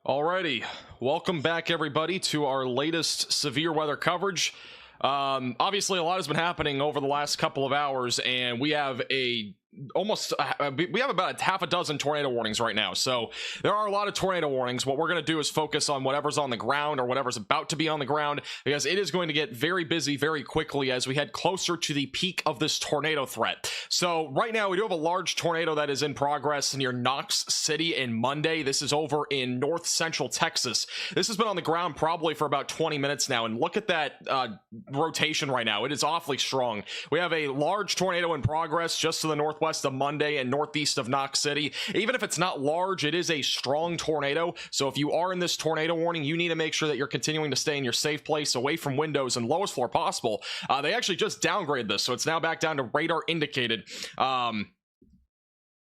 Alrighty, welcome back everybody to our latest severe weather coverage. Obviously a lot has been happening over the last couple of hours, and we have about half a dozen tornado warnings right now. So there are a lot of tornado warnings. What we're going to do is focus on whatever's on the ground or whatever's about to be on the ground, because it is going to get very busy very quickly as we head closer to the peak of this tornado threat. So right now we do have a large tornado that is in progress near Knox City in Monday. This is over in north central Texas. This has been on the ground probably for about 20 minutes now, and look at that rotation right now. It is awfully strong. We have a large tornado in progress just to the northwest of Monday and northeast of Knox City. Even if it's not large, it is a strong tornado. So if you are in this tornado warning, you need to make sure that you're continuing to stay in your safe place, away from windows and lowest floor possible. They actually just downgraded this, so it's now back down to radar indicated.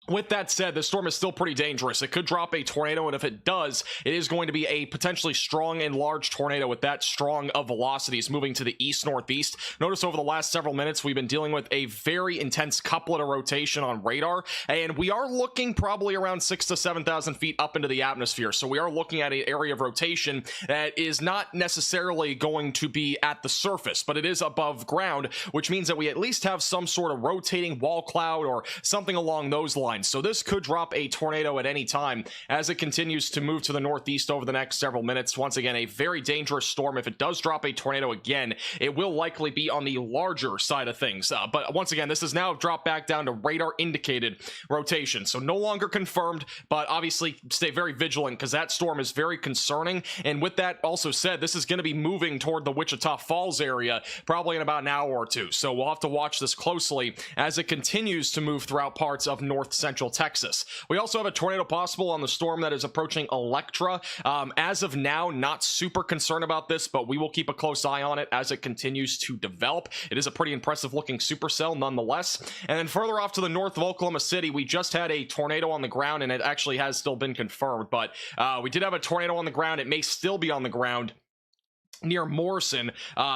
With that said, the storm is still pretty dangerous. It could drop a tornado, and if it does, it is going to be a potentially strong and large tornado with that strong of velocities moving to the east-northeast. Notice over the last several minutes, we've been dealing with a very intense couplet of rotation on radar, and we are looking probably around 6,000 to 7,000 feet up into the atmosphere. So we are looking at an area of rotation that is not necessarily going to be at the surface, but it is above ground, which means that we at least have some sort of rotating wall cloud or something along those lines. So this could drop a tornado at any time as it continues to move to the northeast over the next several minutes. Once again, a very dangerous storm. If it does drop a tornado again, it will likely be on the larger side of things. But once again, this has now dropped back down to radar indicated rotation. So no longer confirmed, but obviously stay very vigilant because that storm is very concerning. And with that also said, this is going to be moving toward the Wichita Falls area probably in about an hour or two. So we'll have to watch this closely as it continues to move throughout parts of north central Texas. We also have a tornado possible on the storm that is approaching Electra. As of now, not super concerned about this, but we will keep a close eye on it as it continues to develop. It is a pretty impressive looking supercell nonetheless. And then further off to the north of Oklahoma City, we just had a tornado on the ground, and it actually has still been confirmed, but we did have a tornado on the ground. It may still be on the ground near Morrison.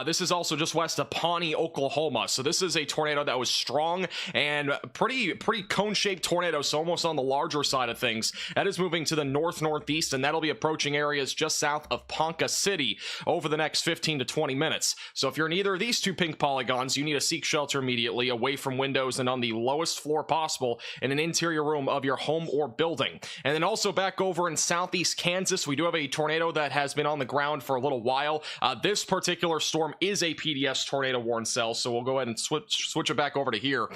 This is also just west of Pawnee, Oklahoma. So this is a tornado that was strong and pretty cone-shaped tornado, so almost on the larger side of things. That is moving to the northeast, and that'll be approaching areas just south of Ponca City over the next 15 to 20 minutes. So if you're in either of these two pink polygons, you need to seek shelter immediately, away from windows and on the lowest floor possible in an interior room of your home or building. And then also back over in southeast Kansas, we do have a tornado that has been on the ground for a little while. This particular storm is a PDS tornado warn cell, so we'll go ahead and switch it back over to here.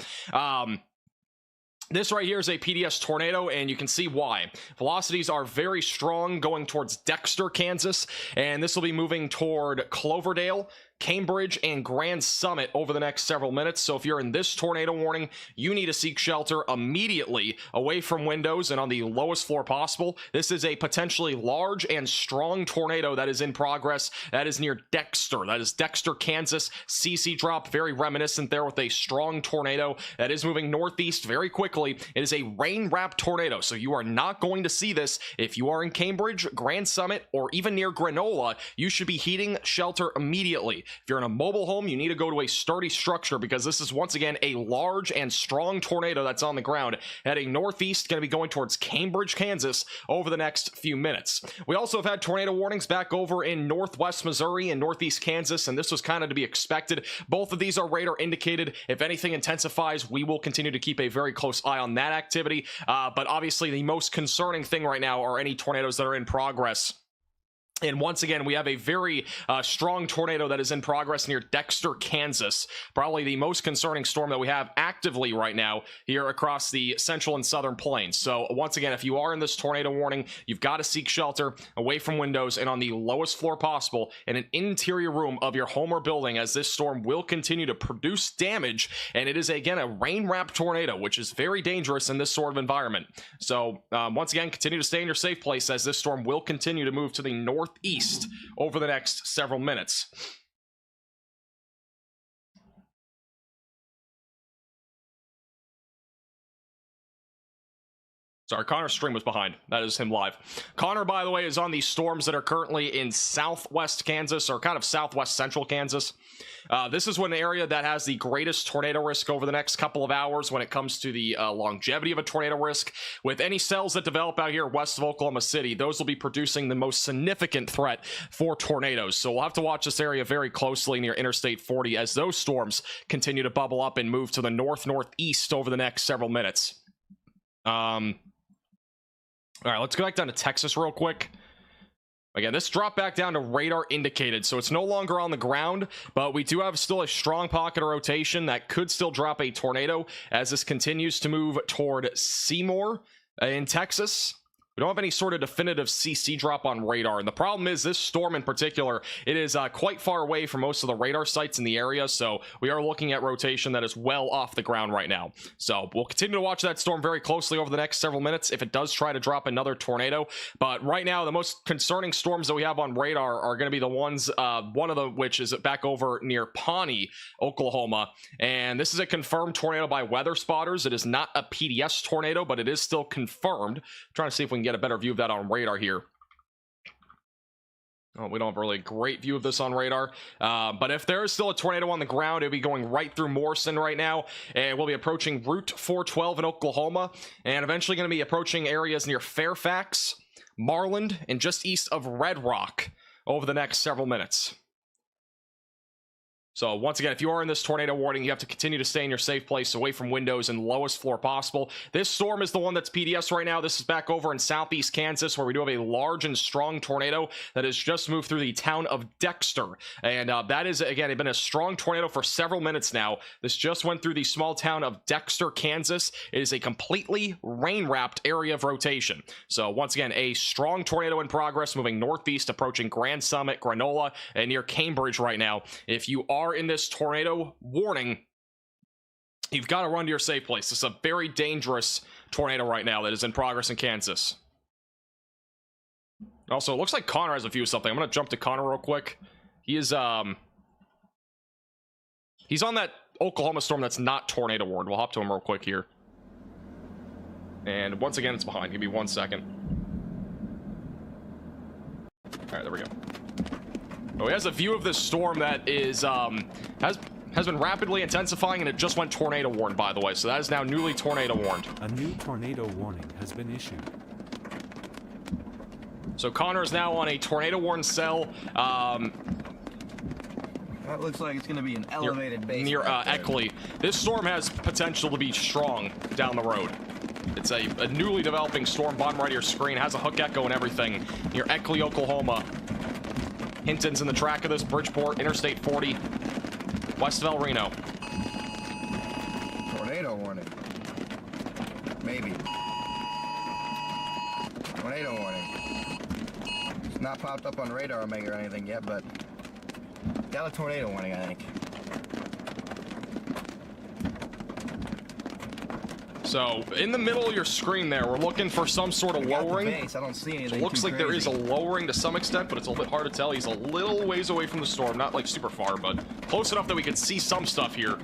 This right here is a PDS tornado, and you can see why. Velocities are very strong going towards Dexter, Kansas, and this will be moving toward Cloverdale, Cambridge, and Grand Summit over the next several minutes. So if you're in this tornado warning, you need to seek shelter immediately, away from windows and on the lowest floor possible. This is a potentially large and strong tornado that is in progress. That is near Dexter. That is Dexter, Kansas. CC drop, very reminiscent there with a strong tornado that is moving northeast very quickly. It is a rain-wrapped tornado, so you are not going to see this. If you are in Cambridge, Grand Summit, or even near Granola, you should be heeding shelter immediately. If you're in a mobile home, you need to go to a sturdy structure, because this is once again a large and strong tornado that's on the ground heading northeast, going to be going towards Cambridge, Kansas over the next few minutes. We also have had tornado warnings back over in northwest Missouri and northeast Kansas, and this was kind of to be expected. Both of these are radar indicated. If anything intensifies, we will continue to keep a very close eye on that activity, but obviously the most concerning thing right now are any tornadoes that are in progress. And once again, we have a very strong tornado that is in progress near Dexter, Kansas. Probably the most concerning storm that we have actively right now here across the central and southern plains. So once again, if you are in this tornado warning, you've got to seek shelter away from windows and on the lowest floor possible in an interior room of your home or building, as this storm will continue to produce damage. And it is, again, a rain-wrapped tornado, which is very dangerous in this sort of environment. So once again, continue to stay in your safe place, as this storm will continue to move to the northeast over the next several minutes. Sorry, Connor's stream was behind. That is him live. Connor, by the way, is on these storms that are currently in southwest Kansas, or kind of southwest central Kansas. This is one area that has the greatest tornado risk over the next couple of hours when it comes to the longevity of a tornado risk. With any cells that develop out here west of Oklahoma City, those will be producing the most significant threat for tornadoes. So we'll have to watch this area very closely near Interstate 40 as those storms continue to bubble up and move to the northeast over the next several minutes. All right, let's go back down to Texas real quick. Again, this dropped back down to radar indicated, so it's no longer on the ground, but we do have still a strong pocket of rotation that could still drop a tornado as this continues to move toward Seymour in Texas. We don't have any sort of definitive CC drop on radar, and the problem is this storm in particular, it is quite far away from most of the radar sites in the area, so we are looking at rotation that is well off the ground right now. So we'll continue to watch that storm very closely over the next several minutes if it does try to drop another tornado, but right now the most concerning storms that we have on radar are going to be the ones, one of them which is back over near Pawnee, Oklahoma, and this is a confirmed tornado by weather spotters. It is not a PDS tornado, but it is still confirmed. I'm trying to see if we can get a better view of that on radar here. Oh, we don't have a really great view of this on radar, but if there is still a tornado on the ground, it'll be going right through Morrison right now, and we'll be approaching Route 412 in Oklahoma, and eventually going to be approaching areas near Fairfax, Marland, and just east of Red Rock over the next several minutes. So once again, if you are in this tornado warning, you have to continue to stay in your safe place, away from windows and lowest floor possible. This storm is the one that's PDS right now. This is back over in southeast Kansas, where we do have a large and strong tornado that has just moved through the town of Dexter. And that is, again, been a strong tornado for several minutes now. This just went through the small town of Dexter, Kansas. It is a completely rain-wrapped area of rotation. So once again, a strong tornado in progress, moving northeast, approaching Grand Summit, Granola, and near Cambridge right now. If you are in this tornado warning, you've got to run to your safe place. This is a very dangerous tornado right now that is in progress in Kansas. Also, it looks like Connor has a view of something. I'm going to jump to Connor real quick. He is he's on that Oklahoma storm that's not tornado warned. We'll hop to him real quick here. And once again, it's behind. Give me 1 second. All right, there we go. Oh, he has a view of this storm that is has been rapidly intensifying, and it just went tornado warned, by the way. So that is now newly tornado warned. A new tornado warning has been issued. So Connor is now on a tornado warned cell. That looks like it's going to be an elevated base near Eckley. This storm has potential to be strong down the road. It's a newly developing storm. Bottom right of your screen has a hook echo and everything near Eckley, Oklahoma. Hinton's in the track of this. Bridgeport, Interstate 40, west of El Reno. Tornado warning. Maybe. Tornado warning. It's not popped up on radar or anything yet, but got a tornado warning, I think. So in the middle of your screen there, we're looking for some sort of lowering. I don't see anything. It looks like there is a lowering to some extent, but it's a little bit hard to tell. He's a little ways away from the storm, not like super far, but close enough that we can see some stuff here.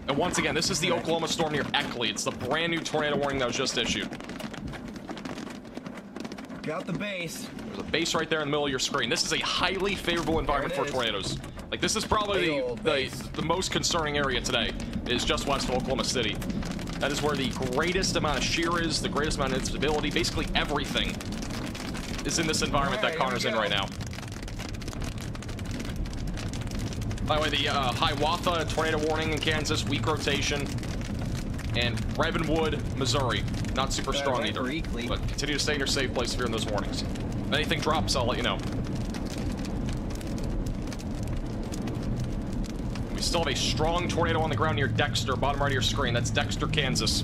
And once again, this is the Oklahoma storm near Eckley. It's the brand new tornado warning that was just issued. Got the base. There's a base right there in the middle of your screen. This is a highly favorable environment for tornadoes. Like, this is probably the most concerning area today, is just west of Oklahoma City. That is where the greatest amount of shear is, the greatest amount of instability. Basically everything is in this environment that Connor's in right now. By the way, the Hiawatha tornado warning in Kansas, weak rotation. And Ravenwood, Missouri, not super strong either. But continue to stay in your safe place if you're in those warnings. If anything drops, I'll let you know. We still have a strong tornado on the ground near Dexter, bottom right of your screen. That's Dexter, Kansas.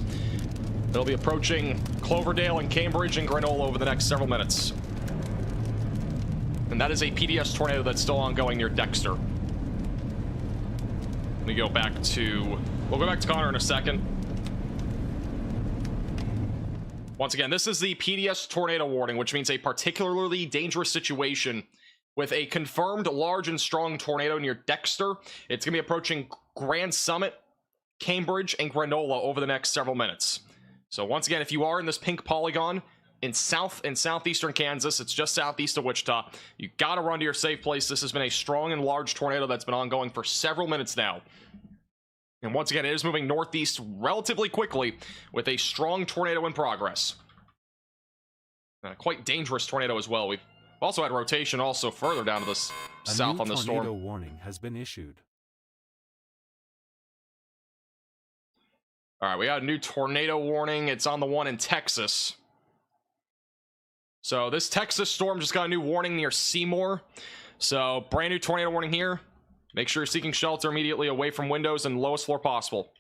It'll be approaching Cloverdale and Cambridge and Granola over the next several minutes. And that is a PDS tornado that's still ongoing near Dexter. Let me go back to... We'll go back to Connor in a second. Once again, this is the PDS tornado warning, which means a particularly dangerous situation with a confirmed large and strong tornado near Dexter. It's going to be approaching Grand Summit, Cambridge, and Granola over the next several minutes. So once again, if you are in this pink polygon in south and southeastern Kansas, it's just southeast of Wichita, you gotta run to your safe place. This has been a strong and large tornado that's been ongoing for several minutes now. And once again, it is moving northeast relatively quickly with a strong tornado in progress. And a quite dangerous tornado as well. We've also had rotation also further down to the south on the storm. A tornado warning has been issued. All right, we got a new tornado warning. It's on the one in Texas. So this Texas storm just got a new warning near Seymour. So brand new tornado warning here. Make sure you're seeking shelter immediately away from windows and lowest floor possible.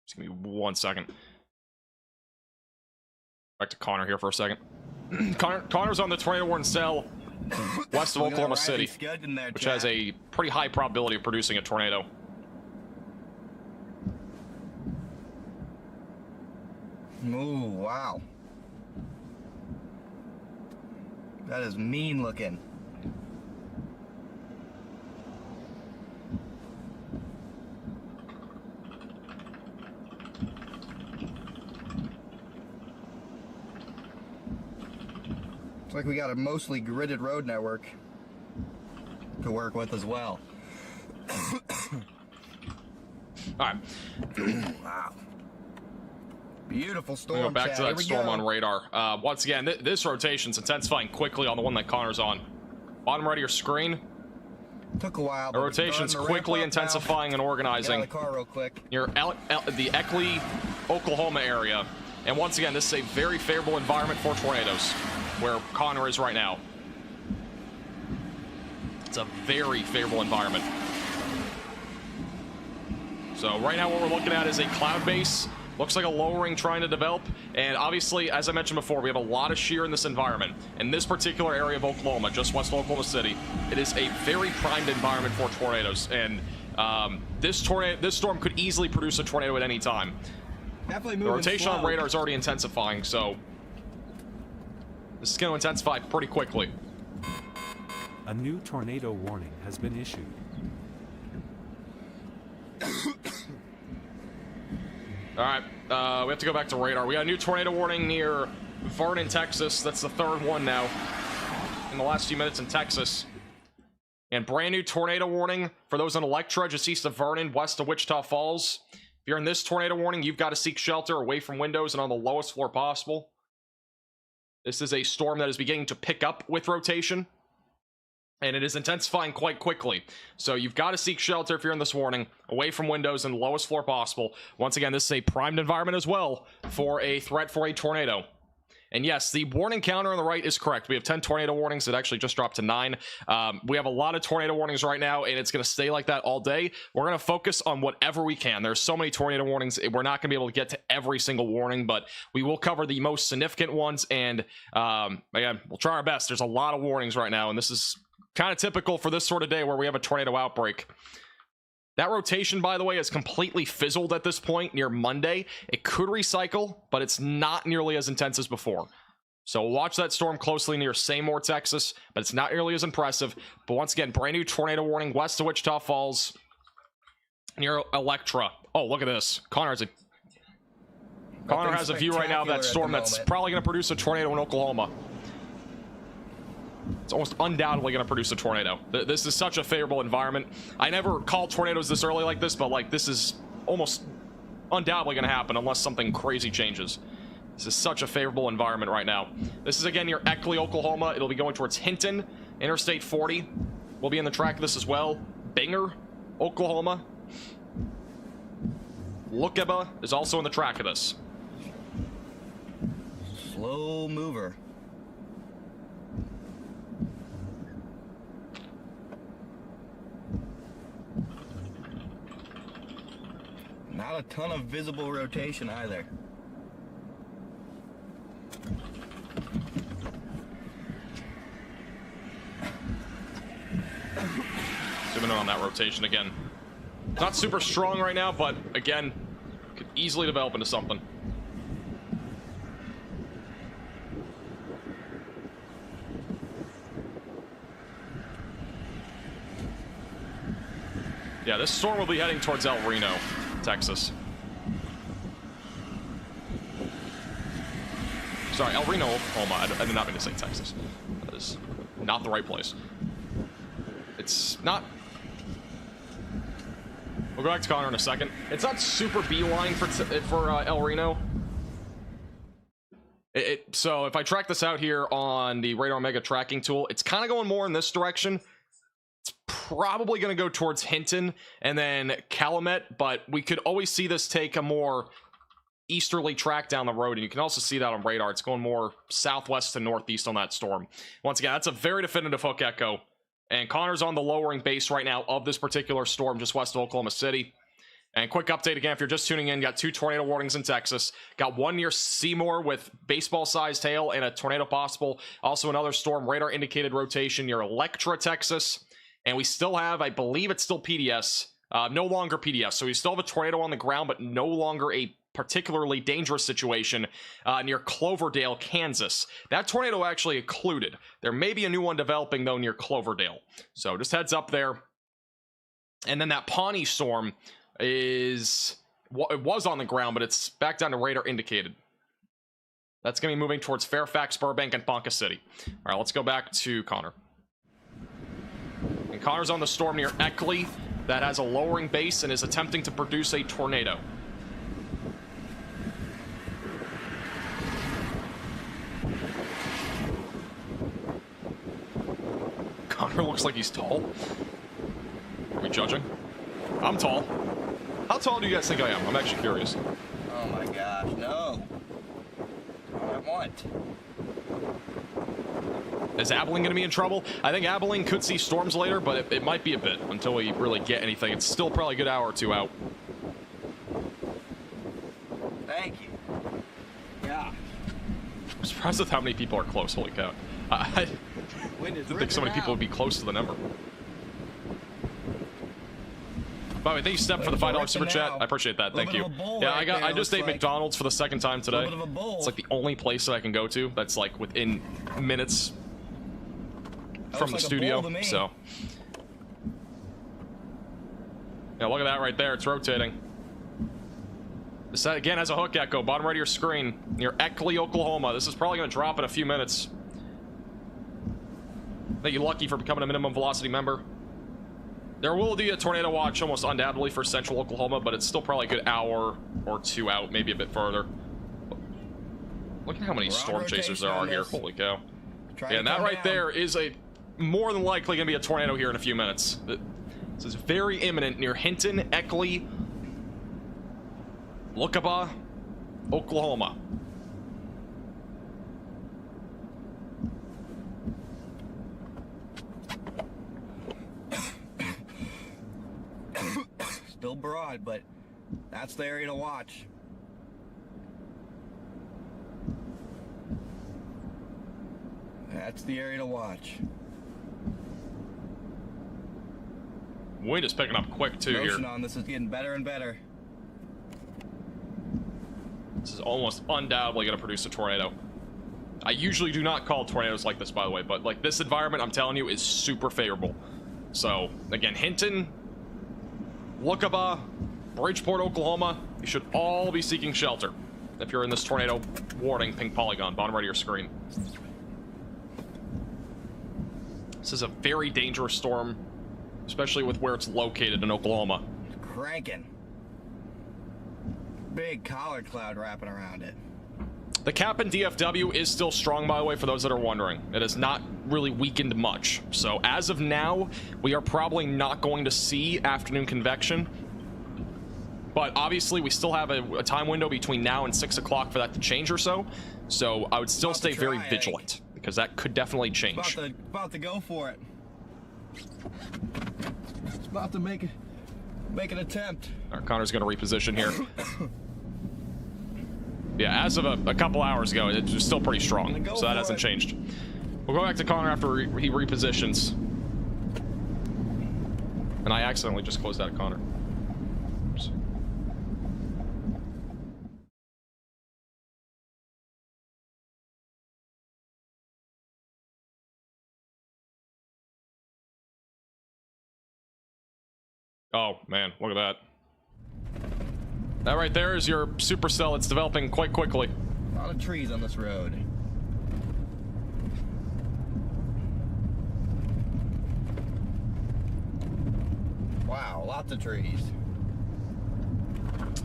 Just give me 1 second. Back to Connor here for a second. Connor's on the tornado warning cell west of Oklahoma City, which has a pretty high probability of producing a tornado. Ooh, wow. That is mean looking. Looks like we got a mostly gridded road network to work with as well. All right. Wow. Beautiful storm. We'll go back to that storm on radar. Once again, this rotation's intensifying quickly on the one that Connor's on. Bottom right of your screen. Took a while. The rotation's quickly intensifying and organizing. Get out of the car real quick. Near the Eckley, Oklahoma area. And once again, this is a very favorable environment for tornadoes, where Connor is right now. It's a very favorable environment. So right now what we're looking at is a cloud base. Looks like a lowering trying to develop, and obviously, as I mentioned before, we have a lot of shear in this environment. In this particular area of Oklahoma, just west of Oklahoma City, it is a very primed environment for tornadoes, and this storm could easily produce a tornado at any time. Definitely The moving rotation slow. on radar is already intensifying, so this is going to intensify pretty quickly. A new tornado warning has been issued. All right, we have to go back to radar. We got a new tornado warning near Vernon, Texas. That's the third one now in the last few minutes in Texas. And brand new tornado warning for those in Electra, just east of Vernon, west of Wichita Falls. If you're in this tornado warning, you've got to seek shelter away from windows and on the lowest floor possible. This is a storm that is beginning to pick up with rotation, and it is intensifying quite quickly. So you've got to seek shelter if you're in this warning, away from windows and the lowest floor possible. Once again, this is a primed environment as well for a threat for a tornado. And yes, the warning counter on the right is correct. We have 10 tornado warnings. It actually just dropped to 9. We have a lot of tornado warnings right now, and it's going to stay like that all day. We're going to focus on whatever we can. There's so many tornado warnings. We're not going to be able to get to every single warning, but we will cover the most significant ones. And again, we'll try our best. There's a lot of warnings right now, and this is kind of typical for this sort of day where we have a tornado outbreak. That rotation, by the way, is completely fizzled at this point near Monday. It could recycle, but it's not nearly as intense as before. So watch that storm closely near Seymour, Texas, but it's not nearly as impressive. But once again, brand new tornado warning west of Wichita Falls near Electra. Oh, look at this. Connor has a view right now of that storm that's probably going to produce a tornado in Oklahoma. It's almost undoubtedly going to produce a tornado. This is such a favorable environment. I never call tornadoes this early like this, but like this is almost undoubtedly going to happen unless something crazy changes. This is such a favorable environment right now. This is again near Eckley, Oklahoma. It'll be going towards Hinton. Interstate 40 will be in the track of this as well. Binger, Oklahoma. Lookeba is also in the track of this. Slow mover. Not a ton of visible rotation either. Zooming in on that rotation again. Not super strong right now, but again, could easily develop into something. Yeah, this storm will be heading towards El Reno, Texas. Sorry, El Reno, Oklahoma. I did not mean to say Texas. That is not the right place. It's not... We'll go back to Connor in a second. It's not super beeline for El Reno. So if I track this out here on the Radar Omega tracking tool, it's kind of going more in this direction. It's probably going to go towards Hinton and then Calumet, but we could always see this take a more easterly track down the road, and you can also see that on radar. It's going more southwest to northeast on that storm. Once again, that's a very definitive hook echo, and Connor's on the lowering base right now of this particular storm just west of Oklahoma City. And quick update again, if you're just tuning in, got 2 tornado warnings in Texas. Got one near Seymour with baseball-sized hail and a tornado possible. Also another storm radar indicated rotation near Electra, Texas. And we still have, I believe it's still PDS, no longer PDS. So we still have a tornado on the ground, but no longer a particularly dangerous situation near Cloverdale, Kansas. That tornado actually occluded. There may be a new one developing, though, near Cloverdale. So just heads up there. And then that Pawnee storm is... It was on the ground, but it's back down to radar indicated. That's going to be moving towards Fairfax, Burbank, and Ponca City. All right, let's go back to Connor. And Connor's on the storm near Eckley that has a lowering base and is attempting to produce a tornado. Connor looks like he's tall. Are we judging? I'm tall. How tall do you guys think I am? I'm actually curious. Oh my gosh, no. I want. Is Abilene going to be in trouble? I think Abilene could see storms later, but it might be a bit until we really get anything. It's still probably a good hour or two out. Thank you. Yeah. I'm surprised with how many people are close. Holy cow. I didn't think so many people would be close to the number. By the way, thank you, Step, for the $5 super chat. I appreciate that. Thank you. Yeah, I just ate McDonald's for the second time today. It's like the only place that I can go to that's like within minutes from the studio. So yeah, look at that right there. It's rotating. This again has a hook echo. Bottom right of your screen near Eckley, Oklahoma. This is probably going to drop in a few minutes. I think you're lucky for becoming a minimum velocity member. There will be a tornado watch almost undoubtedly for central Oklahoma, but it's still probably a good hour or two out, maybe a bit further. Look at how many storm chasers there are here. Holy cow. Yeah, and that right there is a more than likely going to be a tornado here in a few minutes. This is very imminent near Hinton, Eckley, Lookaba, Oklahoma. Still broad, but that's the area to watch. That's the area to watch. Wind is picking up quick too here. On this is getting better and better. This is almost undoubtedly going to produce a tornado. I usually do not call tornadoes like this, by the way, but like this environment, I'm telling you, is super favorable. So again, Hinton, Lookaba, Bridgeport, Oklahoma, you should all be seeking shelter if you're in this tornado warning pink polygon, bottom right of your screen. This is a very dangerous storm, especially with where it's located in Oklahoma. It's cranking. Big collar cloud wrapping around it. The cap in DFW is still strong, by the way, for those that are wondering. It has not really weakened much. So as of now, we are probably not going to see afternoon convection. But obviously, we still have a time window between now and 6 o'clock for that to change or so. So I would still stay very vigilant, because that could definitely change. About to go for it. It's about to make an attempt. All right, Connor's going to reposition here. Yeah, as of a couple hours ago, it was still pretty strong, so that hasn't changed. We'll go back to Connor after he repositions. And I accidentally just closed out of Connor. Oh, man, look at that. That right there is your supercell. It's developing quite quickly. A lot of trees on this road. Wow, lots of trees.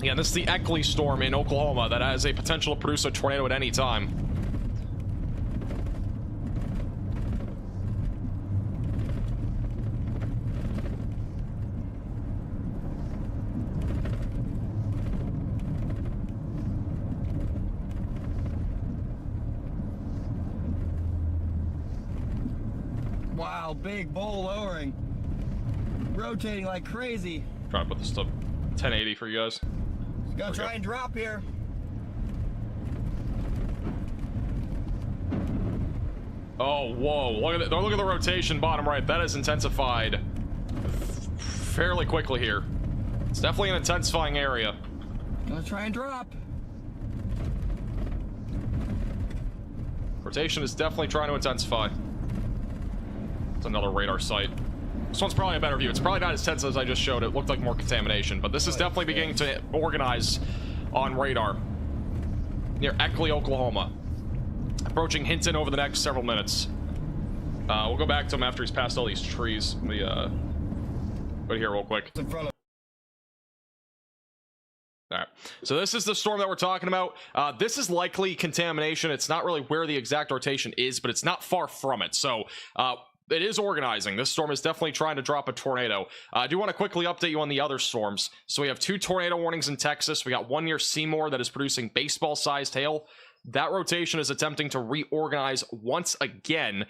Yeah, this is the Eckley storm in Oklahoma that has a potential to produce a tornado at any time. Wow, big bowl lowering. Rotating like crazy. Trying to put this to 1080 for you guys. Gonna try and drop here. Oh, whoa. Look at the rotation bottom right. That has intensified fairly quickly here. It's definitely an intensifying area. Gonna try and drop. Rotation is definitely trying to intensify. It's another radar site. This one's probably a better view. It's probably not as tense as I just showed. It looked like more contamination, but this is definitely beginning to organize on radar near Eckley, Oklahoma. Approaching Hinton over the next several minutes. We'll go back to him after he's passed all these trees. Let me go here real quick. In front of All right, so this is the storm that we're talking about. This is likely contamination. It's not really where the exact rotation is, but it's not far from it. So it is organizing. This storm is definitely trying to drop a tornado. I do want to quickly update you on the other storms. So we have 2 tornado warnings in Texas. We got one near Seymour that is producing baseball-sized hail. That rotation is attempting to reorganize once again,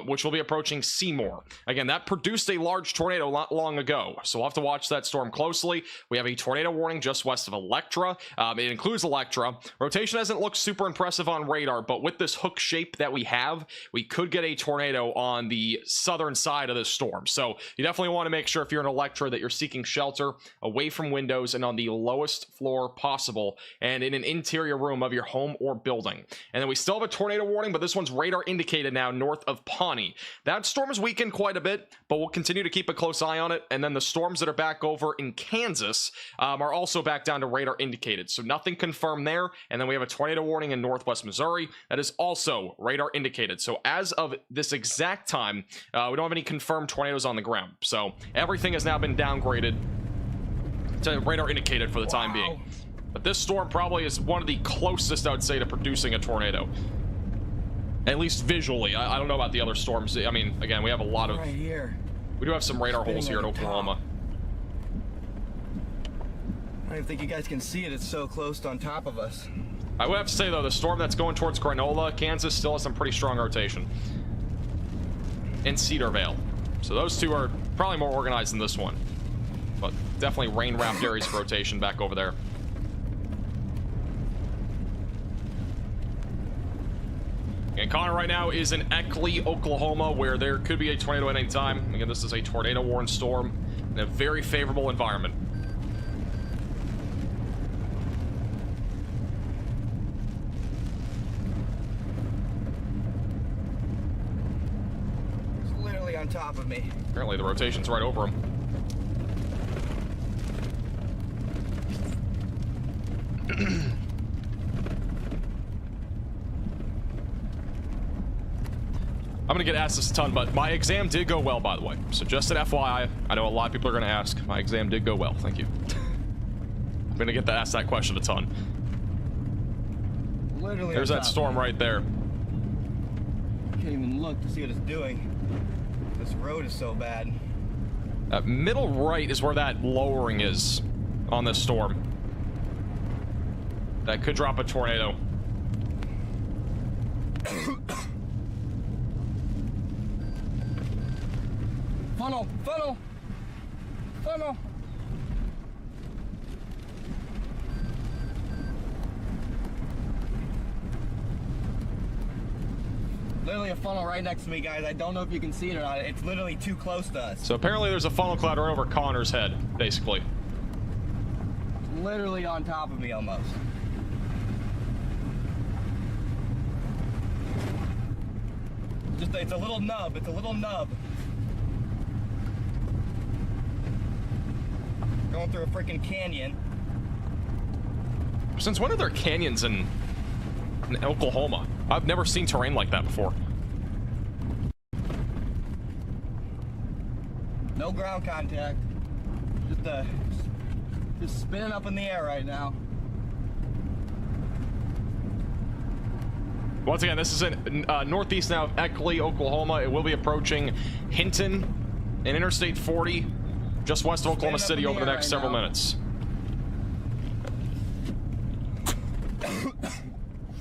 which will be approaching Seymour. Again, that produced a large tornado not long ago, so we'll have to watch that storm closely. We have a tornado warning just west of Electra. It includes Electra. Rotation hasn't looked super impressive on radar, but with this hook shape that we have, we could get a tornado on the southern side of this storm. So you definitely want to make sure if you're in Electra that you're seeking shelter away from windows and on the lowest floor possible and in an interior room of your home or building. And then we still have a tornado warning, but this one's radar indicated now north of Pawnee. That storm has weakened quite a bit, but we'll continue to keep a close eye on it. And then the storms that are back over in Kansas are also back down to radar indicated, so nothing confirmed there. And then we have a tornado warning in northwest Missouri that is also radar indicated. So as of this exact time, we don't have any confirmed tornadoes on the ground, so everything has now been downgraded to radar indicated for the time being. But this storm probably is one of the closest, I would say, to producing a tornado. At least visually. I don't know about the other storms. I mean, again, we have a lot of... right here. We do have some radar holes here in Oklahoma. I don't even think you guys can see it. It's so close on top of us. I would have to say, though, the storm that's going towards Granola, Kansas, still has some pretty strong rotation. And Cedarvale. So those two are probably more organized than this one. But definitely rain-wrapped areas of rotation back over there. And Connor right now is in Eckley, Oklahoma, where there could be a tornado at any time. Again, this is a tornado-warned storm in a very favorable environment. It's literally on top of me. Apparently the rotation's right over him. I'm gonna get asked this a ton, but my exam did go well, by the way. So just an FYI, I know a lot of people are gonna ask. My exam did go well, thank you. I'm gonna get asked that question a ton. Literally. There's that storm right there. Can't even look to see what it's doing. This road is so bad. Middle right is where that lowering is on this storm. That could drop a tornado. Funnel! Funnel! Funnel! Literally a funnel right next to me, guys. I don't know if you can see it or not. It's literally too close to us. So apparently there's a funnel cloud right over Connor's head, basically. It's literally on top of me almost. It's a little nub. It's a little nub. going through a freaking canyon. Since when are there canyons in Oklahoma? I've never seen terrain like that before. No ground contact. Just spinning up in the air right now. Once again, this is in northeast now of Eckley, Oklahoma. It will be approaching Hinton and Interstate 40, just west of Oklahoma City over the next several minutes.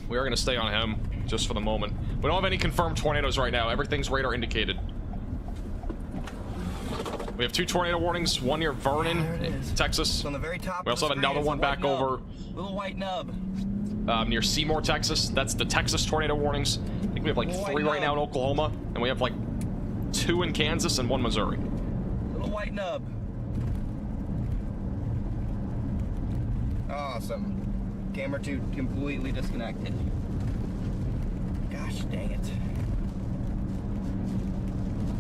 We are going to stay on him just for the moment. We don't have any confirmed tornadoes right now. Everything's radar indicated. We have 2 tornado warnings, one near Vernon, Texas. On the very top. We also have another one back over little white nub. Near Seymour, Texas. That's the Texas tornado warnings. I think we have like 3 right now in Oklahoma, and we have like 2 in Kansas and 1 Missouri. Little white nub. Awesome. Camera 2 completely disconnected. Gosh dang it.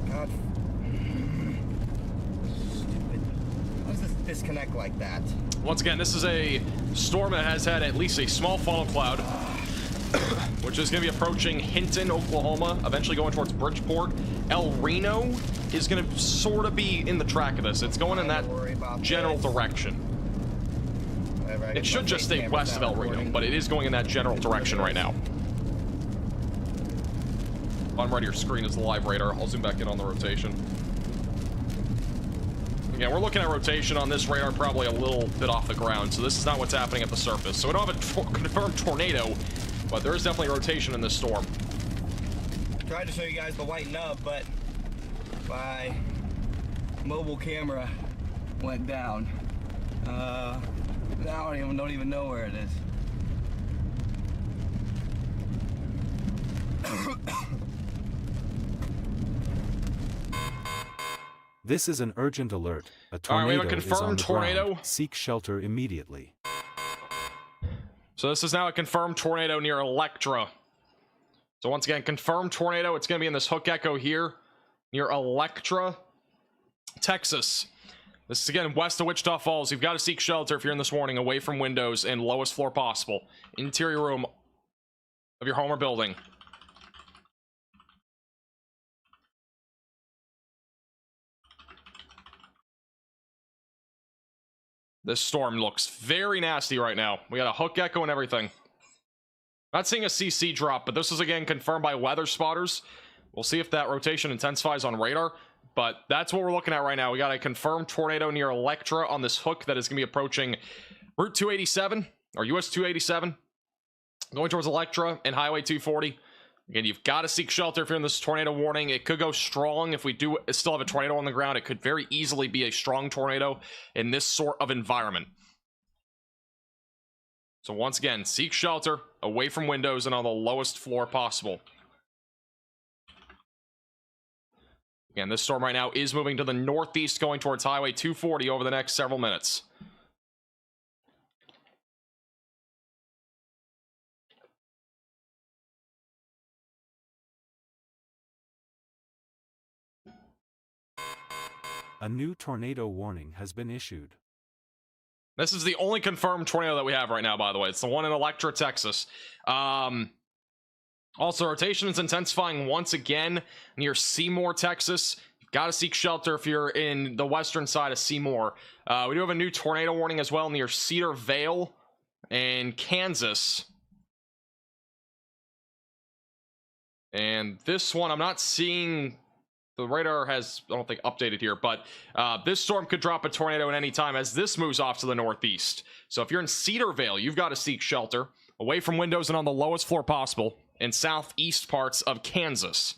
God. Stupid. How does this disconnect like that? Once again, this is a storm that has had at least a small funnel cloud, which is going to be approaching Hinton, Oklahoma, eventually going towards Bridgeport. El Reno is going to sort of be in the track of this. It's going in that general direction. It should just stay west of El Reno, but it is going in that general direction right now. Bottom right of your screen is the live radar. I'll zoom back in on the rotation. Again, we're looking at rotation on this radar probably a little bit off the ground, so this is not what's happening at the surface. So we don't have a confirmed tornado, but there is definitely rotation in this storm. I tried to show you guys the white nub, but my mobile camera went down. Now I don't even know where it is. This is an urgent alert. A tornado All right, we have a is confirmed on the tornado. ground. Seek shelter immediately. So this is now a confirmed tornado near Electra. So once again, confirmed tornado. It's going to be in this hook echo here near Electra, Texas. This is again west of Wichita Falls. You've got to seek shelter if you're in this warning, away from windows and lowest floor possible. Interior room of your home or building. This storm looks very nasty right now. We got a hook echo and everything. Not seeing a CC drop, but this is again confirmed by weather spotters. We'll see if that rotation intensifies on radar, but that's what we're looking at right now. We got a confirmed tornado near Electra on this hook that is going to be approaching Route 287 or US 287, going towards Electra and Highway 240. Again, you've got to seek shelter if you're in this tornado warning. It could go strong if we do still have a tornado on the ground. It could very easily be a strong tornado in this sort of environment. So once again, seek shelter away from windows and on the lowest floor possible. Again, this storm right now is moving to the northeast, going towards Highway 240 over the next several minutes. A new tornado warning has been issued. This is the only confirmed tornado that we have right now, by the way. It's the one in Electra, Texas. Also, rotation is intensifying once again near Seymour, Texas. You've got to seek shelter if you're in the western side of Seymour. We do have a new tornado warning as well near Cedar Vale and Kansas. And this one, I'm not seeing... The radar has, I don't think, updated here, but this storm could drop a tornado at any time as this moves off to the northeast. So if you're in Cedar Vale, you've got to seek shelter away from windows and on the lowest floor possible in southeast parts of Kansas.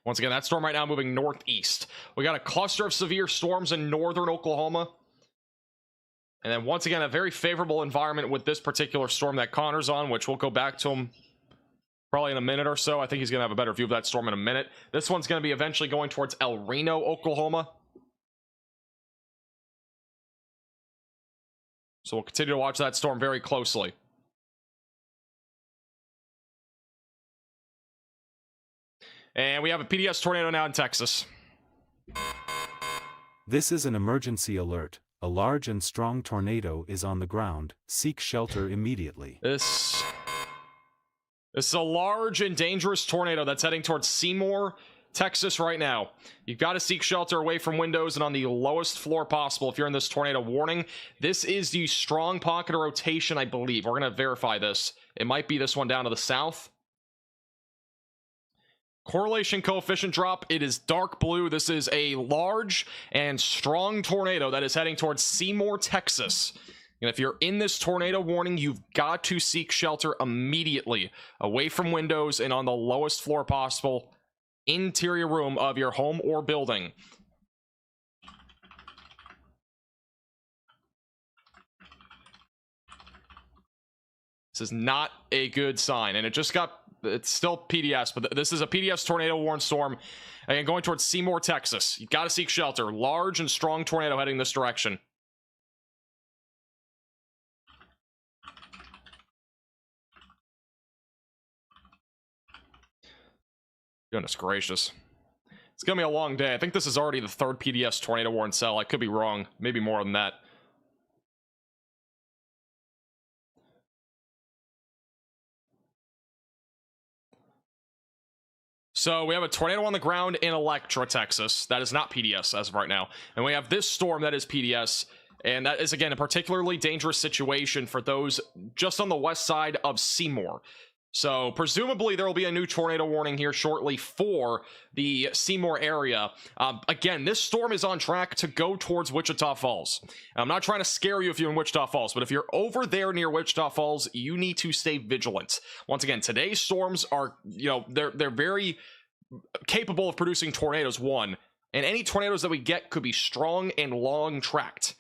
Once again, that storm right now moving northeast. We got a cluster of severe storms in northern Oklahoma. And then once again, a very favorable environment with this particular storm that Connor's on, which we'll go back to him probably in a minute or so. I think he's going to have a better view of that storm in a minute. This one's going to be eventually going towards El Reno, Oklahoma. So we'll continue to watch that storm very closely. And we have a PDS tornado now in Texas. This is an emergency alert. A large and strong tornado is on the ground. Seek shelter immediately. This is a large and dangerous tornado that's heading towards Seymour, Texas right now. You've got to seek shelter away from windows and on the lowest floor possible if you're in this tornado warning. This is the strong pocket of rotation, I believe. We're going to verify this. It might be this one down to the south. Correlation coefficient drop, it is dark blue. This is a large and strong tornado that is heading towards Seymour, Texas. And if you're in this tornado warning, you've got to seek shelter immediately away from windows and on the lowest floor possible interior room of your home or building. This is not a good sign, and it's still PDS, but this is a PDS tornado warn storm and going towards Seymour, Texas. You got to seek shelter. Large and strong tornado heading this direction. Goodness gracious. It's gonna be a long day. I think this is already the third PDS tornado warn cell. I could be wrong. Maybe more than that. So we have a tornado on the ground in Electra, Texas. That is not PDS as of right now. And we have this storm that is PDS. And that is, again, a particularly dangerous situation for those just on the west side of Seymour. So presumably there will be a new tornado warning here shortly for the Seymour area. Again, this storm is on track to go towards Wichita Falls. I'm not trying to scare you if you're in Wichita Falls, but if you're over there near Wichita Falls, you need to stay vigilant. Once again, today's storms are, they're very capable of producing tornadoes, one. And any tornadoes that we get could be strong and long tracked.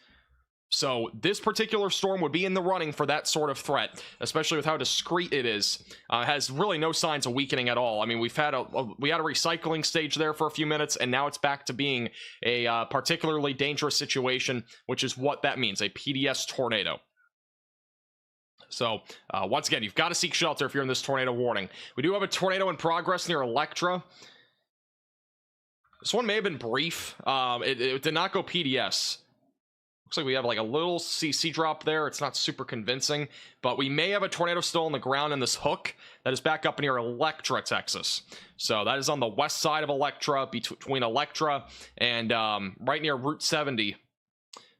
So this particular storm would be in the running for that sort of threat, especially with how discreet it is. Has really no signs of weakening at all. I mean, we had a recycling stage there for a few minutes, and now it's back to being a particularly dangerous situation, which is what that means, a PDS tornado. So once again, you've got to seek shelter if you're in this tornado warning. We do have a tornado in progress near Electra. This one may have been brief. It did not go PDS. Looks like we have like a little CC drop there. It's not super convincing, but we may have a tornado still on the ground in this hook that is back up near Electra, Texas. So that is on the west side of Electra, between Electra and right near Route 70.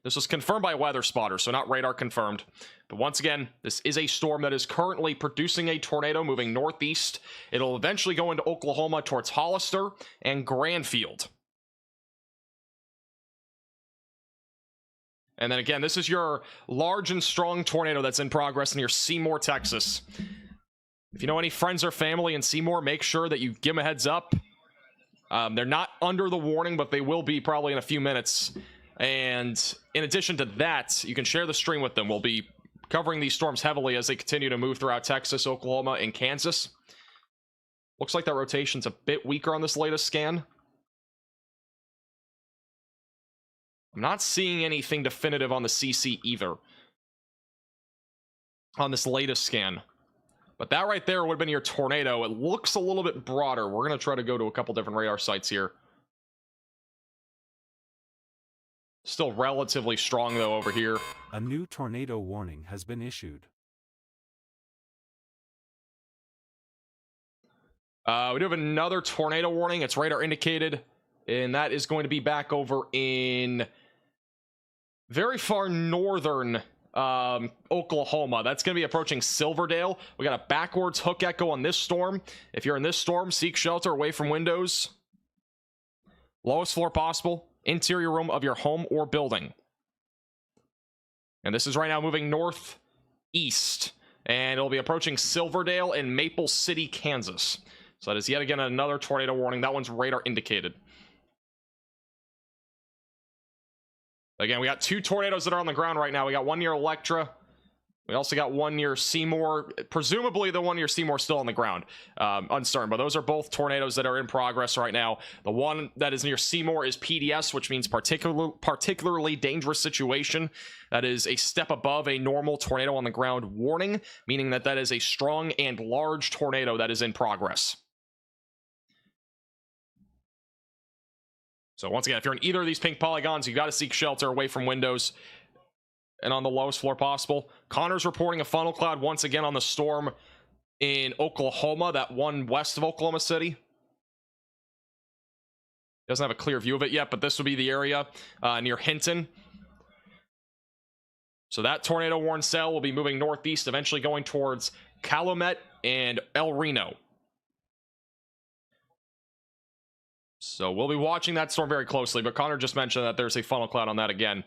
This was confirmed by a weather spotter, so not radar confirmed. But once again, this is a storm that is currently producing a tornado moving northeast. It'll eventually go into Oklahoma towards Hollister and Granfield. And then again, this is your large and strong tornado that's in progress near Seymour, Texas. If you know any friends or family in Seymour, make sure that you give them a heads up. They're not under the warning, but they will be probably in a few minutes. And in addition to that, you can share the stream with them. We'll be covering these storms heavily as they continue to move throughout Texas, Oklahoma, and Kansas. Looks like that rotation's a bit weaker on this latest scan. I'm not seeing anything definitive on the CC either on this latest scan. But that right there would have been your tornado. It looks a little bit broader. We're going to try to go to a couple different radar sites here. Still relatively strong, though, over here. A new tornado warning has been issued. We do have another tornado warning. It's radar indicated. And that is going to be back over in very far northern Oklahoma. That's going to be approaching Silverdale. We got a backwards hook echo on this storm. If you're in this storm, seek shelter away from windows. Lowest floor possible. Interior room of your home or building. And this is right now moving northeast. And it'll be approaching Silverdale and Maple City, Kansas. So that is yet again another tornado warning. That one's radar indicated. Again, we got two tornadoes that are on the ground right now. We got one near Electra. We also got one near Seymour. Presumably the one near Seymour still on the ground. Uncertain, but those are both tornadoes that are in progress right now. The one that is near Seymour is PDS, which means particularly dangerous situation. That is a step above a normal tornado on the ground warning, meaning that that is a strong and large tornado that is in progress. So once again, if you're in either of these pink polygons, you got to seek shelter away from windows and on the lowest floor possible. Connor's reporting a funnel cloud once again on the storm in Oklahoma, that one west of Oklahoma City. Doesn't have a clear view of it yet, but this would be the area near Hinton. So that tornado warning cell will be moving northeast, eventually going towards Calumet and El Reno. So we'll be watching that storm very closely, but Connor just mentioned that there's a funnel cloud on that again.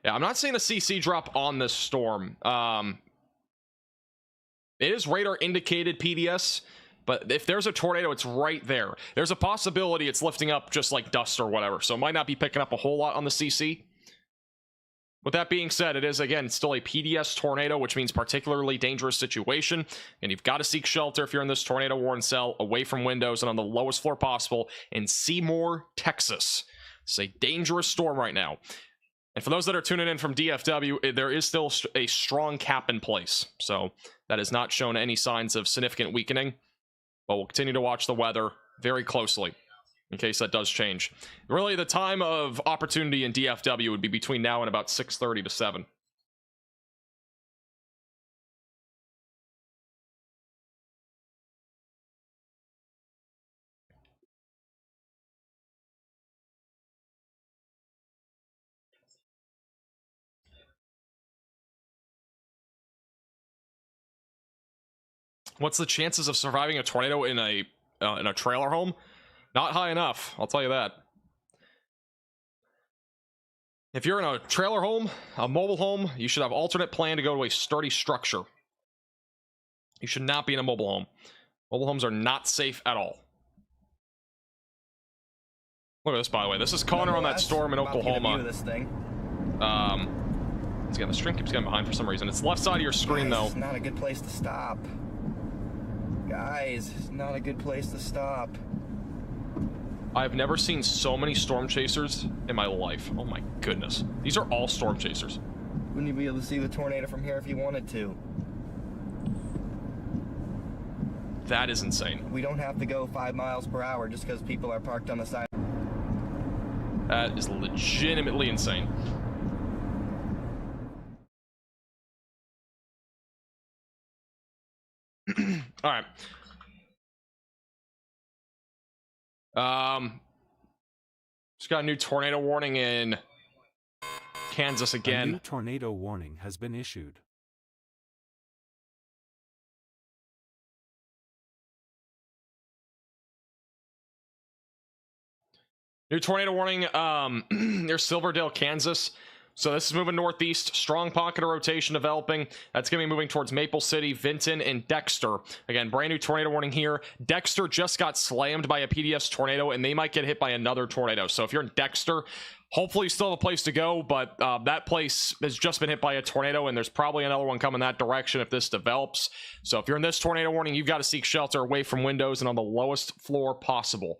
Yeah, I'm not seeing a CC drop on this storm. It is radar indicated PDS, but if there's a tornado, it's right there. There's a possibility it's lifting up just like dust or whatever, so it might not be picking up a whole lot on the CC. With that being said, it is, again, still a PDS tornado, which means particularly dangerous situation, and you've got to seek shelter if you're in this tornado warning cell, away from windows and on the lowest floor possible in Seymour, Texas. It's a dangerous storm right now. And for those that are tuning in from DFW, there is still a strong cap in place, so that has not shown any signs of significant weakening, but we'll continue to watch the weather very closely in case that does change. Really, the time of opportunity in DFW would be between now and about 6:30 to 7. What's the chances of surviving a tornado in a trailer home? Not high enough, I'll tell you that. If you're in a trailer home, a mobile home, you should have alternate plan to go to a sturdy structure. You should not be in a mobile home. Mobile homes are not safe at all. Look at this, by the way. This is Connor on that storm in Oklahoma. This thing. Again, the string keeps getting behind for some reason. It's left side of your screen, though. It's not a good place to stop. Guys, it's not a good place to stop. I've never seen so many storm chasers in my life. Oh my goodness. These are all storm chasers. Wouldn't you be able to see the tornado from here if you wanted to? That is insane. We don't have to go 5 miles per hour just because people are parked on the side. That is legitimately insane. All right. Just got a new tornado warning in Kansas again. A new tornado warning has been issued. New tornado warning near Silverdale, Kansas. So this is moving northeast. Strong pocket of rotation developing. That's going to be moving towards Maple City, Vinton, and Dexter. Again, brand new tornado warning here. Dexter just got slammed by a PDS tornado, and they might get hit by another tornado. So if you're in Dexter, hopefully you still have a place to go, but that place has just been hit by a tornado, and there's probably another one coming that direction if this develops. So if you're in this tornado warning, you've got to seek shelter away from windows and on the lowest floor possible.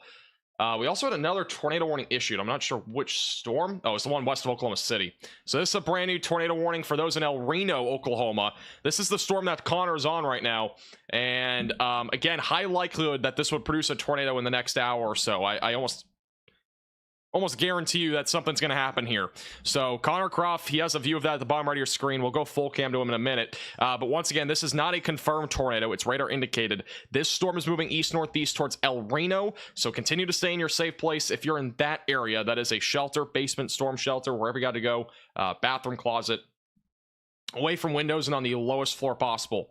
We also had another tornado warning issued. I'm not sure which storm. Oh, it's the one west of Oklahoma City. So this is a brand new tornado warning for those in El Reno, Oklahoma. This is the storm that Connor is on right now. And again, high likelihood that this would produce a tornado in the next hour or so. I almost guarantee you that something's going to happen here. So Connor Croft, he has a view of that at the bottom right of your screen. We'll go full cam to him in a minute. But once again, this is not a confirmed tornado. It's radar indicated. This storm is moving east-northeast towards El Reno. So continue to stay in your safe place. If you're in that area, that is a shelter, basement, storm shelter, wherever you got to go, bathroom, closet, away from windows and on the lowest floor possible.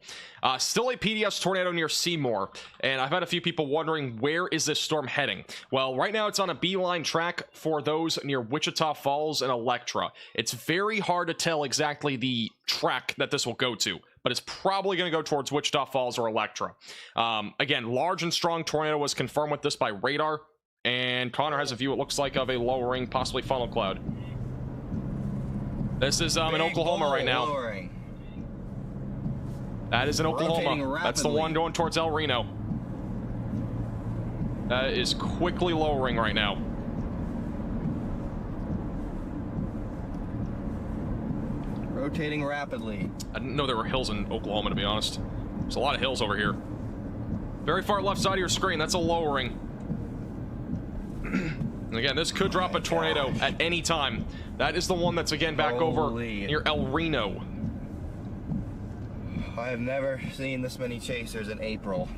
Still a PDS tornado near Seymour, and I've had a few people wondering, where is this storm heading? Well, right now it's on a beeline track for those near Wichita Falls and Electra. It's very hard to tell exactly the track that this will go to, but it's probably going to go towards Wichita Falls or Electra. Again, large and strong tornado was confirmed with this by radar, and Connor has a view, it looks like, of a lowering, possibly funnel cloud. This is in Oklahoma right now. Lowering. That is in Oklahoma. That's the one going towards El Reno. That is quickly lowering right now. Rotating rapidly. I didn't know there were hills in Oklahoma, to be honest. There's a lot of hills over here. Very far left side of your screen, that's a lowering. And again, this could drop a tornado at any time. That is the one that's again back over near El Reno. I have never seen this many chasers in April.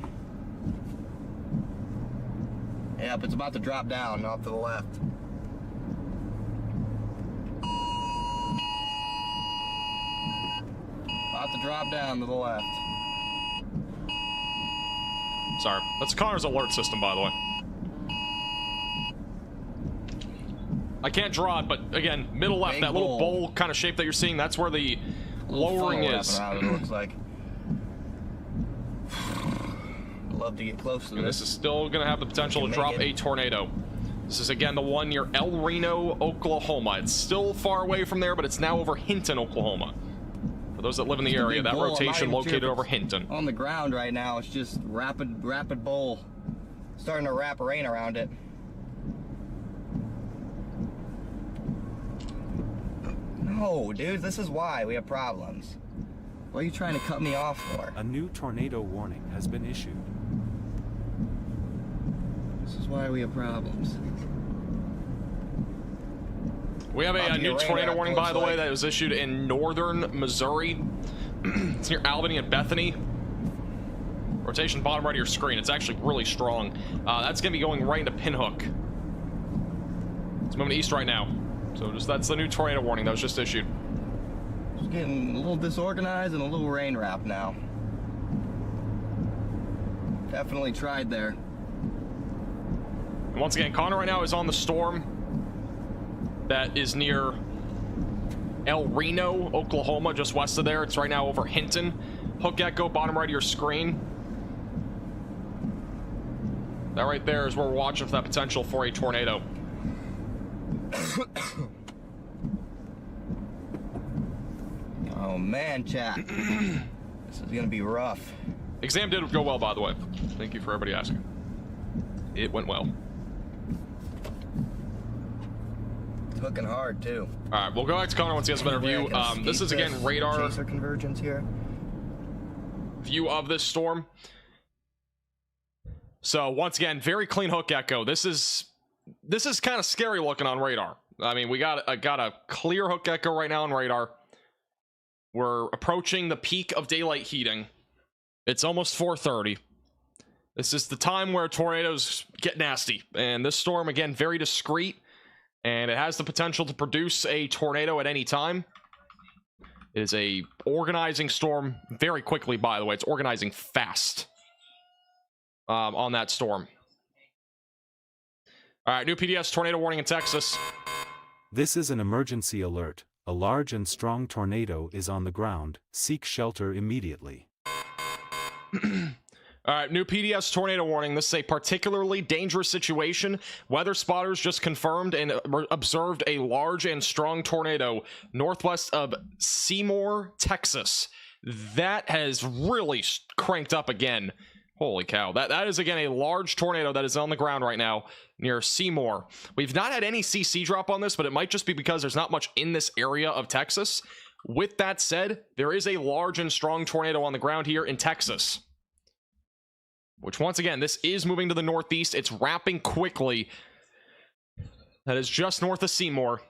Yep, it's about to drop down off to the left. About to drop down to the left. Sorry, that's Connor's alert system, by the way. I can't draw it, but again, middle left, Big that little bowl. bowl kind of shape that you're seeing, that's where the lowering is. Around, it looks like. I'd love to get close to And this is still going to have the potential to drop a tornado. This is again the one near El Reno, Oklahoma. It's still far away from there, but it's now over Hinton, Oklahoma. For those that live in the area, that rotation located over Hinton. On the ground right now, it's just rapid bowl. Starting to wrap rain around it. No, dude, this is why we have problems. What are you trying to cut me off for? A new tornado warning has been issued. This is why we have problems. We have a new tornado warning, by the way, that was issued in northern Missouri. It's near Albany and Bethany. Rotation bottom right of your screen. It's actually really strong. That's going to be going right into Pinhook. It's moving east right now. So that's the new tornado warning that was just issued. It's getting a little disorganized and a little rain wrapped now. Definitely tried there. And once again, Connor right now is on the storm that is near El Reno, Oklahoma, just west of there. It's right now over Hinton. Hook Echo, bottom right of your screen. That right there is where we're watching for that potential for a tornado. Oh man, chat. This is gonna be rough. Exam did go well, by the way. Thank you for everybody asking. It went well. It's hooking hard too. All right, we'll go back to Connor once he has a better view. This is again radar chaser convergence here. view of this storm. So once again, very clean Hook Echo. This is kind of scary looking on radar. I mean, we got a clear Hook Echo right now on radar. We're approaching the peak of daylight heating. It's almost 4:30. This is the time where tornadoes get nasty. And this storm, again, very discreet. And it has the potential to produce a tornado at any time. It is a organizing storm very quickly, by the way. It's organizing fast on that storm. All right, new PDS tornado warning in Texas. This is an emergency alert. A large and strong tornado is on the ground. Seek shelter immediately. All right, new PDS tornado warning. This is a particularly dangerous situation. Weather spotters just confirmed and observed a large and strong tornado northwest of Seymour, Texas. That has really cranked up again. Holy cow. That is, again, a large tornado that is on the ground right now near Seymour. We've not had any CC drop on this, but it might just be because there's not much in this area of Texas. With that said, there is a large and strong tornado on the ground here in Texas. Which, once again, this is moving to the northeast. It's wrapping quickly. That is just north of Seymour,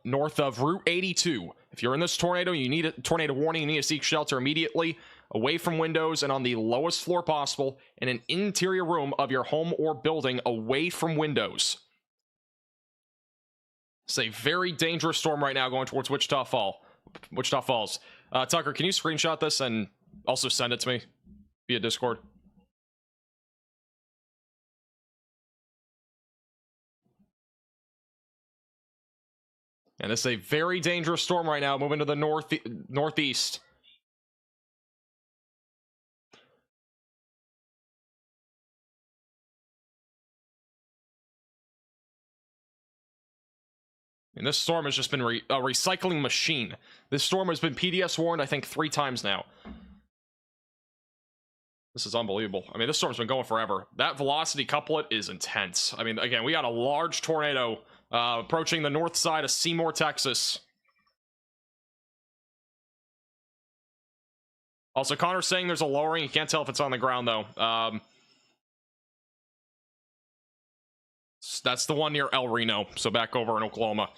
north of Route 82. If you're in this tornado, you need a tornado warning. You need to seek shelter immediately, away from windows and on the lowest floor possible, in an interior room of your home or building, away from windows. It's a very dangerous storm right now going towards Wichita Falls. Tucker, can you screenshot this and also send it to me via Discord? And this is a very dangerous storm right now, moving to the northeast. And this storm has just been a recycling machine. This storm has been PDS warned, I think, 3 times now. This is unbelievable. I mean, this storm's been going forever. That velocity couplet is intense. I mean, again, we got a large tornado approaching the north side of Seymour, Texas. Also, Connor's saying there's a lowering. You can't tell if it's on the ground, though. Yes, that's the one near El Reno, so back over in Oklahoma.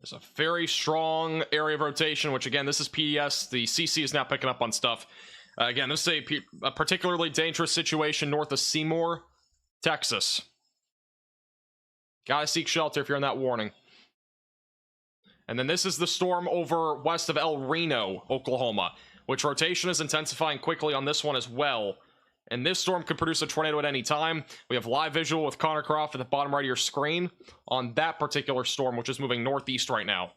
There's a very strong area of rotation, which again, this is PDS. The CC is now picking up on stuff. Again, this is a particularly dangerous situation north of Seymour, Texas. Gotta seek shelter if you're in that warning. And then this is the storm over west of El Reno, Oklahoma, which rotation is intensifying quickly on this one as well. And this storm could produce a tornado at any time. We have live visual with Connor Croft at the bottom right of your screen on that particular storm, which is moving northeast right now.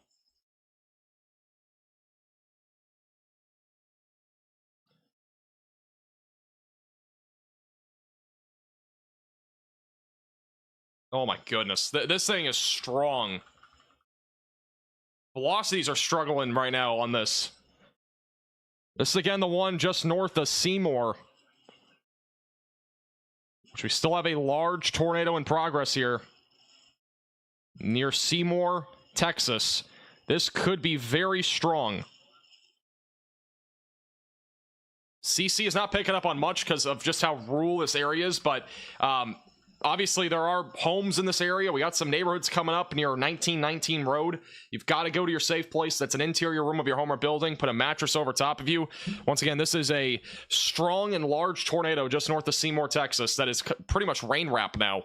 Oh my goodness, this thing is strong. Velocities are struggling right now on this. This is again the one just north of Seymour, which we still have a large tornado in progress here near Seymour, Texas. This could be very strong. CC is not picking up on much because of just how rural this area is, but obviously there are homes in this area. We got some neighborhoods coming up near 1919 Road. You've got to go to your safe place. That's an interior room of your home or building. Put a mattress over top of you. Once again, this is a strong and large tornado just north of Seymour, Texas that is pretty much rain wrap now.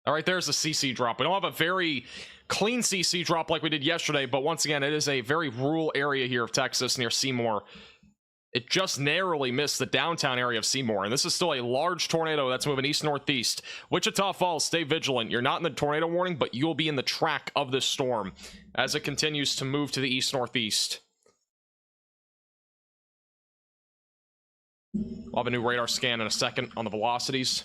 All right, there's the CC drop. We don't have a very clean CC drop like we did yesterday, but once again, it is a very rural area here of Texas near Seymour. It just narrowly missed the downtown area of Seymour, and this is still a large tornado that's moving east-northeast. Wichita Falls, stay vigilant. You're not in the tornado warning, but you'll be in the track of this storm as it continues to move to the east-northeast. We'll have a new radar scan in a second on the velocities.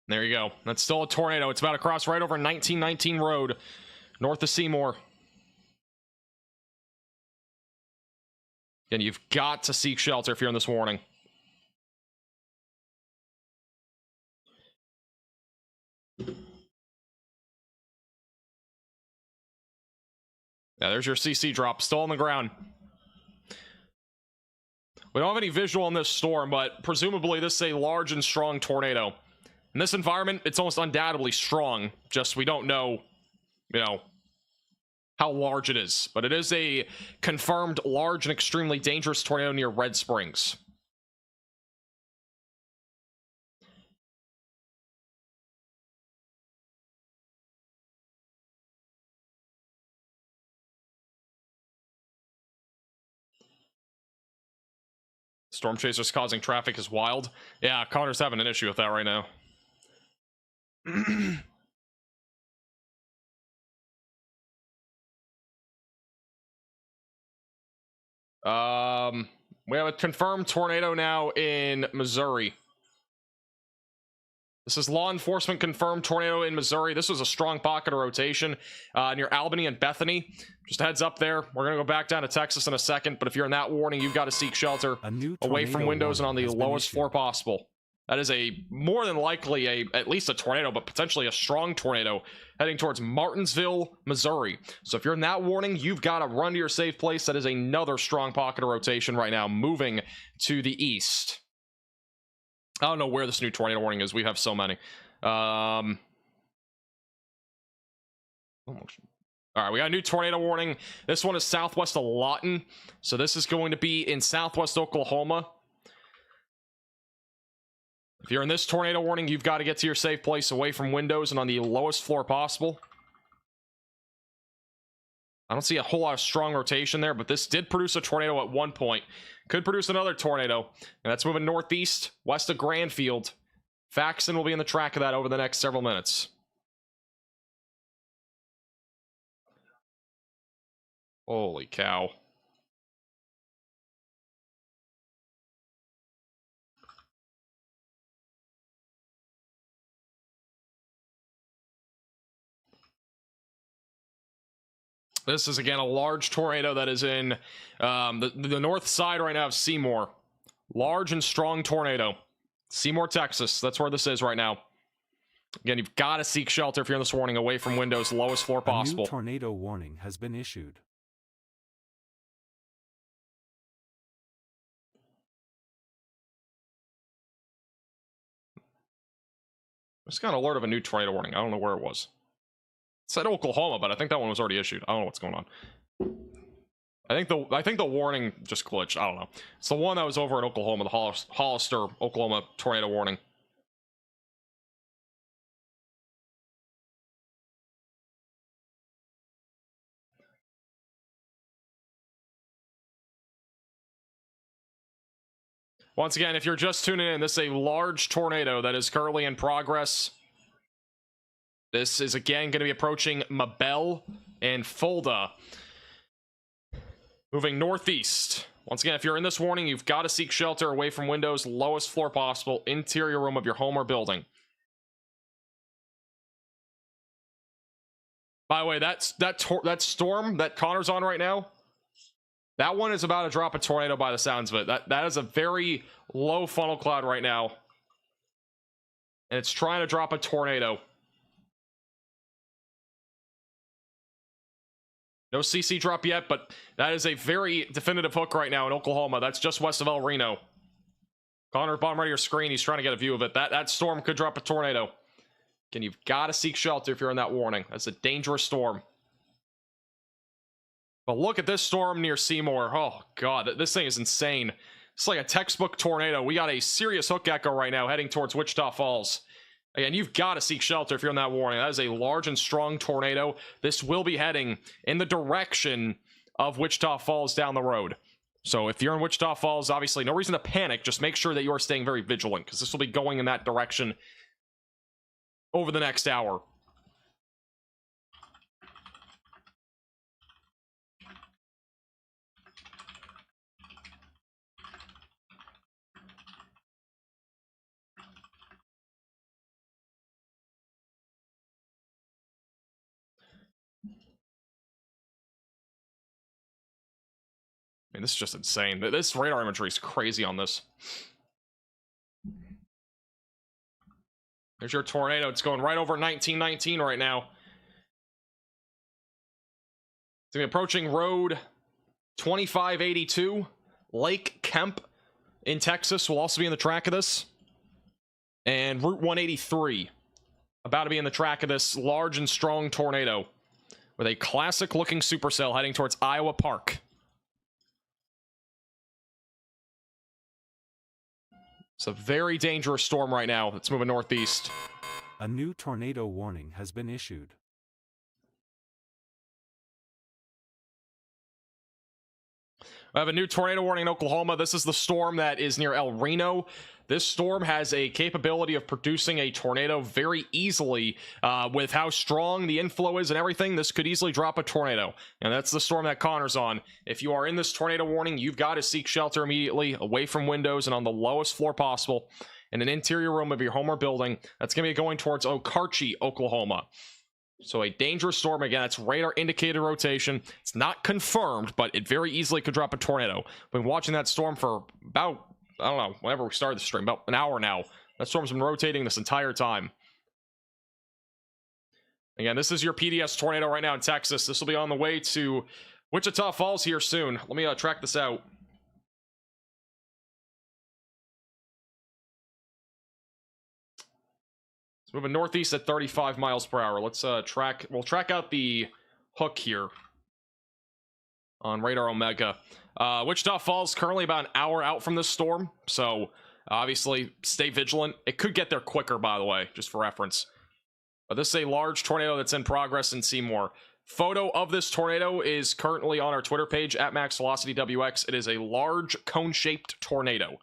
There you go. That's still a tornado. It's about to cross right over 1919 Road, north of Seymour. And you've got to seek shelter if you're in this warning. Yeah, there's your CC drop, still on the ground. We don't have any visual on this storm, but presumably this is a large and strong tornado. In this environment, it's almost undoubtedly strong, just we don't know, how large it is. But it is a confirmed large and extremely dangerous tornado near Red Springs. Storm chasers causing traffic is wild. Yeah, Connor's having an issue with that right now. We have a confirmed tornado now in Missouri. This is law enforcement confirmed tornado in Missouri. This was a strong pocket of rotation near Albany and Bethany. Just a heads up there. We're going to go back down to Texas in a second, but if you're in that warning, you've got to seek shelter away from windows and on the lowest floor possible. That is a more than likely at least a tornado, but potentially a strong tornado heading towards Martinsville, Missouri. So if you're in that warning, you've got to run to your safe place. That is another strong pocket of rotation right now, moving to the east. I don't know where this new tornado warning is. We have so many. All right, we got a new tornado warning. This one is southwest of Lawton. So this is going to be in southwest Oklahoma. If you're in this tornado warning, you've got to get to your safe place away from windows and on the lowest floor possible. I don't see a whole lot of strong rotation there, but this did produce a tornado at one point. Could produce another tornado, and that's moving northeast, west of Granfield. Faxon will be in the track of that over the next several minutes. Holy cow. This is, again, a large tornado that is in the north side right now of Seymour. Large and strong tornado. Seymour, Texas. That's where this is right now. Again, you've got to seek shelter if you're in this warning away from windows, lowest floor possible. A new tornado warning has been issued. I just got an alert of a new tornado warning. I don't know where it was. It said Oklahoma, but I think that one was already issued. I don't know what's going on. I think the warning just glitched. I don't know. It's the one that was over in Oklahoma, the Hollister, Oklahoma tornado warning. Once again, if you're just tuning in, this is a large tornado that is currently in progress. This is again going to be approaching Mabel and Fulda. Moving northeast. Once again, if you're in this warning, you've got to seek shelter away from windows, lowest floor possible, interior room of your home or building. By the way, that storm that Connor's on right now, that one is about to drop a tornado by the sounds of it. That is a very low funnel cloud right now. And it's trying to drop a tornado. No CC drop yet, but that is a very definitive hook right now in Oklahoma. That's just west of El Reno. Connor, bottom right of your screen, he's trying to get a view of it. That storm could drop a tornado. Again, you've got to seek shelter if you're in that warning. That's a dangerous storm. But look at this storm near Seymour. Oh, God, this thing is insane. It's like a textbook tornado. We got a serious hook echo right now heading towards Wichita Falls. Again, you've got to seek shelter if you're in that warning. That is a large and strong tornado. This will be heading in the direction of Wichita Falls down the road. So if you're in Wichita Falls, obviously no reason to panic. Just make sure that you are staying very vigilant because this will be going in that direction over the next hour. I mean, this is just insane. This radar imagery is crazy on this. There's your tornado. It's going right over 1919 right now. It's going to be approaching road 2582. Lake Kemp in Texas will also be in the track of this. And Route 183 about to be in the track of this large and strong tornado with a classic looking supercell heading towards Iowa Park. It's a very dangerous storm right now that's moving northeast. A new tornado warning has been issued. I have a new tornado warning in Oklahoma. This is the storm that is near El Reno. This storm has a capability of producing a tornado very easily. With how strong the inflow is and everything, this could easily drop a tornado. And that's the storm that Connor's on. If you are in this tornado warning, you've got to seek shelter immediately, away from windows and on the lowest floor possible, in an interior room of your home or building. That's going to be going towards Okarche, Oklahoma. So a dangerous storm. Again, that's radar indicated rotation. It's not confirmed, but it very easily could drop a tornado. Been watching that storm for about, I don't know, whenever we started the stream, about an hour now. That storm's been rotating this entire time. Again, this is your PDS tornado right now in Texas. This will be on the way to Wichita Falls here soon. Let me track this out. It's moving northeast at 35 miles per hour. Let's we'll track out the hook here on Radar Omega. Wichita Falls currently about an hour out from this storm, so obviously stay vigilant. It could get there quicker, by the way, just for reference. But this is a large tornado that's in progress in Seymour. Photo of this tornado is currently on our Twitter page, at MaxVelocityWX. It is a large cone-shaped tornado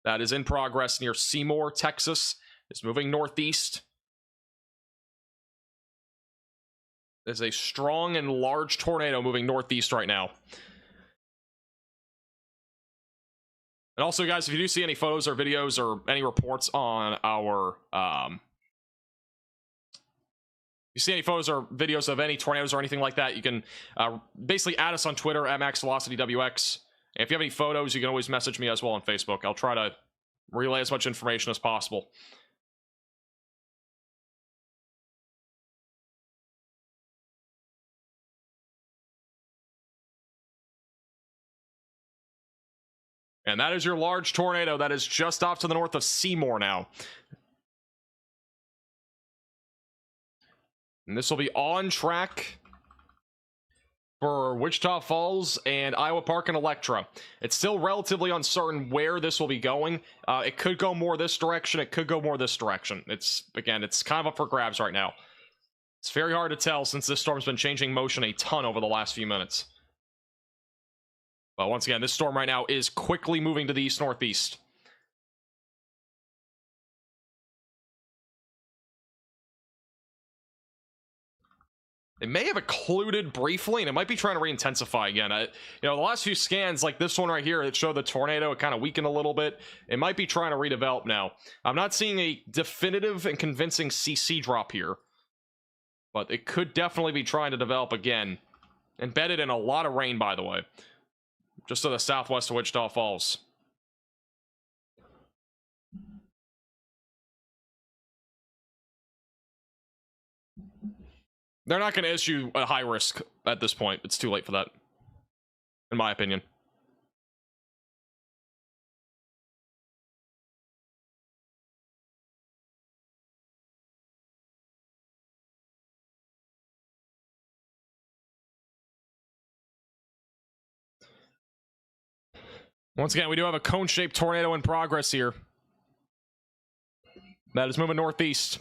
that is in progress near Seymour, Texas. It's moving northeast. There's a strong and large tornado moving northeast right now. And also, guys, if you do see any photos or videos or any reports on our... if you see any photos or videos of any tornadoes or anything like that, you can basically add us on Twitter at MaxVelocityWX. And if you have any photos, you can always message me as well on Facebook. I'll try to relay as much information as possible. And that is your large tornado that is just off to the north of Seymour now. And this will be on track for Wichita Falls and Iowa Park and Electra. It's still relatively uncertain where this will be going. It could go more this direction. It could go more this direction. It's kind of up for grabs right now. It's very hard to tell since this storm's been changing motion a ton over the last few minutes. But once again, this storm right now is quickly moving to the east-northeast. It may have occluded briefly, and it might be trying to re-intensify again. The last few scans, like this one right here, that showed the tornado, it kind of weakened a little bit. It might be trying to redevelop now. I'm not seeing a definitive and convincing CC drop here, but it could definitely be trying to develop again. Embedded in a lot of rain, by the way. Just to the southwest of Wichita Falls. They're not going to issue a high risk at this point. It's too late for that, in my opinion. Once again, we do have a cone-shaped tornado in progress here. That is moving northeast.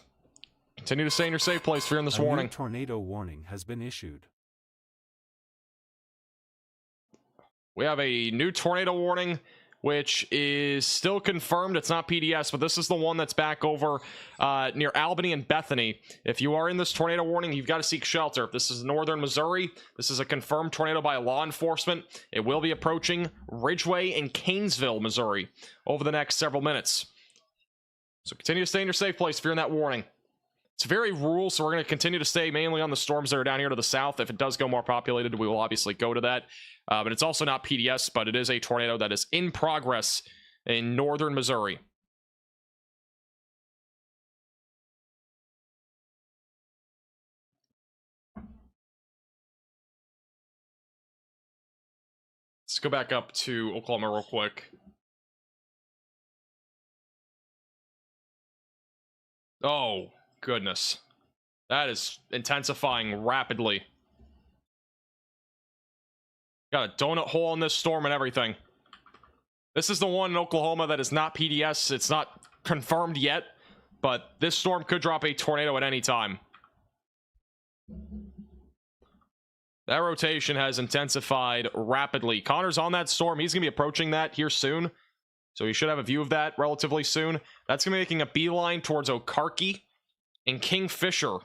Continue to stay in your safe place for in this warning. A new tornado warning has been issued. We have a new tornado warning, which is still confirmed. It's not PDS, but this is the one that's back over near Albany and Bethany. If you are in this tornado warning, you've got to seek shelter. This is northern Missouri. This is a confirmed tornado by law enforcement. It will be approaching Ridgeway and Canesville, Missouri, over the next several minutes. So continue to stay in your safe place if you're in that warning. It's very rural, so we're going to continue to stay mainly on the storms that are down here to the south. If it does go more populated, we will obviously go to that. But it's also not PDS, but it is a tornado that is in progress in northern Missouri. Let's go back up to Oklahoma real quick. Oh, goodness. That is intensifying rapidly. Got a donut hole in this storm and everything. This is the one in Oklahoma that is not PDS. It's not confirmed yet, but this storm could drop a tornado at any time. That rotation has intensified rapidly. Connor's on that storm. He's going to be approaching that here soon. So he should have a view of that relatively soon. That's going to be making a beeline towards Okarkie and Kingfisher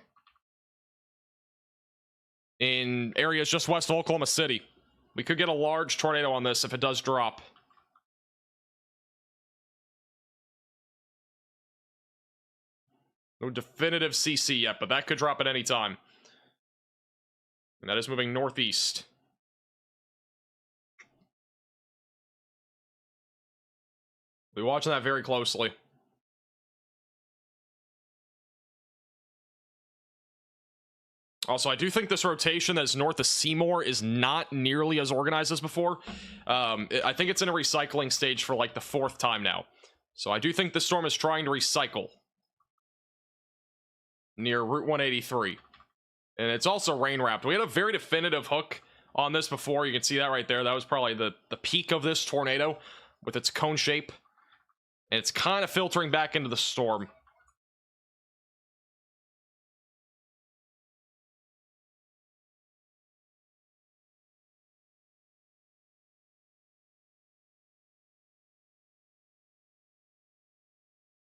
in areas just west of Oklahoma City. We could get a large tornado on this if it does drop. No definitive CC yet, but that could drop at any time. And that is moving northeast. We'll be watching that very closely. Also, I do think this rotation that's north of Seymour is not nearly as organized as before. I think it's in a recycling stage for like the 4th time now. So I do think the storm is trying to recycle near Route 183. And it's also rain wrapped. We had a very definitive hook on this before. You can see that right there. That was probably the peak of this tornado with its cone shape. And it's kind of filtering back into the storm.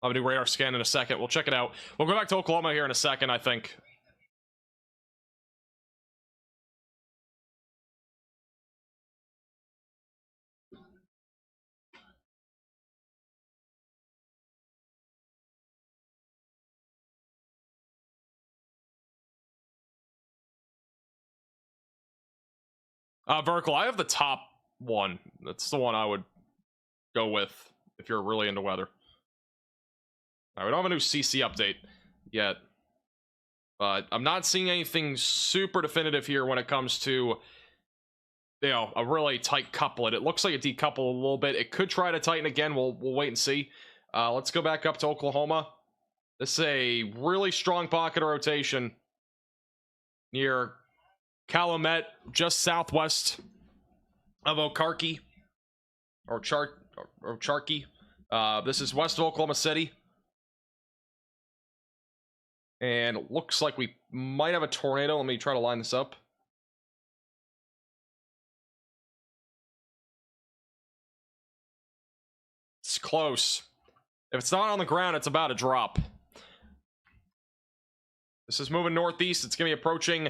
I'll do radar scan in a second. We'll check it out. We'll go back to Oklahoma here in a second, I think. Vertical, I have the top one. That's the one I would go with if you're really into weather. All right, we don't have a new CC update yet, but I'm not seeing anything super definitive here when it comes to, you know, a really tight couplet. It looks like it decoupled a little bit. It could try to tighten again. We'll wait and see. Let's go back up to Oklahoma. This is a really strong pocket of rotation near Calumet, just southwest of Okarkie, or Charkey. This is west of Oklahoma City. And it looks like we might have a tornado. Let me try to line this up. It's close. If it's not on the ground, it's about to drop. This is moving northeast. It's going to be approaching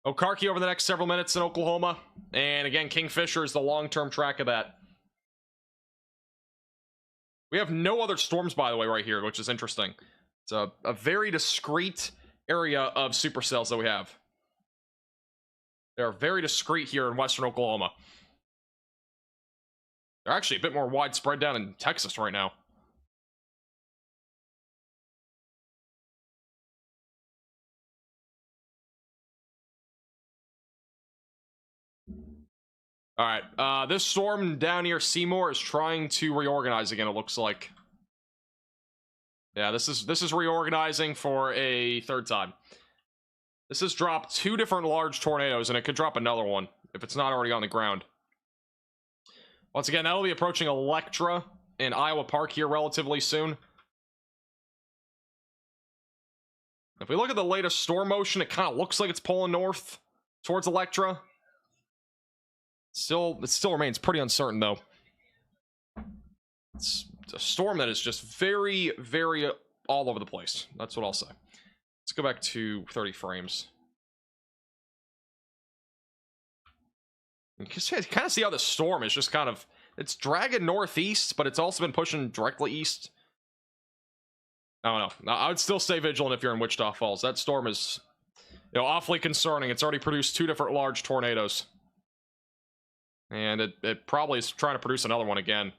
Okarkie over the next several minutes in Oklahoma. And again, Kingfisher is the long-term track of that. We have no other storms, by the way, right here, which is interesting. It's a very discrete area of supercells that we have. They're very discrete here in western Oklahoma. They're actually a bit more widespread down in Texas right now. All right, this storm down near Seymour is trying to reorganize again, it looks like. Yeah, this is reorganizing for a third time. This has dropped 2 different large tornadoes, and it could drop another one if it's not already on the ground. Once again, that'll be approaching Electra in Iowa Park here relatively soon. If we look at the latest storm motion, it kind of looks like it's pulling north towards Electra. It still remains pretty uncertain, though. It's a storm that is just very, very all over the place. That's what I'll say. Let's go back to 30 frames. You can kind of see how the storm is just kind of... It's dragging northeast, but it's also been pushing directly east. I don't know. I would still stay vigilant if you're in Wichita Falls. That storm is, you know, awfully concerning. It's already produced 2 different large tornadoes. And it probably is trying to produce another one again.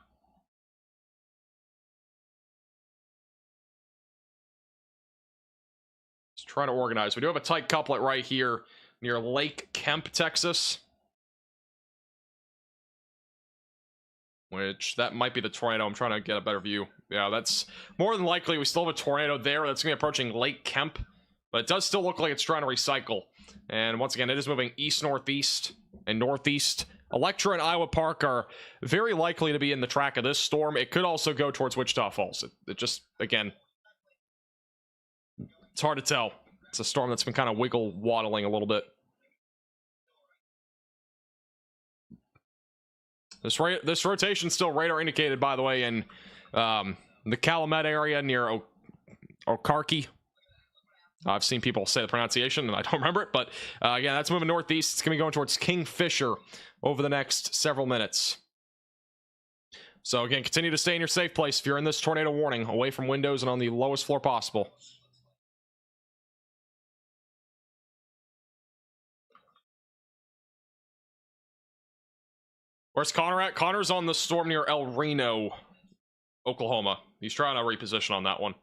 Just trying to organize. We do have a tight couplet right here near Lake Kemp, Texas. Which, that might be the tornado. I'm trying to get a better view. Yeah, that's more than likely. We still have a tornado there that's going to be approaching Lake Kemp. But it does still look like it's trying to recycle. And once again, it is moving east-northeast and northeast. Electra and Iowa Park are very likely to be in the track of this storm. It could also go towards Wichita Falls. It just, again, it's hard to tell. It's a storm that's been kind of wiggle-waddling a little bit. This rotation still radar indicated, by the way, in the Calumet area near Okarkie. I've seen people say the pronunciation, and I don't remember it, but again, that's moving northeast. It's going to be going towards Kingfisher over the next several minutes. So again, continue to stay in your safe place if you're in this tornado warning, away from windows and on the lowest floor possible. Where's Connor at? Connor's on the storm near El Reno, Oklahoma. He's trying to reposition on that one.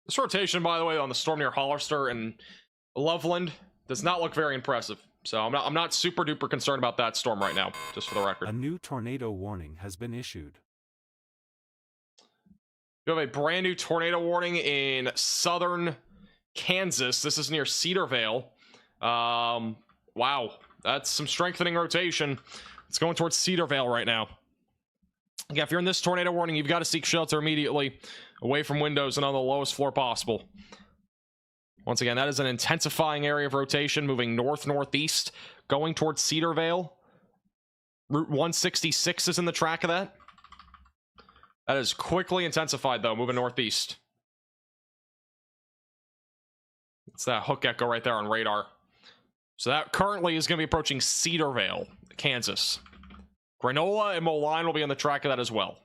This rotation, by the way, on the storm near Hollister and Loveland does not look very impressive. So I'm not super duper concerned about that storm right now, just for the record. A new tornado warning has been issued. You have a brand new tornado warning in southern Kansas. This is near Cedarvale. Wow, that's some strengthening rotation. It's going towards Cedarvale right now. Yeah, if you're in this tornado warning, you've got to seek shelter immediately, away from windows and on the lowest floor possible. Once again, that is an intensifying area of rotation, moving north-northeast, going towards Cedarvale. Route 166 is in the track of that. That is quickly intensified, though, moving northeast. It's that hook echo right there on radar. So that currently is going to be approaching Cedarvale, Kansas. Granola and Moline will be on the track of that as well.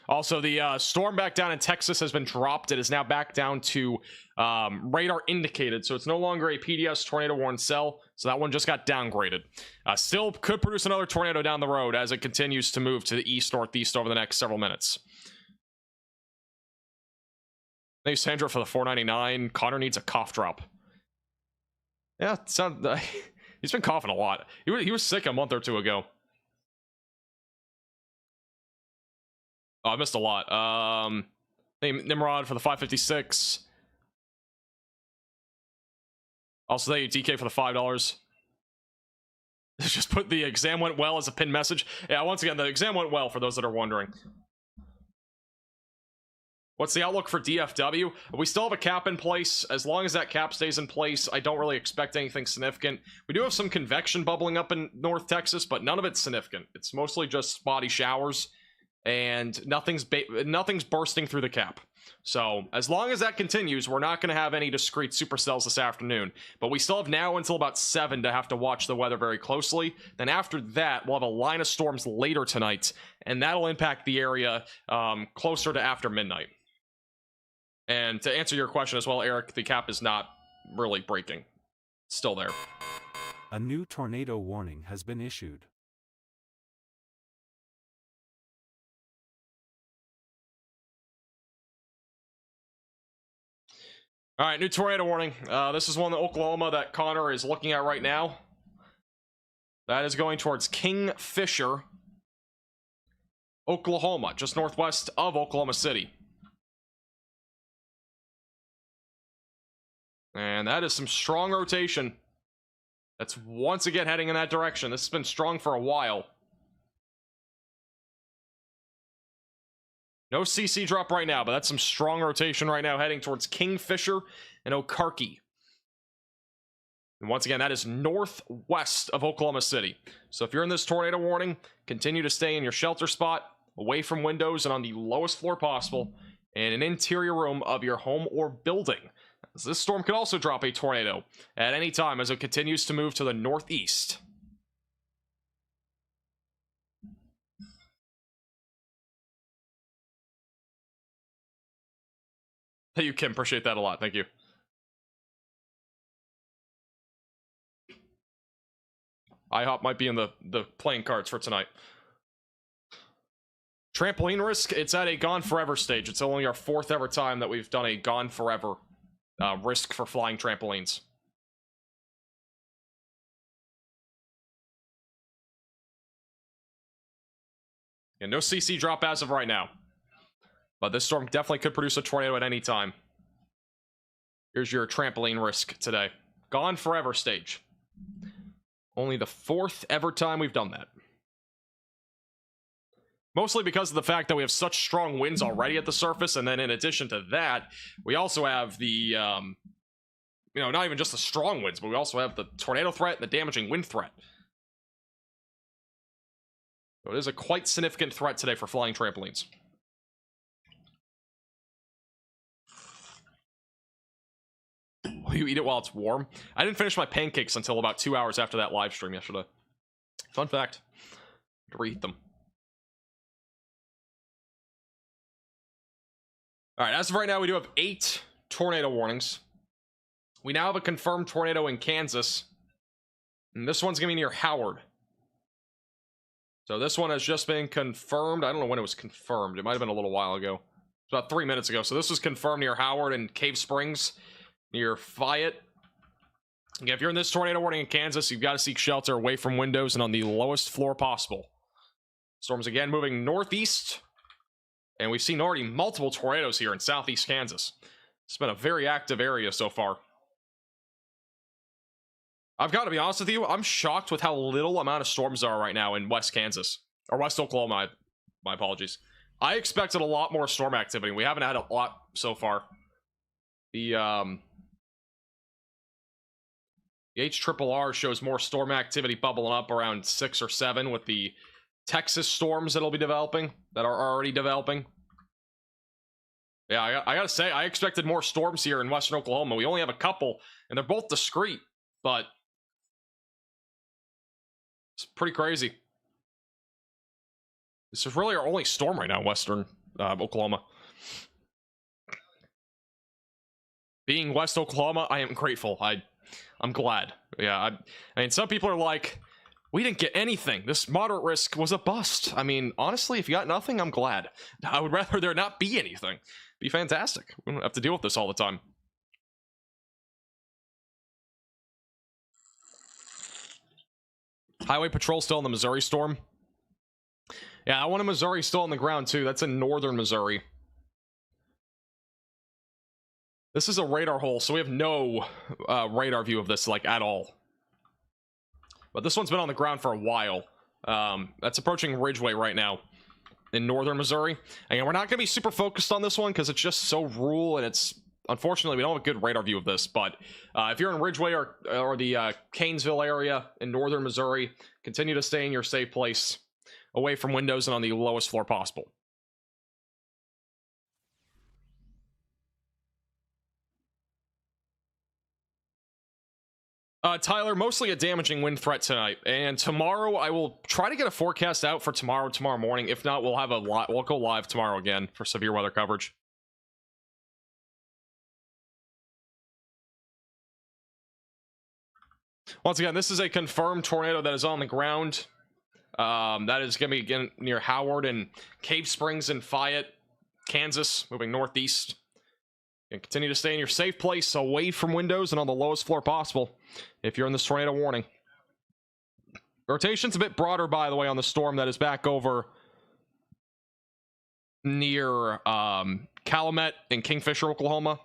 Also, the storm back down in Texas has been dropped. It is now back down to radar indicated, so it's no longer a PDS tornado warning cell. So that one just got downgraded. Still could produce another tornado down the road as it continues to move to the east-northeast over the next several minutes. Thanks, Sandra, for the $4.99. Connor needs a cough drop. Yeah, he's been coughing a lot. He was sick a month or two ago. Oh, I missed a lot. Nimrod for the 556. Also, thank you, DK, for the $5. Just put the exam went well as a pinned message. Yeah, once again, the exam went well for those that are wondering. What's the outlook for DFW? We still have a cap in place. As long as that cap stays in place, I don't really expect anything significant. We do have some convection bubbling up in North Texas, but none of it's significant. It's mostly just spotty showers, and nothing's bursting through the cap. So as long as that continues, we're not going to have any discrete supercells this afternoon. But we still have now until about 7 to have to watch the weather very closely. Then after that, we'll have a line of storms later tonight, and that'll impact the area closer to after midnight. And to answer your question as well, Eric, the cap is not really breaking. It's still there. A new tornado warning has been issued. All right, new tornado warning. This is one in Oklahoma that Connor is looking at right now. That is going towards Kingfisher, Oklahoma, just northwest of Oklahoma City. And that is some strong rotation. That's once again heading in that direction. This has been strong for a while. No CC drop right now, but that's some strong rotation right now heading towards Kingfisher and Okarkie. And once again, that is northwest of Oklahoma City. So if you're in this tornado warning, continue to stay in your shelter spot, away from windows and on the lowest floor possible, in an interior room of your home or building. This storm could also drop a tornado at any time as it continues to move to the northeast. Thank you, Kim. Appreciate that a lot. Thank you. IHOP might be in the playing cards for tonight. Trampoline risk, it's at a gone forever stage. It's only our 4th ever time that we've done a gone forever risk for flying trampolines. And no CC drop as of right now. But this storm definitely could produce a tornado at any time. Here's your trampoline risk today. Gone forever stage. Only the 4th ever time we've done that. Mostly because of the fact that we have such strong winds already at the surface, and then in addition to that, we also have the, not even just the strong winds, but we also have the tornado threat and the damaging wind threat. So it is a quite significant threat today for flying trampolines. Will you eat it while it's warm? I didn't finish my pancakes until about 2 hours after that live stream yesterday. Fun fact. To reheat them. All right, as of right now, we do have 8 tornado warnings. We now have a confirmed tornado in Kansas. And this one's going to be near Howard. So this one has just been confirmed. I don't know when it was confirmed. It might have been a little while ago. It's about 3 minutes ago. So this was confirmed near Howard and Cave Springs, near Fayette. Again, if you're in this tornado warning in Kansas, you've got to seek shelter away from windows and on the lowest floor possible. Storms again moving northeast. And we've seen already multiple tornadoes here in southeast Kansas. It's been a very active area so far. I've got to be honest with you, I'm shocked with how little amount of storms there are right now in West Kansas. Or West Oklahoma, my apologies. I expected a lot more storm activity. We haven't had a lot so far. The HRRR shows more storm activity bubbling up around 6 or 7 with the Texas storms that'll be developing, that are already developing. Yeah, I gotta say, I expected more storms here in western Oklahoma. We only have a couple, and they're both discrete, but it's pretty crazy. This is really our only storm right now in western Oklahoma. Being West Oklahoma, I am grateful. I'm glad. Yeah, I mean, some people are like, we didn't get anything. This moderate risk was a bust. I mean, honestly, if you got nothing, I'm glad. I would rather there not be anything. Be fantastic. We don't have to deal with this all the time. Highway patrol still in the Missouri storm. Yeah, that one in Missouri still on the ground too. That's in northern Missouri. This is a radar hole, so we have no radar view of this, like, at all. But this one's been on the ground for a while. That's approaching Ridgeway right now in northern Missouri. And we're not going to be super focused on this one because it's just so rural, and it's, unfortunately, we don't have a good radar view of this. But if you're in Ridgeway or the Canesville area in northern Missouri, continue to stay in your safe place, away from windows and on the lowest floor possible. Tyler, mostly a damaging wind threat tonight, and tomorrow I will try to get a forecast out for tomorrow morning. If not, we'll have we'll go live tomorrow again for severe weather coverage. Once again, this is a confirmed tornado that is on the ground. That is going to be again near Howard and Cave Springs and Fayette, Kansas, moving northeast. And continue to stay in your safe place, away from windows and on the lowest floor possible if you're in this tornado warning. Rotation's a bit broader, by the way, on the storm that is back over near Calumet in Kingfisher, Oklahoma.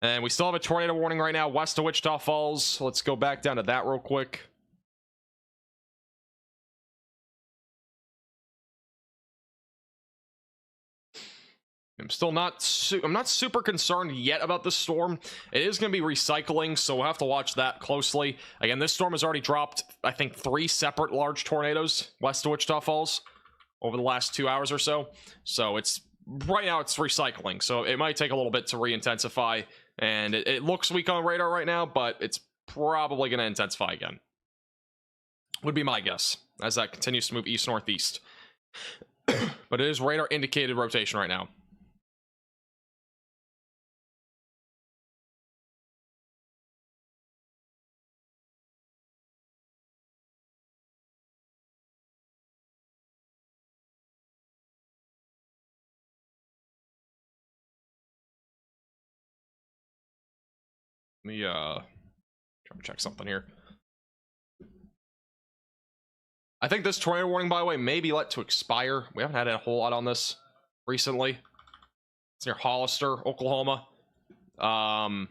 And we still have a tornado warning right now west of Wichita Falls. Let's go back down to that real quick. I'm not super concerned yet about this storm. It is going to be recycling, so we'll have to watch that closely. Again, this storm has already dropped, I think, 3 separate large tornadoes west of Wichita Falls over the last 2 hours or so. So it's right now it's recycling, so it might take a little bit to re-intensify, and it looks weak on radar right now, but it's probably going to intensify again. Would be my guess as that continues to move east-northeast. But it is radar indicated rotation right now. Let me try to check something here. I think this tornado warning, by the way, may be let to expire. We haven't had a whole lot on this recently. It's near Hollister, Oklahoma. Once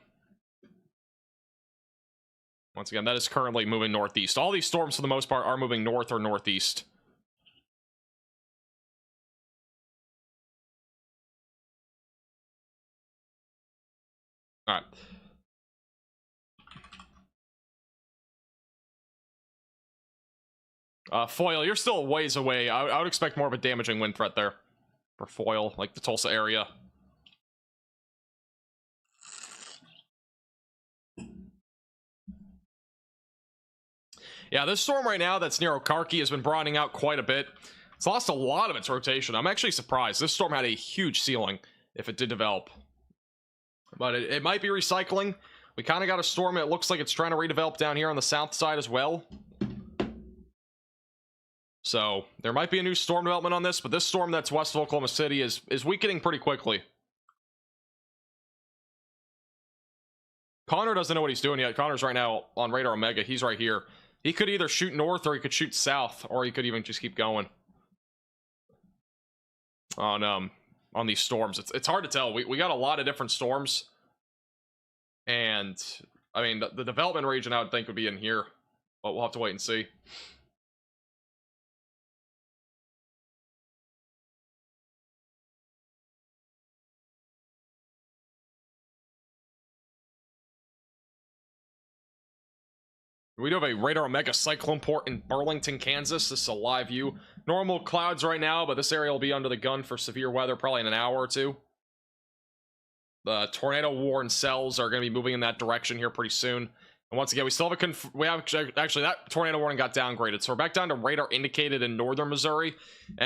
again, that is currently moving northeast. All these storms, for the most part, are moving north or northeast. All right. Foil, you're still a ways away. I would expect more of a damaging wind threat there for Foil, like the Tulsa area. Yeah, this storm right now that's near Okarkie has been broadening out quite a bit. It's lost a lot of its rotation. I'm actually surprised. This storm had a huge ceiling if it did develop. But it might be recycling. We kind of got a storm. It looks like it's trying to redevelop down here on the south side as well. So there might be a new storm development on this, but this storm that's west of Oklahoma City is weakening pretty quickly. Connor doesn't know what he's doing yet. Connor's right now on radar Omega. He's right here. He could either shoot north or he could shoot south, or he could even just keep going on these storms. It's hard to tell. We got a lot of different storms, and I mean the development region I would think would be in here, but we'll have to wait and see. We do have a radar Omega cyclone port in Burlington, Kansas. This is a live view. Normal clouds right now, but this area will be under the gun for severe weather probably in an hour or two. The tornado warned cells are going to be moving in that direction here pretty soon. And once again, we still have we have actually that tornado warning got downgraded, so we're back down to radar indicated in northern Missouri.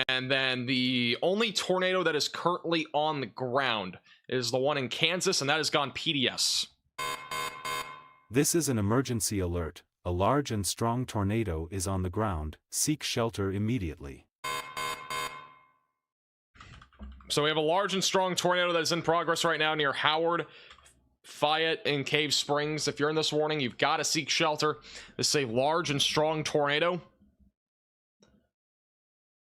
And then the only tornado that is currently on the ground is the one in Kansas, and that has gone PDS. This is an emergency alert. A large and strong tornado is on the ground. Seek shelter immediately. So we have a large and strong tornado that is in progress right now near Howard, Fayette, and Cave Springs. If you're in this warning, you've got to seek shelter. This is a large and strong tornado.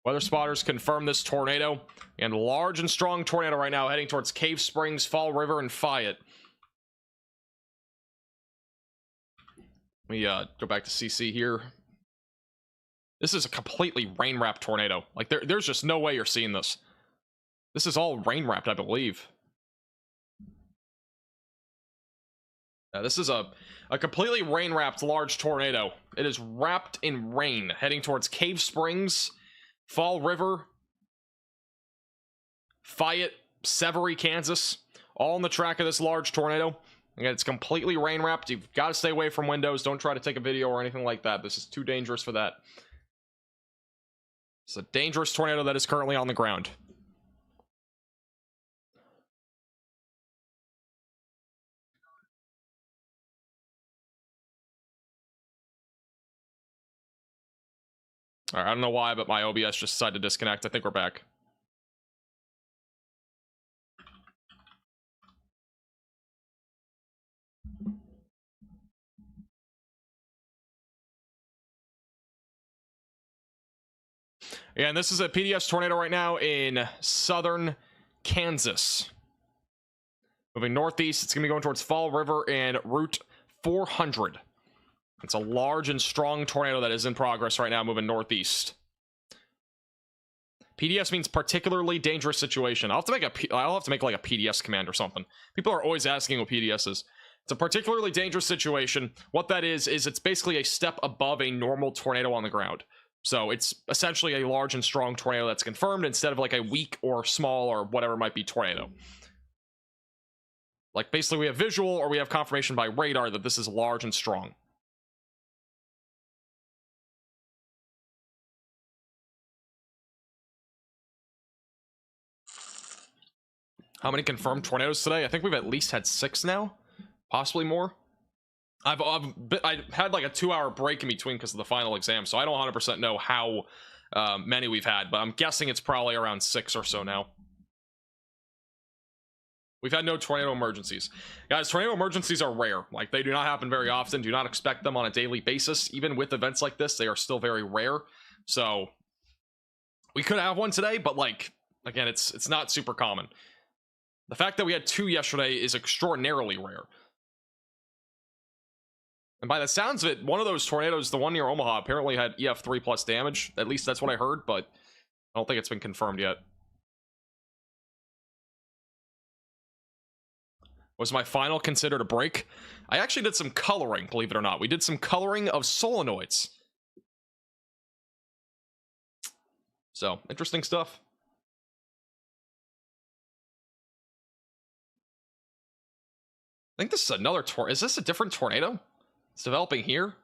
Weather spotters confirm this tornado. And large and strong tornado right now heading towards Cave Springs, Fall River, and Fayette. Let me go back to CC here. This is a completely rain-wrapped tornado. Like, there's just no way you're seeing this. This is all rain-wrapped, I believe. This is a completely rain-wrapped large tornado. It is wrapped in rain, heading towards Cave Springs, Fall River, Fayette, Severy, Kansas, all in the track of this large tornado. Again, it's completely rain-wrapped. You've got to stay away from windows. Don't try to take a video or anything like that. This is too dangerous for that. It's a dangerous tornado that is currently on the ground. All right, I don't know why, but my OBS just decided to disconnect. I think we're back. Yeah, and this is a PDS tornado right now in southern Kansas. Moving northeast, it's going to be going towards Fall River and Route 400. It's a large and strong tornado that is in progress right now, moving northeast. PDS means particularly dangerous situation. I'll have to make like a PDS command or something. People are always asking what PDS is. It's a particularly dangerous situation. What that is it's basically a step above a normal tornado on the ground. So it's essentially a large and strong tornado that's confirmed instead of like a weak or small or whatever might be tornado. Like basically we have visual or we have confirmation by radar that this is large and strong. How many confirmed tornadoes today? I think we've at least had 6 now, possibly more. I had like a 2-hour break in between because of the final exam, so I don't 100% know how many we've had, but I'm guessing it's probably around 6 or so now. We've had no tornado emergencies. Guys, tornado emergencies are rare. Like, they do not happen very often. Do not expect them on a daily basis. Even with events like this, they are still very rare. So, we could have one today, but like, again, it's not super common. The fact that we had 2 yesterday is extraordinarily rare. And by the sounds of it, one of those tornadoes, the one near Omaha, apparently had EF3 plus damage. At least that's what I heard, but I don't think it's been confirmed yet. Was my final considered a break? I actually did some coloring, believe it or not. We did some coloring of solenoids. So, interesting stuff. I think this is another tornado. Is this a different tornado? It's developing here.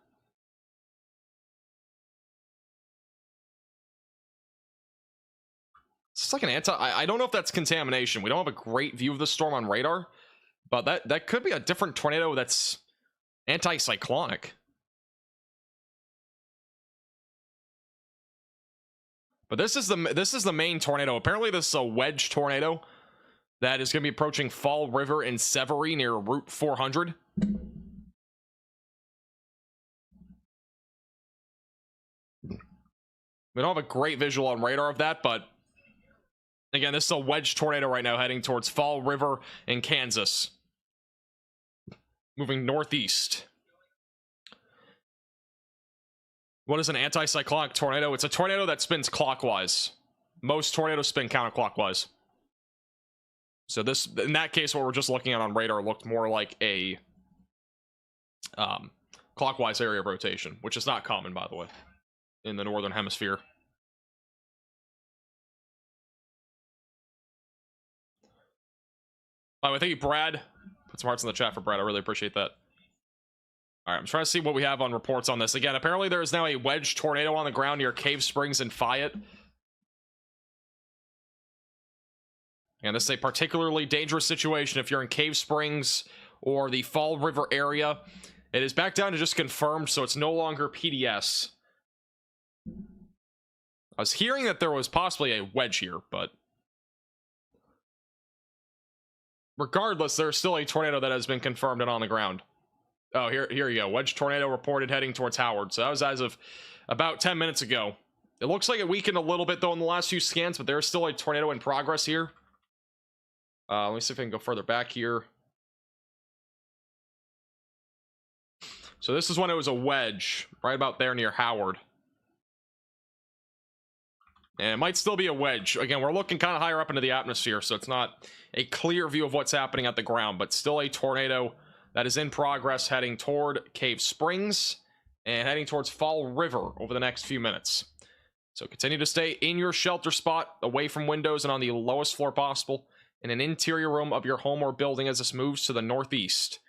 It's like an I don't know if that's contamination. We don't have a great view of the storm on radar, but that could be a different tornado that's anticyclonic. But this is the main tornado. Apparently this is a wedge tornado that is going to be approaching Fall River in Severy near Route 400. We don't have a great visual on radar of that, but again, this is a wedge tornado right now heading towards Fall River in Kansas. Moving northeast. What is an anticyclonic tornado? It's a tornado that spins clockwise. Most tornadoes spin counterclockwise. So this, in that case, what we're just looking at on radar looked more like a clockwise area of rotation, which is not common, by the way, in the northern hemisphere. By the way, thank you, Brad. Put some hearts in the chat for Brad. I really appreciate that. All right, I'm trying to see what we have on reports on this. Again, apparently there is now a wedge tornado on the ground near Cave Springs and Fayette. And this is a particularly dangerous situation if you're in Cave Springs or the Fall River area. It is back down to just confirmed, so it's no longer PDS. I was hearing that there was possibly a wedge here, but regardless, there's still a tornado that has been confirmed and on the ground. Oh, here you go. Wedge tornado reported heading towards Howard. So that was as of about 10 minutes ago. It looks like it weakened a little bit, though, in the last few scans, but there's still a tornado in progress here. Let me see if I can go further back here. So this is when it was a wedge, right about there near Howard. And it might still be a wedge. Again, we're looking kind of higher up into the atmosphere, so it's not a clear view of what's happening at the ground, but still a tornado that is in progress heading toward Cave Springs and heading towards Fall River over the next few minutes. So continue to stay in your shelter spot, away from windows and on the lowest floor possible, in an interior room of your home or building as this moves to the northeast.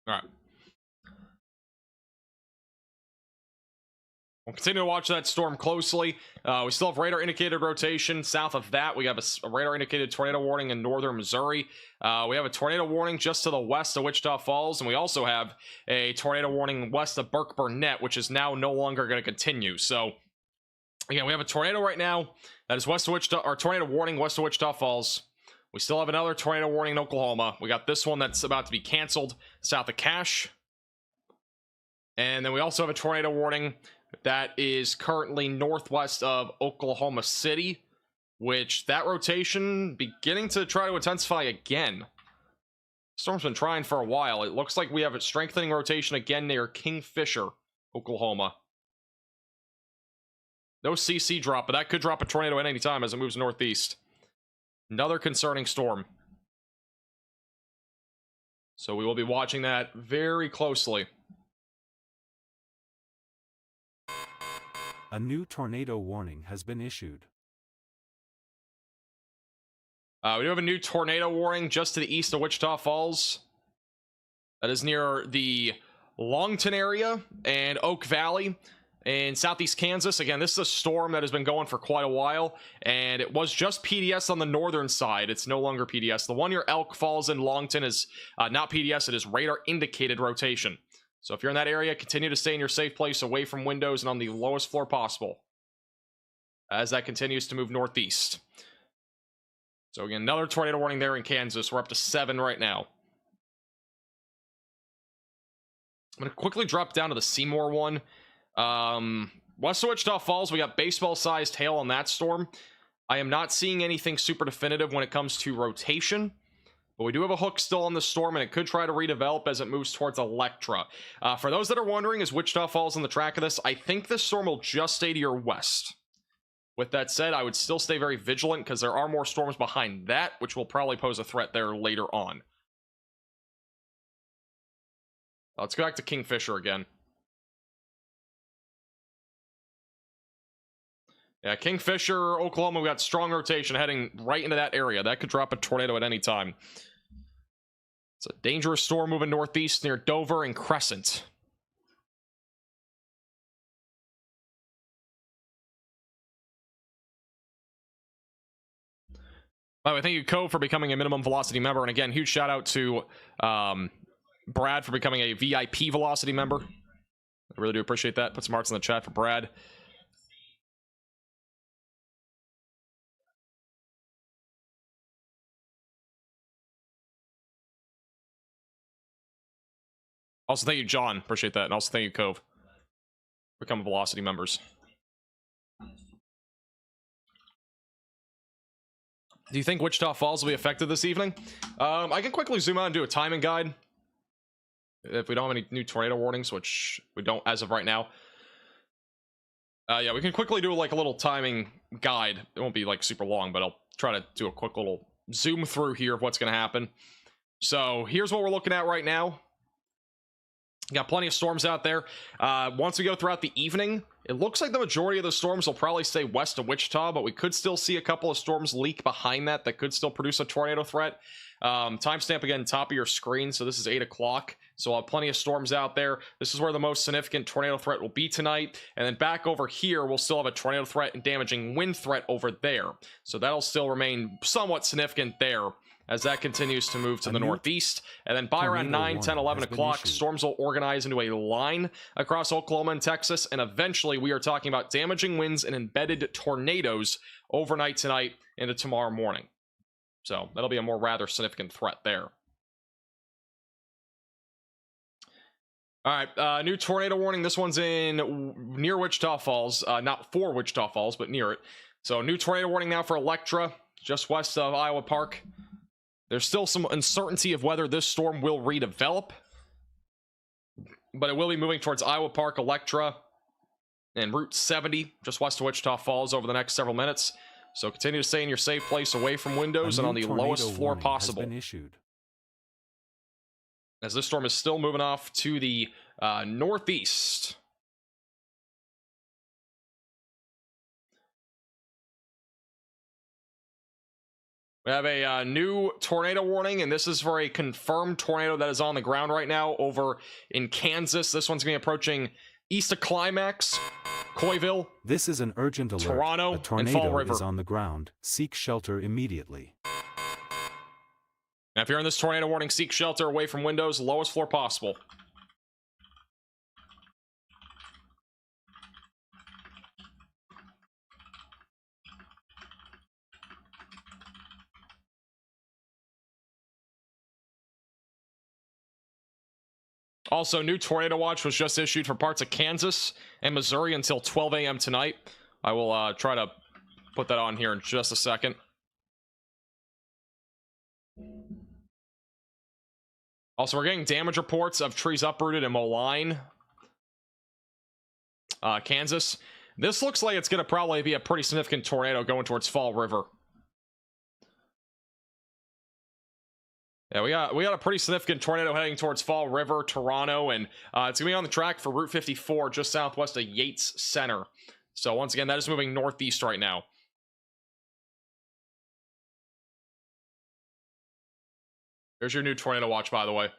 All right. We'll continue to watch that storm closely. We still have radar indicated rotation south of that. We have a radar indicated tornado warning in northern Missouri. We have a tornado warning just to the west of Wichita Falls, and we also have a tornado warning west of Burke Burnett, which is now no longer going to continue. So again, we have a tornado right now that is west of Wichita, or tornado warning west of Wichita Falls. We still have another tornado warning in Oklahoma. We got this one that's about to be canceled south of Cache. And then we also have a tornado warning that is currently northwest of Oklahoma City, which that rotation beginning to try to intensify again. Storm's been trying for a while. It looks like we have a strengthening rotation again near Kingfisher, Oklahoma. No CC drop, but that could drop a tornado at any time as it moves northeast. Another concerning storm. So we will be watching that very closely. A new tornado warning has been issued. We do have a new tornado warning just to the east of Wichita Falls. That is near the Longton area and Oak Valley in southeast Kansas. Again, this is a storm that has been going for quite a while, and it was just PDS on the northern side. It's no longer PDS. The one near Elk Falls and Longton is not PDS. It is radar indicated rotation. So if you're in that area, continue to stay in your safe place away from windows and on the lowest floor possible as that continues to move northeast. So again, another tornado warning there in Kansas. We're up to 7 right now. I'm going to quickly drop down to the Seymour one. West of Wichita Falls, we got baseball-sized hail on that storm. I am not seeing anything super definitive when it comes to rotation. But we do have a hook still on the storm, and it could try to redevelop as it moves towards Electra. For those that are wondering, is Wichita Falls on the track of this? I think this storm will just stay to your west. With that said, I would still stay very vigilant because there are more storms behind that, which will probably pose a threat there later on. Let's go back to Kingfisher again. Yeah, Kingfisher, Oklahoma, we got strong rotation heading right into that area. That could drop a tornado at any time. It's a dangerous storm moving northeast near Dover and Crescent. By the way, thank you, Cove, for becoming a minimum velocity member. And again, huge shout out to Brad for becoming a VIP velocity member. I really do appreciate that. Put some hearts in the chat for Brad. Also, thank you, John. Appreciate that. And also, thank you, Cove. Become velocity members. Do you think Wichita Falls will be affected this evening? I can quickly zoom out and do a timing guide. If we don't have any new tornado warnings, which we don't as of right now. Yeah, we can quickly do like a little timing guide. It won't be like super long, but I'll try to do a quick little zoom through here of what's going to happen. So here's what we're looking at right now. Got plenty of storms out there. Once we go throughout the evening, it looks like the majority of the storms will probably stay west of Wichita, but we could still see a couple of storms leak behind that could still produce a tornado threat. Timestamp again, top of your screen. So this is 8 o'clock. So we'll have plenty of storms out there. This is where the most significant tornado threat will be tonight. And then back over here, we'll still have a tornado threat and damaging wind threat over there. So that'll still remain somewhat significant there as that continues to move to the northeast. And then by around 9, 10, 11 o'clock, storms will organize into a line across Oklahoma and Texas. And eventually we are talking about damaging winds and embedded tornadoes overnight tonight into tomorrow morning. So that'll be a more rather significant threat there. All right, new tornado warning. This one's in near Wichita Falls, not for Wichita Falls, but near it. So new tornado warning now for Electra, just west of Iowa Park. There's still some uncertainty of whether this storm will redevelop, but it will be moving towards Iowa Park, Electra, and Route 70, just west of Wichita Falls over the next several minutes. So continue to stay in your safe place away from windows and on the lowest floor possible. As this storm is still moving off to the northeast. We have a new tornado warning, and this is for a confirmed tornado that is on the ground right now over in Kansas. This one's going to be approaching east of Climax, Coyville. This is an urgent alert. Toronto, a tornado and Fall River is on the ground. Seek shelter immediately. Now, if you're in this tornado warning, seek shelter away from windows, lowest floor possible. Also, new tornado watch was just issued for parts of Kansas and Missouri until 12 a.m. tonight. I will try to put that on here in just a second. Also, we're getting damage reports of trees uprooted in Moline, Kansas. This looks like it's going to probably be a pretty significant tornado going towards Fall River. Yeah, we got a pretty significant tornado heading towards Fall River, Toronto, and it's gonna be on the track for Route 54, just southwest of Yates Center. So once again, that is moving northeast right now. There's your new tornado watch, by the way.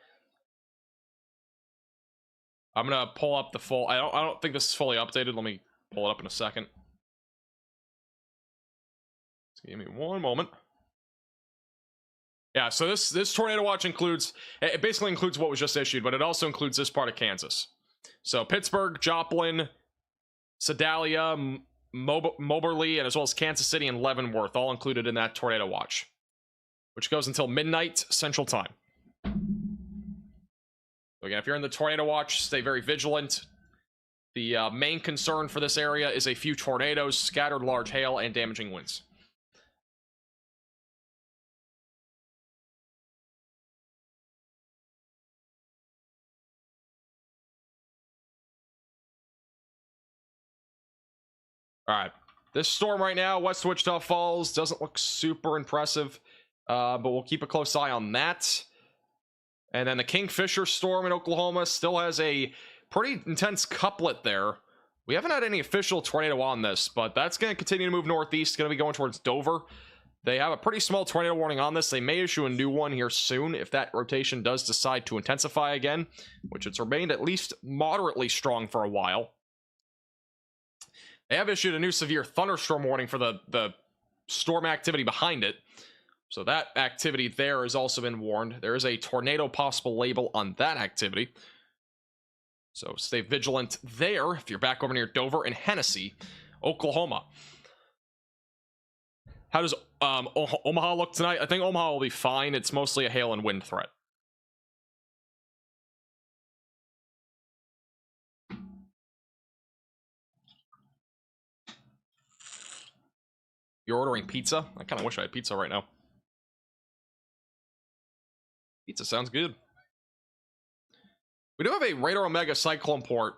I'm gonna pull up the full. I don't think this is fully updated. Let me pull it up in a second. Just give me one moment. Yeah, so this tornado watch includes, it basically includes what was just issued, but it also includes this part of Kansas. So Pittsburgh, Joplin, Sedalia, Moberly, and as well as Kansas City and Leavenworth, all included in that tornado watch, which goes until midnight Central Time. So again, if you're in the tornado watch, stay very vigilant. The main concern for this area is a few tornadoes, scattered large hail, and damaging winds. All right, this storm right now, west of Wichita Falls, doesn't look super impressive, but we'll keep a close eye on that. And then the Kingfisher storm in Oklahoma still has a pretty intense couplet there. We haven't had any official tornado on this, but that's going to continue to move northeast. It's going to be going towards Dover. They have a pretty small tornado warning on this. They may issue a new one here soon if that rotation does decide to intensify again, which it's remained at least moderately strong for a while. They have issued a new severe thunderstorm warning for the storm activity behind it. So that activity there has also been warned. There is a tornado possible label on that activity. So stay vigilant there if you're back over near Dover and Hennessy, Oklahoma. How does Omaha look tonight? I think Omaha will be fine. It's mostly a hail and wind threat. You're ordering pizza? I kind of wish I had pizza right now. Pizza sounds good. We do have a Radar Omega cyclone port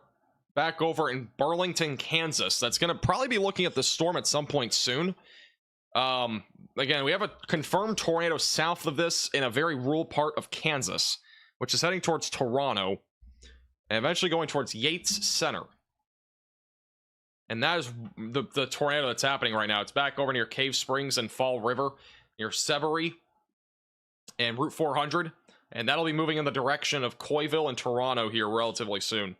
back over in Burlington, Kansas. That's going to probably be looking at the storm at some point soon. again, we have a confirmed tornado south of this in a very rural part of Kansas, which is heading towards Toronto and eventually going towards Yates Center. And that is the tornado that's happening right now. It's back over near Cave Springs and Fall River, near Severy and Route 400. And that'll be moving in the direction of Coyville and Toronto here relatively soon.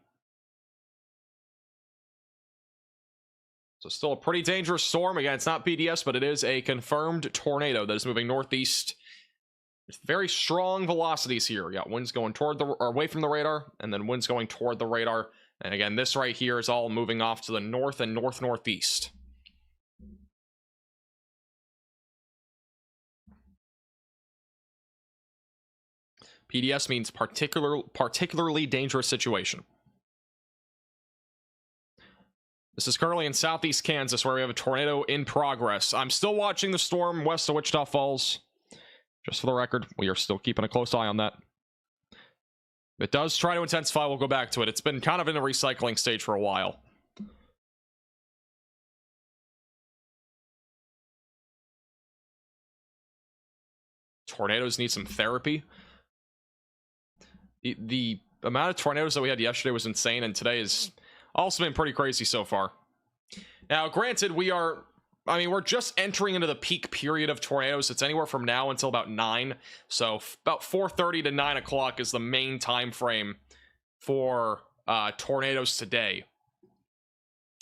So still a pretty dangerous storm. Again, it's not PDS, but it is a confirmed tornado that is moving northeast. There's very strong velocities here. We got winds going toward the, or away from the radar, and then winds going toward the radar. And again, this right here is all moving off to the north and north-northeast. PDS means particularly dangerous situation. This is currently in southeast Kansas, where we have a tornado in progress. I'm still watching the storm west of Wichita Falls. Just for the record, we are still keeping a close eye on that. If it does try to intensify, we'll go back to it. It's been kind of in a recycling stage for a while. Tornadoes need some therapy. The amount of tornadoes that we had yesterday was insane, and today has also been pretty crazy so far. Now, granted, we're just entering into the peak period of tornadoes. It's anywhere from now until about 9. So about 4:30 to 9 o'clock is the main time frame for tornadoes today.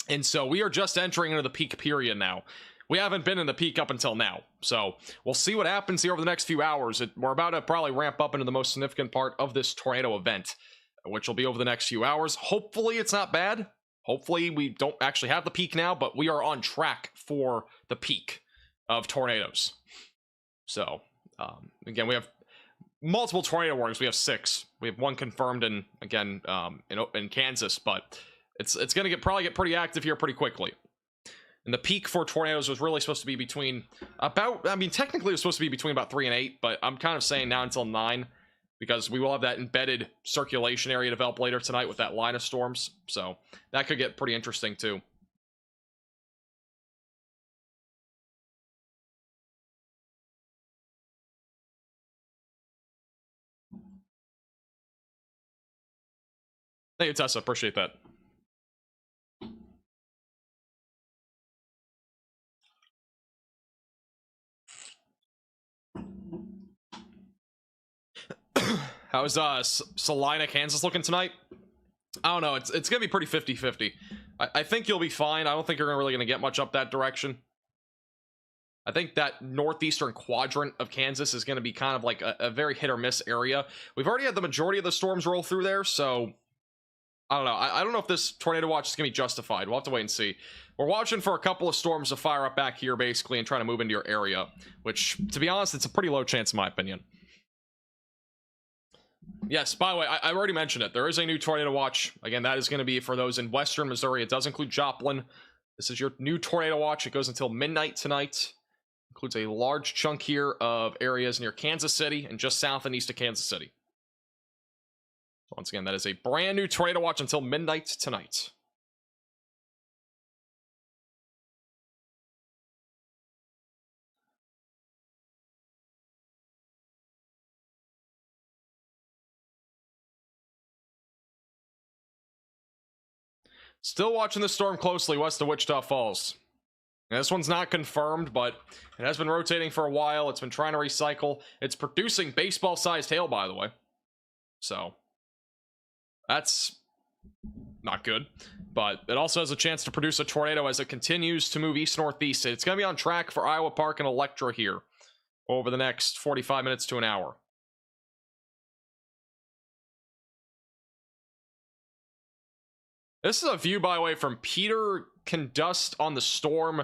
And so we are just entering into the peak period now. We haven't been in the peak up until now. So we'll see what happens here over the next few hours. We're about to probably ramp up into the most significant part of this tornado event, which will be over the next few hours. Hopefully it's not bad. Hopefully we don't actually have the peak now, but we are on track for the peak of tornadoes. So, again, we have multiple tornado warnings. We have 6. We have 1 confirmed in, again, in Kansas, but it's going to probably get pretty active here pretty quickly. And the peak for tornadoes was really supposed to be between technically it was supposed to be between about 3 and 8, but I'm kind of saying now until 9. Because we will have that embedded circulation area develop later tonight with that line of storms. So that could get pretty interesting too. Thank you, Tessa. Appreciate that. How's Salina, Kansas looking tonight? I don't know. It's gonna be pretty 50-50. I think you'll be fine. I don't think you're really gonna get much up that direction. I think that northeastern quadrant of Kansas is gonna be kind of like a very hit or miss area. We've already had the majority of the storms roll through there, so I don't know. I don't know if this tornado watch is gonna be justified. We'll have to wait and see. We're watching for a couple of storms to fire up back here basically and trying to move into your area, which, to be honest, it's a pretty low chance in my opinion. Yes, by the way, I already mentioned it. There is a new tornado watch. Again, that is going to be for those in western Missouri. It does include Joplin. This is your new tornado watch. It goes until midnight tonight. Includes a large chunk here of areas near Kansas City and just south and east of Kansas City. So once again, that is a brand new tornado watch until midnight tonight. Still watching the storm closely west of Wichita Falls. Now, this one's not confirmed, but it has been rotating for a while. It's been trying to recycle. It's producing baseball-sized hail, by the way. So, that's not good. But it also has a chance to produce a tornado as it continues to move east-northeast. It's going to be on track for Iowa Park and Electra here over the next 45 minutes to an hour. This is a view, by the way, from Peter Condust on the storm.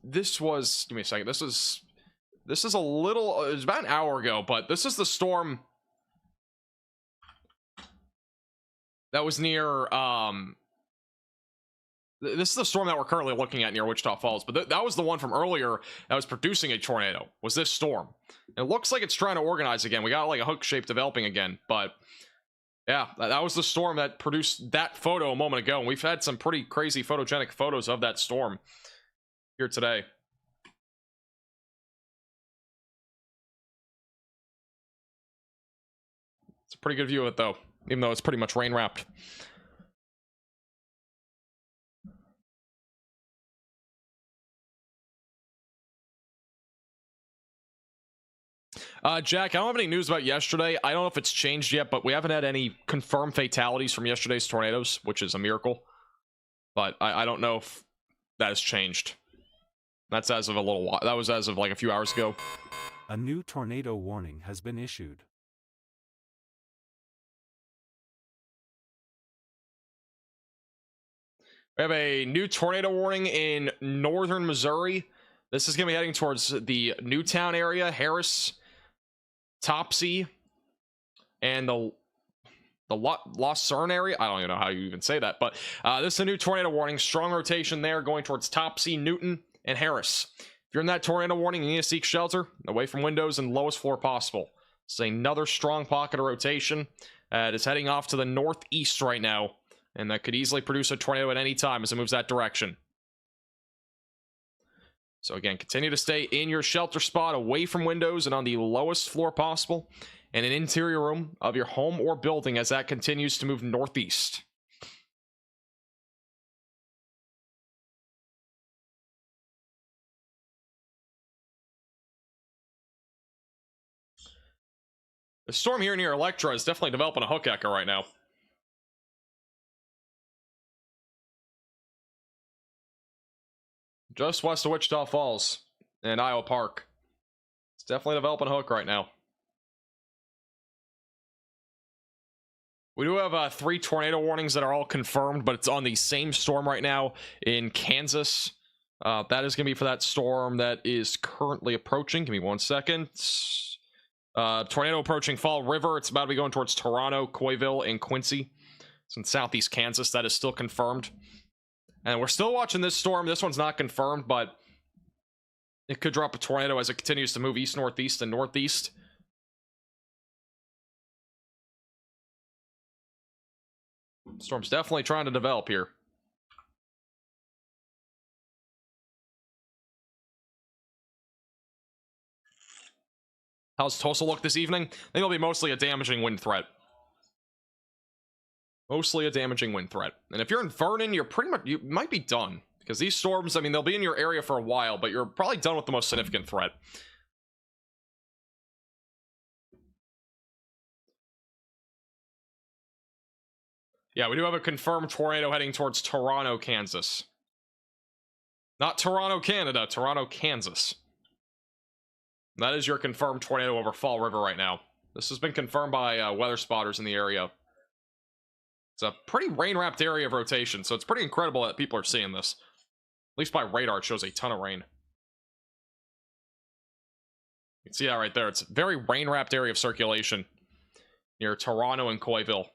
This was, give me a second. This is a little, it was about an hour ago, but this is the storm that was near, this is the storm that we're currently looking at near Wichita Falls, but that was the one from earlier that was producing a tornado, was this storm. And it looks like it's trying to organize again. We got like a hook shape developing again, but yeah, that was the storm that produced that photo a moment ago, and we've had some pretty crazy photogenic photos of that storm here today. Pretty good view of it though, even though it's pretty much rain wrapped. Jack, I don't have any news about yesterday. I don't know if it's changed yet, but we haven't had any confirmed fatalities from yesterday's tornadoes, which is a miracle. But I don't know if that has changed. That's as of a little while. That was as of like a few hours ago. A new tornado warning has been issued. We have a new tornado warning in northern Missouri. This is going to be heading towards the Newtown area, Harris, Topsy, and the Lucerne area. I don't even know how you even say that, but this is a new tornado warning. Strong rotation there going towards Topsy, Newton, and Harris. If you're in that tornado warning, you need to seek shelter away from windows and lowest floor possible. It's another strong pocket of rotation. It is heading off to the northeast right now, and that could easily produce a tornado at any time as it moves that direction. So again, continue to stay in your shelter spot, away from windows and on the lowest floor possible, and an interior room of your home or building as that continues to move northeast. The storm here near Electra is definitely developing a hook echo right now. Just west of Wichita Falls and Iowa Park. It's definitely developing a hook right now. We do have 3 tornado warnings that are all confirmed, but it's on the same storm right now in Kansas. That is going to be for that storm that is currently approaching. Give me 1 second. Tornado approaching Fall River. It's about to be going towards Toronto, Coyville, and Quincy. It's in southeast Kansas. That is still confirmed. And we're still watching this storm. This one's not confirmed, but it could drop a tornado as it continues to move east, northeast, and northeast. Storm's definitely trying to develop here. How's Tulsa look this evening? I think it'll be mostly a damaging wind threat. Mostly a damaging wind threat. And if you're in Vernon, you're pretty much, you might be done. Because these storms, I mean, they'll be in your area for a while, but you're probably done with the most significant threat. Yeah, we do have a confirmed tornado heading towards Toronto, Kansas. Not Toronto, Canada, Toronto, Kansas. That is your confirmed tornado over Fall River right now. This has been confirmed by weather spotters in the area. It's a pretty rain-wrapped area of rotation, so it's pretty incredible that people are seeing this. At least by radar, it shows a ton of rain. You can see that right there. It's a very rain-wrapped area of circulation near Toronto and Coyville.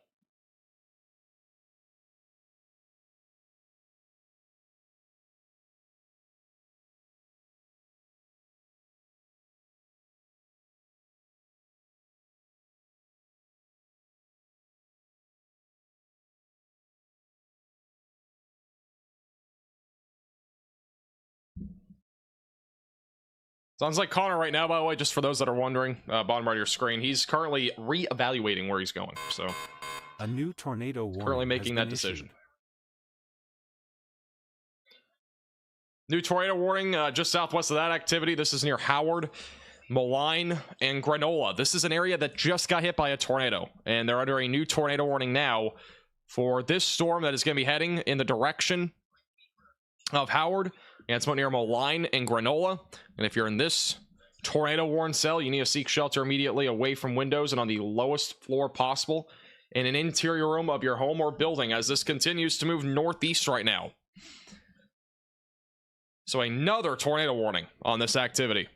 Sounds like Connor right now, by the way, just for those that are wondering, bottom right of your screen, he's currently re-evaluating where he's going, so a new tornado warning currently making that decision. Issued. New tornado warning just southwest of that activity. This is near Howard, Moline, and Granola. This is an area that just got hit by a tornado, and they're under a new tornado warning now for this storm that is going to be heading in the direction of Howard. And it's near Moline and Granola. And if you're in this tornado warning cell, you need to seek shelter immediately away from windows and on the lowest floor possible in an interior room of your home or building as this continues to move northeast right now. So another tornado warning on this activity.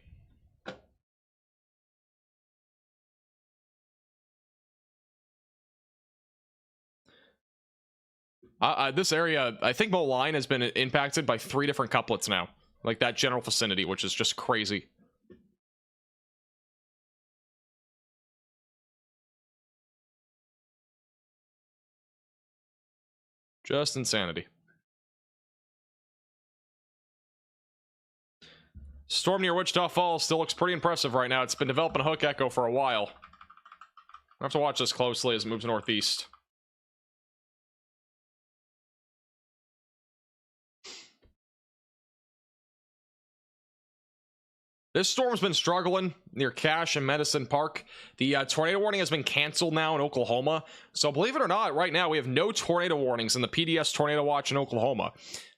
This area, I think Moline has been impacted by 3 different couplets now. Like that general vicinity, which is just crazy. Just insanity. Storm near Wichita Falls still looks pretty impressive right now. It's been developing a hook echo for a while. I have to watch this closely as it moves northeast. This storm's been struggling near Cache and Medicine Park. The tornado warning has been canceled now in Oklahoma. So believe it or not, right now we have no tornado warnings in the PDS Tornado Watch in Oklahoma.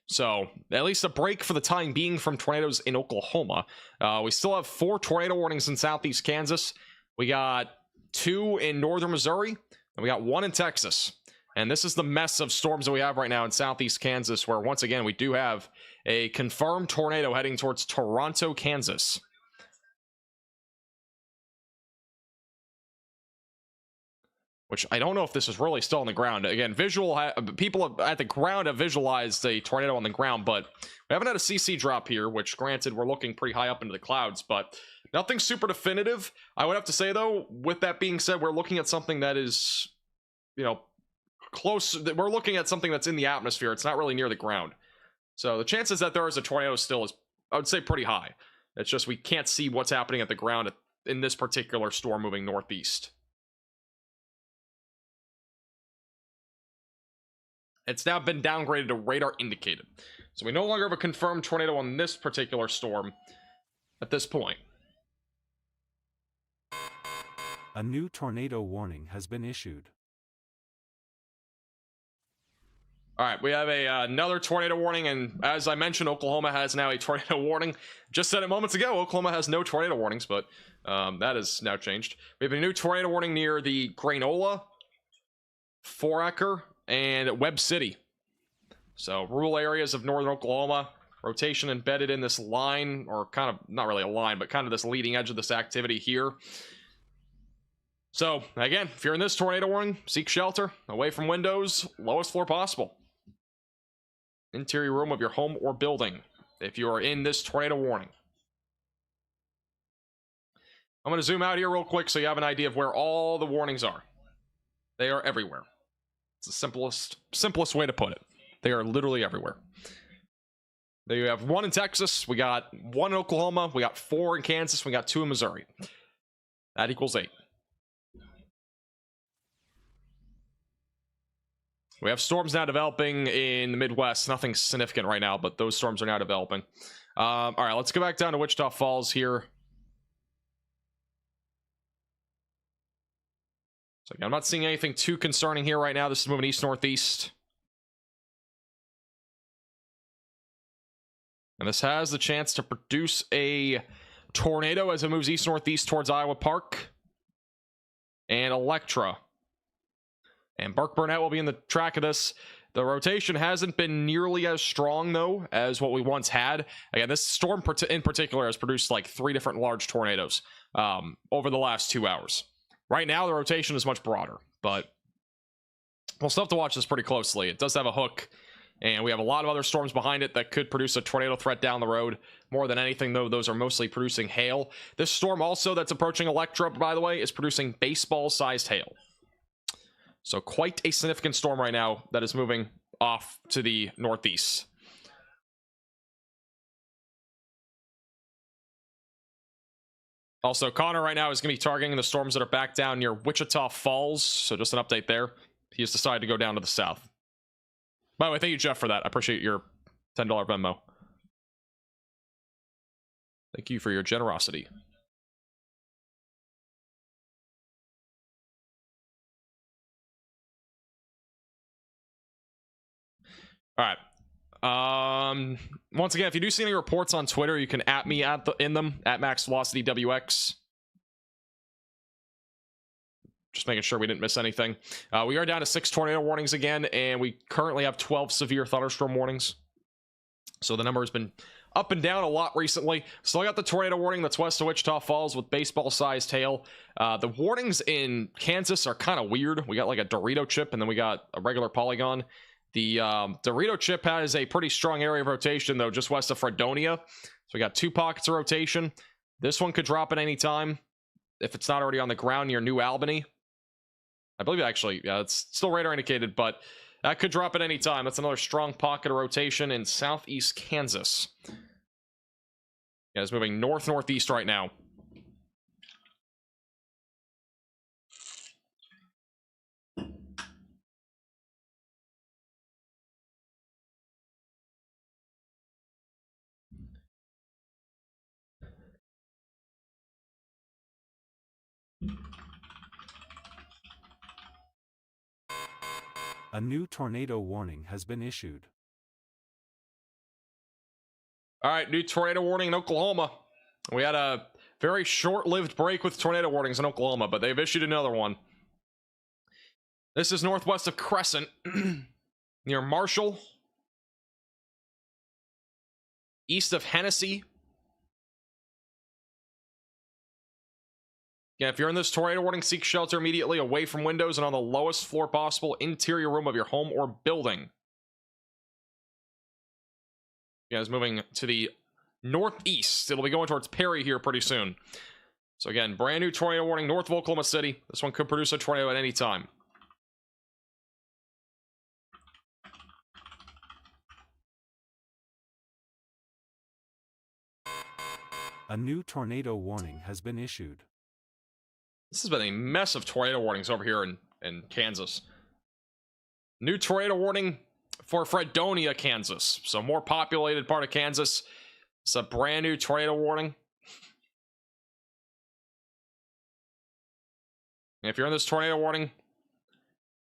So at least a break for the time being from tornadoes in Oklahoma. We still have 4 tornado warnings in southeast Kansas. We got 2 in northern Missouri, and we got 1 in Texas. And this is the mess of storms that we have right now in southeast Kansas, where once again we do have a confirmed tornado heading towards Toronto, Kansas. Which I don't know if this is really still on the ground. Again, people at the ground have visualized a tornado on the ground, but we haven't had a CC drop here, which granted we're looking pretty high up into the clouds, but nothing super definitive. I would have to say though, with that being said, we're looking at something that is, you know, close. We're looking at something that's in the atmosphere. It's not really near the ground. So the chances that there is a tornado still is, I would say, pretty high. It's just we can't see what's happening at the ground in this particular storm moving northeast. It's now been downgraded to radar indicated. So we no longer have a confirmed tornado on this particular storm at this point. A new tornado warning has been issued. All right, we have another tornado warning, and as I mentioned, Oklahoma has now a tornado warning. Just said it moments ago, Oklahoma has no tornado warnings, but that has now changed. We have a new tornado warning near the Granola, Foraker, and Webb City. So rural areas of northern Oklahoma, rotation embedded in this line, or kind of, not really a line, but kind of this leading edge of this activity here. So, again, if you're in this tornado warning, seek shelter, away from windows, lowest floor possible. Interior room of your home or building, if you are in this tornado warning. I'm going to zoom out here real quick so you have an idea of where all the warnings are. They are everywhere. It's the simplest way to put it. They are literally everywhere. There you have 1 in Texas, we got 1 in Oklahoma, we got 4 in Kansas, we got 2 in Missouri. That equals 8. We have storms now developing in the Midwest. Nothing significant right now, but those storms are now developing. All right, let's go back down to Wichita Falls here. So again, I'm not seeing anything too concerning here right now. This is moving east-northeast. And this has the chance to produce a tornado as it moves east-northeast towards Iowa Park and Electra. And Burke Burnett will be in the track of this. The rotation hasn't been nearly as strong, though, as what we once had. Again, this storm in particular has produced like 3 different large tornadoes over the last 2 hours. Right now, the rotation is much broader, but we'll still have to watch this pretty closely. It does have a hook, and we have a lot of other storms behind it that could produce a tornado threat down the road. More than anything, though, those are mostly producing hail. This storm also that's approaching Electra, by the way, is producing baseball-sized hail. So quite a significant storm right now that is moving off to the northeast. Also, Connor right now is going to be targeting the storms that are back down near Wichita Falls. So just an update there. He has decided to go down to the south. By the way, thank you, Jeff, for that. I appreciate your $10 Venmo. Thank you for your generosity. All right. Once again, if you do see any reports on Twitter, you can at me in them at MaxVelocityWX. Just making sure we didn't miss anything. We are down to 6 tornado warnings again, and we currently have 12 severe thunderstorm warnings. So the number has been up and down a lot recently. Still got the tornado warning that's west of Wichita Falls with baseball-sized hail. The warnings in Kansas are kind of weird. We got like a Dorito chip, and then we got a regular polygon. The Dorito chip has a pretty strong area of rotation, though, just west of Fredonia. So we got 2 pockets of rotation. This one could drop at any time if it's not already on the ground near New Albany. I believe actually, yeah, it's still radar indicated, but that could drop at any time. That's another strong pocket of rotation in southeast Kansas. Yeah, it's moving north-northeast right now. A new tornado warning has been issued. All right, new tornado warning in Oklahoma. We had a very short-lived break with tornado warnings in Oklahoma, but they've issued another one. This is northwest of Crescent, near Marshall, east of Hennessy. Yeah, if you're in this tornado warning, seek shelter immediately away from windows and on the lowest floor possible interior room of your home or building. You guys moving to the northeast. It'll be going towards Perry here pretty soon. So again, brand new tornado warning north of Oklahoma City. This one could produce a tornado at any time. A new tornado warning has been issued. This has been a mess of tornado warnings over here in Kansas. New tornado warning for Fredonia, Kansas. So more populated part of Kansas. It's a brand new tornado warning. And if you're in this tornado warning,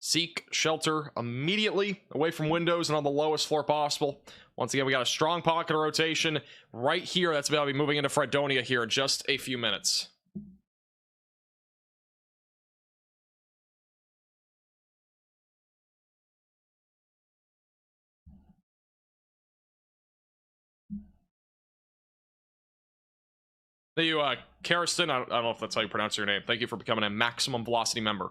seek shelter immediately away from windows and on the lowest floor possible. Once again, we got a strong pocket of rotation right here. That's about to be moving into Fredonia here in just a few minutes. Thank you, Karaston. I don't know if that's how you pronounce your name. Thank you for becoming a maximum velocity member.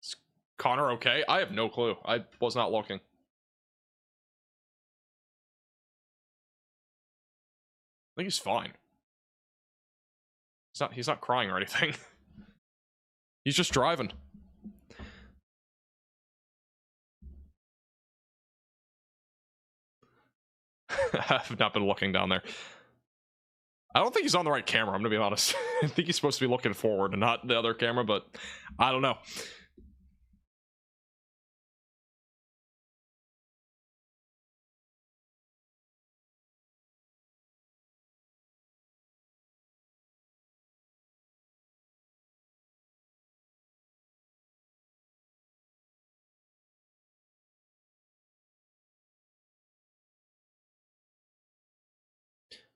Is Connor okay? I have no clue. I was not looking. I think he's fine. He's not crying or anything. He's just driving. I've not been looking down there. I don't think he's on the right camera, I'm gonna be honest. I think he's supposed to be looking forward and not the other camera, but I don't know.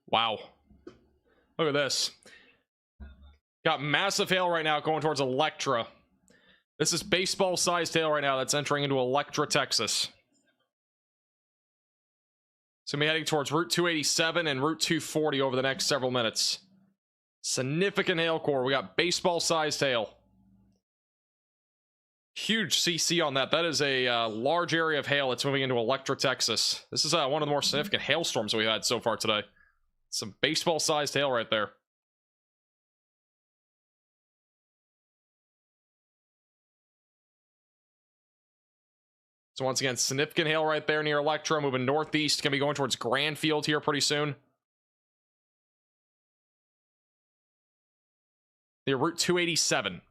Wow. Look at this. Got massive hail right now going towards Electra. This is baseball-sized hail right now that's entering into Electra, Texas. So we're heading towards Route 287 and Route 240 over the next several minutes. Significant hail core. We got baseball-sized hail. Huge CC on that. That is a large area of hail that's moving into Electra, Texas. This is one of the more significant hailstorms we've had so far today. Some baseball-sized hail right there. So once again, significant hail right there near Electra, moving northeast. Gonna be going towards Granfield here pretty soon. Near Route 287.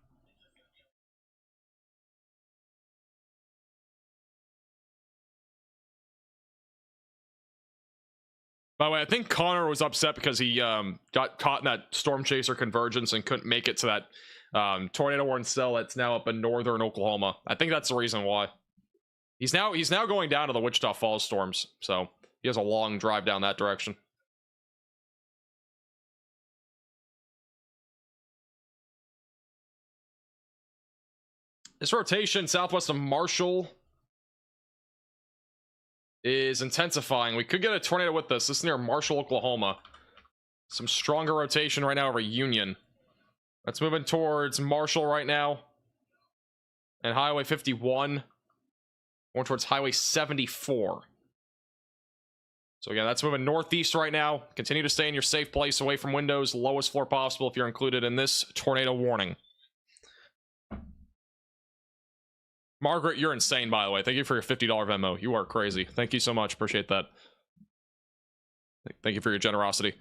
By the way, I think Connor was upset because he got caught in that Storm Chaser convergence and couldn't make it to that tornado warning cell that's now up in northern Oklahoma. I think that's the reason why. He's now going down to the Wichita Falls storms, so he has a long drive down that direction. This rotation southwest of Marshall is intensifying. We could get a tornado with this. This is near Marshall, Oklahoma. Some stronger rotation right now over Union. That's moving towards Marshall right now. And Highway 51. Going towards Highway 74. So again, that's moving northeast right now. Continue to stay in your safe place away from windows. Lowest floor possible if you're included in this tornado warning. Margaret, you're insane, by the way. Thank you for your $50 Venmo. You are crazy. Thank you so much. Appreciate that. Thank you for your generosity.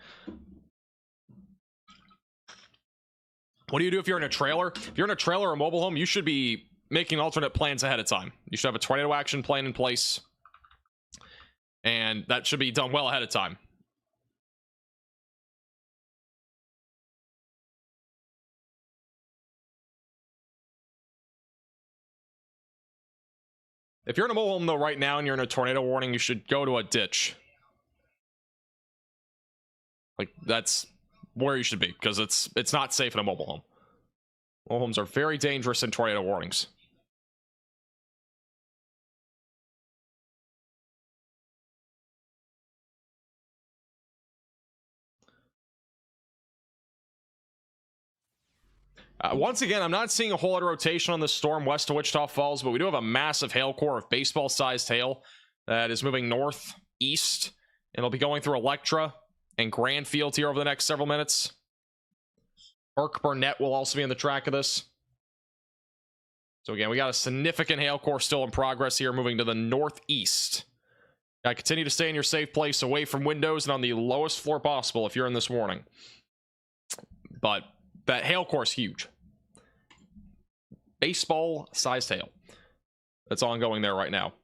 What do you do if you're in a trailer? If you're in a trailer or a mobile home, you should be making alternate plans ahead of time. You should have a tornado action plan in place. And that should be done well ahead of time. If you're in a mobile home, though, right now and you're in a tornado warning, you should go to a ditch. Like, that's where you should be, because it's not safe in a mobile home. Mobile homes are very dangerous in tornado warnings. Once again, I'm not seeing a whole lot of rotation on this storm west of Wichita Falls, but we do have a massive hail core of baseball-sized hail that is moving northeast, and it'll be going through Electra and Grandfield here over the next several minutes. Burke Burnett will also be in the track of this. So again, we got a significant hail core still in progress here, moving to the northeast. Continue to stay in your safe place, away from windows and on the lowest floor possible if you're in this warning. But that hail core is huge. Baseball-sized hail that's ongoing there right now.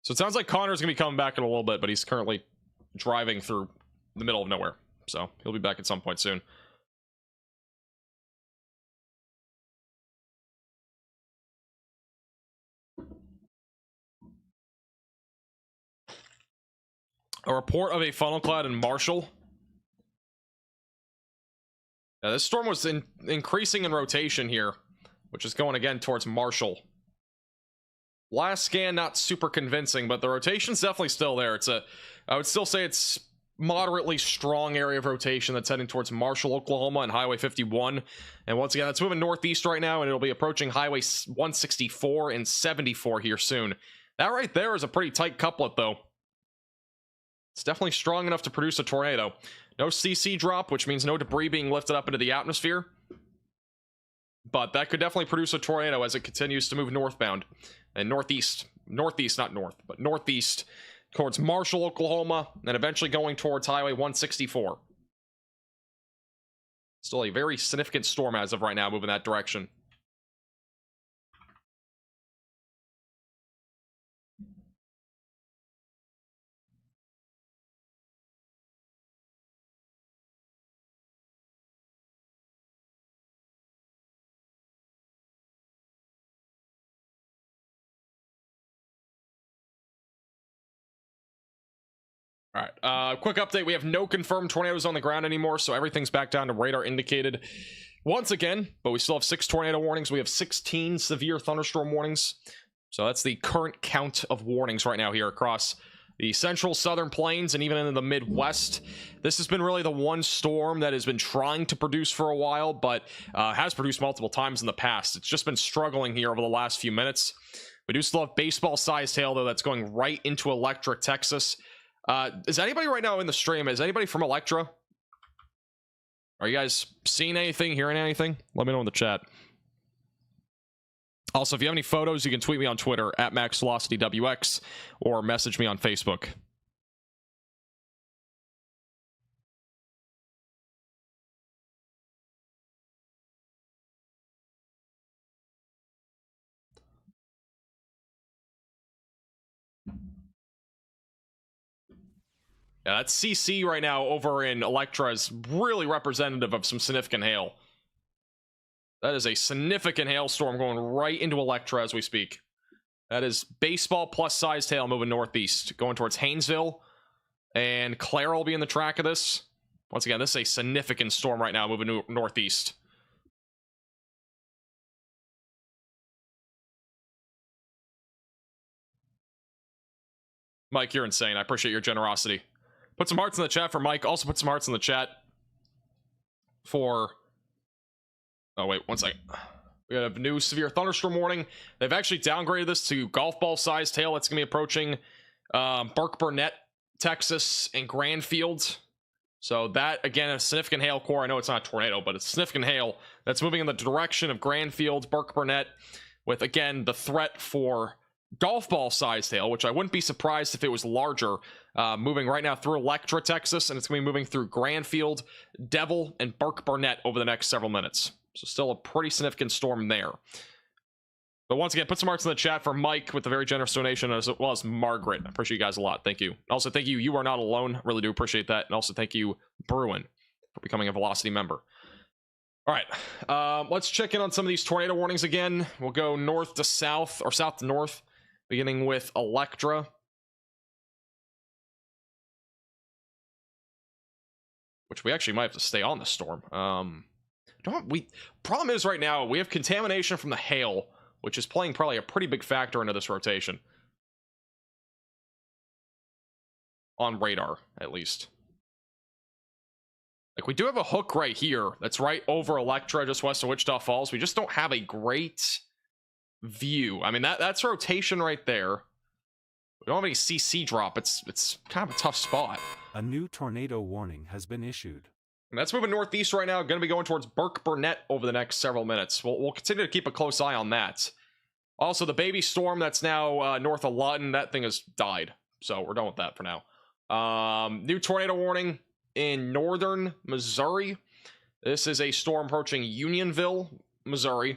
So it sounds like Connor's going to be coming back in a little bit, but he's currently driving through the middle of nowhere. So he'll be back at some point soon. A report of a funnel cloud in Marshall. This storm was increasing in rotation here, which is going again towards Marshall. Last scan, not super convincing, but the rotation's definitely still there. I would still say it's moderately strong area of rotation that's heading towards Marshall, Oklahoma, and Highway 51. And once again, that's moving northeast right now, and it'll be approaching Highway 164 and 74 here soon. That right there is a pretty tight couplet, though. It's definitely strong enough to produce a tornado. No CC drop, which means no debris being lifted up into the atmosphere. But that could definitely produce a tornado as it continues to move northbound. And northeast, not north, but northeast towards Marshall, Oklahoma, and eventually going towards Highway 164. Still a very significant storm as of right now, moving that direction. All right, quick update. We have no confirmed tornadoes on the ground anymore, so everything's back down to radar indicated once again, but we still have 6 tornado warnings. We have 16 severe thunderstorm warnings. So that's the current count of warnings right now here across the central southern plains and even into the Midwest. This has been really the one storm that has been trying to produce for a while, but has produced multiple times in the past. It's just been struggling here over the last few minutes. We do still have baseball-sized hail, though, that's going right into Electra, Texas. Is anybody right now in the stream? Is anybody from Electra? Are you guys seeing anything, hearing anything? Let me know in the chat. Also, if you have any photos, you can tweet me on Twitter at MaxVelocityWX or message me on Facebook. Yeah, that CC right now over in Electra is really representative of some significant hail. That is a significant hailstorm going right into Electra as we speak. That is baseball plus sized hail moving northeast, going towards Haynesville. And Claire will be in the track of this. Once again, this is a significant storm right now moving northeast. Mike, you're insane. I appreciate your generosity. Put some hearts in the chat for Mike. Also put some hearts in the chat for... Oh, wait, one second. We have a new severe thunderstorm warning. They've actually downgraded this to golf ball sized hail. That's going to be approaching Burke Burnett, Texas, and Grandfield. So that, again, a significant hail core. I know it's not a tornado, but it's significant hail that's moving in the direction of Grandfield, Burke Burnett, with, again, the threat for golf ball sized hail, which I wouldn't be surprised if it was larger, moving right now through Electra, Texas, and it's going to be moving through Grandfield, Devil, and Burke Burnett over the next several minutes. So still a pretty significant storm there. But once again, put some marks in the chat for Mike with a very generous donation, as well as Margaret. I appreciate you guys a lot. Thank you. Also, thank you. You are not alone. Really do appreciate that. And also, thank you, Bruin, for becoming a Velocity member. All right, let's check in on some of these tornado warnings again. We'll go north to south, or south to north, beginning with Electra. Which we actually might have to stay on the storm. Problem is right now, we have contamination from the hail, which is playing probably a pretty big factor into this rotation. On radar, at least. Like, we do have a hook right here that's right over Electra, just west of Wichita Falls. We just don't have a great view. I mean, that's rotation right there. We don't have any CC drop. It's kind of a tough spot. A new tornado warning has been issued. And that's moving northeast right now. Going to be going towards Burke-Burnett over the next several minutes. We'll continue to keep a close eye on that. Also, the baby storm that's now north of Lawton, that thing has died. So we're done with that for now. New tornado warning in northern Missouri. This is a storm approaching Unionville, Missouri.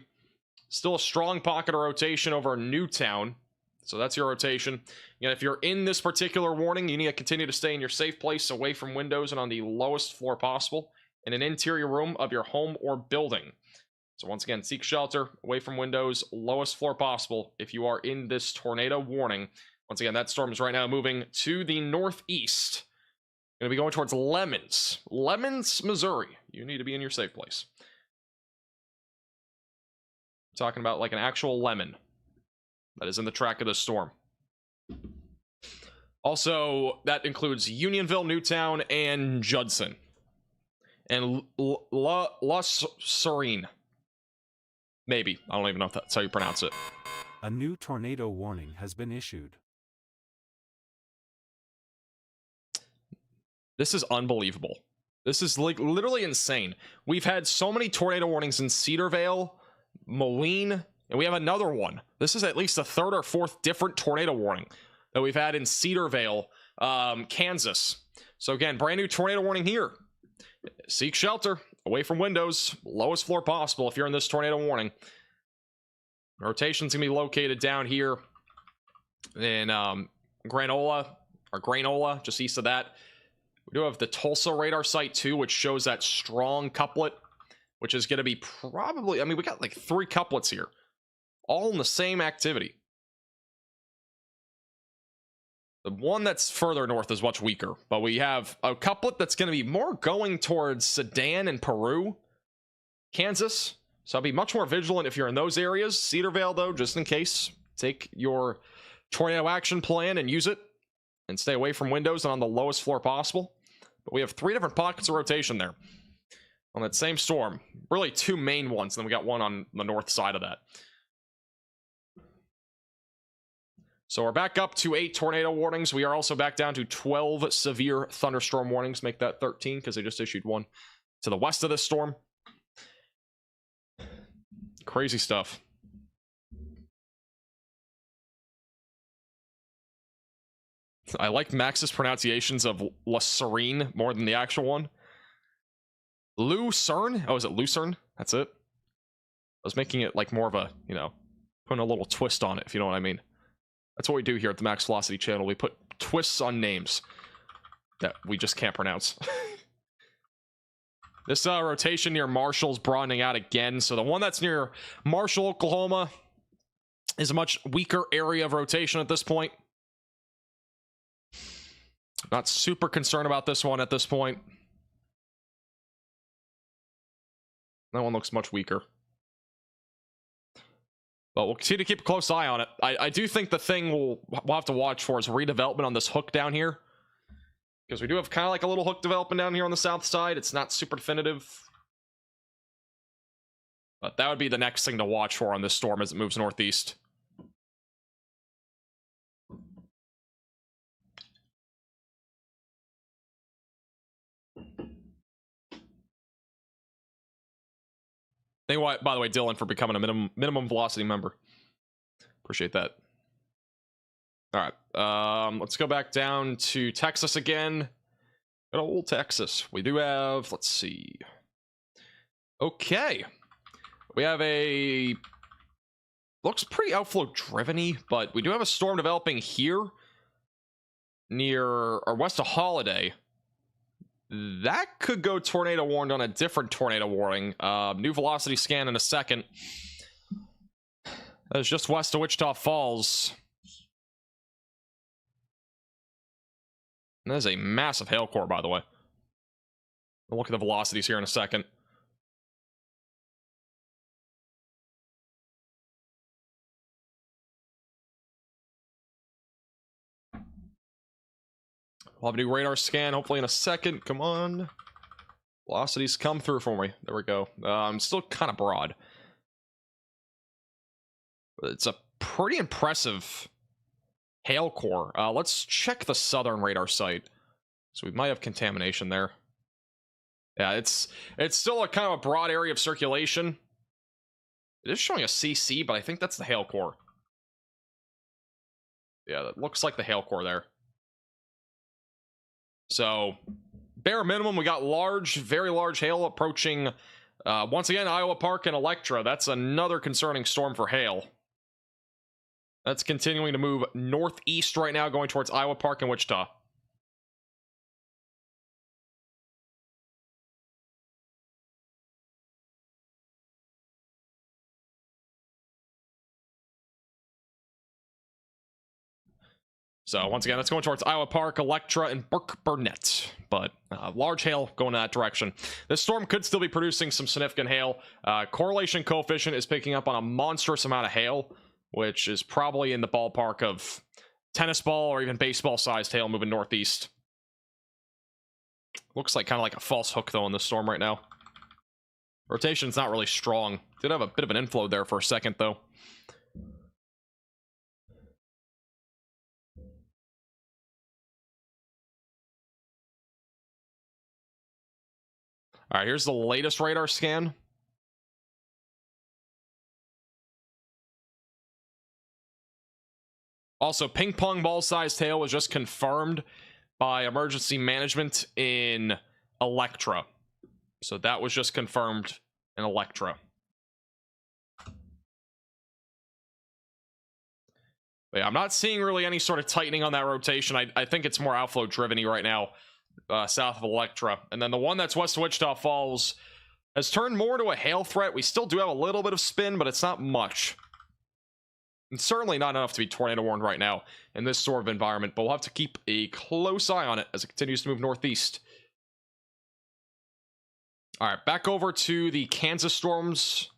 Still a strong pocket of rotation over Newtown. So that's your rotation. And if you're in this particular warning, you need to continue to stay in your safe place, away from windows and on the lowest floor possible, in an interior room of your home or building. So once again, seek shelter, away from windows, lowest floor possible if you are in this tornado warning. Once again, that storm is right now moving to the northeast. Going to be going towards Lemons, Missouri. You need to be in your safe place. I'm talking about like an actual lemon that is in the track of the storm. Also, that includes Unionville, Newtown, and Judson. And La Serene. Maybe. I don't even know if that's how you pronounce it. A new tornado warning has been issued. This is unbelievable. This is like literally insane. We've had so many tornado warnings in Cedarvale, Moline, and we have another one. This is at least the third or fourth different tornado warning that we've had in Cedarvale, Kansas. So again, brand new tornado warning here. Seek shelter, away from windows, lowest floor possible if you're in this tornado warning. Rotation's gonna be located down here in Granola, just east of that. We do have the Tulsa radar site too, which shows that strong couplet, which is going to be probably, I mean, we got like 3 couplets here, all in the same activity. The one that's further north is much weaker, but we have a couplet that's going to be more going towards Sedan and Peru, Kansas. So I'll be much more vigilant if you're in those areas. Cedarvale, though, just in case, take your tornado action plan and use it, and stay away from windows and on the lowest floor possible. But we have 3 different pockets of rotation there on that same storm. Really 2 main ones, and then we got one on the north side of that. So we're back up to 8 tornado warnings. We are also back down to 12 severe thunderstorm warnings. Make that 13 because they just issued one to the west of this storm. Crazy stuff. I like Max's pronunciations of La Serene more than the actual one. Lucerne? Oh, is it Lucerne? That's it. I was making it like more of a, you know, putting a little twist on it, if you know what I mean. That's what we do here at the Max Velocity channel. We put twists on names that we just can't pronounce. This rotation near Marshall's broadening out again. So the one that's near Marshall, Oklahoma is a much weaker area of rotation at this point. Not super concerned about this one at this point. That one looks much weaker. But we'll continue to keep a close eye on it. I do think the thing we'll have to watch for is redevelopment on this hook down here. Because we do have kind of like a little hook development down here on the south side. It's not super definitive. But that would be the next thing to watch for on this storm as it moves northeast. Thank you, by the way, Dylan, for becoming a minimum velocity member. Appreciate that. All right, let's go back down to Texas again. Good old Texas. We do have, let's see. Okay. We have a, looks pretty outflow driven-y, but we do have a storm developing here near, or west of Holiday. That could go tornado warned on a different tornado warning. New velocity scan in a second. That is just west of Wichita Falls. And that is a massive hail core, by the way. We'll look at the velocities here in a second. We'll have a new radar scan hopefully in a second. Come on. Velocities come through for me. There we go. I'm still kind of broad. But it's a pretty impressive hail core. Let's check the southern radar site. So we might have contamination there. Yeah, it's still a kind of a broad area of circulation. It is showing a CC, but I think that's the hail core. Yeah, that looks like the hail core there. So, bare minimum, we got large, very large hail approaching, once again, Iowa Park and Electra. That's another concerning storm for hail. That's continuing to move northeast right now, going towards Iowa Park and Wichita. So, once again, that's going towards Iowa Park, Electra, and Burke-Burnett. But large hail going in that direction. This storm could still be producing some significant hail. Correlation coefficient is picking up on a monstrous amount of hail, which is probably in the ballpark of tennis ball or even baseball-sized hail moving northeast. Looks like kind of like a false hook, though, in this storm right now. Rotation's not really strong. Did have a bit of an inflow there for a second, though. All right, here's the latest radar scan. Also, ping pong ball-sized hail was just confirmed by emergency management in Electra. So that was just confirmed in Electra. But yeah, I'm not seeing really any sort of tightening on that rotation. I think it's more outflow driven-y right now. South of Electra. And then the one that's west of Wichita Falls has turned more to a hail threat. We still do have a little bit of spin, but it's not much. And certainly not enough to be tornado warned right now in this sort of environment, but we'll have to keep a close eye on it as it continues to move northeast. All right, back over to the Kansas storms.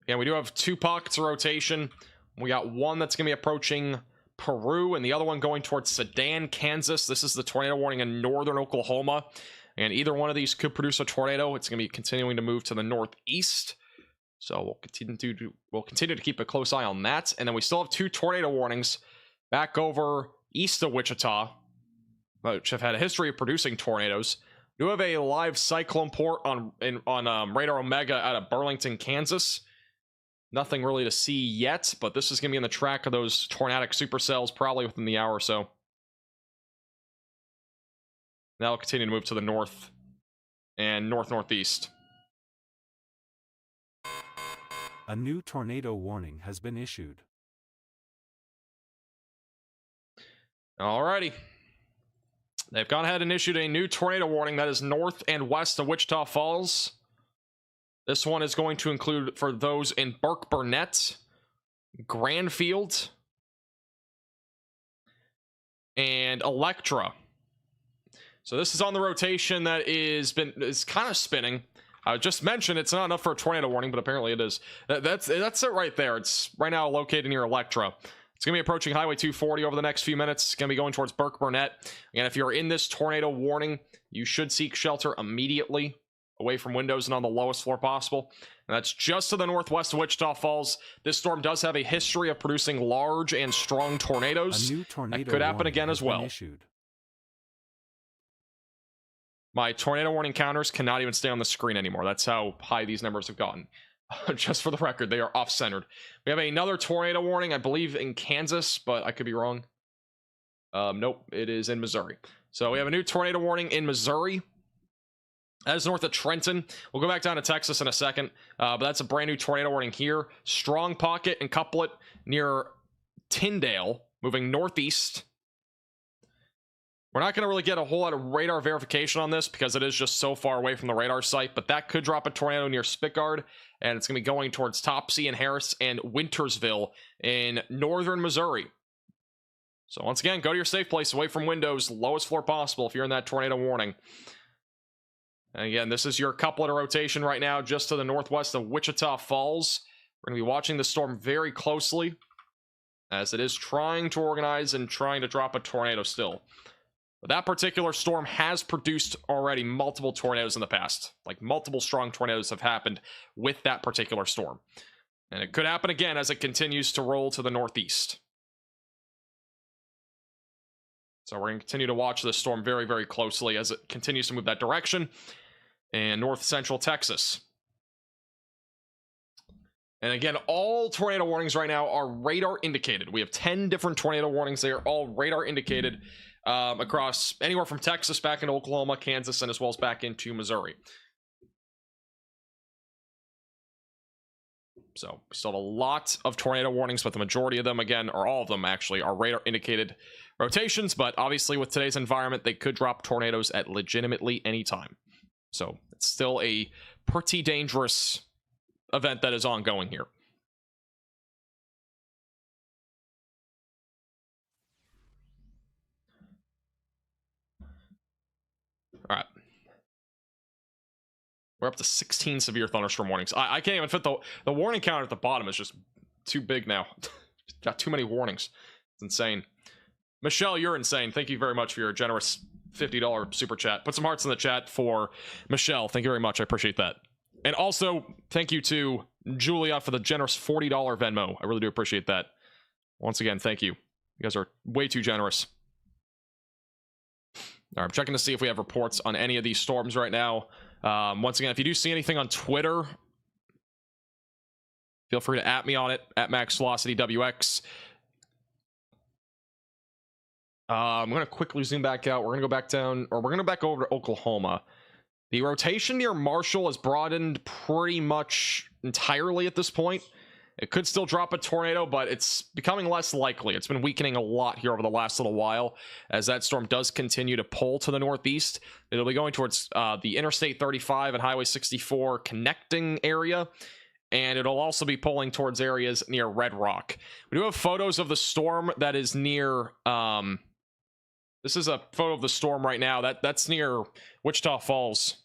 Again, we do have two pockets of rotation. We got one that's going to be approaching Peru, and the other one going towards Sedan, Kansas. This is the tornado warning in northern Oklahoma, and either one of these could produce a tornado. It's going to be continuing to move to the northeast, so we'll continue to keep a close eye on that. And then we still have two tornado warnings back over east of Wichita, which have had a history of producing tornadoes. We do have a live cyclone port on Radar Omega out of Burlington, Kansas. Nothing really to see yet, but this is going to be in the track of those tornadic supercells probably within the hour or so. That'll continue to move to the north and north-northeast. A new tornado warning has been issued. Alrighty. They've gone ahead and issued a new tornado warning that is north and west of Wichita Falls. This one is going to include for those in Burke-Burnett, Granfield, and Electra. So this is on the rotation that is kind of spinning. I just mentioned it's not enough for a tornado warning, but apparently it is. That's it right there. It's right now located near Electra. It's going to be approaching Highway 240 over the next few minutes. It's going to be going towards Burke-Burnett. Again, if you're in this tornado warning, you should seek shelter immediately, away from windows and on the lowest floor possible. And that's just to the northwest of Wichita Falls. This storm does have a history of producing large and strong tornadoes. A new tornado that could happen again as well. Issued. My tornado warning counters cannot even stay on the screen anymore. That's how high these numbers have gotten. Just for the record, they are off-centered. We have another tornado warning, I believe, in Kansas, but I could be wrong. Nope, it is in Missouri. So we have a new tornado warning in Missouri. That is north of Trenton. We'll go back down to Texas in a second, but that's a brand new tornado warning here. Strong pocket and couplet near Tyndale, moving northeast. We're not going to really get a whole lot of radar verification on this because it is just so far away from the radar site, but that could drop a tornado near Spickard, and it's going to be going towards Topsy and Harris and Wintersville in northern Missouri. So once again, go to your safe place, away from windows, lowest floor possible if you're in that tornado warning. And again, this is your couplet rotation right now, just to the northwest of Wichita Falls. We're going to be watching the storm very closely, as it is trying to organize and trying to drop a tornado still. But that particular storm has produced already multiple tornadoes in the past. Like, multiple strong tornadoes have happened with that particular storm. And it could happen again as it continues to roll to the northeast. So we're going to continue to watch this storm very, very closely as it continues to move that direction. And north central Texas. And again, all tornado warnings right now are radar indicated. We have 10 different tornado warnings. They are all radar indicated across anywhere from Texas back into Oklahoma, Kansas, and as well as back into Missouri. So we still have a lot of tornado warnings, but the majority of them, again, or all of them actually, are radar indicated rotations. But obviously with today's environment, they could drop tornadoes at legitimately any time. So it's still a pretty dangerous event that is ongoing here. All right. We're up to 16 severe thunderstorm warnings. I can't even fit the warning counter at the bottom. Is just too big now. Got too many warnings. It's insane. Michelle, you're insane. Thank you very much for your generous $50 super chat. Put some hearts in the chat for Michelle. Thank you very much. I appreciate that. And also, thank you to Julia for the generous $40 Venmo. I really do appreciate that. Once again, thank you. You guys are way too generous. All right, I'm checking to see if we have reports on any of these storms right now. Once again, if you do see anything on Twitter, feel free to at me on it, at MaxVelocityWX. I'm going to quickly zoom back out. We're going to go back down, or we're going to go back over to Oklahoma. The rotation near Marshall has broadened pretty much entirely at this point. It could still drop a tornado, but it's becoming less likely. It's been weakening a lot here over the last little while as that storm does continue to pull to the northeast. It'll be going towards the Interstate 35 and Highway 64 connecting area, and it'll also be pulling towards areas near Red Rock. We do have photos of the storm that is near... this is a photo of the storm right now. That's near Wichita Falls.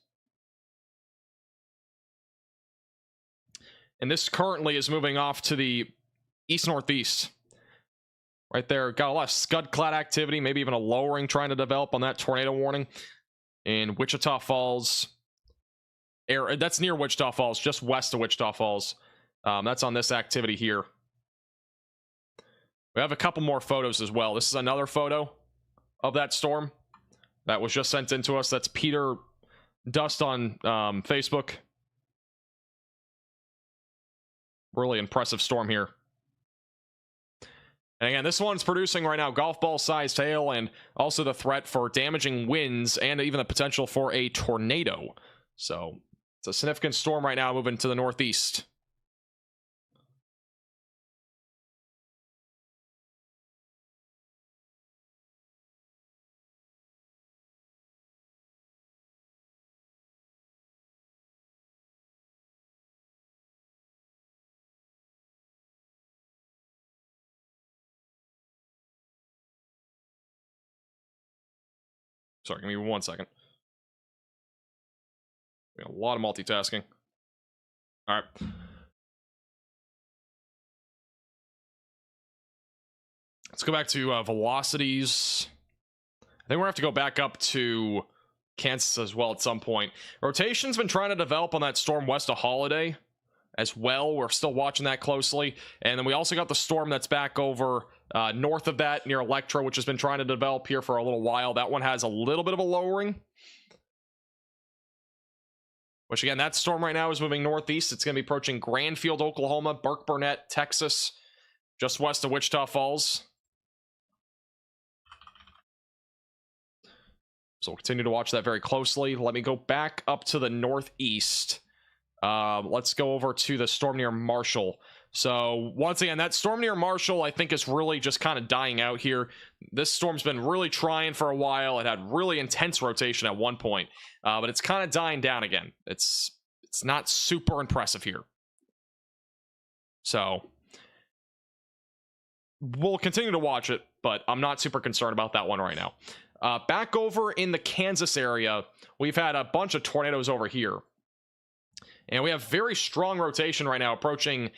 And this currently is moving off to the east-northeast. Right there. Got a lot of scud-clad activity, maybe even a lowering trying to develop on that tornado warning. In Wichita Falls. That's near Wichita Falls, just west of Wichita Falls. That's on this activity here. We have a couple more photos as well. This is another photo of that storm that was just sent in to us. That's Peter Dust on Facebook. Really impressive storm here. And again, this one's producing right now golf ball sized hail and also the threat for damaging winds and even the potential for a tornado. So it's a significant storm right now moving to the northeast. Sorry, give me 1 second. We got a lot of multitasking. All right. Let's go back to velocities. I think we're going to have to go back up to Kansas as well at some point. Rotation's been trying to develop on that storm west of Holiday as well. We're still watching that closely. And then we also got the storm that's back over north of that near Electra, which has been trying to develop here for a little while. That one has a little bit of a lowering. Which again, that storm right now is moving northeast. It's going to be approaching Grandfield, Oklahoma, Burke Burnett, Texas, just west of Wichita Falls. So we'll continue to watch that very closely. Let me go back up to the northeast. Let's go over to the storm near Marshall. So once again, that storm near Marshall, I think, is really just kind of dying out here. This storm's been really trying for a while. It had really intense rotation at one point, but it's kind of dying down again. It's not super impressive here. So we'll continue to watch it, but I'm not super concerned about that one right now. Back over in the Kansas area, we've had a bunch of tornadoes over here. And we have very strong rotation right now approaching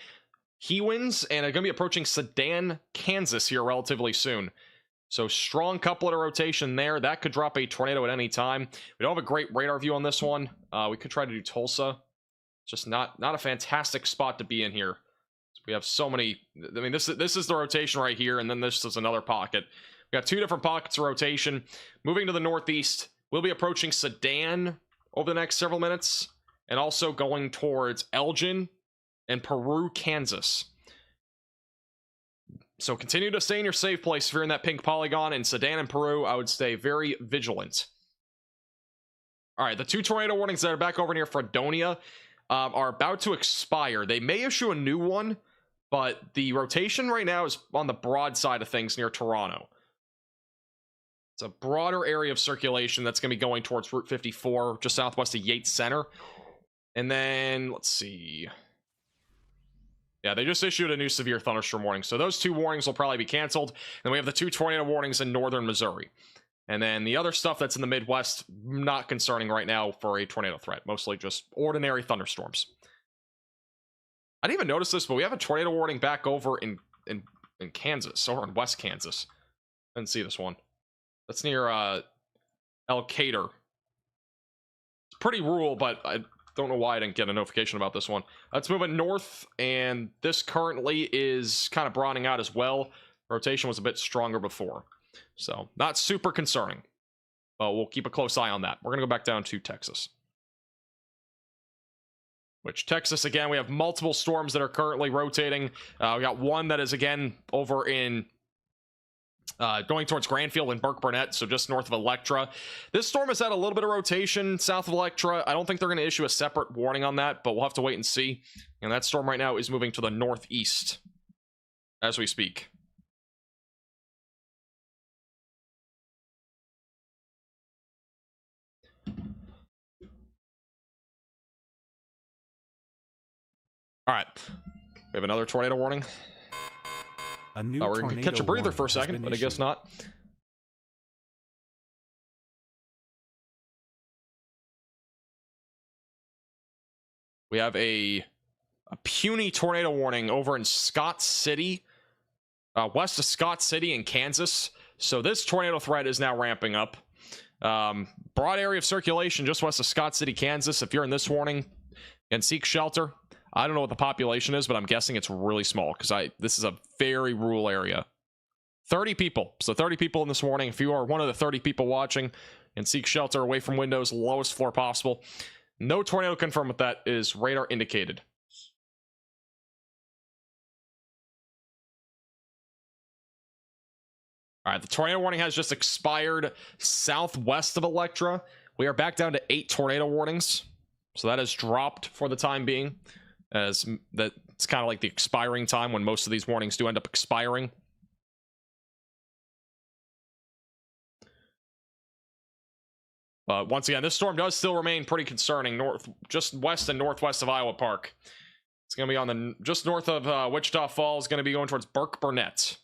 Hewins, and are going to be approaching Sedan, Kansas here relatively soon. So strong couplet of rotation there. That could drop a tornado at any time. We don't have a great radar view on this one. We could try to do Tulsa. Just not a fantastic spot to be in here. We have so many. I mean, this is the rotation right here, and then this is another pocket. We got two different pockets of rotation. Moving to the northeast, we'll be approaching Sedan over the next several minutes, and also going towards Elgin and Peru, Kansas. So continue to stay in your safe place if you're in that pink polygon. In Sedan and Peru, I would stay very vigilant. All right, the two tornado warnings that are back over near Fredonia are about to expire. They may issue a new one, but the rotation right now is on the broad side of things near Toronto. It's a broader area of circulation that's going to be going towards Route 54, just southwest of Yates Center. And then, let's see. Yeah, they just issued a new severe thunderstorm warning. So those two warnings will probably be canceled. Then we have the two tornado warnings in northern Missouri. And then the other stuff that's in the Midwest, not concerning right now for a tornado threat. Mostly just ordinary thunderstorms. I didn't even notice this, but we have a tornado warning back over in Kansas, over in West Kansas. Didn't see this one. That's near Elkader. It's pretty rural, but I don't know why I didn't get a notification about this one. Let's move it north, and this currently is kind of broadening out as well. Rotation was a bit stronger before, so not super concerning, but we'll keep a close eye on that. We're gonna go back down to Texas, which Texas, again, we have multiple storms that are currently rotating. We got one that is again over in going towards Granfield and Burke Burnett, so just north of Electra. This storm has had a little bit of rotation south of Electra. I don't think they're going to issue a separate warning on that, but we'll have to wait and see. And that storm right now is moving to the northeast as we speak. All right, we have another tornado warning. A new We're going to catch a breather for a second, but I guess not. We have a puny tornado warning over in Scott City, west of Scott City in Kansas. So this tornado threat is now ramping up. Broad area of circulation just west of Scott City, Kansas. If you're in this warning, and seek shelter. I don't know what the population is, but I'm guessing it's really small because this is a very rural area. 30 people. So 30 people in this warning. If you are one of the 30 people watching, and seek shelter away from windows, lowest floor possible. No tornado confirmed with that. Is radar indicated. All right, the tornado warning has just expired southwest of Electra. We are back down to 8 tornado warnings. So that has dropped for the time being, as that's kind of like the expiring time when most of these warnings do end up expiring. But once again, this storm does still remain pretty concerning. Just west and northwest of Iowa Park. It's going to be on the just north of Wichita Falls. Going to be going towards Burke Burnett.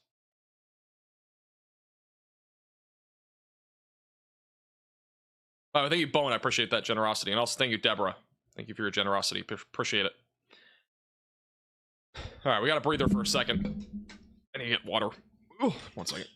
Oh, thank you, Bowen. I appreciate that generosity. And also thank you, Deborah. Thank you for your generosity. Appreciate it. All right, we got a breather for a second. I need to get water. Ooh, 1 second.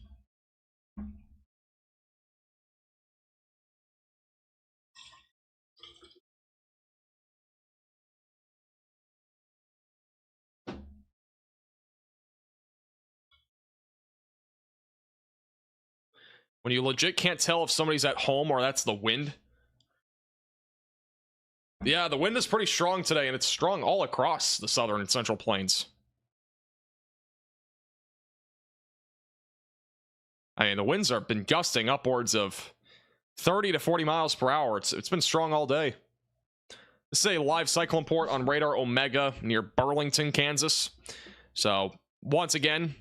When you legit can't tell if somebody's at home or that's the wind. Yeah, the wind is pretty strong today, and it's strong all across the southern and central plains. I mean, the winds have been gusting upwards of 30 to 40 miles per hour. It's been strong all day. This is a live cyclone port on radar Omega near Burlington, Kansas. So once again,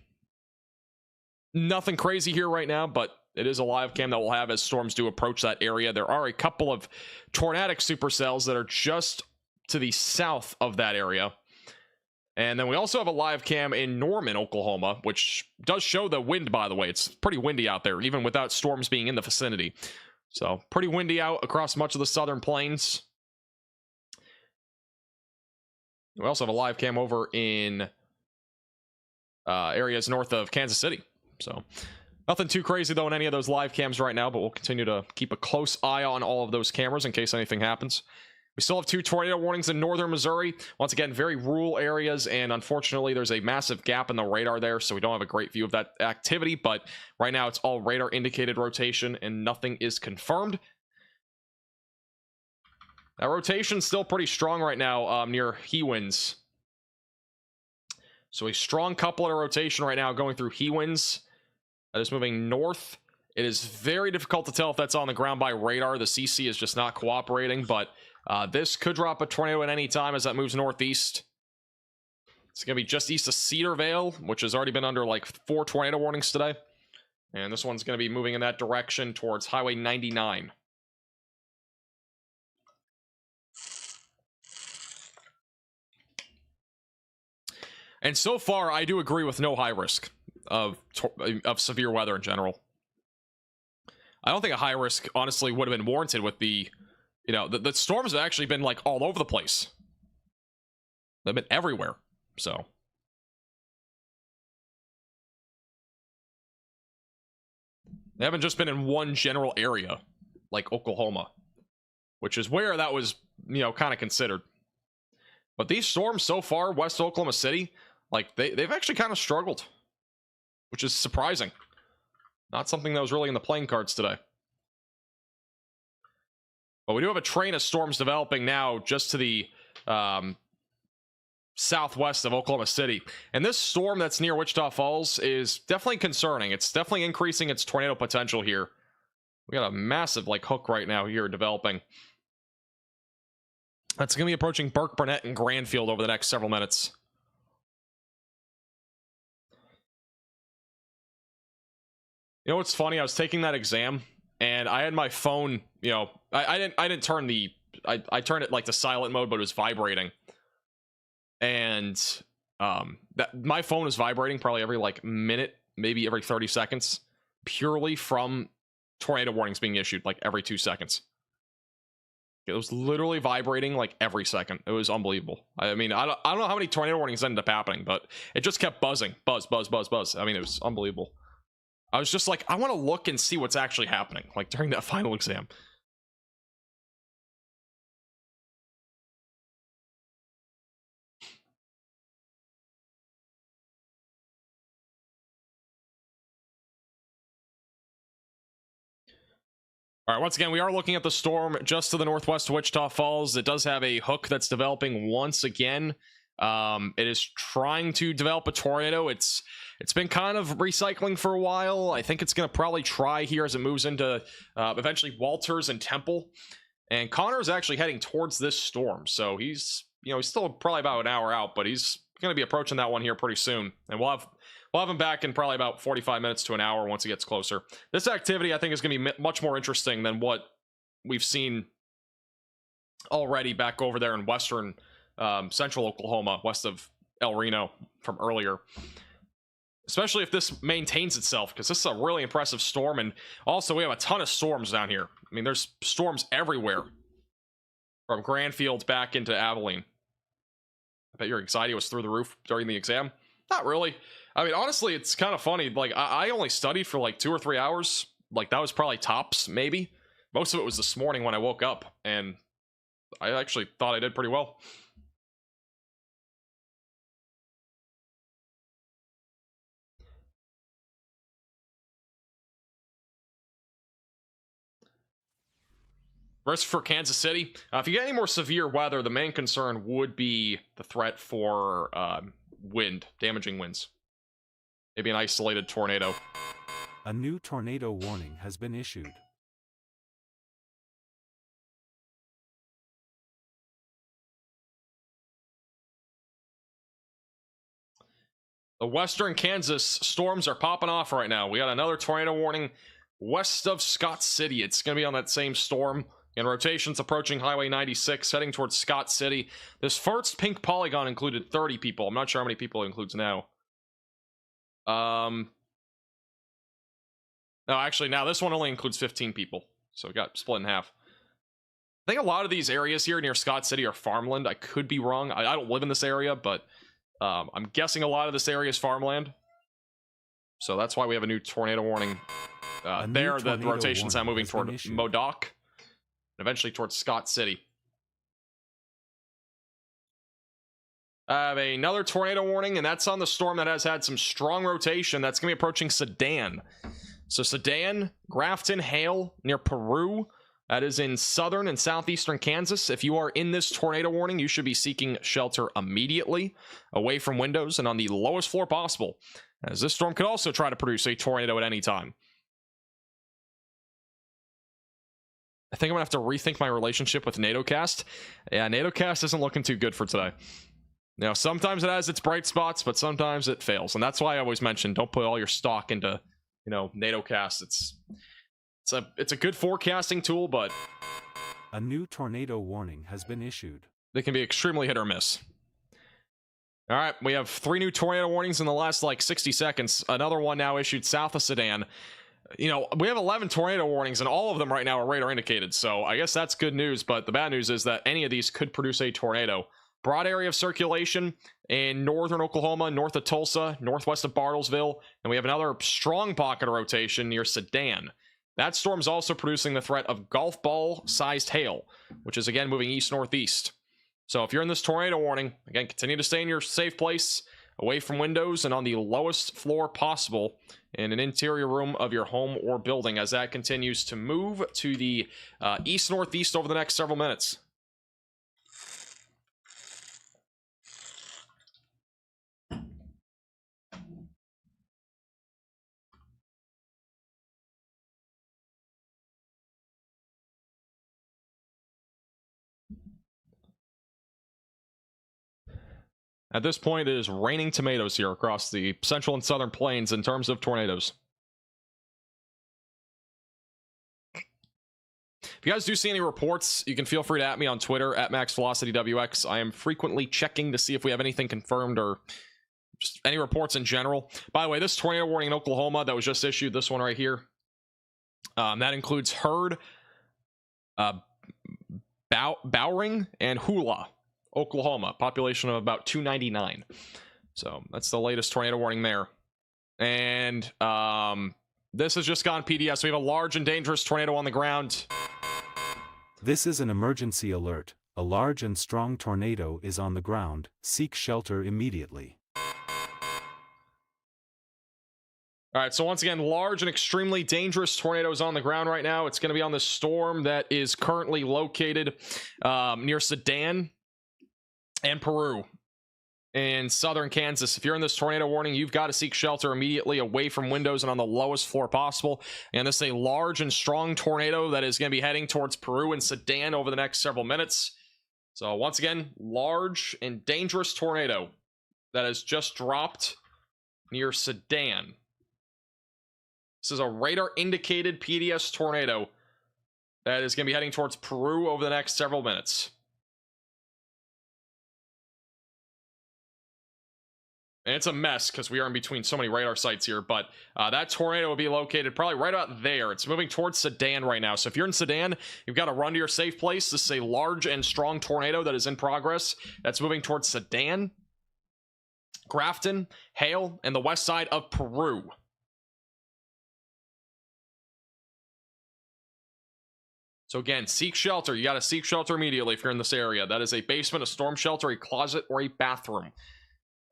nothing crazy here right now, but it is a live cam that we'll have as storms do approach that area. There are a couple of tornadic supercells that are just to the south of that area. And then we also have a live cam in Norman, Oklahoma, which does show the wind, by the way. It's pretty windy out there, even without storms being in the vicinity. So pretty windy out across much of the southern plains. We also have a live cam over in areas north of Kansas City. So nothing too crazy, though, in any of those live cams right now, but we'll continue to keep a close eye on all of those cameras in case anything happens. We still have 2 tornado warnings in northern Missouri. Once again, very rural areas, and unfortunately, there's a massive gap in the radar there, so we don't have a great view of that activity, but right now it's all radar-indicated rotation, and nothing is confirmed. That rotation's still pretty strong right now near Hewins. So a strong couplet of rotation right now going through Hewins. That is moving north. It is very difficult to tell if that's on the ground by radar. The CC is just not cooperating, but this could drop a tornado at any time as that moves northeast. It's going to be just east of Cedar Vale, which has already been under like 4 tornado warnings today. And this one's going to be moving in that direction towards Highway 99. And so far, I do agree with no high risk of severe weather in general. I don't think a high risk, honestly, would have been warranted with the, you know, the storms have actually been like all over the place. They've been everywhere, so. They haven't just been in one general area, like Oklahoma, which is where that was, you know, kind of considered. But these storms so far, west Oklahoma City, like they've actually kind of struggled, which is surprising. Not something that was really in the playing cards today. But we do have a train of storms developing now just to the southwest of Oklahoma City. And this storm that's near Wichita Falls is definitely concerning. It's definitely increasing its tornado potential here. We got a massive like hook right now here developing. That's going to be approaching Burke, Burnett, and Granfield over the next several minutes. You know what's funny? I was taking that exam, and I had my phone, you know, I didn't turn the, I turned it like to silent mode, but it was vibrating. And my phone was vibrating probably every like minute, maybe every 30 seconds, purely from tornado warnings being issued like every 2 seconds. It was literally vibrating like every second. It was unbelievable. I mean, I don't know how many tornado warnings ended up happening, but it just kept buzzing. Buzz, buzz, buzz, buzz. I mean, it was unbelievable. I was just like, I want to look and see what's actually happening, like during that final exam. All right, once again, we are looking at the storm just to the northwest of Wichita Falls. It does have a hook that's developing once again. It is trying to develop a tornado. It's been kind of recycling for a while. I think it's going to probably try here as it moves into eventually Walters and Temple. And Connor is actually heading towards this storm. So he's still probably about an hour out, but he's going to be approaching that one here pretty soon. And we'll have him back in probably about 45 minutes to an hour once he gets closer. This activity, I think, is going to be much more interesting than what we've seen already back over there in western central Oklahoma, west of El Reno from earlier. Especially if this maintains itself, because this is a really impressive storm. And also, we have a ton of storms down here. I mean, there's storms everywhere. From Granfield back into Abilene. I bet your anxiety was through the roof during the exam. Not really. I mean, honestly, it's kind of funny. Like, I only studied for like 2 or 3 hours. Like, that was probably tops, maybe. Most of it was this morning when I woke up. And I actually thought I did pretty well. Risk for Kansas City. If you get any more severe weather, the main concern would be the threat for wind, damaging winds. Maybe an isolated tornado. A new tornado warning has been issued. The western Kansas storms are popping off right now. We got another tornado warning west of Scott City. It's going to be on that same storm. And rotations approaching Highway 96, heading towards Scott City. This first pink polygon included 30 people. I'm not sure how many people it includes now. No, actually, now this one only includes 15 people. So it got split in half. I think a lot of these areas here near Scott City are farmland. I could be wrong. I don't live in this area, but I'm guessing a lot of this area is farmland. So that's why we have a new tornado warning there. The rotation's now moving toward Modoc. And eventually towards Scott City. I have another tornado warning, and that's on the storm that has had some strong rotation. That's going to be approaching Sedan. So Sedan, Grafton, Hale, near Peru. That is in southern and southeastern Kansas. If you are in this tornado warning, you should be seeking shelter immediately, away from windows and on the lowest floor possible, as this storm could also try to produce a tornado at any time. I think I'm going to have to rethink my relationship with NATOcast. Yeah, NATOcast isn't looking too good for today. You know, sometimes it has its bright spots, but sometimes it fails. And that's why I always mention, don't put all your stock into, you know, NATOcast. It's a good forecasting tool, but a new tornado warning has been issued. They can be extremely hit or miss. All right, we have 3 new tornado warnings in the last, 60 seconds. Another one now issued south of Sedan. You know, we have 11 tornado warnings, and all of them right now are radar indicated, so I guess that's good news, but the bad news is that any of these could produce a tornado. Broad area of circulation in northern Oklahoma, north of Tulsa, northwest of Bartlesville, and we have another strong pocket of rotation near Sedan. That storm's also producing the threat of golf ball-sized hail, which is again moving east-northeast. So if you're in this tornado warning, again, continue to stay in your safe place, away from windows and on the lowest floor possible in an interior room of your home or building, as that continues to move to the east-northeast over the next several minutes. At this point, it is raining tomatoes here across the central and southern plains in terms of tornadoes. If you guys do see any reports, you can feel free to at me on Twitter, at MaxVelocityWX. I am frequently checking to see if we have anything confirmed or just any reports in general. By the way, this tornado warning in Oklahoma that was just issued, this one right here, that includes Hurd, Bowring, and Hula, Oklahoma, population of about 299. So that's the latest tornado warning there. And this has just gone PDS. We have a large and dangerous tornado on the ground. This is an emergency alert. A large and strong tornado is on the ground. Seek shelter immediately. All right, so once again, large and extremely dangerous tornadoes on the ground right now. It's going to be on the storm that is currently located near Sedan and Peru in southern Kansas. If you're in this tornado warning, you've got to seek shelter immediately, away from windows and on the lowest floor possible. And this is a large and strong tornado that is going to be heading towards Peru and Sedan over the next several minutes. So once again, large and dangerous tornado that has just dropped near Sedan. This is a radar indicated PDS tornado that is going to be heading towards Peru over the next several minutes. And it's a mess because we are in between so many radar sites here, but that tornado will be located probably right about there. It's moving towards Sedan right now. So if you're in Sedan, you've got to run to your safe place. This is a large and strong tornado that is in progress. That's moving towards Sedan, Grafton, Hale, and the west side of Peru. So again, seek shelter. You got to seek shelter immediately if you're in this area. That is a basement, a storm shelter, a closet, or a bathroom,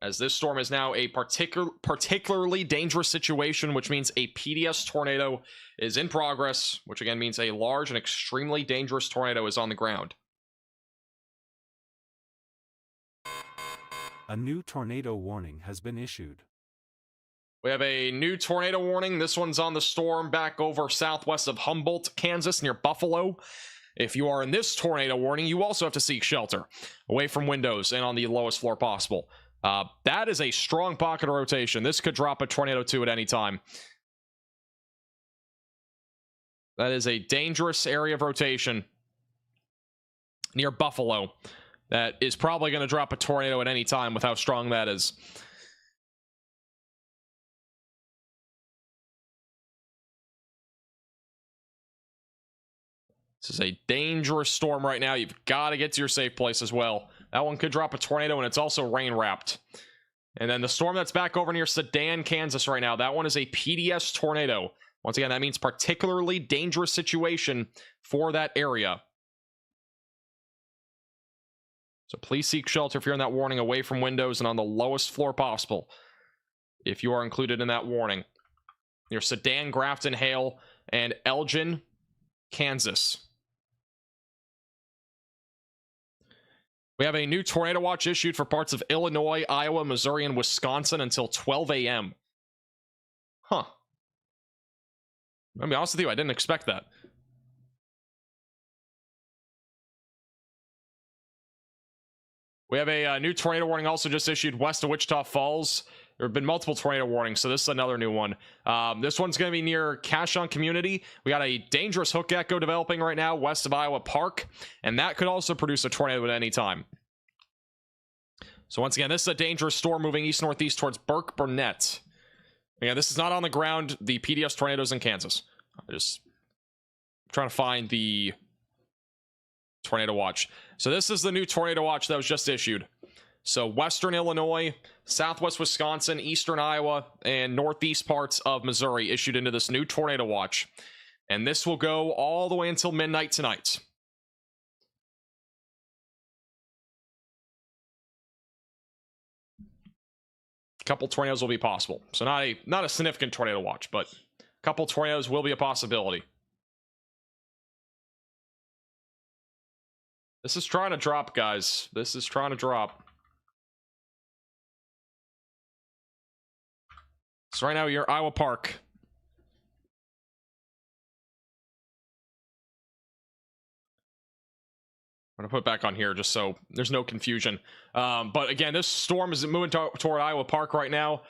as this storm is now a particularly dangerous situation, which means a PDS tornado is in progress, which again means a large and extremely dangerous tornado is on the ground. A new tornado warning has been issued. We have a new tornado warning. This one's on the storm back over southwest of Humboldt, Kansas, near Buffalo. If you are in this tornado warning, you also have to seek shelter away from windows and on the lowest floor possible. That is a strong pocket of rotation. This could drop a tornado 2 at any time. That is a dangerous area of rotation near Buffalo. That is probably going to drop a tornado at any time with how strong that is. This is a dangerous storm right now. You've got to get to your safe place as well. That one could drop a tornado, and it's also rain wrapped. And then the storm that's back over near Sedan, Kansas right now, that one is a PDS tornado. Once again, that means particularly dangerous situation for that area. So please seek shelter if you're in that warning, away from windows and on the lowest floor possible, if you are included in that warning. Near Sedan, Grafton, Hale, and Elgin, Kansas. We have a new tornado watch issued for parts of Illinois, Iowa, Missouri, and Wisconsin until 12 a.m. Huh. I'll be honest with you, I didn't expect that. We have a new tornado warning also just issued west of Wichita Falls. There have been multiple tornado warnings, so this is another new one. This one's going to be near Cashon Community. We got a dangerous hook echo developing right now west of Iowa Park, and that could also produce a tornado at any time. So once again, this is a dangerous storm moving east-northeast towards Burke-Burnett. Again, this is not on the ground. The PDS tornadoes in Kansas. I'm just trying to find the tornado watch. So this is the new tornado watch that was just issued. So western Illinois, southwest Wisconsin, eastern Iowa, and northeast parts of Missouri issued into this new tornado watch. And this will go all the way until midnight tonight. A couple tornadoes will be possible. So not a significant tornado watch, but a couple tornadoes will be a possibility. This is trying to drop, guys. This is trying to drop. So right now you're Iowa Park. I'm going to put it back on here just so there's no confusion. But again, this storm is moving toward Iowa Park right now.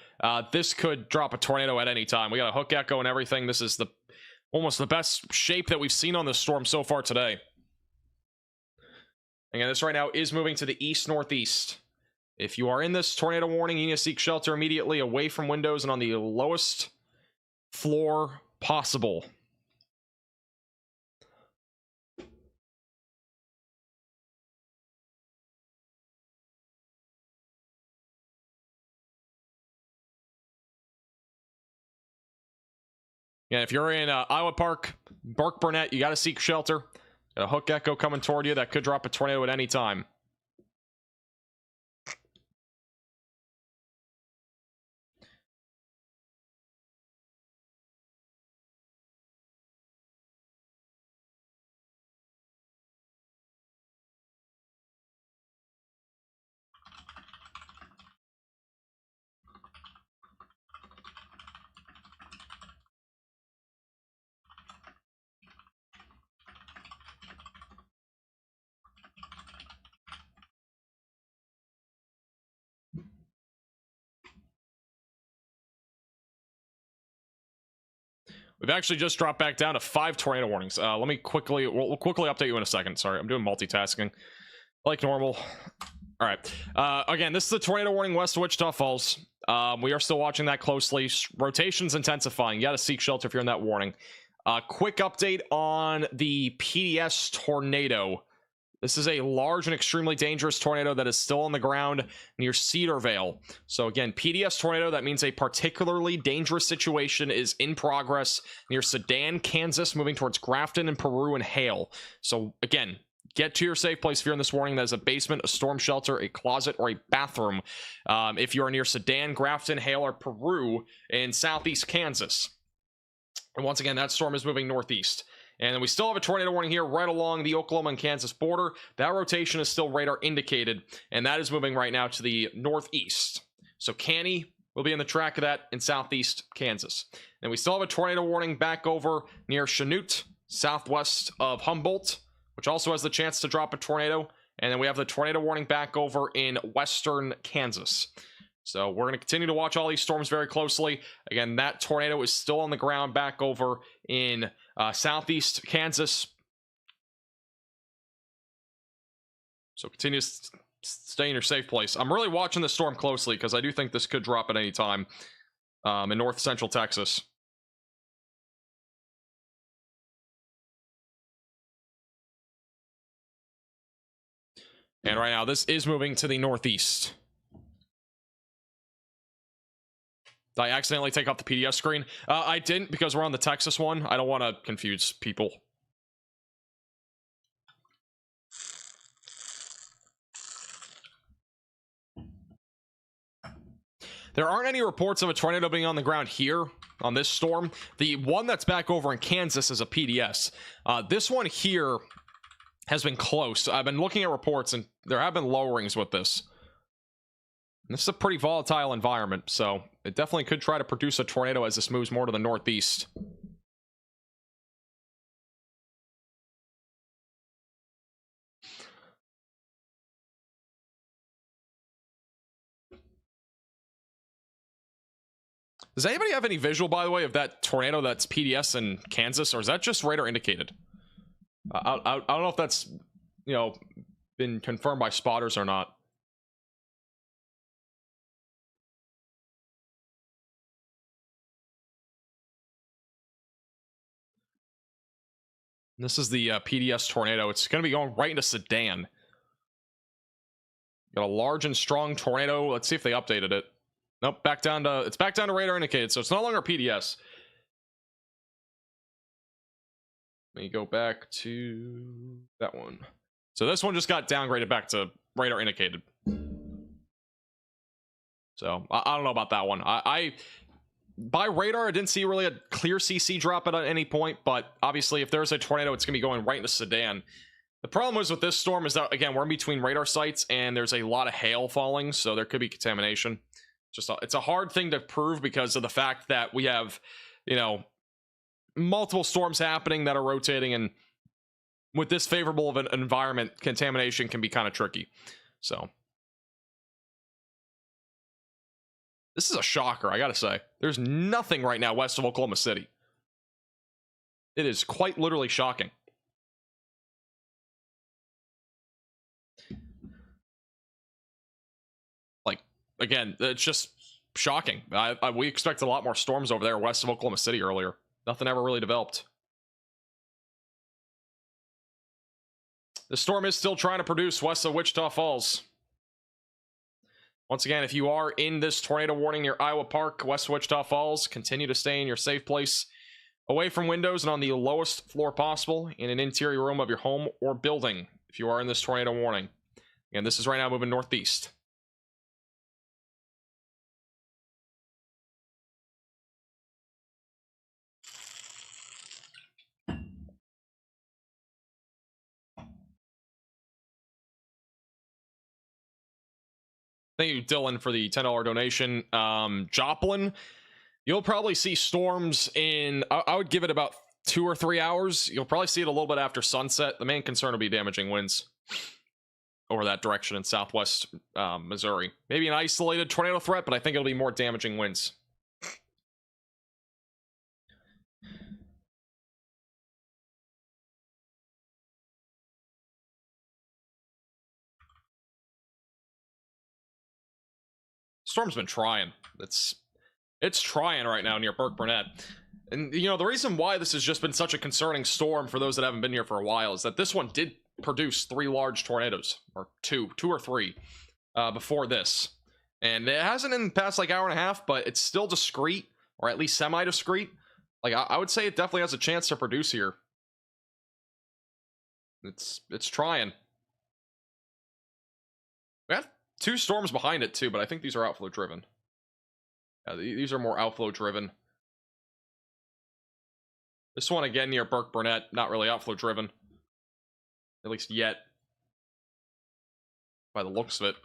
This could drop a tornado at any time. We got a hook echo and everything. This is almost the best shape that we've seen on this storm so far today. Again, this right now is moving to the east-northeast. If you are in this tornado warning, you need to seek shelter immediately away from windows and on the lowest floor possible. Yeah, if you're in Iowa Park, Burke-Burnett, you got to seek shelter. Got a hook echo coming toward you that could drop a tornado at any time. We've actually just dropped back down to 5 tornado warnings. We'll quickly update you in a second. Sorry, I'm doing multitasking like normal. All right. Again, this is the tornado warning west of Wichita Falls. We are still watching that closely. Rotation's intensifying. You got to seek shelter if you're in that warning. Quick update on the PDS tornado. This is a large and extremely dangerous tornado that is still on the ground near Cedarvale. So again, PDS tornado, that means a particularly dangerous situation is in progress near Sedan, Kansas, moving towards Grafton and Peru and Hale. So again, get to your safe place if you're in this warning. That is a basement, a storm shelter, a closet, or a bathroom. If you are near Sedan, Grafton, Hale, or Peru in southeast Kansas. And once again, that storm is moving northeast. And then we still have a tornado warning here right along the Oklahoma and Kansas border. That rotation is still radar indicated, and that is moving right now to the northeast. So Canny will be in the track of that in southeast Kansas. And we still have a tornado warning back over near Chanute, southwest of Humboldt, which also has the chance to drop a tornado And then we have the tornado warning back over in western Kansas. So we're going to continue to watch all these storms very closely. Again, that tornado is still on the ground back over in southeast Kansas. So continue to stay in your safe place. I'm really watching this storm closely because I do think this could drop at any time in north central Texas. And right now, this is moving to the northeast. Did I accidentally take off the PDF screen? I didn't, because we're on the Texas one. I don't want to confuse people. There aren't any reports of a tornado being on the ground here on this storm. The one that's back over in Kansas is a PDS. This one here has been close. I've been looking at reports, and there have been lowerings with this. This is a pretty volatile environment, so it definitely could try to produce a tornado as this moves more to the northeast. Does anybody have any visual, by the way, of that tornado that's PDS in Kansas, or is that just radar indicated? I don't know if that's, you know, been confirmed by spotters or not. This is the PDS tornado. It's going to be going right into Sedan. Got a large and strong tornado. Let's see if they updated it. Nope, back down to, it's back down to radar indicated, so it's no longer PDS. Let me go back to that one. So this one just got downgraded back to radar indicated. So I don't know about that one. By radar, I didn't see really a clear CC drop at any point, but obviously if there's a tornado, it's going to be going right into Sedan. The problem is with this storm is that, again, we're in between radar sites and there's a lot of hail falling, so there could be contamination. It's a hard thing to prove because of the fact that we have, you know, multiple storms happening that are rotating, and with this favorable of an environment, contamination can be kind of tricky. So this is a shocker, I gotta say. There's nothing right now west of Oklahoma City. It is quite literally shocking. Like, again, it's just shocking. We expected a lot more storms over there west of Oklahoma City earlier. Nothing ever really developed. The storm is still trying to produce west of Wichita Falls. Once again, if you are in this tornado warning near Iowa Park, west of Wichita Falls, continue to stay in your safe place, away from windows and on the lowest floor possible in an interior room of your home or building if you are in this tornado warning. Again, this is right now moving northeast. Thank you, Dylan, for the $10 donation. Joplin, you'll probably see storms in, I would give it about 2 or 3 hours. You'll probably see it a little bit after sunset. The main concern will be damaging winds over that direction in southwest Missouri. Maybe an isolated tornado threat, but I think it'll be more damaging winds. Storm's been trying. It's trying right now near Burke Burnett. And, you know, the reason why this has just been such a concerning storm for those that haven't been here for a while is that this one did produce 3 large tornadoes, or two or three, before this. And it hasn't in the past, like, hour and a half, but it's still discrete, or at least semi-discrete. Like, I would say it definitely has a chance to produce here. It's trying. We have 2 storms behind it, too, but I think these are outflow-driven. Yeah, these are more outflow-driven. This one, again, near Burke Burnett, not really outflow-driven. At least yet. By the looks of it.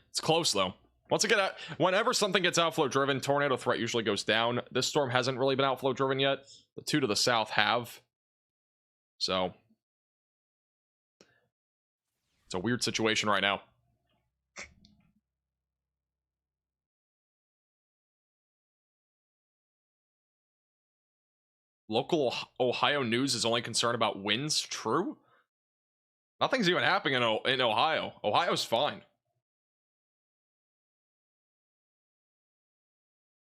It's close, though. Once again, whenever something gets outflow-driven, tornado threat usually goes down. This storm hasn't really been outflow-driven yet. The 2 to the south have. So It's a weird situation right now. Local Ohio news is only concerned about winds. True. Nothing's even happening in Ohio. Ohio's fine.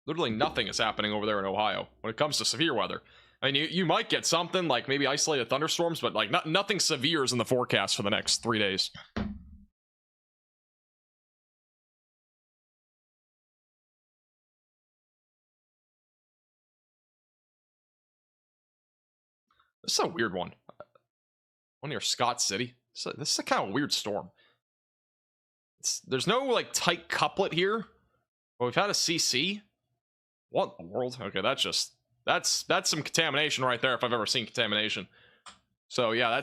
Literally nothing is happening over there in Ohio when it comes to severe weather. I mean, you might get something like maybe isolated thunderstorms, but like nothing severe is in the forecast for the next 3 days. This is a weird one. One near Scott City. This is a kind of weird storm. There's no like tight couplet here. But we've had a CC. What in the world? Okay, that's some contamination right there if I've ever seen contamination. So yeah,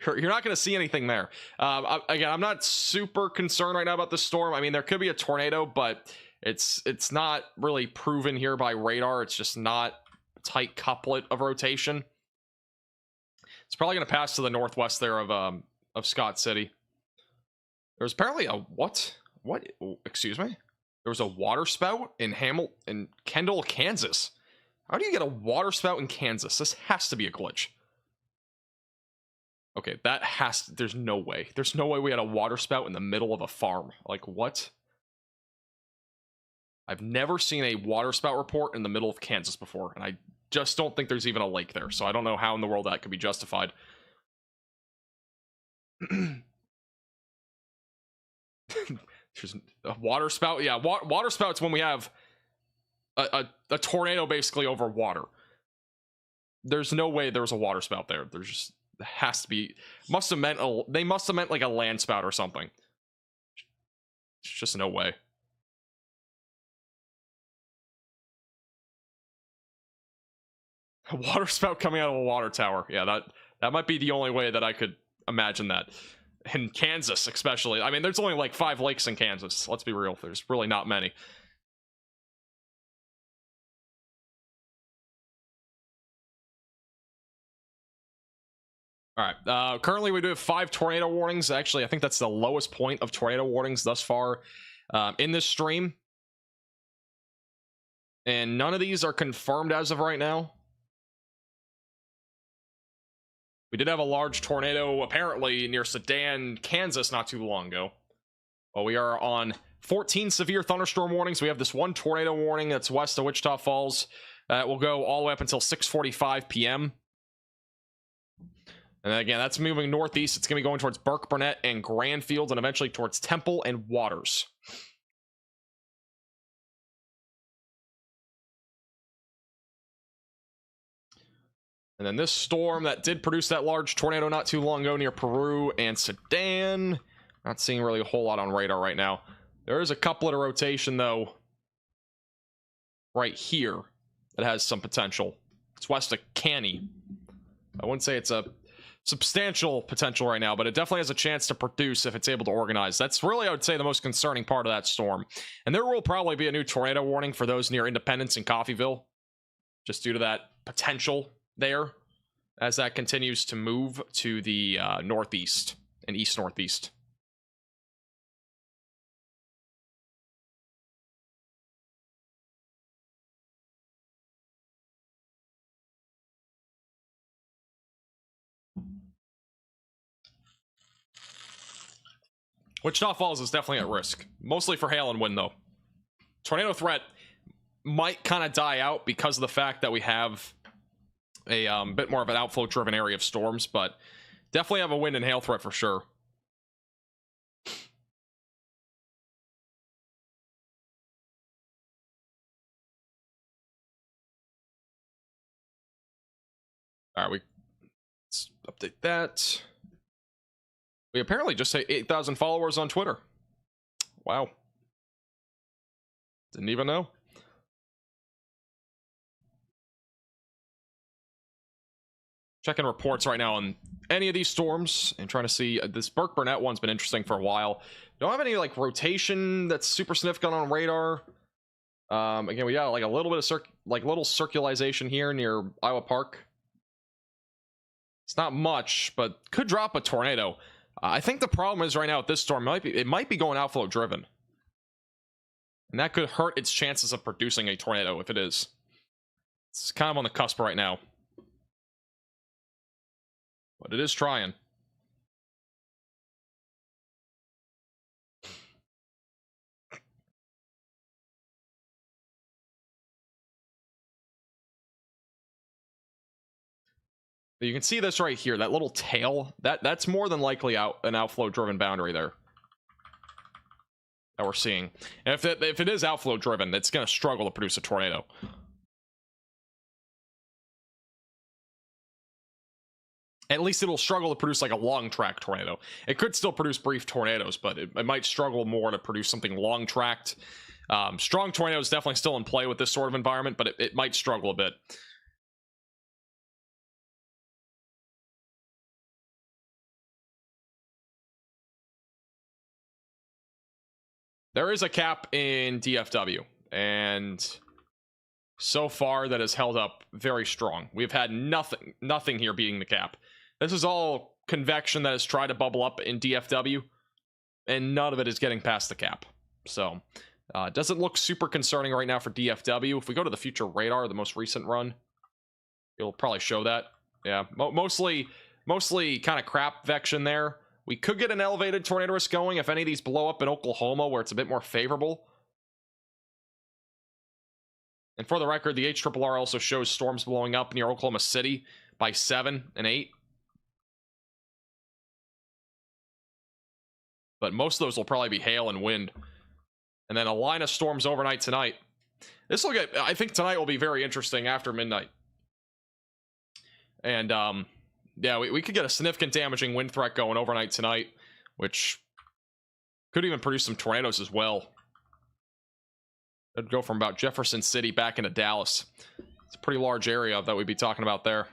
you're not going to see anything there. Again, I'm not super concerned right now about this storm. I mean, there could be a tornado, but it's not really proven here by radar. It's just not a tight couplet of rotation. It's probably going to pass to the northwest there of Scott City. There's apparently a what? Excuse me? There was a water spout in Kendall, Kansas. How do you get a water spout in Kansas? This has to be a glitch. Okay, there's no way. There's no way we had a water spout in the middle of a farm. Like, what? I've never seen a water spout report in the middle of Kansas before, and I just don't think there's even a lake there, so I don't know how in the world that could be justified. There's a water spout. Yeah, water spouts when we have a tornado basically over water. There's no way there was a water spout there. There's just has to be. They must have meant like a land spout or something. There's just no way. A water spout coming out of a water tower. Yeah, that might be the only way that I could imagine that. In Kansas, especially. I mean, there's only like 5 lakes in Kansas. Let's be real. There's really not many. All right. Currently, we do have 5 tornado warnings. Actually, I think that's the lowest point of tornado warnings thus far in this stream. And none of these are confirmed as of right now. We did have a large tornado apparently near Sedan, Kansas not too long ago. Well, we are on 14 severe thunderstorm warnings. We have this one tornado warning that's west of Wichita Falls. That will go all the way up until 6:45 p.m. And again, that's moving northeast. It's going to be going towards Burke, Burnett, and Grandfield, and eventually towards Temple and Waters. And then this storm that did produce that large tornado not too long ago near Peru and Sedan. Not seeing really a whole lot on radar right now. There is a couplet of rotation, though, right here that has some potential. It's west of Canny. I wouldn't say it's a substantial potential right now, but it definitely has a chance to produce if it's able to organize. That's really, I would say, the most concerning part of that storm. And there will probably be a new tornado warning for those near Independence and Coffeyville, just due to that potential there as that continues to move to the northeast and east-northeast. Wichita Falls is definitely at risk, mostly for hail and wind, though. Tornado threat might kind of die out because of the fact that we have a bit more of an outflow-driven area of storms, but definitely have a wind and hail threat for sure. All right, let's update that. We apparently just hit 8,000 followers on Twitter. Wow. Didn't even know. Checking reports right now on any of these storms and trying to see. This Burke Burnett one's been interesting for a while. Don't have any like rotation that's super significant on radar. Again, we got like a little bit of little circularization here near Iowa Park. It's not much, but could drop a tornado. I think the problem is right now with this storm, it might be going outflow driven. And that could hurt its chances of producing a tornado if it is. It's kind of on the cusp right now. But it is trying. You can see this right here, that little tail, that's more than likely an outflow driven boundary there that we're seeing. And if it is outflow driven, it's going to struggle to produce a tornado. At least it'll struggle to produce like a long track tornado. It could still produce brief tornadoes, but it might struggle more to produce something long tracked. Strong tornadoes definitely still in play with this sort of environment, but it might struggle a bit. There is a cap in DFW, and so far that has held up very strong. We've had nothing here beating the cap. This is all convection that has tried to bubble up in DFW, and none of it is getting past the cap. So, it doesn't look super concerning right now for DFW. If we go to the future radar, the most recent run, it'll probably show that. Yeah, mostly kind of crap vection there. We could get an elevated tornado risk going if any of these blow up in Oklahoma, where it's a bit more favorable. And for the record, the HRRR also shows storms blowing up near Oklahoma City by 7 and 8. But most of those will probably be hail and wind. And then a line of storms overnight tonight. This will get, I think tonight will be very interesting after midnight. And, yeah, we could get a significant damaging wind threat going overnight tonight, which could even produce some tornadoes as well. It'd go from about Jefferson City back into Dallas. It's a pretty large area that we'd be talking about there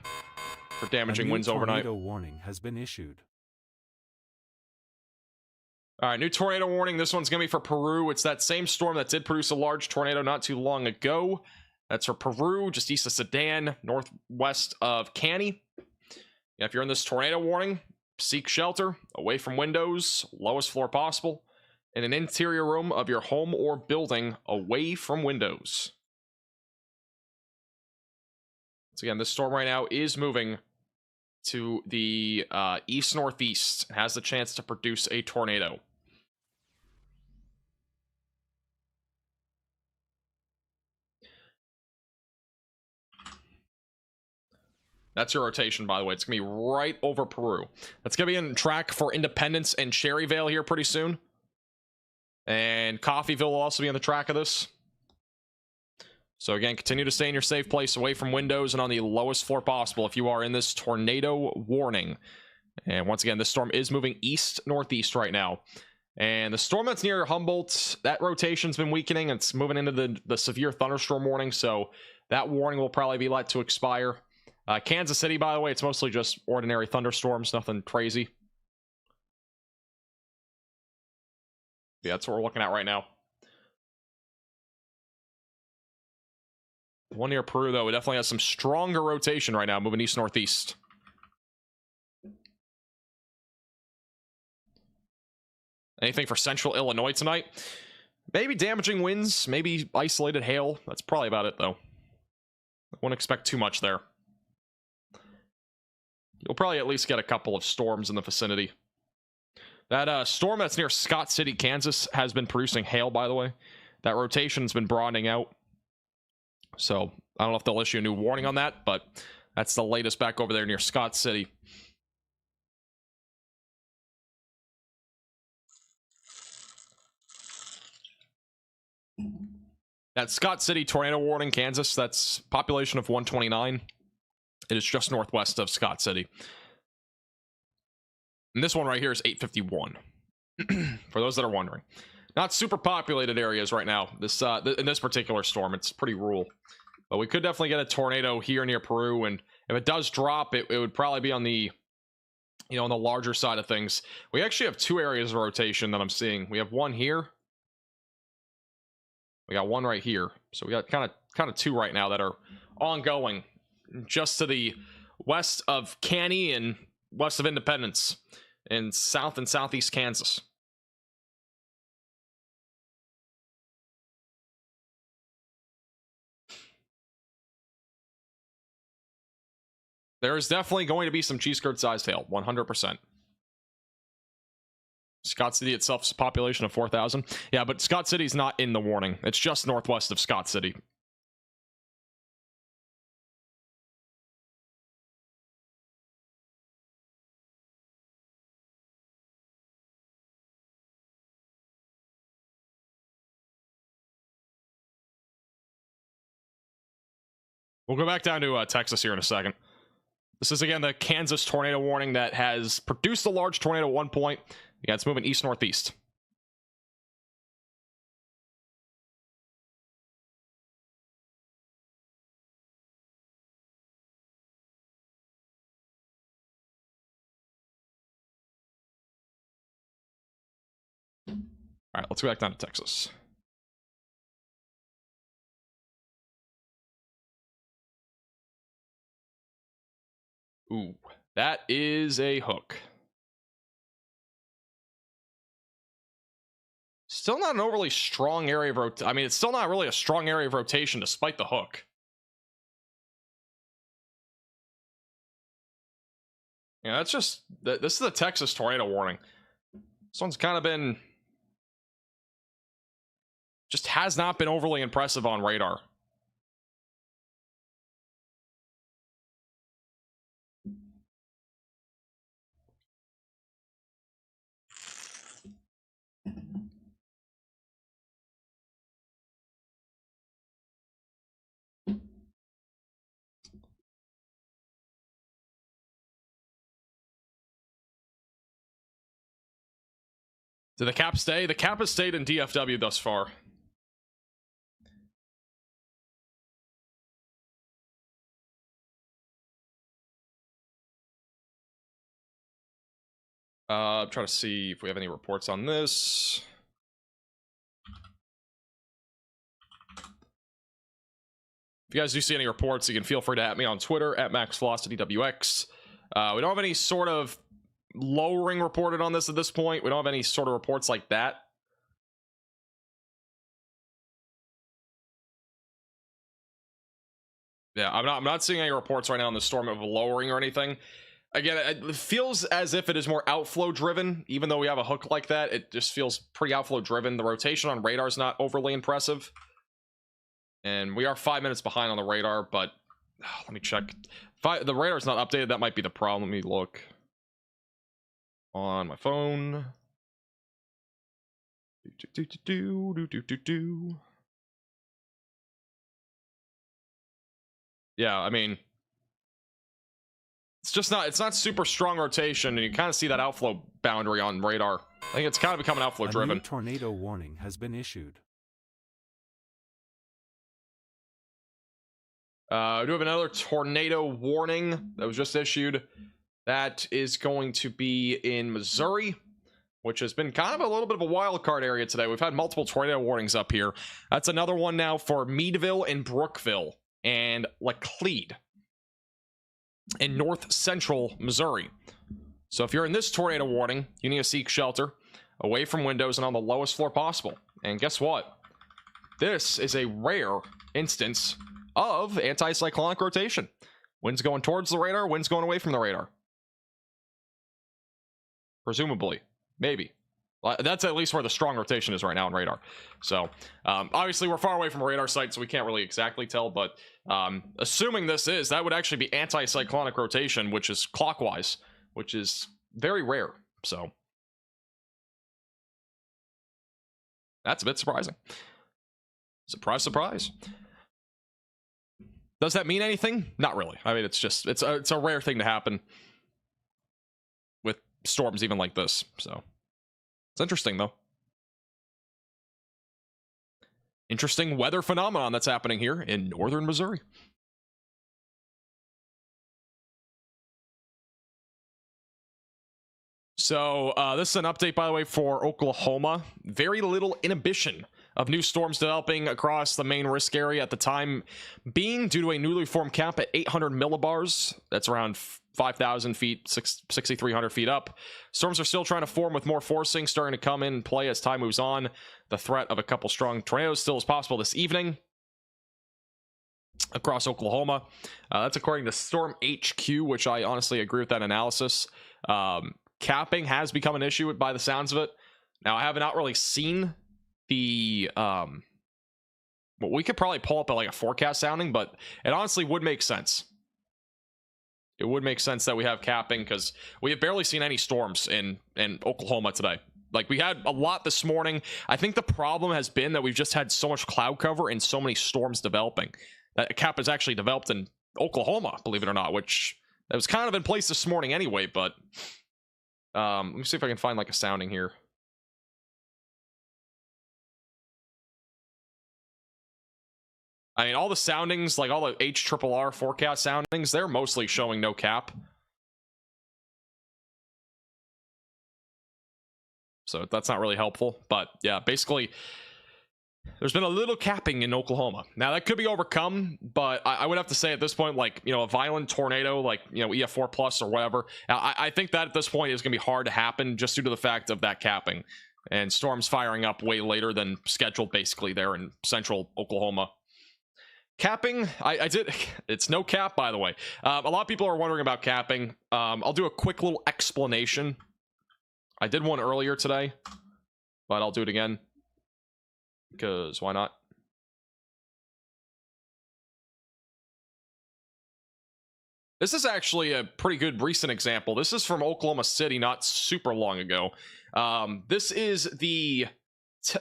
for damaging winds overnight. A new tornado warning has been issued. All right, new tornado warning. This one's going to be for Peru. It's that same storm that did produce a large tornado not too long ago. That's for Peru, just east of Sedan, northwest of Canny. If you're in this tornado warning, seek shelter away from windows, lowest floor possible, in an interior room of your home or building away from windows. So again, this storm right now is moving to the east-northeast. It has the chance to produce a tornado. That's your rotation, by the way. It's going to be right over Peru. That's going to be in track for Independence and Cherryvale here pretty soon. And Coffeyville will also be on the track of this. So again, continue to stay in your safe place away from windows and on the lowest floor possible if you are in this tornado warning. And once again, this storm is moving east-northeast right now. And the storm that's near Humboldt, that rotation's been weakening. It's moving into the severe thunderstorm warning, so that warning will probably be let to expire. Kansas City, by the way, it's mostly just ordinary thunderstorms, nothing crazy. Yeah, that's what we're looking at right now. The one near Peru, though, it definitely has some stronger rotation right now, moving east-northeast. Anything for central Illinois tonight? Maybe damaging winds, maybe isolated hail. That's probably about it, though. I wouldn't expect too much there. You'll probably at least get a couple of storms in the vicinity. That storm that's near Scott City, Kansas, has been producing hail, by the way. That rotation's been broadening out. So, I don't know if they'll issue a new warning on that, but that's the latest back over there near Scott City. That Scott City tornado warning, Kansas, that's population of 129. It is just northwest of Scott City. And this one right here is 851. For those that are wondering. Not super populated areas right now. This in this particular storm, it's pretty rural. But we could definitely get a tornado here near Peru, and if it does drop, it would probably be on the, on the larger side of things. We actually have two areas of rotation that I'm seeing. We have one here. We got one right here. So we got kind of two right now that are ongoing. Just to the west of Canny and west of Independence in south and southeast Kansas. There is definitely going to be some cheese curd sized hail, 100%. Scott City itself is a population of 4,000. Yeah, but Scott City's not in the warning. It's just northwest of Scott City. We'll go back down to Texas here in a second. This is, again, the Kansas tornado warning that has produced a large tornado at one point. Yeah, it's moving east-northeast. All right, let's go back down to Texas. Ooh, that is a hook. Still not an overly strong area of I mean, it's still not really a strong area of rotation despite the hook. Yeah, that's just... This is a Texas tornado warning. This one's kind of been... just has not been overly impressive on radar. Did the cap stay? The cap has stayed in DFW thus far. I'm trying to see if we have any reports on this. If you guys do see any reports, you can feel free to at me on Twitter, at MaxVelocityWX. We don't have any sort of lowering reported on this at this point. We don't have any sort of reports like that. Yeah, I'm not seeing any reports right now on the storm of a lowering or anything. Again, it feels as if it is more outflow driven. Even though we have a hook like that, it just feels pretty outflow driven. The rotation on radar is not overly impressive. And we are 5 minutes behind on the radar, but let me check. The radar's not updated. That might be the problem. Let me look on my phone. Yeah, I mean, it's not super strong rotation, and you kind of see that outflow boundary on radar. I think it's kind of becoming outflow driven. A new tornado warning has been issued. We do have another tornado warning that was just issued. That is going to be in Missouri, which has been kind of a little bit of a wild card area today. We've had multiple tornado warnings up here. That's another one now for Meadville and Brookville and Laclede in north central Missouri. So if you're in this tornado warning, you need to seek shelter away from windows and on the lowest floor possible. And guess what? This is a rare instance of anticyclonic rotation. Winds going towards the radar, winds going away from the radar. Presumably. Maybe. That's at least where the strong rotation is right now on radar. So, obviously we're far away from a radar site, so we can't really exactly tell, but assuming that would actually be anticyclonic rotation, which is clockwise, which is very rare. So, that's a bit surprising. Surprise, surprise. Does that mean anything? Not really. I mean, it's a rare thing to happen with storms even like this. So it's interesting, though. Interesting weather phenomenon that's happening here in northern Missouri. So this is an update, by the way, for Oklahoma. Very little inhibition of new storms developing across the main risk area at the time being due to a newly formed cap at 800 millibars. That's around 5,000 feet, 6,300 feet up. Storms are still trying to form, with more forcing starting to come in play as time moves on. The threat of a couple strong tornadoes still is possible this evening across Oklahoma. That's according to Storm HQ, which I honestly agree with that analysis. Capping has become an issue by the sounds of it. Now, I have not really seen the well, we could probably pull up like a forecast sounding, but it honestly would make sense. It would make sense that we have capping, because we have barely seen any storms in Oklahoma today. Like, we had a lot this morning. I think the problem has been that we've just had so much cloud cover and so many storms developing that a cap has actually developed in Oklahoma, believe it or not, which that was kind of in place this morning anyway. But let me see if I can find like a sounding here. I mean, all the soundings, like all the HRRR forecast soundings, they're mostly showing no cap. So that's not really helpful. But yeah, basically, there's been a little capping in Oklahoma. Now, that could be overcome, but I would have to say at this point, like, you know, a violent tornado, like, you know, EF4 plus or whatever. Now, I think that at this point is going to be hard to happen just due to the fact of that capping and storms firing up way later than scheduled, basically, there in central Oklahoma. Capping, it's no cap, by the way. A lot of people are wondering about capping. I'll do a quick little explanation. I did one earlier today, but I'll do it again, because why not? This is actually a pretty good recent example. This is from Oklahoma City not super long ago. This is the...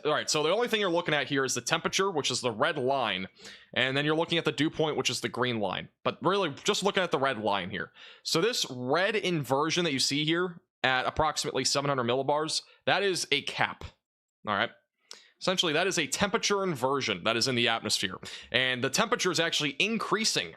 all right, so the only thing you're looking at here is the temperature, which is the red line, and then you're looking at the dew point, which is the green line. But really, just looking at the red line here. So this red inversion that you see here at approximately 700 millibars, that is a cap. All right. Essentially, that is a temperature inversion that is in the atmosphere. And the temperature is actually increasing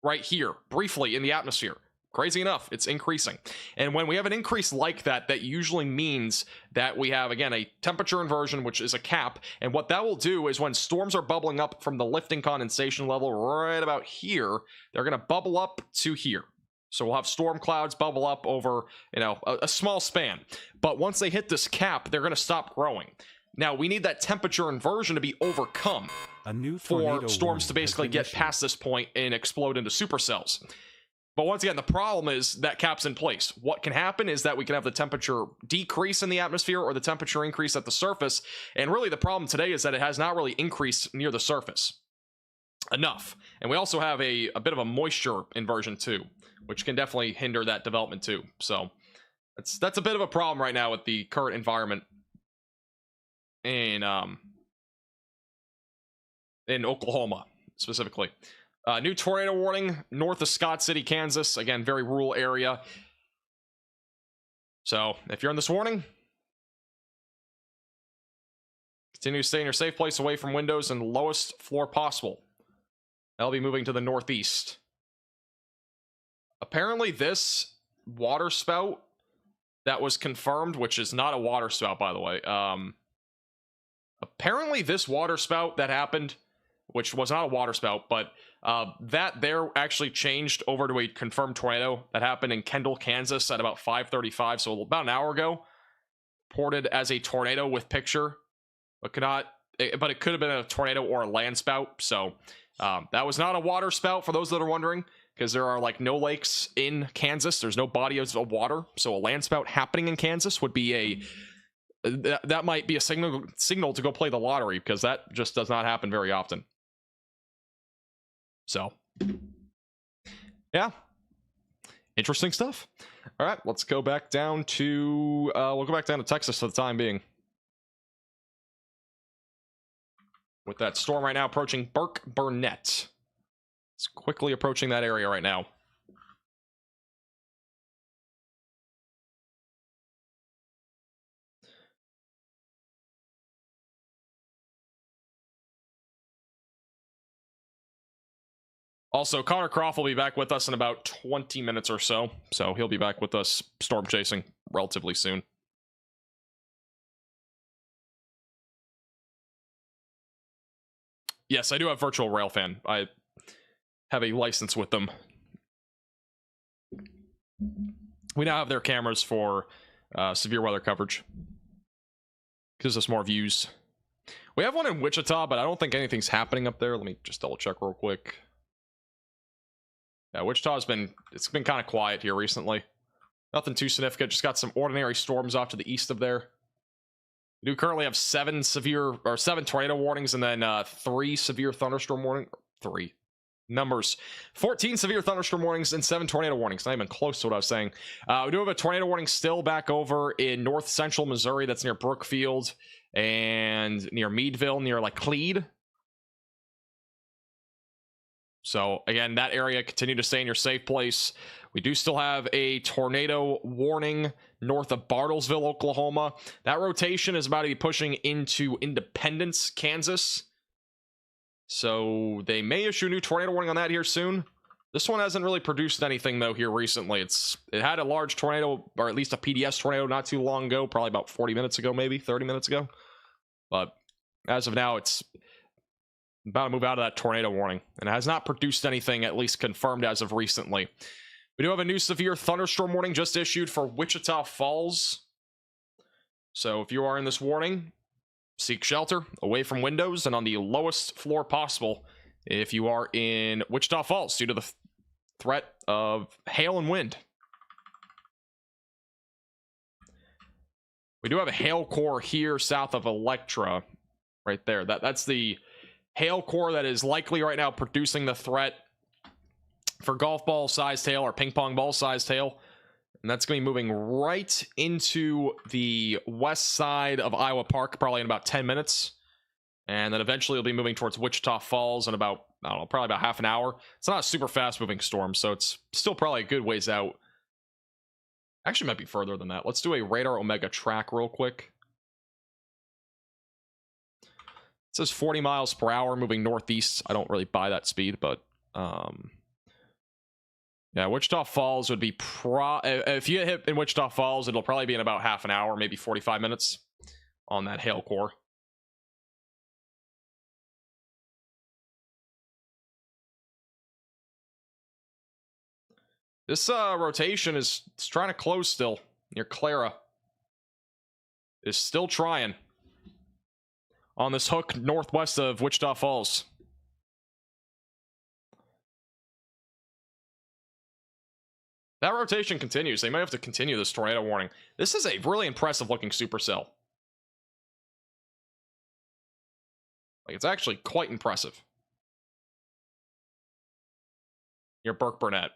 right here, briefly in the atmosphere. Crazy enough, it's increasing. And when we have an increase like that, that usually means that we have, again, a temperature inversion, which is a cap. And what that will do is when storms are bubbling up from the lifting condensation level right about here, they're going to bubble up to here. So we'll have storm clouds bubble up over, you know, a small span. But once they hit this cap, they're going to stop growing. Now, we need that temperature inversion to be overcome for storms to basically get past this point and explode into supercells. But once again, the problem is that cap's in place. What can happen is that we can have the temperature decrease in the atmosphere or the temperature increase at the surface. And really the problem today is that it has not really increased near the surface enough. And we also have a bit of a moisture inversion too, which can definitely hinder that development too. So that's a bit of a problem right now with the current environment in Oklahoma specifically. New tornado warning north of Scott City, Kansas. Again, very rural area. So if you're in this warning, continue to stay in your safe place away from windows and lowest floor possible. That'll be moving to the northeast. Apparently this water spout that was confirmed, which is not a water spout, by the way. Apparently this water spout that happened, which was not a water spout, but that there actually changed over to a confirmed tornado that happened in Kendall, Kansas at about 5:35, so about an hour ago. Reported as a tornado with picture, but it could have been a tornado or a land spout. So that was not a water spout for those that are wondering, because there are like no lakes in Kansas. There's no bodies of water, so a land spout happening in Kansas would be that might be a signal to go play the lottery, because that just does not happen very often. So, yeah, interesting stuff. All right, let's go back down to we'll go back down to Texas for the time being. With that storm right now approaching Burke Burnett. It's quickly approaching that area right now. Also, Connor Croft will be back with us in about 20 minutes or so. So he'll be back with us storm chasing relatively soon. Yes, I do have Virtual Railfan. I have a license with them. We now have their cameras for severe weather coverage. Gives us more views. We have one in Wichita, but I don't think anything's happening up there. Let me just double check real quick. Yeah, Wichita's been kind of quiet here recently. Nothing too significant. Just got some ordinary storms off to the east of there. We do currently have 7 tornado warnings, and then 3 severe thunderstorm warnings. 3 numbers. 14 severe thunderstorm warnings and 7 tornado warnings. Not even close to what I was saying. We do have a tornado warning still back over in north central Missouri. That's near Brookfield and near Meadville, near like Cleed. So again, that area, continue to stay in your safe place. We do still have a tornado warning north of Bartlesville, Oklahoma. That rotation is about to be pushing into Independence, Kansas. So they may issue a new tornado warning on that here soon. This one hasn't really produced anything though here recently. It had a large tornado, or at least a PDS tornado, not too long ago, probably about 40 minutes ago, maybe 30 minutes ago. But as of now, it's about to move out of that tornado warning, and it has not produced anything, at least confirmed as of recently. We do have a new severe thunderstorm warning just issued for Wichita Falls. So if you are in this warning, seek shelter away from windows and on the lowest floor possible if you are in Wichita Falls due to the threat of hail and wind. We do have a hail core here south of Electra, right there. That's the hail core that is likely right now producing the threat for golf ball sized hail or ping pong ball sized hail. And that's going to be moving right into the west side of Iowa Park, probably in about 10 minutes. And then eventually it'll be moving towards Wichita Falls in about, I don't know, probably about half an hour. It's not a super fast moving storm, so it's still probably a good ways out. Actually, might be further than that. Let's do a radar Omega track real quick. It says 40 miles per hour moving northeast. I don't really buy that speed, but yeah, Wichita Falls would be if you hit in Wichita Falls, it'll probably be in about half an hour, maybe 45 minutes on that hail core. This rotation is trying to close still near Clara. Is still trying on this hook northwest of Wichita Falls. That rotation continues. They might have to continue this tornado warning. This is a really impressive looking supercell. Like, it's actually quite impressive. Near Burke Burnett.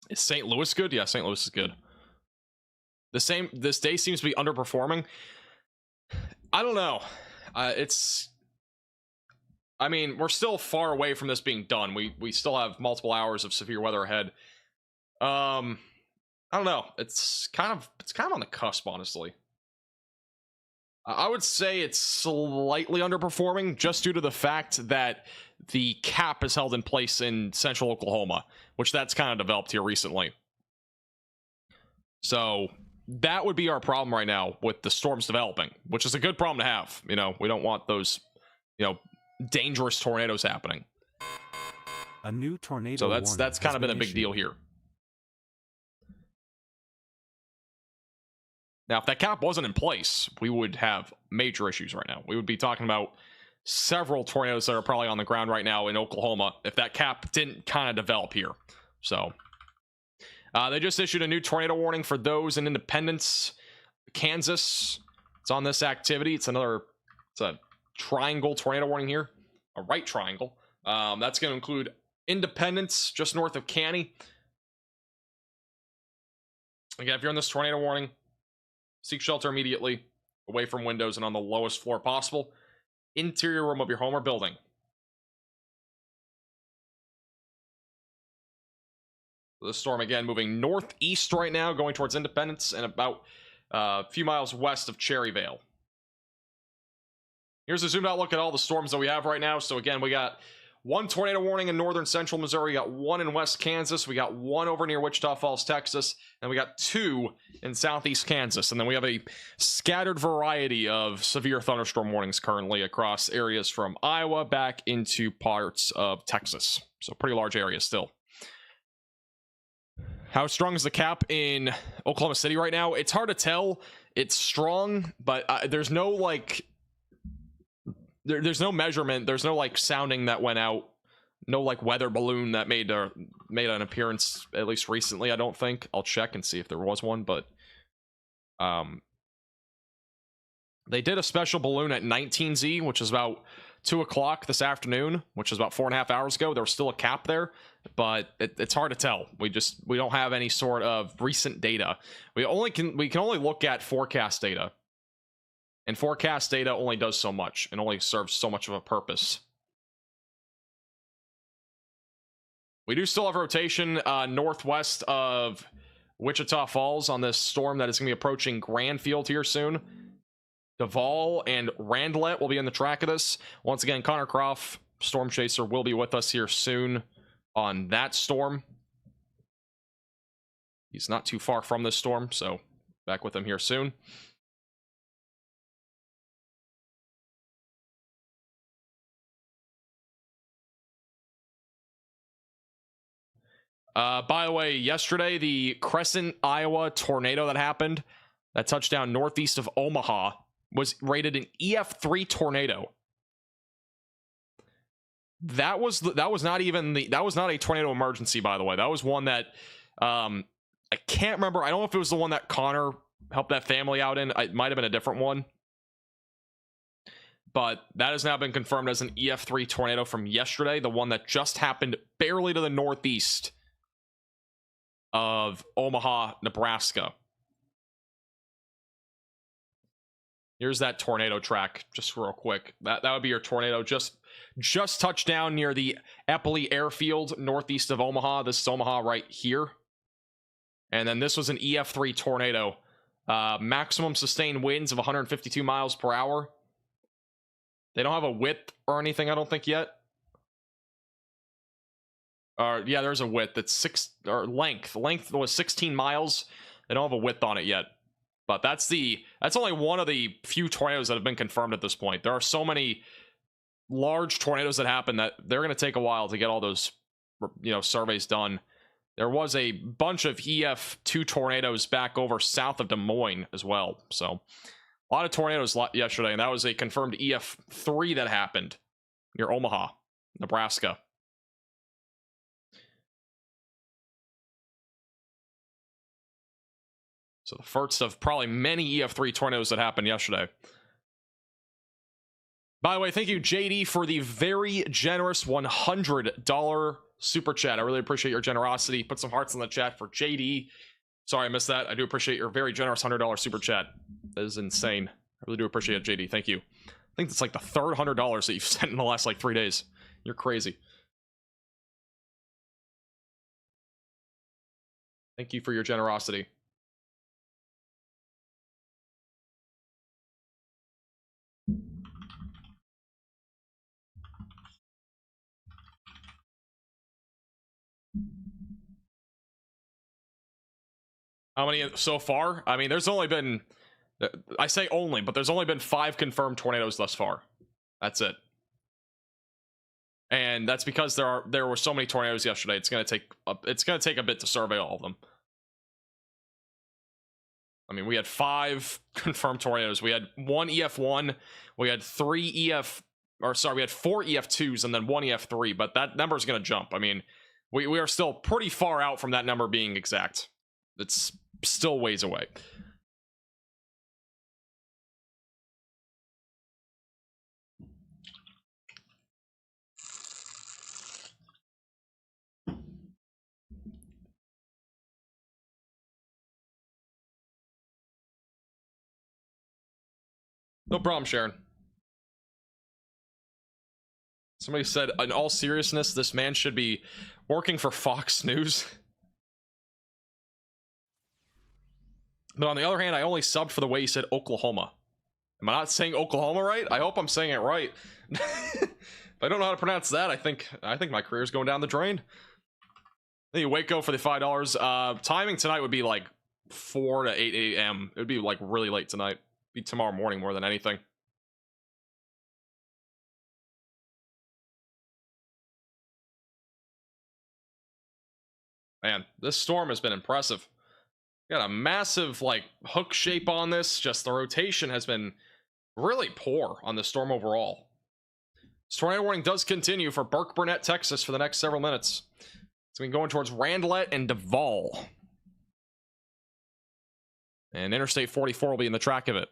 Is St. Louis good? Yeah, St. Louis is good. This day seems to be underperforming. I don't know. I mean, we're still far away from this being done. We still have multiple hours of severe weather ahead. I don't know. It's kind of on the cusp, honestly. I would say it's slightly underperforming just due to the fact that the cap is held in place in central Oklahoma, which that's kind of developed here recently. So that would be our problem right now with the storms developing, which is a good problem to have. You know, we don't want those, dangerous tornadoes happening. A new tornado. So that's kind of been a big deal here. Now, if that cap wasn't in place, we would have major issues right now. We would be talking about several tornadoes that are probably on the ground right now in Oklahoma if that cap didn't kind of develop here. So they just issued a new tornado warning for those in Independence, Kansas. It's on this activity. It's a triangle tornado warning here, a right triangle. That's going to include Independence, just north of Caney. Again, if you're in this tornado warning, seek shelter immediately away from windows and on the lowest floor possible. Interior room of your home or building. The storm again moving northeast right now, going towards Independence and about a few miles west of Cherryvale. Here's a zoomed out look at all the storms that we have right now. So again, we got one tornado warning in northern central Missouri. We got one in west Kansas. We got one over near Wichita Falls, Texas. And we got two in southeast Kansas. And then we have a scattered variety of severe thunderstorm warnings currently across areas from Iowa back into parts of Texas. So pretty large area still. How strong is the cap in Oklahoma City right now? It's hard to tell. It's strong, but there's no like... There's no measurement. There's no like sounding that went out. No like weather balloon that made an appearance at least recently. I don't think. I'll check and see if there was one, but they did a special balloon at 19Z, which is about 2 o'clock this afternoon, which is about 4.5 hours ago. There was still a cap there, but it's hard to tell. We don't have any sort of recent data. We can only look at forecast data. And forecast data only does so much and only serves so much of a purpose. We do still have rotation northwest of Wichita Falls on this storm that is going to be approaching Grandfield here soon. Duval and Randlet will be in the track of this. Once again, Connor Croft, Storm Chaser, will be with us here soon on that storm. He's not too far from this storm, so back with him here soon. By the way, yesterday, the Crescent, Iowa tornado that happened, that touched down northeast of Omaha, was rated an EF3 tornado. That was not a tornado emergency, by the way. That was one that I can't remember. I don't know if it was the one that Connor helped that family out in. It might have been a different one. But that has now been confirmed as an EF3 tornado from yesterday, the one that just happened barely to the northeast of Omaha, Nebraska. Here's that tornado track, just real quick. That would be your tornado. Just touched down near the Eppley Airfield, northeast of Omaha. This is Omaha right here. And then this was an EF3 tornado. Maximum sustained winds of 152 miles per hour. They don't have a width or anything, I don't think, yet. Yeah, there's a width. It's length. Length was 16 miles. They don't have a width on it yet. But that's only one of the few tornadoes that have been confirmed at this point. There are so many large tornadoes that happen that they're going to take a while to get all those, surveys done. There was a bunch of EF2 tornadoes back over south of Des Moines as well. So a lot of tornadoes yesterday, and that was a confirmed EF3 that happened near Omaha, Nebraska. So the first of probably many EF3 tornadoes that happened yesterday. By the way, thank you, JD, for the very generous $100 super chat. I really appreciate your generosity. Put some hearts in the chat for JD. Sorry, I missed that. I do appreciate your very generous $100 super chat. That is insane. I really do appreciate it, JD. Thank you. I think that's like the third $100 that you've sent in the last 3 days. You're crazy. Thank you for your generosity. How many so far? I mean, there's only been, I say only, but there's only been 5 confirmed tornadoes thus far. That's it. And that's because there were so many tornadoes yesterday. It's gonna take a bit to survey all of them. I mean, we had 5 confirmed tornadoes. We had 1 EF1. We had 4 EF2s and then 1 EF3. But that number is gonna jump. I mean, we are still pretty far out from that number being exact. It's still ways away. No problem, Sharon. Somebody said, in all seriousness, this man should be working for Fox News. But on the other hand, I only subbed for the way he said Oklahoma. Am I not saying Oklahoma right? I hope I'm saying it right. If I don't know how to pronounce that, I think my career's going down the drain. Thank you, Waco, for the $5. Timing tonight would be like 4 to 8 a.m. It would be like really late tonight. It'd be tomorrow morning more than anything. Man, this storm has been impressive. Got a massive like hook shape on this. Just the rotation has been really poor on the storm overall. This tornado warning does continue for Burke Burnett, Texas for the next several minutes. It's been going towards Randlett and Duvall. And Interstate 44 will be in the track of it.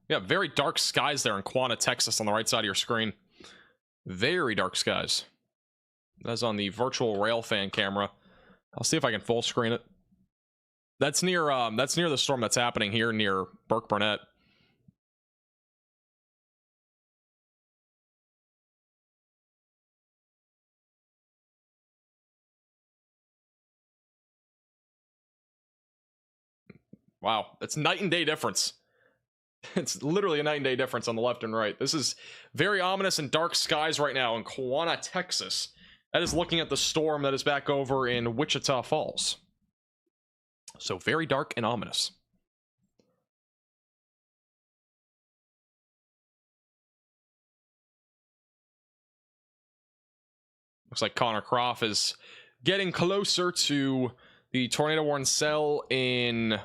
Yeah, very dark skies there in Quanah, Texas on the right side of your screen. Very dark skies. That's on the virtual railfan camera. I'll see if I can full screen it. That's near the storm that's happening here near Burke Burnett. Wow, that's night and day difference. It's literally a night and day difference on the left and right. This is very ominous and dark skies right now in Quanah, Texas. That is looking at the storm that is back over in Wichita Falls. So very dark and ominous. Looks like Connor Croft is getting closer to the tornado warning cell in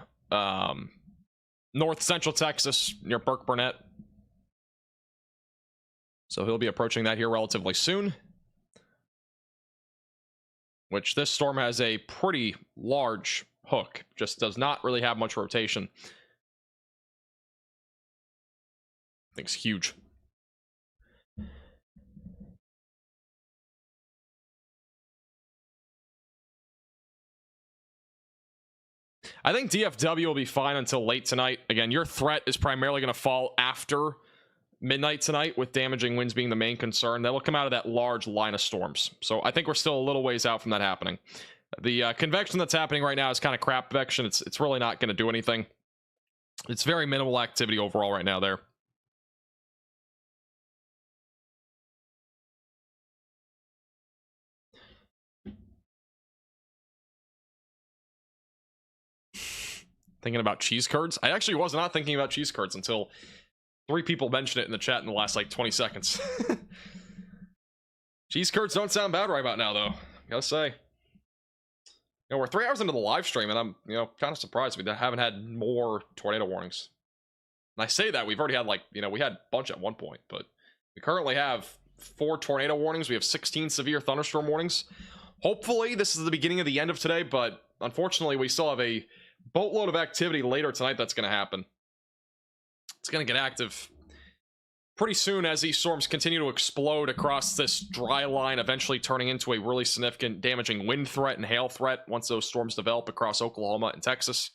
north central Texas near Burke Burnett. So he'll be approaching that here relatively soon. Which this storm has a pretty large hook. Just does not really have much rotation. I think it's huge. I think DFW will be fine until late tonight. Again, your threat is primarily going to fall after midnight tonight, with damaging winds being the main concern. That'll come out of that large line of storms. So I think we're still a little ways out from that happening. The convection that's happening right now is kind of crap convection. It's really not going to do anything. It's very minimal activity overall right now there. Thinking about cheese curds? I actually was not thinking about cheese curds until 3 people mentioned it in the chat in the last like 20 seconds. Cheese curds don't sound bad right about now, though. Gotta say. We're 3 hours into the live stream, and I'm, kind of surprised we haven't had more tornado warnings. And I say that we've already had we had a bunch at one point, but we currently have 4 tornado warnings. We have 16 severe thunderstorm warnings. Hopefully, this is the beginning of the end of today, but unfortunately, we still have a boatload of activity later tonight that's going to happen. It's going to get active pretty soon as these storms continue to explode across this dry line, eventually turning into a really significant damaging wind threat and hail threat once those storms develop across Oklahoma and Texas,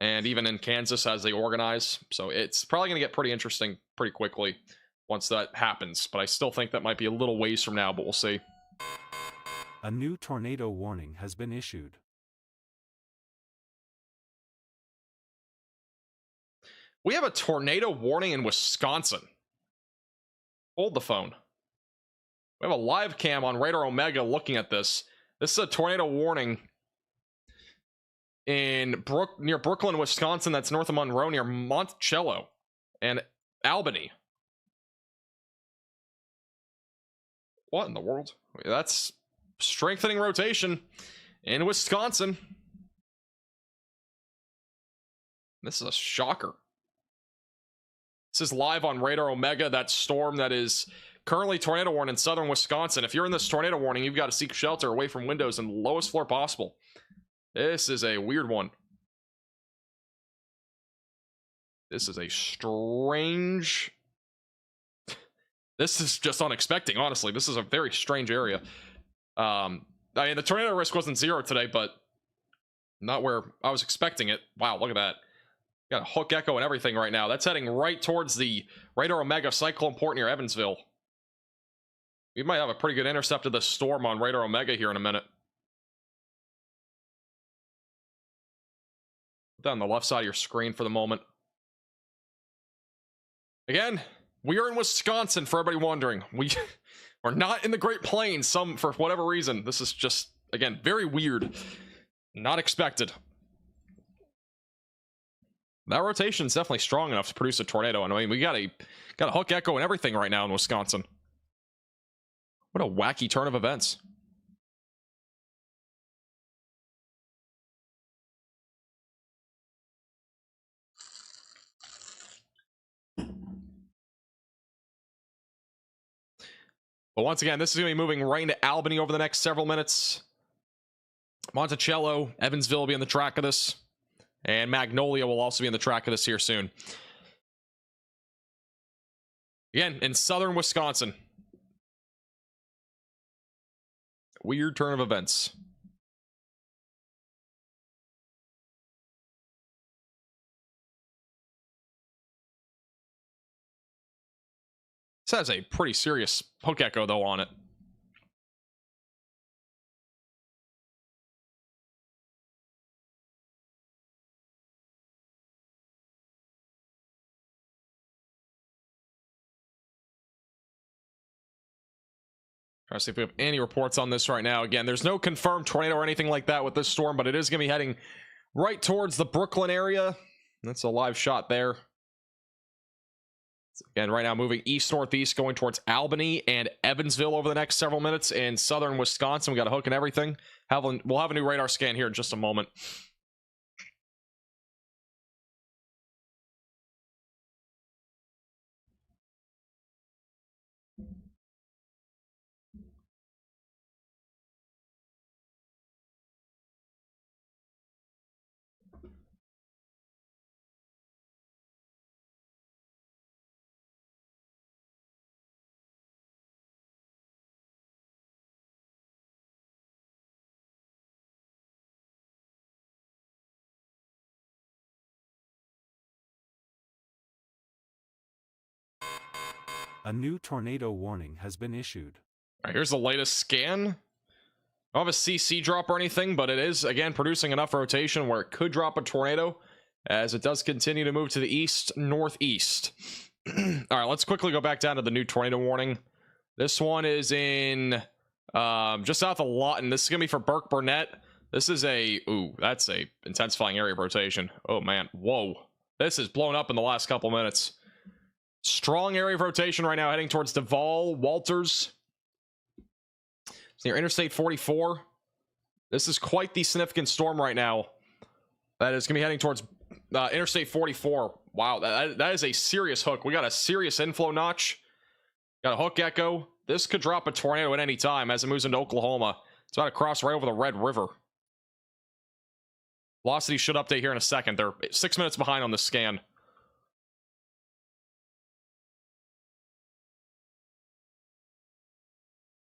and even in Kansas as they organize. So it's probably going to get pretty interesting pretty quickly once that happens, but I still think that might be a little ways from now, but we'll see. A new tornado warning has been issued. We have a tornado warning in Wisconsin. Hold the phone. We have a live cam on Radar Omega looking at this. This is a tornado warning in near Brooklyn, Wisconsin. That's north of Monroe, near Monticello and Albany. What in the world? That's strengthening rotation in Wisconsin. This is a shocker. This is live on Radar Omega, that storm that is currently tornado warned in southern Wisconsin. If you're in this tornado warning, you've got to seek shelter away from windows and the lowest floor possible. This is a weird one. This is a strange... This is just unexpected, honestly. This is a very strange area. I mean, the tornado risk wasn't 0 today, but not where I was expecting it. Wow, look at that. Got a hook echo and everything right now. That's heading right towards the Radar Omega cyclone port near Evansville. We might have a pretty good intercept of the storm on Radar Omega here in a minute. Put that on the left side of your screen for the moment. Again, we are in Wisconsin, for everybody wondering. We're not in the Great Plains, for whatever reason. This is just, again, very weird. Not expected. That rotation is definitely strong enough to produce a tornado. And I mean, we got a hook echo and everything right now in Wisconsin. What a wacky turn of events. But once again, this is going to be moving right into Albany over the next several minutes. Monticello, Evansville will be on the track of this. And Magnolia will also be on the track of this here soon. Again, in southern Wisconsin. Weird turn of events. This has a pretty serious hook echo, though, on it. Trying to see if we have any reports on this right now. Again, there's no confirmed tornado or anything like that with this storm, but it is going to be heading right towards the Brooklyn area. That's a live shot there. So again, right now moving east-northeast, going towards Albany and Evansville over the next several minutes. In southern Wisconsin, we got a hook and everything. We'll have a new radar scan here in just a moment. A new tornado warning has been issued. All right, here's the latest scan. I don't have a CC drop or anything, but it is, again, producing enough rotation where it could drop a tornado as it does continue to move to the east-northeast. All right, let's quickly go back down to the new tornado warning. This one is in just south of Lawton. This is going to be for Burke Burnett. This is that's a intensifying area of rotation. Oh, man. Whoa. This is blown up in the last couple minutes. Strong area of rotation right now heading towards Duval, Walters. It's near Interstate 44. This is quite the significant storm right now. That is going to be heading towards Interstate 44. Wow, that is a serious hook. We got a serious inflow notch. Got a hook echo. This could drop a tornado at any time as it moves into Oklahoma. It's about to cross right over the Red River. Velocity should update here in a second. They're 6 minutes behind on the scan.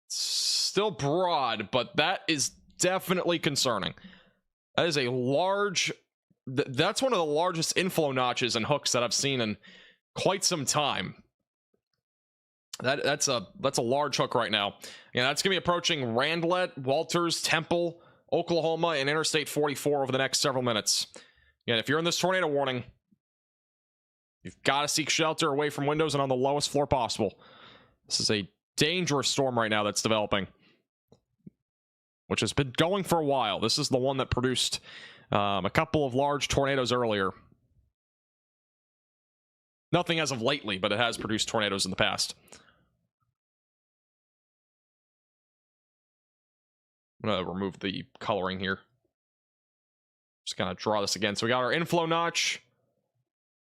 Still broad, but that is definitely concerning. That is a large... That's one of the largest inflow notches and hooks that I've seen in quite some time. That's a large hook right now. Yeah, that's gonna be approaching Randlet, Walters, Temple, Oklahoma, and Interstate 44 over the next several minutes. And if you're in this tornado warning, you've got to seek shelter away from windows and on the lowest floor possible. This is a dangerous storm right now that's developing, which has been going for a while. This is the one that produced a couple of large tornadoes earlier. Nothing as of lately, but it has produced tornadoes in the past. I'm going to remove the coloring here. Just going to draw this again. So we got our inflow notch,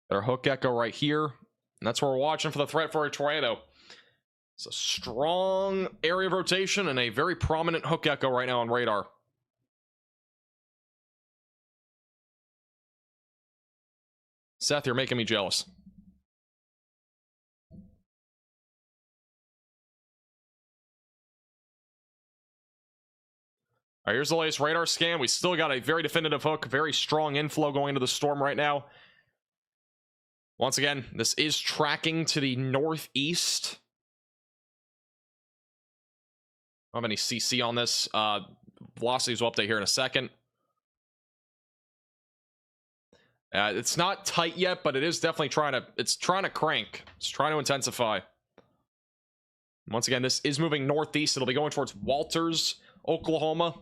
our hook echo right here, and that's where we're watching for the threat for a tornado. It's a strong area of rotation and a very prominent hook echo right now on radar. Seth, you're making me jealous. All right, here's the latest radar scan. We still got a very definitive hook, very strong inflow going into the storm right now. Once again, this is tracking to the northeast. I don't have any CC on this. Velocities will update here in a second. It's not tight yet, but it is definitely trying to crank. It's trying to intensify. Once again, this is moving northeast. It'll be going towards Walters, Oklahoma,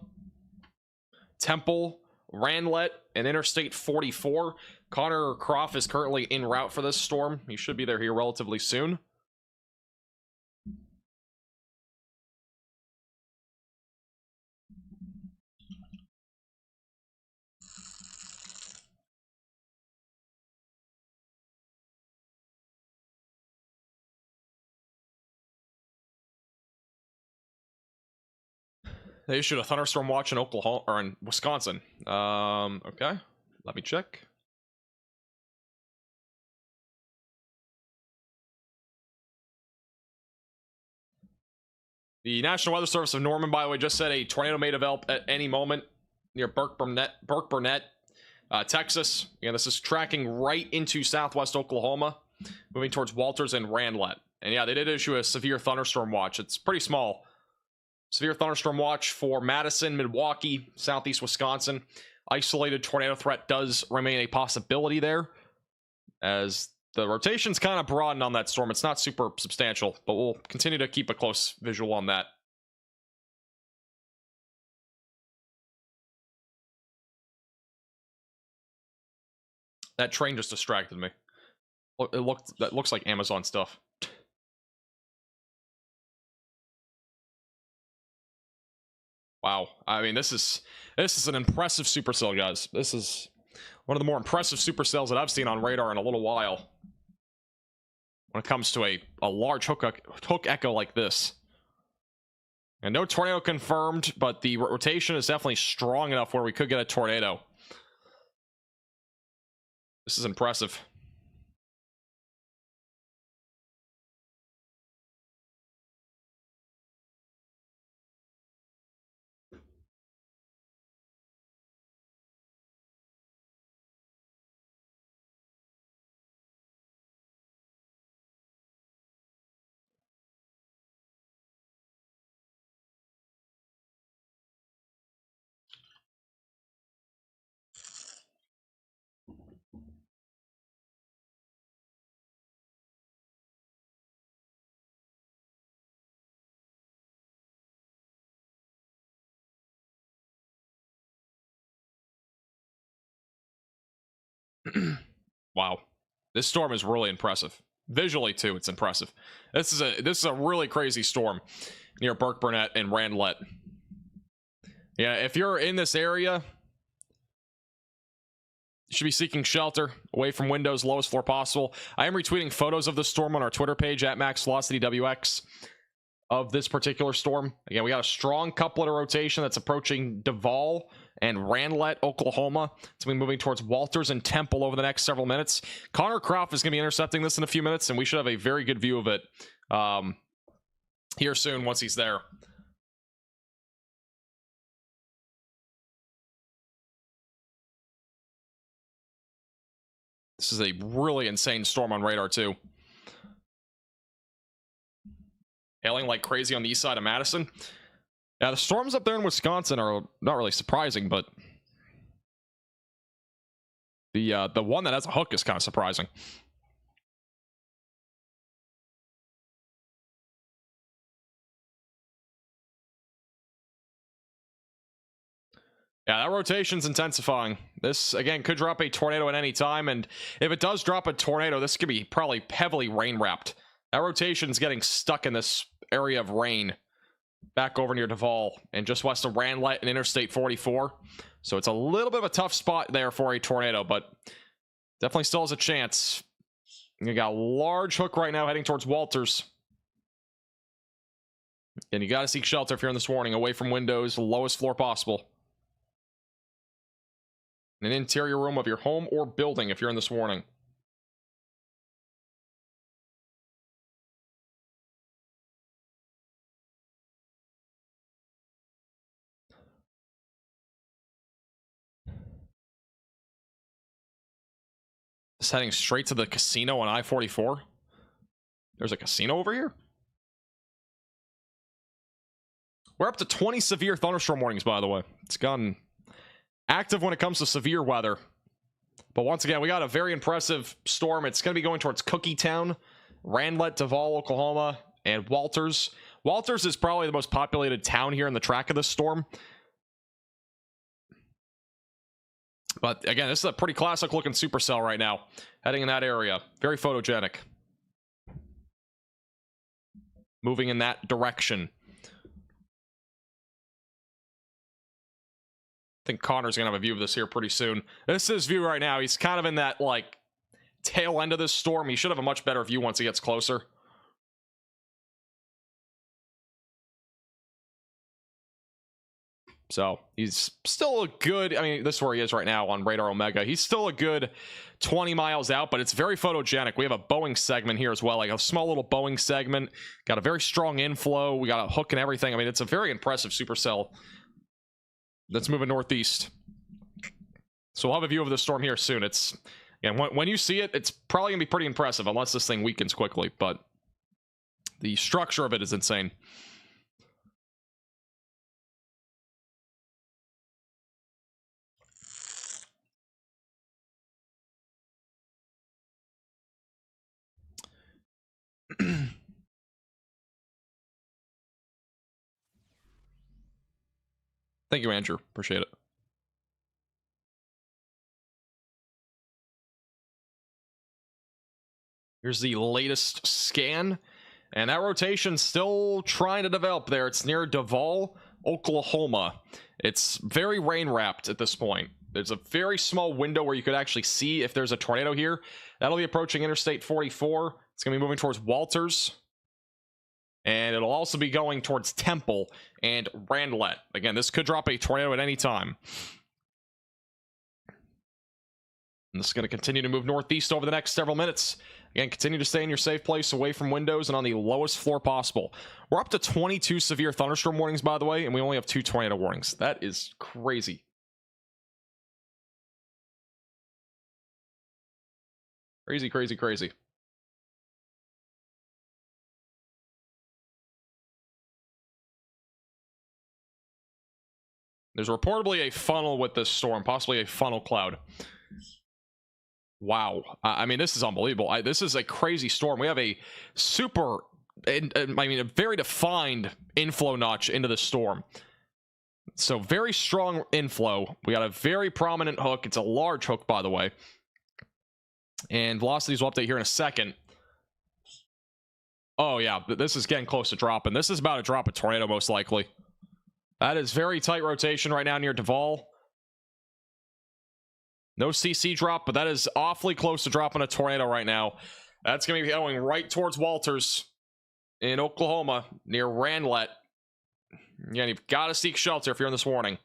Temple, Ranlet, and Interstate 44. Connor Croft is currently en route for this storm. He should be there here relatively soon. They issued a thunderstorm watch in Oklahoma or in Wisconsin. Okay, let me check. The National Weather Service of Norman, by the way, just said a tornado may develop at any moment near Burke Burnett, Texas. Again, this is tracking right into southwest Oklahoma, moving towards Walters and Ranlet. And yeah, they did issue a severe thunderstorm watch. It's pretty small. Severe thunderstorm watch for Madison, Milwaukee, southeast Wisconsin. Isolated tornado threat does remain a possibility there, as the rotation's kind of broadened on that storm. It's not super substantial, but we'll continue to keep a close visual on that. That train just distracted me. That looks like Amazon stuff. Wow. I mean, this is an impressive supercell, guys. This is one of the more impressive supercells that I've seen on radar in a little while. When it comes to a large hook echo like this. And no tornado confirmed, but the rotation is definitely strong enough where we could get a tornado. This is impressive. Wow, this storm is really impressive. Visually too, it's impressive. This is a really crazy storm near Burke Burnett and Ranlet. Yeah, if you're in this area, you should be seeking shelter away from windows, lowest floor possible. I am retweeting photos of the storm on our Twitter page at MaxVelocityWX of this particular storm. Again, we got a strong couplet of rotation that's approaching Duvall and Ranlet, Oklahoma. It's going to be moving towards Walters and Temple over the next several minutes. Connor Croft is going to be intercepting this in a few minutes, and we should have a very good view of it here soon once he's there. This is a really insane storm on radar, too. Hailing like crazy on the east side of Madison. Yeah, the storms up there in Wisconsin are not really surprising, but the one that has a hook is kind of surprising. Yeah, that rotation's intensifying. This, again, could drop a tornado at any time, and if it does drop a tornado, this could be probably heavily rain-wrapped. That rotation's getting stuck in this area of rain back over near Duvall and just west of Ranlet and Interstate 44. So it's a little bit of a tough spot there for a tornado, but definitely still has a chance. You got a large hook right now heading towards Walters. And you got to seek shelter if you're in this warning, away from windows, lowest floor possible. An interior room of your home or building if you're in this warning. Just heading straight to the casino on I-44. There's a casino over here? We're up to 20 severe thunderstorm warnings, by the way. It's gotten active when it comes to severe weather. But once again, we got a very impressive storm. It's going to be going towards Cookie Town, Randlet, Duvall, Oklahoma, and Walters. Walters is probably the most populated town here in the track of this storm. But again, this is a pretty classic looking supercell right now, heading in that area. Very photogenic. Moving in that direction. I think Connor's gonna have a view of this here pretty soon. This is his view right now. He's kind of in that, like, tail end of this storm. He should have a much better view once he gets closer. So he's still a good, I mean, this is where he is right now on Radar Omega. He's still a good 20 miles out, but it's very photogenic. We have a Boeing segment here as well, like a small little Boeing segment. Got a very strong inflow. We got a hook and everything. I mean, it's a very impressive supercell that's moving northeast. So we'll have a view of the storm here soon. It's, again, when you see it, it's probably gonna be pretty impressive unless this thing weakens quickly, but the structure of it is insane. Thank you, Andrew. Appreciate it. Here's the latest scan, and that rotation's still trying to develop there. It's near Duvall, Oklahoma. It's very rain-wrapped at this point. There's a very small window where you could actually see if there's a tornado here. That'll be approaching Interstate 44. It's going to be moving towards Walters. And it'll also be going towards Temple and Randlet. Again, this could drop a tornado at any time. And this is going to continue to move northeast over the next several minutes. Again, continue to stay in your safe place, away from windows, and on the lowest floor possible. We're up to 22 severe thunderstorm warnings, by the way, and we only have 2 tornado warnings. That is crazy. Crazy, crazy, crazy. There's reportedly a funnel with this storm, possibly a funnel cloud. Wow. I mean, this is unbelievable. This is a crazy storm. We have a super, I mean, a very defined inflow notch into the storm. So very strong inflow. We got a very prominent hook. It's a large hook, by the way. And velocities will update here in a second. Oh, yeah. This is getting close to dropping. This is about to drop a tornado, most likely. That is very tight rotation right now near Duvall. No CC drop, but that is awfully close to dropping a tornado right now. That's going to be going right towards Walters in Oklahoma near Randlet. Yeah, you've got to seek shelter if you're in this warning.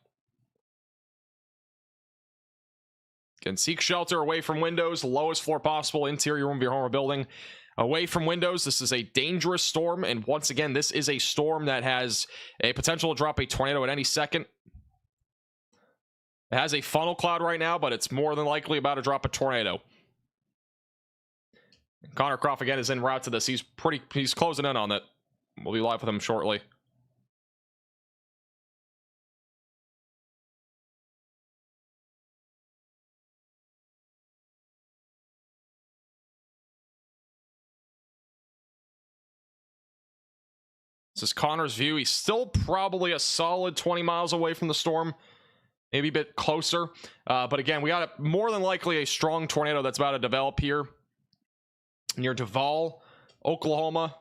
Can seek shelter away from windows, lowest floor possible, interior room of your home or building. Away from windows, this is a dangerous storm, and once again, this is a storm that has a potential to drop a tornado at any second. It has a funnel cloud right now, but it's more than likely about to drop a tornado. Connor Croft again is en route to this. He's closing in on it. We'll be live with him shortly. This is Connor's view. He's still probably a solid 20 miles away from the storm. Maybe a bit closer. But again, we got more than likely a strong tornado that's about to develop here near Duvall, Oklahoma.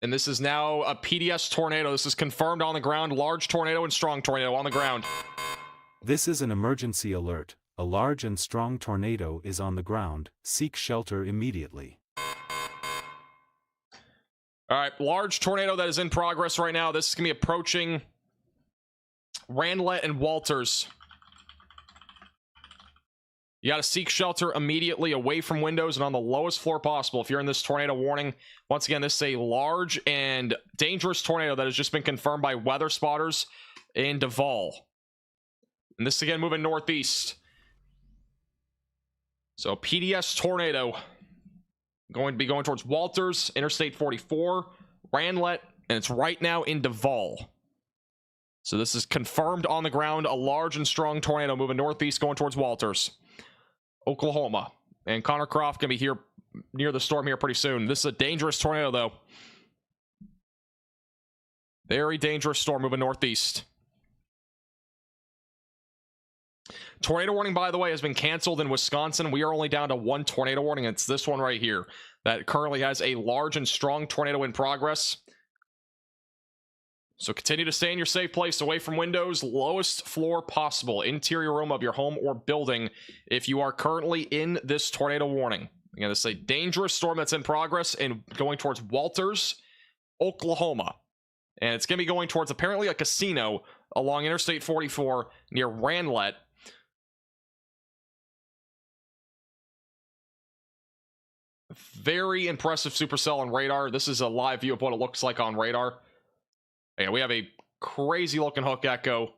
And this is now a PDS tornado. This is confirmed on the ground. Large tornado and strong tornado on the ground. This is an emergency alert. A large and strong tornado is on the ground. Seek shelter immediately. All right, large tornado that is in progress right now. This is going to be approaching Randlet and Walters. You got to seek shelter immediately away from windows and on the lowest floor possible if you're in this tornado warning. Once again, this is a large and dangerous tornado that has just been confirmed by weather spotters in Duvall. And this again moving northeast. So PDS tornado going to be going towards Walters, Interstate 44, Ranlet, and it's right now in Duval. So this is confirmed on the ground. A large and strong tornado moving northeast going towards Walters, Oklahoma. And Connor Croft going to be here near the storm here pretty soon. This is a dangerous tornado, though. Very dangerous storm moving northeast. Tornado warning, by the way, has been canceled in Wisconsin. We are only down to one tornado warning. It's this one right here that currently has a large and strong tornado in progress. So continue to stay in your safe place, away from windows, lowest floor possible, interior room of your home or building if you are currently in this tornado warning. Again, this is a dangerous storm that's in progress and going towards Walters, Oklahoma. And it's going to be going towards apparently a casino along Interstate 44 near Ranlet. Very impressive supercell on radar. This is a live view of what it looks like on radar. Yeah, we have a crazy looking hook echo.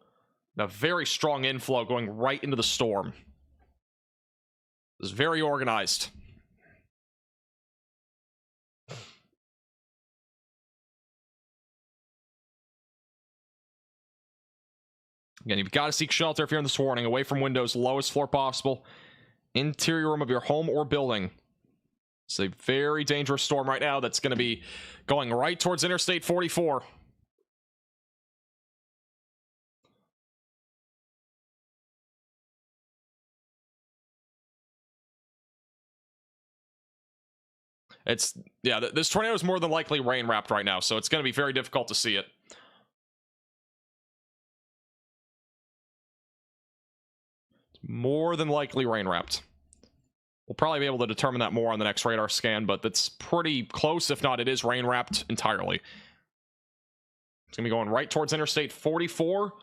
A very strong inflow going right into the storm. This is very organized. Again, you've got to seek shelter if you're in this warning. Away from windows, lowest floor possible. Interior room of your home or building. It's a very dangerous storm right now that's going to be going right towards Interstate 44. This tornado is more than likely rain wrapped right now, so it's going to be very difficult to see it. It's more than likely rain wrapped. We'll probably be able to determine that more on the next radar scan, but that's pretty close. If not, it is rain wrapped entirely. It's going to be going right towards Interstate 44,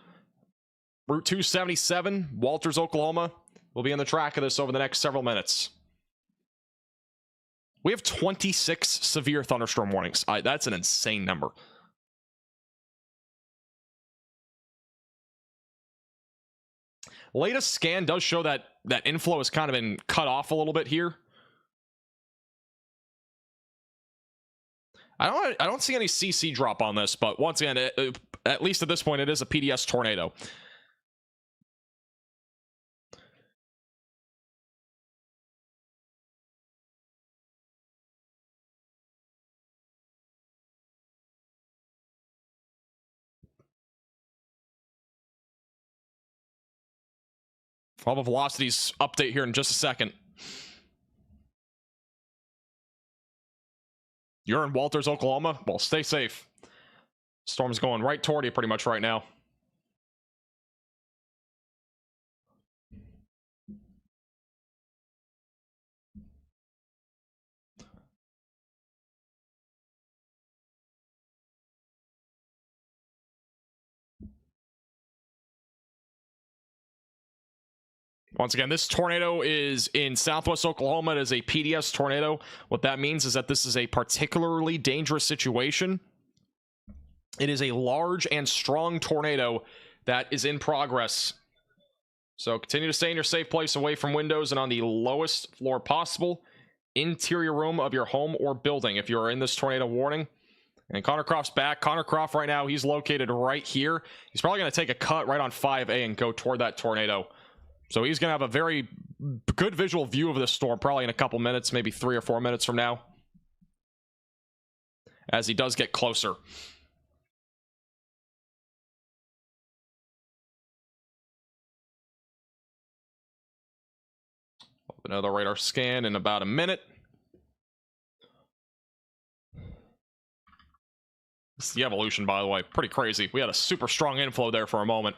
Route 277, Walters, Oklahoma. We'll be on the track of this over the next several minutes. We have 26 severe thunderstorm warnings. That's an insane number. Latest scan does show that inflow has kind of been cut off a little bit here. I don't see any CC drop on this, but once again, at least at this point, it is a PDS tornado. Fall velocities update here in just a second. You're in Walters, Oklahoma? Well, stay safe. Storm's going right toward you pretty much right now. Once again, this tornado is in southwest Oklahoma. It is a PDS tornado. What that means is that this is a particularly dangerous situation. It is a large and strong tornado that is in progress. So continue to stay in your safe place, away from windows and on the lowest floor possible. Interior room of your home or building if you are in this tornado warning. And Connor Croft's back. Connor Croft right now, he's located right here. He's probably going to take a cut right on 5A and go toward that tornado. So he's going to have a very good visual view of this storm probably in a couple minutes, maybe 3 or 4 minutes from now, as he does get closer. Another radar scan in about a minute. This is the evolution, by the way. Pretty crazy. We had a super strong inflow there for a moment.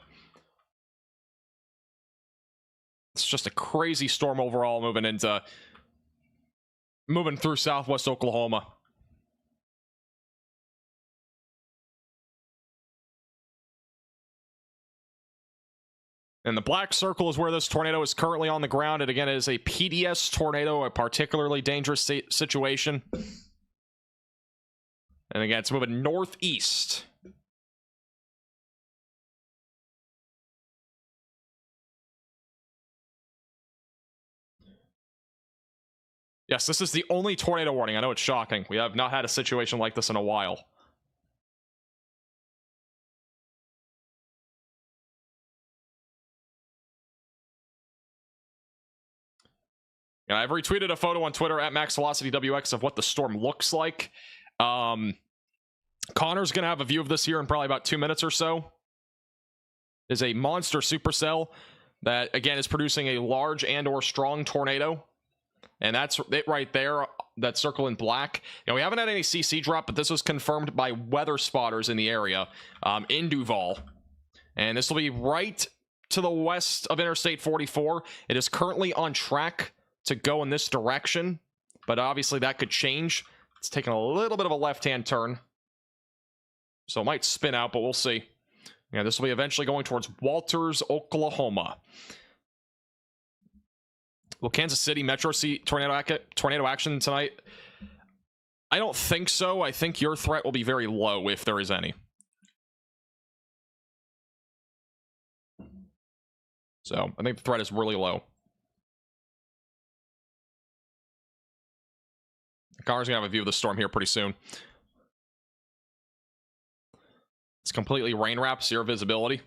It's just a crazy storm overall moving through southwest Oklahoma. And the black circle is where this tornado is currently on the ground. And again, it is a PDS tornado, a particularly dangerous situation. And again, it's moving northeast. Yes, this is the only tornado warning. I know it's shocking. We have not had a situation like this in a while. And I've retweeted a photo on Twitter at MaxVelocityWX of what the storm looks like. Connor's going to have a view of this here in probably about 2 minutes or so. Is a monster supercell that, again, is producing a large and or strong tornado. And that's it right there, that circle in black. We haven't had any CC drop, but this was confirmed by weather spotters in the area in Duval. And this will be right to the west of Interstate 44. It is currently on track to go in this direction, but obviously that could change. It's taking a little bit of a left-hand turn, so it might spin out, but we'll see. Yeah, this will be eventually going towards Walters, Oklahoma. Will Kansas City Metro see tornado action tonight? I don't think so. I think your threat will be very low if there is any. So I think the threat is really low. Connor's gonna have a view of the storm here pretty soon. It's completely rain wrapped, zero visibility.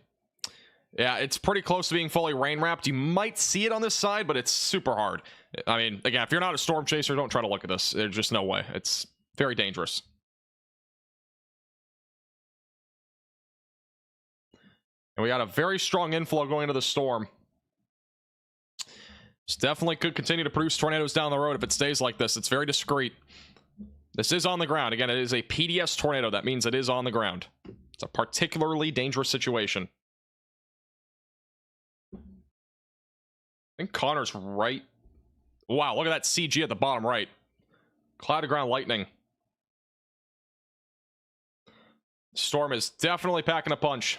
Yeah, it's pretty close to being fully rain wrapped. You might see it on this side, but it's super hard. I mean, again, if you're not a storm chaser, don't try to look at this. There's just no way. It's very dangerous. And we got a very strong inflow going into the storm. This definitely could continue to produce tornadoes down the road if it stays like this. It's very discreet. This is on the ground. Again, it is a PDS tornado. That means it is on the ground. It's a particularly dangerous situation. I think Connor's right. Wow, look at that CG at the bottom right. Cloud to ground lightning. Storm is definitely packing a punch.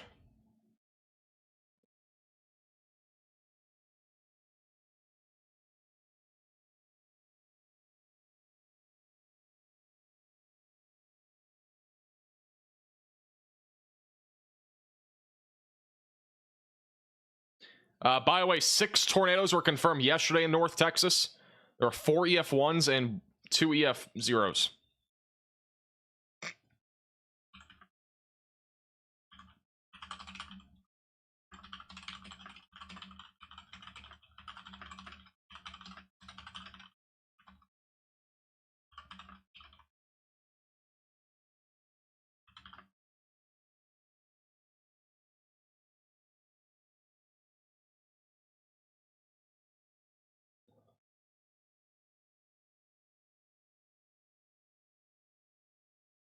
By the way, 6 tornadoes were confirmed yesterday in North Texas. There are 4 EF1s and 2 EF0s.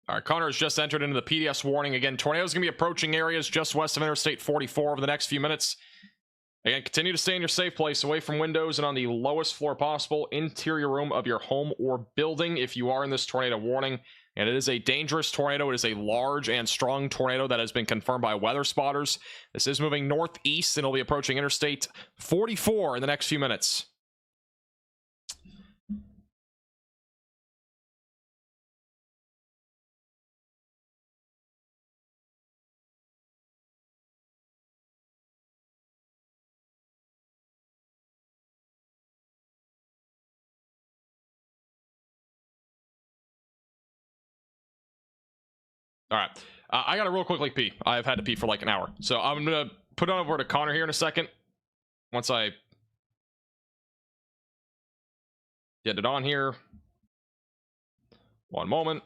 All right, Connor has just entered into the PDS warning. Again, tornadoes going to be approaching areas just west of Interstate 44 over the next few minutes. Again, continue to stay in your safe place, away from windows and on the lowest floor possible, interior room of your home or building if you are in this tornado warning. And it is a dangerous tornado. It is a large and strong tornado that has been confirmed by weather spotters. This is moving northeast and it'll be approaching Interstate 44 in the next few minutes. All right, I gotta real quickly pee. I've had to pee for like an hour, so I'm gonna put it over to Connor here in a second. Once I get it on here, one moment.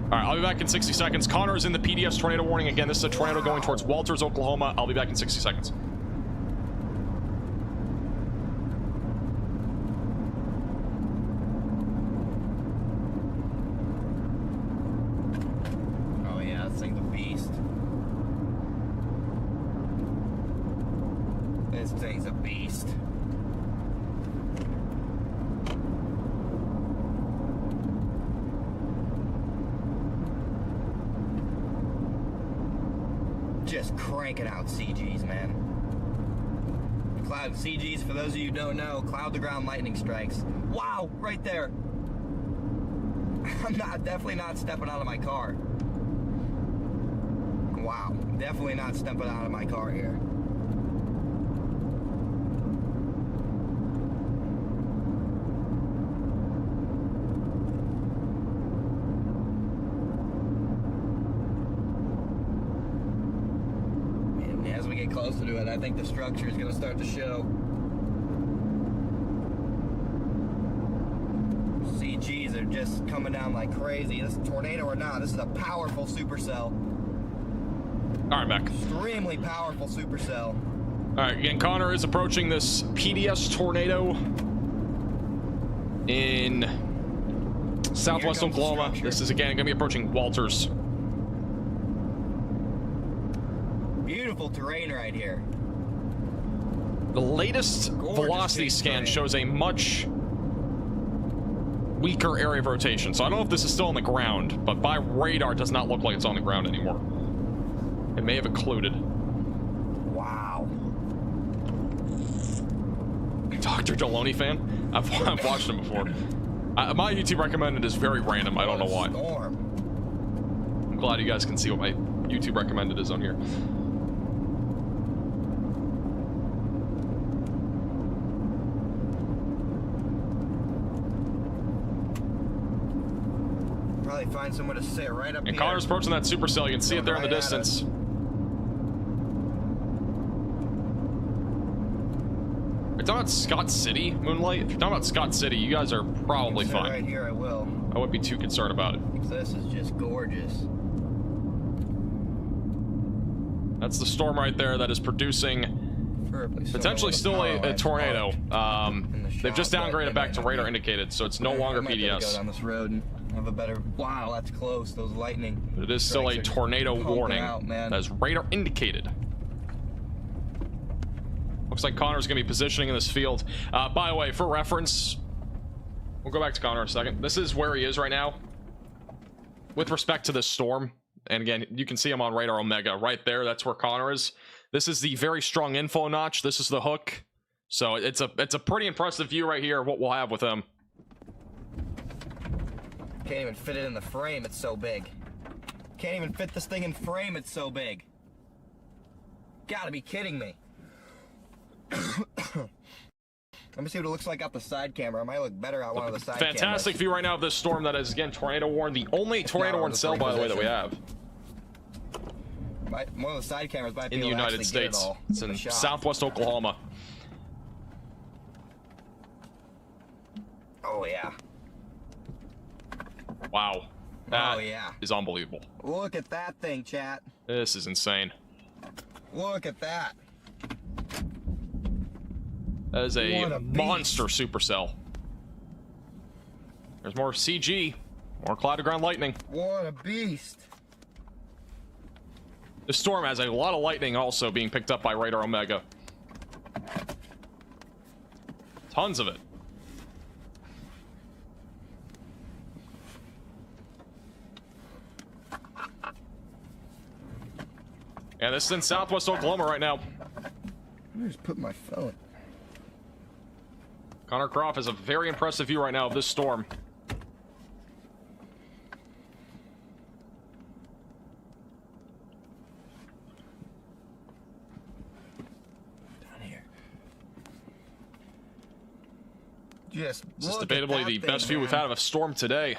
All right, I'll be back in 60 seconds. Connor is in the PDS tornado warning again. This is a tornado going towards Walters, Oklahoma. I'll be back in 60 seconds. This thing's a beast. Just cranking out CGs, man. Cloud CGs, for those of you who don't know, cloud to ground lightning strikes. Wow, right there. I'm definitely not stepping out of my car. Wow, definitely not stepping out of my car here. to it. I think the structure is going to start to show. CGs are just coming down like crazy. This is a tornado or not, this is a powerful supercell. All right, Mac. Extremely powerful supercell. All right, again, Connor is approaching this PDS tornado in southwest Oklahoma. This is again going to be approaching Walters. Beautiful terrain right here. The latest Gorgeous velocity scan terrain. shows a much weaker area of rotation. So I don't know if this is still on the ground, but by radar it does not look like it's on the ground anymore. It may have occluded. Wow. Dr. Deloney fan? I've watched him before. My YouTube recommended is very random. I don't know why. Storm. I'm glad you guys can see what my YouTube recommended is on here. Probably find somewhere to sit right up And here. Connor's approaching that supercell. You can see it there in the Right at distance. Are you talking about Scott City, Moonlight? If you're talking about Scott City, you guys are probably Sit fine. Right here, I will. I wouldn't be too concerned about it. This is just gorgeous. That's the storm right there that is producing potentially still a tornado. They've just downgraded back to radar indicated, so it's no longer I might be able to go PDS. down this road and have a better. Wow, that's close. Those lightning. But it is still a strikes are tornado pumping warning out, man. that is radar indicated. Looks like Connor's going to be positioning in this field. By the way, for reference, we'll go back to Connor in a second. This is where he is right now with respect to this storm. And again, you can see him on radar Omega right there. That's where Connor is. This is the very strong info notch. This is the hook. So it's a pretty impressive view right here of what we'll have with him. Can't even fit it in the frame. It's so big. Can't even fit this thing in frame. It's so big. Gotta be kidding me. Let me see what it looks like out the side camera. It might look better out one of the side Fantastic cameras. view right now of this storm that is, again, tornado warned. The only tornado warned cell, by the way, that we have One of the side cameras might be in the able to United actually get it States. all It's in in the shot. southwest Oklahoma. Oh yeah. Wow. That Oh yeah. is unbelievable. Look at that thing, chat. This is insane. Look at that. That is What a a beast. monster supercell. There's more CG, more cloud to ground lightning. What a beast. This storm has a lot of lightning also being picked up by radar Omega. Tons of it. Yeah, this is in southwest Oklahoma right now. I just put my phone. Connor Croft has a very impressive view right now of this storm. Down here. Just This is look at debatably that the thing, best view we've man. had of a storm today.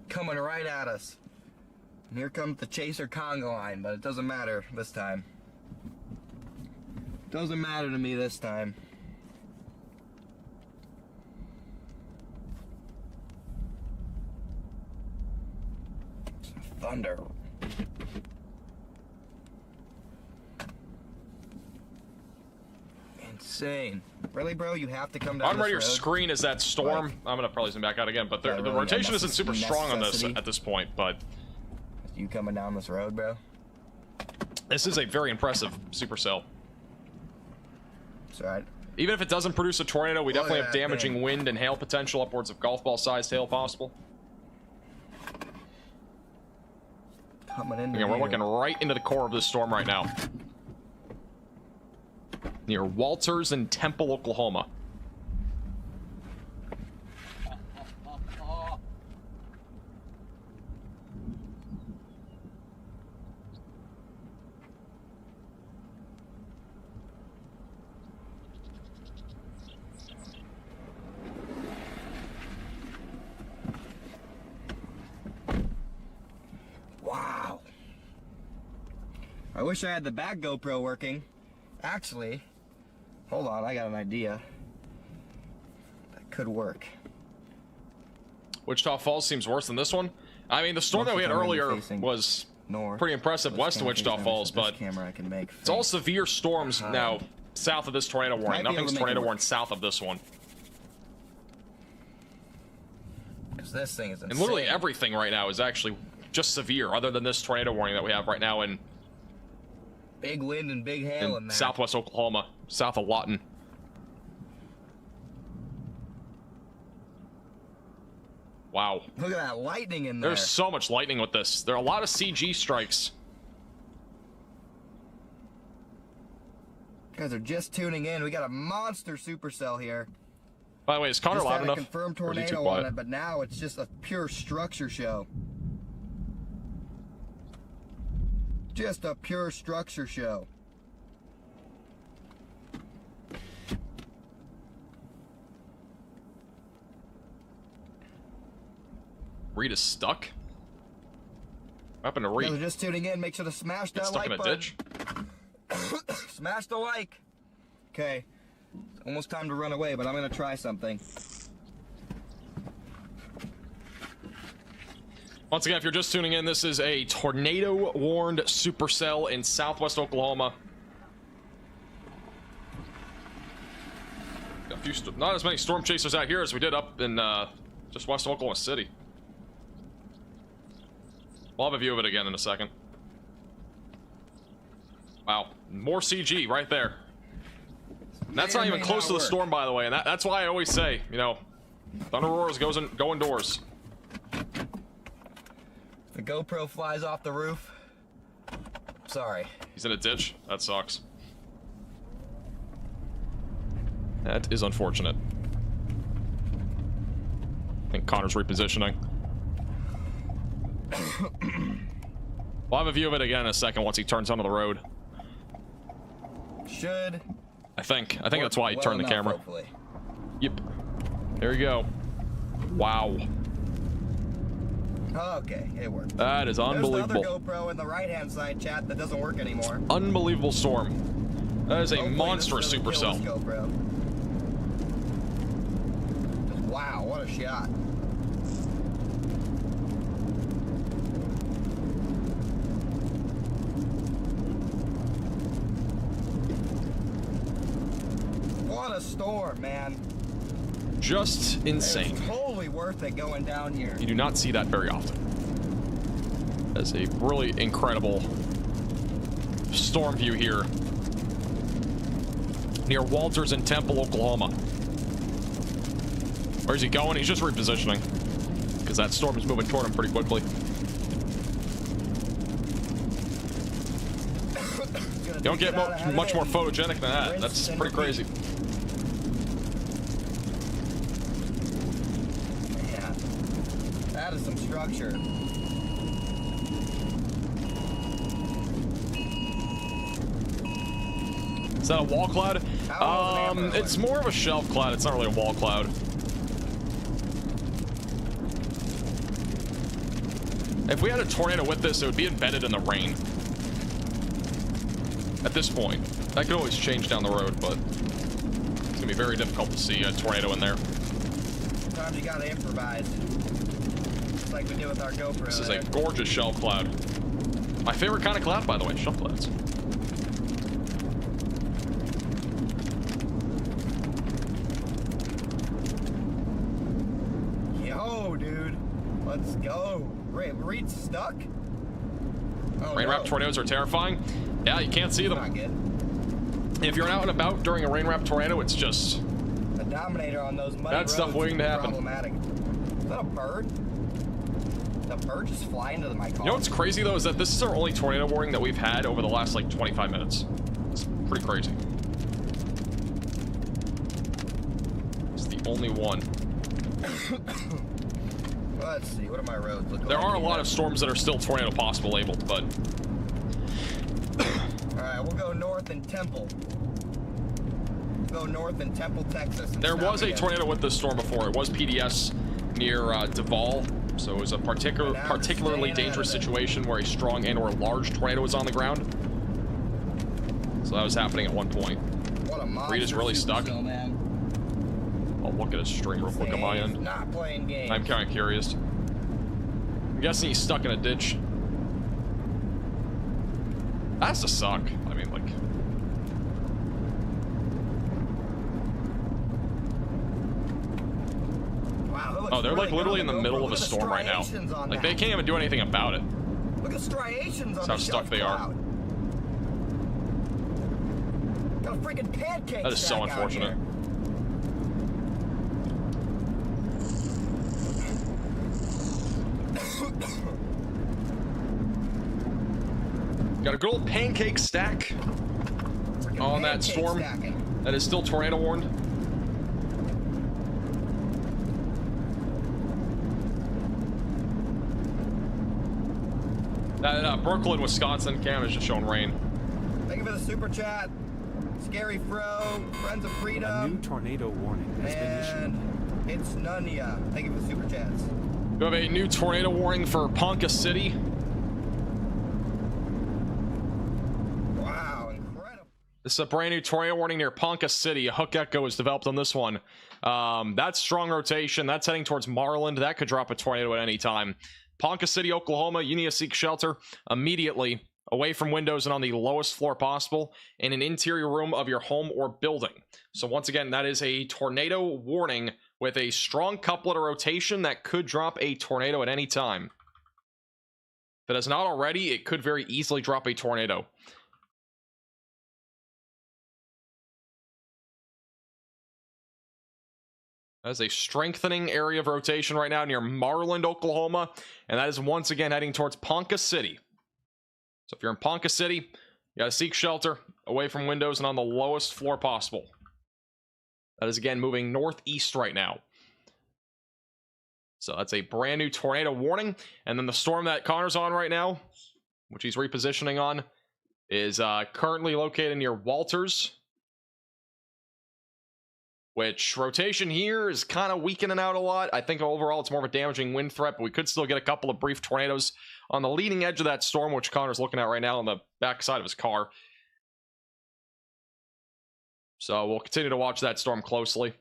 Coming right at us. And here comes the chaser conga line, but it doesn't matter this time. Doesn't matter to me this time. Thunder. Insane. Really, bro? You have to come down On this your road? screen is that storm. Like- I'm gonna probably zoom back out again, but Yeah, the really, rotation isn't super strong on this necessity. at this point. But You coming down this road, bro? this is a very impressive supercell. It's alright. Even if it doesn't produce a tornado, we Look definitely at have that damaging thing. wind and hail potential, upwards of golf ball sized hail possible. Coming in. Again, we're looking right into the core of this storm right now. Near Walters and Temple, Oklahoma. Wow. I wish I had the back GoPro working. Actually, hold on, I got an idea. That could work. Wichita Falls seems worse than this one. I mean, the storm that we had earlier was pretty impressive west of Wichita Falls, but it's all severe storms now south of this tornado warning. Nothing's tornado warned south of this one. Because this thing is insane. And literally everything right now is actually just severe, other than this tornado warning that we have right now in big wind and big hail in there. Southwest Oklahoma, south of Lawton. Wow. Look at that lightning in there. There's so much lightning with this. There are a lot of CG strikes. You guys are just tuning in. We got a monster supercell here. By the way, is Connor Just loud had a enough? confirmed Or is he too tornado quiet? on it, but now it's just a pure structure show. Just a pure structure show. Reed is stuck? What happened to Reed? You guys are just tuning in. Make sure to smash Get that stuck like in a button. ditch? Smash the like. Okay. It's almost time to run away, but I'm gonna try something. Once again, if you're just tuning in, this is a tornado-warned supercell in southwest Oklahoma. A few not as many storm chasers out here as we did up in just west of Oklahoma City. We'll have a view of it again in a second. Wow, more CG right there. And that's not even close to the storm, by the way, and that's why I always say, you know, thunder roars go indoors. The GoPro flies off the roof. Sorry. He's in a ditch. That sucks. That is unfortunate. I think Connor's repositioning. We'll have a view of it again in a second once he turns onto the road. Should. I think that's why he turned the camera. Hopefully. Yep. There we go. Wow. Okay, it worked. That is unbelievable. There's the other GoPro in the right-hand side, chat, that doesn't work anymore. Unbelievable storm. That is a Hopefully monstrous this doesn't kill supercell. this GoPro. Just, wow, what a shot. What a storm, man. Just insane. It's totally worth it going down here. You do not see that very often. That's a really incredible storm view here near Walters and Temple, Oklahoma. Where's he going? He's just repositioning because that storm is moving toward him pretty quickly. You don't get much more photogenic than that. That's pretty crazy. Yeah, that is some structure. Is that a wall cloud? It's more of a shelf cloud. It's not really a wall cloud. If we had a tornado with this, it would be embedded in the rain. At this point. That could always change down the road, but it's gonna be very difficult to see a tornado in there. Sometimes you gotta improvise. Just like we did with our GoPro. This is a gorgeous shelf cloud. My favorite kind of cloud, by the way, shelf clouds. Yo, dude. Let's go. Reed's stuck? Oh, Rain wrap tornadoes are terrifying. Yeah, you can't see them. Not good. If you're out and about during a rain wrap tornado, it's just The Dominator on those muddy Bad stuff roads waiting to is happen. problematic. Is that a bird? The bird just flying into my car. You know what's crazy though is that this is our only tornado warning that we've had over the last like 25 minutes. It's pretty crazy. It's the only one. Let's see, what do my roads look like? There are a lot of storms that are still tornado possible labeled, but Alright, we'll go north in Temple. Go north in Temple, Texas. there was a tornado with this storm before. It was PDS near Duval, so it was a particularly dangerous situation where a strong and or large tornado was on the ground. So So that was happening at one point. What a monster. Reed is really stuck. Snowman. I'll look at his string real quick on my He's end. not playing games. I'm kind of curious. I'm guessing he's stuck in a ditch. That has to suck. I mean, like... Wow, Oh, they're really like literally in the good. middle of Look a at the storm right now. striations on Like, that. they can't even do anything about it. Look at striations on That's how the stuck they are. cloud. Got a freaking pancake That is so stack out unfortunate. here. Got a good old pancake stack on that Pancake storm stacking. that is still tornado warned. That Brooklyn, Wisconsin cam is just showing rain. Thank you for the super chat. Scary Fro, Friends of A new Freedom, tornado warning has been issued. and it's Nunya. Thank you for the super chats. We have a new tornado warning for Ponca City. Wow, incredible. This is a brand new tornado warning near Ponca City. A hook echo is developed on this one. That's strong rotation. That's heading towards Marland. That could drop a tornado at any time. Ponca City, Oklahoma. You need to seek shelter immediately, away from windows and on the lowest floor possible, in an interior room of your home or building. So once again, that is a tornado warning with a strong couplet of rotation that could drop a tornado at any time. If it has not already, it could very easily drop a tornado. That is a strengthening area of rotation right now near Marland, Oklahoma, and that is once again heading towards Ponca City. So if you're in Ponca City, you got to seek shelter away from windows and on the lowest floor possible. That is again moving northeast right now. So that's a brand new tornado warning. And then the storm that Connor's on right now, which he's repositioning on, is currently located near Walters, which rotation here is kind of weakening out a lot. I think overall it's more of a damaging wind threat, but we could still get a couple of brief tornadoes on the leading edge of that storm, which Connor's looking at right now on the back side of his car. So we'll continue to watch that storm closely.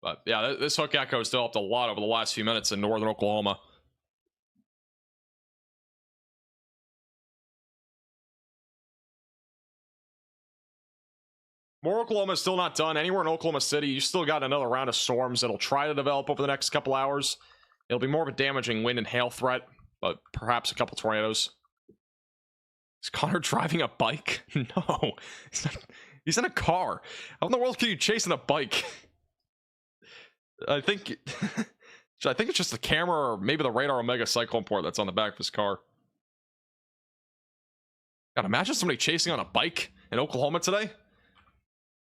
But yeah, this hook echo has developed a lot over the last few minutes in northern Oklahoma. More Oklahoma is still not done. Anywhere in Oklahoma City, you still got another round of storms that'll try to develop over the next couple hours. It'll be more of a damaging wind and hail threat, but perhaps a couple tornadoes. Is Connor driving a bike? No. He's in a car. How in the world can you chase in a bike? I think it's just the camera or maybe the Radar Omega Cyclone port that's on the back of his car. God, imagine somebody chasing on a bike in Oklahoma today.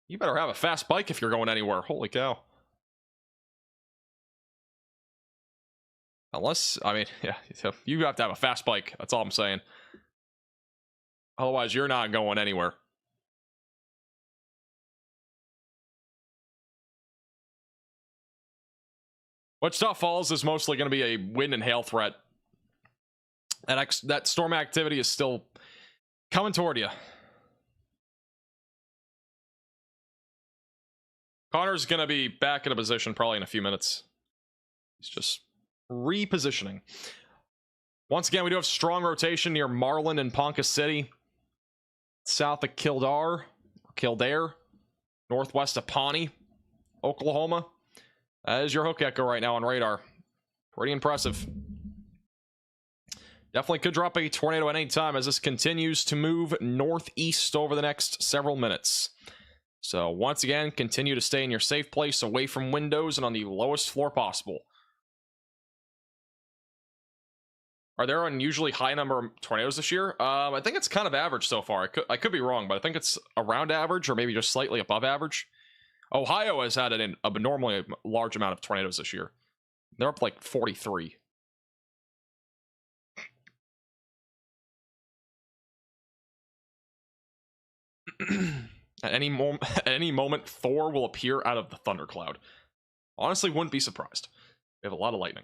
You better have a fast bike if you're going anywhere. Holy cow. Unless, I mean, yeah, you have to have a fast bike. That's all I'm saying. Otherwise, you're not going anywhere. Wichita Falls is mostly going to be a wind and hail threat. That storm activity is still coming toward you. Connor's going to be back in a position probably in a few minutes. He's just repositioning. Once again, we do have strong rotation near Marland and Ponca City. South of Kildare, northwest of Pawnee, Oklahoma. That is your hook echo right now on radar. Pretty impressive. Definitely could drop a tornado at any time as this continues to move northeast over the next several minutes. So once again, continue to stay in your safe place away from windows and on the lowest floor possible. Are there an unusually high number of tornadoes this year? I think it's kind of average so far. I could be wrong, but I think it's around average or maybe just slightly above average. Ohio has had an abnormally large amount of tornadoes this year. They're up like 43. At any moment, Thor will appear out of the thundercloud. Honestly, wouldn't be surprised. We have a lot of lightning.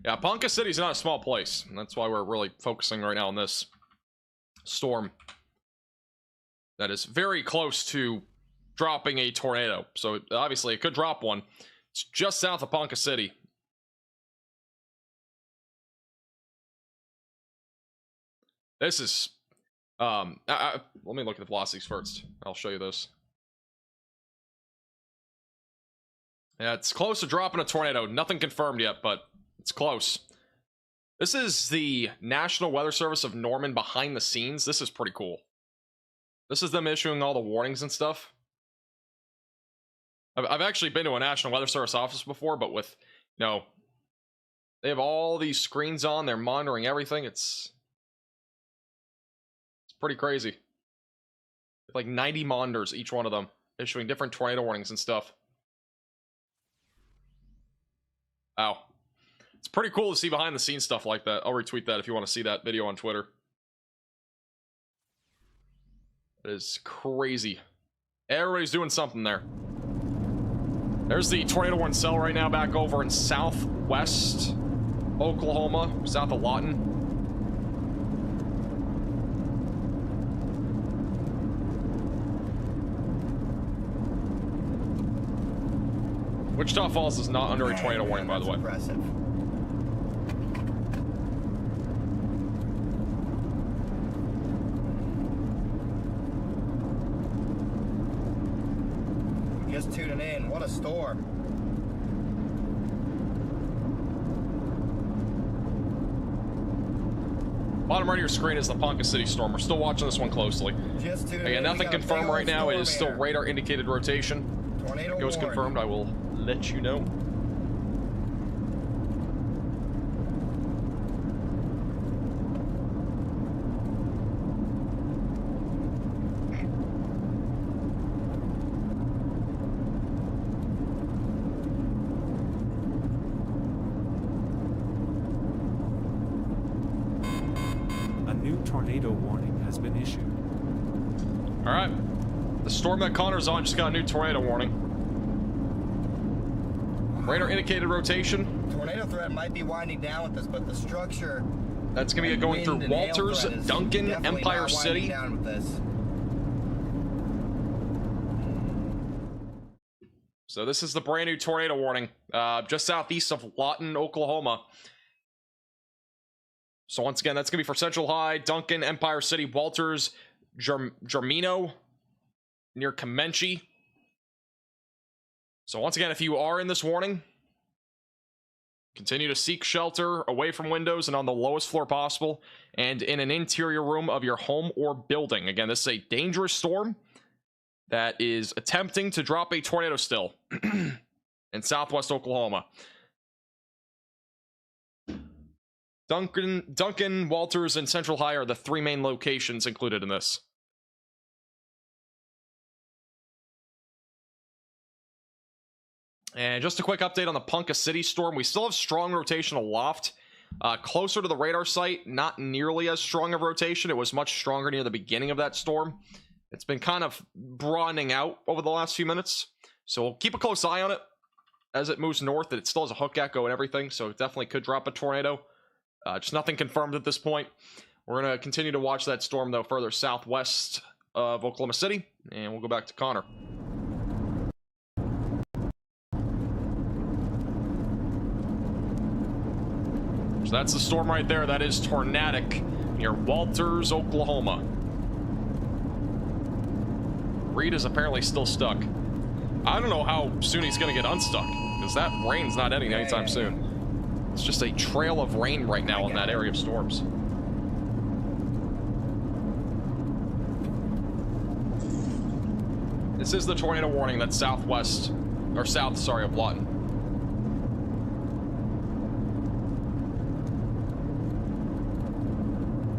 Yeah, Ponca City's not a small place. And that's why we're really focusing right now on this storm that is very close to dropping a tornado. So obviously it could drop one. It's just south of Ponca City. This is let me look at the velocities first. I'll show you this. Yeah, it's close to dropping a tornado. Nothing confirmed yet, but it's close. This is the National Weather Service of Norman behind the scenes. This is pretty cool. This is them issuing all the warnings and stuff. I've actually been to a National Weather Service office before, but with, you know, they have all these screens on. They're monitoring everything. It's pretty crazy. Like 90 monitors, each one of them, issuing different tornado warnings and stuff. Wow. It's pretty cool to see behind the scenes stuff like that. I'll retweet that if you want to see that video on Twitter. It is crazy. Everybody's doing something there. There's the tornado warning cell right now back over in southwest Oklahoma, south of Lawton. Wichita Falls is not under a tornado warning, by the way. Impressive. Just tuning in. What a storm. Bottom right of your screen is the Ponca City storm. We're still watching this one closely. Just tuning in. Again, nothing confirmed right now. It is still radar indicated rotation. Tornado If it goes warning. confirmed, I will let you know. A new tornado warning has been issued. All right. The storm that Connor's on just got a new tornado warning. Radar indicated rotation. Tornado threat might be winding down with this, but the structure. That's going to be going through Walters, Duncan, Empire City. Down with this. So this is the brand new tornado warning, just southeast of Lawton, Oklahoma. So once again, that's going to be for Central High, Duncan, Empire City, Walters, Germino, near Comanche. So once again, if you are in this warning, continue to seek shelter away from windows and on the lowest floor possible, and in an interior room of your home or building. Again, this is a dangerous storm that is attempting to drop a tornado still in southwest Oklahoma. Duncan, Walters, and Central High are the three main locations included in this. And just a quick update on the Ponca City storm. We still have strong rotation aloft. Closer to the radar site, not nearly as strong of rotation. It was much stronger near the beginning of that storm. It's been kind of broadening out over the last few minutes. So we'll keep a close eye on it as it moves north. It still has a hook echo and everything, so it definitely could drop a tornado. Just nothing confirmed at this point. We're going to continue to watch that storm, though, further southwest of Oklahoma City. And we'll go back to Connor. So that's the storm right there. That is Tornadic near Walters, Oklahoma. Reed is apparently still stuck. I don't know how soon he's going to get unstuck, because that rain's not ending anytime soon. It's just a trail of rain right now in that area of storms. This is the tornado warning that's southwest, or south, sorry, of Lawton.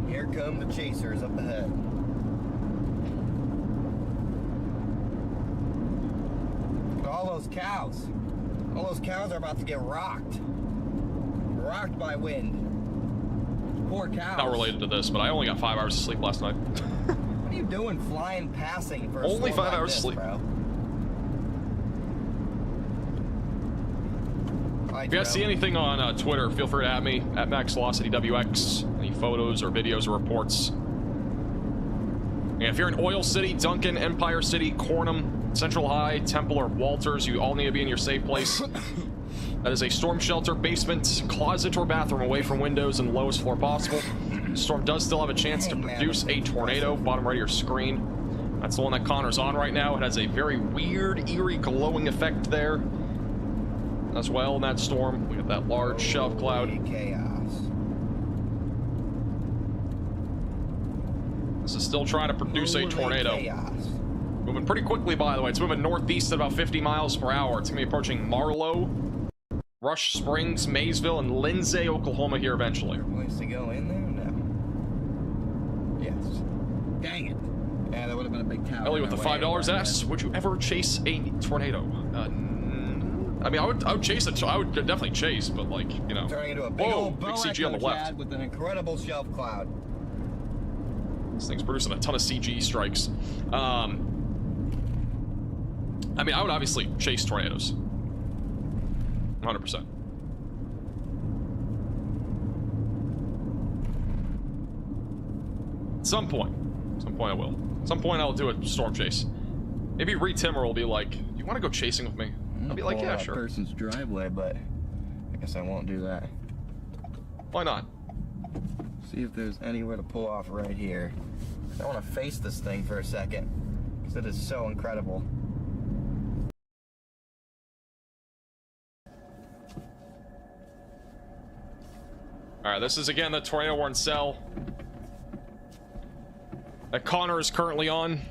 Here come the chasers up ahead. Look at all those cows. All those cows are about to get rocked. Rocked by wind. Poor cows. Not related to this, but I only got 5 hours of sleep last night. What are you doing flying passing for a Only storm 5 hours this, sleep. Bro? right. If you guys see anything on Twitter, feel free to add me at MaxVelocityWX. Any photos or videos or reports. And if you're in Oil City, Duncan, Empire City, Cornham, Central High, Temple, or Walters, you all need to be in your safe place. That is a storm shelter, basement, closet, or bathroom away from windows and lowest floor possible. The storm does still have a chance to produce a tornado, bottom right of your screen. That's the one that Connor's on right now. It has a very weird, eerie, glowing effect there as well in that storm. We got that large shelf cloud. Chaos. This is still trying to produce a tornado. Chaos. Moving pretty quickly, by the way. It's moving northeast at about 50 miles per hour. It's going to be approaching Marlow, Rush Springs, Maysville, and Lindsay, Oklahoma here eventually. Place to go in there? No. Yes. Dang it. Yeah, that would have been a big tower. Ellie with the $5 asks, would you ever chase a tornado? I mean, I would chase it. I would definitely chase, but like, you know. Turning into a big old big bow CG on the left. with an incredible shelf cloud. This thing's producing a ton of CG strikes. I mean, I would obviously chase tornadoes. 100%. At some point I will. At some point I'll do a storm chase. Maybe Reed Timmer will be like, "Do you want to go chasing with me?" I'll be like, "Yeah, sure." Person's driveway, but I guess I won't do that. Why not? See if there's anywhere to pull off right here. I want to face this thing for a second because it is so incredible. All right, this is again the tornado warning cell that Connor is currently on.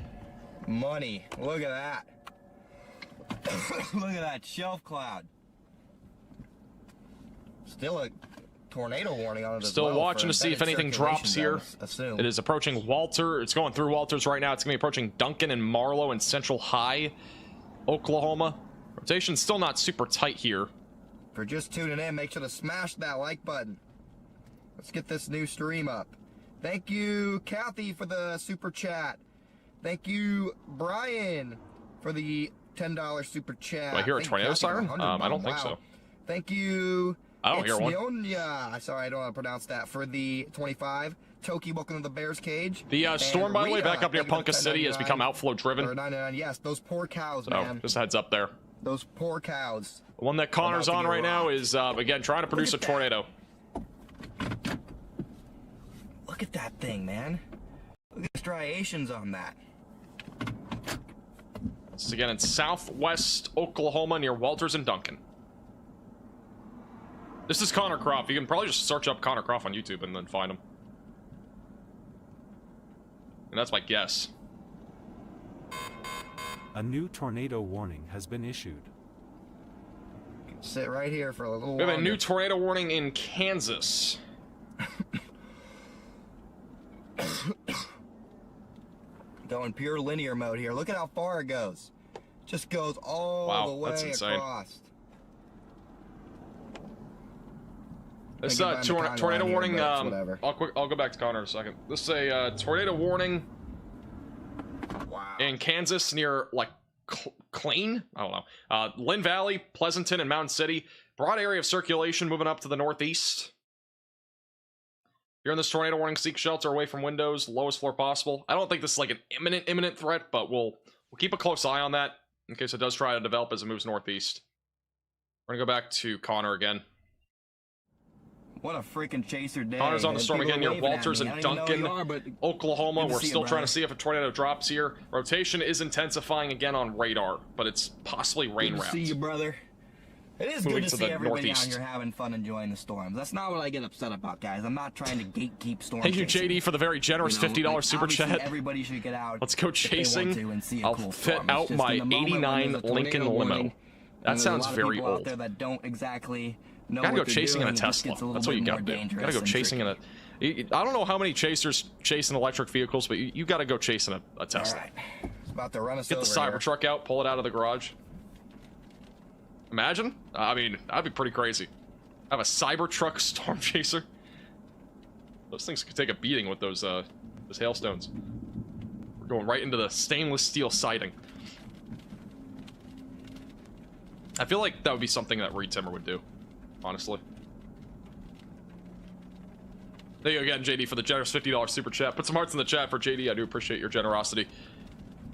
Money. Look at that. Look at that shelf cloud. Still a tornado warning on it. Still watching to see if anything drops here. It is approaching Walter. It's going through Walters right now. It's going to be approaching Duncan and Marlow and Central High, Oklahoma. Rotation's still not super tight here. For just tuning in, make sure to smash that like button. Let's get this new stream up. Thank you, Kathy, for the super chat. Thank you, Brian, for the $10 super chat. Do I hear a tornado siren? I don't think so. Thank you. I don't hear one. Sorry, I don't want to pronounce that. For the 25. Toki, welcome to the Bear's Cage. The storm, by the way, back up near Punka City has become outflow driven. Or 99, yes, those poor cows, So, man. just a heads up there. Those poor cows. The one that Connor's on right now is, again, trying to produce a tornado. Look at that thing, man. Look at the striations on that. This is again in southwest Oklahoma near Walters and Duncan. This is Connor Croft. You can probably just search up Connor Croft on YouTube and then find him. And that's my guess. A new tornado warning has been issued. Sit right here for a little We have longer. a new tornado warning in Kansas. Going pure linear mode here. Look at how far it goes. Just goes all Wow, the way that's insane. across. This I can find the tornado timeline here, warning. but it's whatever. I'll go back to Connor in a second. This is a tornado warning Wow. in Kansas near like Klein. I don't know. Lynn Valley, Pleasanton, and Mountain City. Broad area of circulation moving up to the northeast. You're in this tornado warning. Seek shelter away from windows, lowest floor possible. I don't think this is like an imminent threat, but we'll keep a close eye on that in case it does try to develop as it moves northeast. We're gonna go back to Connor again. What a freaking chaser day. Connor's on the And storm people again near waving at Walters me. and I don't even know Duncan, who you are, but Oklahoma. good to We're see you, still trying brother. to see if a tornado drops here. Rotation is intensifying again on radar, but it's possibly rain Good to wrapped. see you, brother. It is Moving good to to see the everybody northeast. out here having fun enjoying the storms. That's not what I get upset about, guys. I'm not trying to gatekeep storms. Thank you, JD, for the very generous $50 super chat. Everybody should get out. Let's go if they want chasing. to and see a I'll cool fit storm. It's out just my in the moment when '89 there's a tornado Lincoln warning, limo. and That there's sounds a lot of very people out old. there that don't exactly know Gotta what go they're chasing in doing. a It just Tesla. gets a little That's what bit you more gotta do. dangerous Gotta go and chasing in tricky. a. I don't know how many chasers chasing electric vehicles, but you gotta go chasing a Tesla. All right. It's about to run us Get the over here. Cybertruck out, pull it out of the garage. Imagine? I mean, that'd be pretty crazy. Have a Cybertruck storm chaser. Those things could take a beating with those hailstones. We're going right into the stainless steel siding. I feel like that would be something that Reed Timmer would do. honestly. Thank you again, JD, for the generous $50 super chat. Put some hearts in the chat for JD. I do appreciate your generosity.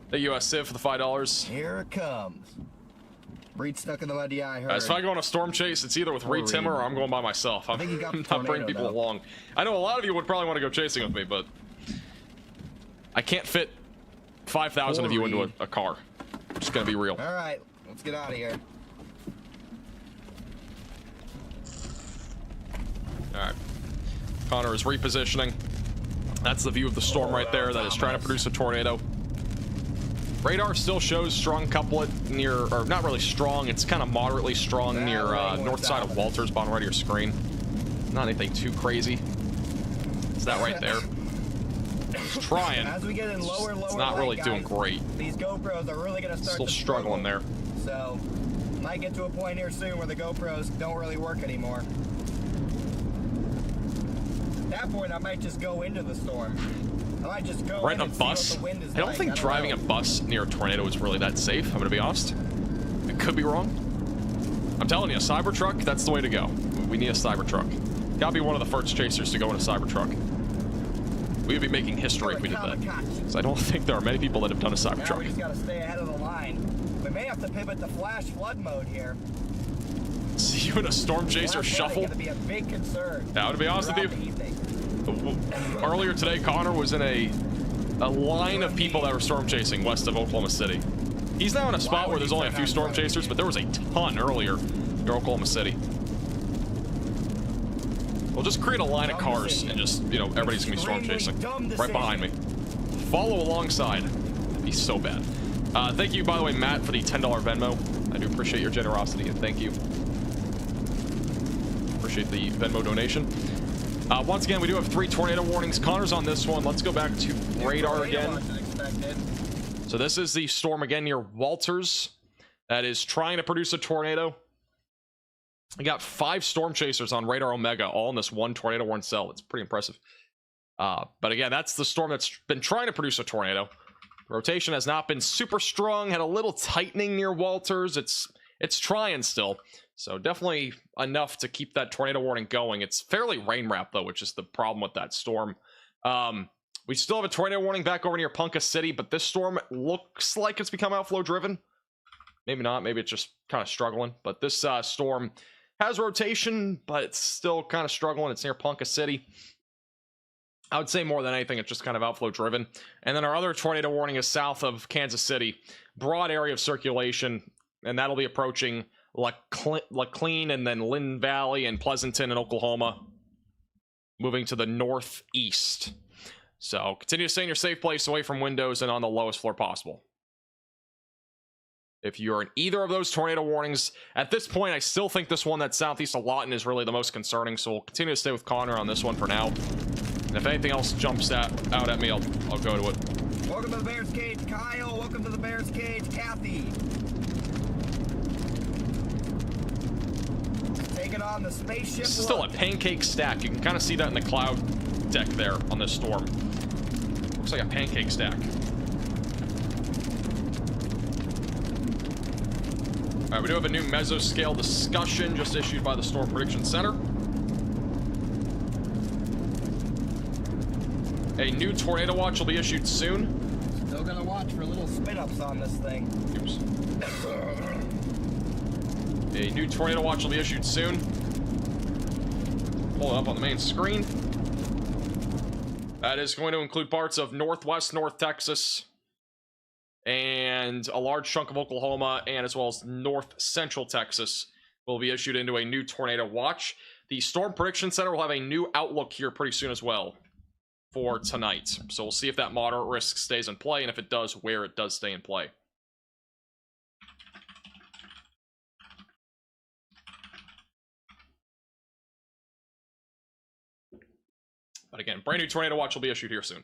Thank you, Civ, for the $5. Here it comes. Reed stuck in the mud, yeah, I heard. Guys, if I go on a storm chase, it's either with Reed Timmer or I'm going by myself. I'm not bringing people along. I know a lot of you would probably want to go chasing with me, but I can't fit 5,000 of you into a car. I'm just gonna be real. All right, let's get out of here. All right. Connor is repositioning. That's the view of the storm right there that is trying to produce a tornado. Radar still shows strong couplet near, or not really strong, it's kind of moderately strong near north side of Walters, bottom right of your screen. Not anything too crazy. It's that right there. It's trying. As we get in lower, it's not really doing great. These GoPros are really going to start still struggling there. So, might get to a point here soon where the GoPros don't really work anymore. At that point, I might just go into the storm. I might just go right in a bus. I don't think driving a bus near a tornado is really that safe. I'm gonna be honest. I could be wrong. I'm telling you, a Cybertruck, that's the way to go. We need a Cybertruck. Gotta be one of the first chasers to go in a Cybertruck. We would be making history if we did that. Because I don't think there are many people that have done a Cybertruck. Now we just gotta stay ahead of the line. We may have to pivot to flash flood mode here. See you in a storm chaser shuffle. Gonna be a big concern. Now, to be honest with you, earlier today, Connor was in a line of people that were storm chasing west of Oklahoma City. He's now in a spot where there's only a few storm chasers, but there was a ton earlier near Oklahoma City. We'll just create a line of cars and just, you know, everybody's gonna be storm chasing right behind me. Follow alongside. That'd be so bad. Thank you, by the way, Matt, for the $10 Venmo. I do appreciate your generosity, and thank you. Appreciate the Venmo donation. Once again, we do have 3 tornado warnings. Connor's on this one. Let's go back to radar again. So this is the storm again near Walters that is trying to produce a tornado. We got 5 storm chasers on radar Omega, all in this one tornado warning cell. It's pretty impressive. But again, that's the storm that's been trying to produce a tornado. The rotation has not been super strong. Had a little tightening near Walters. It's trying still. So definitely enough to keep that tornado warning going. It's fairly rain wrapped though, which is the problem with that storm. We still have a tornado warning back over near Ponca City, but this storm looks like it's become outflow driven. Maybe not. Maybe it's just kind of struggling. But this storm has rotation, but it's still kind of struggling. It's near Ponca City. I would say more than anything, it's just kind of outflow driven. And then our other tornado warning is south of Kansas City. Broad area of circulation, and that'll be approaching LaClean and then Lynn Valley and Pleasanton in Oklahoma, moving to the northeast. So continue to stay in your safe place, away from windows and on the lowest floor possible. If you're in either of those tornado warnings, at this point, I still think this one that's southeast of Lawton is really the most concerning. So we'll continue to stay with Connor on this one for now. And if anything else jumps out at me, I'll go to it. Welcome to the Bear's Cage, Kyle. Welcome to the Bear's Cage, Kathy. Taking on the spaceship. This is still a pancake stack. You can kind of see that in the cloud deck there on this storm. Looks like a pancake stack. All right, we do have a new mesoscale discussion just issued by the Storm Prediction Center. A new tornado watch will be issued soon. Still gonna watch for little spin-ups on this thing. Oops. A new tornado watch will be issued soon. Pull it up on the main screen. That is going to include parts of northwest North Texas and a large chunk of Oklahoma, and as well as north central Texas will be issued into a new tornado watch. The Storm Prediction Center will have a new outlook here pretty soon as well for tonight. So we'll see if that moderate risk stays in play, and if it does, where it does stay in play. But again, brand new tornado watch will be issued here soon.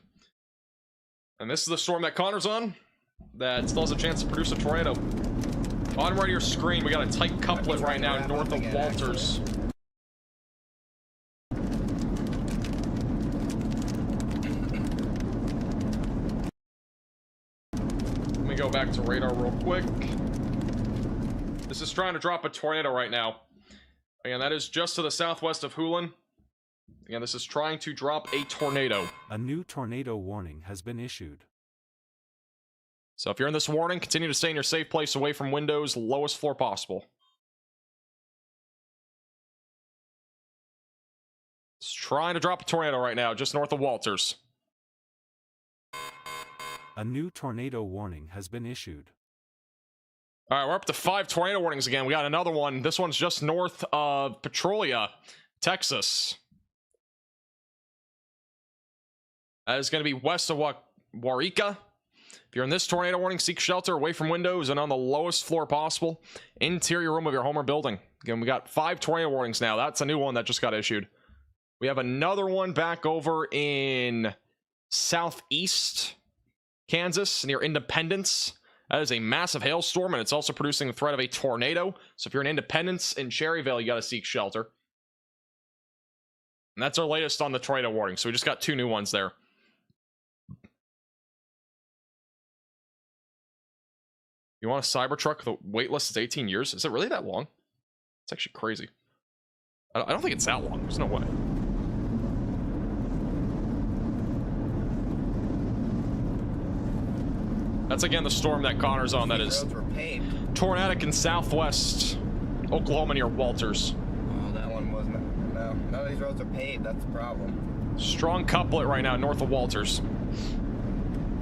And this is the storm that Connor's on that still has a chance to produce a tornado. Bottom right of your screen, we got a tight couplet right now north of Walters. Let me go back to radar real quick. This is trying to drop a tornado right now. Again, that is just to the southwest of Hulen. Again, this is trying to drop a tornado. A new tornado warning has been issued. So if you're in this warning, continue to stay in your safe place away from windows, lowest floor possible. It's trying to drop a tornado right now, just north of Walters. A new tornado warning has been issued. All right, we're up to 5 tornado warnings again. We got another one. This one's just north of Petrolia, Texas. That is going to be west of Marietta. If you're in this tornado warning, seek shelter away from windows and on the lowest floor possible. Interior room of your home or building. Again, we got 5 tornado warnings now. That's a new one that just got issued. We have another one back over in southeast Kansas, near Independence. That is a massive hailstorm, and it's also producing the threat of a tornado. So if you're in Independence in Cherryvale, you got to seek shelter. And that's our latest on the tornado warning. So we just got 2 new ones there. You want a Cybertruck? The wait list is 18 years. Is it really that long? It's actually crazy. I don't think it's that long. There's no way. That's again the storm that Connor's on. That is tornadic in southwest Oklahoma near Walters. Oh, that one wasn't. No, none of these roads are paved. That's the problem. Strong couplet right now north of Walters.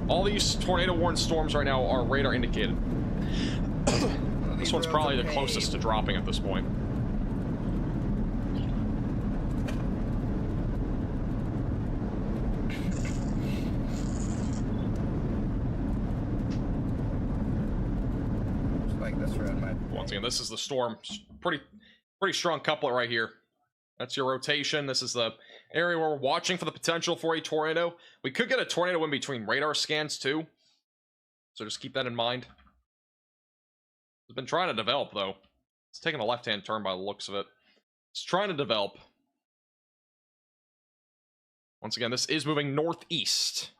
All these tornado warned storms right now are radar indicated. This one's probably the closest to dropping at this point. Once again, this is the storm. Pretty strong couplet right here. That's your rotation. This is the area where we're watching for the potential for a tornado. We could get a tornado in between radar scans too, so just keep that in mind. It's been trying to develop though. It's taking a left-hand turn by the looks of it. It's trying to develop. Once again, this is moving northeast.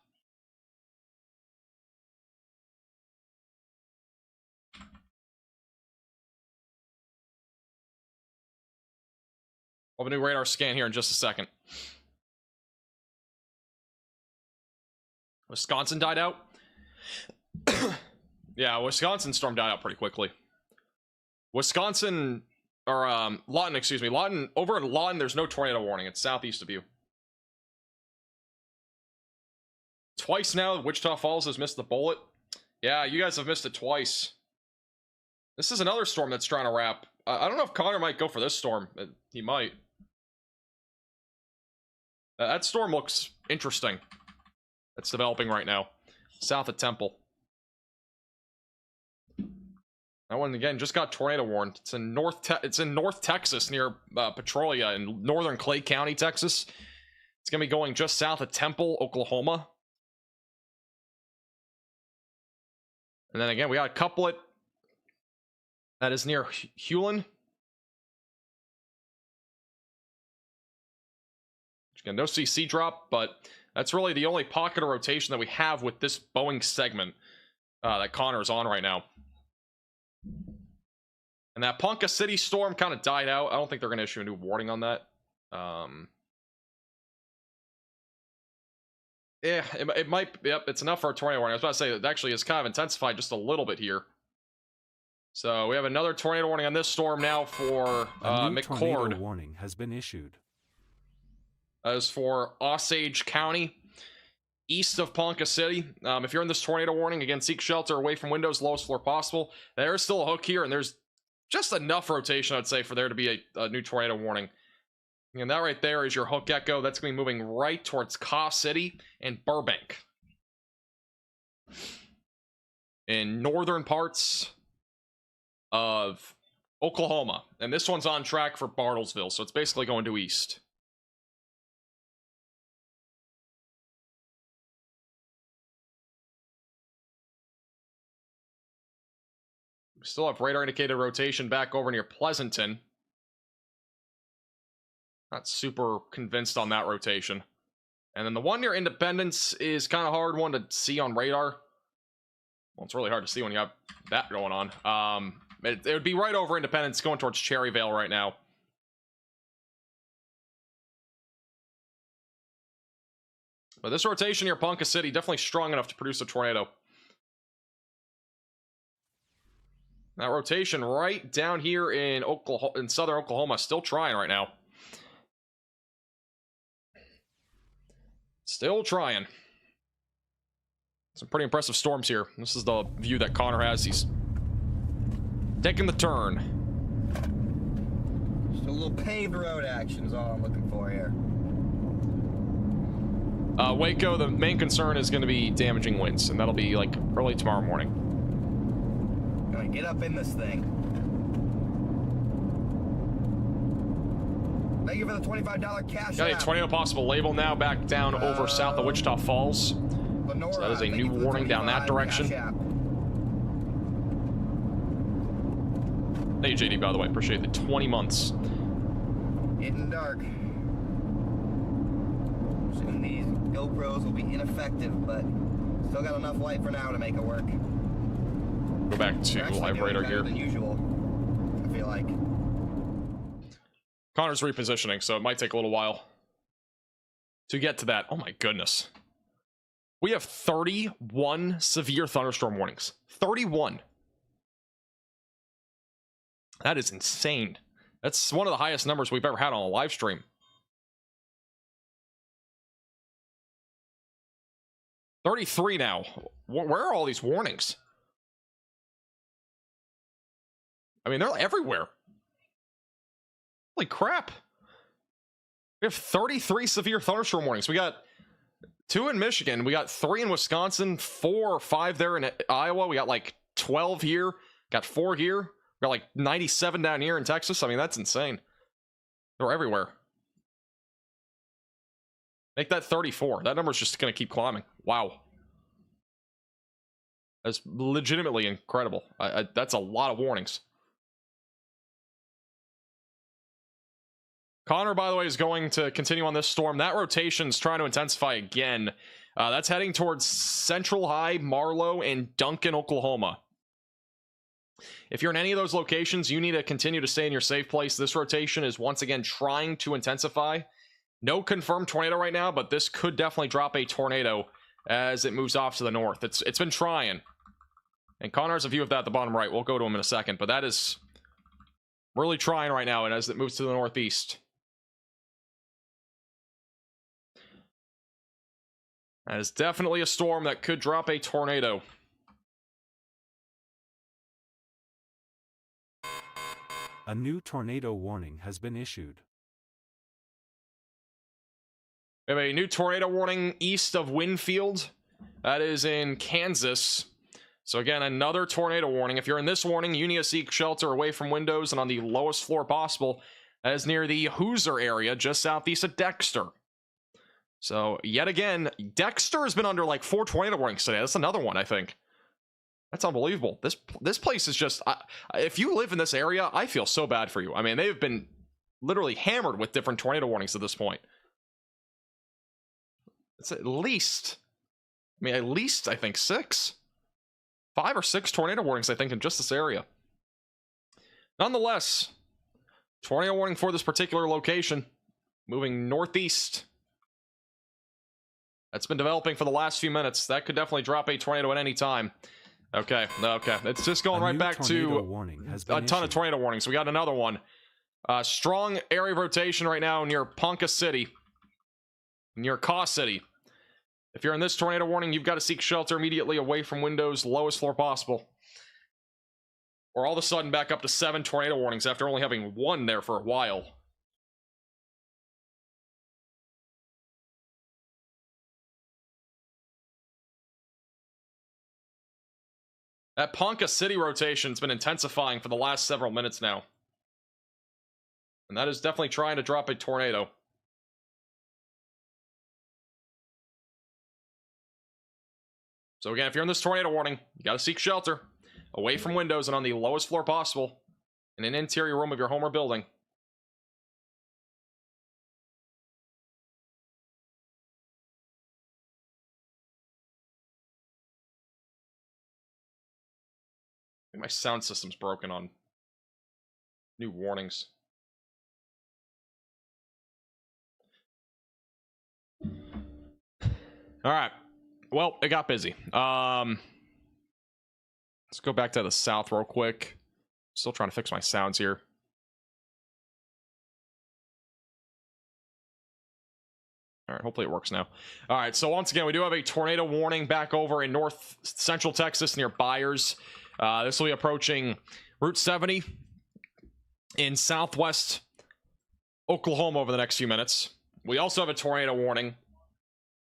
We'll have a new radar scan here in just a second. Wisconsin died out. Yeah, Wisconsin storm died out pretty quickly. Wisconsin, or Lawton, excuse me. Lawton, over in Lawton, there's no tornado warning. It's southeast of you. Twice now, Wichita Falls has missed the bullet. Yeah, you guys have missed it twice. This is another storm that's trying to wrap. I don't know if Connor might go for this storm. He might. That storm looks interesting. It's developing right now. South of Temple. That one, again, just got tornado warned. It's in North Texas, near Petrolia, in northern Clay County, Texas. It's going to be going just south of Temple, Oklahoma. And then again, we got a couplet that is near Hulen. Again, no CC drop, but that's really the only pocket of rotation that we have with this Boeing segment that Connor is on right now. And that Ponca City storm kind of died out. I don't think they're going to issue a new warning on that. Yeah, it might. Yep, it's enough for a tornado warning. I was about to say that actually is kind of intensified just a little bit here. So we have another tornado warning on this storm now for McCord. Tornado warning has been issued. As for Osage County, east of Ponca City. If you're in this tornado warning, again, seek shelter away from windows, lowest floor possible. There is still a hook here, and there's just enough rotation, I'd say, for there to be a new tornado warning. And that right there is your hook echo. That's going to be moving right towards Ca City and Burbank. In northern parts of Oklahoma. And this one's on track for Bartlesville, so it's basically going due east. We still have radar indicated rotation back over near Pleasanton. Not super convinced on that rotation. And then the one near Independence is kind of hard one to see on radar. Well, it's really hard to see when you have that going on. It would be right over Independence going towards Cherryvale right now. But this rotation near Ponca City, definitely strong enough to produce a tornado. That rotation right down here in Oklahoma, in southern Oklahoma, still trying right now. Still trying. Some pretty impressive storms here. This is the view that Connor has. He's taking the turn. Just a little paved road action is all I'm looking for here. Waco, the main concern is going to be damaging winds, and that'll be like early tomorrow morning. Gonna get up in this thing. Thank you for the $25 cash. Got a tornado possible label now back down over south of Wichita Falls. Lenora, So that is a new warning down that direction. Hey, JD, by the way, appreciate the 20 months. Getting dark. Soon these GoPros will be ineffective, but still got enough light for now to make it work. Go back to live radar better here. than usual, I feel like. Connor's repositioning, so it might take a little while to get to that. Oh my goodness. We have 31 severe thunderstorm warnings. 31. That is insane. That's one of the highest numbers we've ever had on a live stream. $33 now. Where are all these warnings? I mean, they're everywhere. Holy crap. We have 33 severe thunderstorm warnings. We got 2 in Michigan. We got 3 in Wisconsin, 4 or 5 there in Iowa. We got like 12 here. Got 4 here. We got like 97 down here in Texas. I mean, that's insane. They're everywhere. Make that 34. That number's just going to keep climbing. Wow. That's legitimately incredible. That's a lot of warnings. Connor, by the way, is going to continue on this storm. That rotation's trying to intensify again. That's heading towards Central High, Marlow, and Duncan, Oklahoma. If you're in any of those locations, you need to continue to stay in your safe place. This rotation is once again trying to intensify. No confirmed tornado right now, but this could definitely drop a tornado as it moves off to the north. It's been trying. And Connor has a view of that at the bottom right. We'll go to him in a second, but that is really trying right now, and as it moves to the northeast. That is definitely a storm that could drop a tornado. A new tornado warning has been issued. We have a new tornado warning east of Winfield. That is in Kansas. So again, another tornado warning. If you're in this warning, you need to seek shelter away from windows and on the lowest floor possible. That is near the Hoosier area, just southeast of Dexter. So, yet again, Dexter has been under like 4 tornado warnings today. That's another one, I think. That's unbelievable. This place is just... if you live in this area, I feel so bad for you. I mean, they've been literally hammered with different tornado warnings at this point. It's at least... I think 6. 5 or 6 tornado warnings, I think, in just this area. Nonetheless, tornado warning for this particular location. Moving northeast. That's been developing for the last few minutes. That could definitely drop a tornado at any time. Okay. It's just going right back to a ton of tornado warnings. We got another one. Strong area of rotation right now near Ponca City. Near Caw City. If you're in this tornado warning, you've got to seek shelter immediately away from windows, lowest floor possible. Or all of a sudden back up to 7 tornado warnings after only having 1 there for a while. That Ponca City rotation's been intensifying for the last several minutes now. And that is definitely trying to drop a tornado. So again, if you're in this tornado warning, you gotta seek shelter away from windows and on the lowest floor possible in an interior room of your home or building. I think my sound system's broken on new warnings. All right. Well, it got busy. Let's go back to the south real quick. Still trying to fix my sounds here. All right, hopefully it works now. All right, so once again, we do have a tornado warning back over in north central Texas near Byers. This will be approaching Route 70 in southwest Oklahoma over the next few minutes. We also have a tornado warning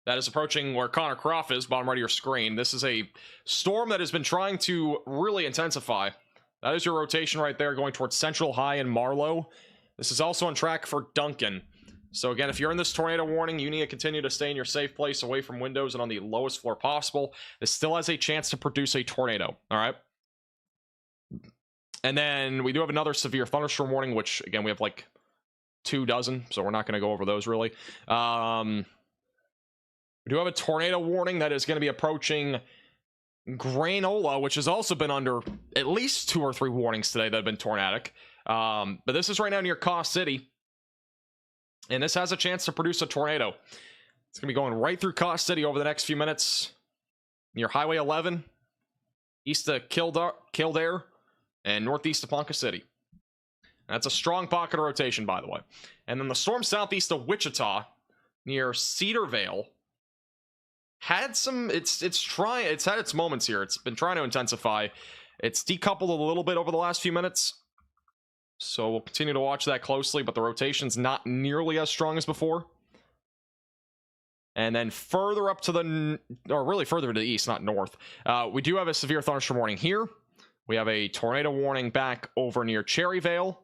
that is approaching where Connor Croft is, bottom right of your screen. This is a storm that has been trying to really intensify. That is your rotation right there going towards Central High and Marlow. This is also on track for Duncan. So again, if you're in this tornado warning, you need to continue to stay in your safe place away from windows and on the lowest floor possible. This still has a chance to produce a tornado, all right? And then we do have another severe thunderstorm warning, which again, we have like 24, so we're not going to go over those really. We do have a tornado warning that is going to be approaching Granola, which has also been under at least 2 or 3 warnings today that have been tornadic. But this is right now near Caw City. And this has a chance to produce a tornado. It's going to be going right through Caw City over the next few minutes. Near Highway 11, east of Kildare, and northeast of Ponca City. That's a strong pocket of rotation, by the way. And then the storm southeast of Wichita, near Cedarvale, had some... It's had its moments here. It's been trying to intensify. It's decoupled a little bit over the last few minutes. So we'll continue to watch that closely, but the rotation's not nearly as strong as before. And then further up to the, or really further to the east, not north, we do have a severe thunderstorm warning here. We have a tornado warning back over near Cherryvale.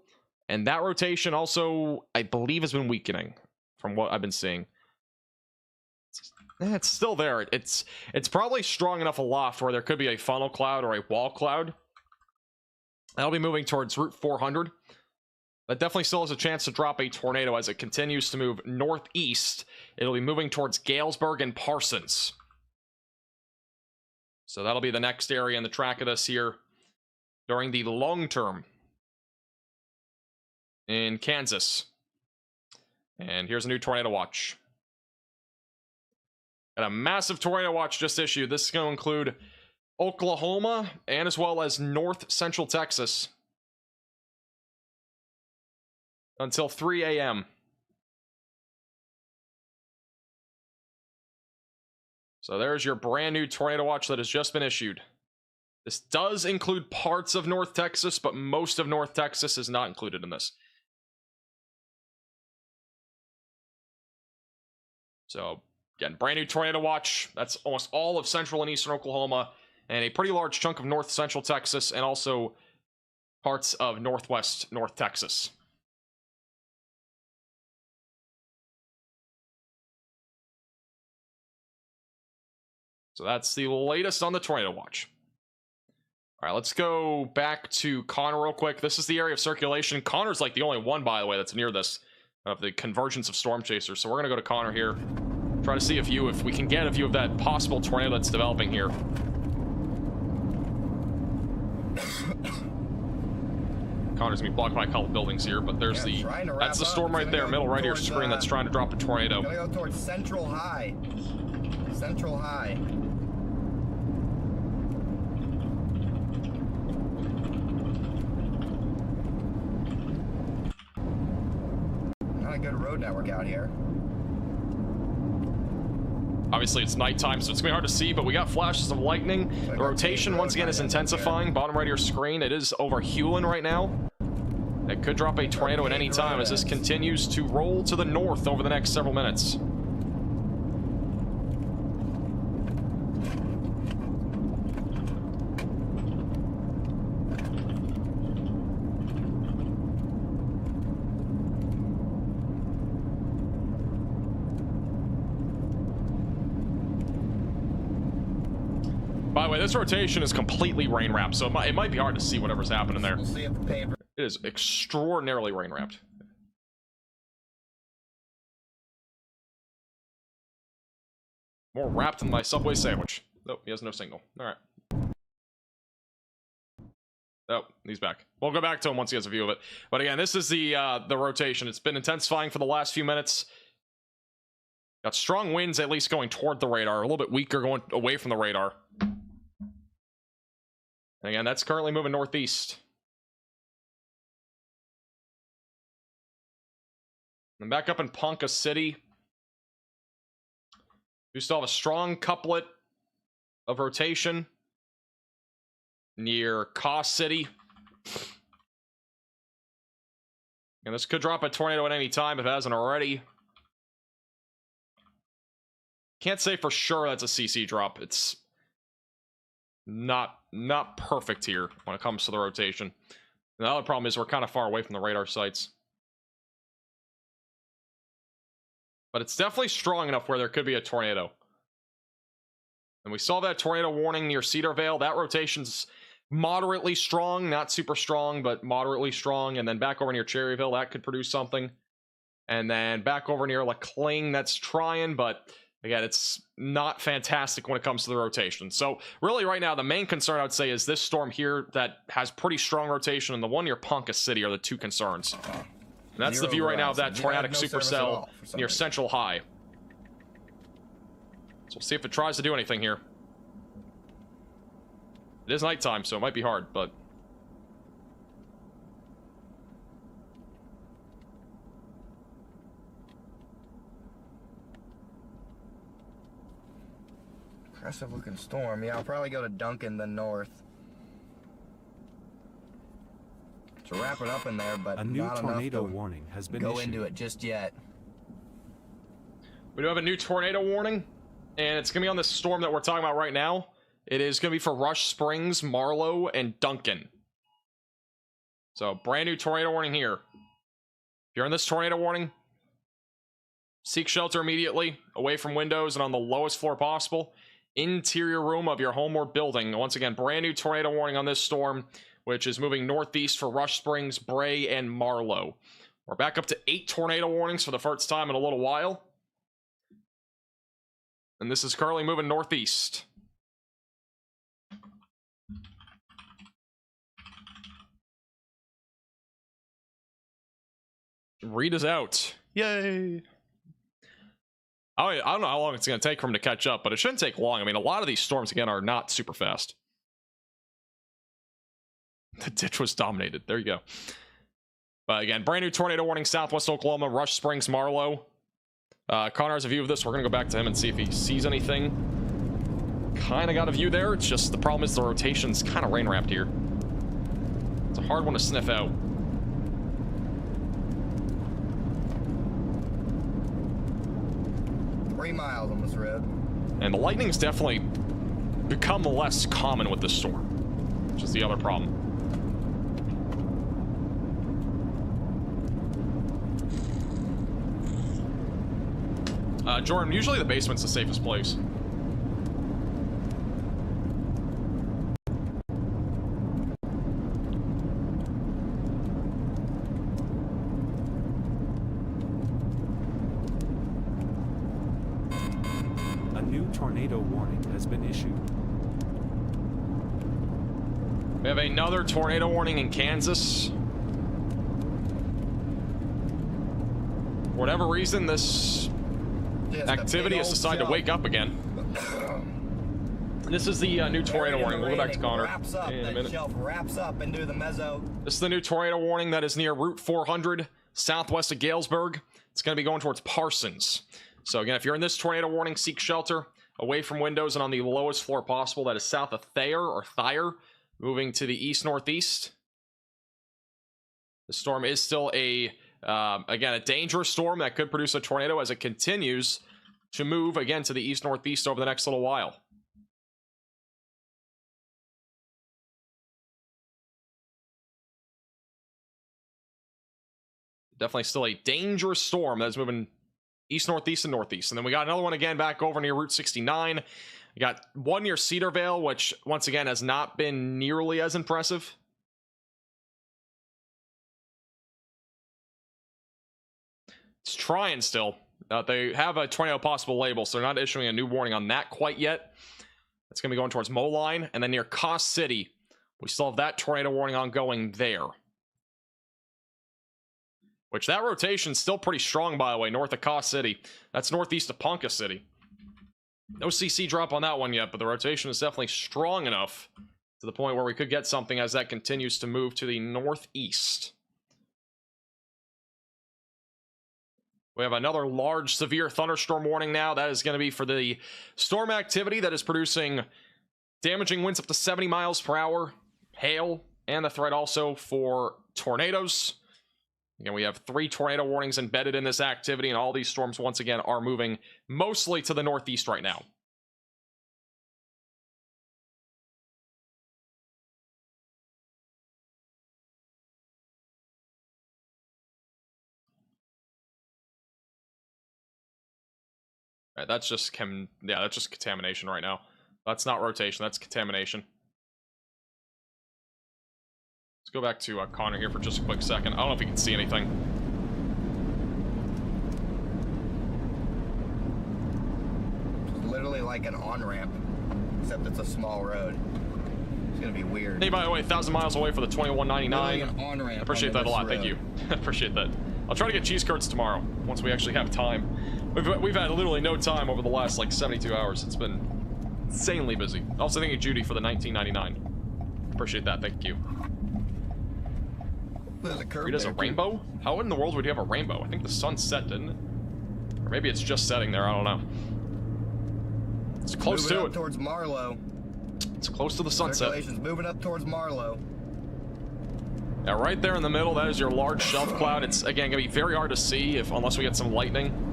And that rotation also, I believe, has been weakening from what I've been seeing. It's still there. It's probably strong enough aloft where there could be a funnel cloud or a wall cloud. That'll be moving towards Route 400. That definitely still has a chance to drop a tornado as it continues to move northeast. It'll be moving towards Galesburg and Parsons. So that'll be the next area in the track of this here during the long term in Kansas. And here's a new tornado watch. Got a massive tornado watch just issued. This is going to include Oklahoma and as well as north central Texas until 3 a.m. So there's your brand new tornado watch that has just been issued. This does include parts of North Texas, but most of North Texas is not included in this. So again, brand new tornado watch. That's almost all of central and eastern Oklahoma, and a pretty large chunk of north central Texas, and also parts of northwest North Texas. So that's the latest on the tornado watch. All right, let's go back to Connor real quick. This is the area of circulation. Connor's like the only one, by the way, that's near this, of the convergence of storm chasers. So we're going to go to Connor here. Try to see if we can get a view of that possible tornado that's developing here. Connor's gonna be blocked by a couple buildings here, but there's that's the storm right there, middle right of your screen, that's trying to drop a tornado. Gonna go towards Central High. Central High. Not a good road network out here. Obviously, it's nighttime, so it's gonna be hard to see, but we got flashes of lightning. The rotation, once again, is intensifying. Bottom right of your screen, it is over Hewlin right now. It could drop a tornado at any time as this continues to roll to the north over the next several minutes. By the way, this rotation is completely rain wrapped, so it might be hard to see whatever's happening there. We'll see if the paper. It is extraordinarily rain wrapped. More wrapped than my Subway sandwich. Nope, he has no signal. All right. Oh, he's back. We'll go back to him once he has a view of it. But again, this is the rotation. It's been intensifying for the last few minutes. Got strong winds at least going toward the radar, a little bit weaker going away from the radar. And again, that's currently moving northeast. And back up in Ponca City, we still have a strong couplet of rotation near Caw City. And this could drop a tornado at any time if it hasn't already. Can't say for sure that's a CC drop. It's not perfect here when it comes to the rotation. And the other problem is we're kind of far away from the radar sites. But it's definitely strong enough where there could be a tornado. And we saw that tornado warning near Cedar Vale. That rotation's moderately strong, not super strong, but moderately strong. And then back over near Cherryville, that could produce something. And then back over near LeCling, that's trying, but again, it's not fantastic when it comes to the rotation. So really right now, the main concern I would say is this storm here that has pretty strong rotation, and the one near Ponca City are the two concerns. And that's the view right now of that tornadic supercell near Central High. So we'll see if it tries to do anything here. It is nighttime, so it might be hard, but... Impressive looking storm. Yeah, I'll probably go to Duncan, then north. To wrap it up in there, but A new not tornado enough to warning has been go issued. into it just yet. We do have a new tornado warning, and it's going to be on this storm that we're talking about right now. It is going to be for Rush Springs, Marlow, and Duncan. So, brand new tornado warning here. If you're in this tornado warning, seek shelter immediately, away from windows and on the lowest floor possible. Interior room of your home or building. Once again, brand new tornado warning on this storm, which is moving northeast for Rush Springs, Bray, and Marlow. We're back up to 8 tornado warnings for the first time in a little while. And this is currently moving northeast. Reed is out. Yay! I don't know how long it's going to take for him to catch up, but it shouldn't take long. I mean, a lot of these storms, again, are not super fast. The ditch was dominated. There you go. But again, brand new tornado warning, southwest Oklahoma, Rush Springs, Marlow. Connor has a view of this. We're going to go back to him and see if he sees anything. Kind of got a view there. It's just the problem is the rotation's kind of rain-wrapped here. It's a hard one to sniff out. Miles on this road. And the lightning's definitely become less common with this storm, which is the other problem. Jordan, usually the basement's the safest place. Tornado warning has been issued. We have another tornado warning in Kansas. For whatever reason, this activity has decided to wake up again. This is the new tornado warning. We'll go back to Connor in a minute. Wraps up into the mezzo. This is the new tornado warning that is near Route 400, southwest of Galesburg. It's going to be going towards Parsons. So again, if you're in this tornado warning, seek shelter away from windows and on the lowest floor possible. That is south of Thayer, moving to the east-northeast. The storm is still again, a dangerous storm that could produce a tornado as it continues to move again to the east-northeast over the next little while. Definitely still a dangerous storm that is moving east, northeast, and northeast. And then we got another one again back over near Route 69. We got one near Cedar Vale, which once again has not been nearly as impressive. It's trying still. They have a tornado possible label, so they're not issuing a new warning on that quite yet. It's going to be going towards Moline. And then near Caw City, we still have that tornado warning ongoing there. Which that rotation's still pretty strong, by the way, north of Caw City. That's northeast of Ponca City. No CC drop on that one yet, but the rotation is definitely strong enough to the point where we could get something as that continues to move to the northeast. We have another large severe thunderstorm warning now. That is going to be for the storm activity that is producing damaging winds up to 70 miles per hour, hail, and the threat also for tornadoes. Again, we have 3 tornado warnings embedded in this activity, and all these storms, once again, are moving mostly to the northeast right now. All right, that's just that's just contamination right now. That's not rotation, that's contamination. Let's go back to Connor here for just a quick second. I don't know if you can see anything. It's literally like an on-ramp, except it's a small road. It's gonna be weird. Hey, by the way, 1,000 miles away for the 2199. On-ramp. I appreciate that a lot. Thank you. I appreciate that. I'll try to get cheese curds tomorrow once we actually have time. We've had literally no time over the last like 72 hours. It's been insanely busy. Also, thank you, Judy, for the 1999. Appreciate that. Thank you. There's a curve. Read as a rainbow? How in the world would you have a rainbow? I think the sun set, didn't it? Or maybe it's just setting there. I don't know. It's close to it. Towards Marlow. It's close to the sunset. Circulation's moving up towards Marlow. Yeah, right there in the middle, that is your large shelf cloud. It's, again, going to be very hard to see unless we get some lightning.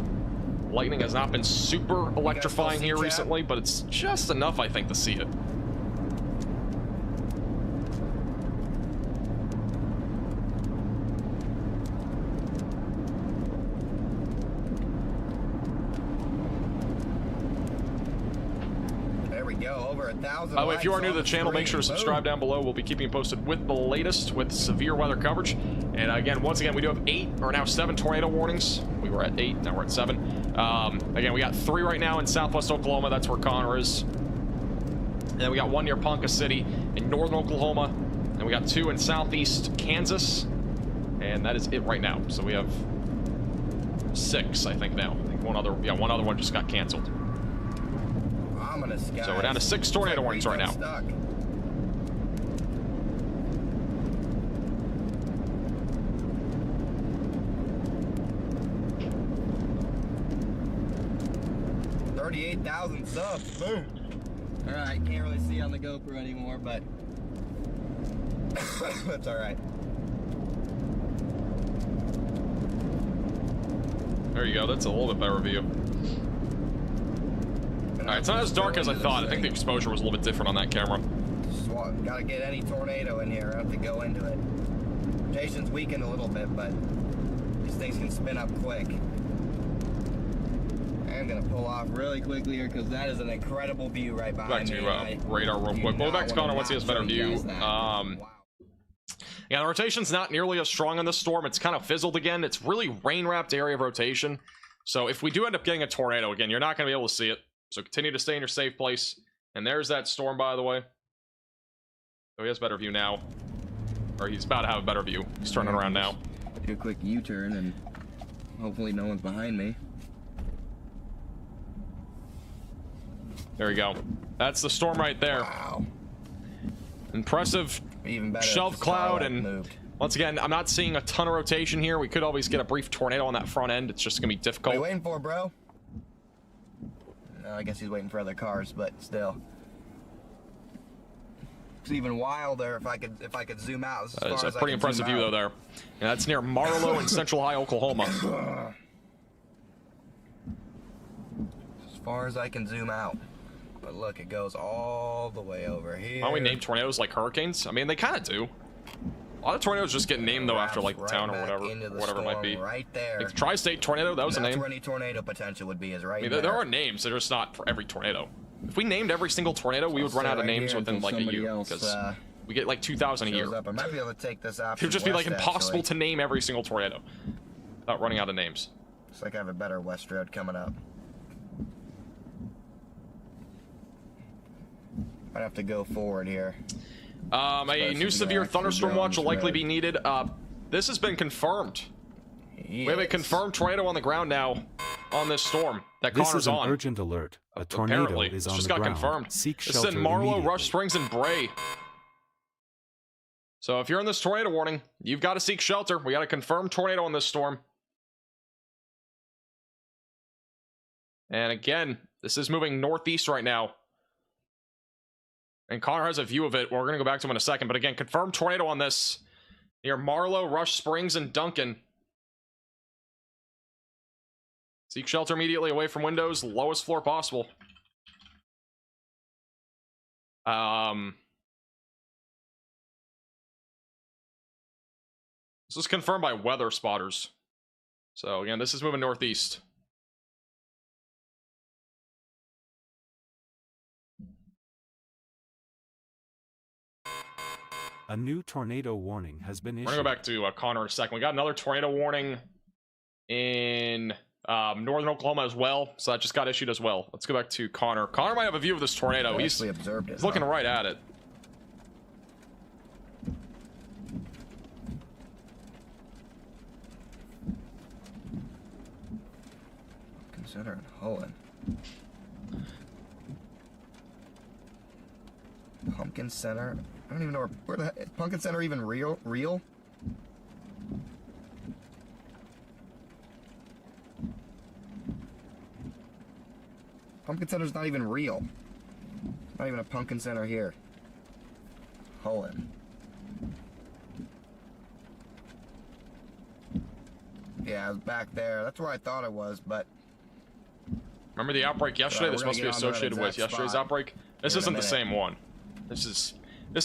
Lightning has not been super electrifying here recently, but it's just enough, I think, to see it. There we go, over 1,000. By the way, if you are new to the channel, make sure to subscribe down below. We'll be keeping you posted with the latest with severe weather coverage. And again, once again, we do have 8 or now 7 tornado warnings. We were at 8, now we're at 7. Again, we got 3 right now in southwest Oklahoma. That's where Connor is. And then we got 1 near Ponca City in northern Oklahoma. And we got 2 in southeast Kansas. And that is it right now. So we have 6, I think, now. I think one other one just got canceled. Ominous, guys. So we're down to 6 tornado warnings right now. Stuck. $38,000 subs. Boom. All right, can't really see on the GoPro anymore, but that's all right. There you go. That's a little bit better view. All right, it's not as dark as I thought. I think the exposure was a little bit different on that camera. Gotta get any tornado in here. I have to go into it. Rotation's weakened a little bit, but these things can spin up quick. I'm gonna pull off really quickly here because that is an incredible view right behind me. Back to radar real quick. We'll go back to Connor once he has a better view. Wow. Yeah, the rotation's not nearly as strong in this storm. It's kind of fizzled again. It's really rain-wrapped area of rotation. So if we do end up getting a tornado again, you're not going to be able to see it. So continue to stay in your safe place. And there's that storm, by the way. So he has better view now. Or he's about to have a better view. He's turning around now. Do a quick U-turn and hopefully no one's behind me. There we go. That's the storm right there. Wow. Impressive Even better shelf cloud, and once again, I'm not seeing a ton of rotation here. We could always get a brief tornado on that front end. It's just gonna be difficult. What are you waiting for, bro? No, I guess he's waiting for other cars, but still. It's even wilder if I could zoom out. It's a pretty impressive view though there. Yeah, that's near Marlow in Central High, Oklahoma. As far as I can zoom out. But look, it goes all the way over here. Why don't we name tornadoes like hurricanes? I mean, they kind of do. A lot of tornadoes just get named, though, after, like, the town or whatever it might be. Right there. Like the Tri-State Tornado, that was a name. That's where any tornado potential would be, is right there. There are names, they're just not for every tornado. If we named every single tornado, we would run out of names within, like, a year. Because we get, like, 2,000 a year. I might be able to take this option. It would just be, like, impossible to name every single tornado without running out of names. Looks like I have a better west road coming up. I'd have to go forward here. A new severe thunderstorm watch will likely be needed. This has been confirmed. We have a confirmed tornado on the ground now on this storm that This Connor's is an on. urgent alert. A tornado Apparently, is it's on just the got ground. confirmed. Seek This is shelter in Marlow, immediately. Rush Springs, and Bray. So if you're in this tornado warning, you've got to seek shelter. We got a confirmed tornado on this storm. And again, this is moving northeast right now. And Connor has a view of it. We're going to go back to him in a second. But again, confirmed tornado on this near Marlow, Rush Springs, and Duncan. Seek shelter immediately away from windows, lowest floor possible. This is confirmed by weather spotters. So again, this is moving northeast. A new tornado warning has been We're issued. gonna go back to Connor in a second. We got another tornado warning in northern Oklahoma as well, so that just got issued as well. Let's go back to Connor. Connor might have a view of this tornado. I He's actually observed it. looking right at it. Considering Holland. Pumpkin Center. I don't even know where the is Pumpkin Center even real? Pumpkin Center's not even real. Not even a Pumpkin Center here. Holland. Yeah, I was back there. That's where I thought it was, but Remember the outbreak yesterday? we're This gonna must be get onto that associated with exact yesterday's spot outbreak. This here in a isn't the minute. same one. This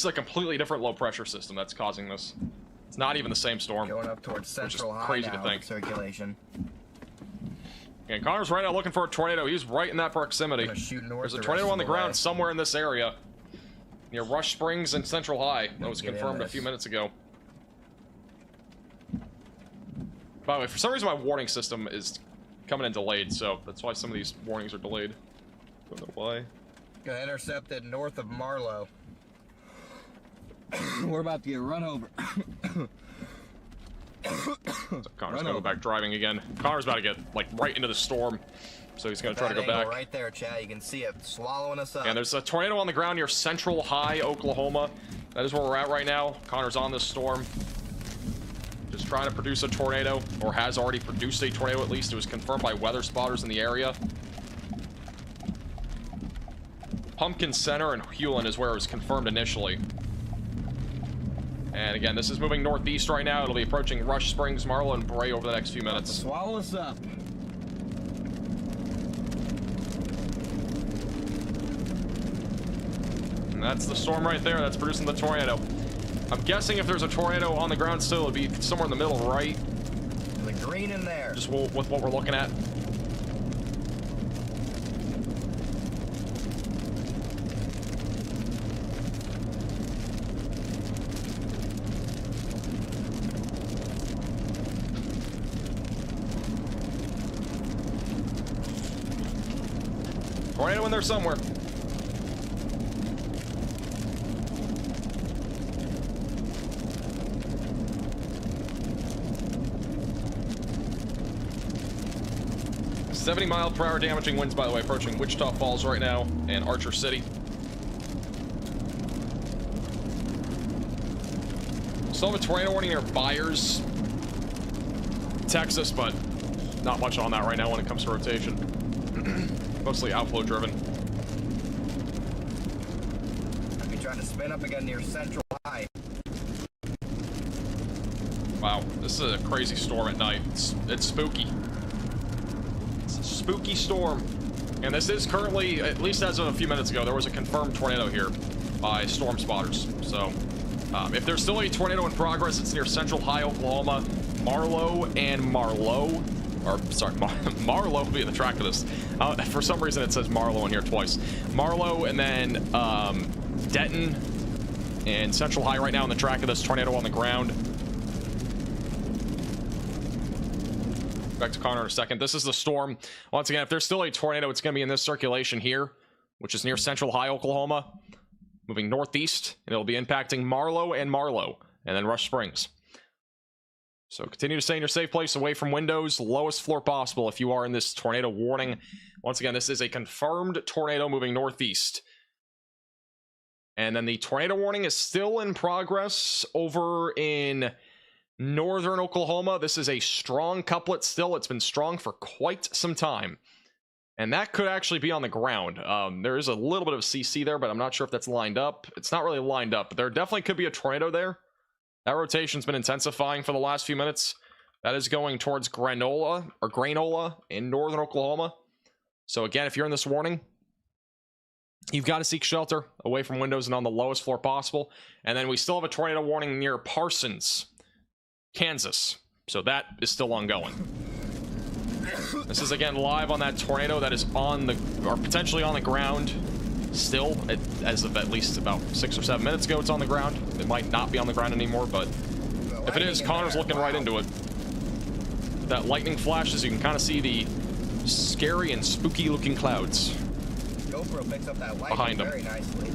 is a completely different low pressure system that's causing this. It's not even the same storm. going up towards is Central High crazy to now, think. circulation. And Connor's right now looking for a tornado. He's right in that proximity. Gonna shoot north There's a the tornado rest on the of the way. ground somewhere in this area near Rush Springs and Central High. That was Get in confirmed a this. few minutes ago. By the way, for some reason my warning system is coming in delayed, so that's why some of these warnings are delayed. Don't know why. Got intercepted north of Marlow. We're about to get run over. So Connor's gonna go back driving again. Connor's about to get like right into the storm, so he's gonna try to That go angle back. right there, Chad. You can see it swallowing us up. And there's a tornado on the ground near Central High, Oklahoma. That is where we're at right now. Connor's on this storm. Just trying to produce a tornado, or has already produced a tornado at least. It was confirmed by weather spotters in the area. Pumpkin Center and Hewlin is where it was confirmed initially. And again, this is moving northeast right now. It'll be approaching Rush Springs, Marlow, and Bray over the next few minutes. Swallow us up. And that's the storm right there that's producing the tornado. I'm guessing if there's a tornado on the ground still, it'll be somewhere in the middle right. The green in there. Just with what we're looking at. Tornado in there somewhere. "70-mile-per-hour damaging winds," by the way, approaching Wichita Falls right now and Archer City. Still have a tornado warning near Byers, Texas, but not much on that right now when it comes to rotation. Mostly outflow driven. I'll be trying to spin up again near Central High. Wow, this is a crazy storm at night. It's spooky. It's a spooky storm. And this is currently, at least as of a few minutes ago, there was a confirmed tornado here by storm spotters. So, if there's still a tornado in progress, it's near Central High, Oklahoma, Marlow, and Marlow. Or, sorry, Marlow will be in the track of this. For some reason, it says Marlow in here twice. Marlow, and then Denton and Central High right now in the track of this tornado on the ground. Back to Connor in a second. This is the storm. Once again, if there's still a tornado, it's going to be in this circulation here, which is near Central High, Oklahoma, moving northeast, and it'll be impacting Marlow, and then Rush Springs. So continue to stay in your safe place, away from windows, lowest floor possible if you are in this tornado warning. Once again, this is a confirmed tornado moving northeast. And then the tornado warning is still in progress over in northern Oklahoma. This is a strong couplet still. It's been strong for quite some time. And that could actually be on the ground. There is a little bit of CC there, but I'm not sure if that's lined up. It's not really lined up, but there definitely could be a tornado there. That rotation's been intensifying for the last few minutes. That is going towards Grainola in northern Oklahoma. So again, if you're in this warning, you've got to seek shelter away from windows and on the lowest floor possible. And then we still have a tornado warning near Parsons, Kansas. So that is still ongoing. This is again live on that tornado that is on the, or potentially on the ground still, as of at least about 6 or 7 minutes ago. It's on the ground. It might not be on the ground anymore, but if it is, Connor's looking right into it. That lightning flashes, you can kind of see the scary and spooky looking clouds GoPro picks up that light behind them very nicely.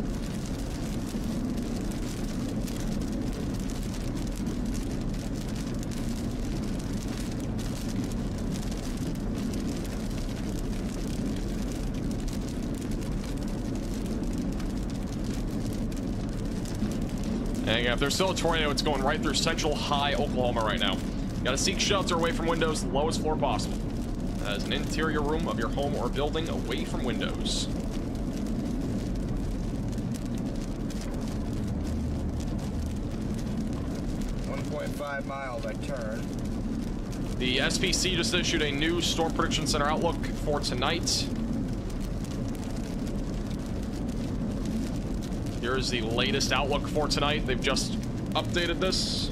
And again, if there's still a tornado, it's going right through central high Oklahoma right now. You gotta seek shelter away from windows, the lowest floor possible. As an interior room of your home or building away from windows. 1.5 miles, I turn. The SPC just issued a new Storm Prediction Center outlook for tonight. Here's the latest outlook for tonight. They've just updated this.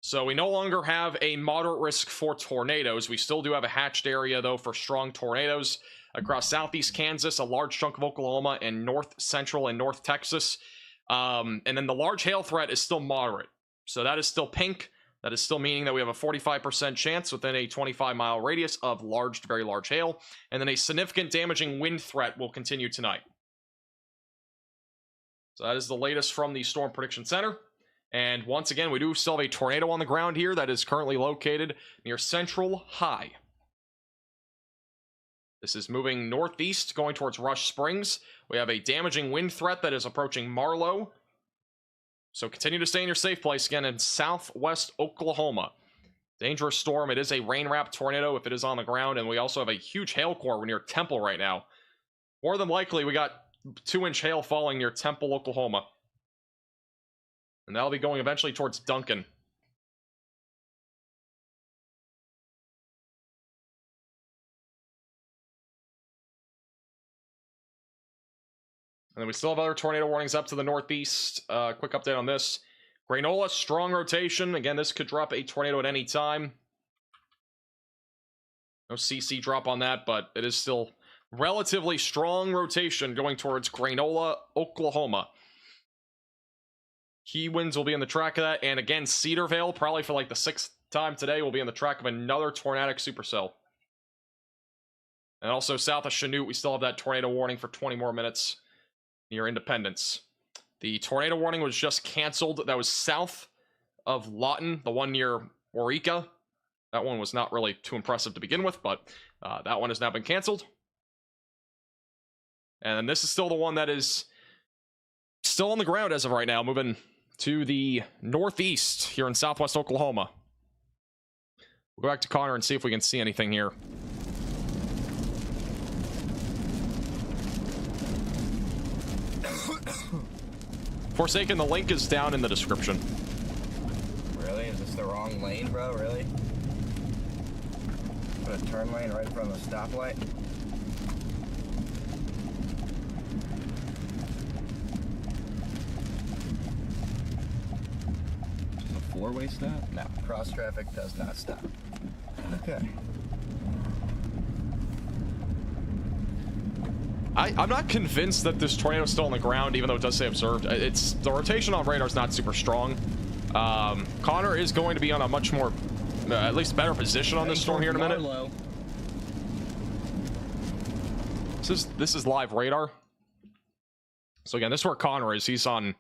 So we no longer have a moderate risk for tornadoes. We still do have a hatched area, though, for strong tornadoes across southeast Kansas, a large chunk of Oklahoma, and north central and north Texas. And then the large hail threat is still moderate. So that is still pink. That is still meaning that we have a 45% chance within a 25-mile radius of large to very large hail. And then a significant damaging wind threat will continue tonight. So that is the latest from the Storm Prediction Center. And once again, we do still have a tornado on the ground here that is currently located near Central High. This is moving northeast, going towards Rush Springs. We have a damaging wind threat that is approaching Marlow. So continue to stay in your safe place again in southwest Oklahoma. Dangerous storm. It is a rain-wrapped tornado if it is on the ground. And we also have a huge hail core. We're near Temple right now. More than likely, we got 2-inch hail falling near Temple, Oklahoma. And that'll be going eventually towards Duncan. And then we still have other tornado warnings up to the northeast. Quick update on this. Grainola, strong rotation. Again, this could drop a tornado at any time. No CC drop on that, but it is still relatively strong rotation going towards Grainola, Oklahoma. Key winds will be in the track of that. And again, Cedarvale, probably for like the 6th time today, will be in the track of another tornadic supercell. And also south of Chanute, we still have that tornado warning for 20 more minutes near Independence. The tornado warning was just canceled. That was south of Lawton, the one near Waurika. That one was not really too impressive to begin with, but that one has now been canceled. And this is still the one that is still on the ground as of right now, moving to the northeast here in southwest Oklahoma. We'll go back to Connor and see if we can see anything here. Forsaken, the link is down in the description. Really? Is this the wrong lane, bro? Really? Put a turn lane right in front of the stoplight? Four-way stop? No, cross traffic does not stop. Okay. I'm not convinced that this tornado is still on the ground, even though it does say observed. It's the rotation on radar is not super strong. Connor is going to be on a much more, at least better position on this storm here in a minute. This is live radar. So again, this is where Connor is. He's on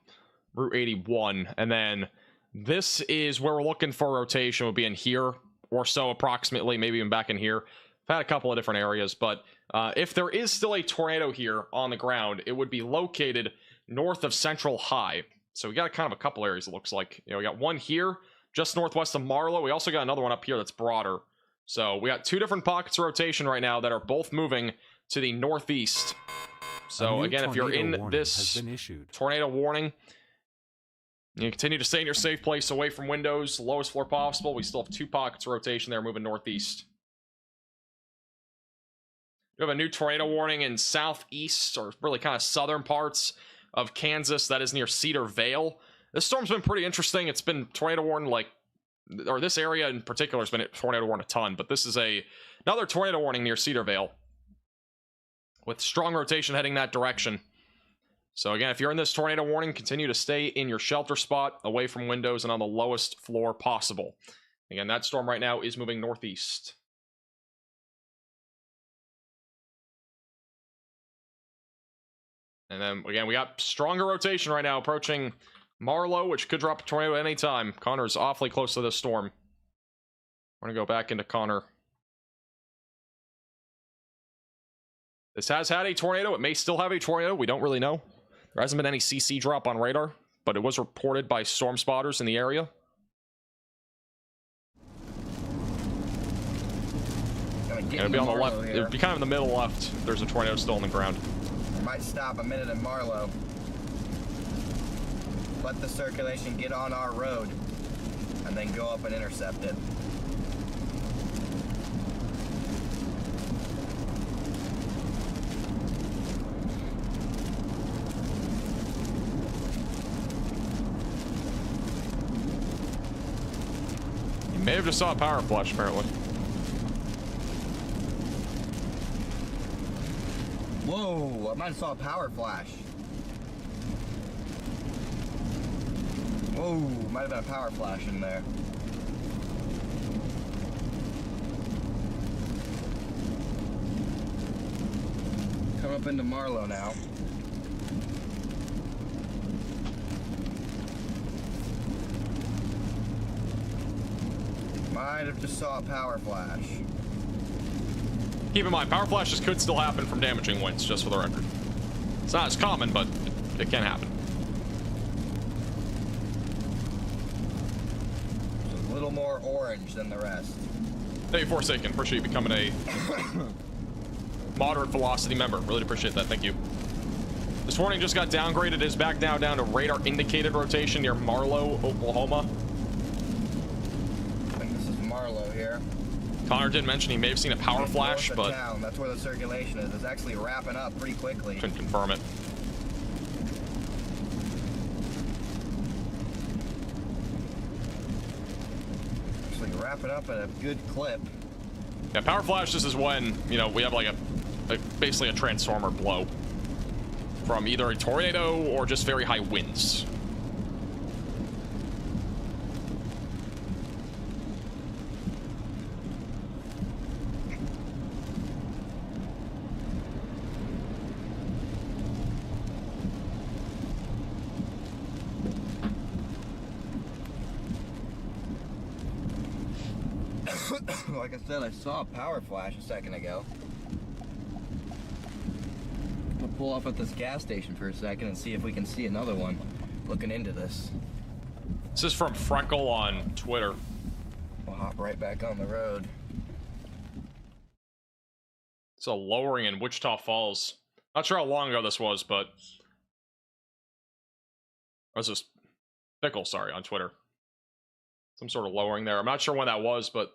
Route 81, and then This is where we're looking for rotation, would be in here or so approximately, maybe even back in here. I've had a couple of different areas, but if there is still a tornado here on the ground, it would be located north of Central High. So we got kind of a couple areas, it looks like. You know, we got one here just northwest of Marlow. We also got another one up here that's broader. So we got two different pockets of rotation right now that are both moving to the northeast. So again, if you're in this tornado warning, you continue to stay in your safe place away from windows, lowest floor possible. We still have two pockets of rotation there moving northeast. We have a new tornado warning in southeast, or really kind of southern parts of Kansas. That is near Cedar Vale. This storm's been pretty interesting. It's been tornado warned, like, or this area in particular has been tornado warned a ton, but this is another tornado warning near Cedar Vale with strong rotation heading that direction. So again, if you're in this tornado warning, continue to stay in your shelter spot, away from windows and on the lowest floor possible. Again, that storm right now is moving northeast. And then again, we got stronger rotation right now approaching Marlow, which could drop a tornado at any time. Connor's awfully close to this storm. We're going to go back into Connor. This has had a tornado. It may still have a tornado. We don't really know. There hasn't been any CC drop on radar, but it was reported by storm spotters in the area. It'll be on the left. It'll be kind of in the middle left. There's a tornado still on the ground. Might stop a minute in Marlow. Let the circulation get on our road, and then go up and intercept it. You may have just saw a power flash, apparently. Whoa, I might have saw a power flash. Whoa, might have been a power flash in there. Come up into Marlow now. Might have just saw a power flash. Keep in mind, power flashes could still happen from damaging winds, just for the record. It's not as common, but it can happen. It's a little more orange than the rest. Hey, Forsaken, appreciate you becoming a moderate velocity member. Really appreciate that. Thank you. This warning just got downgraded. It is back now down to radar indicated rotation near Marlow, Oklahoma. I think this is Marlow here. Connor did mention he may have seen a power flash, but town. That's where the circulation is. It's actually wrapping up pretty quickly. couldn't confirm it. Actually wrapping up at a good clip. Yeah, power flash, this is when, you know, we have like basically a transformer blow from either a tornado or just very high winds. Like I said, I saw a power flash a second ago. We'll pull off at this gas station for a second and see if we can see another one looking into this. This is from Freckle on Twitter. We'll hop right back on the road. It's a lowering in Wichita Falls. Not sure how long ago this was, but... Or was this Pickle, sorry, on Twitter. Some sort of lowering there. I'm not sure when that was, but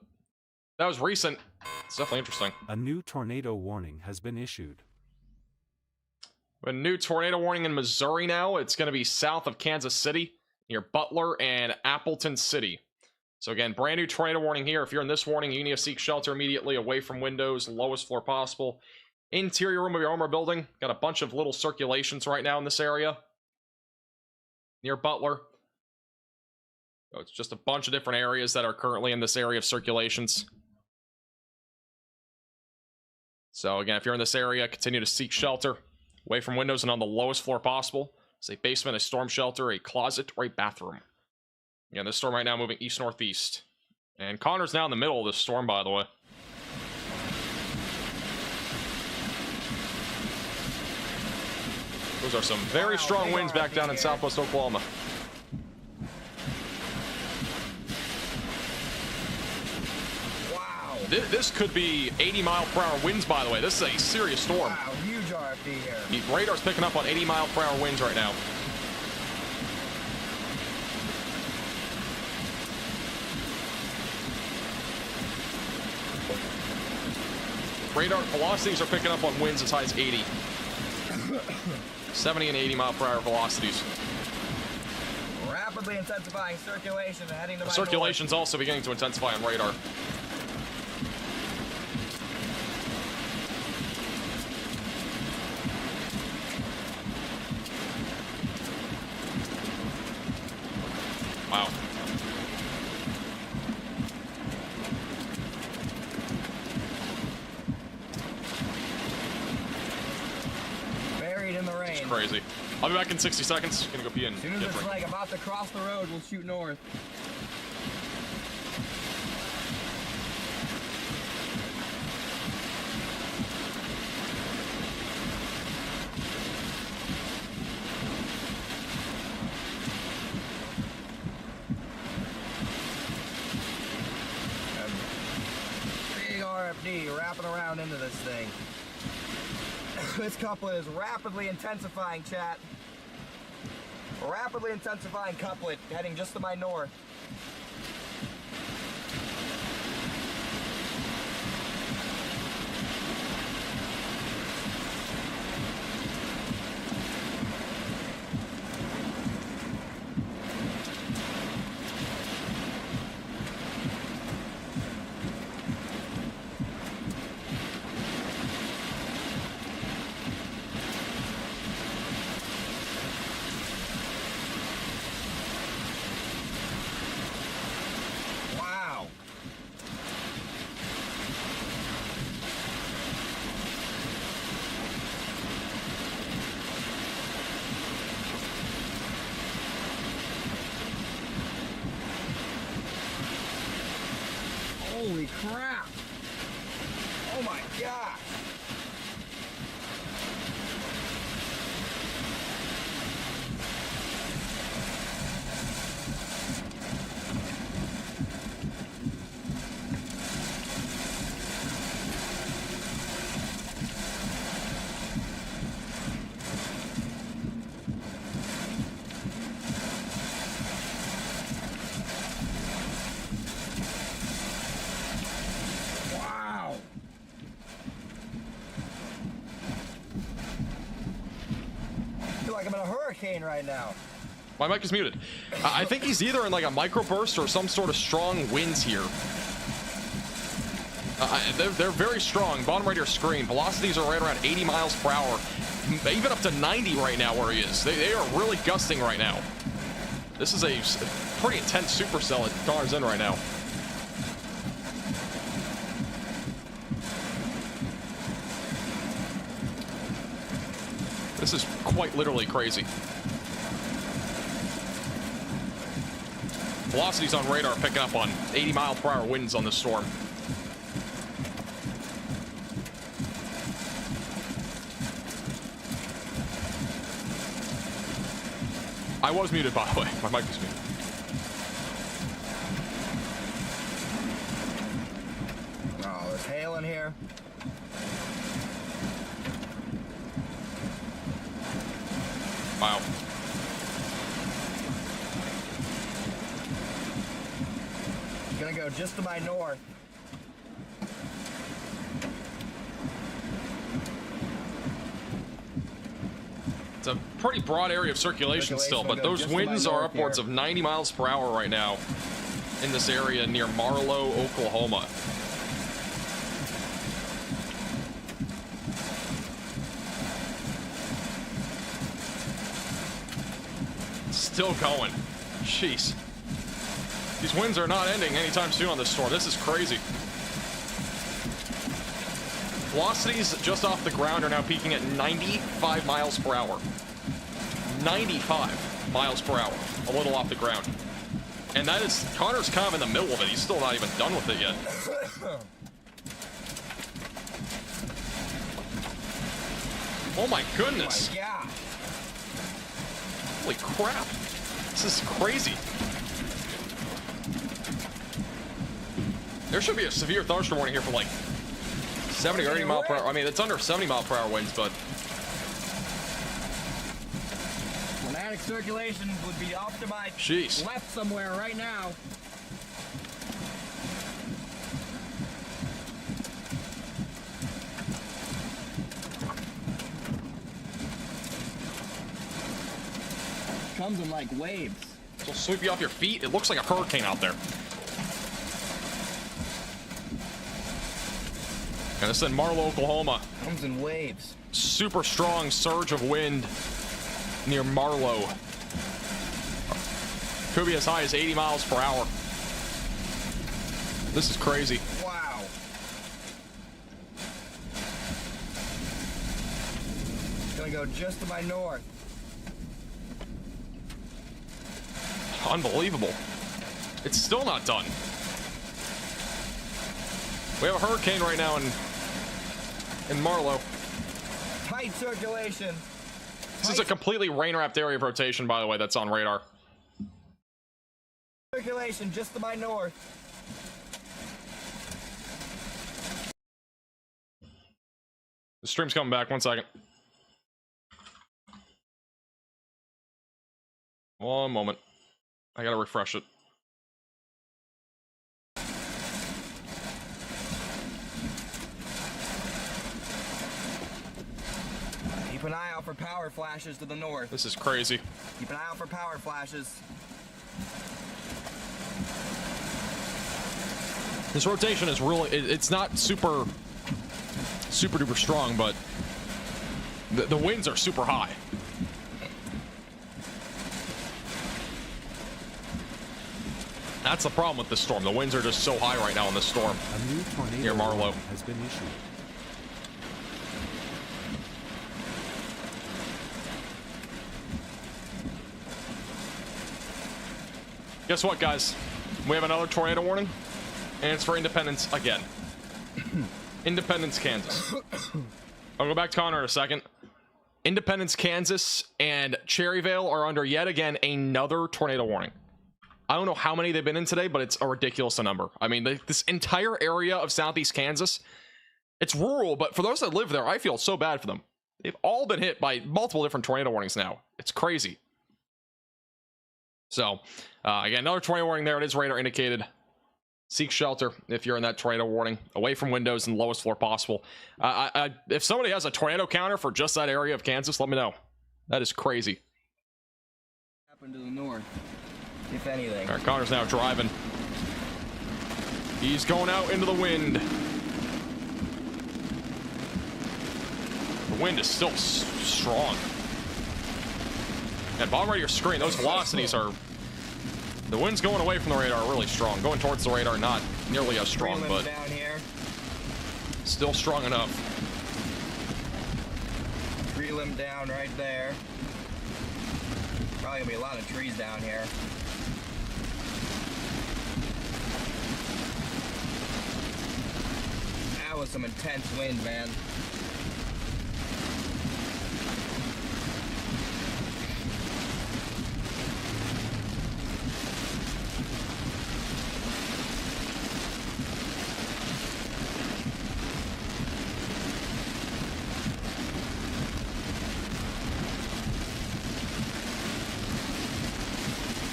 that was recent. It's definitely interesting. A new tornado warning has been issued. A new tornado warning in Missouri now. It's going to be south of Kansas City, near Butler and Appleton City. So again, brand new tornado warning here. If you're in this warning, you need to seek shelter immediately, away from windows, lowest floor possible. Interior room of your home or building. Got a bunch of little circulations right now in this area, near Butler. So it's just a bunch of different areas that are currently in this area of circulations. So again, if you're in this area, continue to seek shelter away from windows and on the lowest floor possible. It's a basement, a storm shelter, a closet, or a bathroom. Yeah, this storm right now moving east-northeast. And Connor's now in the middle of this storm, by the way. Those are some very strong winds back down in southwest Oklahoma. Wow. This could be 80-mile-per-hour winds, by the way. This is a serious storm. Wow, huge RFD here. The radar's picking up on 80-mile-per-hour winds right now. Radar velocities are picking up on winds as high as 80. 70 and 80-mile-per-hour velocities. Rapidly intensifying circulation and heading to my Circulation's also beginning to intensify on radar. Wow. Buried in the rain. It's crazy. I'll be back in 60 seconds. Gonna go pee and As soon as get a it's drink. like about to cross the road, we'll shoot north. Big RFD wrapping around into this thing. This couplet is rapidly intensifying, chat. Rapidly intensifying couplet heading just to my north. Wow. Holy crap. Oh my gosh. Wow. I feel like I'm in a hurricane right now. My mic is muted. I think he's either in like a microburst or some sort of strong winds here. They're very strong. Bottom right of your screen. Velocities are right around 80 miles per hour. Even up to 90 right now where he is. They are really gusting right now. This is a pretty intense supercell at Connor's in right now. This is quite literally crazy. Velocities on radar picking up on 80-mile-per-hour winds on this storm. I was muted, by the way. My mic was muted. Oh, there's hail in here. Wow. Gonna go just to my north. It's a pretty broad area of circulation still, but those winds are upwards of 90 miles per hour right now in this area near Marlow, Oklahoma. Still going. Jeez. These winds are not ending anytime soon on this storm. This is crazy. Velocities just off the ground are now peaking at 95 miles per hour. 95 miles per hour. A little off the ground. And that is, Connor's kind of in the middle of it. He's still not even done with it yet. Oh my goodness. Oh my God. Holy crap. This is crazy. There should be a severe thunderstorm warning here for like 70 or 80 mile per hour. I mean, it's under 70 mile per hour winds, but Atlantic circulation would be off to my jeez. left somewhere right now. Comes in like waves. It'll sweep you off your feet. It looks like a hurricane out there. And this is in Marlow, Oklahoma. Comes in waves. Super strong surge of wind near Marlow. Could be as high as 80 miles per hour. This is crazy. Wow. It's gonna go just to my north. Unbelievable. It's still not done. We have a hurricane right now in Marlow. Tight circulation. This is a completely rain-wrapped area of rotation, by the way, that's on radar. Circulation just to my north. The stream's coming back. 1 second. One moment. I gotta refresh it. Keep an eye out for power flashes to the north. This is crazy. Keep an eye out for power flashes. This rotation is really, it's not super duper strong, but the winds are super high. That's the problem with this storm. The winds are just so high right now in this storm. A new tornado Near Marlow. warning has been issued. Guess what, guys? We have another tornado warning, and it's for Independence again. Independence, Kansas. I'll go back to Connor in a second. Independence, Kansas, and Cherryvale are under yet again another tornado warning. I don't know how many they've been in today, but it's a ridiculous number. I mean, this entire area of southeast Kansas, it's rural, but for those that live there, I feel so bad for them. They've all been hit by multiple different tornado warnings now. It's crazy. So, again, another tornado warning there. It is radar indicated. Seek shelter if you're in that tornado warning. Away from windows and the lowest floor possible. If somebody has a tornado counter for just that area of Kansas, let me know. That is crazy. Happen to the north, if anything. All right, Connor's now driving. He's going out into the wind. The wind is still strong. And bottom right of your screen, those velocities are... The wind's going away from the radar really strong. Going towards the radar, not nearly as strong, but down here. still strong enough. Tree limb down right there. Probably gonna be a lot of trees down here. That was some intense wind, man.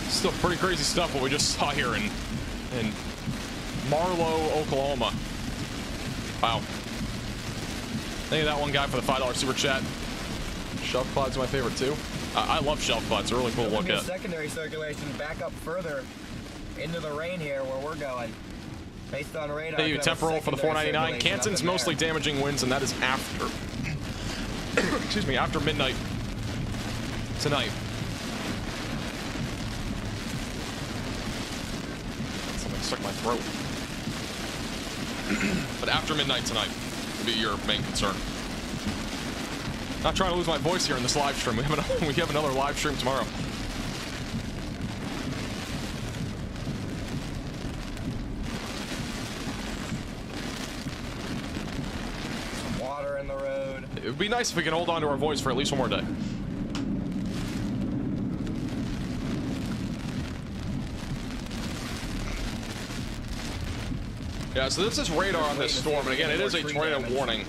Still pretty crazy stuff what we just saw here in Marlow, Oklahoma. Wow. Thank you that one guy for the $5 super chat. Shelf clouds are my favorite too. I love shelf clouds. They're really cool to look at. Secondary circulation back up further into the rain here where we're going. Based on radar. Thank you, Temporal, for the $4.99. Kansas's mostly damaging winds, and that is after. Excuse me, after midnight tonight. Something stuck in my throat. But after midnight tonight would be your main concern. Not trying to lose my voice here in this live stream. We have another live stream tomorrow. would be nice if we can hold on to our voice for at least one more day. Yeah, so this is radar on this storm, and again, it is a tornado warning.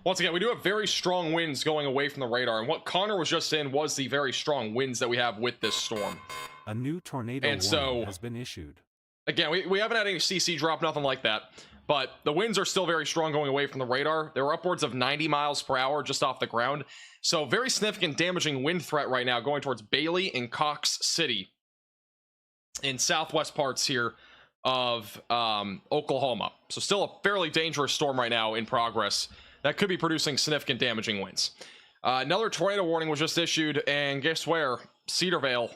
Once again, we do have very strong winds going away from the radar, and what Connor was just in was the very strong winds that we have with this storm. A new tornado warning has been issued. Again, we haven't had any CC drop, nothing like that, but the winds are still very strong going away from the radar. They're upwards of 90 miles per hour just off the ground, so very significant damaging wind threat right now going towards Bailey and Cox City in southwest parts here of Oklahoma. So still a fairly dangerous storm right now in progress that could be producing significant damaging winds. Another tornado warning was just issued, and guess where? Cedarvale.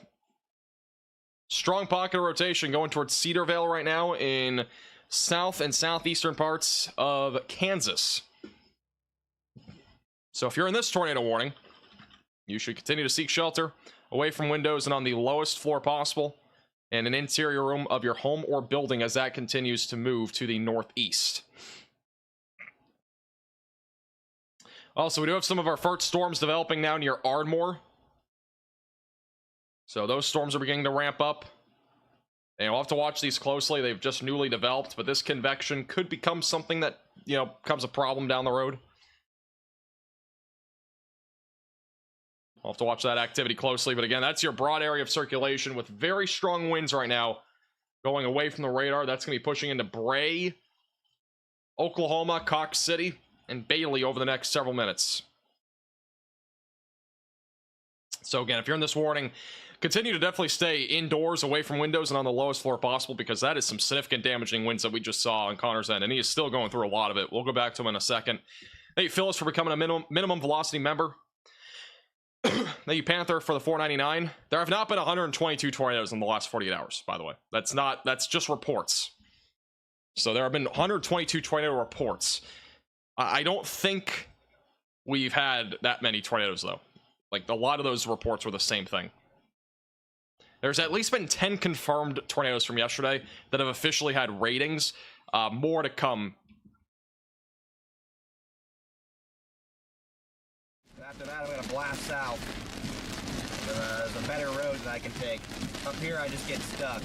Strong pocket of rotation going towards Cedarvale right now in south and southeastern parts of Kansas. So if you're in this tornado warning, you should continue to seek shelter away from windows and on the lowest floor possible in an interior room of your home or building as that continues to move to the northeast. Also, we do have some of our first storms developing now near Ardmore. So those storms are beginning to ramp up. And we'll have to watch these closely. They've just newly developed, but this convection could become something that, you know, becomes a problem down the road. We'll have to watch that activity closely, but again, that's your broad area of circulation with very strong winds right now going away from the radar. That's going to be pushing into Bray, Oklahoma, Cox City, and Bailey over the next several minutes. So again, if you're in this warning, continue to definitely stay indoors, away from windows, and on the lowest floor possible, because that is some significant damaging winds that we just saw on Connor's end, and he is still going through a lot of it. We'll go back to him in a second. Thank you, Phyllis, for becoming a minimum velocity member. Thank you, Panther, for the $4.99. There have not been 122 tornadoes in the last 48 hours, by the way. That's just reports. So there have been 122 tornado reports. I don't think we've had that many tornadoes, though. Like, a lot of those reports were the same thing. There's at least been 10 confirmed tornadoes from yesterday that have officially had ratings. More to come. After that, I'm going to blast south. There's a better road that I can take. Up here, I just get stuck.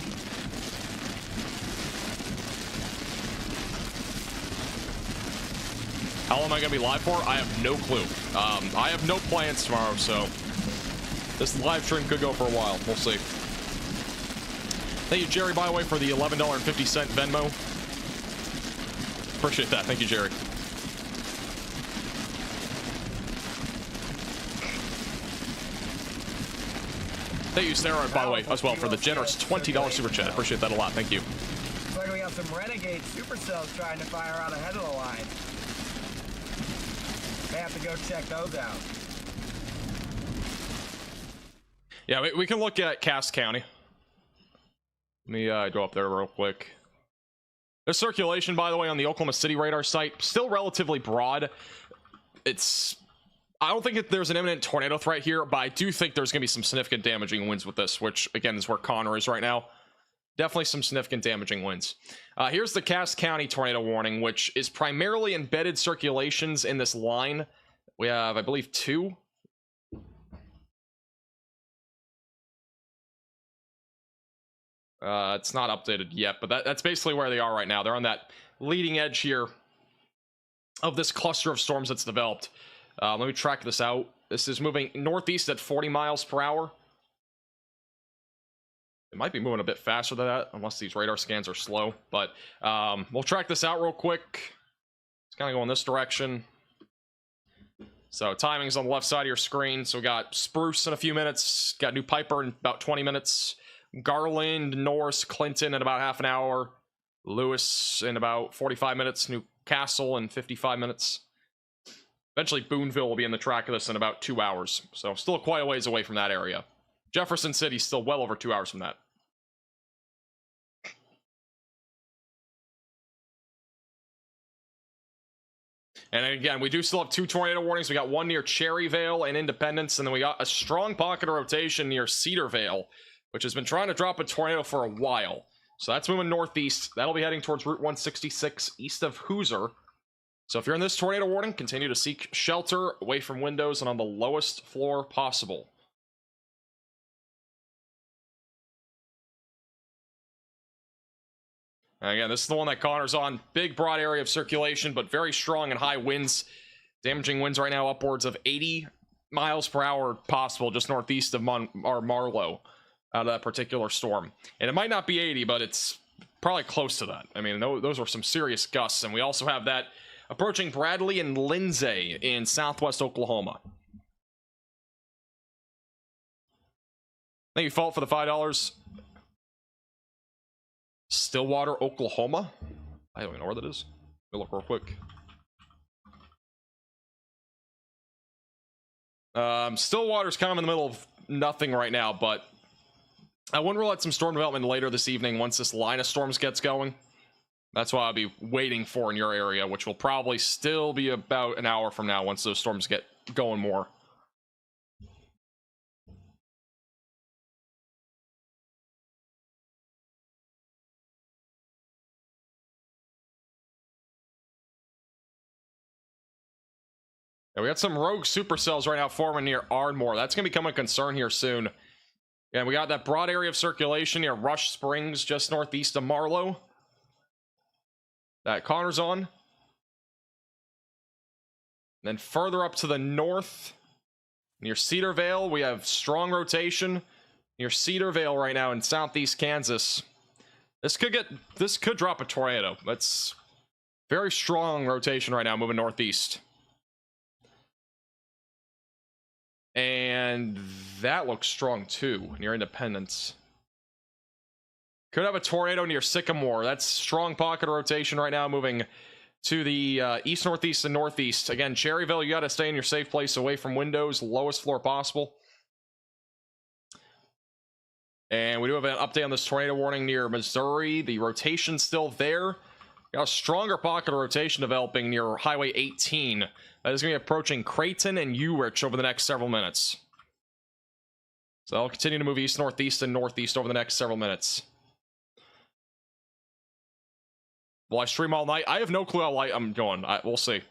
How long am I going to be live for? I have no clue. I have no plans tomorrow, so this live stream could go for a while. We'll see. Thank you, Jerry, by the way, for the $11.50 Venmo. Appreciate that. Thank you, Jerry. Thank you, Sarah, by the way, as well, for the generous $20 super chat. Appreciate that a lot. Thank you. Looks like we got some renegade supercells trying to fire out ahead of the line. May have to go check those out. Yeah, we can look at Cass County. Let me go up there real quick. The circulation, by the way, on the Oklahoma City radar site, still relatively broad. I don't think there's an imminent tornado threat here, but I do think there's going to be some significant damaging winds with this, which, again, is where Connor is right now. Definitely some significant damaging winds. Here's the Cass County tornado warning, which is primarily embedded circulations in this line. We have, I believe, 2. It's not updated yet, but that's basically where they are right now. They're on that leading edge here of this cluster of storms that's developed. Let me track this out. This is moving northeast at 40 miles per hour. It might be moving a bit faster than that, unless these radar scans are slow. But we'll track this out real quick. It's kind of going this direction. So timing's on the left side of your screen. So we got Spruce in a few minutes. Got New Piper in about 20 minutes. Garland, Norris, Clinton in about half an hour. Lewis in about 45 minutes. New Castle in 55 minutes. Eventually, Boonville will be in the track of this in about 2 hours. So still quite a ways away from that area. Jefferson City's still well over 2 hours from that. And again, we do still have 2 tornado warnings. We got one near Cherryvale and Independence, and then we got a strong pocket of rotation near Cedarvale, which has been trying to drop a tornado for a while. So that's moving northeast. That'll be heading towards Route 166 east of Hoosier. So if you're in this tornado warning, continue to seek shelter away from windows and on the lowest floor possible. And again, this is the one that Connor's on. Big, broad area of circulation, but very strong and high winds. Damaging winds right now upwards of 80 miles per hour possible just northeast of Marlow out of that particular storm. And it might not be 80, but it's probably close to that. I mean, those are some serious gusts. And we also have that approaching Bradley and Lindsay in southwest Oklahoma. Thank you, Fault, for the $5. Stillwater, Oklahoma? I don't even know where that is. Let me look real quick. Stillwater's kind of in the middle of nothing right now, but I wouldn't rule out some storm development later this evening once this line of storms gets going. That's what I'll be waiting for in your area, which will probably still be about an hour from now once those storms get going more. Yeah, we got some rogue supercells right now forming near Ardmore. That's going to become a concern here soon. Yeah, we got that broad area of circulation near Rush Springs, just northeast of Marlow. That Connor's on. Then further up to the north, near Cedar Vale, we have strong rotation near Cedar Vale right now in southeast Kansas. This could drop a tornado. That's very strong rotation right now, moving northeast. And that looks strong too, near Independence. Could have a tornado near Sycamore. That's strong pocket of rotation right now, moving to the east, northeast, and northeast. Again, Cherryville, you got to stay in your safe place away from windows, lowest floor possible. And we do have an update on this tornado warning near Missouri. The rotation's still there. Got a stronger pocket of rotation developing near Highway 18. That is going to be approaching Creighton and Uwich over the next several minutes. So that'll continue to move east, northeast, and northeast over the next several minutes. Will I stream all night? I have no clue how light I'm going. We'll see.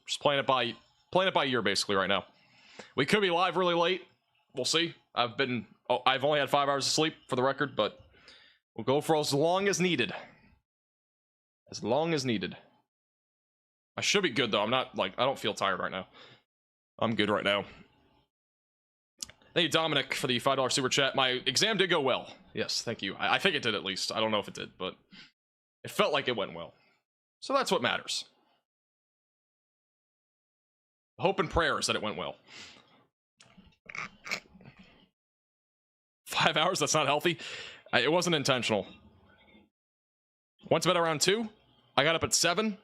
Just playing it by ear basically right now. We could be live really late. We'll see. I've only had 5 hours of sleep for the record, but we'll go for as long as needed. As long as needed. I should be good though. I'm not I don't feel tired right now. I'm good right now. Thank you, Dominic, for the $5 super chat. My exam did go well. Yes, thank you. I think it did at least. I don't know if it did, but it felt like it went well. So that's what matters. Hope and prayer is that it went well. 5 hours? That's not healthy. It wasn't intentional. Went to bed around 2. I got up at 7.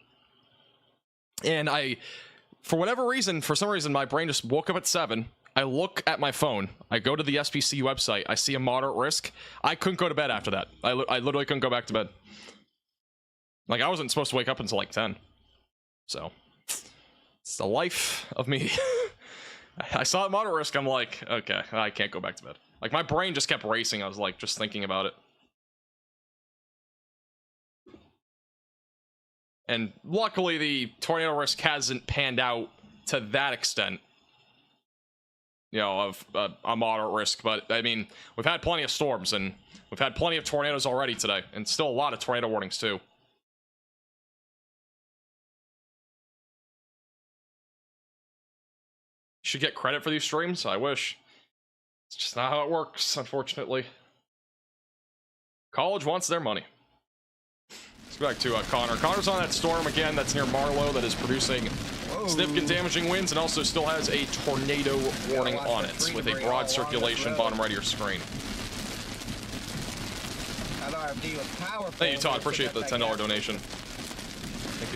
And for some reason, my brain just woke up at 7. I look at my phone. I go to the SPC website. I see a moderate risk. I couldn't go to bed after that. I literally couldn't go back to bed. I wasn't supposed to wake up until 10. So, it's the life of me. I saw it moderate risk. I'm like, okay, I can't go back to bed. My brain just kept racing. I was just thinking about it. And luckily, the tornado risk hasn't panned out to that extent, of a moderate risk. But, I mean, we've had plenty of storms, and we've had plenty of tornadoes already today, and still a lot of tornado warnings, too. Should get credit for these streams. I wish. It's just not how it works, unfortunately. College wants their money. Let's go back to Connor. Connor's on that storm again that's near Marlow that is producing significant damaging winds and also still has a tornado warning on it with a broad circulation bottom right of your screen. Thank you, Todd. Appreciate the $10 donation.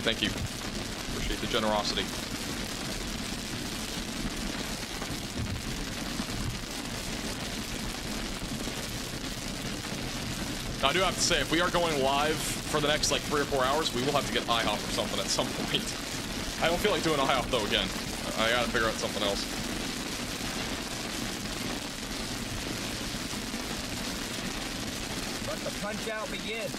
Thank you. Appreciate the generosity. I do have to say, if we are going live for the next 3 or 4 hours, we will have to get IHOP or something at some point. I don't feel like doing IHOP though again. I gotta figure out something else. Let the punch out begin.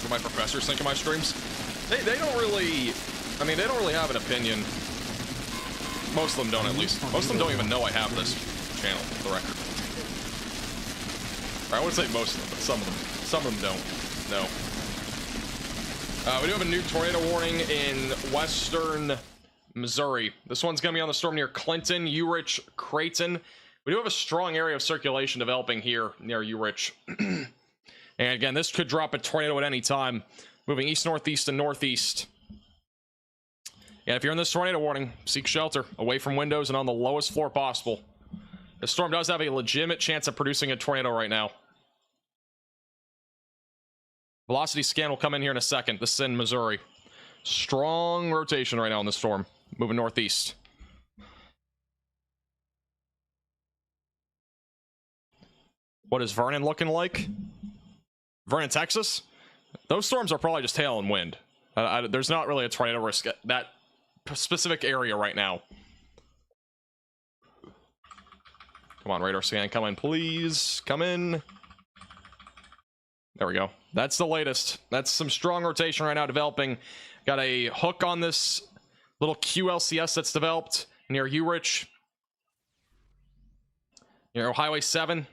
what my professors think of my streams. They don't really, I mean, they don't really have an opinion. Most of them don't, at least. Most of them don't even know I have this channel, for the record. I would say most of them, but some of them don't. No. We do have a new tornado warning in western Missouri. This one's going to be on the storm near Clinton, Urich, Creighton. We do have a strong area of circulation developing here near Urich. And again, this could drop a tornado at any time, moving east, northeast, and northeast. And if you're in this tornado warning, seek shelter away from windows and on the lowest floor possible. The storm does have a legitimate chance of producing a tornado right now. Velocity scan will come in here in a second. This is in Missouri. Strong rotation right now in the storm, moving northeast. What is Vernon looking like? Vernon, Texas? Those storms are probably just hail and wind. There's not really a tornado risk at that specific area right now. Come on, radar scan, come in, please. Come in. There we go. That's the latest. That's some strong rotation right now developing. Got a hook on this little QLCS that's developed near Urich, near Highway 7.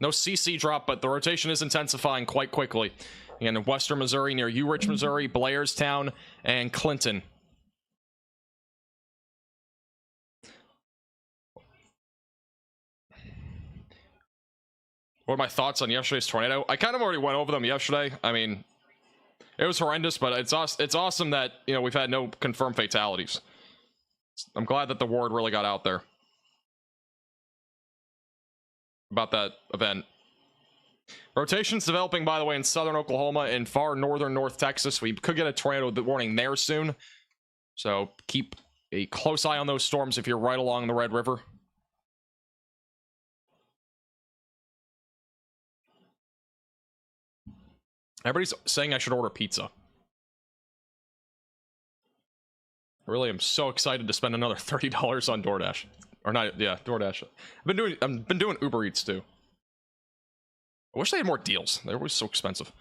No CC drop, but the rotation is intensifying quite quickly. Again, in western Missouri, near Urich, Missouri, Blairstown, and Clinton. What are my thoughts on yesterday's tornado? I kind of already went over them yesterday. I mean, it was horrendous, but it's awesome that, you know, we've had no confirmed fatalities. I'm glad that the word really got out there about that event. Rotations developing, by the way, in southern Oklahoma and far northern North Texas. We could get a tornado warning there soon. So keep a close eye on those storms if you're right along the Red River. Everybody's saying I should order pizza. I really am so excited to spend another $30 on DoorDash. Or not, yeah, DoorDash. I've been doing Uber Eats too. I wish they had more deals. They're always so expensive.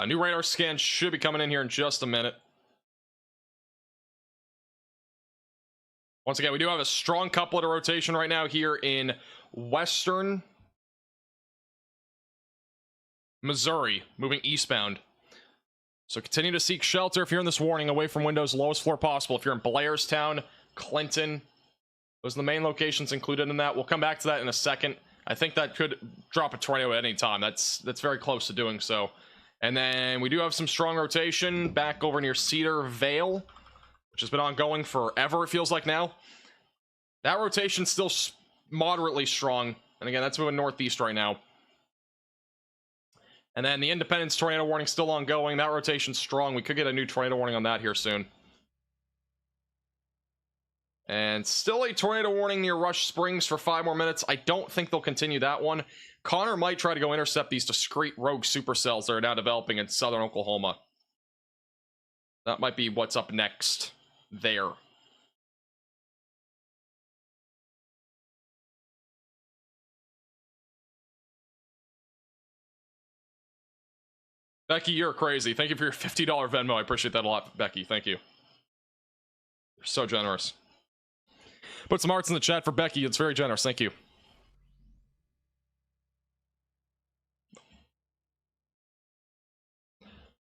New radar scan should be coming in here in just a minute. Once again, we do have a strong couplet of rotation right now here in western Missouri, moving eastbound. So continue to seek shelter if you're in this warning, away from windows, lowest floor possible. If you're in Blairstown, Clinton, those are the main locations included in that. We'll come back to that in a second. I think that could drop a tornado at any time. That's very close to doing so. And then we do have some strong rotation back over near Cedar Vale, which has been ongoing forever, it feels like now. That rotation's still moderately strong. And again, that's moving northeast right now. And then the Independence tornado warning still ongoing. That rotation's strong. We could get a new tornado warning on that here soon. And still a tornado warning near Rush Springs for 5 more minutes. I don't think they'll continue that one. Connor might try to go intercept these discrete rogue supercells that are now developing in southern Oklahoma. That might be what's up next there. Becky, you're crazy. Thank you for your $50 Venmo. I appreciate that a lot, Becky. Thank you. You're so generous. Put some hearts in the chat for Becky. It's very generous. Thank you.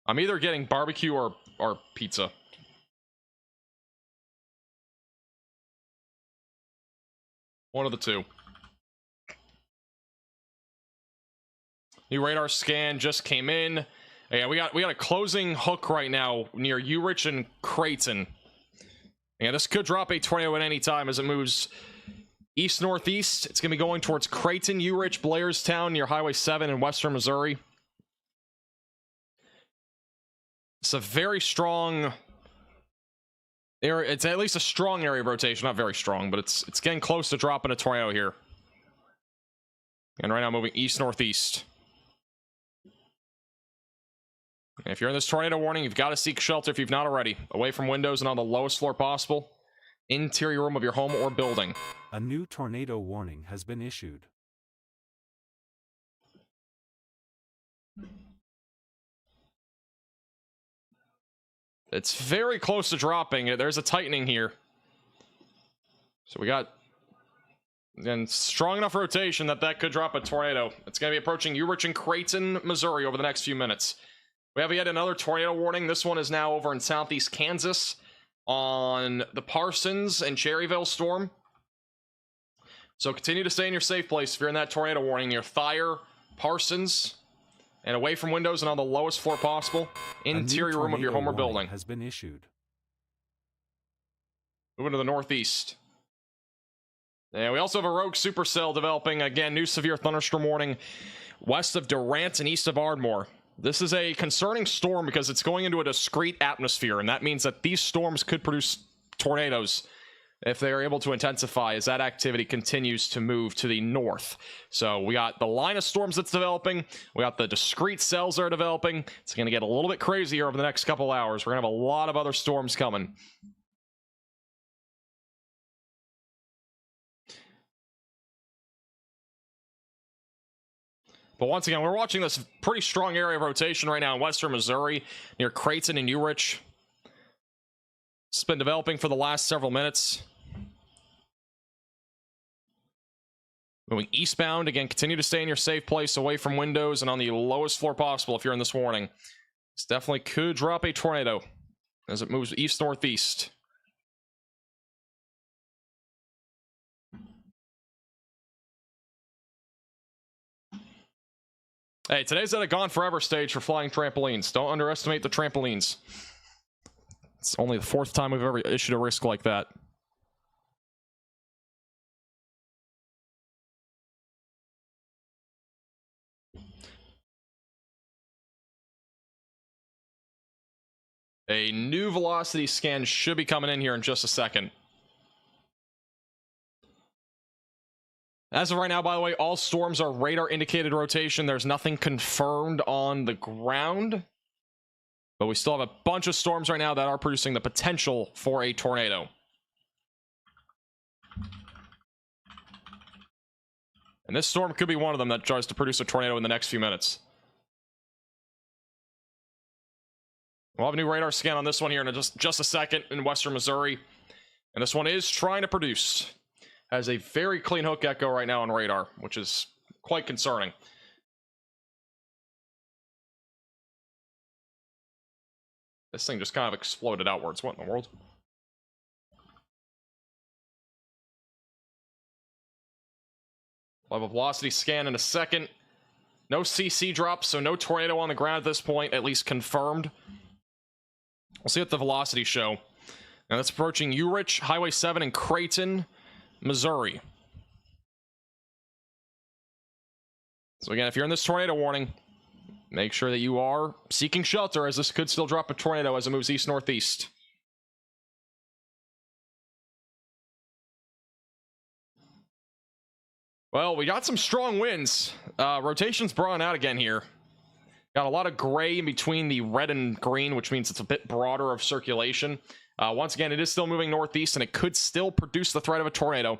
I'm either getting barbecue or pizza. One of the two. New radar scan just came in. Yeah, we got a closing hook right now near Urich and Creighton. Yeah, this could drop a tornado at any time as it moves east-northeast. It's going to be going towards Creighton, Urich, Blairstown near Highway 7 in western Missouri. It's a very strong area. It's at least a strong area of rotation. Not very strong, but it's getting close to dropping a tornado here. And right now moving east-northeast. If you're in this tornado warning, you've got to seek shelter if you've not already. Away from windows and on the lowest floor possible. Interior room of your home or building. A new tornado warning has been issued. It's very close to dropping. There's a tightening here. So we got, again, strong enough rotation that could drop a tornado. It's going to be approaching Urich and Creighton, Missouri over the next few minutes. We have yet another tornado warning. This one is now over in southeast Kansas on the Parsons and Cherryville storm. So continue to stay in your safe place if you're in that tornado warning near Thayer, Parsons, and away from windows and on the lowest floor possible. Interior room of your home or building has been issued. Moving to the northeast. And we also have a rogue supercell developing. Again, new severe thunderstorm warning west of Durant and east of Ardmore. This is a concerning storm because it's going into a discrete atmosphere, and that means that these storms could produce tornadoes if they are able to intensify as that activity continues to move to the north. So we got the line of storms that's developing. We got the discrete cells that are developing. It's going to get a little bit crazier over the next couple hours. We're going to have a lot of other storms coming. But once again, we're watching this pretty strong area of rotation right now in western Missouri near Creighton and Urich. It's been developing for the last several minutes. Moving eastbound, again, continue to stay in your safe place away from windows and on the lowest floor possible if you're in this warning. This definitely could drop a tornado as it moves east-northeast. Hey, today's at a gone forever stage for flying trampolines. Don't underestimate the trampolines. It's only the fourth time we've ever issued a risk like that. A new velocity scan should be coming in here in just a second. As of right now, by the way, all storms are radar indicated rotation. There's nothing confirmed on the ground. But we still have a bunch of storms right now that are producing the potential for a tornado. And this storm could be one of them that tries to produce a tornado in the next few minutes. We'll have a new radar scan on this one here in just a second in western Missouri. And this one is trying to produce. Has a very clean hook echo right now on radar, which is quite concerning. This thing just kind of exploded outwards. What in the world? We'll have a velocity scan in a second. No CC drops, so no tornado on the ground at this point, at least confirmed. We'll see what the velocities show. Now that's approaching Urich, Highway 7, and Creighton, Missouri. So again, if you're in this tornado warning, make sure that you are seeking shelter, as this could still drop a tornado as it moves east-northeast. Well, we got some strong winds. Rotation's broadening out again here. Got a lot of gray in between the red and green, which means it's a bit broader of circulation. Once again, it is still moving northeast, and it could still produce the threat of a tornado.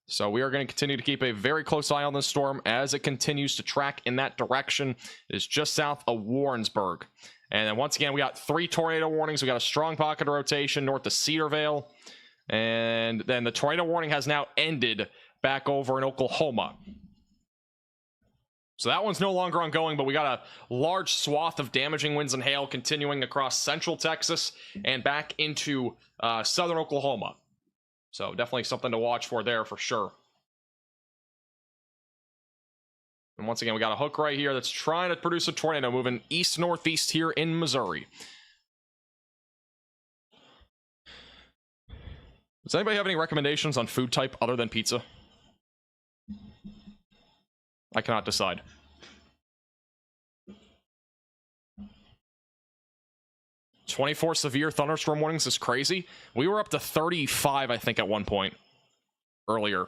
So we are going to continue to keep a very close eye on this storm as it continues to track in that direction. It is just south of Warrensburg. And then once again, we got 3 tornado warnings. We got a strong pocket of rotation north of Cedarvale. And then the tornado warning has now ended back over in Oklahoma. So that one's no longer ongoing, but we got a large swath of damaging winds and hail continuing across central Texas and back into southern Oklahoma. So definitely something to watch for there for sure. And once again, we got a hook right here that's trying to produce a tornado moving east-northeast here in Missouri. Does anybody have any recommendations on food type other than pizza? I cannot decide. "24 severe thunderstorm warnings" is crazy. We were up to 35, I think, at one point earlier.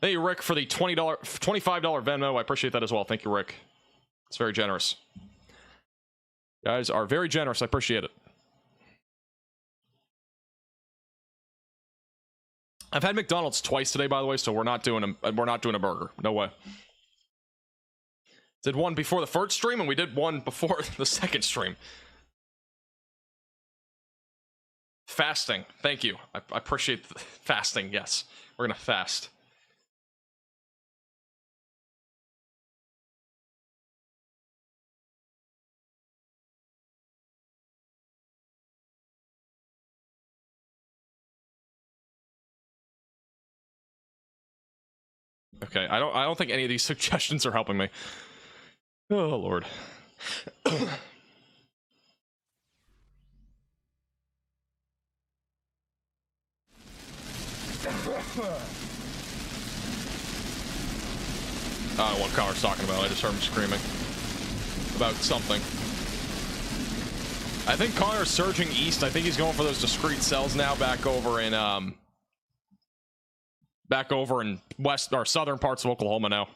Thank you, Rick, for the $25 Venmo. I appreciate that as well. Thank you, Rick. It's very generous. guys are very generous. I appreciate it. I've had McDonald's twice today, by the way, so we're not doing a burger. No way. Did one before the first stream, and we did one before the second stream. Fasting. Thank you. I appreciate fasting. Yes, we're gonna fast. Okay, I don't think any of these suggestions are helping me. Oh Lord. I don't know what Connor's talking about. I just heard him screaming about something. I think Connor's surging east. I think he's going for those discrete cells now back over in west or southern parts of Oklahoma now.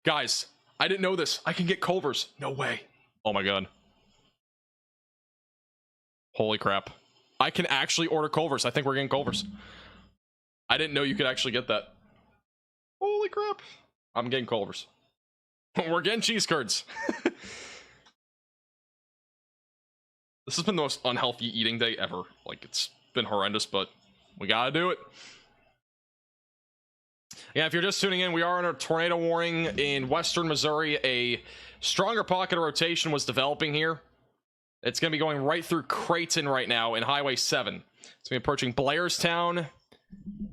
Guys, I didn't know this. I can get Culver's. No way. Oh my god. Holy crap. I can actually order Culver's. I think we're getting Culver's. I didn't know you could actually get that. Holy crap. I'm getting Culver's. We're getting cheese curds. This has been the most unhealthy eating day ever. Like, it's been horrendous, but we gotta do it. Yeah, if you're just tuning in, we are under a tornado warning in western Missouri. A stronger pocket of rotation was developing here. It's going to be going right through Creighton right now in Highway 7. It's going to be approaching Blairstown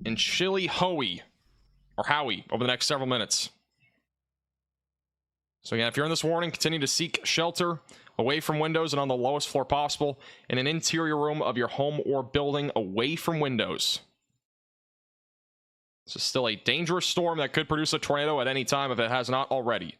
and Chillicothe, or Howie, over the next several minutes. So again, if you're in this warning, continue to seek shelter away from windows and on the lowest floor possible in an interior room of your home or building away from windows. This is still a dangerous storm that could produce a tornado at any time if it has not already.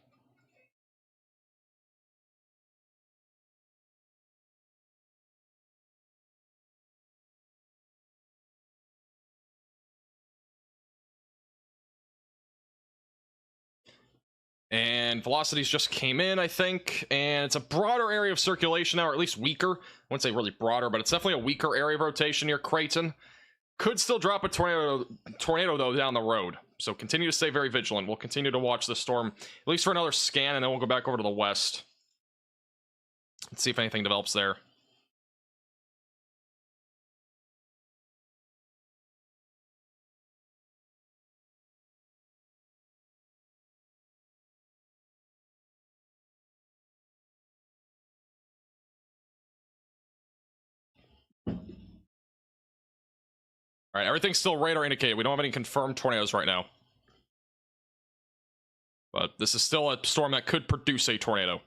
And velocities just came in, I think, and it's a broader area of circulation now, or at least weaker. I wouldn't say really broader, but it's definitely a weaker area of rotation near Creighton. Could still drop a tornado though down the road, so continue to stay very vigilant. We'll continue to watch the storm, at least for another scan, and then we'll go back over to the west. Let's see if anything develops there. All right, everything's still radar indicated. We don't have any confirmed tornadoes right now. But this is still a storm that could produce a tornado.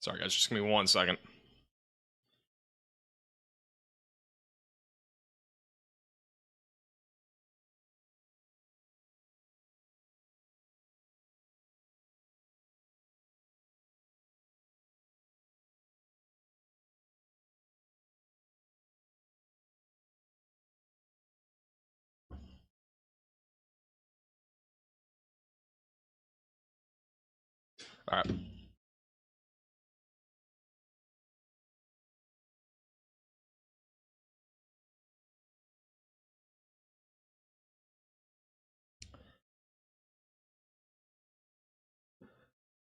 Sorry guys, just give me 1 second. All right.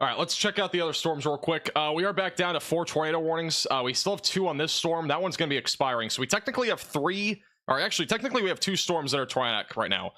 All right, let's check out the other storms real quick. We are back down to 4 tornado warnings. We still have 2 on this storm. That one's going to be expiring. So we technically have 3, or actually, technically we have 2 storms that are tornadic right now.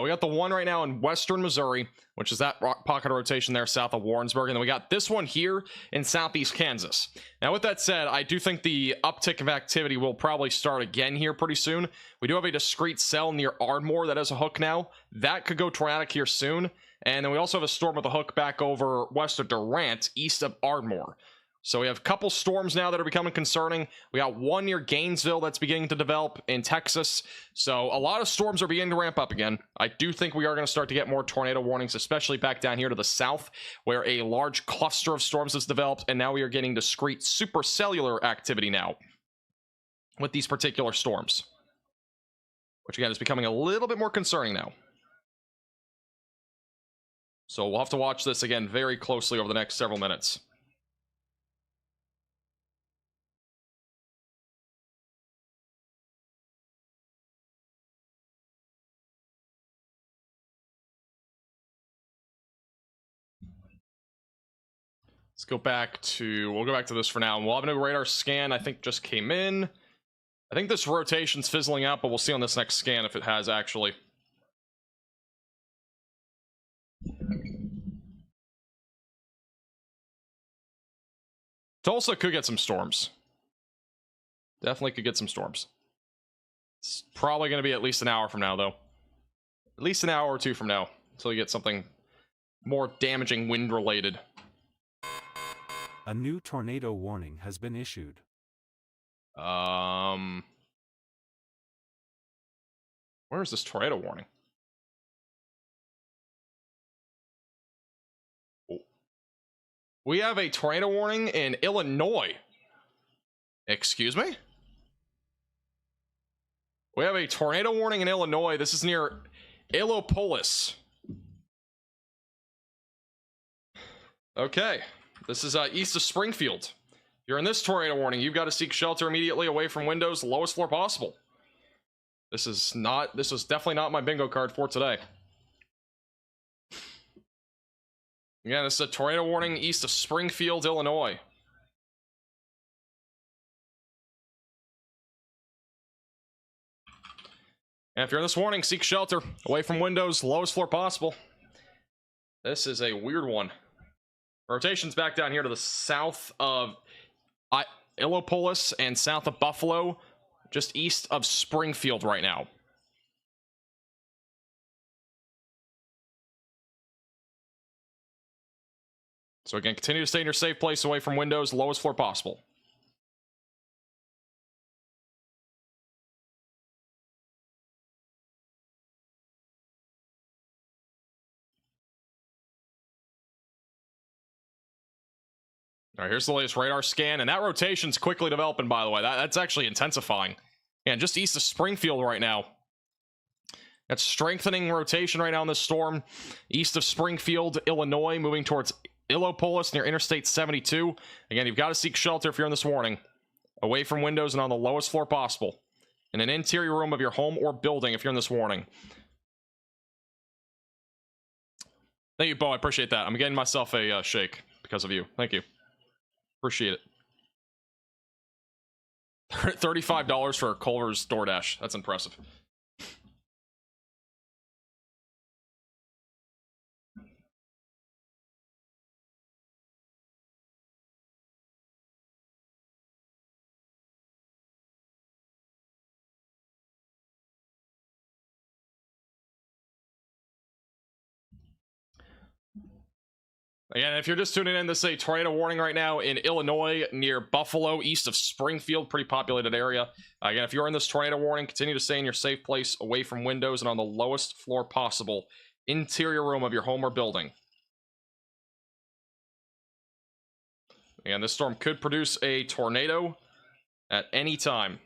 We got the one right now in western Missouri, which is that pocket of rotation there south of Warrensburg. And then we got this one here in southeast Kansas. Now, with that said, I do think the uptick of activity will probably start again here pretty soon. We do have a discrete cell near Ardmore that has a hook now. That could go tornadic here soon. And then we also have a storm with a hook back over west of Durant, east of Ardmore. So we have a couple storms now that are becoming concerning. We got one near Gainesville that's beginning to develop in Texas. So a lot of storms are beginning to ramp up again. I do think we are going to start to get more tornado warnings, especially back down here to the south, where a large cluster of storms has developed, and now we are getting discrete supercellular activity now with these particular storms, which again is becoming a little bit more concerning now. So we'll have to watch this again very closely over the next several minutes. Let's go back to, we'll go back to this for now, and we'll have a new radar scan, I think just came in. I think this rotation's fizzling out, but we'll see on this next scan if it has actually. Tulsa could get some storms. Definitely could get some storms. It's probably going to be at least an hour from now, though. At least an hour or two from now, until you get something more damaging wind-related. A new tornado warning has been issued. Where is this tornado warning? We have a tornado warning in Illinois. Excuse me? We have a tornado warning in Illinois. This is near Illopolis. Okay. This is east of Springfield. If you're in this tornado warning, you've got to seek shelter immediately away from windows, lowest floor possible. This is definitely not my bingo card for today. Again, this is a tornado warning east of Springfield, Illinois. And if you're in this warning, seek shelter away from windows, lowest floor possible. This is a weird one. Rotation's back down here to the south of Illopolis and south of Buffalo, just east of Springfield right now. So again, continue to stay in your safe place away from windows, lowest floor possible. All right, here's the latest radar scan, and that rotation's quickly developing, by the way. That's actually intensifying. And just east of Springfield right now. That's strengthening rotation right now in this storm. East of Springfield, Illinois, moving towards Illopolis near Interstate 72. Again, you've got to seek shelter if you're in this warning. Away from windows and on the lowest floor possible. In an interior room of your home or building if you're in this warning. Thank you, Bo. I appreciate that. I'm getting myself a shake because of you. Thank you. Appreciate it. $35 for Culver's DoorDash. That's impressive. Again, if you're just tuning in, this is a tornado warning right now in Illinois near Buffalo, east of Springfield, pretty populated area. Again, if you're in this tornado warning, continue to stay in your safe place away from windows and on the lowest floor possible, interior room of your home or building. Again, this storm could produce a tornado at any time.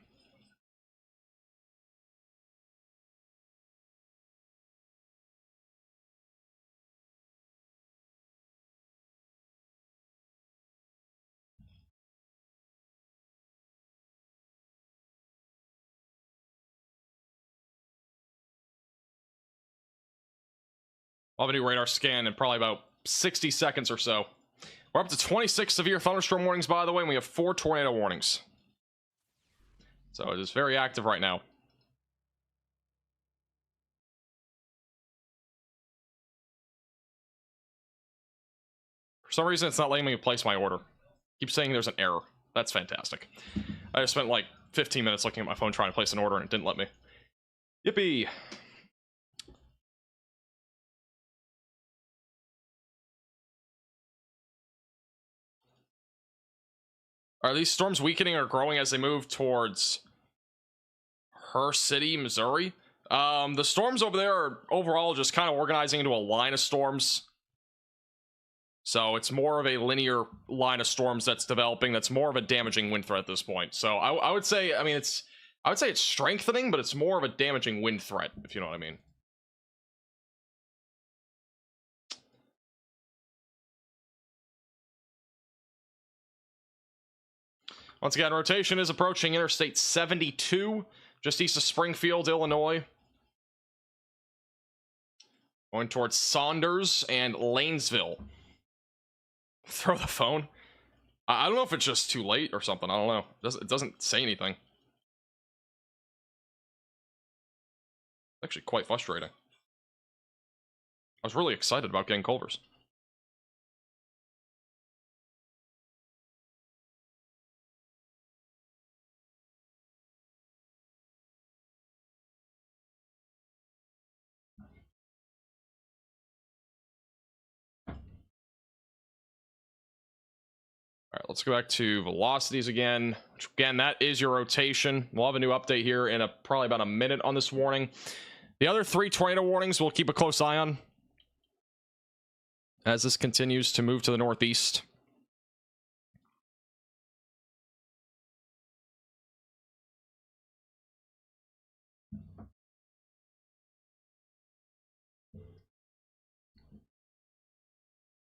I'll have a new radar scan in probably about 60 seconds or so. We're up to 26 severe thunderstorm warnings, by the way, and we have 4 tornado warnings. So it is very active right now. For some reason, it's not letting me place my order. Keep saying there's an error. That's fantastic. I just spent like 15 minutes looking at my phone trying to place an order, and it didn't let me. Yippee! Are these storms weakening or growing as they move towards Her City, Missouri? The storms over there are overall just kind of organizing into a line of storms. So it's more of a linear line of storms that's developing. That's more of a damaging wind threat at this point. So I would say, I mean, I would say it's strengthening, but it's more of a damaging wind threat, if you know what I mean. Once again, rotation is approaching Interstate 72, just east of Springfield, Illinois. Going towards Saunders and Lanesville. Throw the phone. I don't know if it's just too late or something. I don't know. It doesn't say anything. Actually quite frustrating. I was really excited about getting Culvers. All right, let's go back to velocities again. Which, again, that is your rotation. We'll have a new update here in probably about a minute on this warning. The other 3 tornado warnings we'll keep a close eye on as this continues to move to the northeast.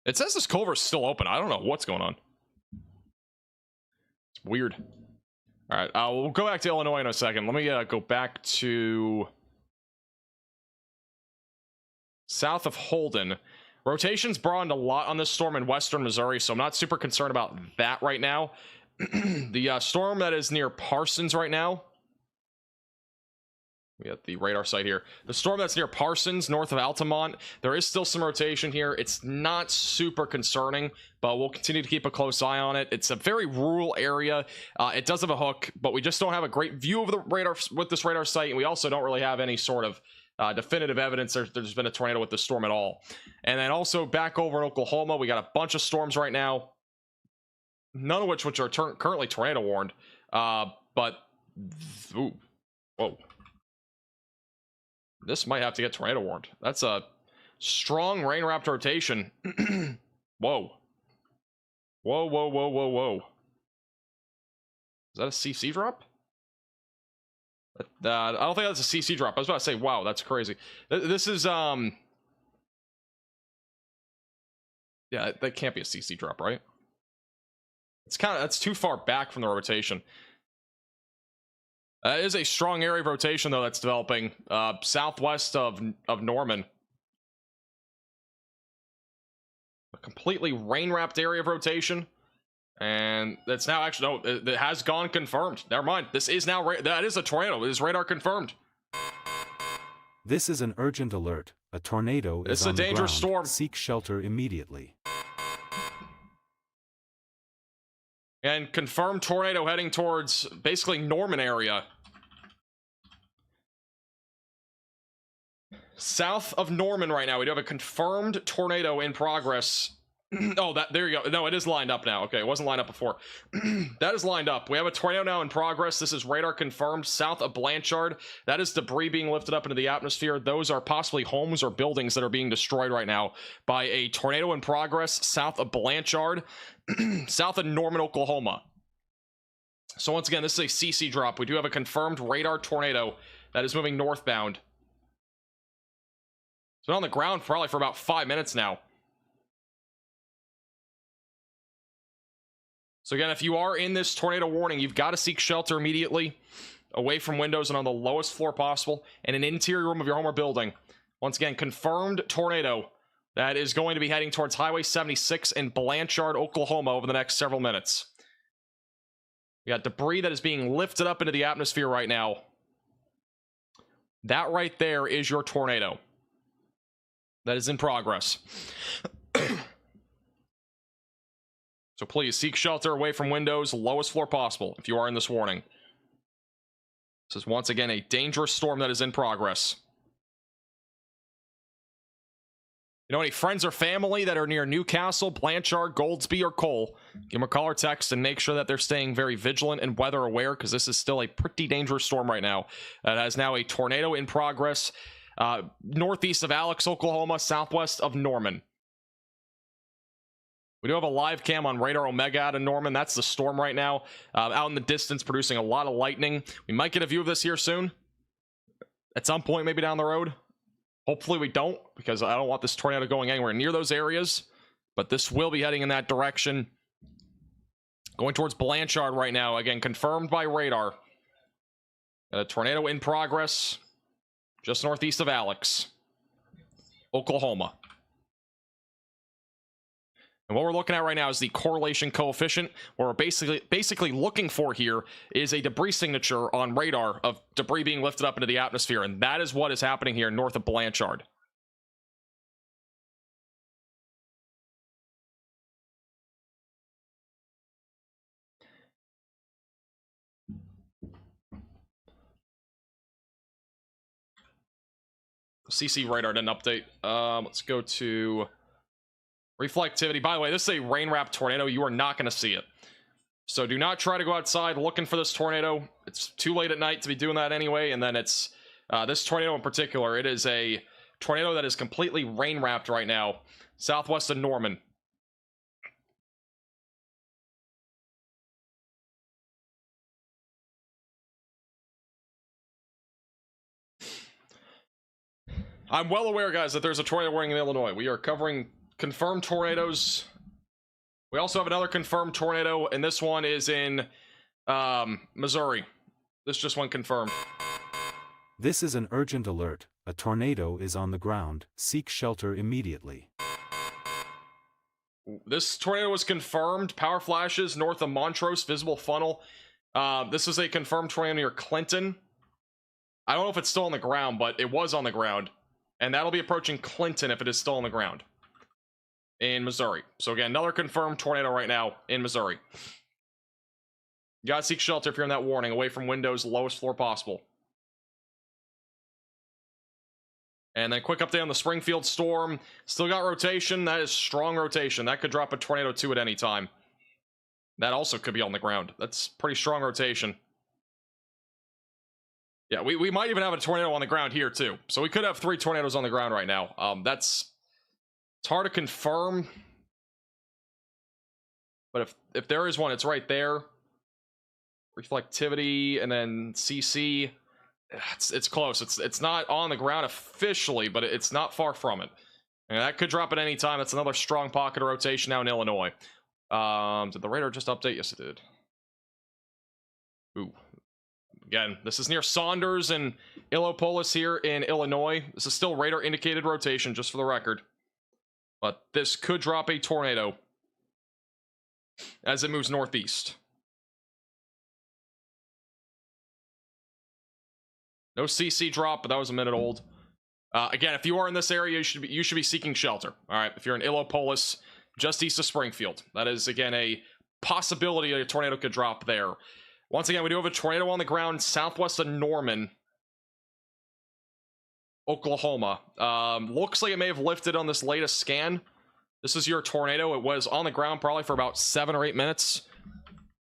It says this culvert's still open. I don't know what's going on. It's weird. All right, we'll go back to Illinois in a second. Let me go back to south of Holden. Rotation's broadened a lot on this storm in western Missouri, so I'm not super concerned about that right now. The storm that is near Parsons right now. We got the radar site here. The storm that's near Parsons, north of Altamont, there is still some rotation here. It's not super concerning, but we'll continue to keep a close eye on it. It's a very rural area. It does have a hook, but we just don't have a great view of the radar with this radar site, and we also don't really have any sort of definitive evidence there's been a tornado with this storm at all. And then also back over in Oklahoma, we got a bunch of storms right now, none of which are currently tornado warned. But ooh, whoa. This might have to get tornado warned. That's a strong rain wrapped rotation. Whoa. Whoa, whoa, whoa, whoa, whoa. Is that a CC drop? I don't think that's a CC drop. I was about to say, wow, that's crazy. This is, yeah, that can't be a CC drop, right? That's too far back from the rotation. It is a strong area of rotation, though, that's developing southwest of Norman. A completely rain-wrapped area of rotation. And that's now actually, no, it has gone confirmed. Never mind. This is now, that is a tornado. It is radar confirmed. This is an urgent alert. A tornado is on the ground. It's a dangerous storm. Seek shelter immediately. And confirmed tornado heading towards basically Norman area. South of Norman right now, we do have a confirmed tornado in progress. Oh, there you go. No, it is lined up now. Okay, it wasn't lined up before. That is lined up. We have a tornado now in progress. This is radar confirmed south of Blanchard. That is debris being lifted up into the atmosphere. Those are possibly homes or buildings that are being destroyed right now by a tornado in progress south of Blanchard, south of Norman, Oklahoma. So once again, this is a CC drop. We do have a confirmed radar tornado that is moving northbound. It's been on the ground probably for about 5 minutes now. So again, if you are in this tornado warning, you've got to seek shelter immediately, away from windows and on the lowest floor possible, in an interior room of your home or building. Once again, confirmed tornado that is going to be heading towards Highway 76 in Blanchard, Oklahoma over the next several minutes. We got debris that is being lifted up into the atmosphere right now. That right there is your tornado. That is in progress. So please, seek shelter away from windows, lowest floor possible, if you are in this warning. This is once again a dangerous storm that is in progress. You know, any friends or family that are near Newcastle, Blanchard, Goldsby, or Cole, give them a call or text and make sure that they're staying very vigilant and weather aware, because this is still a pretty dangerous storm right now. It has now a tornado in progress northeast of Alex, Oklahoma, southwest of Norman. We do have a live cam on Radar Omega out of Norman. That's the storm right now, out in the distance, producing a lot of lightning. We might get a view of this here soon, at some point, maybe down the road. Hopefully we don't, because I don't want this tornado going anywhere near those areas. But this will be heading in that direction. Going towards Blanchard right now. Again, confirmed by radar. A tornado in progress. Just northeast of Alex, Oklahoma. And what we're looking at right now is the correlation coefficient. What we're basically looking for here is a debris signature on radar of debris being lifted up into the atmosphere. And that is what is happening here north of Blanchard. CC radar didn't update. Let's go to reflectivity. By the way, this is a rain wrap tornado. You are not going to see it. So do not try to go outside looking for this tornado. It's too late at night to be doing that anyway. And then it's this tornado in particular. It is a tornado that is completely rain wrapped right now, southwest of Norman. I'm well aware, guys, that there's a tornado warning in Illinois. We are covering confirmed tornadoes. We also have another confirmed tornado, and this one is in Missouri. This just one confirmed. This is an urgent alert. A tornado is on the ground. Seek shelter immediately. This tornado was confirmed. Power flashes north of Montrose, visible funnel. This is a confirmed tornado near Clinton. I don't know if it's still on the ground, but it was on the ground. And that'll be approaching Clinton if it is still on the ground in Missouri. So again, another confirmed tornado right now in Missouri. You gotta seek shelter if you're in that warning, away from windows, lowest floor possible. And then quick update on the Springfield storm. Still got rotation. That is strong rotation. That could drop a tornado 2 at any time. That also could be on the ground. That's pretty strong rotation. Yeah, we might even have a tornado on the ground here too. So we could have 3 tornadoes on the ground right now. It's hard to confirm. But if there is one, it's right there. Reflectivity and then CC. It's close. It's not on the ground officially, but it's not far from it. And that could drop at any time. That's another strong pocket of rotation now in Illinois. Did the radar just update? Yes, it did. Ooh. Again, this is near Saunders and Illopolis here in Illinois. This is still radar indicated rotation, just for the record. But this could drop a tornado as it moves northeast. No CC drop, but that was a minute old. Again, if you are in this area, you should be seeking shelter. All right, if you're in Illopolis, just east of Springfield, that is again a possibility a tornado could drop there. Once again, we do have a tornado on the ground southwest of Norman, Oklahoma. Looks like it may have lifted on this latest scan. This is your tornado. It was on the ground probably for about 7 or 8 minutes.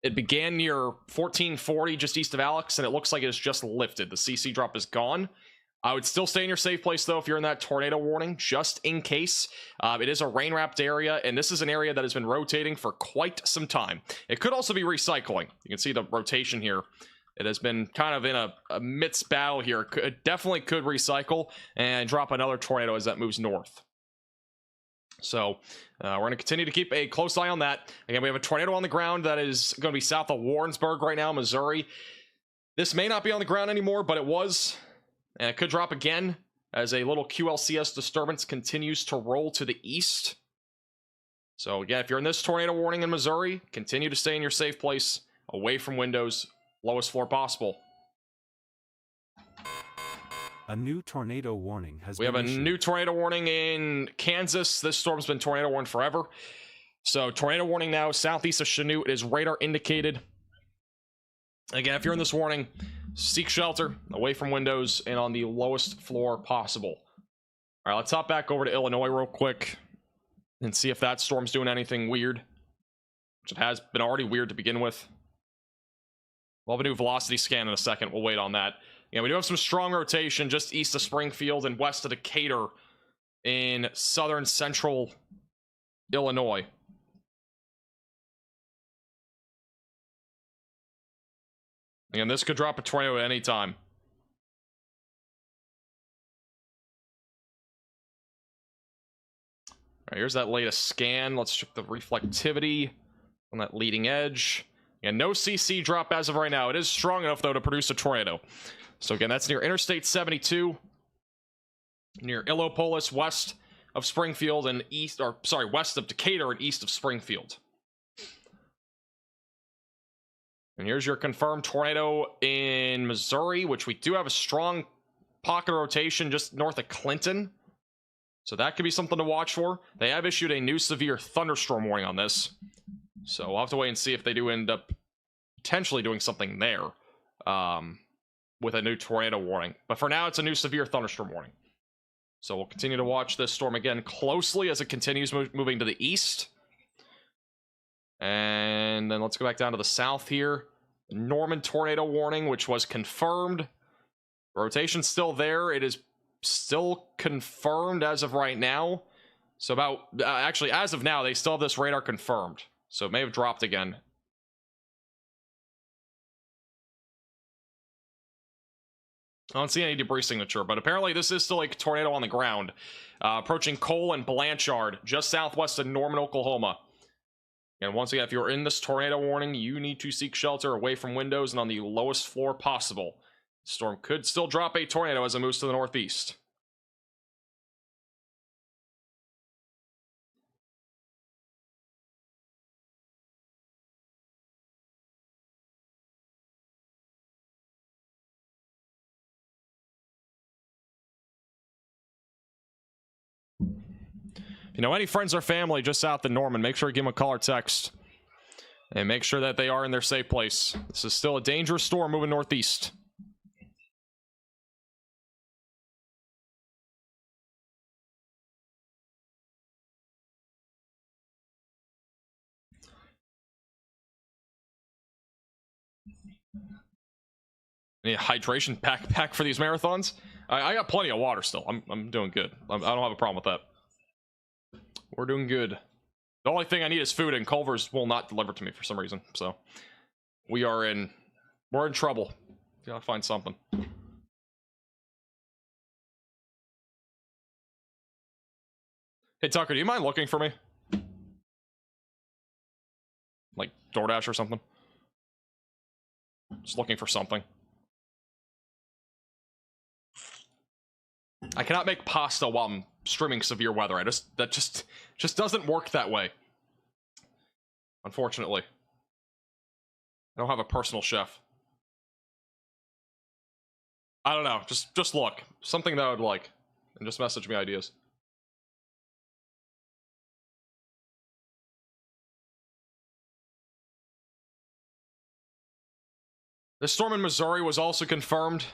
It began near 1440 just east of Alex, and it looks like it has just lifted. The CC drop is gone. I would still stay in your safe place, though, if you're in that tornado warning, just in case. It is a rain-wrapped area, and this is an area that has been rotating for quite some time. It could also be recycling. You can see the rotation here. It has been kind of in a midst battle here. It definitely could recycle and drop another tornado as that moves north. So we're going to continue to keep a close eye on that. Again, we have a tornado on the ground that is going to be south of Warrensburg right now, Missouri. This may not be on the ground anymore, but it was. And it could drop again as a little QLCS disturbance continues to roll to the east. So again, if you're in this tornado warning in Missouri, continue to stay in your safe place, away from windows, lowest floor possible. A new tornado warning has We have been a issued. new tornado warning in Kansas. This storm's been tornado warned forever. So tornado warning now southeast of Chanute. It is radar indicated. Again, if you're in this warning, seek shelter away from windows and on the lowest floor possible. All right, let's hop back over to Illinois real quick and see if that storm's doing anything weird, which it has been already weird to begin with. We'll have a new velocity scan in a second. We'll wait on that. Yeah, we do have some strong rotation just east of Springfield and west of Decatur in southern central Illinois. Again, this could drop a tornado at any time. All right, here's that latest scan. Let's check the reflectivity on that leading edge. And no CC drop as of right now. It is strong enough, though, to produce a tornado. So again, that's near Interstate 72, near Illopolis, west of Springfield and east, or sorry, west of Decatur and east of Springfield. And here's your confirmed tornado in Missouri, which we do have a strong pocket rotation just north of Clinton. So that could be something to watch for. They have issued a new severe thunderstorm warning on this. So we'll have to wait and see if they do end up potentially doing something there with a new tornado warning. But for now, it's a new severe thunderstorm warning. So we'll continue to watch this storm again closely as it continues moving to the east. And then let's go back down to the south here. Norman tornado warning, which was confirmed. Rotation's still there. It is still confirmed as of right now. So about, actually, as of now, they still have this radar confirmed. So it may have dropped again. I don't see any debris signature, but apparently this is still a tornado on the ground. Approaching Cole and Blanchard, just southwest of Norman, Oklahoma. And once again, if you're in this tornado warning, you need to seek shelter away from windows and on the lowest floor possible. The storm could still drop a tornado as it moves to the northeast. If you know any friends or family just south of Norman, make sure to give them a call or text. And make sure that they are in their safe place. This is still a dangerous storm moving northeast. Any hydration pack for these marathons? I got plenty of water still. I'm doing good. I don't have a problem with that. We're doing good. The only thing I need is food, and Culver's will not deliver to me for some reason. So we're in trouble. Gotta find something. Hey Tucker, do you mind looking for me? Like DoorDash or something? Just looking for something. I cannot make pasta while I'm streaming severe weather. That just doesn't work that way. Unfortunately. I don't have a personal chef. I don't know. Just look. Something that I would like. And just message me ideas. The storm in Missouri was also confirmed.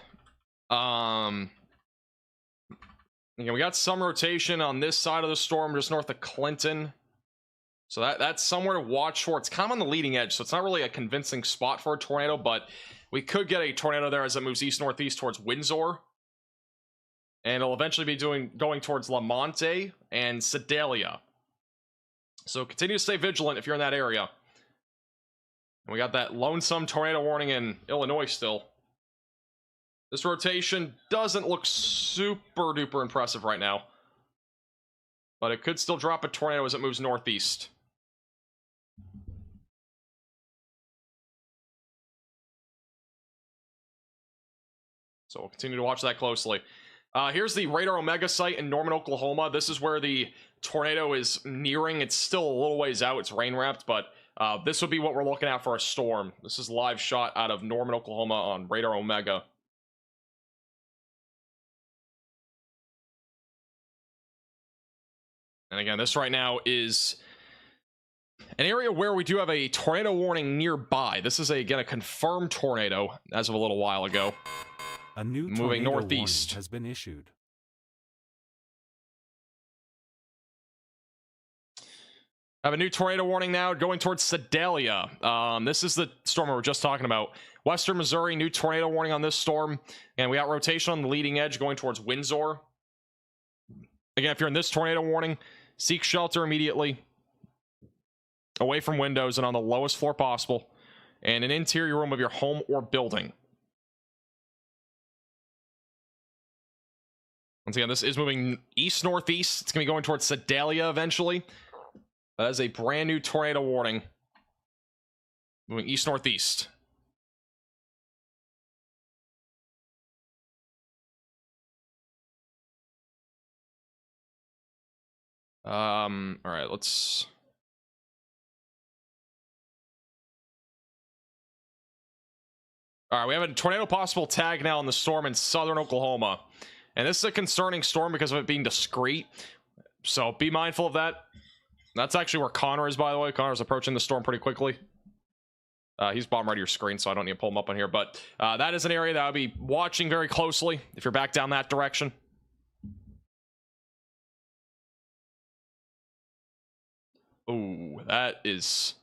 Again, we got some rotation on this side of the storm, just north of Clinton. So that's somewhere to watch for. It's kind of on the leading edge, so it's not really a convincing spot for a tornado, but we could get a tornado there as it moves east-northeast towards Windsor. And it'll eventually be going towards Lamonte and Sedalia. So continue to stay vigilant if you're in that area. And we got that lonesome tornado warning in Illinois still. This rotation doesn't look super duper impressive right now. But it could still drop a tornado as it moves northeast. So we'll continue to watch that closely. Here's the Radar Omega site in Norman, Oklahoma. This is where the tornado is nearing. It's still a little ways out. It's rain wrapped, but this would be what we're looking at for a storm. This is a live shot out of Norman, Oklahoma on Radar Omega. And again, this right now is an area where we do have a tornado warning nearby. This is, again, a confirmed tornado as of a little while ago. A new moving tornado northeast warning has been issued. I have a new tornado warning now going towards Sedalia. This is the storm we were just talking about. Western Missouri, new tornado warning on this storm. And we got rotation on the leading edge going towards Windsor. Again, if you're in this tornado warning, seek shelter immediately. Away from windows and on the lowest floor possible. And an interior room of your home or building. Once again, this is moving east-northeast. It's going to be going towards Sedalia eventually. That is a brand new tornado warning. Moving east-northeast. All right, let's... All right, we have a tornado possible tag now on the storm in southern Oklahoma. And this is a concerning storm because of it being discrete. So be mindful of that. That's actually where Connor is, by the way. Connor's approaching the storm pretty quickly. He's bottom right of your screen, so I don't need to pull him up on here. But that is an area that I'll be watching very closely if you're back down that direction. Ooh, that is...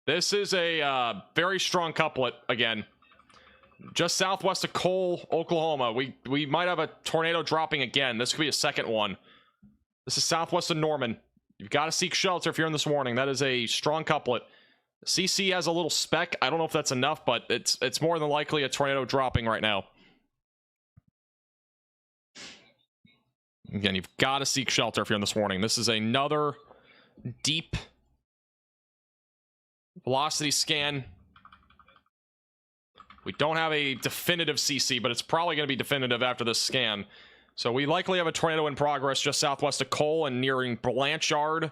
This is a very strong couplet, again. Just southwest of Cole, Oklahoma. We might have a tornado dropping again. This could be a second one. This is southwest of Norman. You've got to seek shelter if you're in this warning. That is a strong couplet. CC has a little speck. I don't know if that's enough, but it's more than likely a tornado dropping right now. Again, you've got to seek shelter if you're in this warning. This is another deep velocity scan. We don't have a definitive CC, but it's probably going to be definitive after this scan. So we likely have a tornado in progress just southwest of Cole and nearing Blanchard,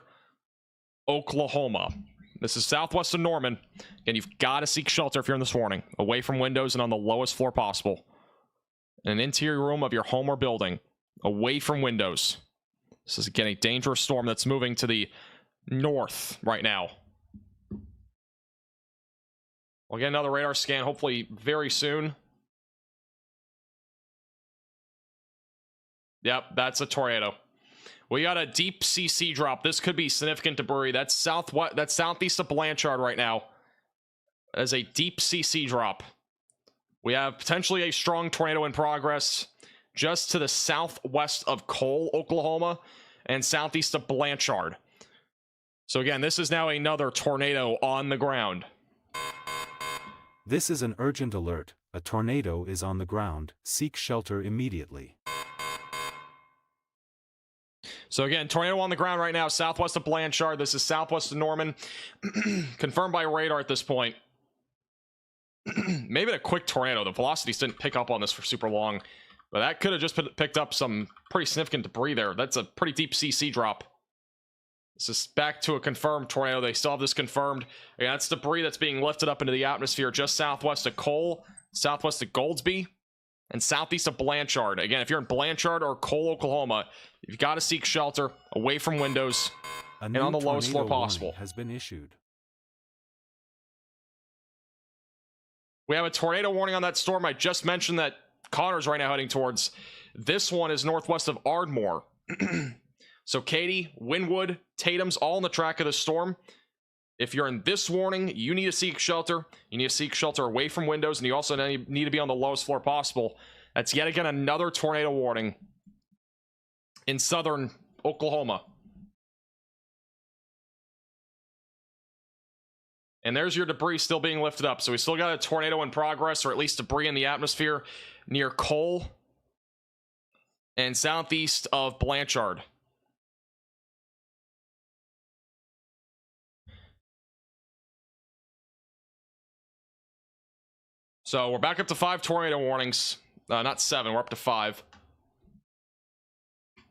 Oklahoma. This is southwest of Norman, and you've got to seek shelter if you're in this warning. Away from windows and on the lowest floor possible. In an interior room of your home or building. Away from windows. This is, again, a dangerous storm that's moving to the north right now. We'll get another radar scan, hopefully very soon. Yep, that's a tornado. We got a deep CC drop. This could be significant debris. That's southeast of Blanchard right now. As a deep CC drop. We have potentially a strong tornado in progress just to the southwest of Cole, Oklahoma, and southeast of Blanchard. So again, this is now another tornado on the ground. This is an urgent alert. A tornado is on the ground. Seek shelter immediately. So again, tornado on the ground right now, southwest of Blanchard. This is southwest of Norman. Confirmed by radar at this point. Maybe a quick tornado. The velocities didn't pick up on this for super long. But that could have just picked up some pretty significant debris there. That's a pretty deep CC drop. This is back to a confirmed tornado. They still have this confirmed. Again, that's debris that's being lifted up into the atmosphere just southwest of Cole, southwest of Goldsby, and southeast of Blanchard. Again, if you're in Blanchard or Cole, Oklahoma, you've got to seek shelter away from windows and on the lowest floor possible. Has been issued. We have a tornado warning on that storm. I just mentioned that Connor's right now heading towards. This one is northwest of Ardmore. So Katy, Wynwood, Tatum's all in the track of the storm. If you're in this warning, you need to seek shelter. You need to seek shelter away from windows, and you also need to be on the lowest floor possible. That's yet again another tornado warning in southern Oklahoma. And there's your debris still being lifted up. So we still got a tornado in progress, or at least debris in the atmosphere near Cole and southeast of Blanchard. So we're back up to 5 tornado warnings. Not 7, we're up to 5. A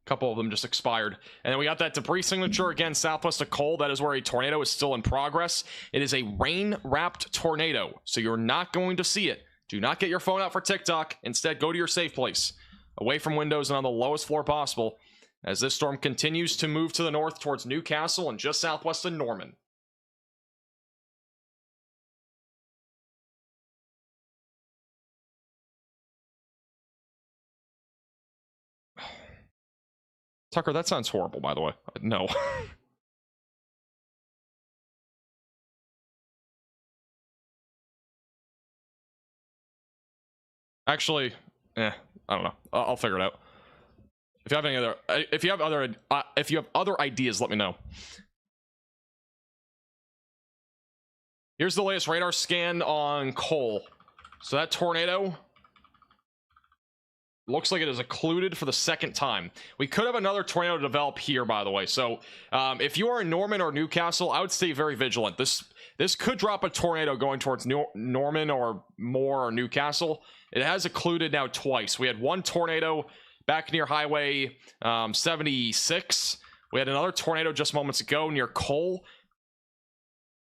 couple of them just expired. And then we got that debris signature again southwest of Cole. That is where a tornado is still in progress. It is a rain-wrapped tornado, so you're not going to see it. Do not get your phone out for TikTok. Instead, go to your safe place, away from windows and on the lowest floor possible, as this storm continues to move to the north towards Newcastle and just southwest of Norman. Tucker, that sounds horrible, by the way. No. Actually, I don't know. I'll figure it out. If you have any other, if you have other ideas, let me know. Here's the latest radar scan on Cole. So that tornado looks like it is occluded for the second time. We could have another tornado develop here, by the way. So if you are in Norman or Newcastle, I would stay very vigilant. This could drop a tornado going towards Norman or Moore or Newcastle. It has occluded now twice. We had one tornado back near Highway 76. We had another tornado just moments ago near Cole.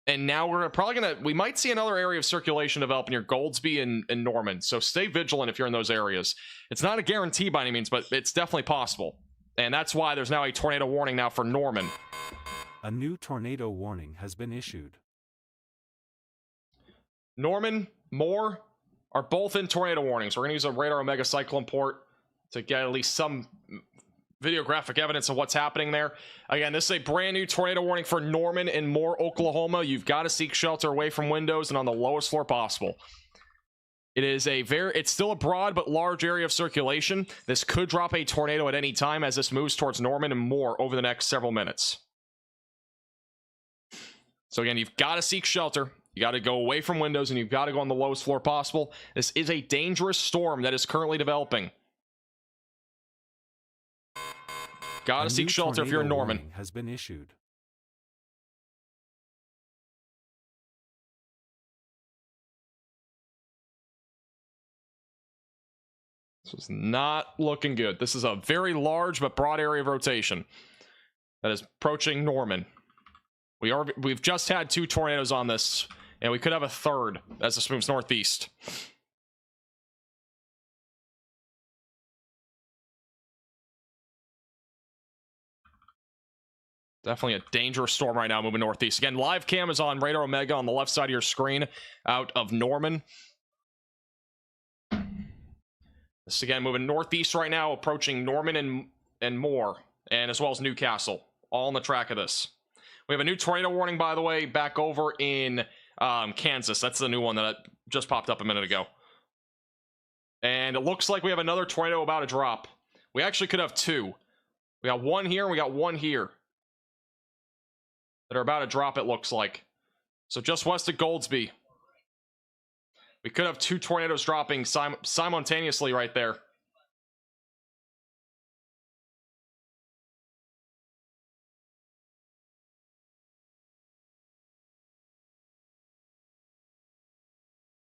And now we're probably we might see another area of circulation develop near Goldsby and Norman. So stay vigilant if you're in those areas. It's not a guarantee by any means, but it's definitely possible. And that's why there's now a tornado warning now for Norman. A new tornado warning has been issued. Norman, Moore are both in tornado warnings. We're going to use a radar Omega Cyclone port to get at least some videographic evidence of what's happening there. Again, this is a brand new tornado warning for Norman and Moore, Oklahoma. You've got to seek shelter away from windows and on the lowest floor possible. It is it's still a broad but large area of circulation. This could drop a tornado at any time as this moves towards Norman and Moore over the next several minutes. So again, you've got to seek shelter. You got to go away from windows and you've got to go on the lowest floor possible. This is a dangerous storm that is currently developing. Gotta seek shelter if you're in Norman. Has been issued. This is not looking good. This is a very large but broad area of rotation that is approaching Norman. We've just had 2 tornadoes on this, and we could have a third as this moves northeast. Definitely a dangerous storm right now moving northeast. Again, live cam is on Radar Omega on the left side of your screen out of Norman. This again moving northeast right now, approaching Norman and Moore, and as well as Newcastle, all on the track of this. We have a new tornado warning, by the way, back over in Kansas. That's the new one that just popped up a minute ago. And it looks like we have another tornado about to drop. We actually could have 2. We got one here and we got one here that are about to drop, it looks like. So just west of Goldsby. We could have 2 tornadoes dropping simultaneously right there.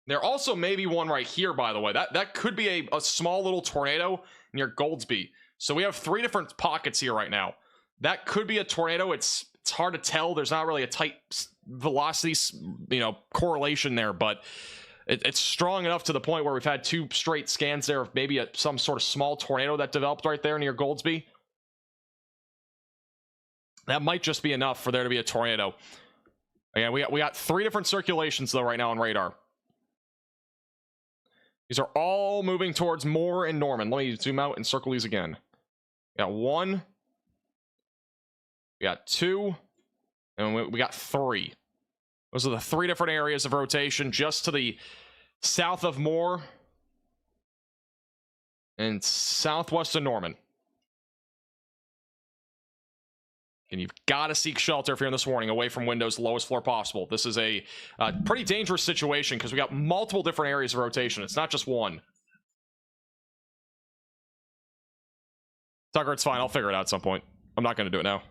There also may be one right here, by the way. That could be a small little tornado near Goldsby. So we have 3 different pockets here right now. That could be a tornado. It's hard to tell. There's not really a tight velocity, correlation there, but it's strong enough to the point where we've had 2 straight scans there of maybe some sort of small tornado that developed right there near Goldsby. That might just be enough for there to be a tornado. Again, we got 3 different circulations though right now on radar. These are all moving towards Moore and Norman. Let me zoom out and circle these again. We got 1. We got 2. And we got 3. Those are the 3 different areas of rotation just to the south of Moore and southwest of Norman. And you've got to seek shelter if you're in this warning, away from windows, lowest floor possible. This is a pretty dangerous situation because we got multiple different areas of rotation. It's not just one. Tucker, it's fine. I'll figure it out at some point. I'm not going to do it now.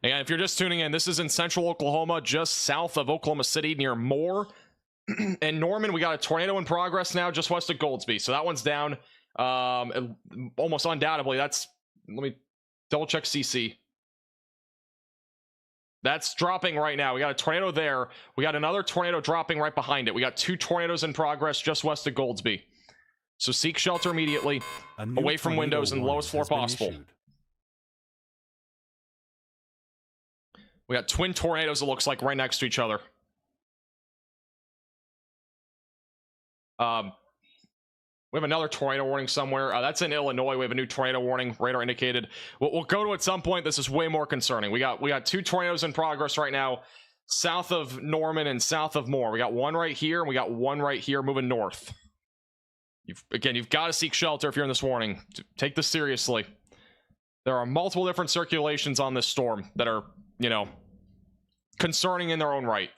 Again, if you're just tuning in, this is in central Oklahoma, just south of Oklahoma City near Moore. And Norman, we got a tornado in progress now just west of Goldsby. So that one's down almost undoubtedly. Let me double check CC. That's dropping right now. We got a tornado there. We got another tornado dropping right behind it. We got 2 tornadoes in progress just west of Goldsby. So seek shelter immediately, away from windows and lowest floor possible. Issued. We got twin tornadoes, it looks like, right next to each other. We have another tornado warning somewhere. That's in Illinois. We have a new tornado warning, radar indicated. We'll go to at some point. This is way more concerning. We got 2 tornadoes in progress right now, south of Norman and south of Moore. We got one right here, and we got one right here moving north. You've got to seek shelter if you're in this warning. Take this seriously. There are multiple different circulations on this storm that are, you know, concerning in their own right.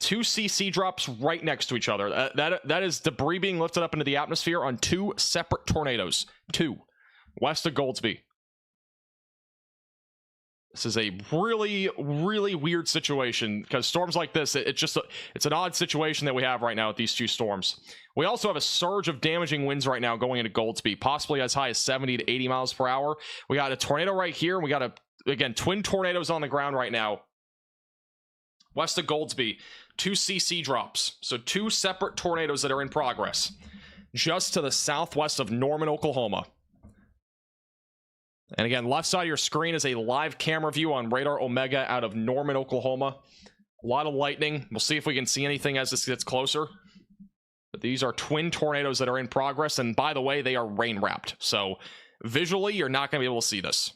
2 CC drops right next to each other. That is debris being lifted up into the atmosphere on 2 separate tornadoes. 2 west of Goldsby. This is a really, really weird situation because storms like this, it's an odd situation that we have right now with these 2 storms. We also have a surge of damaging winds right now going into Goldsby, possibly as high as 70 to 80 miles per hour. We got a tornado right here, and we got again, twin tornadoes on the ground right now. West of Goldsby, 2 CC drops. So 2 separate tornadoes that are in progress. Just to the southwest of Norman, Oklahoma. And again, left side of your screen is a live camera view on Radar Omega out of Norman, Oklahoma. A lot of lightning. We'll see if we can see anything as this gets closer. But these are twin tornadoes that are in progress. And by the way, they are rain wrapped. So visually, you're not going to be able to see this.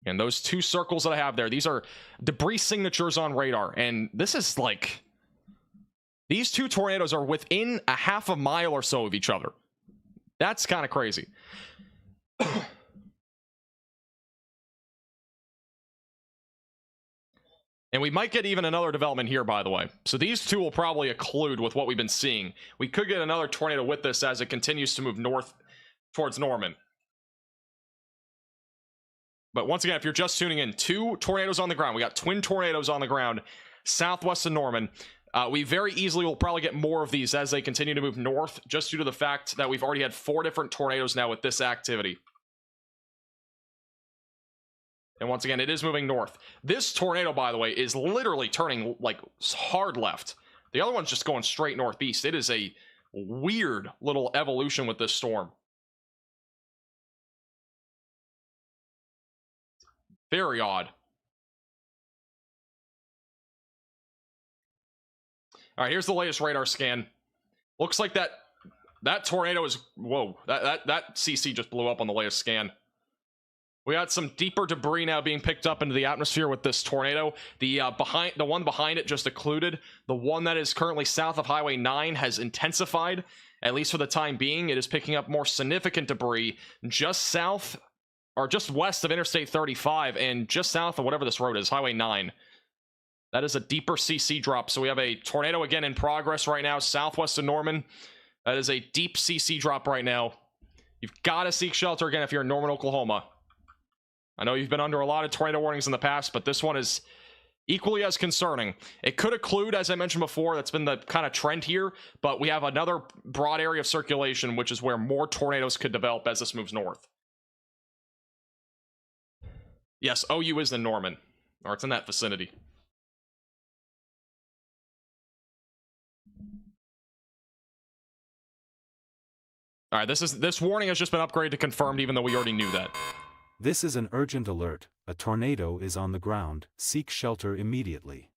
And those 2 circles that I have there, these are debris signatures on radar. And this is like, these 2 tornadoes are within a half a mile or so of each other. That's kind of crazy. And we might get even another development here, by the way. So these 2 will probably occlude with what we've been seeing. We could get another tornado with this as it continues to move north towards Norman. But once again, if you're just tuning in, 2 tornadoes on the ground. We got twin tornadoes on the ground southwest of Norman. We very easily will probably get more of these as they continue to move north, just due to the fact that we've already had 4 different tornadoes now with this activity. And once again, it is moving north. This tornado, by the way, is literally turning like hard left. The other one's just going straight northeast. It is a weird little evolution with this storm. Very odd. All right, here's the latest radar scan. Looks like that tornado is, whoa, that CC just blew up on the latest scan. We got some deeper debris now being picked up into the atmosphere with this tornado. The one behind it just occluded. The one that is currently south of Highway 9 has intensified, at least for the time being. It is picking up more significant debris just south, or just west of Interstate 35, and just south of whatever this road is, Highway 9. That is a deeper CC drop. So we have a tornado again in progress right now, southwest of Norman. That is a deep CC drop right now. You've got to seek shelter again if you're in Norman, Oklahoma. I know you've been under a lot of tornado warnings in the past, but this one is equally as concerning. It could occlude, as I mentioned before. That's been the kind of trend here, but we have another broad area of circulation, which is where more tornadoes could develop as this moves north. Yes, OU is in Norman, or it's in that vicinity. All right, this warning has just been upgraded to confirmed, even though we already knew that. This is an urgent alert. A tornado is on the ground. Seek shelter immediately.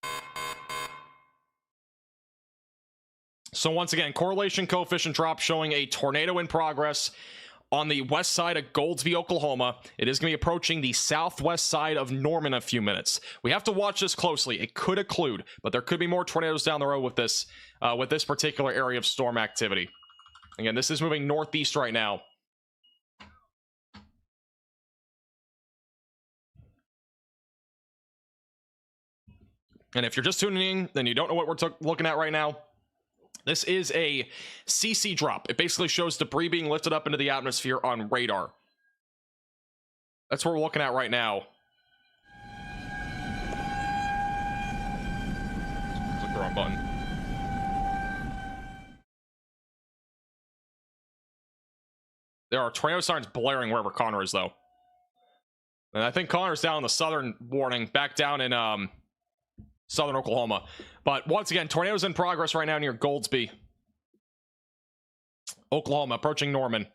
So once again, correlation coefficient drop showing a tornado in progress on the west side of Goldsby, Oklahoma. It is going to be approaching the southwest side of Norman in a few minutes. We have to watch this closely. It could occlude, but there could be more tornadoes down the road with this particular area of storm activity. Again, this is moving northeast right now. And if you're just tuning in, then you don't know what we're looking at right now. This is a CC drop. It basically shows debris being lifted up into the atmosphere on radar. That's what we're looking at right now. Click the wrong button. There are tornado sirens blaring wherever Connor is, though. And I think Connor's down in the southern warning, back down in southern Oklahoma. But once again, tornadoes in progress right now near Goldsby, Oklahoma, approaching Norman.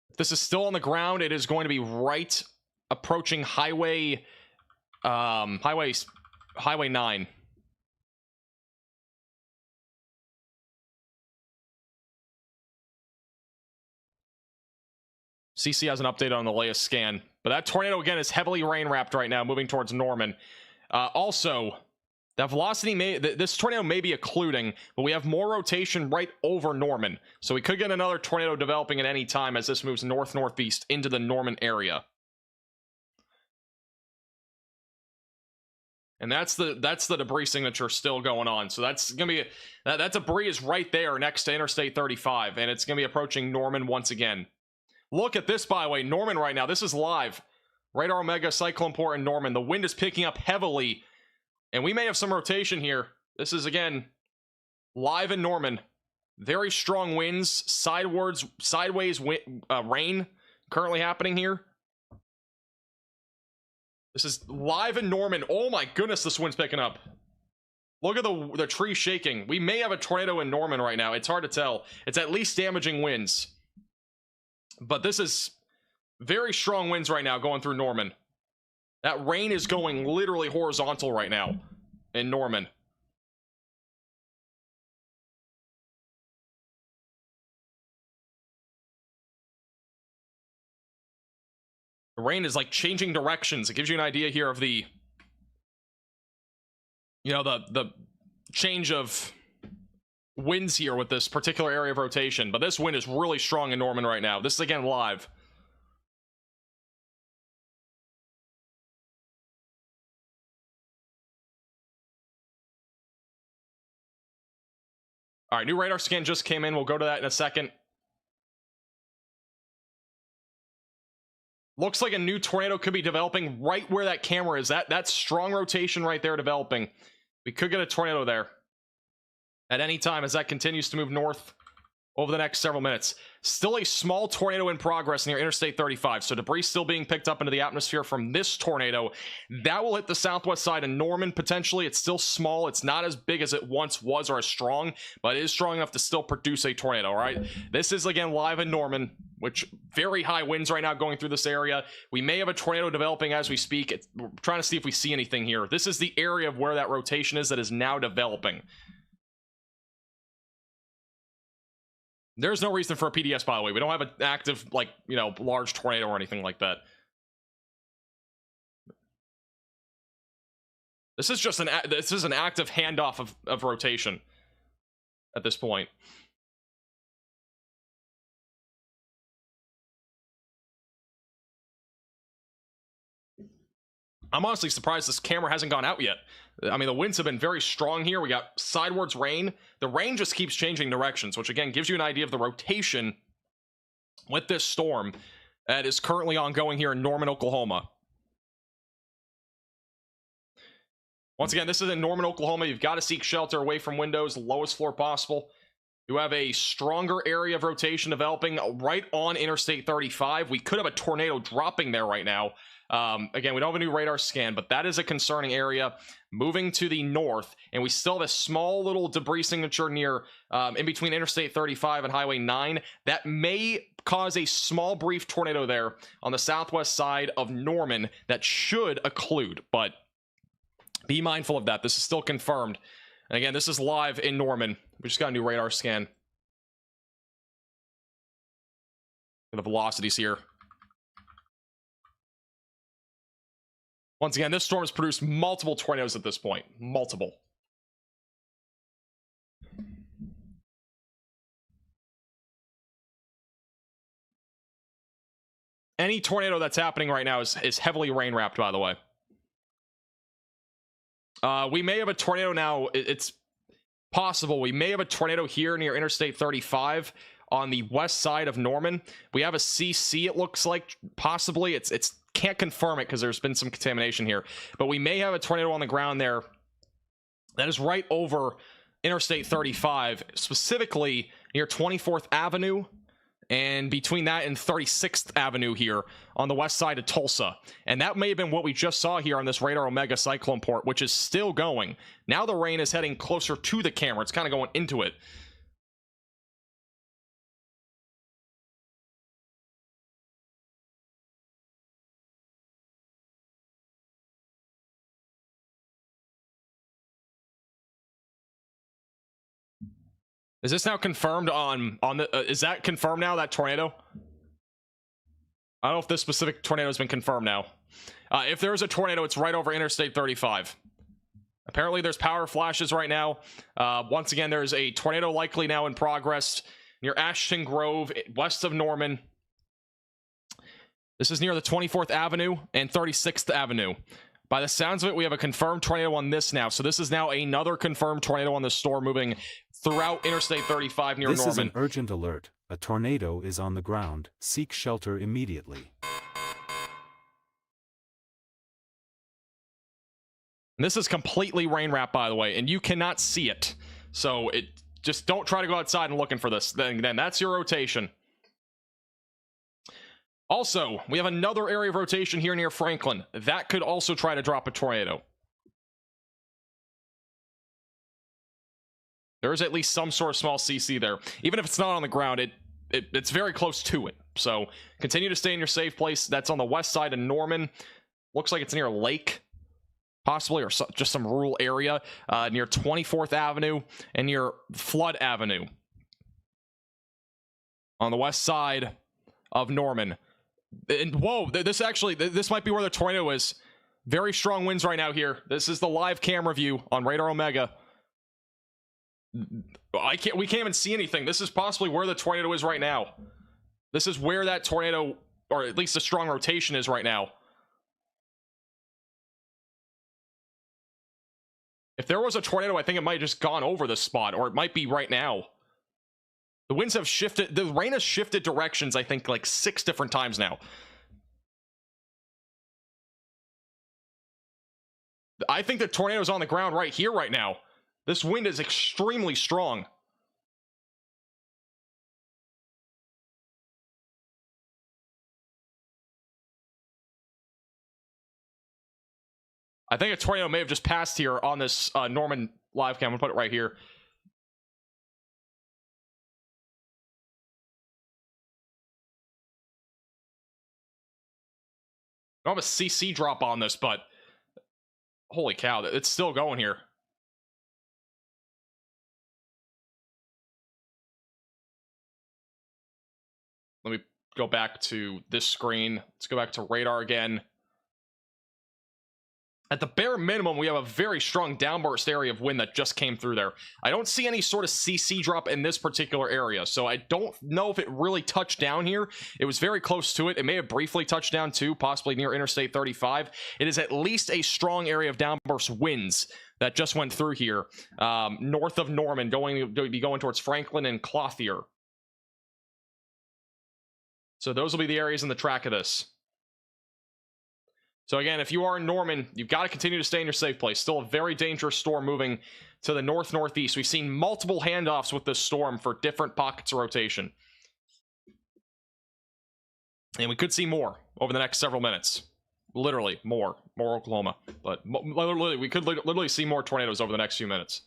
If this is still on the ground, it is going to be right approaching Highway Highway 9. CC has an update on the latest scan, but that tornado again is heavily rain wrapped right now, moving towards Norman. Also, that velocity this tornado may be occluding, but we have more rotation right over Norman, so we could get another tornado developing at any time as this moves north-northeast into the Norman area. And that's the debris signature still going on. So that's gonna be that debris is right there next to Interstate 35, and it's gonna be approaching Norman once again. Look at this, by the way, Norman right now. This is live. Radar Omega, Cyclone Port, and Norman. The wind is picking up heavily, and we may have some rotation here. This is, again, live in Norman. Very strong winds, sideways rain currently happening here. This is live in Norman. Oh my goodness, this wind's picking up. Look at the tree shaking. We may have a tornado in Norman right now. It's hard to tell. It's at least damaging winds. But this is very strong winds right now going through Norman. That rain is going literally horizontal right now in Norman. The rain is like changing directions. It gives you an idea here of the, you know, the change of winds here with this particular area of rotation. But this wind is really strong in Norman right now. This is again live. All right, new radar scan just came in. We'll go to that in a second. Looks like a new tornado could be developing right where that camera is. That strong rotation right there developing. We could get a tornado there at any time as that continues to move north over the next several minutes. Still a small tornado in progress near Interstate 35, so debris still being picked up into the atmosphere from this tornado. That will hit the southwest side of Norman, potentially. It's still small. It's not as big as it once was or as strong, but it is strong enough to still produce a tornado, all right? This is, again, live in Norman, which very high winds right now going through this area. We may have a tornado developing as we speak. We're trying to see if we see anything here. This is the area of where that rotation is that is now developing. There's no reason for a PDS, by the way. We don't have an active, like, you know, large tornado or anything like that. This is just an active handoff of rotation at this point. I'm honestly surprised this camera hasn't gone out yet. I mean, the winds have been very strong here. We got sidewards rain. The rain just keeps changing directions, which again gives you an idea of the rotation with this storm that is currently ongoing here in Norman, Oklahoma. Once again, this is in Norman, Oklahoma. You've got to seek shelter away from windows, lowest floor possible. You have a stronger area of rotation developing right on Interstate 35. We could have a tornado dropping there right now. Again, we don't have a new radar scan, but that is a concerning area moving to the north, and we still have a small little debris signature near in between Interstate 35 and Highway 9 that may cause a small brief tornado there on the southwest side of Norman that should occlude, but be mindful of that. This is still confirmed, and again, this is live in Norman. We just got a new radar scan. The velocities here. Once again, this storm has produced multiple tornadoes at this point. Multiple. Any tornado that's happening right now is heavily rain wrapped, by the way. We may have a tornado now. It's possible. We may have a tornado here near Interstate 35 on the west side of Norman. We have a CC, it looks like, possibly. It's can't confirm it because there's been some contamination here, but we may have a tornado on the ground there that is right over Interstate 35, specifically near 24th Avenue and between that and 36th Avenue here on the west side of Tulsa. And that may have been what we just saw here on this Radar Omega Cyclone Port, which is still going. Now the rain is heading closer to the camera. It's kind of going into it. Is this now confirmed on the is that confirmed now, that tornado? I don't know if this specific tornado has been confirmed now. If there is a tornado, it's right over Interstate 35. Apparently there's power flashes right now. Once again, there's a tornado likely now in progress near Ashton Grove, west of Norman. This is near the 24th Avenue and 36th Avenue. By the sounds of it, we have a confirmed tornado on this now. So this is now another confirmed tornado on the storm moving throughout Interstate 35 near Norman. This is an urgent alert. A tornado is on the ground. Seek shelter immediately. This is completely rain wrapped, by the way, and you cannot see it. So just don't try to go outside and looking for this. Then that's your rotation. Also, we have another area of rotation here near Franklin. That could also try to drop a tornado. There is at least some sort of small CC there. Even if it's not on the ground, it's very close to it. So continue to stay in your safe place. That's on the west side of Norman. Looks like it's near a lake, possibly, or just some rural area near 24th Avenue and near Flood Avenue on the west side of Norman. And whoa, this might be where the tornado is. Very strong winds right now here. This is the live camera view on Radar Omega. We can't even see anything. This is possibly where the tornado is right now. This is where that tornado, or at least a strong rotation, is right now. If there was a tornado, I think it might have just gone over this spot, or it might be right now. The winds have shifted. The rain has shifted directions, I think, like 6 different times now. I think the tornado's on the ground right here, right now. This wind is extremely strong. I think a tornado may have just passed here on this Norman live cam. I'm gonna put it right here. I don't have a CC drop on this, but holy cow, it's still going here. Let me go back to this screen. Let's go back to radar again. At the bare minimum, we have a very strong downburst area of wind that just came through there. I don't see any sort of CC drop in this particular area, so I don't know if it really touched down here. It was very close to it. It may have briefly touched down too, possibly near Interstate 35. It is at least a strong area of downburst winds that just went through here, north of Norman, going towards Franklin and Clothier. So those will be the areas in the track of this. So again, if you are in Norman, you've got to continue to stay in your safe place. Still a very dangerous storm moving to the north-northeast. We've seen multiple handoffs with this storm for different pockets of rotation. And we could see more over the next several minutes. Literally, more Oklahoma. But literally, we could literally see more tornadoes over the next few minutes.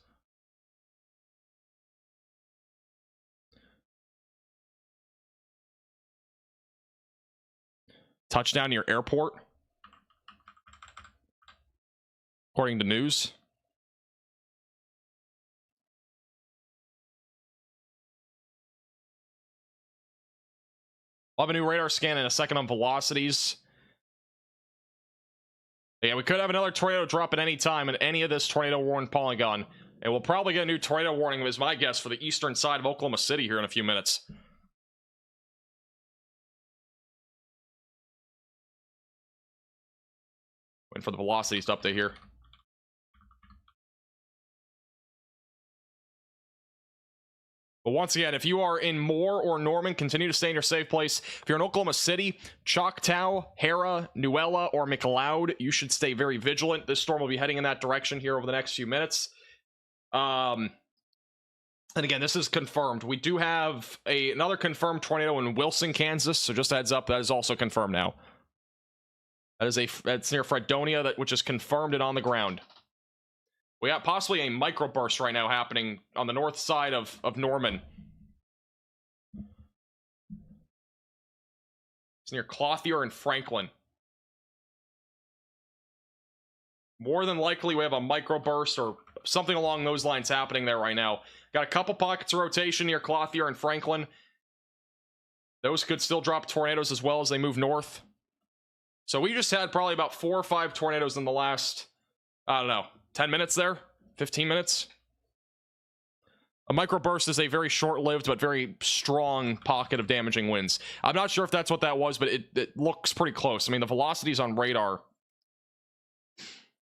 Touchdown near airport, according to news. I'll have a new radar scan in a second on velocities. Yeah, we could have another tornado drop at any time in any of this tornado warned polygon. And we'll probably get a new tornado warning, is my guess, for the eastern side of Oklahoma City here in a few minutes. Waiting for the velocities to update here. But once again, if you are in Moore or Norman, continue to stay in your safe place. If you're in Oklahoma City, Choctaw, Hara, Nuella, or McLeod, you should stay very vigilant. This storm will be heading in that direction here over the next few minutes. And again, this is confirmed. We do have another confirmed tornado in Wilson, Kansas. So just a heads up, that is also confirmed now. That's near Fredonia, which is confirmed and on the ground. We got possibly a microburst right now happening on the north side of Norman. It's near Clothier and Franklin. More than likely, we have a microburst or something along those lines happening there right now. Got a couple pockets of rotation near Clothier and Franklin. Those could still drop tornadoes as well as they move north. So we just had probably about 4 or 5 tornadoes in the last, I don't know, 10 minutes there? 15 minutes? A microburst is a very short-lived but very strong pocket of damaging winds. I'm not sure if that's what that was, but it looks pretty close. I mean, the velocities on radar,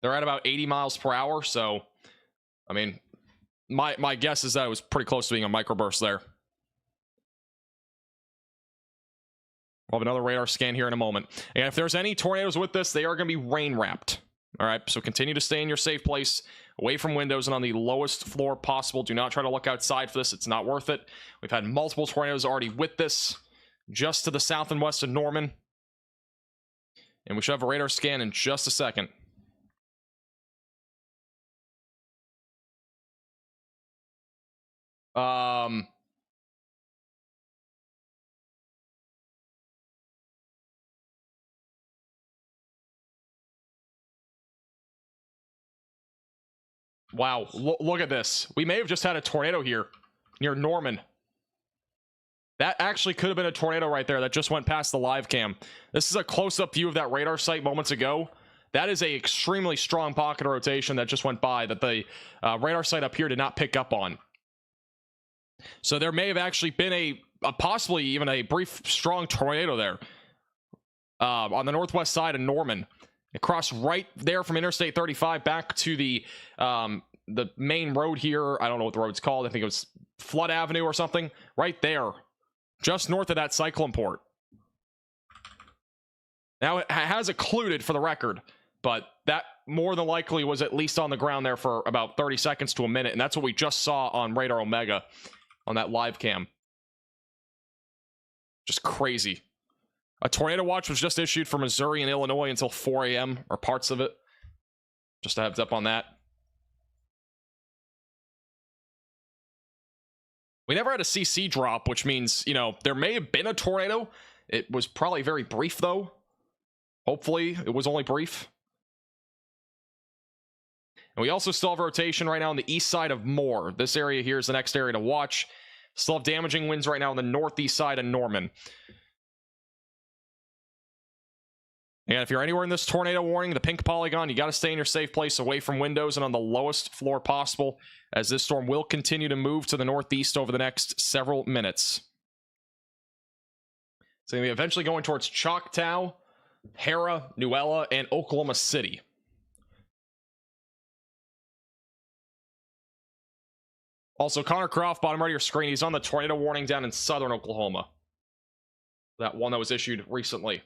they're at about 80 miles per hour, so, I mean, my guess is that it was pretty close to being a microburst there. We'll have another radar scan here in a moment. And if there's any tornadoes with this, they are going to be rain-wrapped. All right, so continue to stay in your safe place, away from windows and on the lowest floor possible. Do not try to look outside for this. It's not worth it. We've had multiple tornadoes already with this, just to the south and west of Norman. And we should have a radar scan in just a second. Wow, look at this. We may have just had a tornado here near Norman. That actually could have been a tornado right there that just went past the live cam. This is a close-up view of that radar site moments ago. That is a extremely strong pocket of rotation that just went by that the radar site up here did not pick up on. So there may have actually been a possibly even a brief strong tornado there on the northwest side of Norman. It crossed right there from Interstate 35 back to the main road here. I don't know what the road's called. I think it was Flood Avenue or something. Right there. Just north of that cyclone port. Now, it has occluded for the record, but that more than likely was at least on the ground there for about 30 seconds to a minute, and that's what we just saw on Radar Omega on that live cam. Just crazy. A tornado watch was just issued for Missouri and Illinois until 4 a.m., or parts of it. Just a heads up on that. We never had a CC drop, which means, you know, there may have been a tornado. It was probably very brief, though. Hopefully, it was only brief. And we also still have rotation right now on the east side of Moore. This area here is the next area to watch. Still have damaging winds right now on the northeast side of Norman. And if you're anywhere in this tornado warning, the pink polygon, you got to stay in your safe place away from windows and on the lowest floor possible, as this storm will continue to move to the northeast over the next several minutes. It's going to be eventually going towards Choctaw, Hera, Nuella, and Oklahoma City. Also, Connor Croft, bottom right of your screen, he's on the tornado warning down in southern Oklahoma. That one that was issued recently.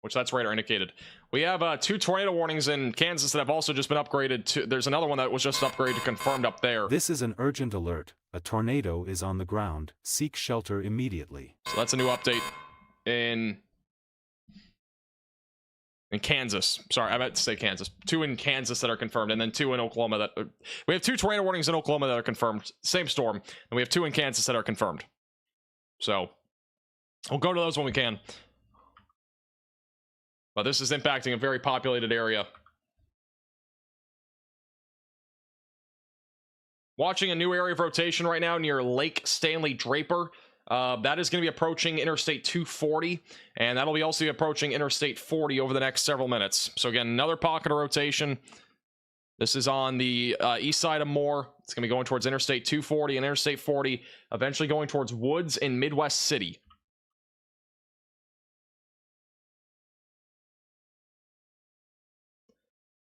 Which that's radar indicated. We have 2 tornado warnings in Kansas that have also just been upgraded to. There's another one that was just upgraded, confirmed up there. This is an urgent alert. A tornado is on the ground. Seek shelter immediately. So that's a new update in Kansas. Sorry, I meant to say Kansas. 2 in Kansas that are confirmed, and then 2 in Oklahoma that we have 2 tornado warnings in Oklahoma that are confirmed. Same storm, and we have 2 in Kansas that are confirmed. So we'll go to those when we can. But this is impacting a very populated area. Watching a new area of rotation right now near Lake Stanley Draper. That is going to be approaching Interstate 240, and that'll be also approaching Interstate 40 over the next several minutes. So again, another pocket of rotation. This is on the east side of Moore. It's going to be going towards Interstate 240 and Interstate 40, eventually going towards Woods in Midwest City.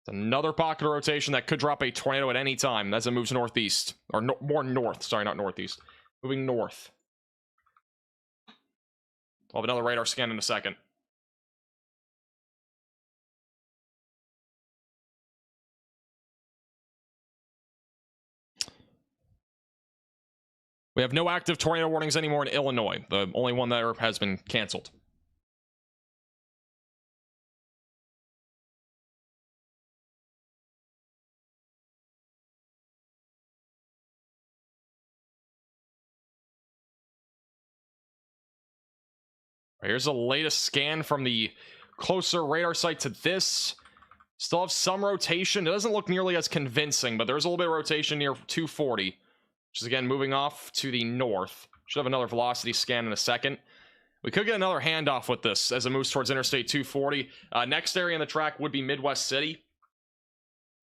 Another pocket of rotation that could drop a tornado at any time as it moves northeast. Or more north. Sorry, not northeast. Moving north. We'll have another radar scan in a second. We have no active tornado warnings anymore in Illinois. The only one there has been canceled. Here's the latest scan from the closer radar site to this. Still have some rotation. It doesn't look nearly as convincing, but there's a little bit of rotation near 240, which is again moving off to the north. Should have another velocity scan in a second. We could get another handoff with this as it moves towards Interstate 240. Next area in the track would be Midwest City.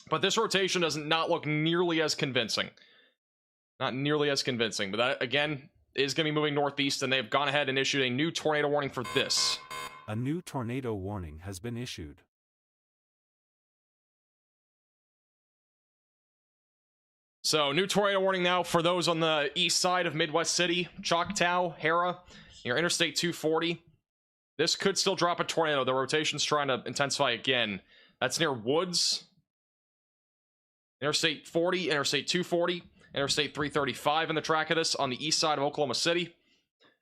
But this rotation does not look nearly as convincing. Not nearly as convincing. But that, again, is going to be moving northeast, and they've gone ahead and issued a new tornado warning for this. A new tornado warning has been issued. So, new tornado warning now for those on the east side of Midwest City, Choctaw, Hera, near Interstate 240. This could still drop a tornado. The rotation's trying to intensify again. That's near Woods, Interstate 40, Interstate 240, Interstate 335 in the track of this on the east side of Oklahoma City,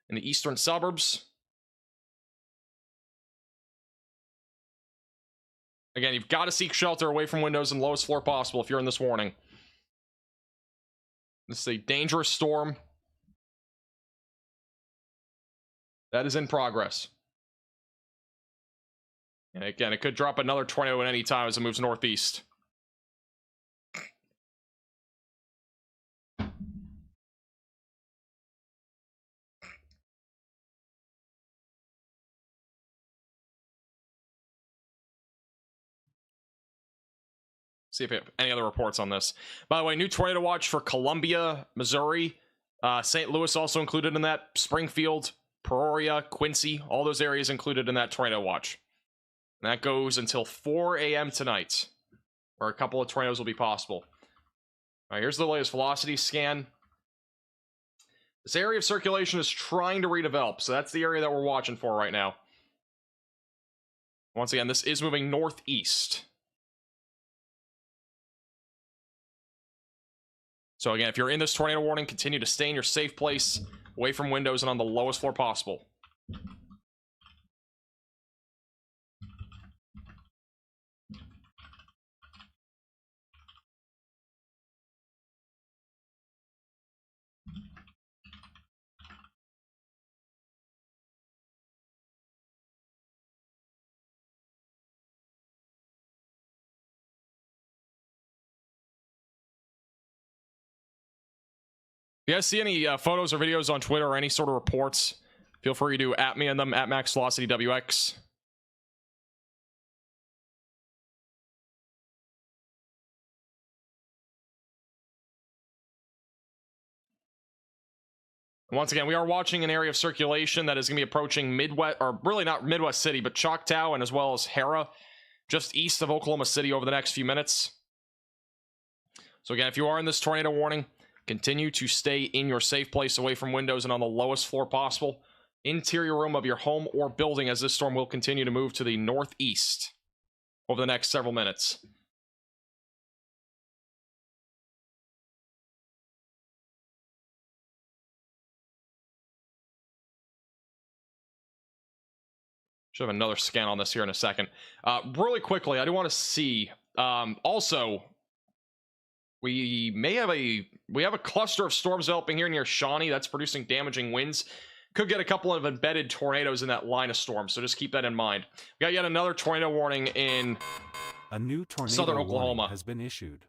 in the eastern suburbs. Again, you've got to seek shelter away from windows and lowest floor possible if you're in this warning. This is a dangerous storm that is in progress. And again, it could drop another tornado at any time as it moves northeast. See if we have any other reports on this. By the way, new tornado watch for Columbia, Missouri, St. Louis also included in that, Springfield, Peoria, Quincy, all those areas included in that tornado watch. And that goes until 4 a.m. tonight, where a couple of tornadoes will be possible. All right, here's the latest velocity scan. This area of circulation is trying to redevelop, so that's the area that we're watching for right now. Once again, this is moving northeast. So again, if you're in this tornado warning, continue to stay in your safe place, away from windows and on the lowest floor possible. If you guys see any photos or videos on Twitter or any sort of reports, feel free to @ me on them, at MaxVelocityWX. And once again, we are watching an area of circulation that is going to be approaching Midwest, or really not Midwest City, but Choctaw and as well as Hera, just east of Oklahoma City over the next few minutes. So again, if you are in this tornado warning, continue to stay in your safe place away from windows and on the lowest floor possible. Interior room of your home or building, as this storm will continue to move to the northeast over the next several minutes. Should have another scan on this here in a second. Really quickly, I do want to see, also, we have a cluster of storms developing here near Shawnee that's producing damaging winds. Could get a couple of embedded tornadoes in that line of storms, so just keep that in mind. We got yet another tornado warning in a new tornado southern Oklahoma has been issued.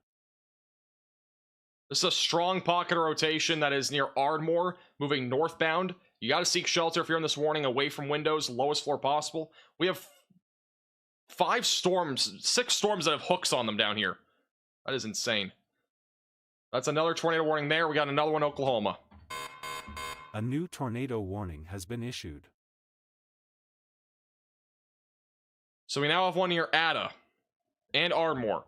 This is a strong pocket of rotation that is near Ardmore, moving northbound. You got to seek shelter if you're in this warning, away from windows, lowest floor possible. We have 6 storms that have hooks on them down here. That is insane. That's another tornado warning there. We got another one in Oklahoma. A new tornado warning has been issued. So we now have one near Ada and Ardmore.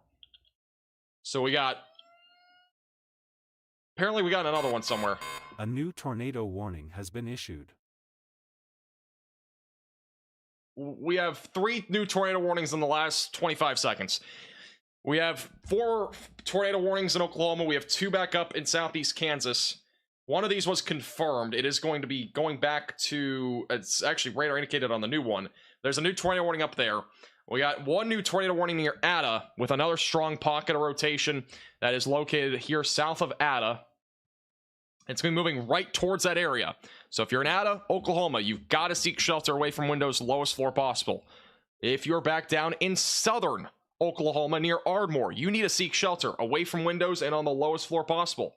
So we got... Apparently we got another one somewhere. A new tornado warning has been issued. We have 3 new tornado warnings in the last 25 seconds. We have 4 tornado warnings in Oklahoma. We have 2 back up in southeast Kansas. One of these was confirmed. It is going to be going back to... It's actually radar indicated on the new one. There's a new tornado warning up there. We got 1 new tornado warning near Ada with another strong pocket of rotation that is located here south of Ada. It's going to be moving right towards that area. So if you're in Ada, Oklahoma, you've got to seek shelter away from windows, lowest floor possible. If you're back down in southern Oklahoma, near Ardmore. You need to seek shelter away from windows and on the lowest floor possible.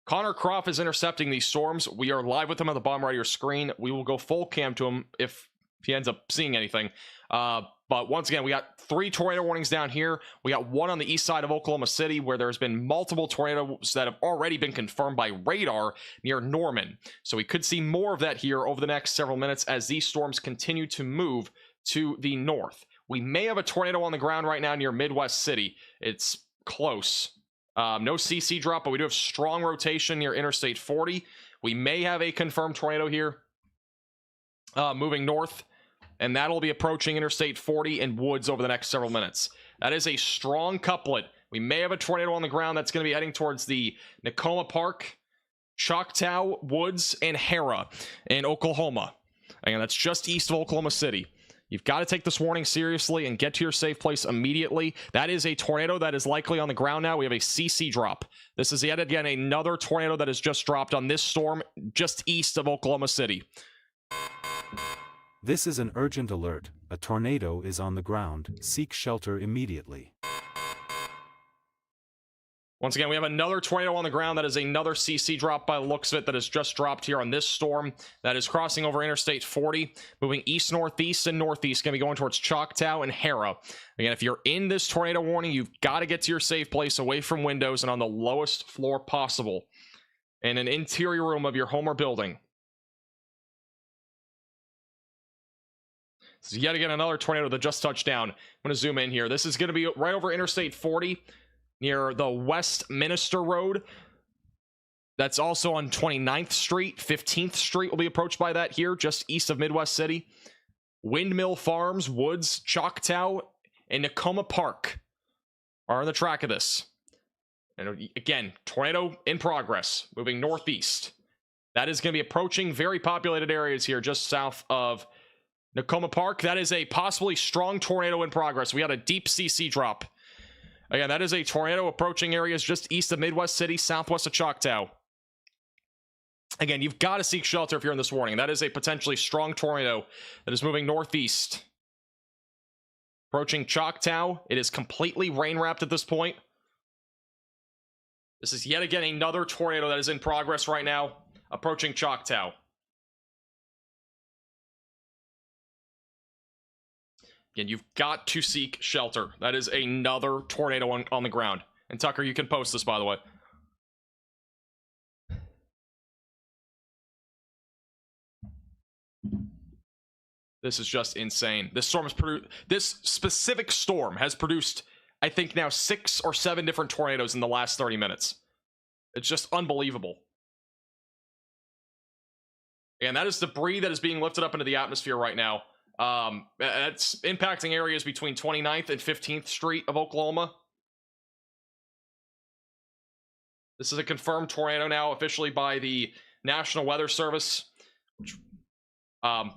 Connor Croft is intercepting these storms. We are live with him on the bottom right of your screen. We will go full cam to him if he ends up seeing anything. But once again, we got 3 tornado warnings down here. We got 1 on the east side of Oklahoma City, where there's been multiple tornadoes that have already been confirmed by radar near Norman. So we could see more of that here over the next several minutes as these storms continue to move to the north. We may have a tornado on the ground right now near Midwest City. It's close. No CC drop, but we do have strong rotation near Interstate 40. We may have a confirmed tornado here moving north, and that'll be approaching Interstate 40 and Woods over the next several minutes. That is a strong couplet. We may have a tornado on the ground that's going to be heading towards the Nakoma Park, Choctaw, Woods, and Hera in Oklahoma. Again, that's just east of Oklahoma City. You've got to take this warning seriously and get to your safe place immediately. That is a tornado that is likely on the ground now. We have a CC drop. This is yet again another tornado that has just dropped on this storm just east of Oklahoma City. This is an urgent alert. A tornado is on the ground. Seek shelter immediately. Once again, we have another tornado on the ground. That is another CC drop by the looks of it that has just dropped here on this storm that is crossing over Interstate 40, moving east, northeast, and northeast, going to be going towards Choctaw and Hera. Again, if you're in this tornado warning, you've got to get to your safe place away from windows and on the lowest floor possible in an interior room of your home or building. So yet again, another tornado that just touched down. I'm going to zoom in here. This is going to be right over Interstate 40 near the Westminster Road. That's also on 29th Street. 15th Street will be approached by that here, just east of Midwest City. Windmill Farms, Woods, Choctaw, and Nakoma Park are on the track of this. And again, tornado in progress, moving northeast. That is going to be approaching very populated areas here just south of Nakoma Park. That is a possibly strong tornado in progress. We had a deep CC drop. Again, that is a tornado approaching areas just east of Midwest City, southwest of Choctaw. Again, you've got to seek shelter if you're in this warning. That is a potentially strong tornado that is moving northeast. Approaching Choctaw. It is completely rain-wrapped at this point. This is yet again another tornado that is in progress right now, approaching Choctaw. Again, you've got to seek shelter. That is another tornado on the ground. And Tucker, you can post this, by the way. This is just insane. This storm has produced. This specific storm has produced, I think, now 6 or 7 different tornadoes in the last 30 minutes. It's just unbelievable. And that is debris that is being lifted up into the atmosphere right now. It's impacting areas between 29th and 15th Street of Oklahoma. This is a confirmed tornado now officially by the National Weather Service.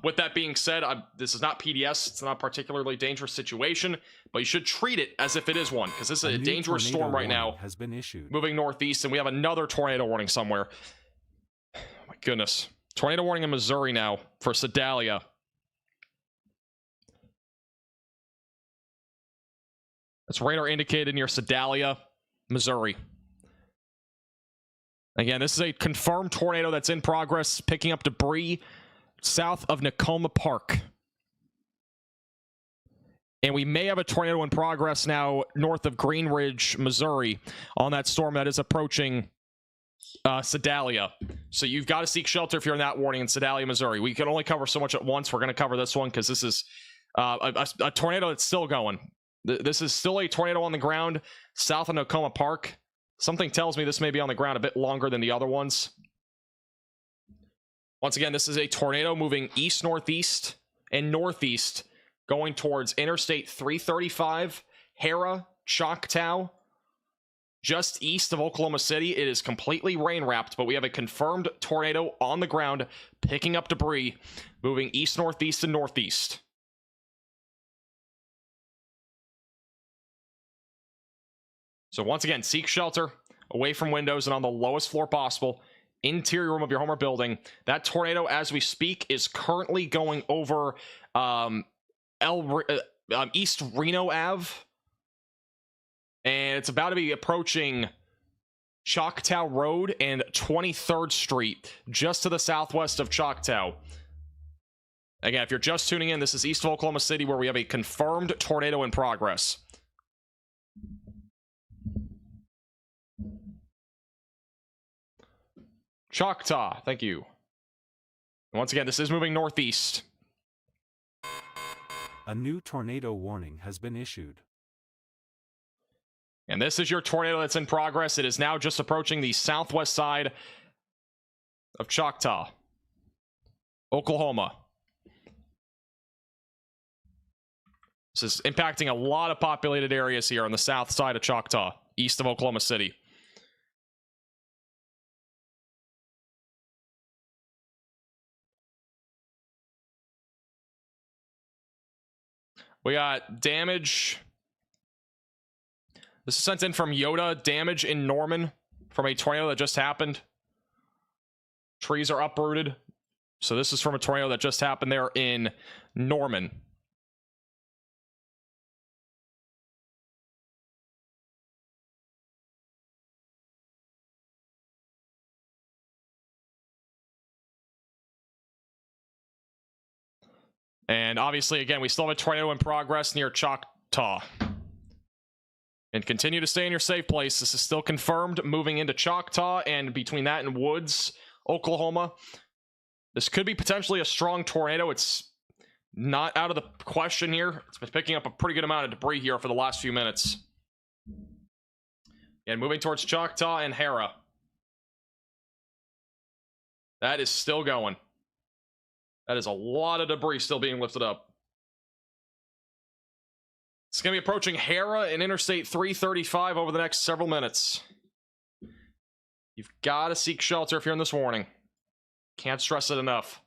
With that being said, this is not PDS. It's not a particularly dangerous situation, but you should treat it as if it is one, because this is a dangerous storm right now. Has been issued. Moving northeast, and we have another tornado warning somewhere. Oh my goodness. Tornado warning in Missouri now for Sedalia. That's radar indicated near Sedalia, Missouri. Again, this is a confirmed tornado that's in progress, picking up debris south of Nakoma Park. And we may have a tornado in progress now north of Green Ridge, Missouri, on that storm that is approaching Sedalia. So you've got to seek shelter if you're in that warning in Sedalia, Missouri. We can only cover so much at once. We're going to cover this one because this is a tornado that's still going. This is still a tornado on the ground south of Nakoma Park. Something tells me this may be on the ground a bit longer than the other ones. Once again, this is a tornado moving east, northeast, and northeast, going towards Interstate 335, Hera, Choctaw, just east of Oklahoma City. It is completely rain-wrapped, but we have a confirmed tornado on the ground, picking up debris, moving east, northeast, and northeast. So once again, seek shelter away from windows and on the lowest floor possible. Interior room of your home or building. That tornado, as we speak, is currently going over East Reno Ave And it's about to be approaching Choctaw Road and 23rd Street, just to the southwest of Choctaw. Again, if you're just tuning in, this is east of Oklahoma City, where we have a confirmed tornado in progress. Choctaw, thank you. And once again, this is moving northeast. A new tornado warning has been issued. And this is your tornado that's in progress. It is now just approaching the southwest side of Choctaw, Oklahoma. This is impacting a lot of populated areas here on the south side of Choctaw, east of Oklahoma City. We got damage. This is sent in from Yoda. Damage in Norman from a tornado that just happened. Trees are uprooted. So this is from a tornado that just happened there in Norman. And obviously, again, we still have a tornado in progress near Choctaw. And continue to stay in your safe place. This is still confirmed moving into Choctaw, and between that and Woods, Oklahoma. This could be potentially a strong tornado. It's not out of the question here. It's been picking up a pretty good amount of debris here for the last few minutes. And moving towards Choctaw and Hera. That is still going. That is a lot of debris still being lifted up. It's going to be approaching Hera and Interstate 335 over the next several minutes. You've got to seek shelter if you're in this warning. Can't stress it enough.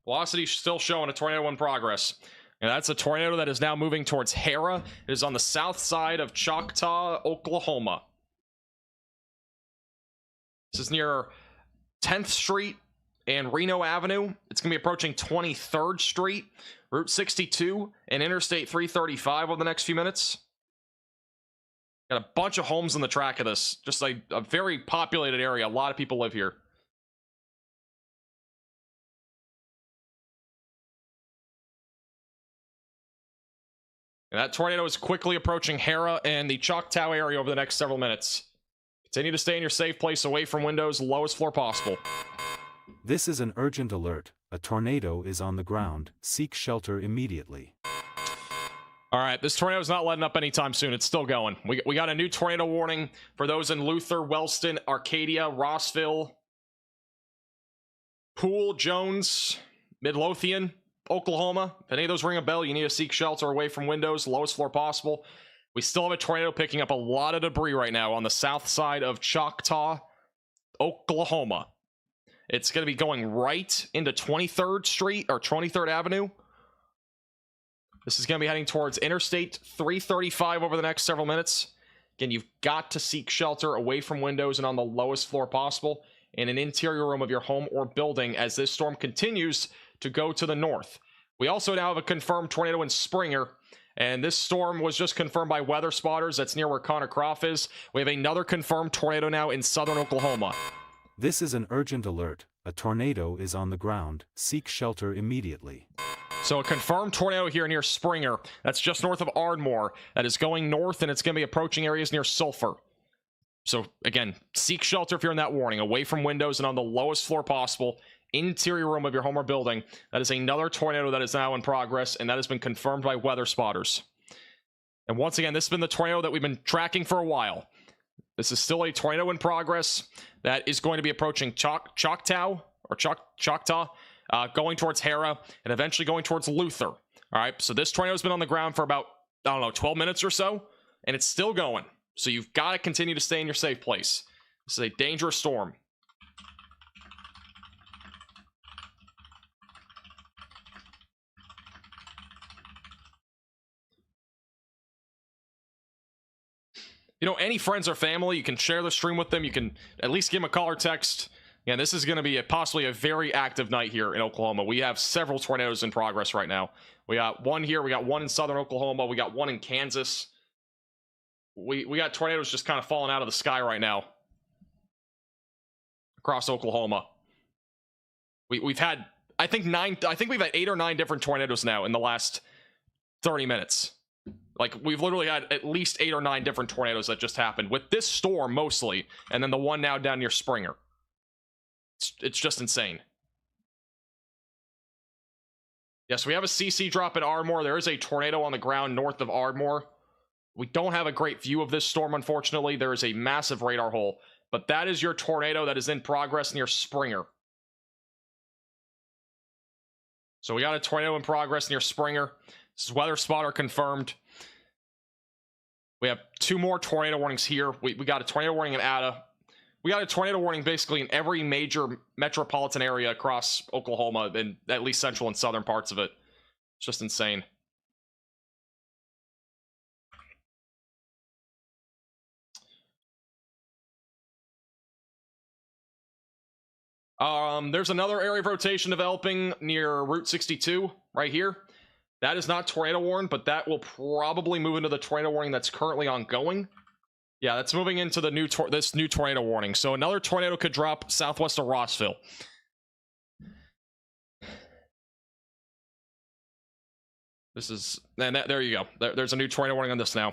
Velocity still showing a tornado in progress. And that's a tornado that is now moving towards Hera. It is on the south side of Choctaw, Oklahoma. This is near 10th Street and Reno Avenue. It's going to be approaching 23rd Street, Route 62, and Interstate 335 over the next few minutes. Got a bunch of homes on the track of this. Just a very populated area. A lot of people live here. And that tornado is quickly approaching Hera and the Choctaw area over the next several minutes. Continue to stay in your safe place away from windows, lowest floor possible. This is an urgent alert. A tornado is on the ground. Seek shelter immediately. All right, this tornado is not letting up anytime soon. It's still going. We got a new tornado warning for those in Luther, Wellston, Arcadia, Rossville, Poole, Jones, Midlothian, Oklahoma. If any of those ring a bell, you need to seek shelter away from windows, lowest floor possible. We still have a tornado picking up a lot of debris right now on the south side of Choctaw, Oklahoma. It's going to be going right into 23rd Street or 23rd Avenue. This is going to be heading towards Interstate 335 over the next several minutes. Again, you've got to seek shelter away from windows and on the lowest floor possible in an interior room of your home or building as this storm continues to go to the north. We also now have a confirmed tornado in Springer, and this storm was just confirmed by weather spotters. That's near where Connor Croft is. We have another confirmed tornado now in southern Oklahoma. This is an urgent alert. A tornado is on the ground. Seek shelter immediately. So a confirmed tornado here near Springer. That's just north of Ardmore. That is going north, and it's going to be approaching areas near Sulfur. So again, seek shelter if you're in that warning, away from windows and on the lowest floor possible, interior room of your home or building. That is another tornado that is now in progress, and that has been confirmed by weather spotters. And once again, this has been the tornado that we've been tracking for a while. This is still a tornado in progress that is going to be approaching Choctaw, going towards Hera, and eventually going towards Luther. All right, so this tornado has been on the ground for about, 12 minutes or so, and it's still going. So you've got to continue to stay in your safe place. This is a dangerous storm. You know, any friends or family, you can share the stream with them. You can at least give them a call or text. And this is going to be possibly a very active night here in Oklahoma. We have several tornadoes in progress right now. We got one here. We got one in southern Oklahoma. We got one in Kansas. We got tornadoes just kind of falling out of the sky right now across Oklahoma. We've had, I think we've had 8 or 9 different tornadoes now in the last 30 minutes. Like, we've literally had at least 8 or 9 different tornadoes that just happened with this storm mostly, and then the one now down near Springer. It's just insane. Yes, we have a CC drop at Ardmore. There is a tornado on the ground north of Ardmore. We don't have a great view of this storm, unfortunately. There is a massive radar hole, but that is your tornado that is in progress near Springer. So we got a tornado in progress near Springer. This is weather spotter confirmed. We have 2 more tornado warnings here. We got a tornado warning in Ada. We got a tornado warning basically in every major metropolitan area across Oklahoma, and at least central and southern parts of it. It's just insane. There's another area of rotation developing near Route 62 right here. That is not tornado warned, but that will probably move into the tornado warning that's currently ongoing. Yeah, that's moving into the this new tornado warning. So another tornado could drop southwest of Rossville. This is, and there you go. There's a new tornado warning on this now.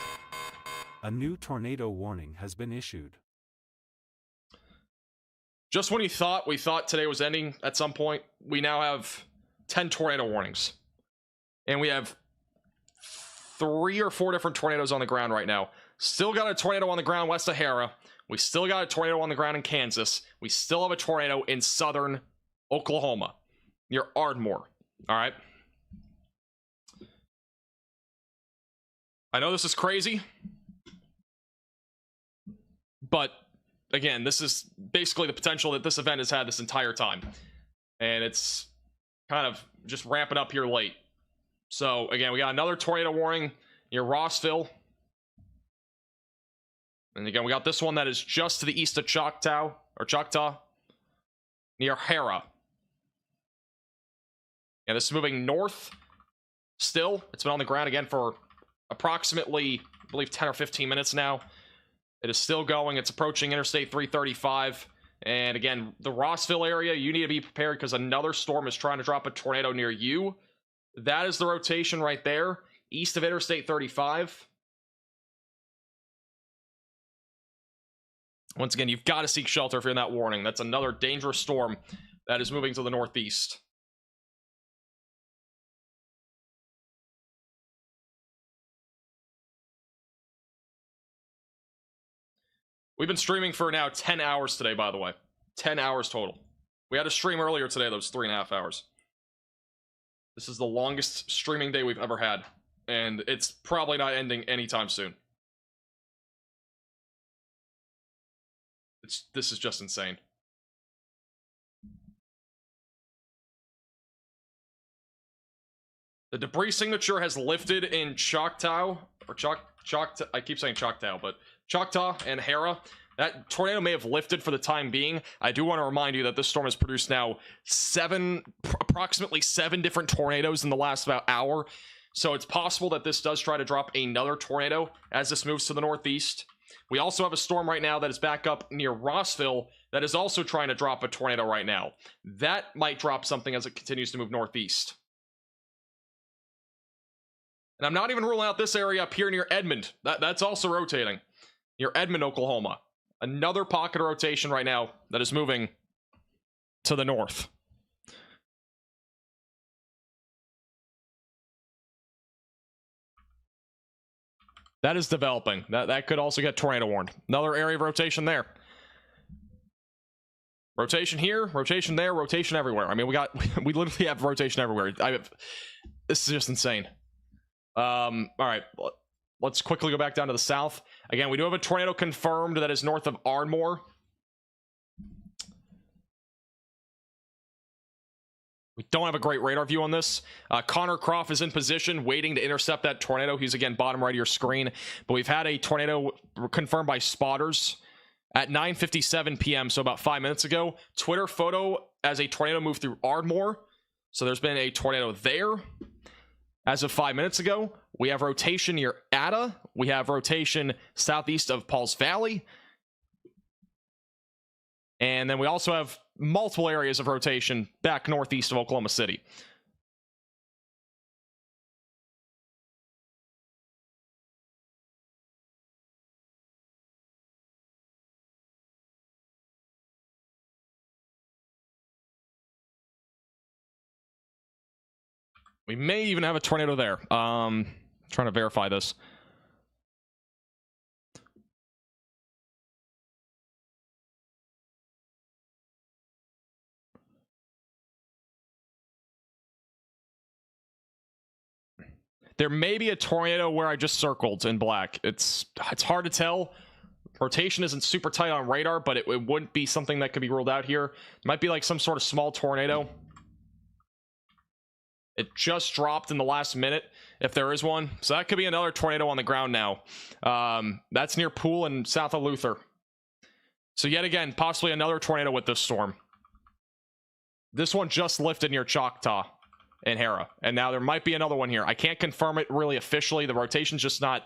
A new tornado warning has been issued. Just when we thought today was ending at some point, we now have 10 tornado warnings. And we have 3 or 4 different tornadoes on the ground right now. Still got a tornado on the ground west of Hera. We still got a tornado on the ground in Kansas. We still have a tornado in southern Oklahoma near Ardmore. All right. I know this is crazy, but again, this is basically the potential that this event has had this entire time. And it's kind of just ramping up here late. So again, we got another tornado warning near Rossville. And again, we got this one that is just to the east of Choctaw near Hera. And this is moving north still. It's been on the ground again for approximately, I believe, 10 or 15 minutes now. It is still going. It's approaching Interstate 335. And again, the Rossville area, you need to be prepared because another storm is trying to drop a tornado near you. That is the rotation right there, east of Interstate 35. Once again, you've got to seek shelter if you're in that warning. That's another dangerous storm that is moving to the northeast. We've been streaming for now 10 hours today, by the way. 10 hours total. We had a stream earlier today that was 3.5 hours. This is the longest streaming day we've ever had, and it's probably not ending anytime soon. This is just insane. The debris signature has lifted in Choctaw, or Choctaw, I keep saying Choctaw, but Choctaw and Hera. That tornado may have lifted for the time being. I do want to remind you that this storm has produced now approximately 7 different tornadoes in the last about hour. So it's possible that this does try to drop another tornado as this moves to the northeast. We also have a storm right now that is back up near Rossville that is also trying to drop a tornado right now. That might drop something as it continues to move northeast. And I'm not even ruling out this area up here near Edmond. That's also rotating. Near Edmond, Oklahoma. Another pocket of rotation right now that is moving to the north. That is developing. That could also get tornado warned. Another area of rotation there. Rotation here, rotation there, rotation everywhere. I mean, we literally have rotation everywhere. This is just insane. All right, let's quickly go back down to the south. Again, we do have a tornado confirmed that is north of Ardmore. We don't have a great radar view on this. Connor Croft is in position, waiting to intercept that tornado. He's, again, bottom right of your screen. But we've had a tornado confirmed by spotters at 9:57 p.m., so about 5 minutes ago. Twitter photo as a tornado moved through Ardmore. So there's been a tornado there as of 5 minutes ago. We have rotation near Ada. We have rotation southeast of Pauls Valley. And then we also have multiple areas of rotation back northeast of Oklahoma City. We may even have a tornado there. Trying to verify this. There may be a tornado where I just circled in black. It's hard to tell. Rotation isn't super tight on radar, but it wouldn't be something that could be ruled out here. It might be like some sort of small tornado. It just dropped in the last minute, if there is one. So that could be another tornado on the ground now. That's near Poole and south of Luther. So yet again, possibly another tornado with this storm. This one just lifted near Choctaw and Hera, and now there might be another one here. I can't confirm it really officially. The rotation's just not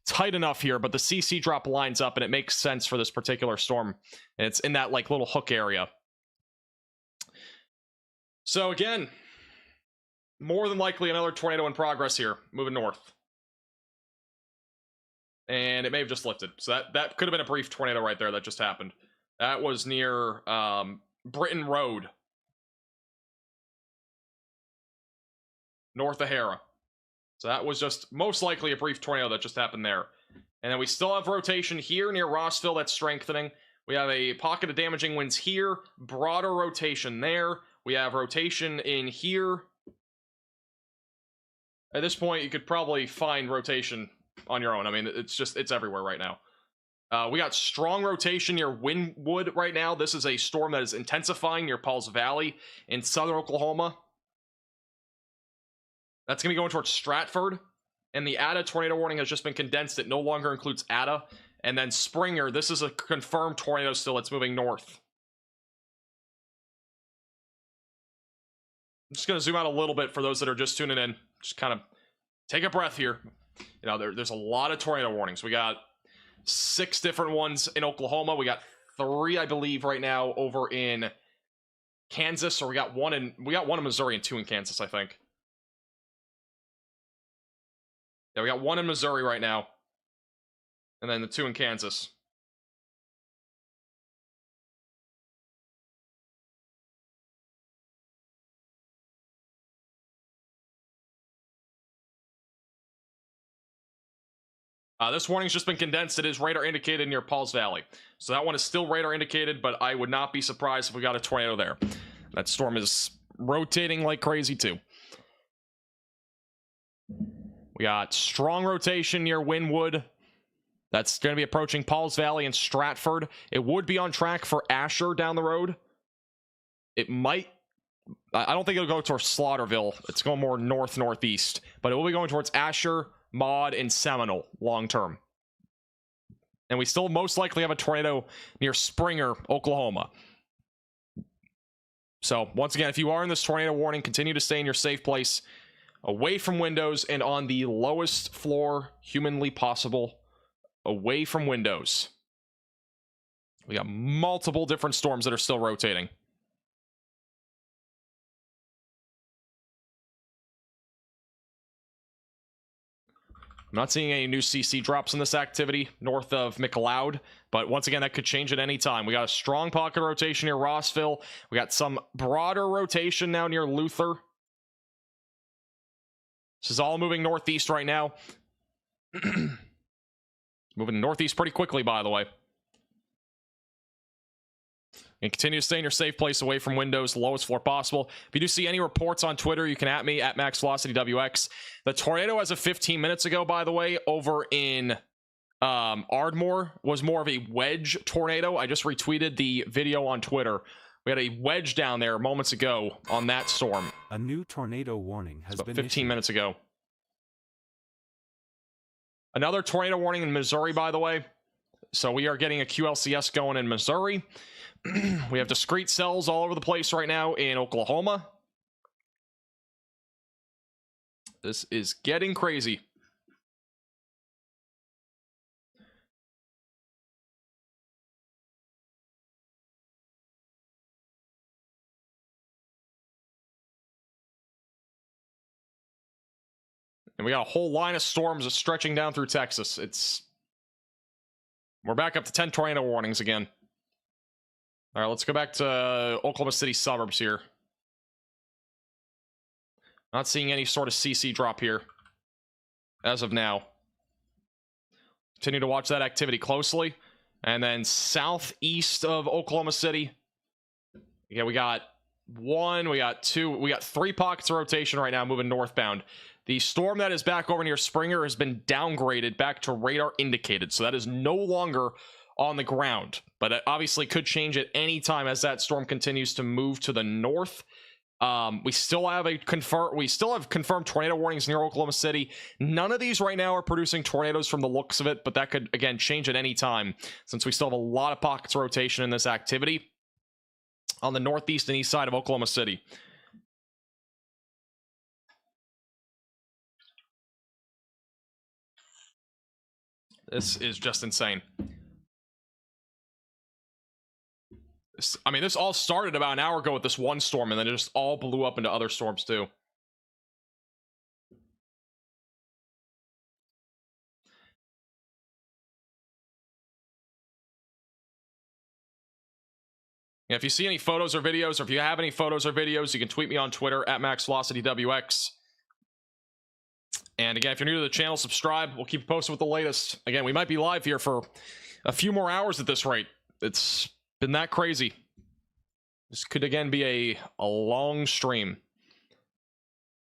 tight enough here, but the CC drop lines up and it makes sense for this particular storm, and it's in that like little hook area. So again, more than likely another tornado in progress here, moving north, and it may have just lifted. So that could have been a brief tornado right there that just happened. That was near Britain Road, north of Hera. So that was just most likely a brief tornado that just happened there. And then we still have rotation here near Rossville that's strengthening. We have a pocket of damaging winds here, broader rotation there. We have rotation in here. At this point, you could probably find rotation on your own. I mean, it's everywhere right now. We got strong rotation near Wynwood right now. This is a storm that is intensifying near Pauls Valley in southern Oklahoma. That's going to be going towards Stratford. And the Ada tornado warning has just been condensed. It no longer includes Ada. And then Springer, this is a confirmed tornado still. It's moving north. I'm just going to zoom out a little bit for those that are just tuning in. Just kind of take a breath here. You know, there's a lot of tornado warnings. We got 6 different ones in Oklahoma. We got 3, I believe, right now over in Kansas. Or we got one in Missouri and 2 in Kansas, I think. Yeah, we got 1 in Missouri right now. And then the 2 in Kansas. This warning's just been condensed. It is radar indicated near Pauls Valley. So that one is still radar indicated, but I would not be surprised if we got a tornado there. That storm is rotating like crazy too. We got strong rotation near Wynwood. That's going to be approaching Pauls Valley and Stratford. It would be on track for Asher down the road. It might... I don't think it'll go towards Slaughterville. It's going more north-northeast. But it will be going towards Asher, Maud, and Seminole long-term. And we still most likely have a tornado near Springer, Oklahoma. So, once again, if you are in this tornado warning, continue to stay in your safe place, away from windows and on the lowest floor humanly possible, away from windows. We got multiple different storms that are still rotating. I'm not seeing any new CC drops in this activity north of McLeod, but once again, that could change at any time. We got a strong pocket rotation near Rossville. We got some broader rotation now near Luther. This is all moving northeast right now. Moving northeast pretty quickly, by the way. And continue to stay in your safe place away from windows, lowest floor possible. If you do see any reports on Twitter, you can at me, at MaxVelocityWX. The tornado as of 15 minutes ago, by the way, over in Ardmore, was more of a wedge tornado. I just retweeted the video on Twitter We had a wedge down there moments ago on that storm. A new tornado warning has About been 15 issued. minutes ago. Another tornado warning in Missouri, by the way. So we are getting a QLCS going in Missouri. We have discrete cells all over the place right now in Oklahoma. This is getting crazy. And we got a whole line of storms stretching down through Texas. We're back up to 10 tornado warnings again. All right, let's go back to Oklahoma City suburbs here. Not seeing any sort of CC drop here as of now. Continue to watch that activity closely. And then southeast of Oklahoma City. Yeah, we got one, we got two, we got 3 pockets of rotation right now moving northbound. The storm that is back over near Springer has been downgraded back to radar indicated, so that is no longer on the ground, but it obviously could change at any time as that storm continues to move to the north. We still have confirmed tornado warnings near Oklahoma City. None of these right now are producing tornadoes from the looks of it, but that could again change at any time since we still have a lot of pockets of rotation in this activity on the northeast and east side of Oklahoma City. This is just insane. I mean, this all started about an hour ago with this one storm, and then it just all blew up into other storms too. Yeah, if you see any photos or videos, or if you have any photos or videos, you can tweet me on Twitter at MaxVelocityWX. And again, if you're new to the channel, subscribe. We'll keep you posted with the latest. Again, we might be live here for a few more hours at this rate. It's been that crazy. This could again be a long stream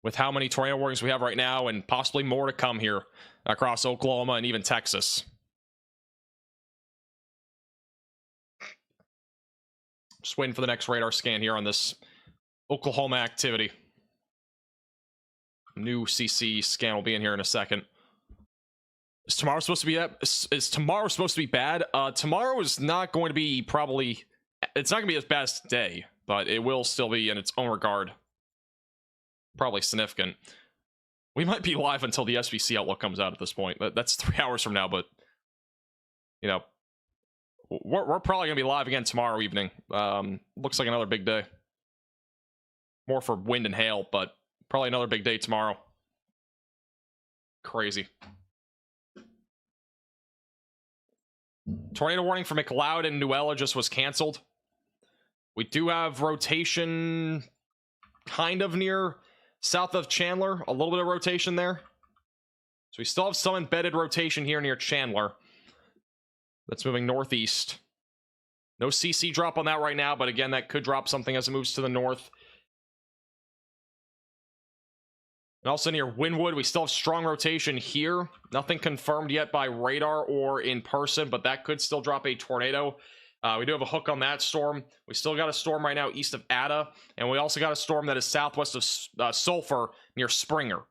with how many tornado warnings we have right now and possibly more to come here across Oklahoma and even Texas. Just waiting for the next radar scan here on this Oklahoma activity. New CC scan will be in here in a second. Is tomorrow supposed to be is tomorrow supposed to be bad? Tomorrow is not going to be probably, it's not going to be as bad as today, but it will still be in its own regard probably significant. We might be live until the SVC outlook comes out at this point. That's 3 hours from now, but you know, we're probably going to be live again tomorrow evening. Looks like another big day. More for wind and hail, but probably another big day tomorrow. Crazy. Tornado warning for McLeod and Newella just was canceled. We do have rotation kind of near south of Chandler. A little bit of rotation there. So we still have some embedded rotation here near Chandler. That's moving northeast. No CC drop on that right now, but again, that could drop something as it moves to the north. And also near Wynwood, we still have strong rotation here. Nothing confirmed yet by radar or in person, but that could still drop a tornado. We do have a hook on that storm. We still got a storm right now east of Ada, and we also got a storm that is southwest of Sulfur near Springer.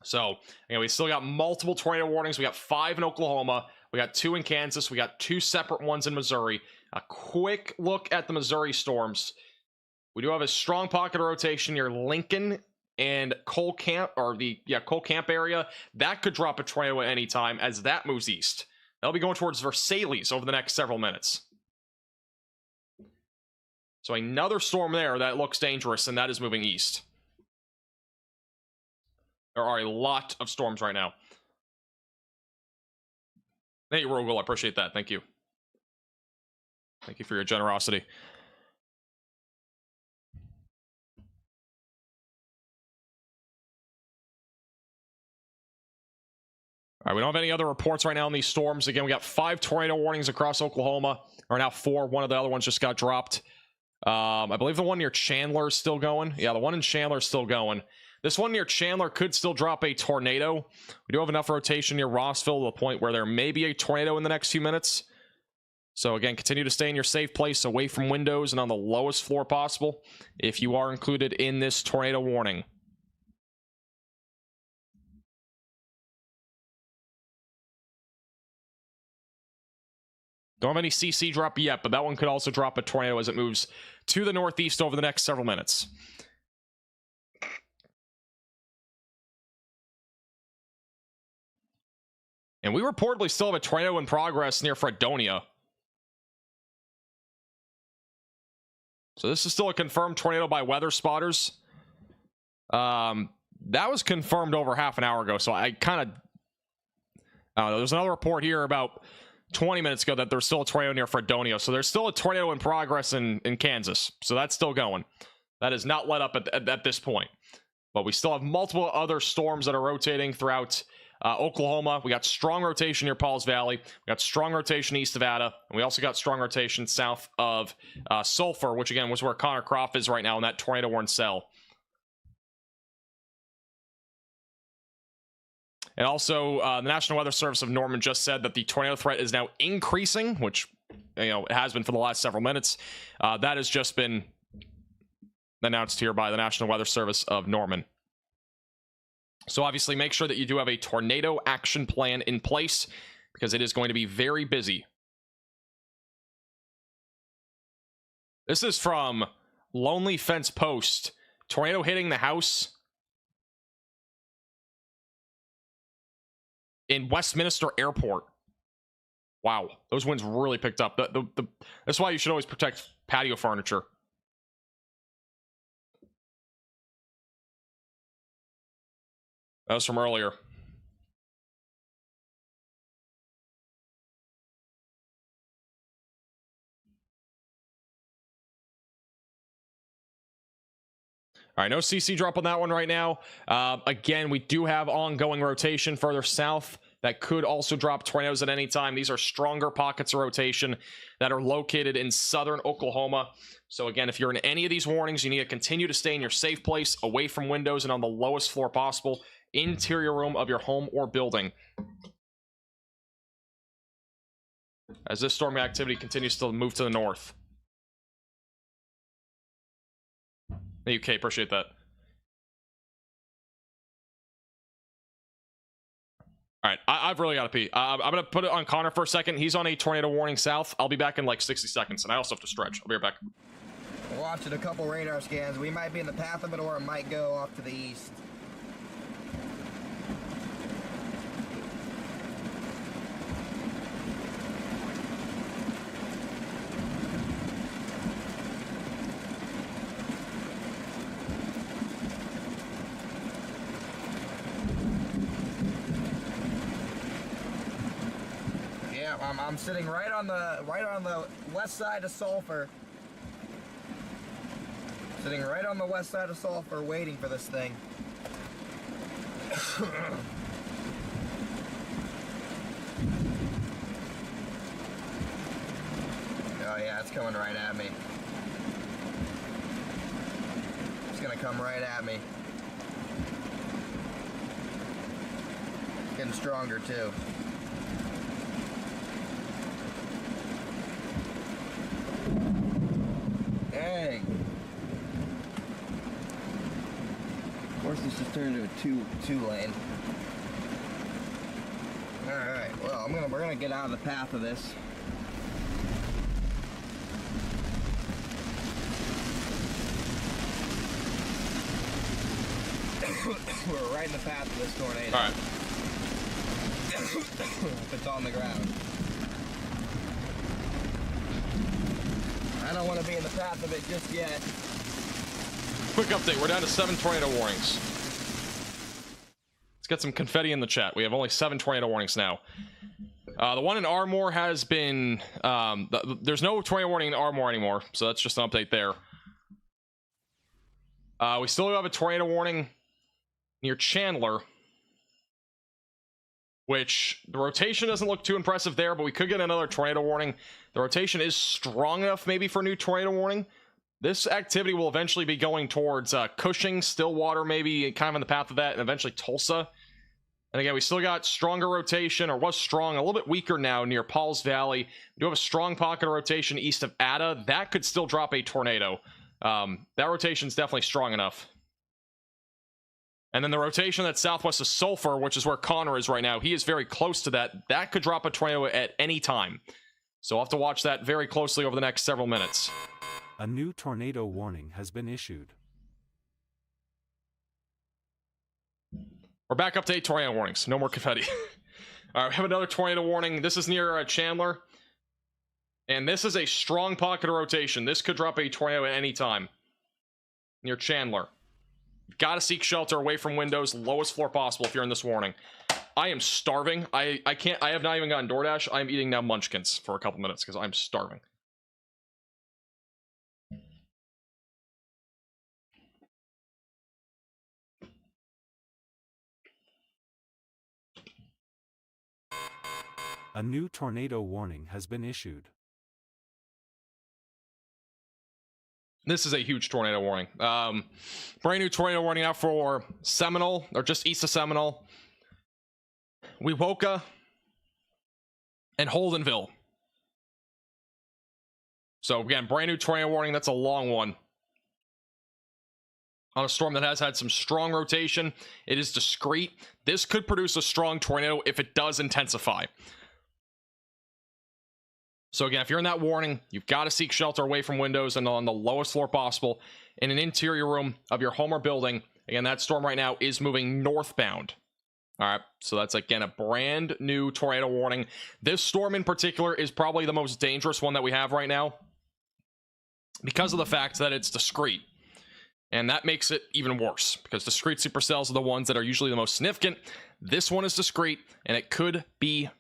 So, again, we still got multiple tornado warnings. We got 5 in Oklahoma. We got 2 in Kansas. We got 2 separate ones in Missouri. A quick look at the Missouri storms. We do have a strong pocket of rotation near Lincoln and Cole Camp, or the Cole Camp area. That could drop a tornado at any time as that moves east. That'll be going towards Versailles over the next several minutes. So another storm there that looks dangerous, and that is moving east. There are a lot of storms right now. Hey, Rogel, I appreciate that. Thank you. Thank you for your generosity. All right, we don't have any other reports right now on these storms. Again, we got 5 tornado warnings across Oklahoma, or now 4. One of the other ones just got dropped. I believe the one near Chandler is still going. Yeah, the one in Chandler is still going. This one near Chandler could still drop a tornado. We do have enough rotation near Rossville to the point where there may be a tornado in the next few minutes. So again, continue to stay in your safe place, away from windows and on the lowest floor possible if you are included in this tornado warning. Don't have any CC drop yet, but that one could also drop a tornado as it moves to the northeast over the next several minutes. And we reportedly still have a tornado in progress near Fredonia. So this is still a confirmed tornado by weather spotters. That was confirmed over half an hour ago, so I kind of... I don't know, there's another report here about 20 minutes ago that there's still a tornado near Fredonia. So there's still a tornado in progress in Kansas. So that's still going. That is not let up at this point. But we still have multiple other storms that are rotating throughout Oklahoma. We got strong rotation near Pauls Valley. We got strong rotation east of Ada. And we also got strong rotation south of Sulfur, which again was where Connor Croft is right now in that tornado-warned cell. And also, the National Weather Service of Norman just said that the tornado threat is now increasing, which, you know, it has been for the last several minutes. That has just been announced here by the National Weather Service of Norman. So obviously, make sure that you do have a tornado action plan in place, because it is going to be very busy. This is from Lonely Fence Post. Tornado hitting the house in Westminster Airport. Wow, those winds really picked up. That's why you should always protect patio furniture. That was from earlier. All right, no CC drop on that one right now. Again, we do have ongoing rotation further south that could also drop tornadoes at any time. These are stronger pockets of rotation that are located in southern Oklahoma. So again, if you're in any of these warnings, you need to continue to stay in your safe place, away from windows and on the lowest floor possible, interior room of your home or building. As this storm activity continues to move to the north. Thank you, UK. Appreciate that. All right, I've really got to pee. I'm going to put it on Connor for a second. He's on a tornado warning south. I'll be back in like 60 seconds, and I also have to stretch. I'll be right back. We're watching a couple radar scans. We might be in the path of it, or it might go off to the east. I'm sitting right on the west side of Sulfur. Sitting right on the west side of Sulfur, waiting for this thing. Oh yeah, it's coming right at me. It's gonna come right at me. It's getting stronger too. Dang. Of course, this just turned into a two lane. All right. Well, we're gonna get out of the path of this. We're right in the path of this tornado. All right. If it's on the ground. I don't want to be in the path of it just yet. Quick update. We're down to 7 tornado warnings. Let's get some confetti in the chat. We have only 7 tornado warnings now. The one in Ardmore has been... there's no tornado warning in Ardmore anymore, so that's just an update there. We still have a tornado warning near Chandler, which the rotation doesn't look too impressive there, but we could get another tornado warning. The rotation is strong enough maybe for a new tornado warning. This activity will eventually be going towards Cushing, Stillwater, maybe kind of in the path of that, and eventually Tulsa. And again, we still got stronger rotation, or was strong, a little bit weaker now near Paul's Valley. We do have a strong pocket of rotation east of Ada. That could still drop a tornado. That rotation is definitely strong enough. And then the rotation that's southwest of Sulfur, which is where Connor is right now, he is very close to that. That could drop a tornado at any time. So we'll have to watch that very closely over the next several minutes. A new tornado warning has been issued. We're back up to 8 tornado warnings. No more confetti. All right, we have another tornado warning. This is near Chandler. And this is a strong pocket of rotation. This could drop a tornado at any time. Near Chandler. Gotta seek shelter away from windows, lowest floor possible if you're in this warning. I am starving. I have not even gotten DoorDash. I'm eating now munchkins for a couple minutes because I'm starving. A new tornado warning has been issued. This is a huge tornado warning. Brand new tornado warning out for Seminole, or just east of Seminole, Wewoka, and Holdenville. So again, brand new tornado warning. That's a long one. On a storm that has had some strong rotation. It is discrete. This could produce a strong tornado if it does intensify. So again, if you're in that warning, you've got to seek shelter away from windows and on the lowest floor possible in an interior room of your home or building. Again, that storm right now is moving northbound. All right, so that's, again, a brand new tornado warning. This storm in particular is probably the most dangerous one that we have right now because of the fact that it's discrete. And that makes it even worse because discrete supercells are the ones that are usually the most significant. This one is discrete, and it could be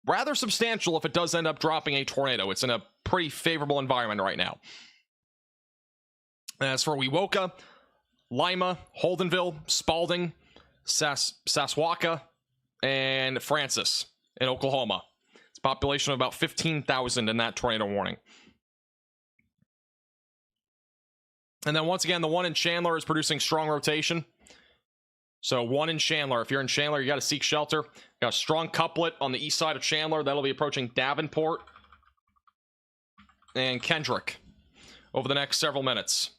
rather substantial if it does end up dropping a tornado. It's in a pretty favorable environment right now. As for Wewoka, Lima, Holdenville, Spalding, Sassawaka, and Francis in Oklahoma. It's a population of about 15,000 in that tornado warning. And then once again, the one in Chandler is producing strong rotation. So one in Chandler. If you're in Chandler, you got to seek shelter. Got a strong couplet on the east side of Chandler. That'll be approaching Davenport and Kendrick over the next several minutes.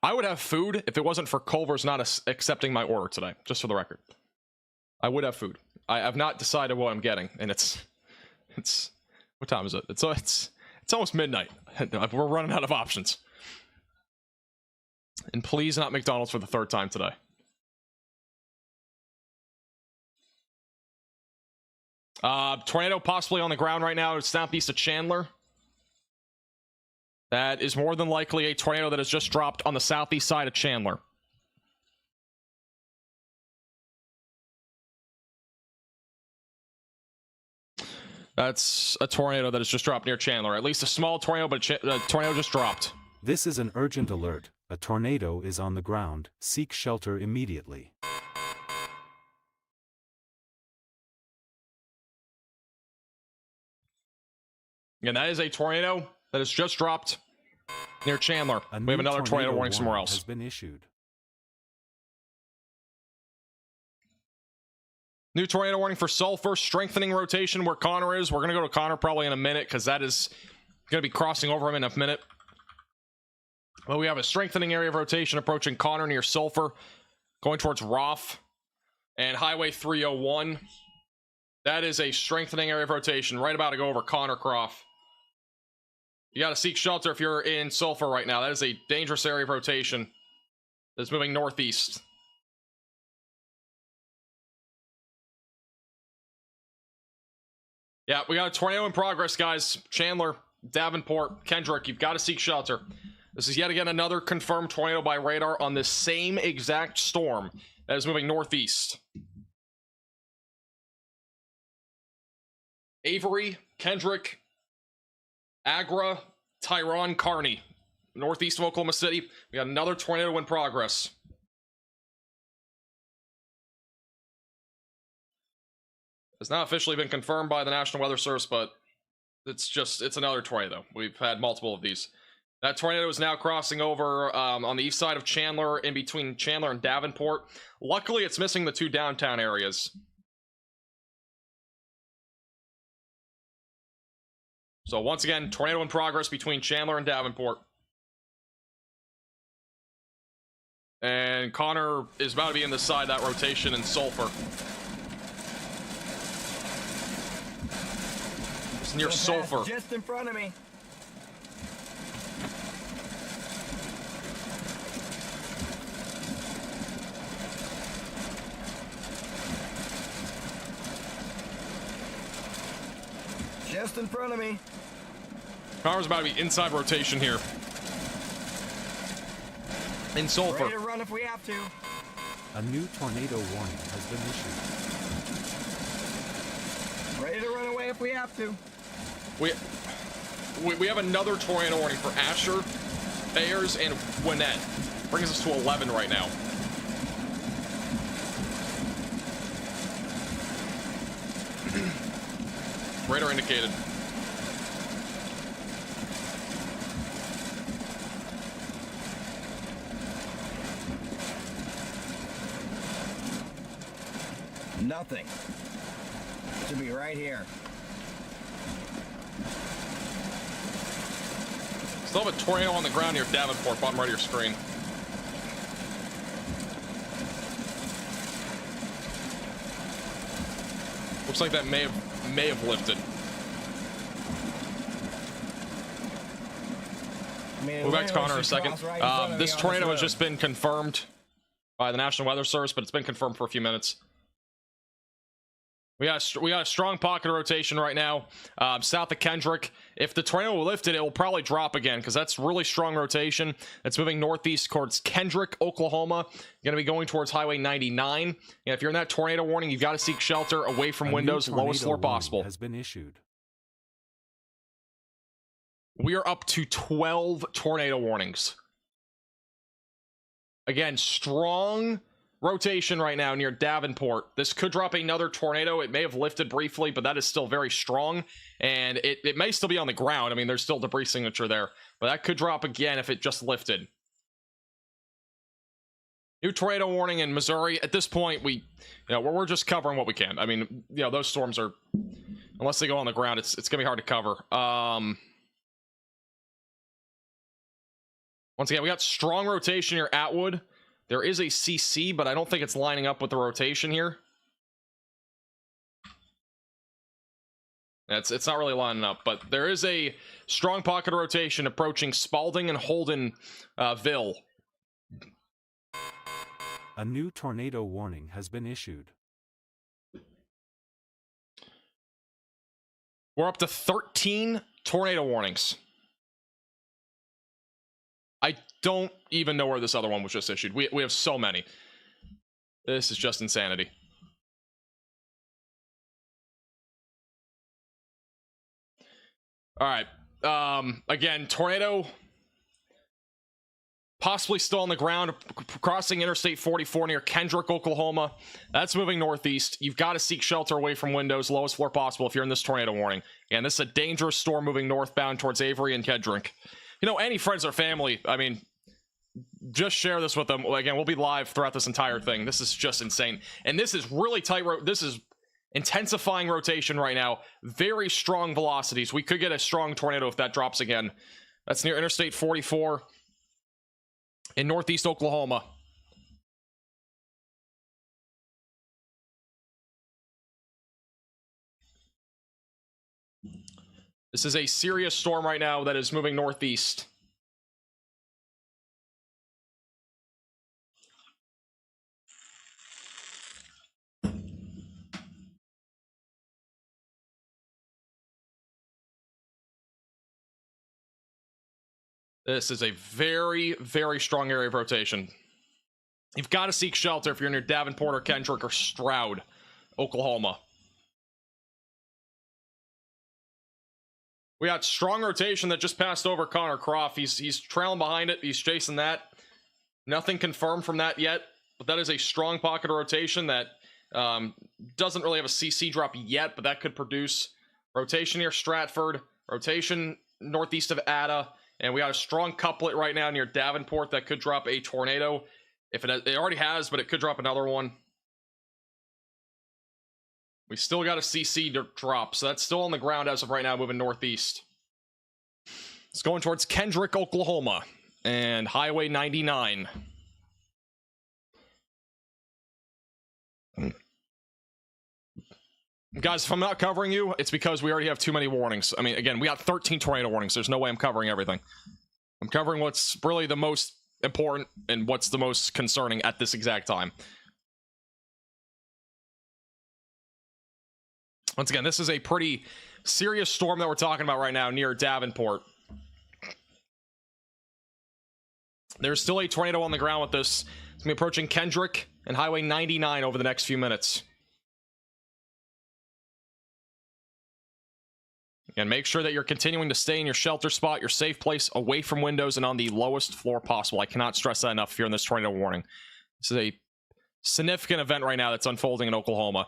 I would have food if it wasn't for Culver's not accepting my order today, just for the record. I would have food. I have not decided what I'm getting, and it's what time is it? It's almost midnight. We're running out of options. And please not McDonald's for the third time today. Tornado possibly on the ground right now. It's southeast of Chandler. That is more than likely a tornado that has just dropped on the southeast side of Chandler. That's a tornado that has just dropped near Chandler. At least a small tornado, but a tornado just dropped. This is an urgent alert. A tornado is on the ground. Seek shelter immediately. And that is a tornado that has just dropped near Chandler. We have another tornado warning somewhere else. Has been issued. New tornado warning for Sulfur, strengthening rotation where Connor is. We're going to go to Connor probably in a minute because that is going to be crossing over him in a minute. But we have a strengthening area of rotation approaching Connor near Sulfur, going towards Roth and Highway 301. That is a strengthening area of rotation right about to go over Connor Croft. You got to seek shelter if you're in Sulfur right now. That is a dangerous area of rotation that's moving northeast. Yeah, we got a tornado in progress, guys. Chandler, Davenport, Kendrick, you've got to seek shelter. This is yet again another confirmed tornado by radar on this same exact storm that is moving northeast. Avery, Kendrick, Agra, Tyrone, Kearney, northeast of Oklahoma City. We got another tornado in progress. It's not officially been confirmed by the National Weather Service, but it's another tornado. We've had multiple of these. That tornado is now crossing over on the east side of Chandler, in between Chandler and Davenport. Luckily, it's missing the 2 downtown areas. So once again, tornado in progress between Chandler and Davenport. And Connor is about to be in the side of that rotation in Sulfur. It's near Sulfur. Just in front of me. Just in front of me. Connor's about to be inside rotation here. In Sulfur. Ready to run if we have to. A new tornado warning has been issued. Ready to run away if we have to. We have another tornado warning for Asher, Ayers, and Gwinnett. Brings us to 11 right now. Radar indicated. Nothing. Should be right here. Still have a tornado on the ground near Davenport, bottom right of your screen. Looks like that may have lifted. Move back to Connor in a second. This tornado has just been confirmed by the National Weather Service, but it's been confirmed for a few minutes. We got a strong pocket of rotation right now, south of Kendrick. If the tornado will lift it, it will probably drop again because that's really strong rotation. It's moving northeast towards Kendrick, Oklahoma. Going to be going towards Highway 99. And if you're in that tornado warning, you've got to seek shelter away from windows, lowest floor possible. Has been issued. We are up to 12 tornado warnings. Again, strong rotation right now near Davenport. This could drop another tornado. It may have lifted briefly, but that is still very strong, and it may still be on the ground. I mean, there's still debris signature there, but that could drop again if it just lifted. New tornado warning in Missouri. At this point, we're just covering what we can. I mean, those storms are, unless they go on the ground, it's gonna be hard to cover. Once again, we got strong rotation here at Atwood. There is a CC, but I don't think it's lining up with the rotation here. It's not really lining up, but there is a strong pocket of rotation approaching Spalding and Holdenville. A new tornado warning has been issued. We're up to 13 tornado warnings. I don't even know where this other one was just issued. We have so many. This is just insanity. All right. Again, tornado possibly still on the ground, crossing Interstate 44 near Kendrick, Oklahoma. That's moving northeast. You've got to seek shelter away from windows, lowest floor possible if you're in this tornado warning. Again, this is a dangerous storm moving northbound towards Avery and Kendrick. Any friends or family, I mean, just share this with them. Again, we'll be live throughout this entire thing. This is just insane. And this is really tight. This is intensifying rotation right now. Very strong velocities. We could get a strong tornado if that drops again. That's near Interstate 44 in northeast Oklahoma. This is a serious storm right now that is moving northeast. This is a very, very strong area of rotation. You've got to seek shelter if you're near Davenport or Kendrick or Stroud, Oklahoma. We got strong rotation that just passed over Connor Croft. He's trailing behind it. He's chasing that. Nothing confirmed from that yet, but that is a strong pocket of rotation that doesn't really have a CC drop yet, but that could produce rotation near Stratford, rotation northeast of Ada, And we got a strong couplet right now near Davenport that could drop a tornado. If it already has, but it could drop another one. We still got a CC drop, so that's still on the ground as of right now, moving northeast. It's going towards Kendrick, Oklahoma, and Highway 99. Guys, if I'm not covering you, it's because we already have too many warnings. I mean, again, we got 13 tornado warnings. There's no way I'm covering everything. I'm covering what's really the most important and what's the most concerning at this exact time. Once again, this is a pretty serious storm that we're talking about right now near Davenport. There's still a tornado on the ground with this. It's going to be approaching Kendrick and Highway 99 over the next few minutes. And make sure that you're continuing to stay in your shelter spot, your safe place, away from windows and on the lowest floor possible. I cannot stress that enough if you're in this tornado warning. This is a significant event right now that's unfolding in Oklahoma.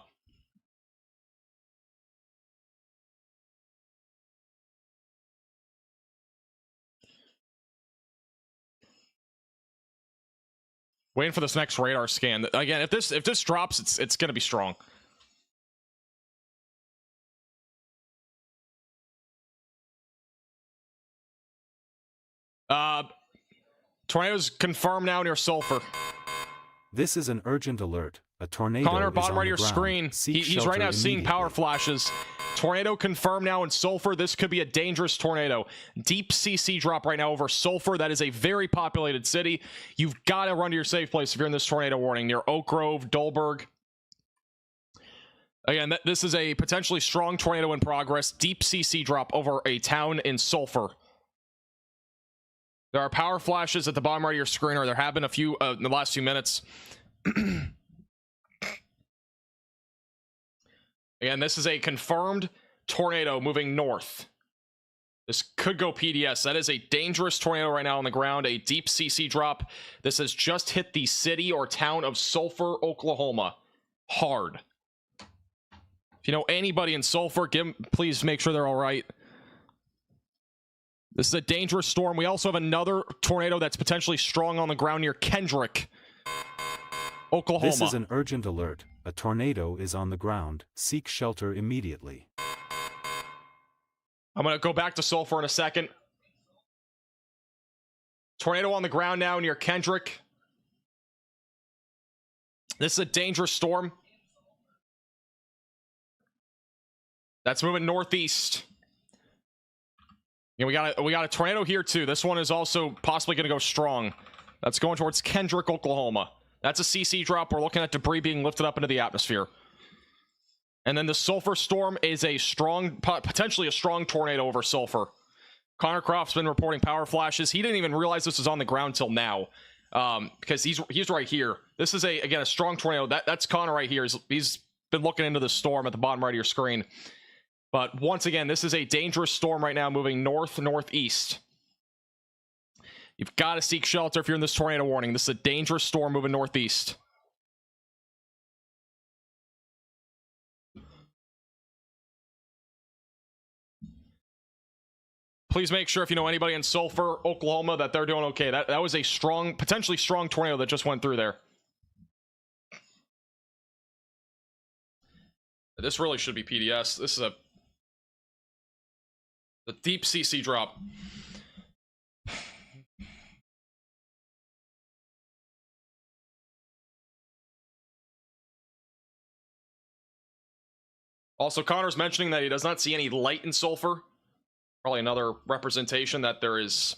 Waiting for this next radar scan. Again, if this drops, it's going to be strong. Tornadoes confirmed now near Sulfur. This is an urgent alert. A tornado Connor, is bottom on right the of your ground. screen. He's Seek right now shelter seeing power immediately. flashes. Tornado confirmed now in Sulfur. This could be a dangerous tornado. Deep CC drop right now over Sulfur. That is a very populated city. You've got to run to your safe place if you're in this tornado warning near Oak Grove, Dolberg. Again, this is a potentially strong tornado in progress. Deep CC drop over a town in Sulfur. There are power flashes at the bottom right of your screen, or there have been a few in the last few minutes. Again, this is a confirmed tornado moving north. This could go PDS. That is a dangerous tornado right now on the ground. A deep CC drop. This has just hit the city or town of Sulfur, Oklahoma. Hard. If you know anybody in Sulfur, please make sure they're all right. This is a dangerous storm. We also have another tornado that's potentially strong on the ground near Kendrick, Oklahoma. This is an urgent alert. A tornado is on the ground. Seek shelter immediately. I'm going to go back to Sulfur in a second. Tornado on the ground now near Kendrick. This is a dangerous storm. That's moving northeast. Yeah, we got a tornado here too. This one is also possibly going to go strong. That's going towards Kendrick, Oklahoma. That's a CC drop. We're looking at debris being lifted up into the atmosphere. And then the Sulfur storm is a strong, potentially a strong tornado over Sulfur. Connor Croft's been reporting power flashes. He didn't even realize this was on the ground till now, because he's right here. This is again a strong tornado. That's Connor right here. He's been looking into the storm at the bottom right of your screen. But once again, this is a dangerous storm right now moving northeast. You've got to seek shelter if you're in this tornado warning. This is a dangerous storm moving northeast. Please make sure if you know anybody in Sulfur, Oklahoma, that they're doing okay. That was a strong, potentially strong tornado that just went through there. This really should be PDS. This is the deep CC drop. Also, Connor's mentioning that he does not see any light in Sulfur. Probably another representation that there is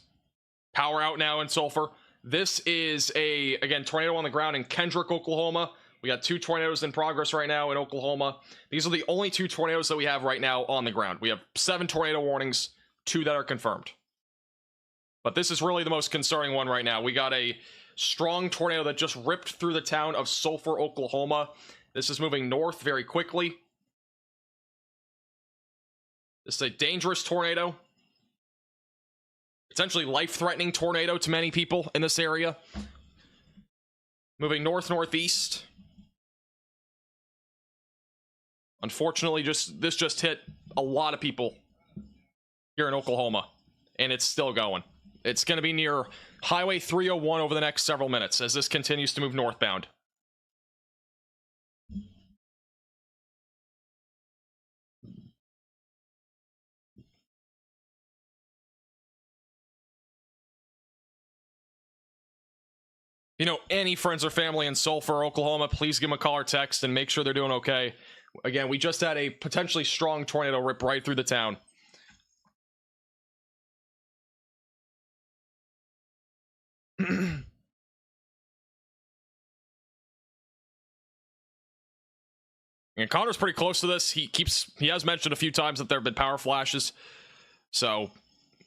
power out now in Sulfur. This is again, tornado on the ground in Kendrick, Oklahoma. We got 2 tornadoes in progress right now in Oklahoma. These are the only 2 tornadoes that we have right now on the ground. We have 7 tornado warnings, 2 that are confirmed. But this is really the most concerning one right now. We got a strong tornado that just ripped through the town of Sulfur, Oklahoma. This is moving north very quickly. This is a dangerous tornado. Potentially life-threatening tornado to many people in this area. Moving northeast. Unfortunately, this just hit a lot of people here in Oklahoma, and it's still going. It's going to be near Highway 301 over the next several minutes as this continues to move northbound. You know, any friends or family in Sulfur, Oklahoma, please give them a call or text and make sure they're doing okay. Again, we just had a potentially strong tornado rip right through the town. And Connor's pretty close to this. He has mentioned a few times that there have been power flashes. So,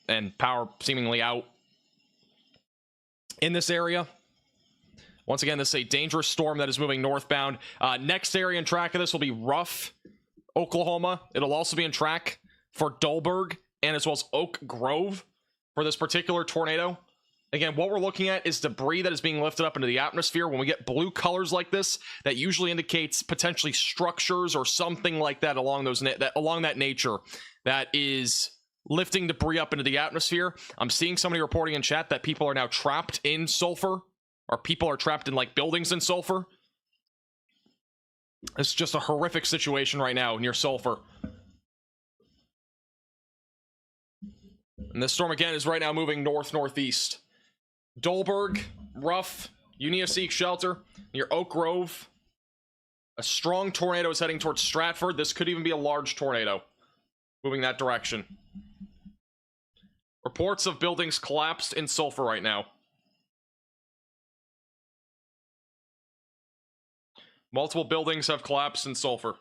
and power seemingly out in this area. Once again, this is a dangerous storm that is moving northbound. Next area in track of this will be Rough, Oklahoma. It'll also be in track for Dolberg and as well as Oak Grove for this particular tornado. Again, what we're looking at is debris that is being lifted up into the atmosphere. When we get blue colors like this, that usually indicates potentially structures or something like that along that nature that is lifting debris up into the atmosphere. I'm seeing somebody reporting in chat that people are now trapped in Sulfur, or people are trapped in like buildings in Sulfur. It's just a horrific situation right now near Sulfur. And this storm again is right now moving north-northeast. Dolberg, Rough, you need to seek shelter near Oak Grove. A strong tornado is heading towards Stratford. This could even be a large tornado moving that direction. Reports of buildings collapsed in Sulfur right now. Multiple buildings have collapsed in Sulfur.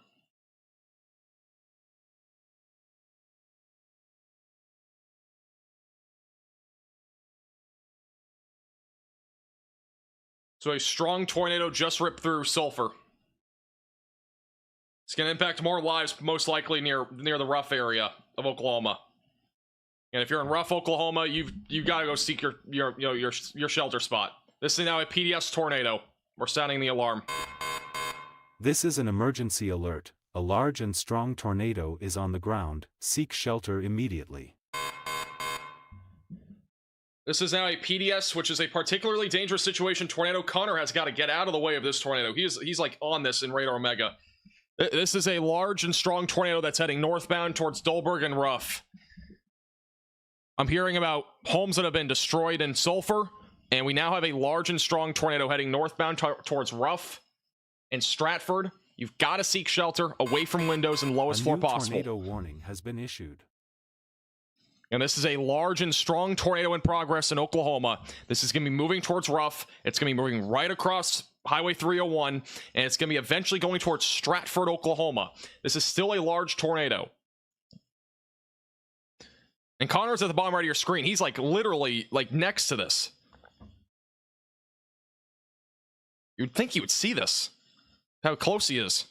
So a strong tornado just ripped through Sulfur. It's going to impact more lives, most likely near the Rough area of Oklahoma. And if you're in Rough, Oklahoma, you've got to go seek your shelter spot. This is now a PDS tornado. We're sounding the alarm. This is an emergency alert. A large and strong tornado is on the ground. Seek shelter immediately. This is now a PDS, which is a particularly dangerous situation. Tornado Connor has got to get out of the way of this tornado. He's like on this in Radar Omega. This is a large and strong tornado that's heading northbound towards Dolberg and Rough. I'm hearing about homes that have been destroyed in Sulfur, and we now have a large and strong tornado heading northbound towards Rough and Stratford. You've got to seek shelter away from windows and lowest floor possible. A tornado warning has been issued. And this is a large and strong tornado in progress in Oklahoma. This is going to be moving towards Rough. It's going to be moving right across Highway 301, and it's going to be eventually going towards Stratford, Oklahoma. This is still a large tornado. And Connor's at the bottom right of your screen. He's like literally like next to this. You'd think he would see this. How close he is.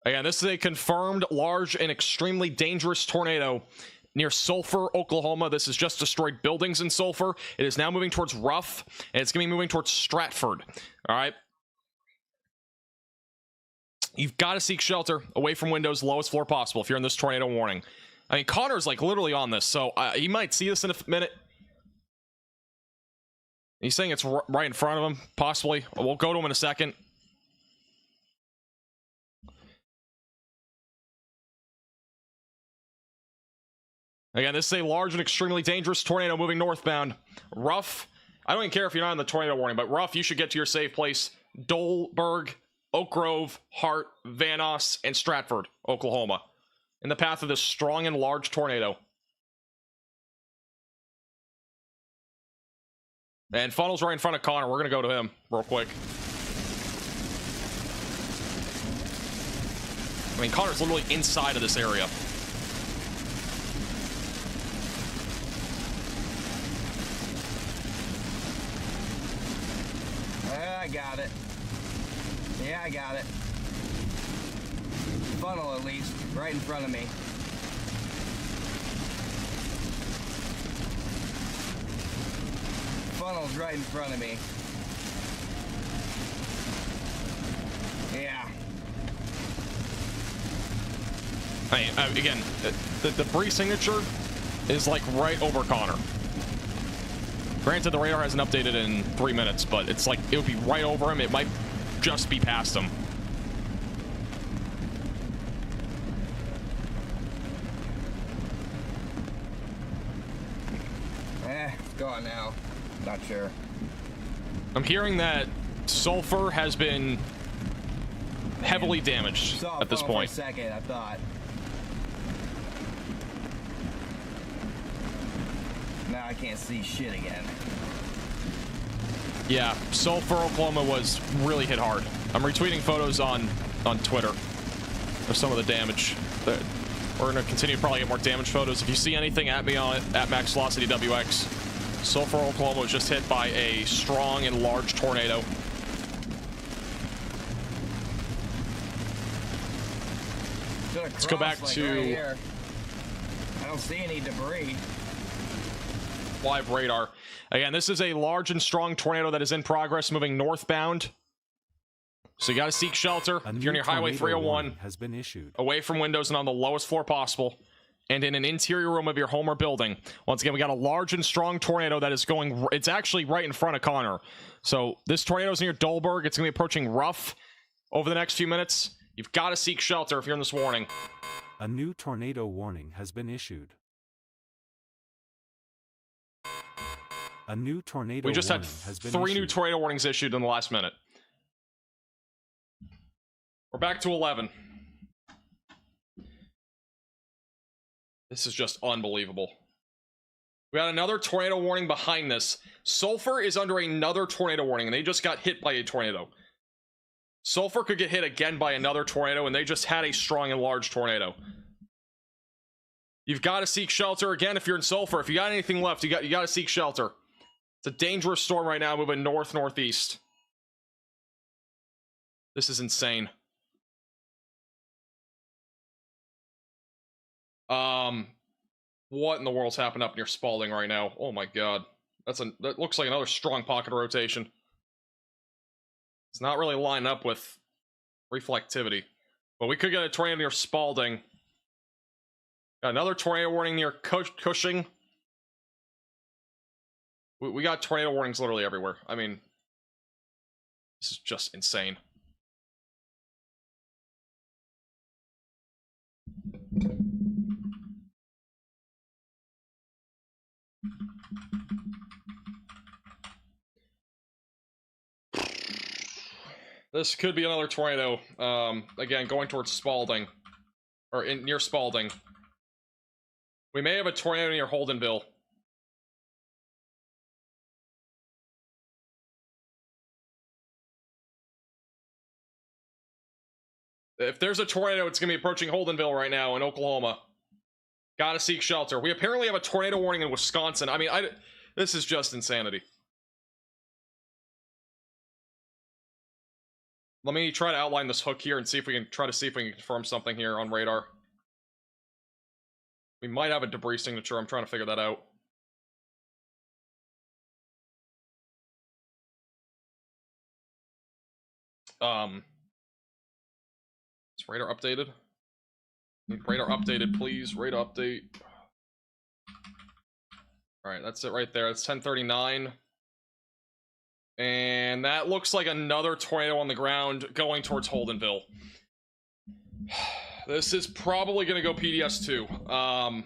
Again, this is a confirmed large and extremely dangerous tornado near Sulfur, Oklahoma. This has just destroyed buildings in Sulfur. It is now moving towards Rough, and it's going to be moving towards Stratford. All right. You've got to seek shelter away from windows, lowest floor possible if you're in this tornado warning. I mean, Connor's like literally on this, so he might see this in a minute. He's saying it's right in front of him, possibly. We'll go to him in a second. Again, this is a large and extremely dangerous tornado moving northbound. Rough, I don't even care if you're not in the tornado warning, but Rough, you should get to your safe place. Dolberg, Oak Grove, Hart, Vanos, and Stratford, Oklahoma. In the path of this strong and large tornado. And Funnel's right in front of Connor. We're going to go to him real quick. I mean, Connor's literally inside of this area. I got it. Yeah, I got it. Funnel, at least, right in front of me. funnel's right in front of me. Yeah. Again, the debris signature is like right over Connor. Granted, the radar hasn't updated in 3 minutes, but it's like it would be right over him. It might just be past him. It's gone now. Not sure. I'm hearing that sulfur has been heavily damaged at this point. For a second, I thought. Now I can't see shit again. Yeah, sulfur, Oklahoma was really hit hard. I'm retweeting photos on Twitter of some of the damage. We're gonna continue to probably get more damage photos. If you see anything at me on it, at Max Velocity WX, sulfur, Oklahoma was just hit by a strong and large tornado. Let's go back to right here. I don't see any debris. Live radar. Again, this is a large and strong tornado that is in progress, moving northbound. So you got to seek shelter if you're near Highway 301, has been issued. Away from windows and on the lowest floor possible, and in an interior room of your home or building. Once again, we got a large and strong tornado that is going. It's actually right in front of Connor. So this tornado is near Dolberg. It's going to be approaching Rough over the next few minutes. You've got to seek shelter if you're in this warning. A new tornado warning has been issued. A new tornado We just had warning has been 3 issued. new tornado warnings issued in the last minute. We're back to 11. This is just unbelievable. We got another tornado warning behind this. Sulfur is under another tornado warning, and they just got hit by a tornado. Sulfur could get hit again by another tornado, and they just had a strong and large tornado. You've got to seek shelter again if you're in Sulfur. If you got anything left, you got to seek shelter. It's a dangerous storm right now, moving north-northeast. This is insane. What in the world's happened up near Spalding right now? Oh my god. That looks like another strong pocket of rotation. It's not really lining up with reflectivity. But we could get a tornado near Spalding. Got another tornado warning near Cushing. We got tornado warnings literally everywhere. I mean, this is just insane. This could be another tornado. Again, going towards Spalding. Or near Spalding. We may have a tornado near Holdenville. If there's a tornado, it's going to be approaching Holdenville right now in Oklahoma. Gotta seek shelter. We apparently have a tornado warning in Wisconsin. I mean, this is just insanity. Let me try to outline this hook here and see if we can confirm something here on radar. We might have a debris signature. I'm trying to figure that out. Is radar updated? Radar updated, please. Radar update. Alright, that's it right there. It's 10:39. And that looks like another tornado on the ground going towards Holdenville. This is probably going to go PDS2.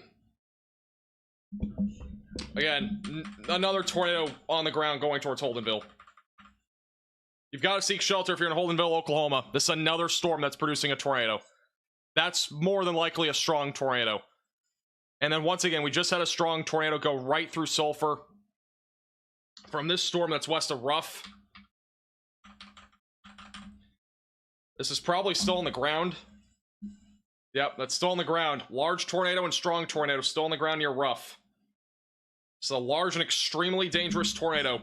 Again, another tornado on the ground going towards Holdenville. You've got to seek shelter if you're in Holdenville, Oklahoma. This is another storm that's producing a tornado. That's more than likely a strong tornado. And then once again, we just had a strong tornado go right through Sulfur from this storm that's west of Rough. This is probably still on the ground. Yep, that's still on the ground. Large tornado and strong tornado still on the ground near Rough. It's a large and extremely dangerous tornado.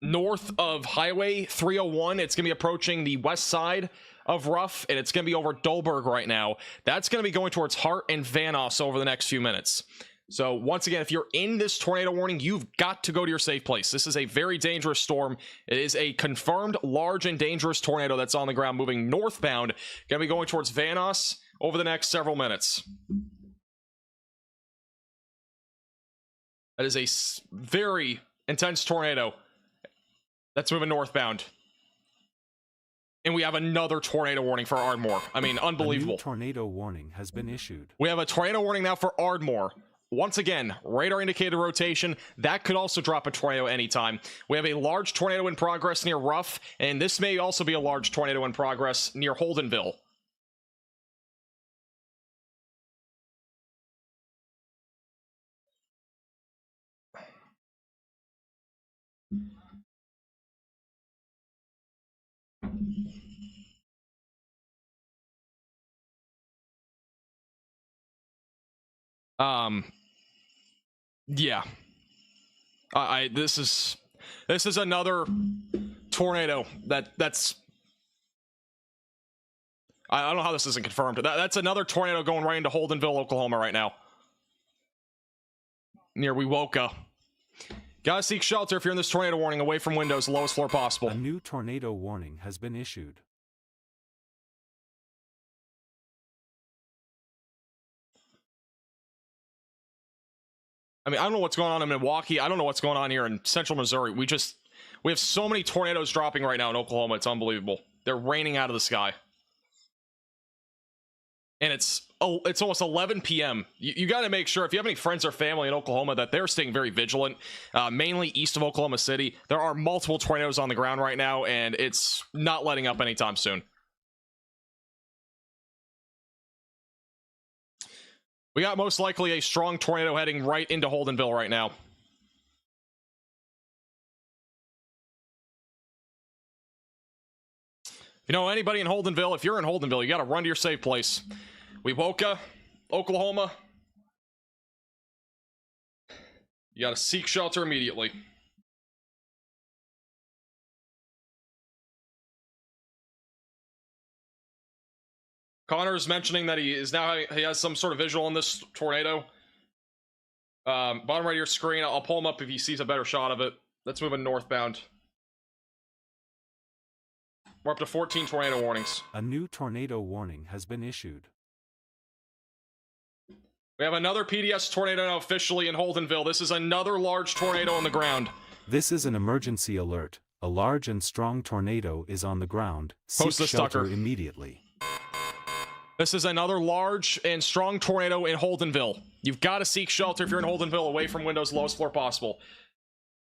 North of Highway 301, it's going to be approaching the west side of Rough, and it's going to be over Dolberg right now. That's going to be going towards Hart and Vanoss over the next few minutes. So once again, if you're in this tornado warning, you've got to go to your safe place. This is a very dangerous storm. It is a confirmed large and dangerous tornado that's on the ground moving northbound. Going to be going towards Van Nuys over the next several minutes. That is a very intense tornado that's moving northbound. And we have another tornado warning for Ardmore. I mean, unbelievable. A new tornado warning has been issued. We have a tornado warning now for Ardmore. Once again, radar indicated rotation. That could also drop a tornado anytime. We have a large tornado in progress near Ruff, and this may also be a large tornado in progress near Holdenville. Yeah. This is another tornado that's I don't know how this isn't confirmed. That's another tornado going right into Holdenville, Oklahoma right now. Near Wewoka. Gotta seek shelter if you're in this tornado warning, away from windows, lowest floor possible. A new tornado warning has been issued. I mean, I don't know what's going on in Milwaukee. I don't know what's going on here in central Missouri. We have so many tornadoes dropping right now in Oklahoma. It's unbelievable. They're raining out of the sky. And it's almost 11 p.m. You got to make sure, if you have any friends or family in Oklahoma, that they're staying very vigilant, mainly east of Oklahoma City. There are multiple tornadoes on the ground right now, and it's not letting up anytime soon. We got most likely a strong tornado heading right into Holdenville right now. If you know anybody in Holdenville, if you're in Holdenville, you got to run to your safe place. Wewoka, Oklahoma. You got to seek shelter immediately. Connor is mentioning that he has some sort of visual on this tornado. Bottom right of your screen. I'll pull him up if he sees a better shot of it. Let's move in northbound. We're up to 14 tornado warnings. A new tornado warning has been issued. We have another PDS tornado now officially in Holdenville. This is another large tornado on the ground. This is an emergency alert. A large and strong tornado is on the ground. Seek shelter immediately. This is another large and strong tornado in Holdenville. You've got to seek shelter if you're in Holdenville, away from windows, lowest floor possible.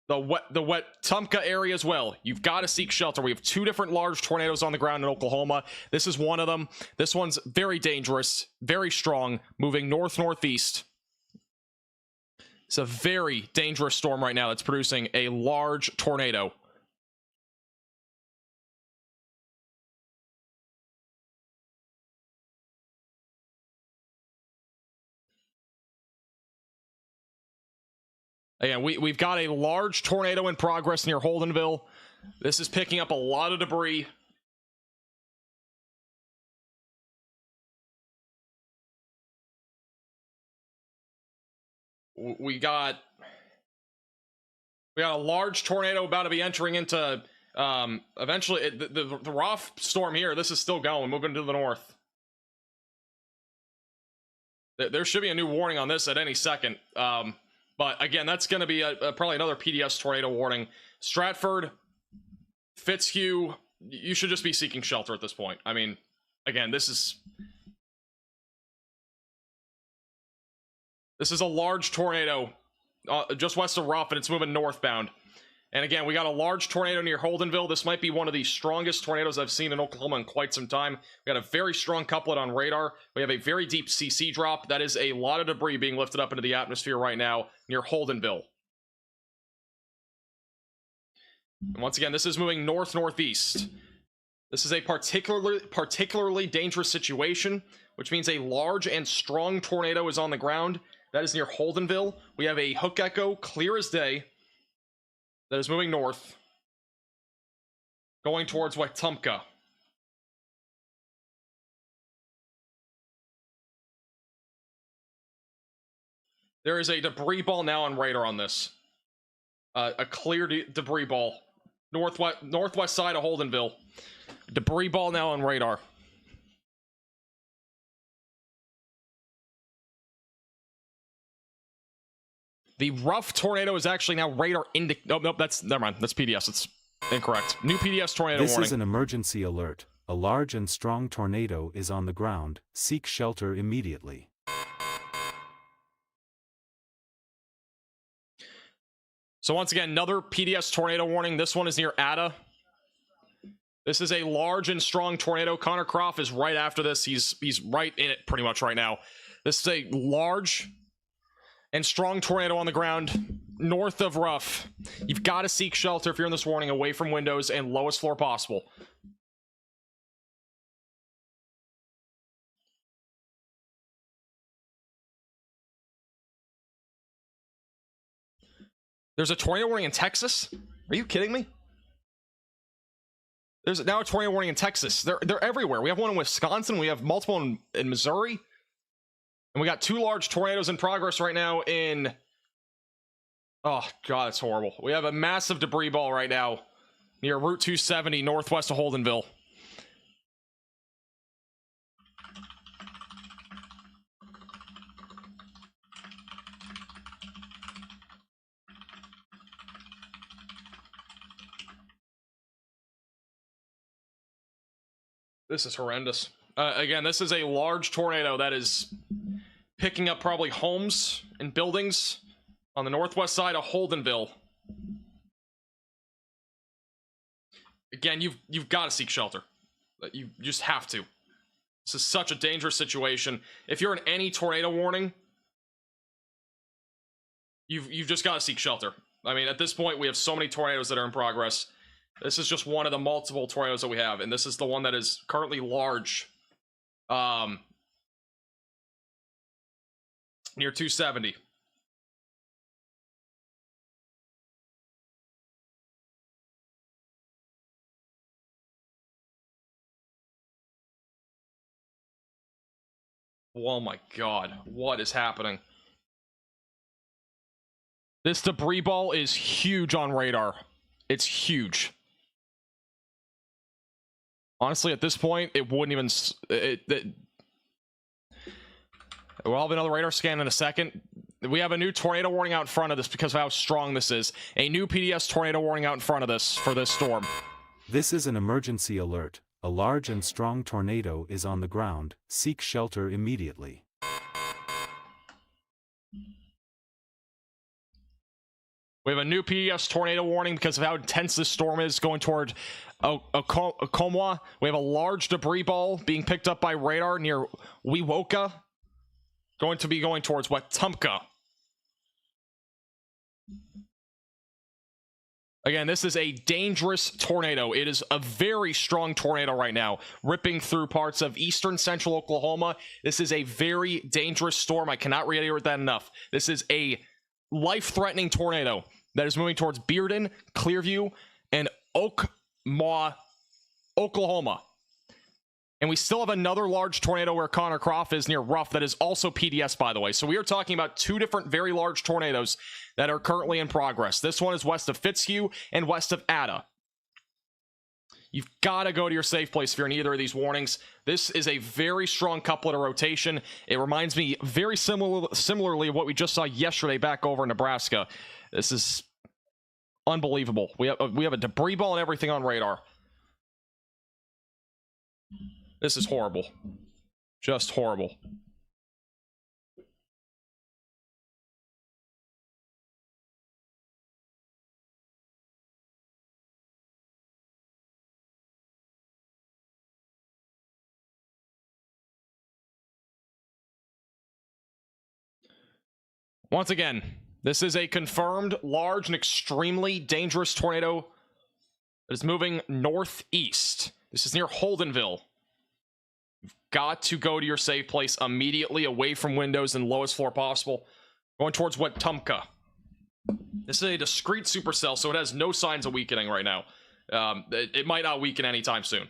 The Wetumpka area as well. You've got to seek shelter. We have two different large tornadoes on the ground in Oklahoma. This is one of them. This one's very dangerous, very strong, moving north-northeast. It's a very dangerous storm right now that's producing a large tornado. Again, we've got a large tornado in progress near Holdenville. This is picking up a lot of debris. We got a large tornado about to be entering into eventually the Roth storm here. This is still going, moving to the north. There should be a new warning on this at any second. But again, that's going to be probably another PDS tornado warning. Stratford, Fitzhugh, you should just be seeking shelter at this point. I mean, again, this is a large tornado just west of Ruff, and it's moving northbound. And again, we got a large tornado near Holdenville. This might be one of the strongest tornadoes I've seen in Oklahoma in quite some time. We got a very strong couplet on radar. We have a very deep CC drop. That is a lot of debris being lifted up into the atmosphere right now near Holdenville. And once again, this is moving north-northeast. This is a particularly dangerous situation, which means a large and strong tornado is on the ground. That is near Holdenville. We have a hook echo, clear as day, that is moving north, going towards Wetumpka. There is a debris ball now on radar on this. A clear debris ball. Northwest side of Holdenville. Debris ball now on radar. The rough tornado is actually now radar nope, that's never mind. That's PDS. It's incorrect. New PDS tornado This warning. is an emergency alert. A large and strong tornado is on the ground. Seek shelter immediately. So once again, another PDS tornado warning. This one is near Ada. This is a large and strong tornado. Connor Croft is right after this. He's right in it pretty much right now. This is a large and strong tornado on the ground north of Rough. You've got to seek shelter if you're in this warning, away from windows and lowest floor possible. There's a tornado warning in Texas? Are you kidding me? There's now a tornado warning in Texas. They're everywhere. We have one in Wisconsin. We have multiple in Missouri. And we got 2 large tornadoes in progress right now in... Oh, God, it's horrible. We have a massive debris ball right now near Route 270 northwest of Holdenville. This is horrendous. Again, this is a large tornado that is picking up probably homes and buildings on the northwest side of Holdenville. Again, you've got to seek shelter. You just have to. This is such a dangerous situation. If you're in any tornado warning, you've just got to seek shelter. I mean, at this point, we have so many tornadoes that are in progress. This is just one of the multiple tornadoes that we have, and this is the one that is currently large. Near 270. Oh my God, what is happening? This debris ball is huge on radar. It's huge. Honestly, at this point, it wouldn't even... We'll have another radar scan in a second. We have a new tornado warning out in front of this because of how strong this is. A new PDS tornado warning out in front of this for this storm. This is an emergency alert. A large and strong tornado is on the ground. Seek shelter immediately. We have a new PDS tornado warning because of how intense this storm is going toward Oklahoma. We have a large debris ball being picked up by radar near Wewoka. Going to be going towards Wetumpka. Again, this is a dangerous tornado. It is a very strong tornado right now, ripping through parts of eastern central Oklahoma. This is a very dangerous storm. I cannot reiterate that enough. This is a life-threatening tornado that is moving towards Bearden, Clearview, and Oakmaw, Oklahoma. And we still have another large tornado where Connor Croft is near Rough that is also PDS, by the way. So we are talking about 2 different very large tornadoes that are currently in progress. This one is west of Fitzhugh and west of Ada. You've got to go to your safe place if you're in either of these warnings. This is a very strong couplet of rotation. It reminds me very similarly of what we just saw yesterday back over in Nebraska. This is unbelievable. We have a debris ball and everything on radar. This is horrible. Just horrible. Once again, this is a confirmed large and extremely dangerous tornado that is moving northeast. This is near Holdenville. You've got to go to your safe place immediately, away from windows and lowest floor possible. Going towards Wetumpka. This is a discrete supercell, so it has no signs of weakening right now. It might not weaken anytime soon.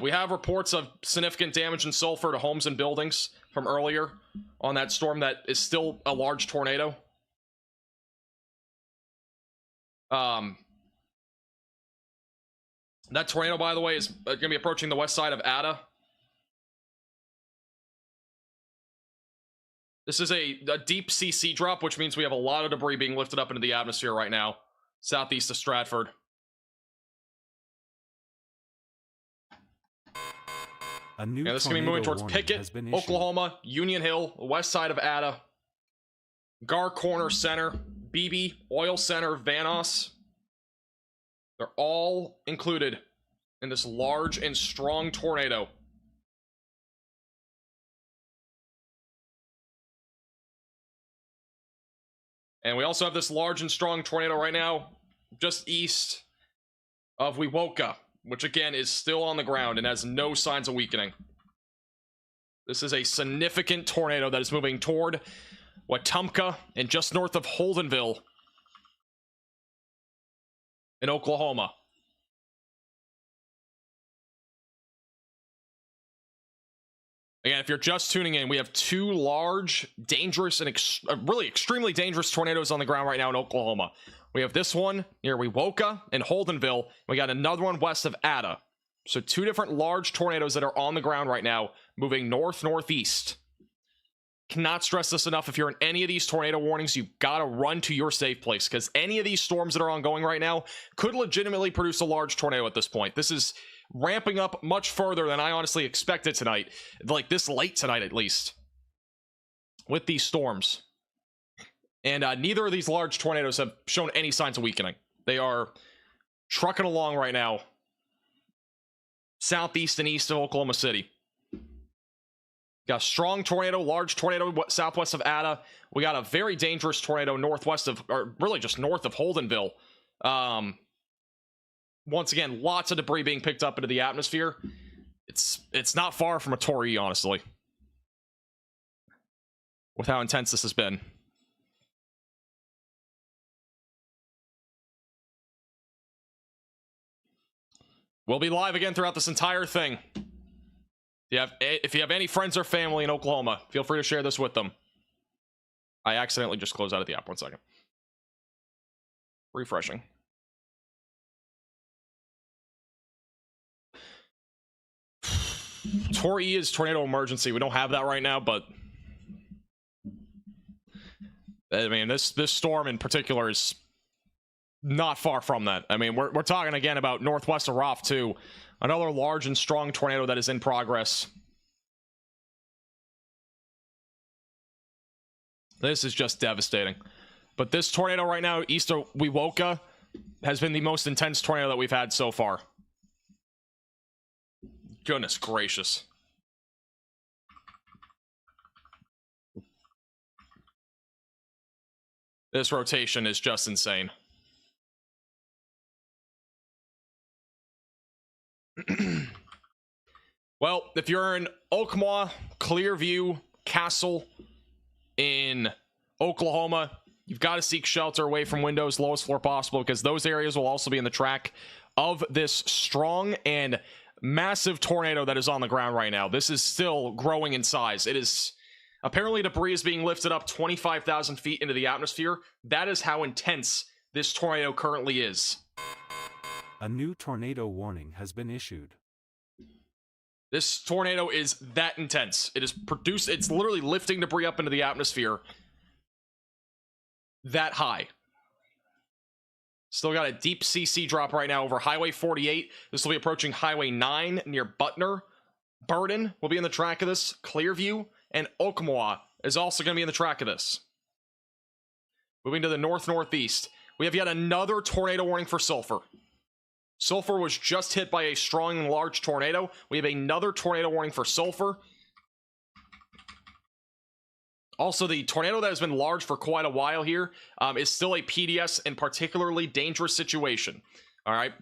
We have reports of significant damage and sulfur to homes and buildings from earlier on that storm that is still a large tornado. That tornado, by the way, is going to be approaching the west side of Ada. This is a deep CC drop, which means we have a lot of debris being lifted up into the atmosphere right now, southeast of Stratford. A new Yeah, this is going to be moving towards tornado Pickett, has been issued. Oklahoma, Union Hill, west side of Ada, Gar Corner Center, Beebe, Oil Center, Vanos. They're all included in this large and strong tornado. And we also have this large and strong tornado right now just east of Wewoka, which again is still on the ground and has no signs of weakening. This is a significant tornado that is moving toward Wetumpka and just north of Holdenville in Oklahoma. Again, if you're just tuning in, we have two large, dangerous, and really extremely dangerous tornadoes on the ground right now in Oklahoma. We have this one near Wewoka and Holdenville. We got another one west of Ada. So two different large tornadoes that are on the ground right now, moving north-northeast. Cannot stress this enough. If you're in any of these tornado warnings, you've got to run to your safe place, because any of these storms that are ongoing right now could legitimately produce a large tornado at this point. This is ramping up much further than I honestly expected tonight, like this late tonight at least, with these storms. And neither of these large tornadoes have shown any signs of weakening. They are trucking along right now, southeast and east of Oklahoma City. Got a strong tornado, large tornado southwest of Ada. We got a very dangerous tornado northwest of, or really just north of Holdenville. Once again, lots of debris being picked up into the atmosphere. It's not far from a Torrey, honestly, with how intense this has been. We'll be live again throughout this entire thing. If you have any friends or family in Oklahoma, feel free to share this with them. I accidentally just closed out of the app. 1 second. Refreshing. Torrey is tornado emergency. We don't have that right now, but I mean, this storm in particular is not far from that. I mean, we're talking again about northwest of Roth too. Another large and strong tornado that is in progress. This is just devastating. But this tornado right now, east of Wewoka, has been the most intense tornado that we've had so far. Goodness gracious. This rotation is just insane. Well, if you're in Okmah, Clearview, Castle in Oklahoma, you've got to seek shelter away from windows, lowest floor possible, because those areas will also be in the track of this strong and massive tornado that is on the ground right now. This is still growing in size. It is apparently debris is being lifted up 25,000 feet into the atmosphere. That is how intense this tornado currently is. A new tornado warning has been issued. This tornado is that intense. It's literally lifting debris up into the atmosphere that high. Still got a deep CC drop right now over Highway 48. This will be approaching Highway 9 near Butner. Burden will be in the track of this. Clearview and Okmah is also going to be in the track of this. Moving to the north-northeast, we have yet another tornado warning for Sulfur. Sulfur was just hit by a strong and large tornado. We have another tornado warning for Sulfur. Also, the tornado that has been large for quite a while here is still a PDS and particularly dangerous situation. All right,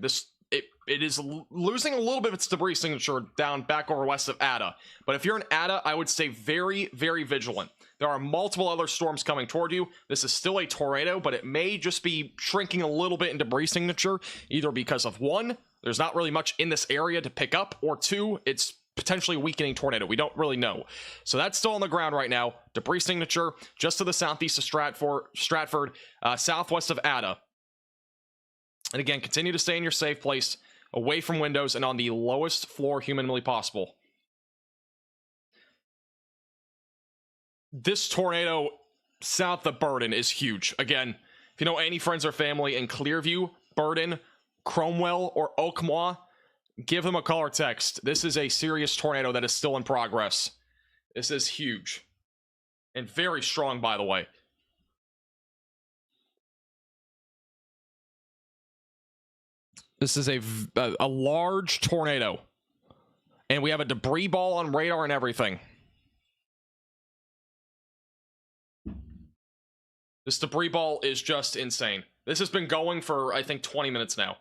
it is losing a little bit of its debris signature down back over west of Ada. But if you're in Ada, I would stay very, very vigilant. There are multiple other storms coming toward you. This is still a tornado, but it may just be shrinking a little bit in debris signature, either because of one, There's not really much in this area to pick up, or 2, it's potentially a weakening tornado. We don't really know. So that's still on the ground right now. Debris signature just to the southeast of Stratford, southwest of Ada. And again, continue to stay in your safe place, away from windows, and on the lowest floor humanly possible. This tornado south of Burden is huge. Again, if you know any friends or family in Clearview, Burden, Cromwell, or Oakmont, give them a call or text. This is a serious tornado that is still in progress. This is huge. And very strong, by the way. This is a large tornado. And we have a debris ball on radar and everything. This debris ball is just insane. This has been going for, I think, 20 minutes now.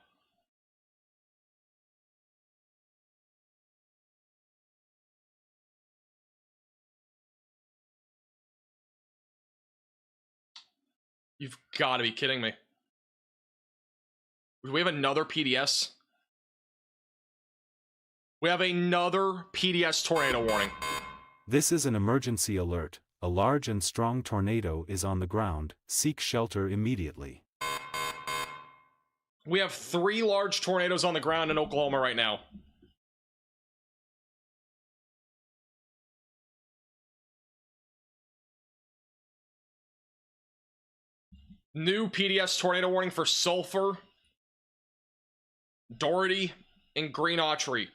You've got to be kidding me. Do we have another PDS? We have another PDS tornado warning. This is an emergency alert. A large and strong tornado is on the ground. Seek shelter immediately. We have 3 large tornadoes on the ground in Oklahoma right now. New PDS tornado warning for Sulfur, Doherty, and Green Autry.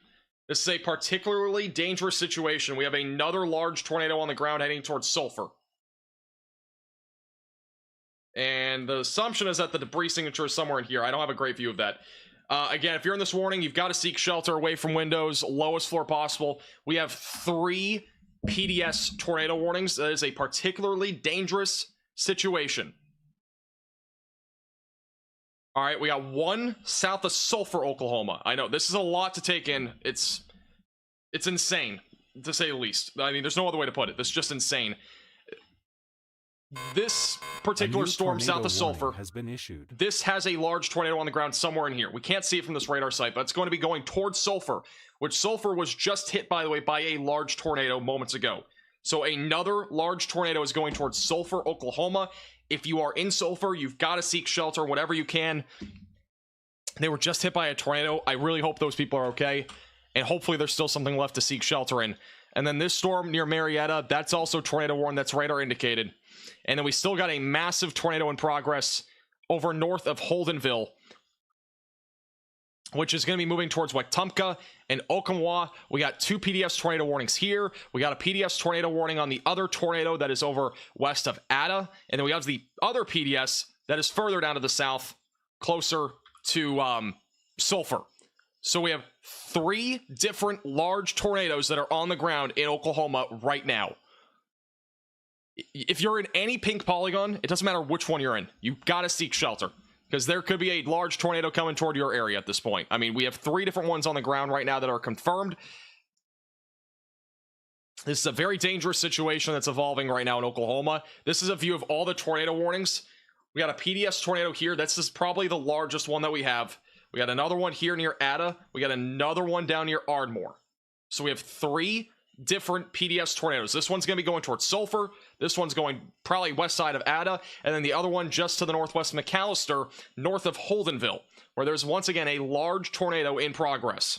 This is a particularly dangerous situation. We have another large tornado on the ground heading towards Sulfur. And the assumption is that the debris signature is somewhere in here. I don't have a great view of that. Again, if you're in this warning, you've got to seek shelter away from windows, lowest floor possible. We have 3 PDS tornado warnings. That is a particularly dangerous situation. All right, we got 1 south of Sulfur, Oklahoma. I know, this is a lot to take in. It's insane, to say the least. I mean, there's no other way to put it. This is just insane. This particular storm south of Sulfur has been issued. This has a large tornado on the ground somewhere in here. We can't see it from this radar site, but it's going to be going towards Sulfur, which Sulfur was just hit, by the way, by a large tornado moments ago. So another large tornado is going towards Sulfur, Oklahoma. If you are in Sulfur, you've got to seek shelter whatever you can. They were just hit by a tornado. I really hope those people are okay. And hopefully there's still something left to seek shelter in. And then this storm near Marietta, that's also tornado warning. That's radar indicated. And then we still got a massive tornado in progress over north of Holdenville, which is going to be moving towards Wetumpka and Oconomowoc. We got 2 PDS tornado warnings here. We got a PDS tornado warning on the other tornado that is over west of Ada. And then we have the other PDS that is further down to the south, closer to Sulfur. So we have 3 different large tornadoes that are on the ground in Oklahoma right now. If you're in any pink polygon, it doesn't matter which one you're in. You've got to seek shelter, because there could be a large tornado coming toward your area at this point. I mean, we have 3 different ones on the ground right now that are confirmed. This is a very dangerous situation that's evolving right now in Oklahoma. This is a view of all the tornado warnings. We got a PDS tornado here. This is probably the largest one that we have. We got another one here near Ada. We got another one down near Ardmore. So we have 3 different PDS tornadoes. This one's going to be going towards Sulfur. This one's going probably west side of Ada. And then the other one just to the northwest of McAllister, north of Holdenville, where there's once again a large tornado in progress.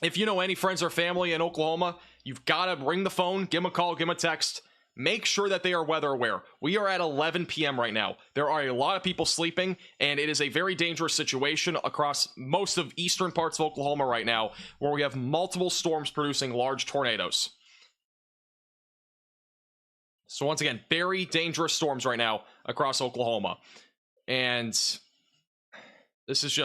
If you know any friends or family in Oklahoma, you've got to ring the phone, give them a call, give them a text. Make sure that they are weather aware. We are at 11 p.m. right now. There are a lot of people sleeping, and it is a very dangerous situation across most of eastern parts of Oklahoma right now, where we have multiple storms producing large tornadoes. So once again, very dangerous storms right now across Oklahoma. And this is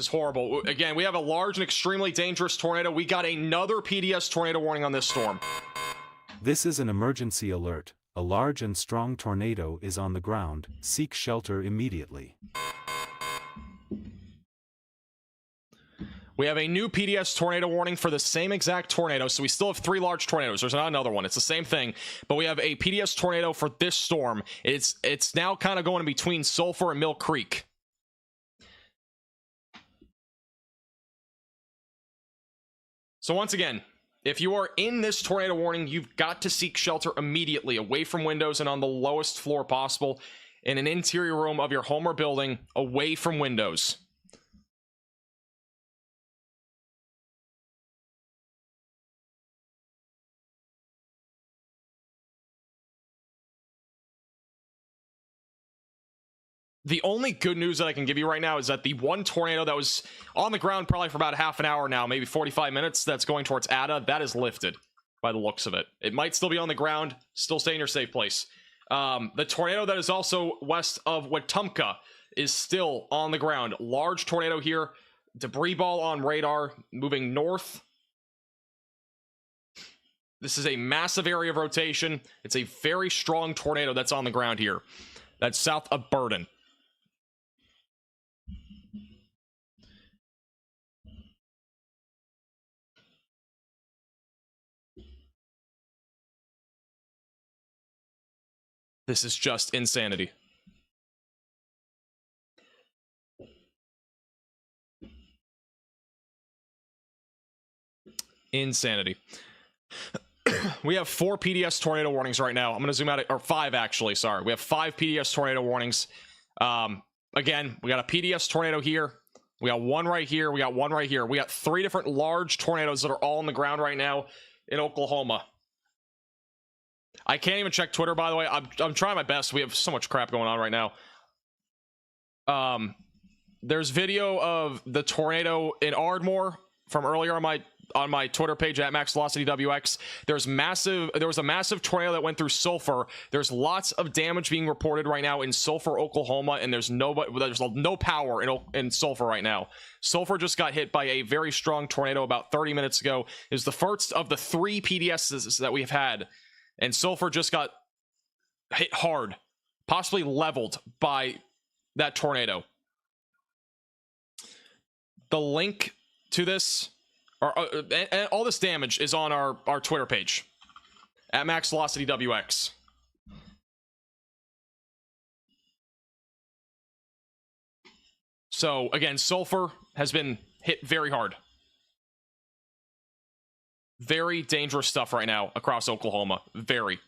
horrible. Again, we have a large and extremely dangerous tornado. We got another PDS tornado warning on this storm. This is an emergency alert. A large and strong tornado is on the ground. Seek shelter immediately. We have a new PDS tornado warning for the same exact tornado. So we still have 3 large tornadoes. There's not another one. It's the same thing. But we have a PDS tornado for this storm. It's now kind of going in between Sulfur and Mill Creek. So once again, if you are in this tornado warning, you've got to seek shelter immediately, away from windows and on the lowest floor possible, in an interior room of your home or building, away from windows. The only good news that I can give you right now is that the one tornado that was on the ground probably for about half an hour now, maybe 45 minutes, that's going towards Ada, that is lifted by the looks of it. It might still be on the ground, still stay in your safe place. The tornado that is also west of Wetumpka is still on the ground. Large tornado here, debris ball on radar, moving north. This is a massive area of rotation. It's a very strong tornado that's on the ground here. That's south of Burden. This is just insanity. Insanity. We have 4 PDS tornado warnings right now. I'm going to zoom out, or 5 actually, sorry. We have 5 PDS tornado warnings. Again, we got a PDS tornado here. We got one right here. We got one right here. We got 3 different large tornadoes that are all on the ground right now in Oklahoma. I can't even check Twitter, by the way. I'm trying my best. We have so much crap going on right now. There's video of the tornado in Ardmore from earlier on my Twitter page at MaxVelocityWX. There was a massive tornado that went through Sulfur. There's lots of damage being reported right now in Sulfur, Oklahoma, and there's no power in Sulfur right now. Sulfur just got hit by a very strong tornado about 30 minutes ago. It was the first of the 3 PDSs that we've had. And Sulfur just got hit hard, possibly leveled by that tornado. The link to this, and all this damage, is on our Twitter page at MaxVelocityWX. So again, Sulfur has been hit very hard. Very dangerous stuff right now across Oklahoma. Very.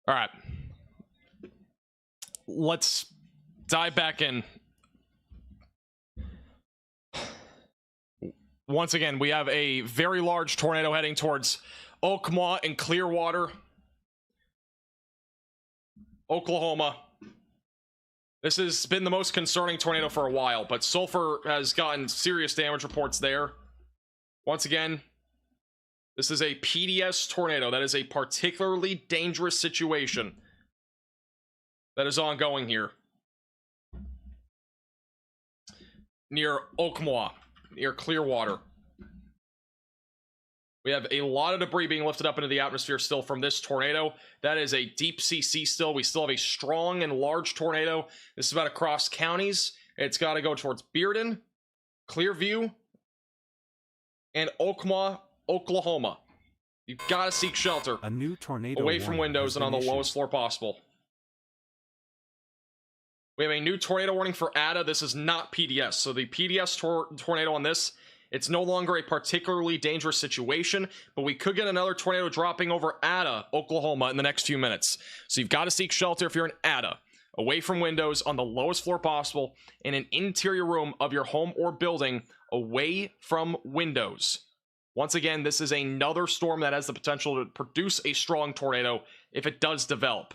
All right. Let's dive back in. Once again, we have a very large tornado heading towards Oklahoma and Clearwater, Oklahoma. This has been the most concerning tornado for a while, but Sulfur has gotten serious damage reports there. Once again, this is a PDS tornado. That is a particularly dangerous situation that is ongoing here. Near Oklahoma, near Clearwater. We have a lot of debris being lifted up into the atmosphere still from this tornado. That is a deep CC still. We still have a strong and large tornado. This is about across counties. It's got to go towards Bearden, Clearview, and Oklahoma, Oklahoma. You've got to seek shelter. A new tornado away from windows and on the lowest floor possible. We have a new tornado warning for Ada. This is not PDS. So the PDS tornado on this, it's no longer a particularly dangerous situation, but we could get another tornado dropping over Ada, Oklahoma in the next few minutes. So you've got to seek shelter if you're in Ada, away from windows on the lowest floor possible, in an interior room of your home or building, away from windows. Once again, this is another storm that has the potential to produce a strong tornado if it does develop.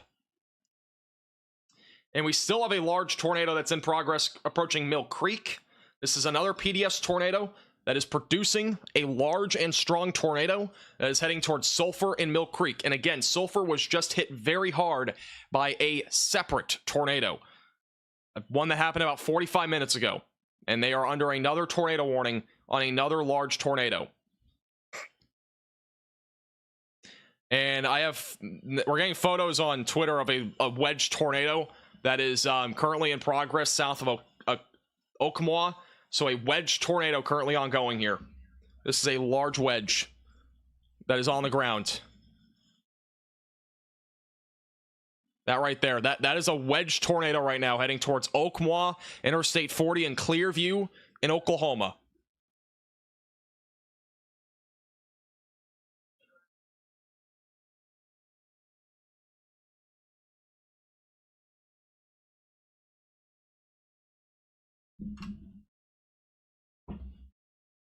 And we still have a large tornado that's in progress approaching Mill Creek. This is another PDS tornado that is producing a large and strong tornado that is heading towards Sulfur and Mill Creek. And again, Sulfur was just hit very hard by a separate tornado, one that happened about 45 minutes ago, and they are under another tornado warning on another large tornado. And we're getting photos on Twitter of a wedge tornado that is currently in progress south of Oklahoma. So a wedge tornado currently ongoing here. This is a large wedge that is on the ground. That right there, that is a wedge tornado right now heading towards Oklahoma, Interstate 40 in Clearview in Oklahoma.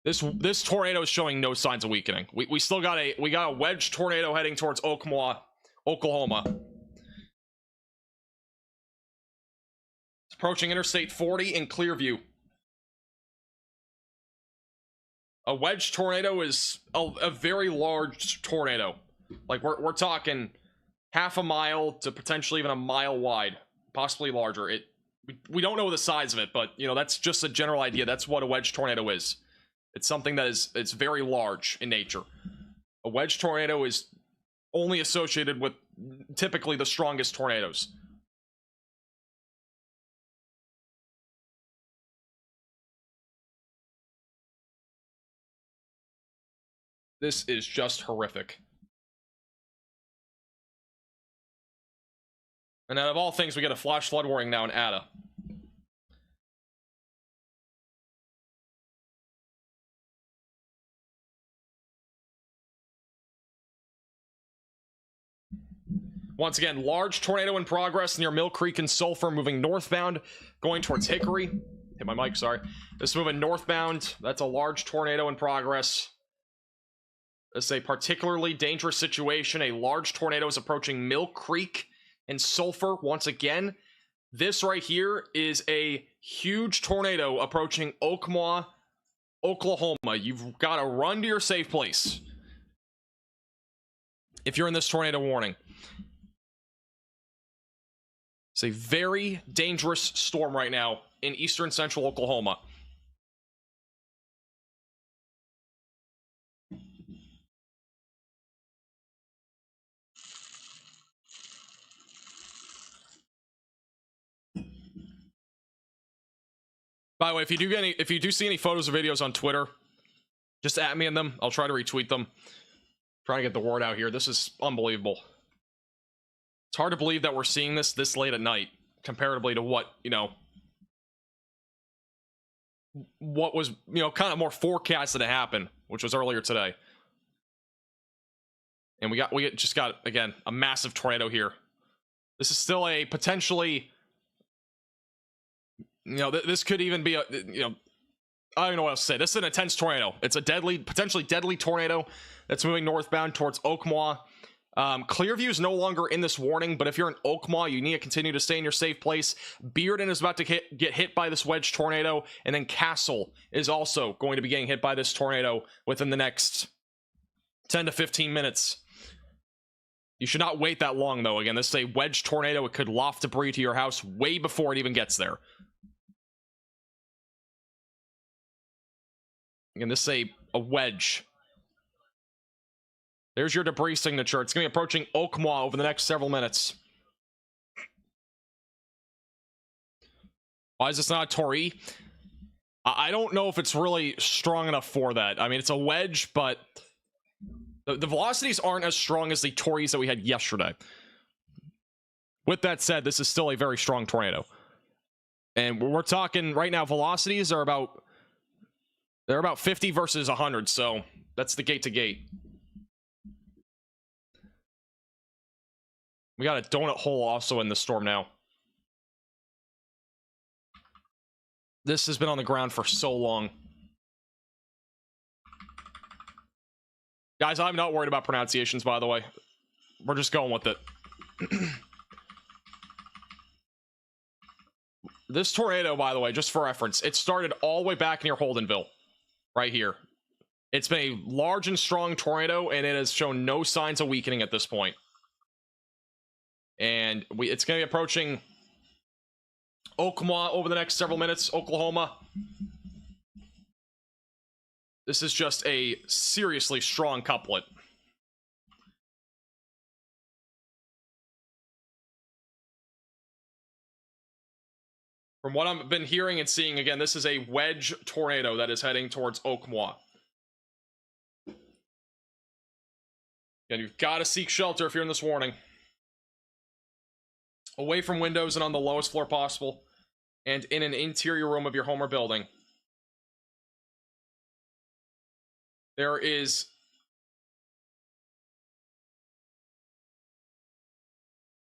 This tornado is showing no signs of weakening. We still got a wedge tornado heading towards Oklahoma. It's approaching Interstate 40 in Clearview. A wedge tornado is a very large tornado. Like we're talking half a mile to potentially even a mile wide, possibly larger. We don't know the size of it, but you know, that's just a general idea. That's what a wedge tornado is. It's something that it's very large in nature. A wedge tornado is only associated with typically the strongest tornadoes. This is just horrific. And out of all things, we get a flash flood warning now in Ada. Once again, large tornado in progress near Mill Creek and Sulfur, moving northbound, going towards Hickory. Hit my mic, sorry. This is moving northbound. That's a large tornado in progress. This is a particularly dangerous situation. A large tornado is approaching Mill Creek and Sulfur once again. This right here is a huge tornado approaching Oklahoma. You've got to run to your safe place if you're in this tornado warning. It's a very dangerous storm right now in eastern central Oklahoma. By the way, if you do see any photos or videos on Twitter, just at me in them. I'll try to retweet them. Trying to get the word out here. This is unbelievable. It's hard to believe that we're seeing this late at night, comparatively to what, you know, what was, you know, kind of more forecasted to happen, which was earlier today. And we just got, again, a massive tornado here. This is still a potentially, you know, this could even be a, you know, I don't know what else to say. This is an intense tornado. It's a potentially deadly tornado that's moving northbound towards Oklahoma. Clearview is no longer in this warning, but if you're in Oklahoma, you need to continue to stay in your safe place. Bearden is about to get hit by this wedge tornado, and then Castle is also going to be getting hit by this tornado within the next 10 to 15 minutes. You should not wait that long, though. Again, this is a wedge tornado. It could loft debris to your house way before it even gets there. Again, this is a wedge. There's your debris signature. It's going to be approaching Oklahoma over the next several minutes. Why is this not a Tori? I don't know if it's really strong enough for that. I mean, it's a wedge, but the velocities aren't as strong as the Tories that we had yesterday. With that said, this is still a very strong tornado. And we're talking right now, velocities are about 50 versus 100, so that's the gate to gate. We got a donut hole also in the storm now. This has been on the ground for so long. Guys, I'm not worried about pronunciations, by the way. We're just going with it. This tornado, by the way, just for reference, it started all the way back near Holdenville. right here. It's been a large and strong tornado, and it has shown no signs of weakening at this point. And it's going to be approaching Oklahoma over the next several minutes. Oklahoma. This is just a seriously strong couplet. From what I've been hearing and seeing, again, this is a wedge tornado that is heading towards Oklahoma. And you've got to seek shelter if you're in this warning. Away from windows and on the lowest floor possible, and in an interior room of your home or building. There is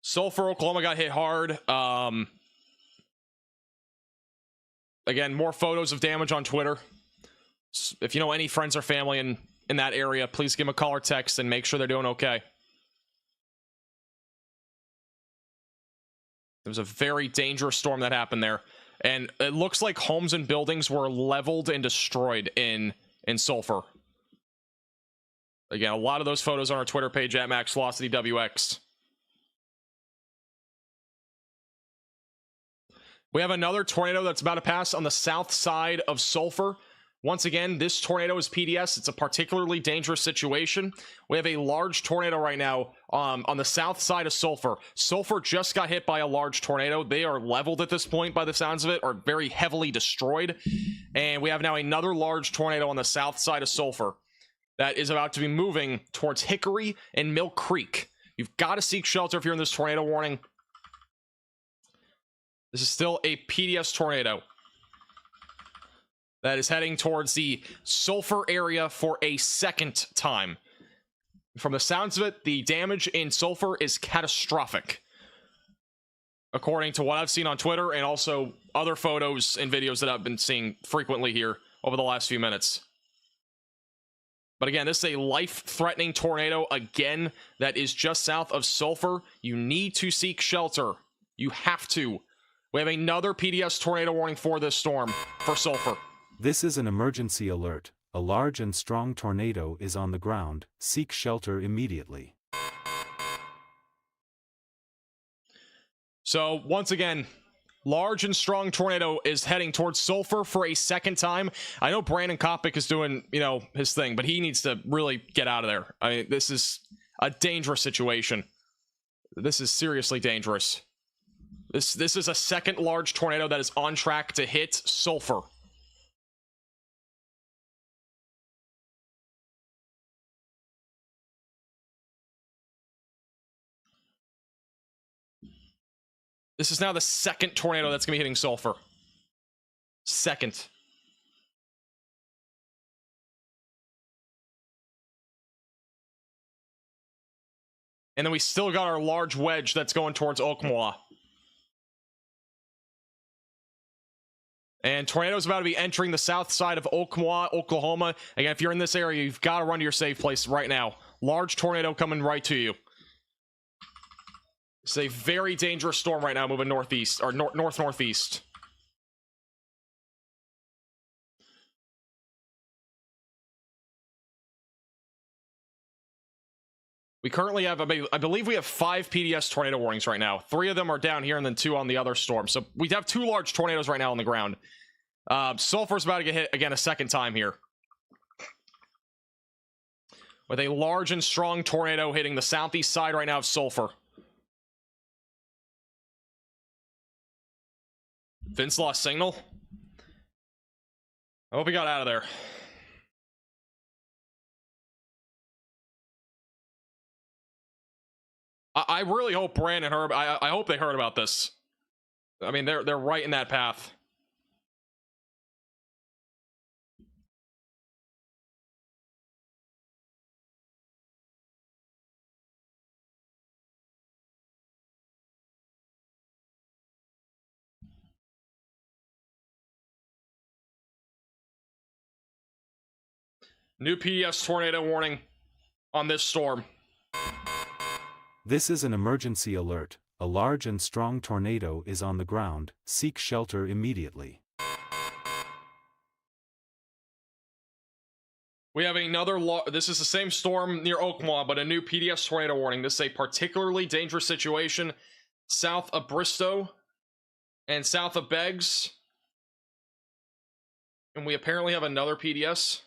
Sulfur, Oklahoma got hit hard. Again, more photos of damage on Twitter. If you know any friends or family in that area, please give them a call or text and make sure they're doing okay. There was a very dangerous storm that happened there. And it looks like homes and buildings were leveled and destroyed in Sulfur. Again, a lot of those photos on our Twitter page at MaxVelocityWX. We have another tornado that's about to pass on the south side of Sulfur. Once again, this tornado is PDS. It's a particularly dangerous situation. We have a large tornado right now on the south side of Sulfur. Sulfur just got hit by a large tornado. They are leveled at this point by the sounds of it, or very heavily destroyed. And we have now another large tornado on the south side of Sulfur that is about to be moving towards Hickory and Mill Creek. You've got to seek shelter if you're in this tornado warning. This is still a PDS tornado that is heading towards the Sulfur area for a second time. From the sounds of it, the damage in Sulfur is catastrophic, according to what I've seen on Twitter and also other photos and videos that I've been seeing frequently here over the last few minutes. But again, this is a life-threatening tornado, again, that is just south of Sulfur. You need to seek shelter. You have to. We have another PDS tornado warning for this storm, for Sulfur. This is an emergency alert. A large and strong tornado is on the ground. Seek shelter immediately. So, once again, large and strong tornado is heading towards Sulfur for a second time. I know Brandon Kopic is doing, his thing, but he needs to really get out of there. I mean, this is a dangerous situation. This is seriously dangerous. This is a second large tornado that is on track to hit Sulfur. This is now the second tornado that's going to be hitting Sulfur. Second. And then we still got our large wedge that's going towards Oklahoma. And tornado's about to be entering the south side of Oklahoma. Again, if you're in this area, you've got to run to your safe place right now. Large tornado coming right to you. It's a very dangerous storm right now moving northeast, or north-northeast. We currently have, I believe we have 5 PDS tornado warnings right now. 3 of them are down here and then 2 on the other storm. So we have 2 large tornadoes right now on the ground. Sulfur's about to get hit again a second time here, with a large and strong tornado hitting the southeast side right now of Sulfur. Vince lost signal. I hope he got out of there. I really hope Brandon heard. I hope they heard about this. I mean, they're right in that path. New PDS tornado warning on this storm. This is an emergency alert. A large and strong tornado is on the ground. Seek shelter immediately. We have another this is the same storm near Oklahoma, but a new PDS tornado warning. This is a particularly dangerous situation south of Bristow and south of Beggs. And we apparently have another PDS.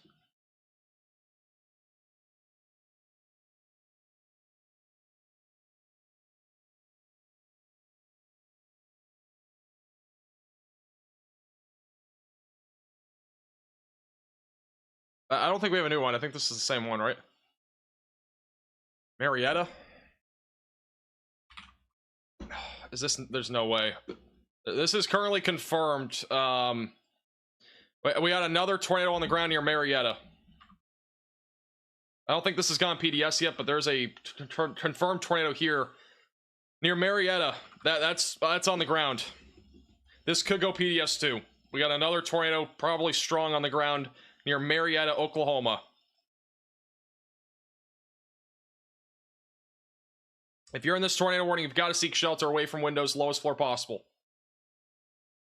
I don't think we have a new one. I think this is the same one, right? Marietta? Is this... There's no way. This is currently confirmed. We got another tornado on the ground near Marietta. I don't think this has gone PDS yet, but there's a confirmed tornado here near Marietta. That's on the ground. This could go PDS too. We got another tornado, probably strong on the ground near Marietta, Oklahoma. If you're in this tornado warning, you've got to seek shelter away from windows, lowest floor possible.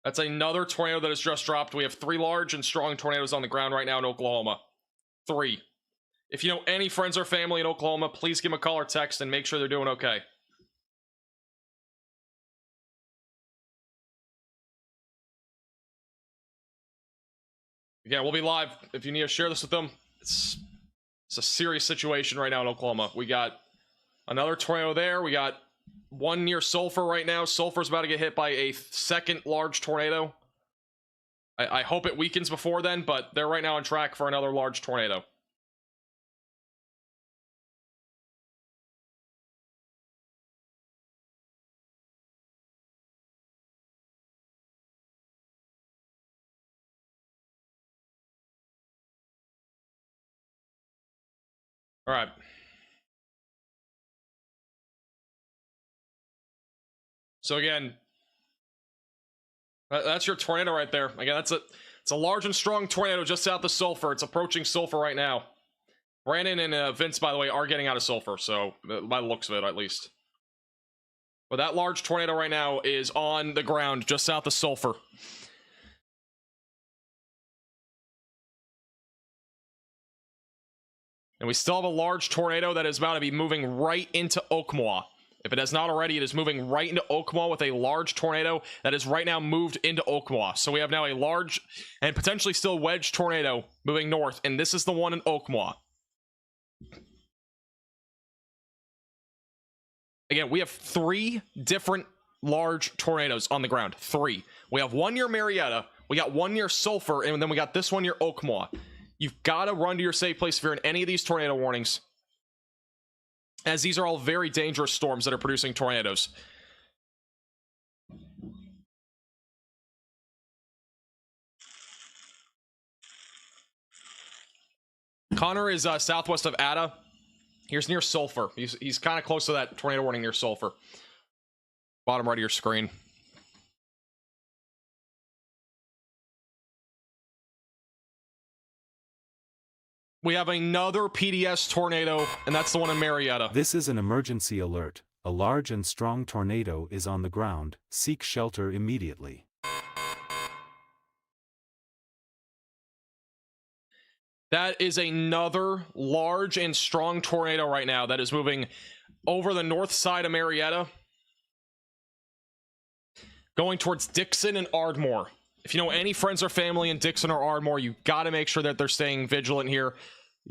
That's another tornado that has just dropped. We have 3 large and strong tornadoes on the ground right now in Oklahoma. 3. If you know any friends or family in Oklahoma, please give them a call or text and make sure they're doing okay. Again, we'll be live. If you need to share this with them, it's a serious situation right now in Oklahoma. We got another tornado there. We got one near Sulfur right now. Sulfur's about to get hit by a second large tornado. I hope it weakens before then, but they're right now on track for another large tornado. All right. So again, that's your tornado right there. Again, it's a large and strong tornado just south of Sulfur. It's approaching Sulfur right now. Brandon and Vince, by the way, are getting out of Sulfur, so by the looks of it, at least. But that large tornado right now is on the ground just south of Sulfur. And we still have a large tornado that is about to be moving right into Oklahoma. If it has not already, it is moving right into Oklahoma with a large tornado that is right now moved into Oklahoma. So we have now a large and potentially still wedge tornado moving north, and this is the one in Oklahoma. Again, we have 3 different large tornadoes on the ground. 3. We have one near Marietta, we got one near Sulfur, and then we got this one near Oklahoma. You've got to run to your safe place if you're in any of these tornado warnings, as these are all very dangerous storms that are producing tornadoes. Connor is southwest of Ada. Here's near Sulfur. He's kind of close to that tornado warning near Sulfur. Bottom right of your screen. We have another PDS tornado, and that's the one in Marietta. This is an emergency alert. A large and strong tornado is on the ground. Seek shelter immediately. That is another large and strong tornado right now that is moving over the north side of Marietta, going towards Dixon and Ardmore. If you know any friends or family in Dixon or Ardmore, you've got to make sure that they're staying vigilant here,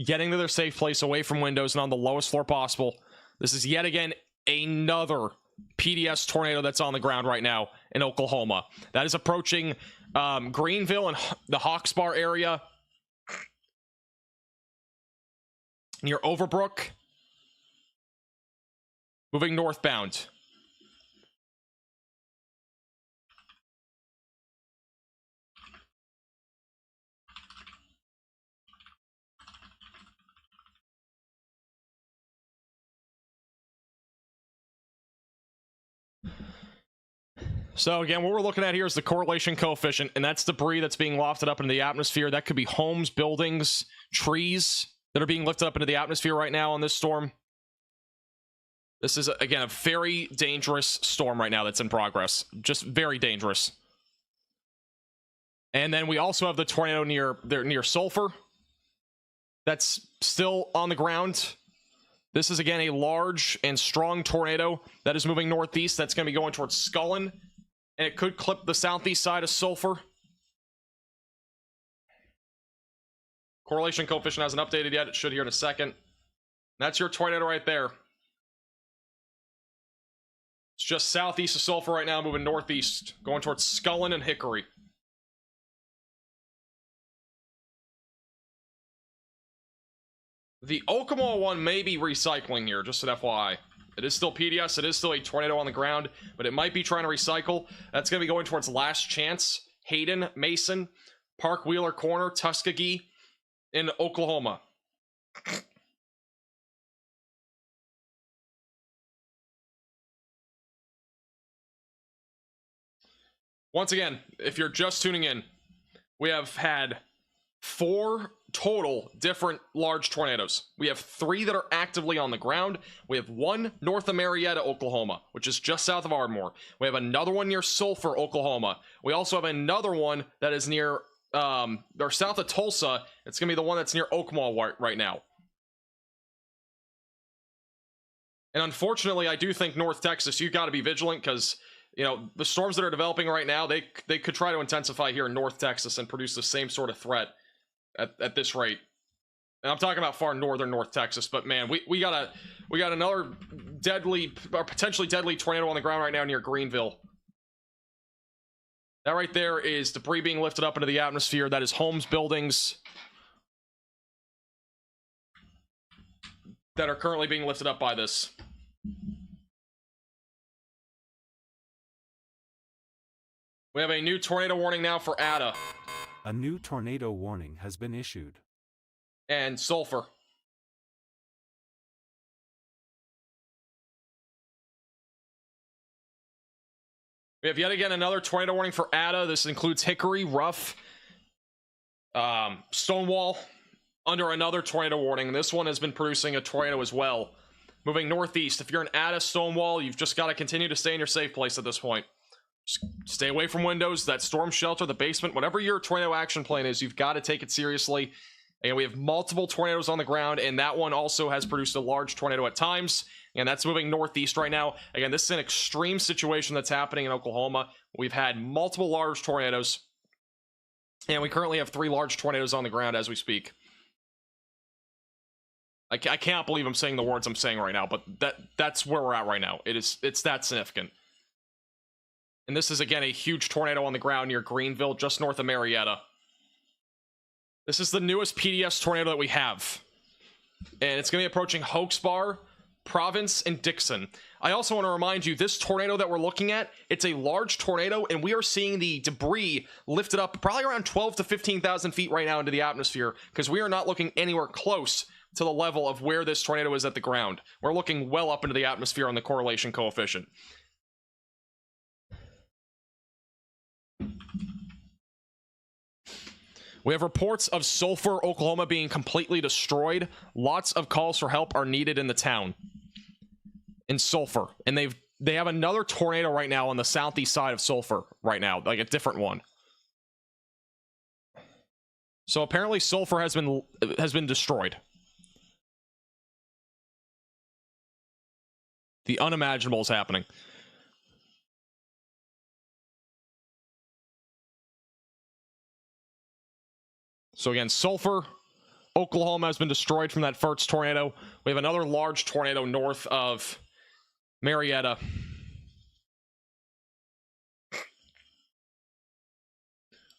getting to their safe place away from windows and on the lowest floor possible. This is yet again another PDS tornado that's on the ground right now in Oklahoma. That is approaching Greenville and the Hawks Bar area, near Overbrook, moving northbound. So again, what we're looking at here is the correlation coefficient, and that's debris that's being lofted up into the atmosphere. That could be homes, buildings, trees that are being lifted up into the atmosphere right now on this storm. This is, again, a very dangerous storm right now that's in progress. Just very dangerous. And then we also have the tornado near Sulfur. that's still on the ground. This is, again, a large and strong tornado that is moving northeast. That's going to be going towards Scullin, and it could clip the southeast side of Sulfur. Correlation coefficient hasn't updated yet. It should here in a second. That's your tornado right there. It's just southeast of Sulfur right now, moving northeast, going towards Scullin and Hickory. The Oklahoma one may be recycling here, just an FYI. It is still PDS, it is still a tornado on the ground, but it might be trying to recycle. That's going to be going towards Last Chance, Hayden, Mason, Park Wheeler Corner, Tuskegee, in Oklahoma. Once again, if you're just tuning in, we have had 4 total different large tornadoes. We have 3 that are actively on the ground. We have 1 north of Marietta, Oklahoma, which is just south of Ardmore. We have another one near Sulphur, Oklahoma. We also have another one that is near, or south of Tulsa. It's going to be the one that's near Oakmall right now. And unfortunately, I do think North Texas, you got to be vigilant because, you know, the storms that are developing right now, they could try to intensify here in North Texas and produce the same sort of threat at this rate. And I'm talking about far northern North Texas, but man, we got another deadly or potentially deadly tornado on the ground right now near Greenville. That right there is debris being lifted up into the atmosphere. That is homes, buildings that are currently being lifted up by this. We have a new tornado warning now for Ada. A new tornado warning has been issued. And Sulphur. We have yet again another tornado warning for Ada. This includes Hickory, Rough, Stonewall, under another tornado warning. This one has been producing a tornado as well. Moving northeast. If you're in Ada, Stonewall, you've just got to continue to stay in your safe place at this point. Just stay away from windows, that storm shelter, the basement, whatever your tornado action plan is, you've got to take it seriously. And we have multiple tornadoes on the ground, and that one also has produced a large tornado at times, and that's moving northeast right now. Again, this is an extreme situation that's happening in Oklahoma. We've had multiple large tornadoes, and we currently have 3 large tornadoes on the ground as we speak. I can't believe I'm saying the words I'm saying right now, but that's where we're at right now. It's that significant. And this is, again, a huge tornado on the ground near Greenville, just north of Marietta. This is the newest PDS tornado that we have. And it's going to be approaching Hoax Bar, Province, and Dixon. I also want to remind you, this tornado that we're looking at, it's a large tornado, and we are seeing the debris lifted up probably around 12 to 15,000 feet right now into the atmosphere, because we are not looking anywhere close to the level of where this tornado is at the ground. We're looking well up into the atmosphere on the correlation coefficient. We have reports of Sulphur, Oklahoma being completely destroyed. Lots of calls for help are needed in the town. In Sulphur. And they have another tornado right now on the southeast side of Sulphur right now. Like a different one. So apparently Sulphur has been destroyed. The unimaginable is happening. So again, Sulphur, Oklahoma has been destroyed from that first tornado. We have another large tornado north of Marietta.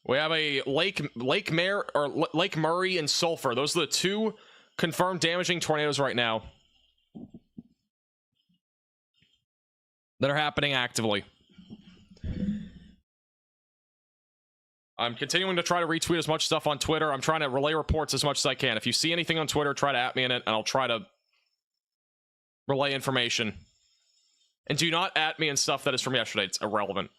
We have a Lake Murray and Sulphur. Those are the 2 confirmed damaging tornadoes right now that are happening actively. I'm continuing to try to retweet as much stuff on Twitter. I'm trying to relay reports as much as I can. If you see anything on Twitter, try to @ me in it, and I'll try to relay information. And do not @ me in stuff that is from yesterday. It's irrelevant.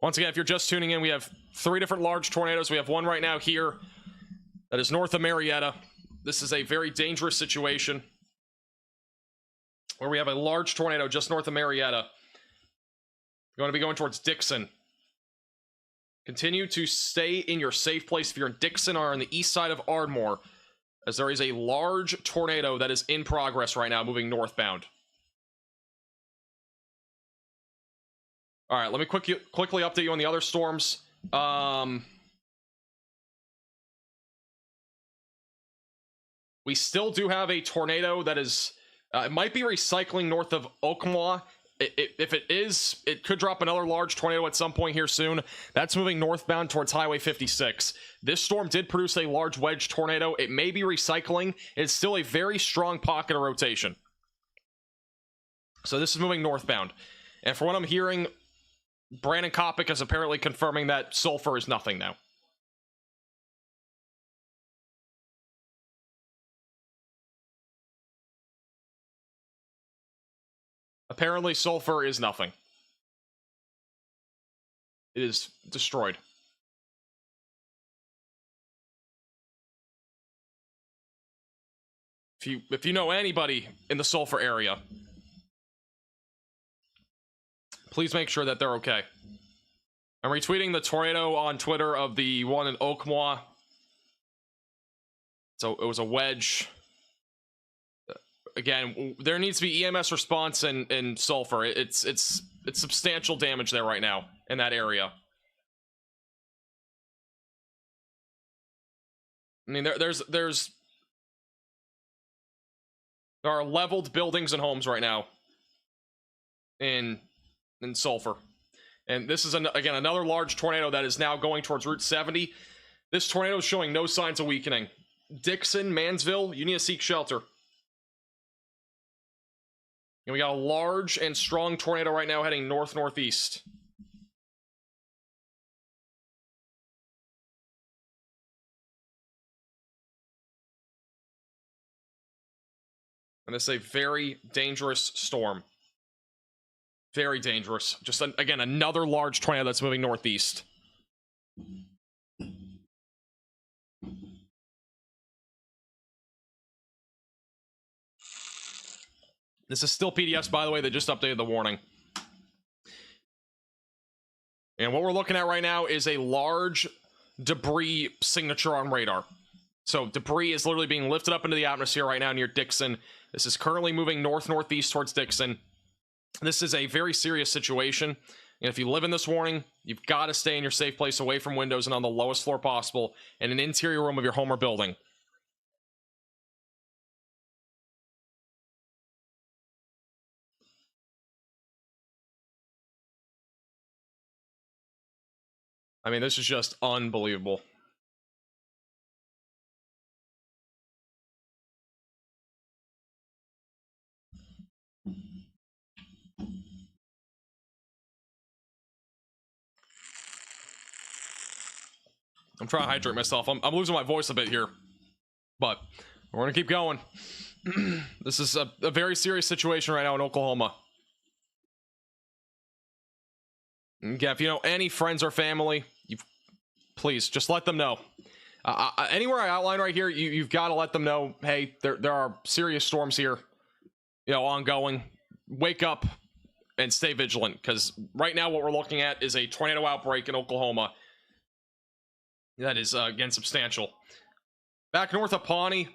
Once again, if you're just tuning in, we have 3 different large tornadoes. We have one right now here that is north of Marietta. This is a very dangerous situation, where we have a large tornado just north of Marietta. We're going to be going towards Dixon. Continue to stay in your safe place if you're in Dixon or on the east side of Ardmore, as there is a large tornado that is in progress right now, moving northbound. All right, let me quickly update you on the other storms. We still do have a tornado that is, it might be recycling north of Oklahoma. If it is, it could drop another large tornado at some point here soon. That's moving northbound towards Highway 56. This storm did produce a large wedge tornado. It may be recycling. It's still a very strong pocket of rotation. So this is moving northbound. And for what I'm hearing, Brandon Kopic is apparently confirming that sulfur is nothing now. Apparently, sulfur is nothing. It is destroyed. If you know anybody in the sulfur area, please make sure that they're okay. I'm retweeting the tornado on Twitter of the one in Oklahoma. So it was a wedge. Again, there needs to be EMS response in sulfur. It's substantial damage there right now in that area. I mean, there are leveled buildings and homes right now in sulfur. And this is again another large tornado that is now going towards Route 70. This tornado is showing no signs of weakening. Dixon, Mansville, you need to seek shelter. And we got a large and strong tornado right now heading north-northeast. And this is a very dangerous storm. Very dangerous. Just, again, another large tornado that's moving northeast. This is still PDFs, by the way. They just updated the warning. And what we're looking at right now is a large debris signature on radar. So debris is literally being lifted up into the atmosphere right now near Dixon. This is currently moving north-northeast towards Dixon. This is a very serious situation. And if you live in this warning, you've got to stay in your safe place away from windows and on the lowest floor possible in an interior room of your home or building. I mean, this is just unbelievable. I'm trying to hydrate myself. I'm losing my voice a bit here. But we're going to keep going. This is a very serious situation right now in Oklahoma. Yeah, if you know any friends or family, please just let them know. Anywhere I outline right here, you've got to let them know, hey, there are serious storms here, ongoing. Wake up and stay vigilant, because right now what we're looking at is a tornado outbreak in Oklahoma. That is, again, substantial. Back north of Pawnee,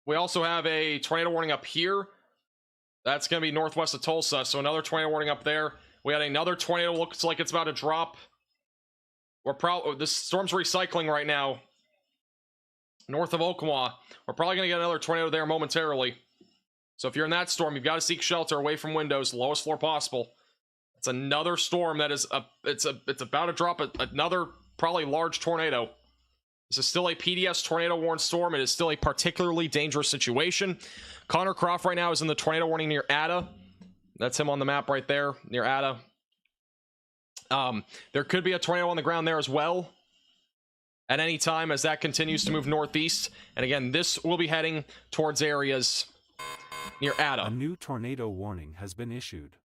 we also have a tornado warning up here. That's going to be northwest of Tulsa, so another tornado warning up there. We had another tornado, looks like it's about to drop. This storm's recycling right now. North of Oklahoma. We're probably going to get another tornado there momentarily. So if you're in that storm, you've got to seek shelter away from windows, lowest floor possible. It's another storm that is it's about to drop another probably large tornado. This is still a PDS tornado warned storm. It is still a particularly dangerous situation. Connor Croft right now is in the tornado warning near Ada. That's him on the map right there near Ada. There could be a tornado on the ground there as well at any time as that continues to move northeast. And again, this will be heading towards areas near Ada. A new tornado warning has been issued.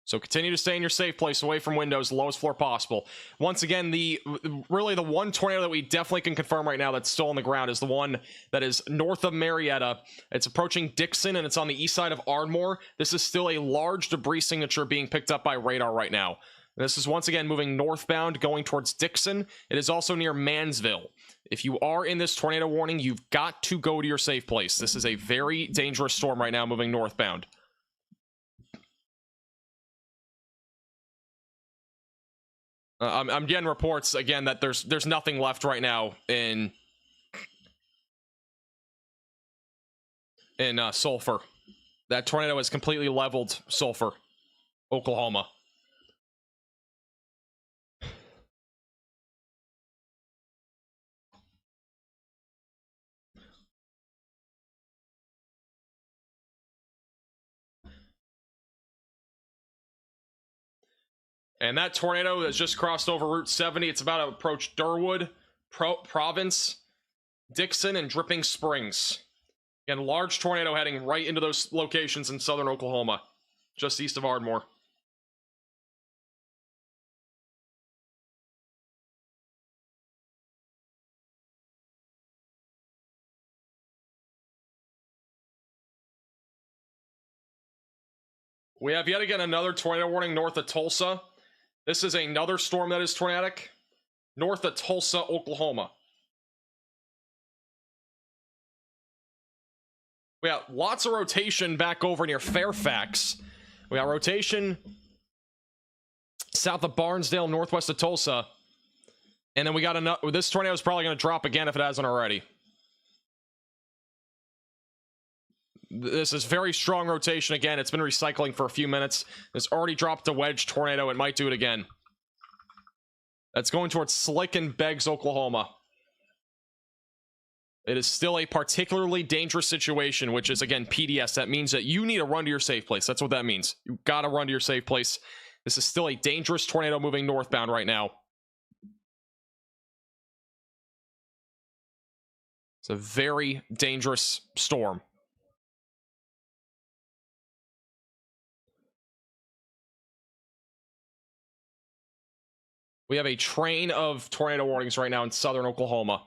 So continue to stay in your safe place, away from windows, lowest floor possible. Once again, really the one tornado that we definitely can confirm right now that's still on the ground is the one that is north of Marietta. It's approaching Dixon, and it's on the east side of Ardmore. This is still a large debris signature being picked up by radar right now. This is once again moving northbound, going towards Dixon. It is also near Mansville. If you are in this tornado warning, you've got to go to your safe place. This is a very dangerous storm right now moving northbound. I'm getting reports again that there's nothing left right now in Sulfur. That tornado has completely leveled Sulfur, Oklahoma. And that tornado has just crossed over Route 70. It's about to approach Durwood, Province, Dixon, and Dripping Springs. Again, large tornado heading right into those locations in southern Oklahoma, just east of Ardmore. We have yet again another tornado warning north of Tulsa. This is another storm that is tornadic, north of Tulsa, Oklahoma. We got lots of rotation back over near Fairfax. We got rotation south of Barnesdale, northwest of Tulsa. And then we got another. This tornado is probably going to drop again if it hasn't already. This is very strong rotation again. It's been recycling for a few minutes. It's already dropped a wedge tornado. It might do it again. That's going towards Slick and Beggs, Oklahoma. It is still a particularly dangerous situation, which is, again, PDS. That means that you need to run to your safe place. That's what that means. You got to run to your safe place. This is still a dangerous tornado moving northbound right now. It's a very dangerous storm. We have a train of tornado warnings right now in southern Oklahoma.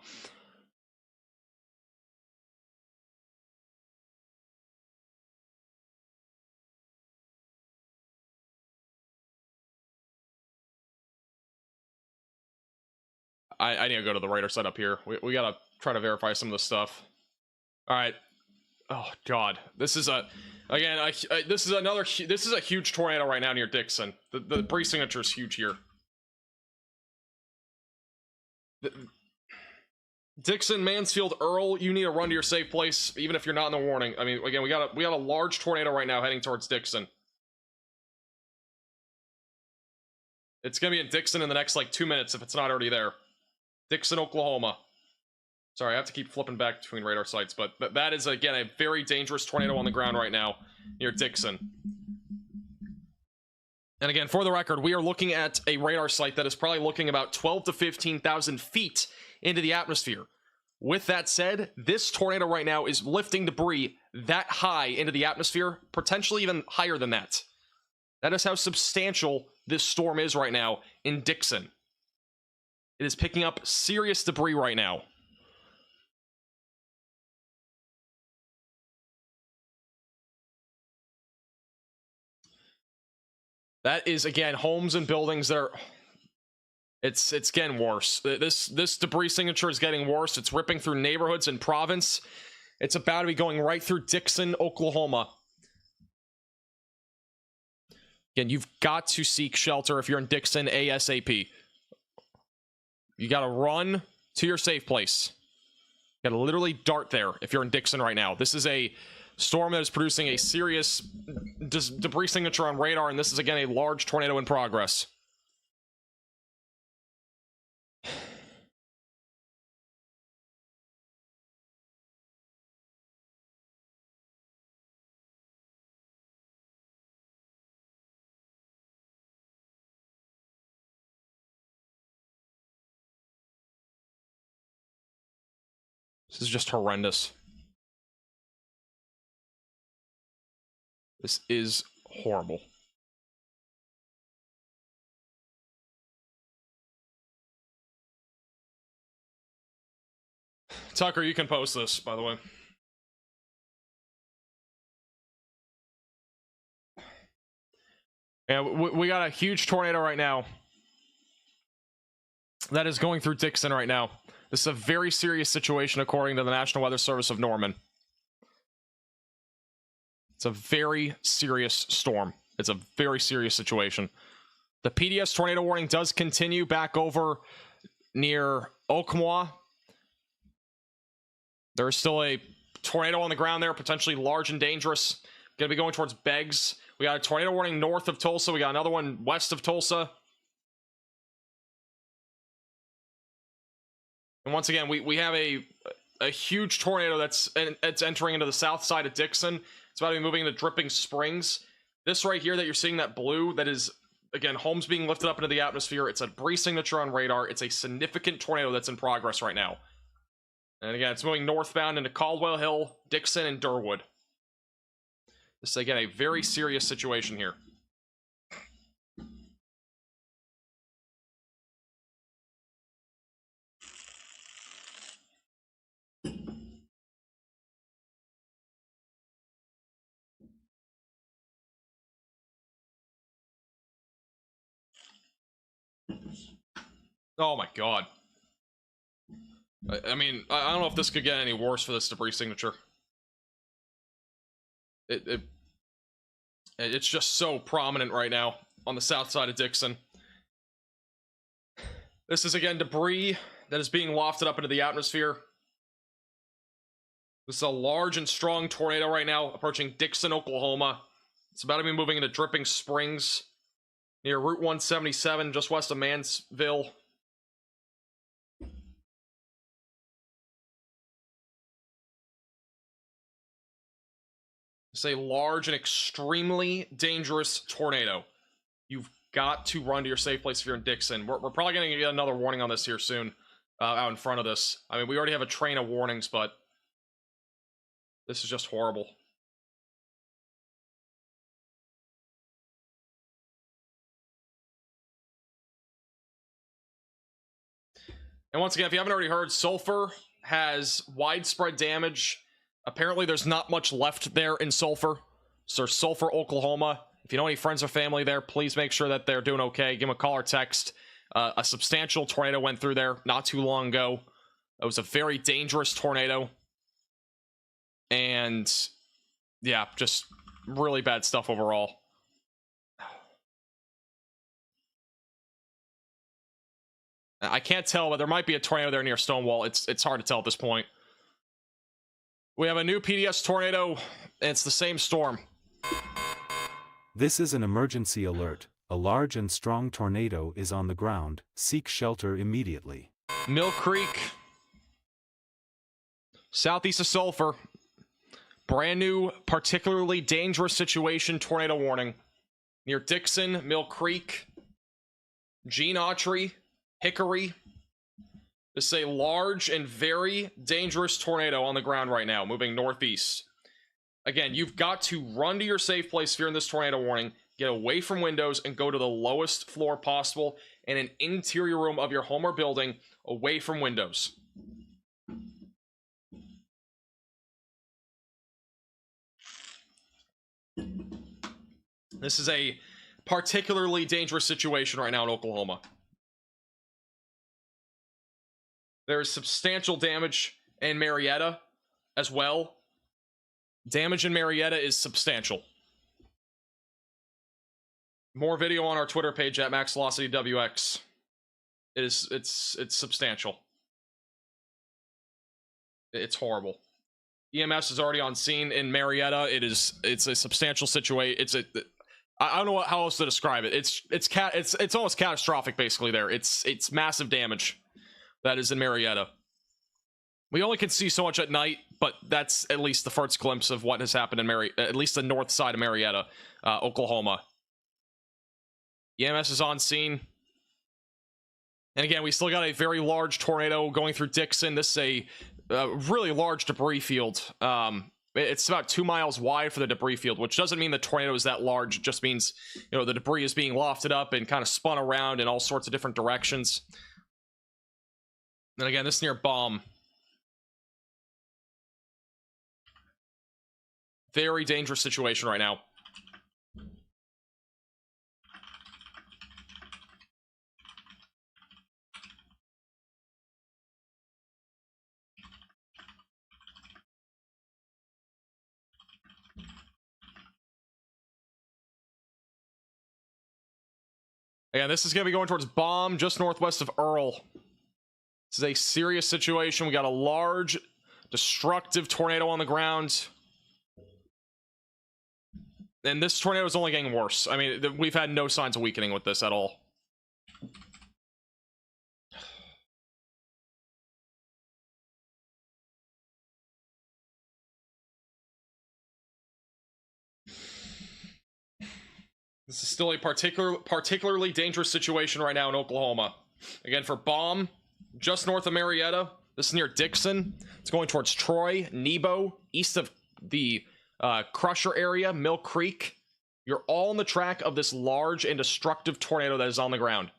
I need to go to the radar site up here. We gotta try to verify some of this stuff. All right. Oh God, this is a this is a huge tornado right now near Dixon. The pre signature is huge here. Dixon, Mansfield, Earl, you need to run to your safe place, even if you're not in the warning. I mean, again, we got a large tornado right now heading towards Dixon. It's gonna be in Dixon in the next like 2 minutes if it's not already there. Dixon, Oklahoma. Sorry, I have to keep flipping back between radar sites, but that is, again, a very dangerous tornado on the ground right now near Dixon. And again, for the record, we are looking at a radar site that is probably looking about 12 to 15,000 feet into the atmosphere. With that said, this tornado right now is lifting debris that high into the atmosphere, potentially even higher than that. That is how substantial this storm is right now in Dixon. It is picking up serious debris right now. That is, again, homes and buildings that are... It's getting worse. This debris signature is getting worse. It's ripping through neighborhoods in Province. It's about to be going right through Dixon, Oklahoma. Again, you've got to seek shelter if you're in Dixon ASAP. You got to run to your safe place. You got to literally dart there if you're in Dixon right now. This is a storm that is producing a serious debris signature on radar, and this is, again, a large tornado in progress. This is just horrendous. This is horrible. Tucker, you can post this, by the way. Yeah, we got a huge tornado right now that is going through Dixon right now. This is a very serious situation according to the National Weather Service of Norman. It's a very serious storm. It's a very serious situation. The PDS tornado warning does continue back over near Oklahoma. There is still a tornado on the ground there, potentially large and dangerous. Going to be going towards Beggs. We got a tornado warning north of Tulsa. We got another one west of Tulsa. And once again, we have a huge tornado that's entering into the south side of Dixon. It's about to be moving into Dripping Springs. This right here that you're seeing, that blue, that is, again, homes being lifted up into the atmosphere. It's a debris signature on radar. It's a significant tornado that's in progress right now. And again, it's moving northbound into Caldwell Hill, Dixon, and Durwood. This is, again, a very serious situation here. Oh my god. I mean, I don't know if this could get any worse for this debris signature. It's just so prominent right now on the south side of Dixon. This is, again, debris that is being wafted up into the atmosphere. This is a large and strong tornado right now approaching Dixon, Oklahoma. It's about to be moving into Dripping Springs near Route 177, just west of Mansville. It's a large and extremely dangerous tornado. You've got to run to your safe place if you're in Dixon. We're probably going to get another warning on this here soon, out in front of this. I mean, we already have a train of warnings, but this is just horrible. And once again, if you haven't already heard, sulfur has widespread damage. Apparently, there's not much left there in Sulfur. So, Sulfur, Oklahoma. If you know any friends or family there, please make sure that they're doing okay. Give them a call or text. A substantial tornado went through there not too long ago. It was a very dangerous tornado. And, yeah, just really bad stuff overall. I can't tell, but there might be a tornado there near Stonewall. It's hard to tell at this point. We have a new PDS tornado, and it's the same storm. This is an emergency alert. A large and strong tornado is on the ground. Seek shelter immediately. Mill Creek, southeast of Sulfur. Brand new, particularly dangerous situation, tornado warning. Near Dixon, Mill Creek, Gene Autry, Hickory. This is a large and very dangerous tornado on the ground right now, moving northeast. Again, you've got to run to your safe place if you're in this tornado warning, get away from windows, and go to the lowest floor possible in an interior room of your home or building, away from windows. This is a particularly dangerous situation right now in Oklahoma. There is substantial damage in Marietta as well. Damage in Marietta is substantial. More video on our Twitter page at MaxVelocityWX. It's substantial. It's horrible. EMS is already on scene in Marietta. It's a substantial situation. I don't know how else to describe it. It's almost catastrophic basically there. It's massive damage that is in Marietta. We only can see so much at night, but that's at least the first glimpse of what has happened in at least the north side of Marietta, Oklahoma. EMS is on scene. And again, we still got a very large tornado going through Dixon. This is a really large debris field. It's about 2 miles wide for the debris field, which doesn't mean the tornado is that large. It just means, the debris is being lofted up and kind of spun around in all sorts of different directions. And again, this is near Baum. Very dangerous situation right now. Again, this is going to be going towards Bomb, just northwest of Earl. This is a serious situation. We got a large, destructive tornado on the ground. And this tornado is only getting worse. I mean, we've had no signs of weakening with this at all. This is still a particularly dangerous situation right now in Oklahoma. Again, for Bomb, just north of Marietta. This is near Dixon. It's going towards Troy, Nebo, east of the Crusher area, Mill Creek. You're all on the track of this large and destructive tornado that is on the ground.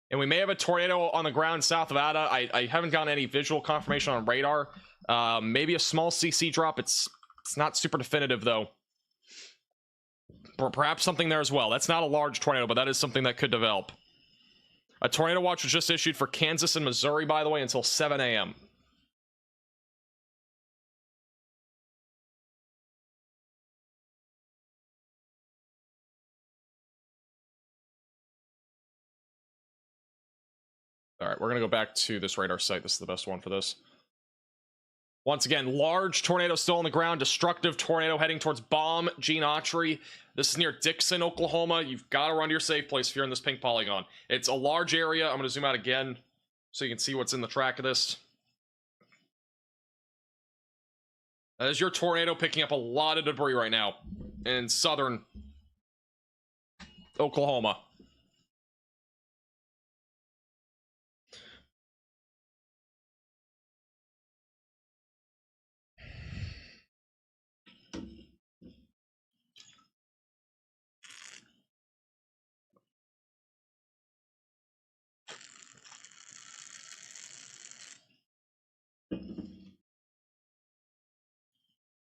And we may have a tornado on the ground south of Ada. I haven't gotten any visual confirmation on radar. Maybe a small CC drop. It's not super definitive, though. Or perhaps something there as well. That's not a large tornado, but that is something that could develop. A tornado watch was just issued for Kansas and Missouri, by the way, until 7 a.m. All right, we're going to go back to this radar site. This is the best one for this. Once again, large tornado still on the ground. Destructive tornado heading towards Bomb, Gene Autry. This is near Dixon, Oklahoma. You've got to run to your safe place if you're in this pink polygon. It's a large area. I'm going to zoom out again so you can see what's in the track of this. That is your tornado picking up a lot of debris right now in southern Oklahoma.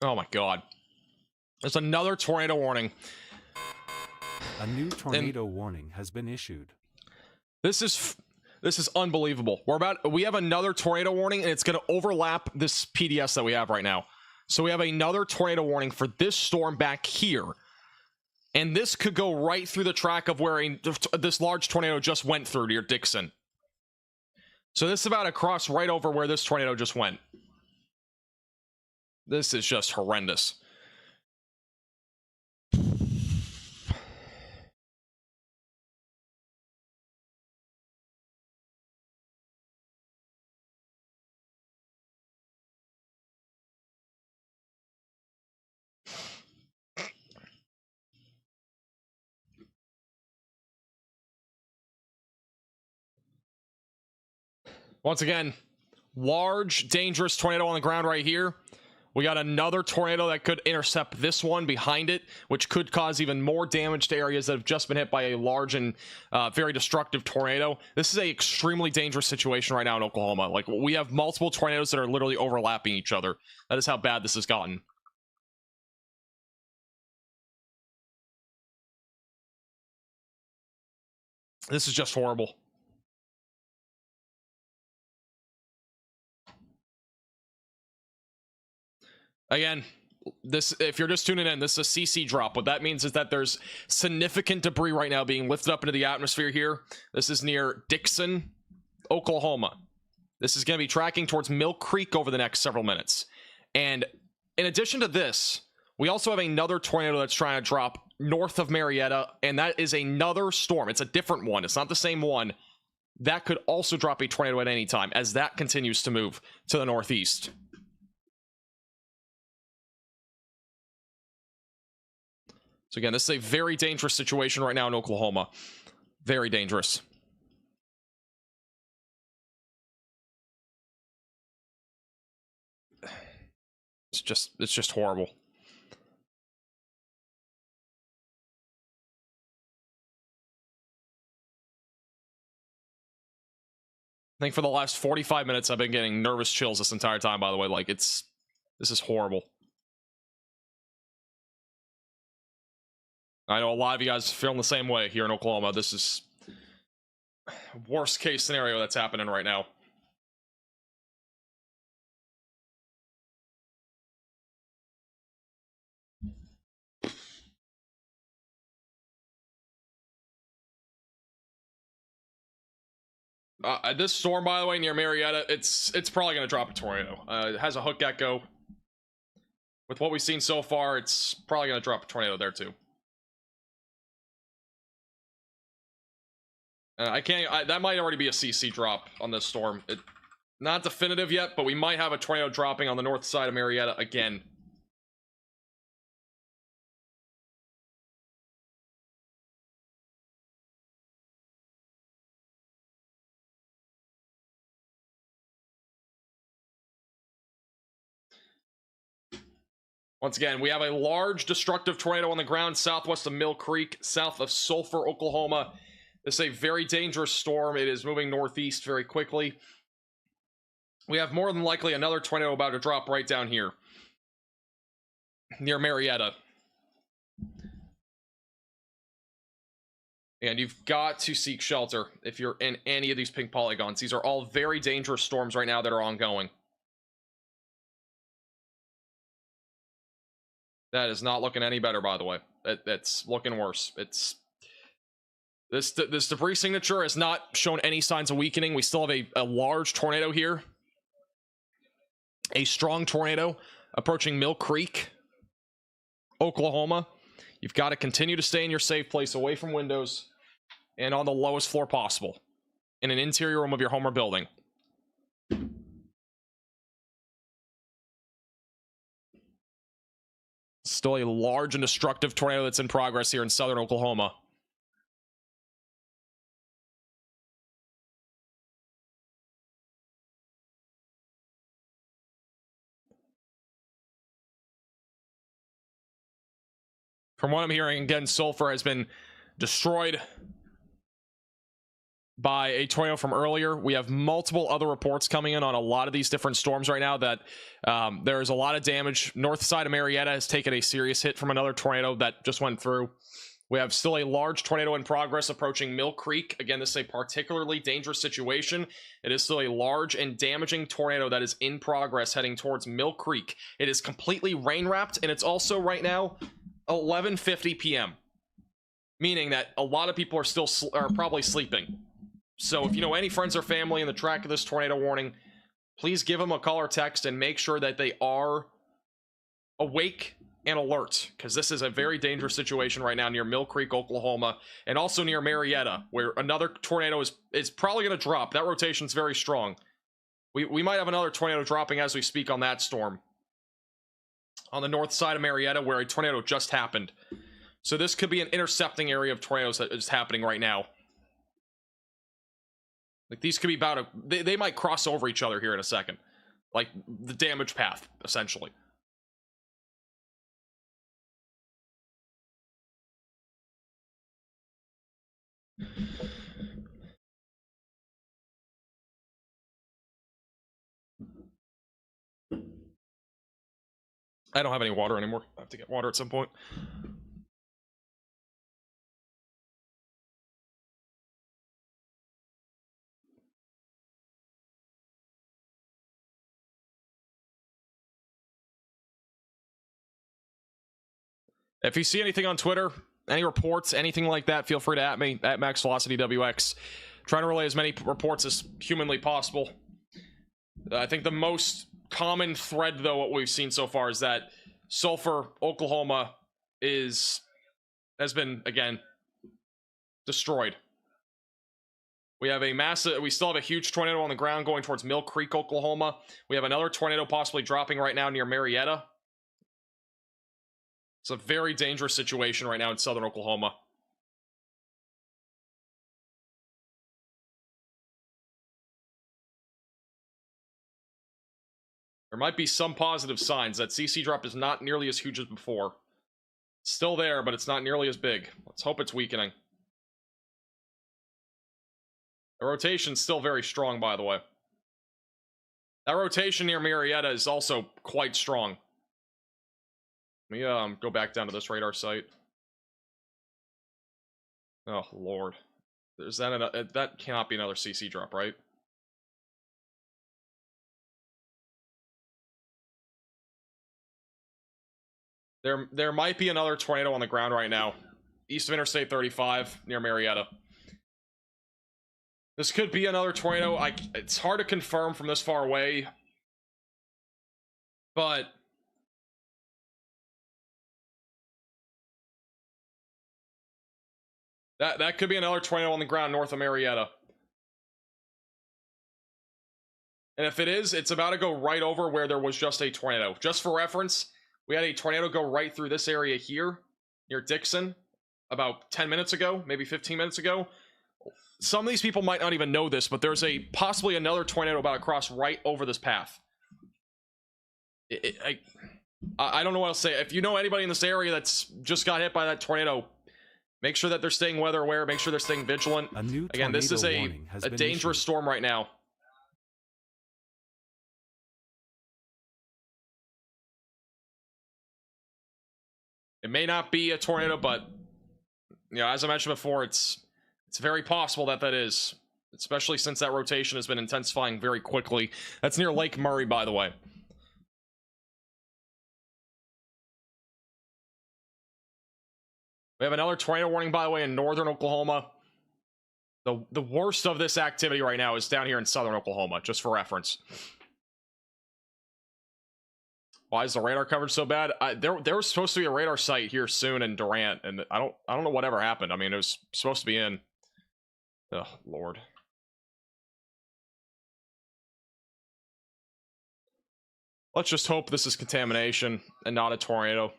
Oh my god. There's another tornado warning. A new tornado warning has been issued. This is unbelievable. We have another tornado warning, and it's going to overlap this PDS that we have right now. So we have another tornado warning for this storm back here. And this could go right through the track of where this large tornado just went through near Dixon. So this is about to cross right over where this tornado just went. This is just horrendous. Once again, large, dangerous tornado on the ground right here. We got another tornado that could intercept this one behind it, which could cause even more damage to areas that have just been hit by a large and very destructive tornado. This is an extremely dangerous situation right now in Oklahoma. Like, we have multiple tornadoes that are literally overlapping each other. That is how bad this has gotten. This is just horrible. Again, if you're just tuning in, this is a CC drop. What that means is that there's significant debris right now being lifted up into the atmosphere here. This is near Dixon, Oklahoma. This is going to be tracking towards Mill Creek over the next several minutes. And in addition to this, we also have another tornado that's trying to drop north of Marietta, and that is another storm. It's a different one. It's not the same one. That could also drop a tornado at any time as that continues to move to the northeast. So again, this is a very dangerous situation right now in Oklahoma. Very dangerous. It's just horrible. think for the last 45 minutes, I've been getting nervous chills this entire time, by the way. Like, this is horrible. I know a lot of you guys are feeling the same way here in Oklahoma. This is worst case scenario that's happening right now. This storm, by the way, near Marietta, it's probably going to drop a tornado. It has a hook echo. With what we've seen so far, it's probably going to drop a tornado there too. That might already be a CC drop on this storm. Not definitive yet, but we might have a tornado dropping on the north side of Marietta again. Once again, we have a large destructive tornado on the ground southwest of Mill Creek, south of Sulfur, Oklahoma. This is a very dangerous storm. It is moving northeast very quickly. We have more than likely another tornado about to drop right down here, near Marietta. And you've got to seek shelter if you're in any of these pink polygons. These are all very dangerous storms right now that are ongoing. That is not looking any better, by the way. That's looking worse. This debris signature has not shown any signs of weakening. We still have a large tornado here. A strong tornado approaching Mill Creek, Oklahoma. You've got to continue to stay in your safe place, away from windows, and on the lowest floor possible, in an interior room of your home or building. Still a large and destructive tornado that's in progress here in southern Oklahoma. From what I'm hearing, again, Sulfur has been destroyed by a tornado from earlier. We have multiple other reports coming in on a lot of these different storms right now that there is a lot of damage. North side of Marietta has taken a serious hit from another tornado that just went through. We have still a large tornado in progress approaching Mill Creek. Again, this is a particularly dangerous situation. It is still a large and damaging tornado that is in progress heading towards Mill Creek. It is completely rain wrapped, and it's also right now 11:50 p.m. meaning that a lot of people are probably sleeping. So if you know any friends or family in the track of this tornado warning, please give them a call or text and make sure that they are awake and alert, because this is a very dangerous situation right now near Mill Creek, Oklahoma, and also near Marietta, where another tornado is probably going to drop. That rotation's very strong. We might have another tornado dropping as we speak on that storm, on the north side of Marietta, where a tornado just happened. So this could be an intercepting area of tornadoes that is happening right now. Like, these could be about they might cross over each other here in a second. Like, the damage path, essentially. I don't have any water anymore. I have to get water at some point. If you see anything on Twitter, any reports, anything like that, feel free to at me, at MaxVelocityWX. Trying to relay as many reports as humanly possible. I think the most common thread, though, what we've seen so far is that Sulfur, Oklahoma, has been, again, destroyed. We still have a huge tornado on the ground going towards Mill Creek, Oklahoma. We have another tornado possibly dropping right now near Marietta. It's a very dangerous situation right now in southern Oklahoma. There might be some positive signs. That CC drop is not nearly as huge as before. It's still there, but it's not nearly as big. Let's hope it's weakening. The rotation's still very strong, by the way. That rotation near Marietta is also quite strong. Let me go back down to this radar site. Oh lord, is that that cannot be another CC drop, right? There might be another tornado on the ground right now, east of Interstate 35 near Marietta. This could be another tornado. It's hard to confirm from this far away, but that could be another tornado on the ground north of Marietta. And if it is, it's about to go right over where there was just a tornado. Just for reference, we had a tornado go right through this area here near Dixon about 10 minutes ago, maybe 15 minutes ago. Some of these people might not even know this, but there's possibly another tornado about to cross right over this path. I don't know what else to say. If you know anybody in this area that's just got hit by that tornado, make sure that they're staying weather aware. Make sure they're staying vigilant. Again, this is a dangerous storm right now. It may not be a tornado, but you know, as I mentioned before, it's very possible that is, especially since that rotation has been intensifying very quickly. That's near Lake Murray, by the way. We have another tornado warning, by the way, in northern Oklahoma. The worst of this activity right now is down here in southern Oklahoma, just for reference. Why is the radar coverage so bad? There was supposed to be a radar site here soon in Durant, and I don't know whatever happened. I mean, it was supposed to be in. Oh Lord. Let's just hope this is contamination and not a tornado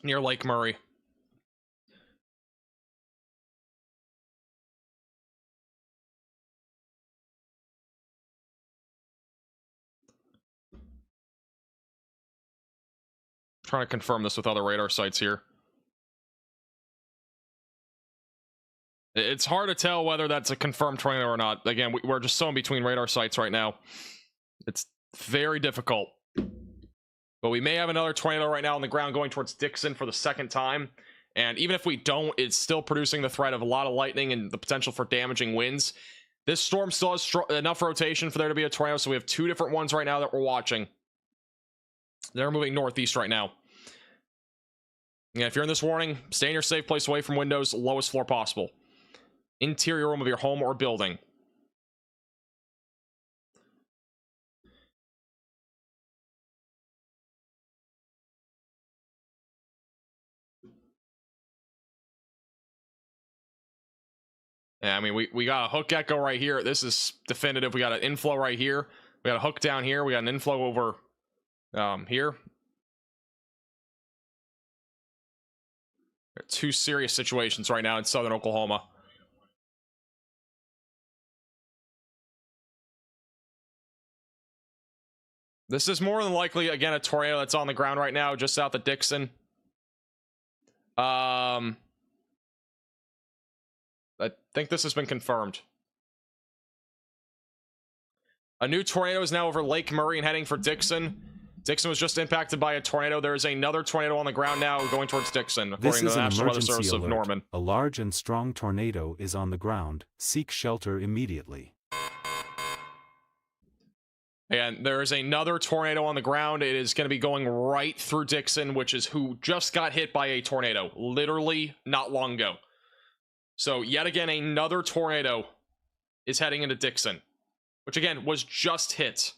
near Lake Murray. Trying to confirm this with other radar sites here. It's hard to tell whether that's a confirmed tornado or not. Again, we're just so in between radar sites right now. It's very difficult. But we may have another tornado right now on the ground going towards Dixon for the second time. And even if we don't, it's still producing the threat of a lot of lightning and the potential for damaging winds. This storm still has enough rotation for there to be a tornado, so we have two different ones right now that we're watching. They're moving northeast right now. Yeah, if you're in this warning, stay in your safe place away from windows, lowest floor possible. Interior room of your home or building. Yeah, I mean, we got a hook echo right here. This is definitive. We got an inflow right here. We got a hook down here. We got an inflow over here. Two serious situations right now in southern Oklahoma. This is more than likely, again, a tornado that's on the ground right now, just south of Dixon. I think this has been confirmed. A new tornado is now over Lake Murray and heading for Dixon. Dixon was just impacted by a tornado. There is another tornado on the ground now going towards Dixon, according to the National Weather Service of Norman. A large and strong tornado is on the ground. Seek shelter immediately. And there is another tornado on the ground. It is going to be going right through Dixon, which is who just got hit by a tornado, literally not long ago. So yet again, another tornado is heading into Dixon, which again was just hit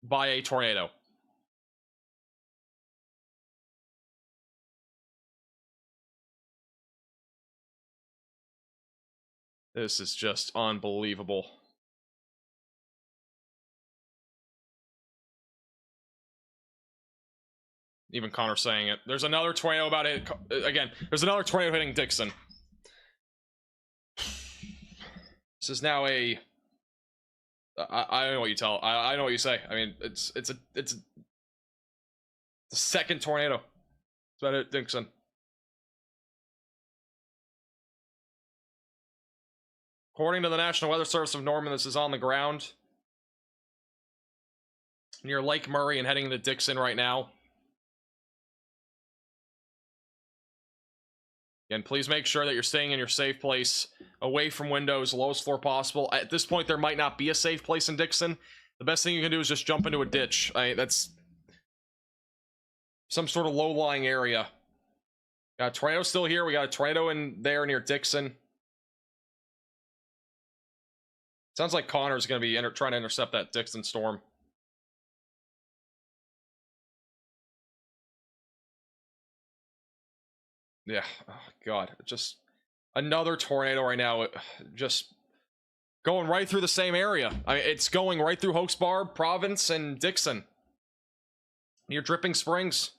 by a tornado. This is just unbelievable. Even Connor saying it. There's another tornado about it. Again, there's another tornado hitting Dixon. This is now a... I don't know what you tell. I know what you say. I mean, it's the second tornado. It's about it, Dixon. According to the National Weather Service of Norman, this is on the ground near Lake Murray and heading into Dixon right now. Again, please make sure that you're staying in your safe place, away from windows, lowest floor possible. At this point, there might not be a safe place in Dixon. The best thing you can do is just jump into a ditch. That's some sort of low-lying area. Got a tornado still here. We got a tornado in there near Dixon. Sounds like Connor's going to be trying to intercept that Dixon storm. Yeah, oh god, just another tornado right now, just going right through the same area. It's going right through Hokes Bar, Province, and Dixon. Near Dripping Springs.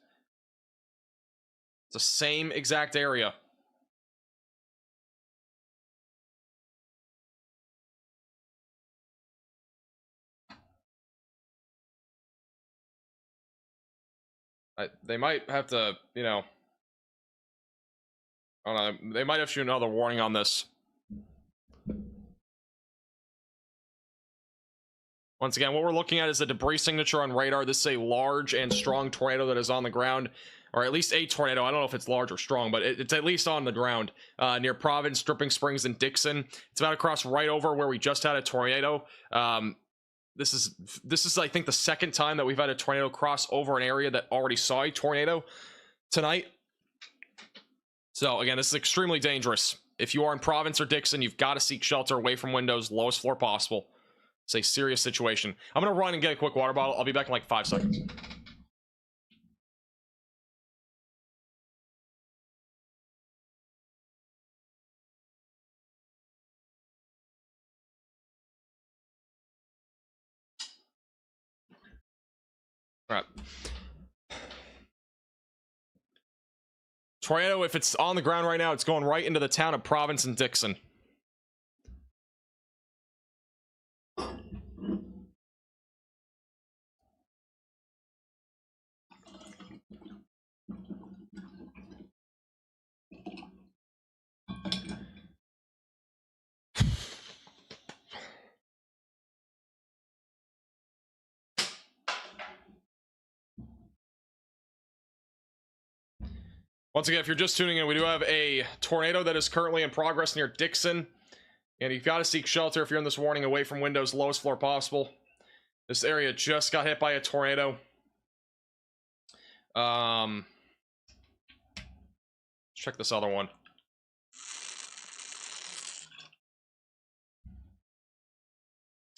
It's the same exact area. They might have to, you know... I don't know, they might have to shoot another warning on this. Once again, what we're looking at is the debris signature on radar. This is a large and strong tornado that is on the ground, or at least a tornado. I don't know if it's large or strong, but it's at least on the ground near Providence, Dripping Springs, and Dixon. It's about to cross right over where we just had a tornado. This is I think the second time that we've had a tornado cross over an area that already saw a tornado tonight. So again, this is extremely dangerous. If you are in Province or Dixon, you've got to seek shelter away from windows, lowest floor possible. It's a serious situation. I'm gonna run and get a quick water bottle. I'll be back in like 5 seconds. All right. Tornado, if it's on the ground right now, it's going right into the town of Province and Dixon. Once again, if you're just tuning in, we do have a tornado that is currently in progress near Dixon. And you've got to seek shelter if you're in this warning, away from windows, lowest floor possible. This area just got hit by a tornado. Check this other one.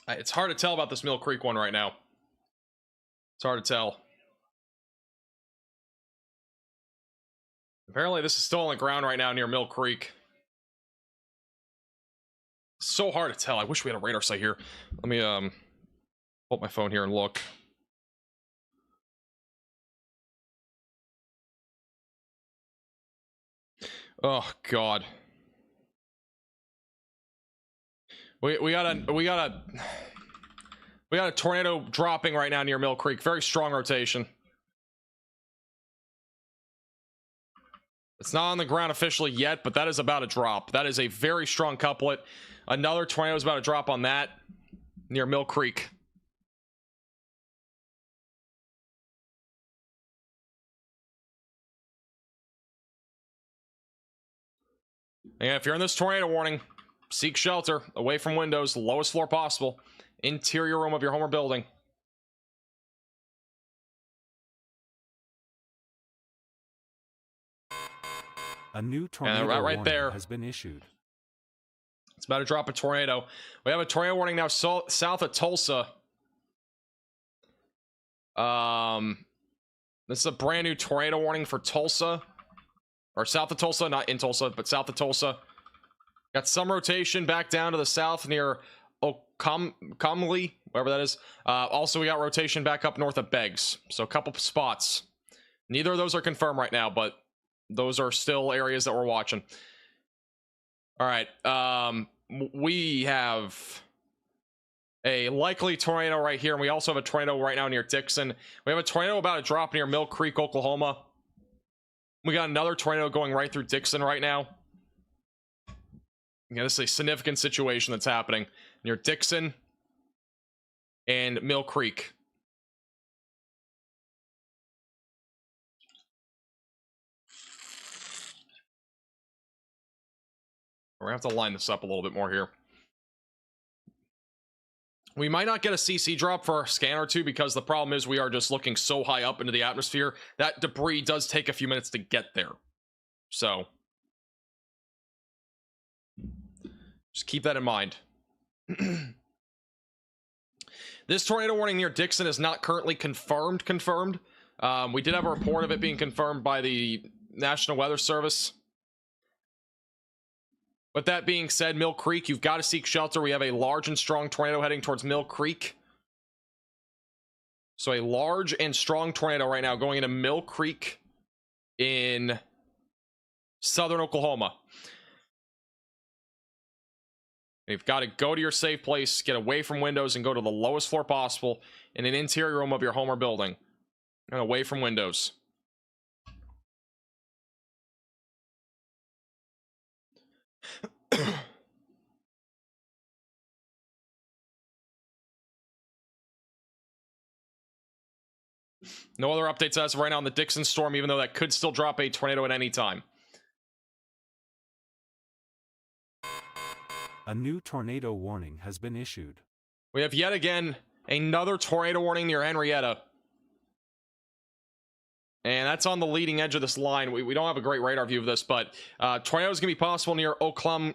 It's hard to tell about this Mill Creek one right now. It's hard to tell. Apparently this is still on the ground right now near Mill Creek. So hard to tell. I wish we had a radar site here. Let me pull up my phone here and look. Oh god. We got a tornado dropping right now near Mill Creek. Very strong rotation. It's not on the ground officially yet, but that is about to drop. That is a very strong couplet. Another tornado is about to drop on that near Mill Creek. And if you're in this tornado warning, seek shelter away from windows, lowest floor possible, interior room of your home or building. A new tornado warning there has been issued. It's about to drop a tornado. We have a tornado warning now south of Tulsa. This is a brand new tornado warning for Tulsa. Or south of Tulsa, not in Tulsa, but south of Tulsa. Got some rotation back down to the south near Comley, wherever that is. Also, we got rotation back up north of Beggs. So a couple spots. Neither of those are confirmed right now, but those are still areas that we're watching. All right. We have a likely tornado right here, and we also have a tornado right now near Dixon. We have a tornado about to drop near Mill Creek, Oklahoma. We got another tornado going right through Dixon right now. Yeah, this is a significant situation that's happening near Dixon and Mill Creek. We're gonna have to line this up a little bit more here. We might not get a CC drop for a scan or two because the problem is we are just looking so high up into the atmosphere. That debris does take a few minutes to get there. So just keep that in mind. This tornado warning near Dixon is not currently confirmed. We did have a report of it being confirmed by the National Weather Service. But that being said, Mill Creek, you've got to seek shelter. We have a large and strong tornado heading towards Mill Creek. So a large and strong tornado right now going into Mill Creek in southern Oklahoma. You've got to go to your safe place, get away from windows, and go to the lowest floor possible in an interior room of your home or building. And away from windows. No other updates as of right now on the Dixon storm, even though that could still drop a tornado at any time. A new tornado warning has been issued. We have yet again another tornado warning near Marietta. And that's on the leading edge of this line. We don't have a great radar view of this, but tornadoes going to be possible near Oakmunglee,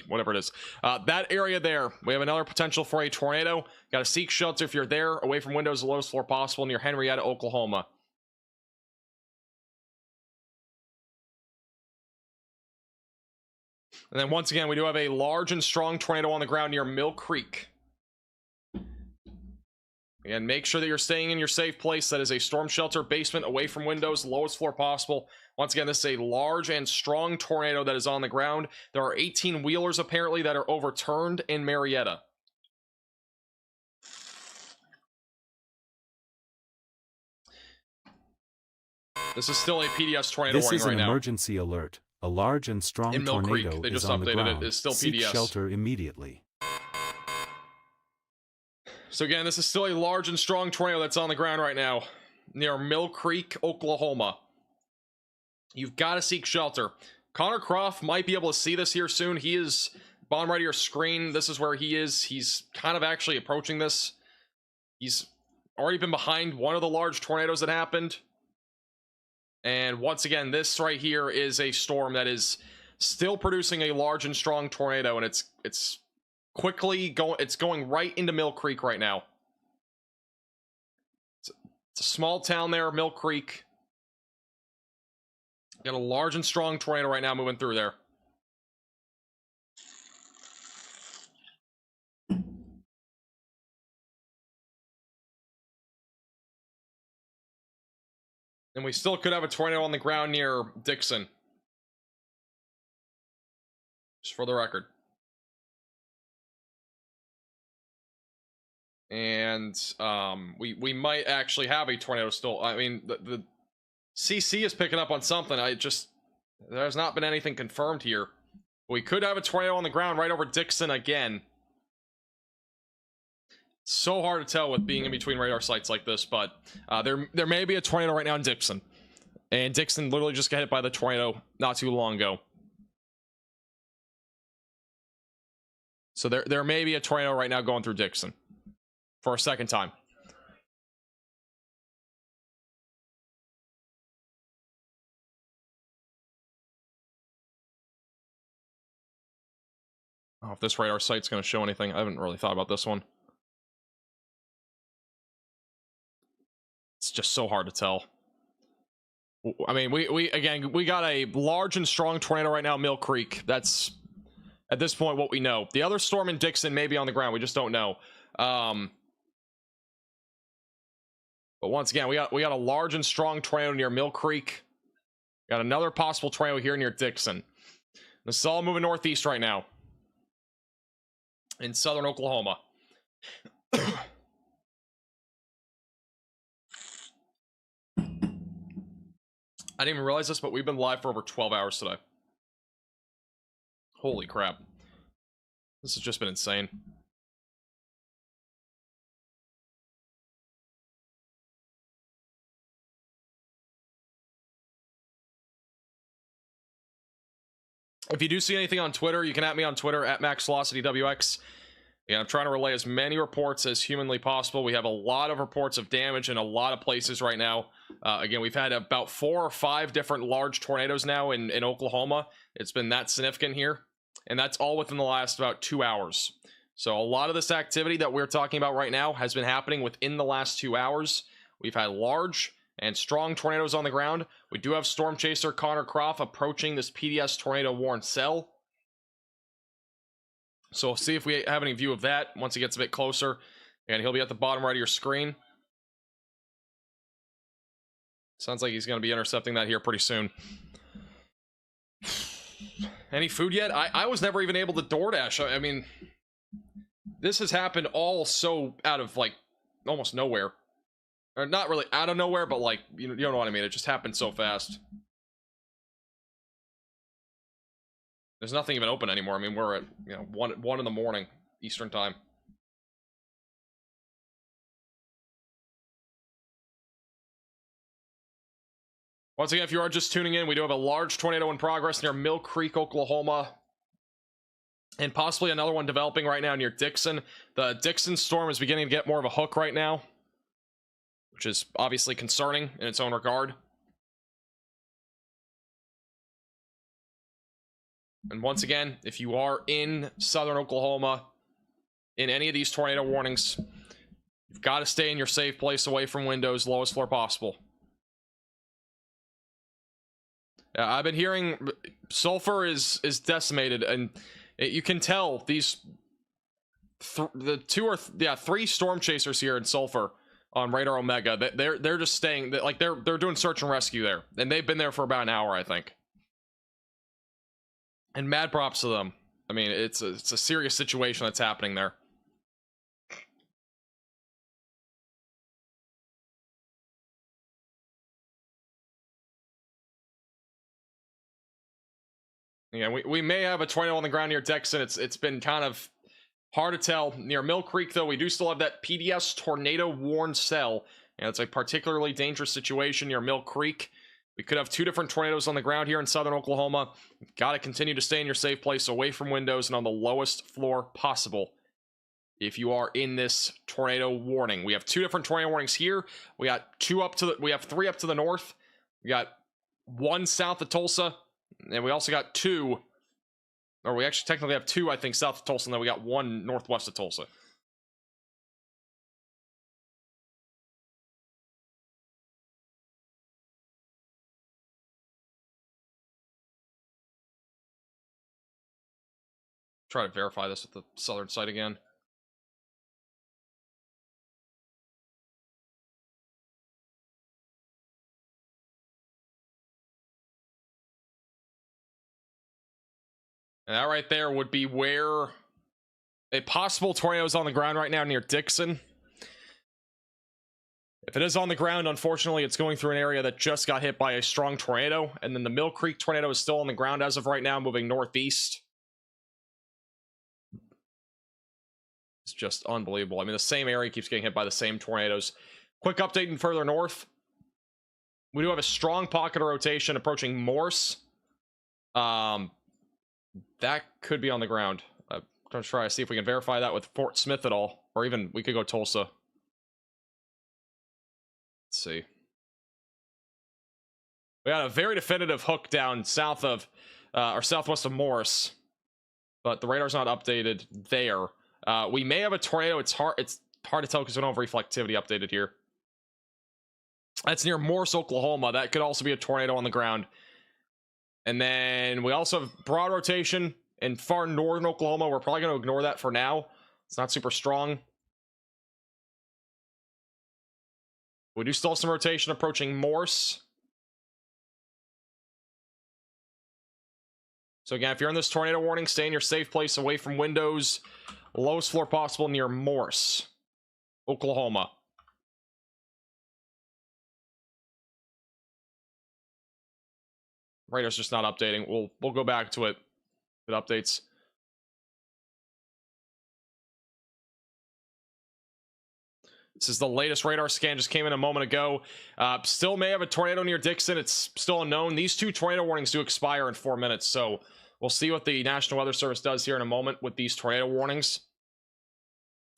whatever it is. That area there, we have another potential for a tornado. Got to seek shelter if you're there, away from windows, the lowest floor possible near Marietta, Oklahoma. And then once again, we do have a large and strong tornado on the ground near Mill Creek. Again, make sure that you're staying in your safe place. That is a storm shelter basement away from windows, lowest floor possible. Once again, this is a large and strong tornado that is on the ground. There are 18 wheelers apparently that are overturned in Marietta. This is still a PDS tornado This warning is right an now. emergency alert. A large and strong In Mill Creek, tornado they is just on the updated it. ground. It's still Seek PDS. shelter immediately. So again, this is still a large and strong tornado that's on the ground right now near Mill Creek, Oklahoma. You've got to seek shelter. Connor Croft might be able to see this here soon. He is bottom right of your screen. This is where he is. He's kind of actually approaching this. He's already been behind one of the large tornadoes that happened. And once again, this right here is a storm that is still producing a large and strong tornado, and it's quickly going right into Mill Creek right now. It's a small town there, Mill Creek. Got a large and strong tornado right now moving through there. And we still could have a tornado on the ground near Dixon. Just for the record. And we might actually have a tornado still. I mean, the CC is picking up on something. There's not been anything confirmed here. We could have a tornado on the ground right over Dixon again. So hard to tell with being in between radar sites like this, but there may be a tornado right now in Dixon. And Dixon literally just got hit by the tornado not too long ago. So there may be a tornado right now going through Dixon for a second time. I don't know if this radar site's going to show anything. I haven't really thought about this one. It's just so hard to tell. I mean, we got a large and strong tornado right now, Mill Creek. That's at this point what we know. The other storm in Dixon may be on the ground. We just don't know. But once again, we got a large and strong tornado near Mill Creek. Got another possible tornado here near Dixon. This is all moving northeast right now in southern Oklahoma. I didn't even realize this, but we've been live for over 12 hours today. Holy crap. This has just been insane. If you do see anything on Twitter, you can at me on Twitter at MaxVelocityWX. Yeah, I'm trying to relay as many reports as humanly possible. We have a lot of reports of damage in a lot of places right now. Again, we've had about 4 or 5 different large tornadoes now in Oklahoma. It's been that significant here. And that's all within the last about 2 hours. So a lot of this activity that we're talking about right now has been happening within the last 2 hours. We've had large and strong tornadoes on the ground. We do have storm chaser Connor Croft approaching this PDS tornado warned cell. So we'll see if we have any view of that once he gets a bit closer. And he'll be at the bottom right of your screen. Sounds like he's going to be intercepting that here pretty soon. Any food yet? I was never even able to DoorDash. I mean, this has happened all so out of, like, almost nowhere. Or not really out of nowhere, but, like, you know what I mean. It just happened so fast. There's nothing even open anymore. I mean, we're at, 1 in the morning, Eastern time. Once again, if you are just tuning in, we do have a large tornado in progress near Mill Creek, Oklahoma. And possibly another one developing right now near Dixon. The Dixon storm is beginning to get more of a hook right now, which is obviously concerning in its own regard. And once again, if you are in southern Oklahoma, in any of these tornado warnings, you've got to stay in your safe place away from windows, lowest floor possible. I've been hearing sulfur is decimated, and you can tell these the 3 storm chasers here in sulfur on Radar Omega. They're just staying, like they're doing search and rescue there, and they've been there for about an hour, I think. And mad props to them. I mean, it's a serious situation that's happening there. Yeah, we may have a tornado on the ground near Dixon. It's been kind of hard to tell. Near Mill Creek, though, we do still have that PDS tornado warned cell. And it's a particularly dangerous situation near Mill Creek. We could have 2 different tornadoes on the ground here in southern Oklahoma. You've got to continue to stay in your safe place, away from windows and on the lowest floor possible if you are in this tornado warning. We have 2 different tornado warnings here. We got 3 up to the north. We got 1 south of Tulsa, and we also got 2, or we actually technically have 2, I think, south of Tulsa, and then we got 1 northwest of Tulsa. Try to verify this with the southern site again. And that right there would be where a possible tornado is on the ground right now near Dixon. If it is on the ground, unfortunately, it's going through an area that just got hit by a strong tornado. And then the Mill Creek tornado is still on the ground as of right now, moving northeast. It's just unbelievable. I mean, the same area keeps getting hit by the same tornadoes. Quick update in further north. We do have a strong pocket of rotation approaching Morse. That could be on the ground. I'm going to try to see if we can verify that with Fort Smith at all. Or even, we could go Tulsa. Let's see. We got a very definitive hook down south of, or southwest of Morse. But the radar's not updated there. We may have a tornado. It's hard to tell because we don't have reflectivity updated here. That's near Morse, Oklahoma. That could also be a tornado on the ground. And then we also have broad rotation in far northern Oklahoma. We're probably going to ignore that for now. It's not super strong. We do still have some rotation approaching Morse. So again, if you're in this tornado warning, stay in your safe place away from windows. Lowest floor possible near Morse, Oklahoma. Radar's just not updating. We'll go back to it Good updates. This is the latest radar scan, just came in a moment ago. Still may have a tornado near Dixon. It's still unknown. These 2 tornado warnings do expire in 4 minutes, so we'll see what the National Weather Service does here in a moment with these tornado warnings.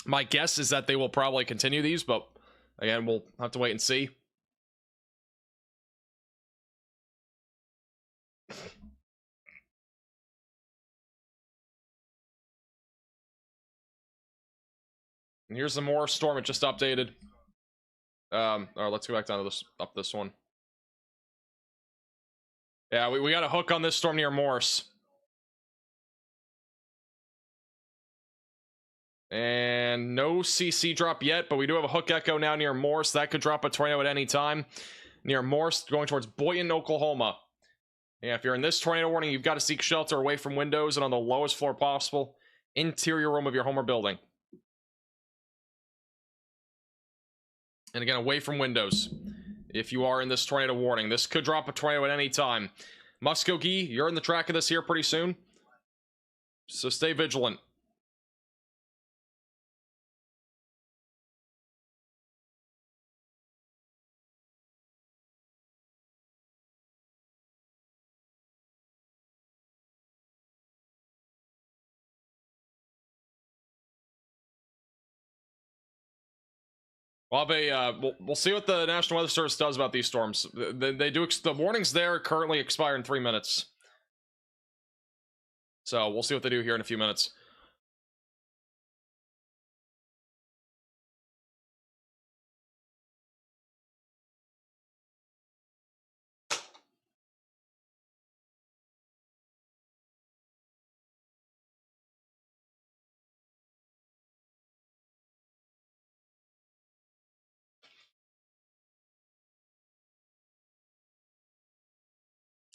My guess is that they will probably continue these, but again, we'll have to wait and see. And here's the Morris storm. It just updated. All right, let's go back down to this, up this one. Yeah, we got a hook on this storm near Morris. And no CC drop yet, but we do have a hook echo now near Morris. That could drop a tornado at any time. Near Morris, going towards Boynton, Oklahoma. Yeah, if you're in this tornado warning, you've got to seek shelter away from windows and on the lowest floor possible. Interior room of your home or building. And again, away from windows. If you are in this tornado warning, this could drop a tornado at any time. Muskogee, you're in the track of this here pretty soon. So stay vigilant. We'll have a, we'll see what the National Weather Service does about these storms. They do, the warnings there currently expire in 3 minutes. So we'll see what they do here in a few minutes.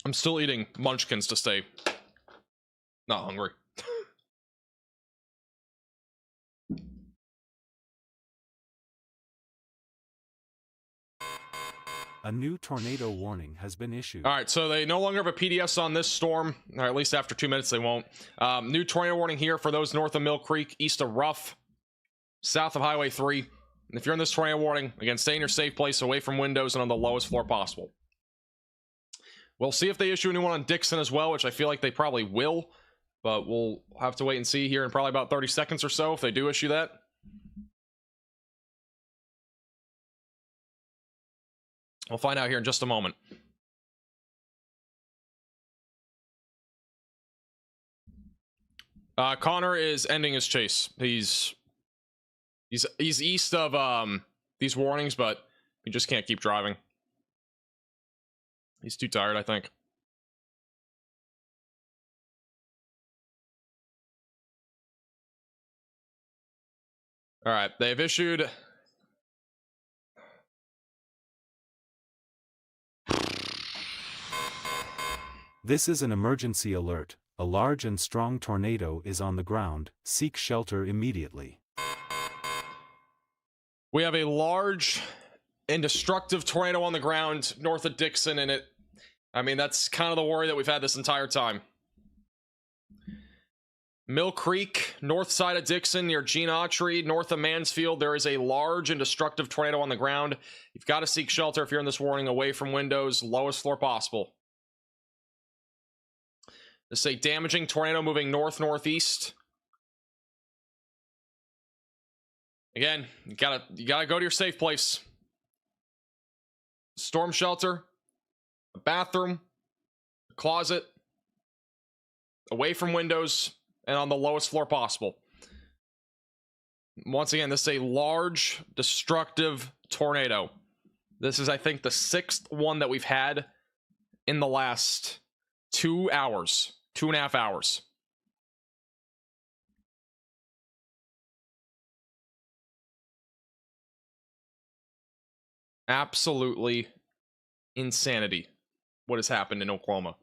I'm still eating munchkins to stay not hungry. A new tornado warning has been issued. All right, so they no longer have a PDS on this storm, or at least after 2 minutes they won't. New tornado warning here for those north of Mill Creek, east of Ruff, south of Highway 3. And if you're in this tornado warning, again, stay in your safe place, away from windows and on the lowest floor possible. We'll see if they issue a new one on Dixon as well, which I feel like they probably will, but we'll have to wait and see here in probably about 30 seconds or so if they do issue that. We'll find out here in just a moment. Connor is ending his chase. He's east of these warnings, but he just can't keep driving. He's too tired, I think. All right, they've issued... This is an emergency alert. A large and strong tornado is on the ground. Seek shelter immediately. We have a large and destructive tornado on the ground north of Dixon, and it... I mean, that's kind of the worry that we've had this entire time. Mill Creek, north side of Dixon, near Gene Autry, north of Mansfield, there is a large and destructive tornado on the ground. You've got to seek shelter if you're in this warning, away from windows, lowest floor possible. This is a damaging tornado moving north-northeast. Again, you gotta go to your safe place. Storm shelter, a bathroom, a closet, away from windows, and on the lowest floor possible. Once again, this is a large, destructive tornado. This is, I think, the 6th one that we've had in the last 2 hours. 2.5 hours. Absolutely insanity what has happened in Oklahoma.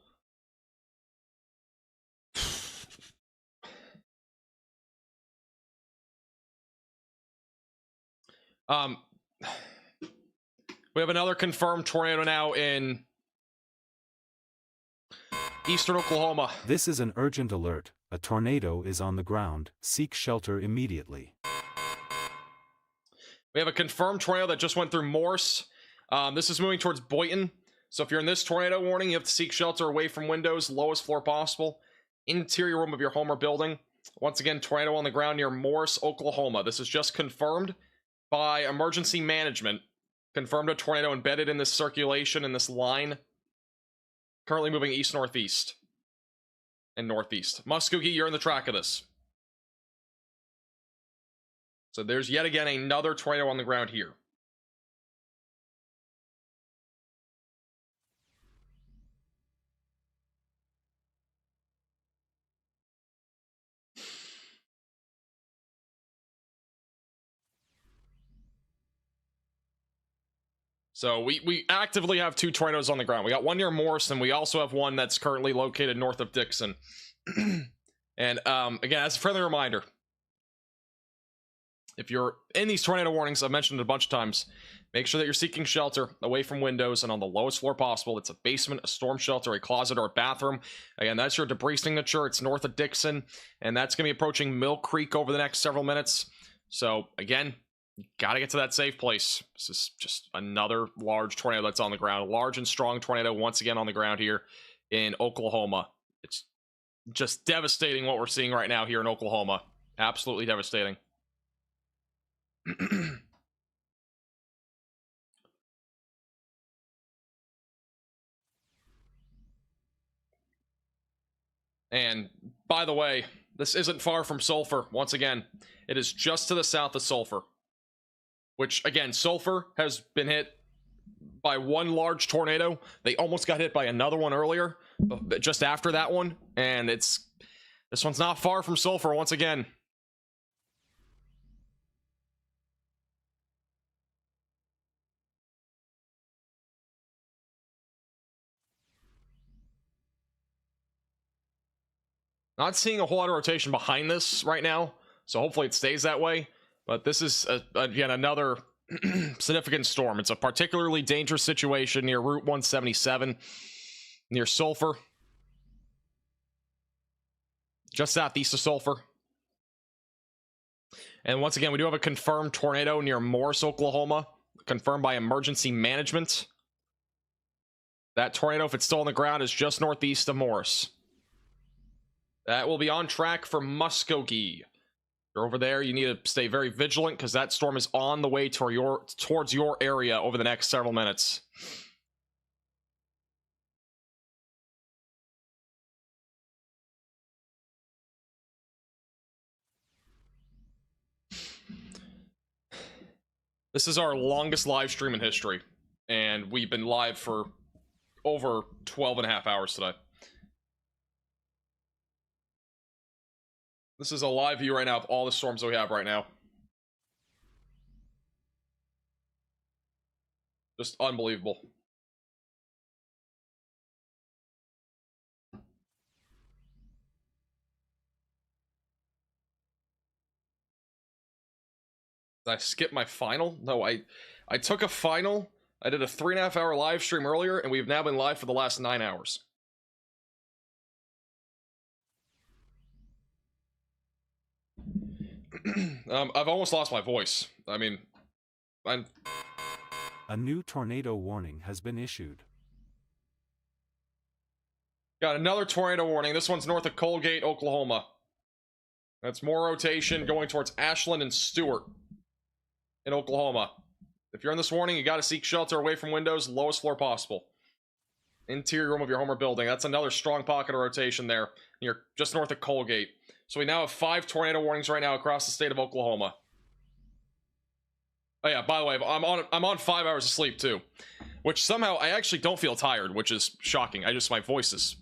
We have another confirmed tornado now in Eastern Oklahoma. This is an urgent alert. A tornado is on the ground. Seek shelter immediately. We have a confirmed tornado that just went through Morse. This is moving towards Boynton. So if you're in this tornado warning, you have to seek shelter away from windows, lowest floor possible. Interior room of your home or building. Once again, tornado on the ground near Morse, Oklahoma. This is just confirmed by emergency management. Confirmed a tornado embedded in this circulation, in this line. Currently moving east-northeast. And northeast. Muskogee, you're in the track of this. So there's yet again another tornado on the ground here. So we actively have two tornadoes on the ground. We got one near Morse, and we also have one that's currently located north of Dixon. And again, as a friendly reminder, if you're in these tornado warnings, I've mentioned it a bunch of times, make sure that you're seeking shelter away from windows and on the lowest floor possible. It's a basement, a storm shelter, a closet, or a bathroom. Again, that's your debris signature. It's north of Dixon, and that's going to be approaching Mill Creek over the next several minutes. So again, you gotta get to that safe place. This is just another large tornado that's on the ground. A large and strong tornado once again on the ground here in Oklahoma. It's just devastating what we're seeing right now here in Oklahoma. Absolutely devastating. And by the way, this isn't far from Sulfur. Once again, it is just to the south of Sulfur. Which, again, Sulfur has been hit by one large tornado. They almost got hit by another one earlier, just after that one. And this one's not far from Sulfur once again. Not seeing a whole lot of rotation behind this right now, so hopefully it stays that way. But this is, again, another significant storm. It's a particularly dangerous situation near Route 177, near Sulfur. Just southeast of Sulfur. And once again, we do have a confirmed tornado near Morse, Oklahoma. Confirmed by emergency management. That tornado, if it's still on the ground, is just northeast of Morse. That will be on track for Muskogee. You're over there, you need to stay very vigilant because that storm is on the way towards your area over the next several minutes. This is our longest live stream in history, and we've been live for over 12 and a half hours today. This is a live view right now of all the storms that we have right now. Just unbelievable. Did I skip my final? No, I took a final. I did a 3.5 hour live stream earlier, and we've now been live for the last 9 hours. I've almost lost my voice. I mean, A new tornado warning has been issued. Got another tornado warning. This one's north of Colgate, Oklahoma. That's more rotation going towards Ashland and Stewart in Oklahoma. If you're in this warning, you got to seek shelter away from windows, lowest floor possible. Interior room of your home or building. That's another strong pocket of rotation there. You're just north of Colgate. So we now have 5 tornado warnings right now across the state of Oklahoma. Oh yeah, by the way, I'm on 5 hours of sleep too, which somehow I actually don't feel tired, which is shocking. My voice is,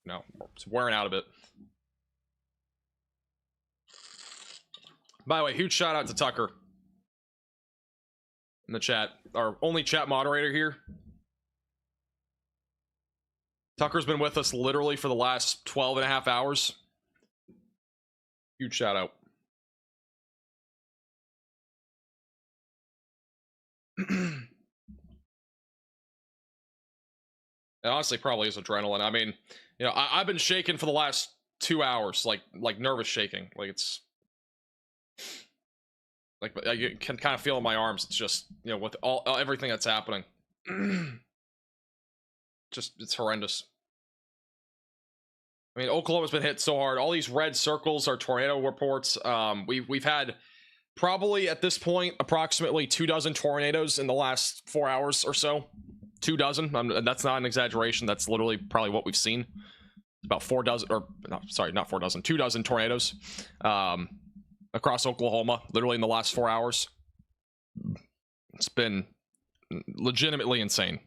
it's wearing out a bit. By the way, huge shout out to Tucker in the chat, our only chat moderator here. Tucker's been with us literally for the last 12 and a half hours. Huge shout out. It honestly probably is adrenaline. I mean, you know, I've been shaking for the last 2 hours, like nervous shaking. Like it's like I can kind of feel in my arms. It's just, you know, with everything that's happening, just it's horrendous. I mean, Oklahoma's been hit so hard. All these red circles are tornado reports. We've had probably at this point approximately 24 tornadoes in the last 4 hours or so. 24. That's not an exaggeration. That's literally probably what we've seen. About 24, or no, sorry, not 24, 24 tornadoes across Oklahoma, literally in the last 4 hours. It's been legitimately insane.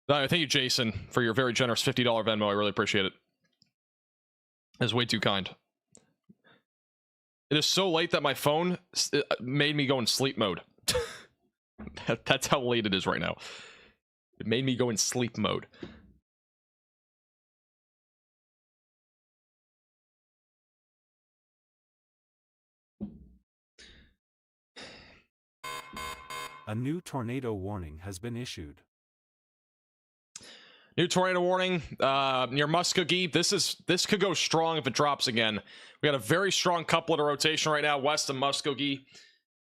Thank you, Jason, for your very generous $50 Venmo. I really appreciate it. It's way too kind. It is so late that my phone made me go in sleep mode. That's how late it is right now. It made me go in sleep mode. A new tornado warning has been issued. New tornado warning near Muskogee. This could go strong if it drops again. We got a very strong couplet of rotation right now west of Muskogee.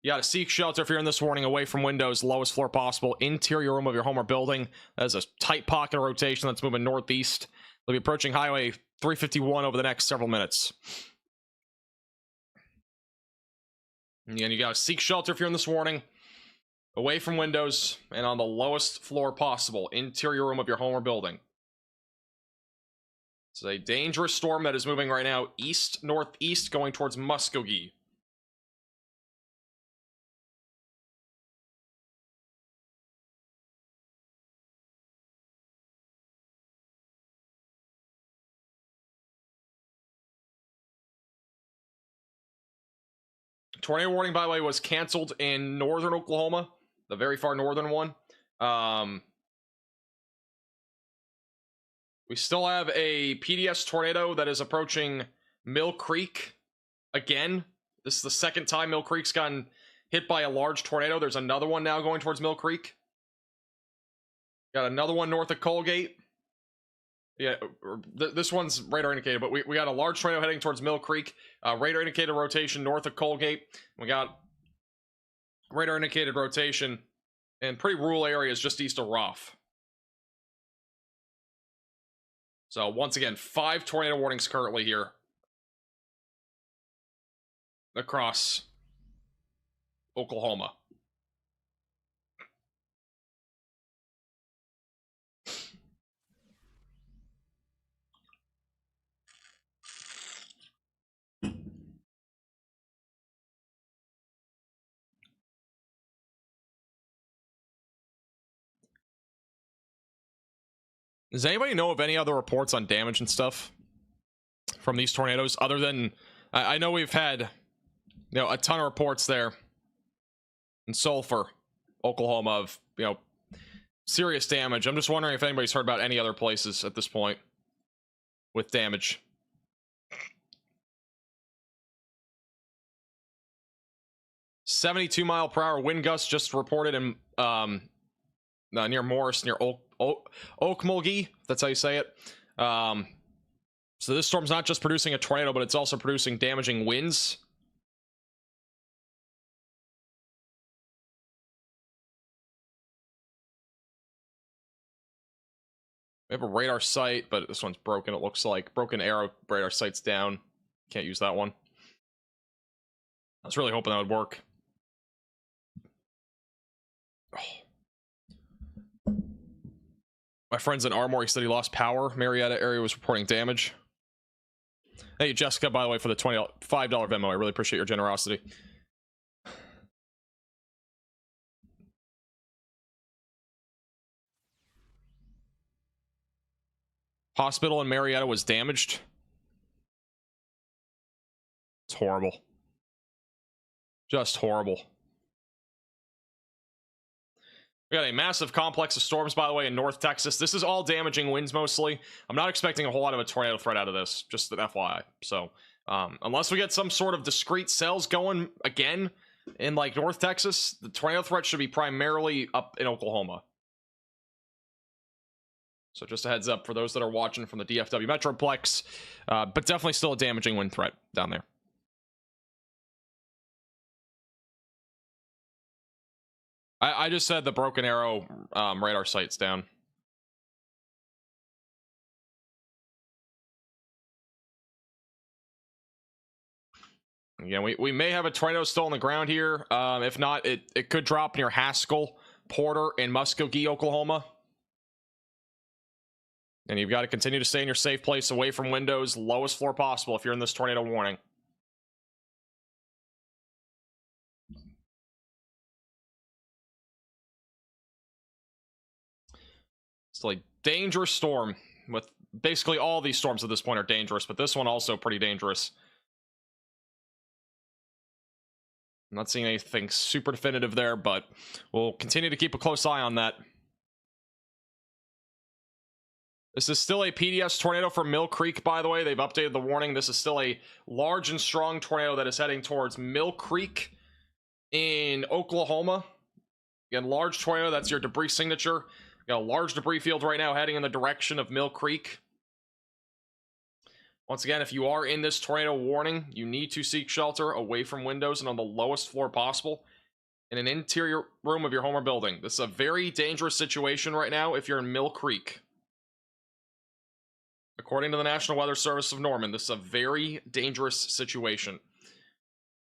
You got to seek shelter if you're in this warning, away from windows, lowest floor possible, interior room of your home or building. That is a tight pocket of rotation that's moving northeast. They'll be approaching Highway 351 over the next several minutes. And you got to seek shelter if you're in this warning, away from windows, and on the lowest floor possible, interior room of your home or building. It's a dangerous storm that is moving right now east-northeast, going towards Muskogee. Tornado warning, by the way, was canceled in northern Oklahoma, the very far northern one. We still have a PDS tornado that is approaching Mill Creek again. This is the second time Mill Creek's gotten hit by a large tornado. There's another one now going towards Mill Creek. Got another one north of Colgate. Yeah, this one's radar indicated, but we got a large tornado heading towards Mill Creek. Radar indicated rotation north of Colgate. We got radar indicated rotation in pretty rural areas just east of Roth. So once again, 5 tornado warnings currently here across Oklahoma. Does anybody know of any other reports on damage and stuff from these tornadoes other than I know we've had, you know, a ton of reports there in Sulfur, Oklahoma, of, you know, serious damage. I'm just wondering if anybody's heard about any other places at this point with damage. "72-mile-per-hour wind gusts just reported in near Morris, near Okmulgee, that's how you say it. So this storm's not just producing a tornado, but it's also producing damaging winds. We have a radar sight, but this one's broken, it looks like. Broken arrow, radar sight's down. Can't use that one. I was really hoping that would work. Oh. My friend's in Armory said he lost power. Marietta area was reporting damage. Thank you, Jessica, by the way, for the $5 Venmo. I really appreciate your generosity. Hospital in Marietta was damaged. It's horrible. Just horrible. We got a massive complex of storms, by the way, in North Texas. This is all damaging winds mostly. I'm not expecting a whole lot of a tornado threat out of this, just an FYI. So, unless we get some sort of discrete cells going again in like North Texas, the tornado threat should be primarily up in Oklahoma. So just a heads up for those that are watching from the DFW Metroplex, but definitely still a damaging wind threat down there. I just said the Broken Arrow radar sight's down. Again, we may have a tornado still on the ground here. If not, it could drop near Haskell, Porter, and Muskogee, Oklahoma. And you've got to continue to stay in your safe place, away from windows, lowest floor possible if you're in this tornado warning. Still a dangerous storm. With basically all these storms at this point are dangerous, but this one also pretty dangerous. I'm not seeing anything super definitive there, but we'll continue to keep a close eye on that. This is still a PDS tornado for Mill Creek, by the way. They've updated the warning. This is still a large and strong tornado that is heading towards Mill Creek in Oklahoma. Again, large tornado, that's your debris signature. You got a large debris field right now heading in the direction of Mill Creek. Once again, if you are in this tornado warning, you need to seek shelter away from windows and on the lowest floor possible in an interior room of your home or building. This is a very dangerous situation right now if you're in Mill Creek. According to the National Weather Service of Norman, this is a very dangerous situation.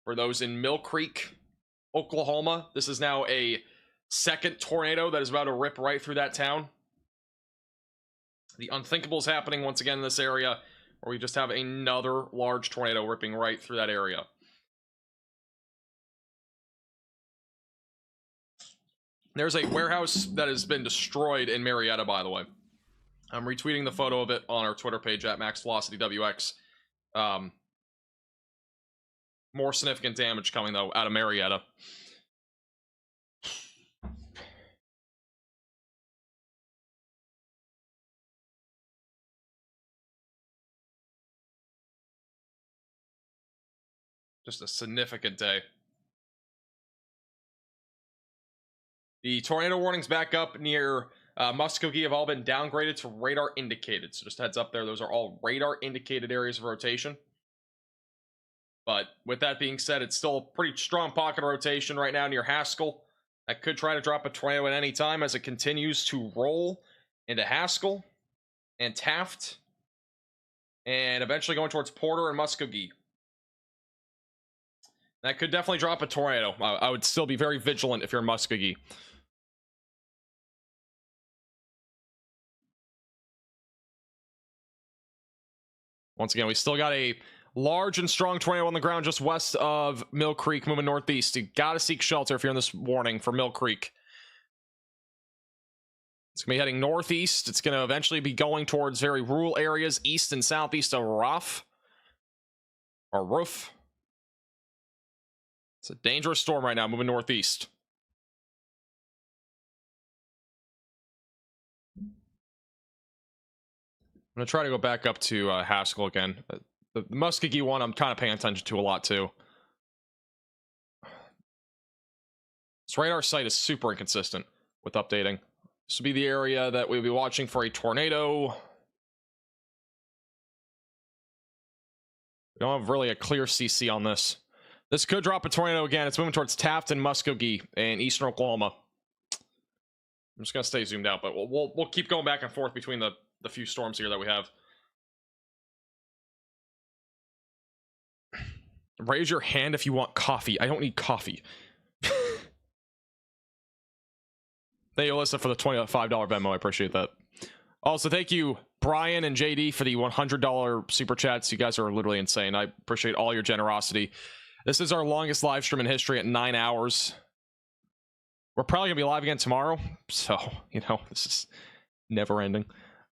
For those in Mill Creek, Oklahoma, this is now a second tornado that is about to rip right through that town. The unthinkable is happening once again in this area, where we just have another large tornado ripping right through that area. There's a warehouse that has been destroyed in Marietta, by the way. I'm retweeting the photo of it on our Twitter page at MaxVelocityWX. More significant damage coming, though, out of Marietta. Just a significant day. The tornado warnings back up near Muskogee have all been downgraded to radar indicated. So just heads up there, those are all radar indicated areas of rotation. But with that being said, it's still a pretty strong pocket of rotation right now near Haskell. That could try to drop a tornado at any time as it continues to roll into Haskell and Taft and eventually going towards Porter and Muskogee. That could definitely drop a tornado. I would still be very vigilant if you're in Muskogee. Once again, we still got a large and strong tornado on the ground just west of Mill Creek, moving northeast. You gotta seek shelter if you're in this warning for Mill Creek. It's gonna be heading northeast. It's gonna eventually be going towards very rural areas east and southeast of Roof. It's a dangerous storm right now, moving northeast. I'm gonna try to go back up to Haskell again. The Muskogee one I'm kind of paying attention to a lot too. This radar site is super inconsistent with updating. This would be the area that we'll be watching for a tornado. We don't have really a clear CC on this. This could drop a tornado again. It's moving towards Taft and Muskogee in eastern Oklahoma. I'm just gonna stay zoomed out, but we'll keep going back and forth between the few storms here that we have. Raise your hand if you want coffee. I don't need coffee. Thank you, Alyssa, for the $25 Venmo. I appreciate that. Also, thank you, Brian and JD, for the $100 super chats. You guys are literally insane. I appreciate all your generosity. This is our longest live stream in history at 9 hours. We're probably gonna be live again tomorrow, so you know this is never ending.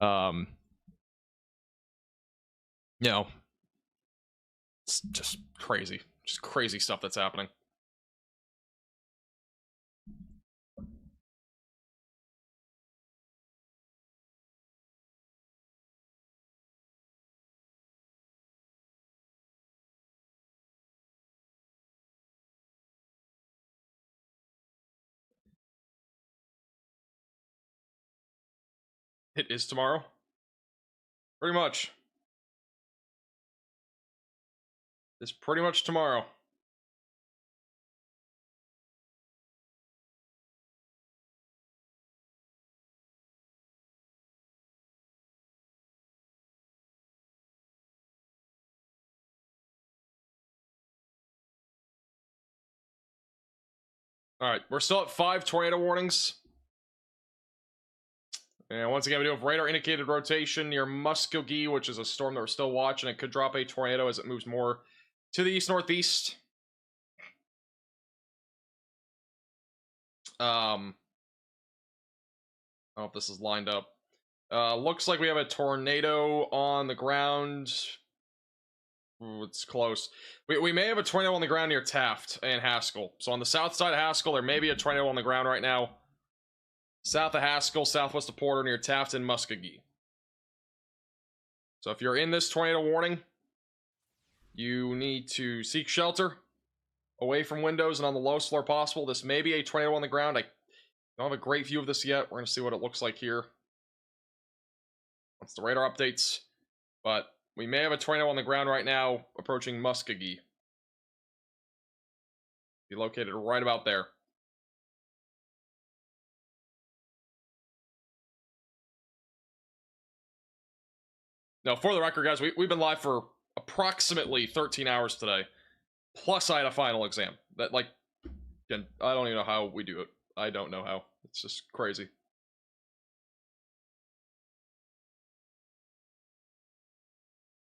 You know, it's just crazy stuff that's happening. It is tomorrow. Pretty much. It's pretty much tomorrow. Alright, we're still at 5 tornado warnings. And once again, we do have radar indicated rotation near Muskogee, which is a storm that we're still watching. It could drop a tornado as it moves more to the east-northeast. I don't know if this is lined up. Looks like we have a tornado on the ground. Ooh, it's close. We may have a tornado on the ground near Taft and Haskell. So on the south side of Haskell, there may be a tornado on the ground right now. South of Haskell, southwest of Porter, near Taft and Muskogee. So if you're in this tornado warning, you need to seek shelter away from windows and on the lowest floor possible. This may be a tornado on the ground. I don't have a great view of this yet. We're going to see what it looks like here once the radar updates. But we may have a tornado on the ground right now approaching Muskogee. Be located right about there. Now, for the record, guys, we've been live for approximately 13 hours today. Plus, I had a final exam. That, like, again, I don't even know how we do it. I don't know how. It's just crazy.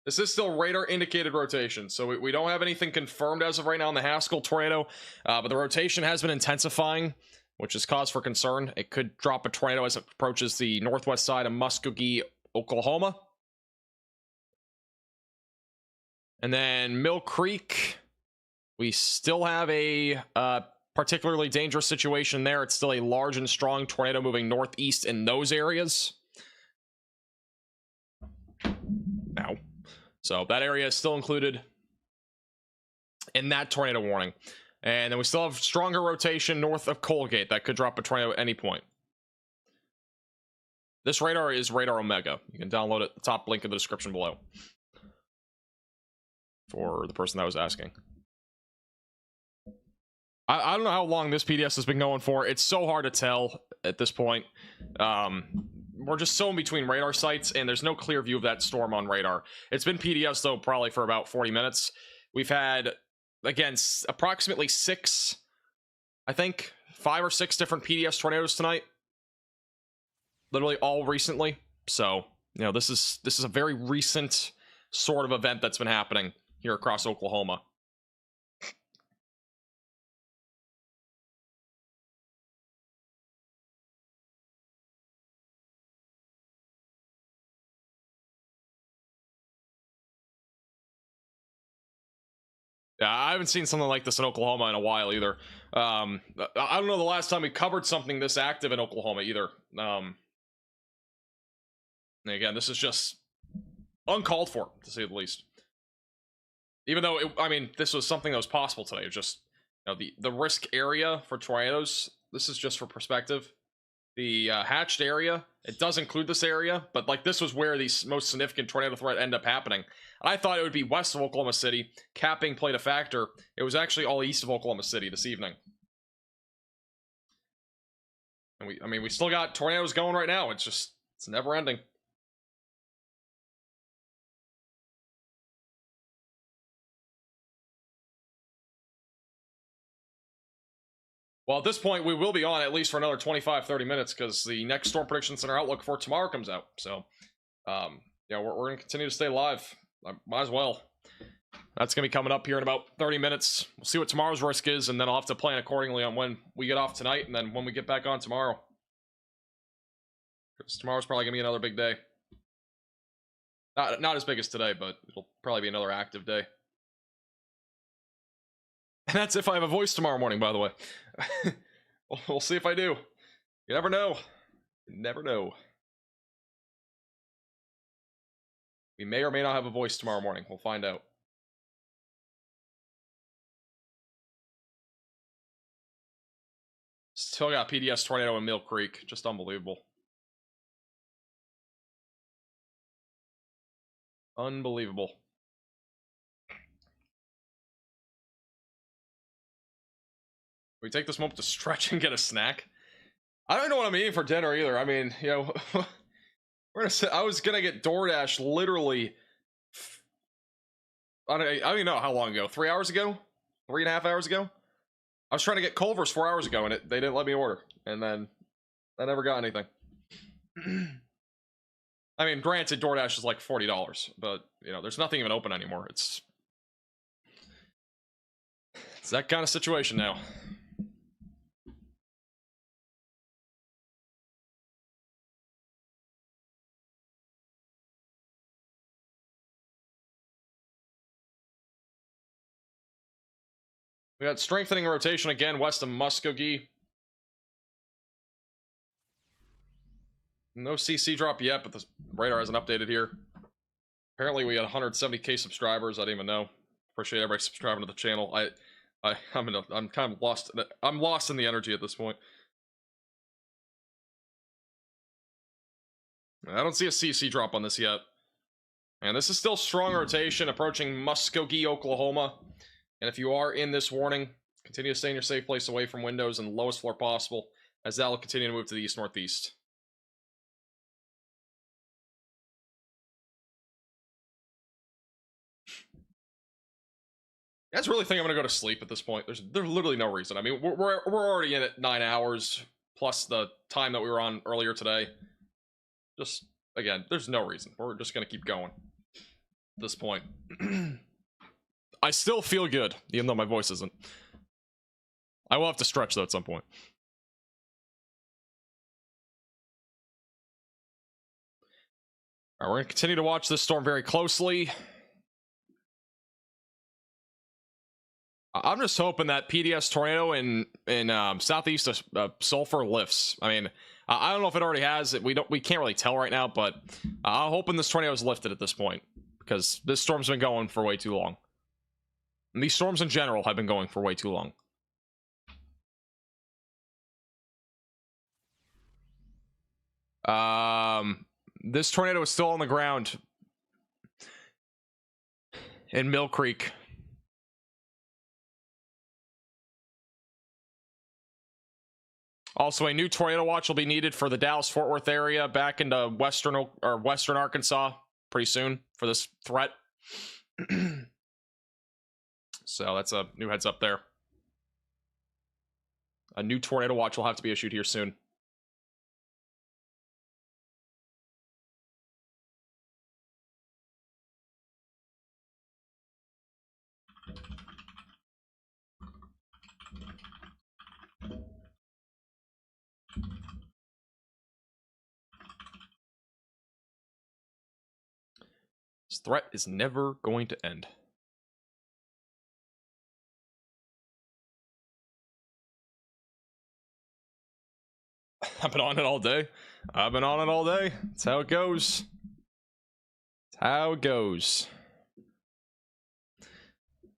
This is still radar indicated rotation, so we don't have anything confirmed as of right now on the Haskell tornado, but the rotation has been intensifying, which is cause for concern. It could drop a tornado as it approaches the northwest side of Muskogee, Oklahoma. And then Mill Creek, we still have a particularly dangerous situation there. It's still a large and strong tornado moving northeast in those areas. Now, so that area is still included in that tornado warning. And then we still have stronger rotation north of Colgate that could drop a tornado at any point. This radar is Radar Omega. You can download it, the top link in the description below. For the person that was asking. I don't know how long this PDS has been going for. It's so hard to tell at this point. We're just so in between radar sites, and there's no clear view of that storm on radar. It's been PDS, though, probably for about 40 minutes. We've had, again, approximately 6, I think, 5 or 6 different PDS tornadoes tonight. Literally all recently. So, you know, this is a very recent sort of event that's been happening here across Oklahoma. Yeah, I haven't seen something like this in Oklahoma in a while either. I don't know the last time we covered something this active in Oklahoma either. And again, this is just uncalled for, to say the least. Even though, I mean, this was something that was possible today. It was just, you know, the risk area for tornadoes, this is just for perspective. The hatched area, it does include this area, but like this was where the most significant tornado threat ended up happening. I thought it would be west of Oklahoma City. Capping played a factor. It was actually all east of Oklahoma City this evening. And we still got tornadoes going right now. It's never ending. Well, at this point, we will be on at least for another 25, 30 minutes because the next Storm Prediction Center outlook for tomorrow comes out. So, yeah, we're going to continue to stay live. Might as well. That's going to be coming up here in about 30 minutes. We'll see what tomorrow's risk is, and then I'll have to plan accordingly on when we get off tonight and then when we get back on tomorrow. Because tomorrow's probably going to be another big day. Not as big as today, but it'll probably be another active day. And that's if I have a voice tomorrow morning, by the way. We'll see if I do. You never know. You never know. We may or may not have a voice tomorrow morning. We'll find out. Still got PDS tornado in Mill Creek. Just unbelievable. Unbelievable. We take this moment to stretch and get a snack. I don't know what I'm eating for dinner either. I mean, you know, I was gonna get DoorDash literally. I don't even know how long ago. 3 hours ago, 3.5 hours ago. I was trying to get Culver's 4 hours ago, and they didn't let me order. And then I never got anything. I mean, granted, DoorDash is like $40, but you know, there's nothing even open anymore. It's that kind of situation now. We got strengthening rotation again west of Muskogee. No CC drop yet, but the radar hasn't updated here. Apparently we had 170k subscribers. I didn't even know. Appreciate everybody subscribing to the channel. I'm kind of lost. I'm lost in the energy at this point. I don't see a CC drop on this yet. And this is still strong rotation approaching Muskogee, Oklahoma. And if you are in this warning, continue to stay in your safe place away from windows and the lowest floor possible, as that will continue to move to the east-northeast. You guys really think I'm gonna go to sleep at this point? There's literally no reason. I mean, we're already in at 9 hours plus the time that we were on earlier today. Just again, there's no reason. We're just gonna keep going at this point. I still feel good, even though my voice isn't. I will have to stretch though at some point. All right, we're gonna continue to watch this storm very closely. I'm just hoping that PDS tornado in southeast of Sulfur lifts. I mean, I don't know if it already has. We can't really tell right now, but I'm hoping this tornado is lifted at this point because this storm's been going for way too long. And these storms in general have been going for way too long. This tornado is still on the ground in Mill Creek. Also, a new tornado watch will be needed for the Dallas-Fort Worth area back into western Arkansas pretty soon for this threat. So that's a new heads up there. A new tornado watch will have to be issued here soon. This threat is never going to end. I've been on it all day. I've been on it all day. That's how it goes. That's how it goes.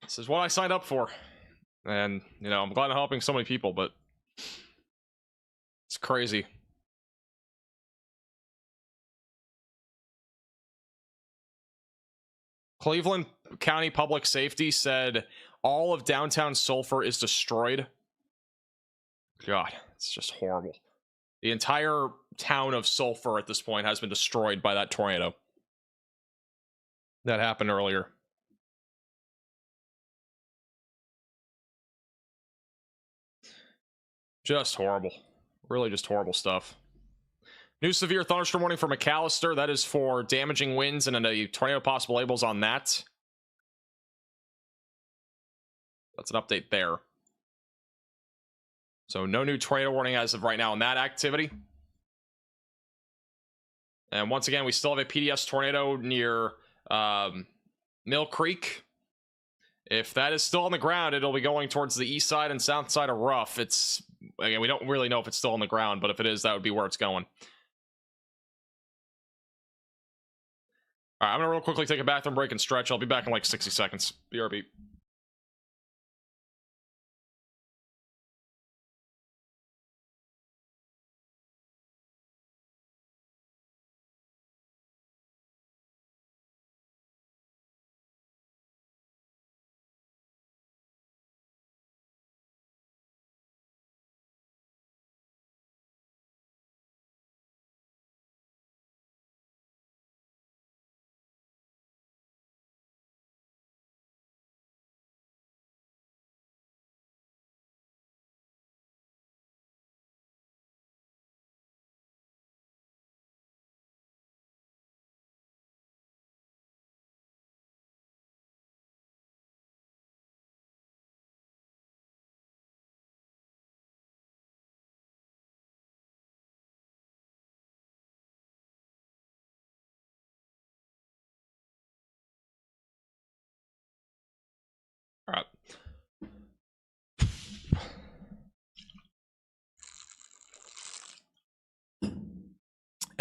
This is what I signed up for. And, you know, I'm glad I'm helping so many people, but it's crazy. Cleveland County Public Safety said all of downtown Sulphur is destroyed. God, it's just horrible. The entire town of Sulphur at this point has been destroyed by that tornado that happened earlier. Just horrible. Really just horrible stuff. New severe thunderstorm warning for McAllister. That is for damaging winds and a tornado possible labels on that. That's an update there. So no new tornado warning as of right now in that activity. And once again, we still have a PDS tornado near Mill Creek. If that is still on the ground, it'll be going towards the east side and south side of Rough. It's, again, we don't really know if it's still on the ground, but if it is, that would be where it's going. All right, I'm gonna real quickly take a bathroom break and stretch. I'll be back in like 60 seconds. BRB.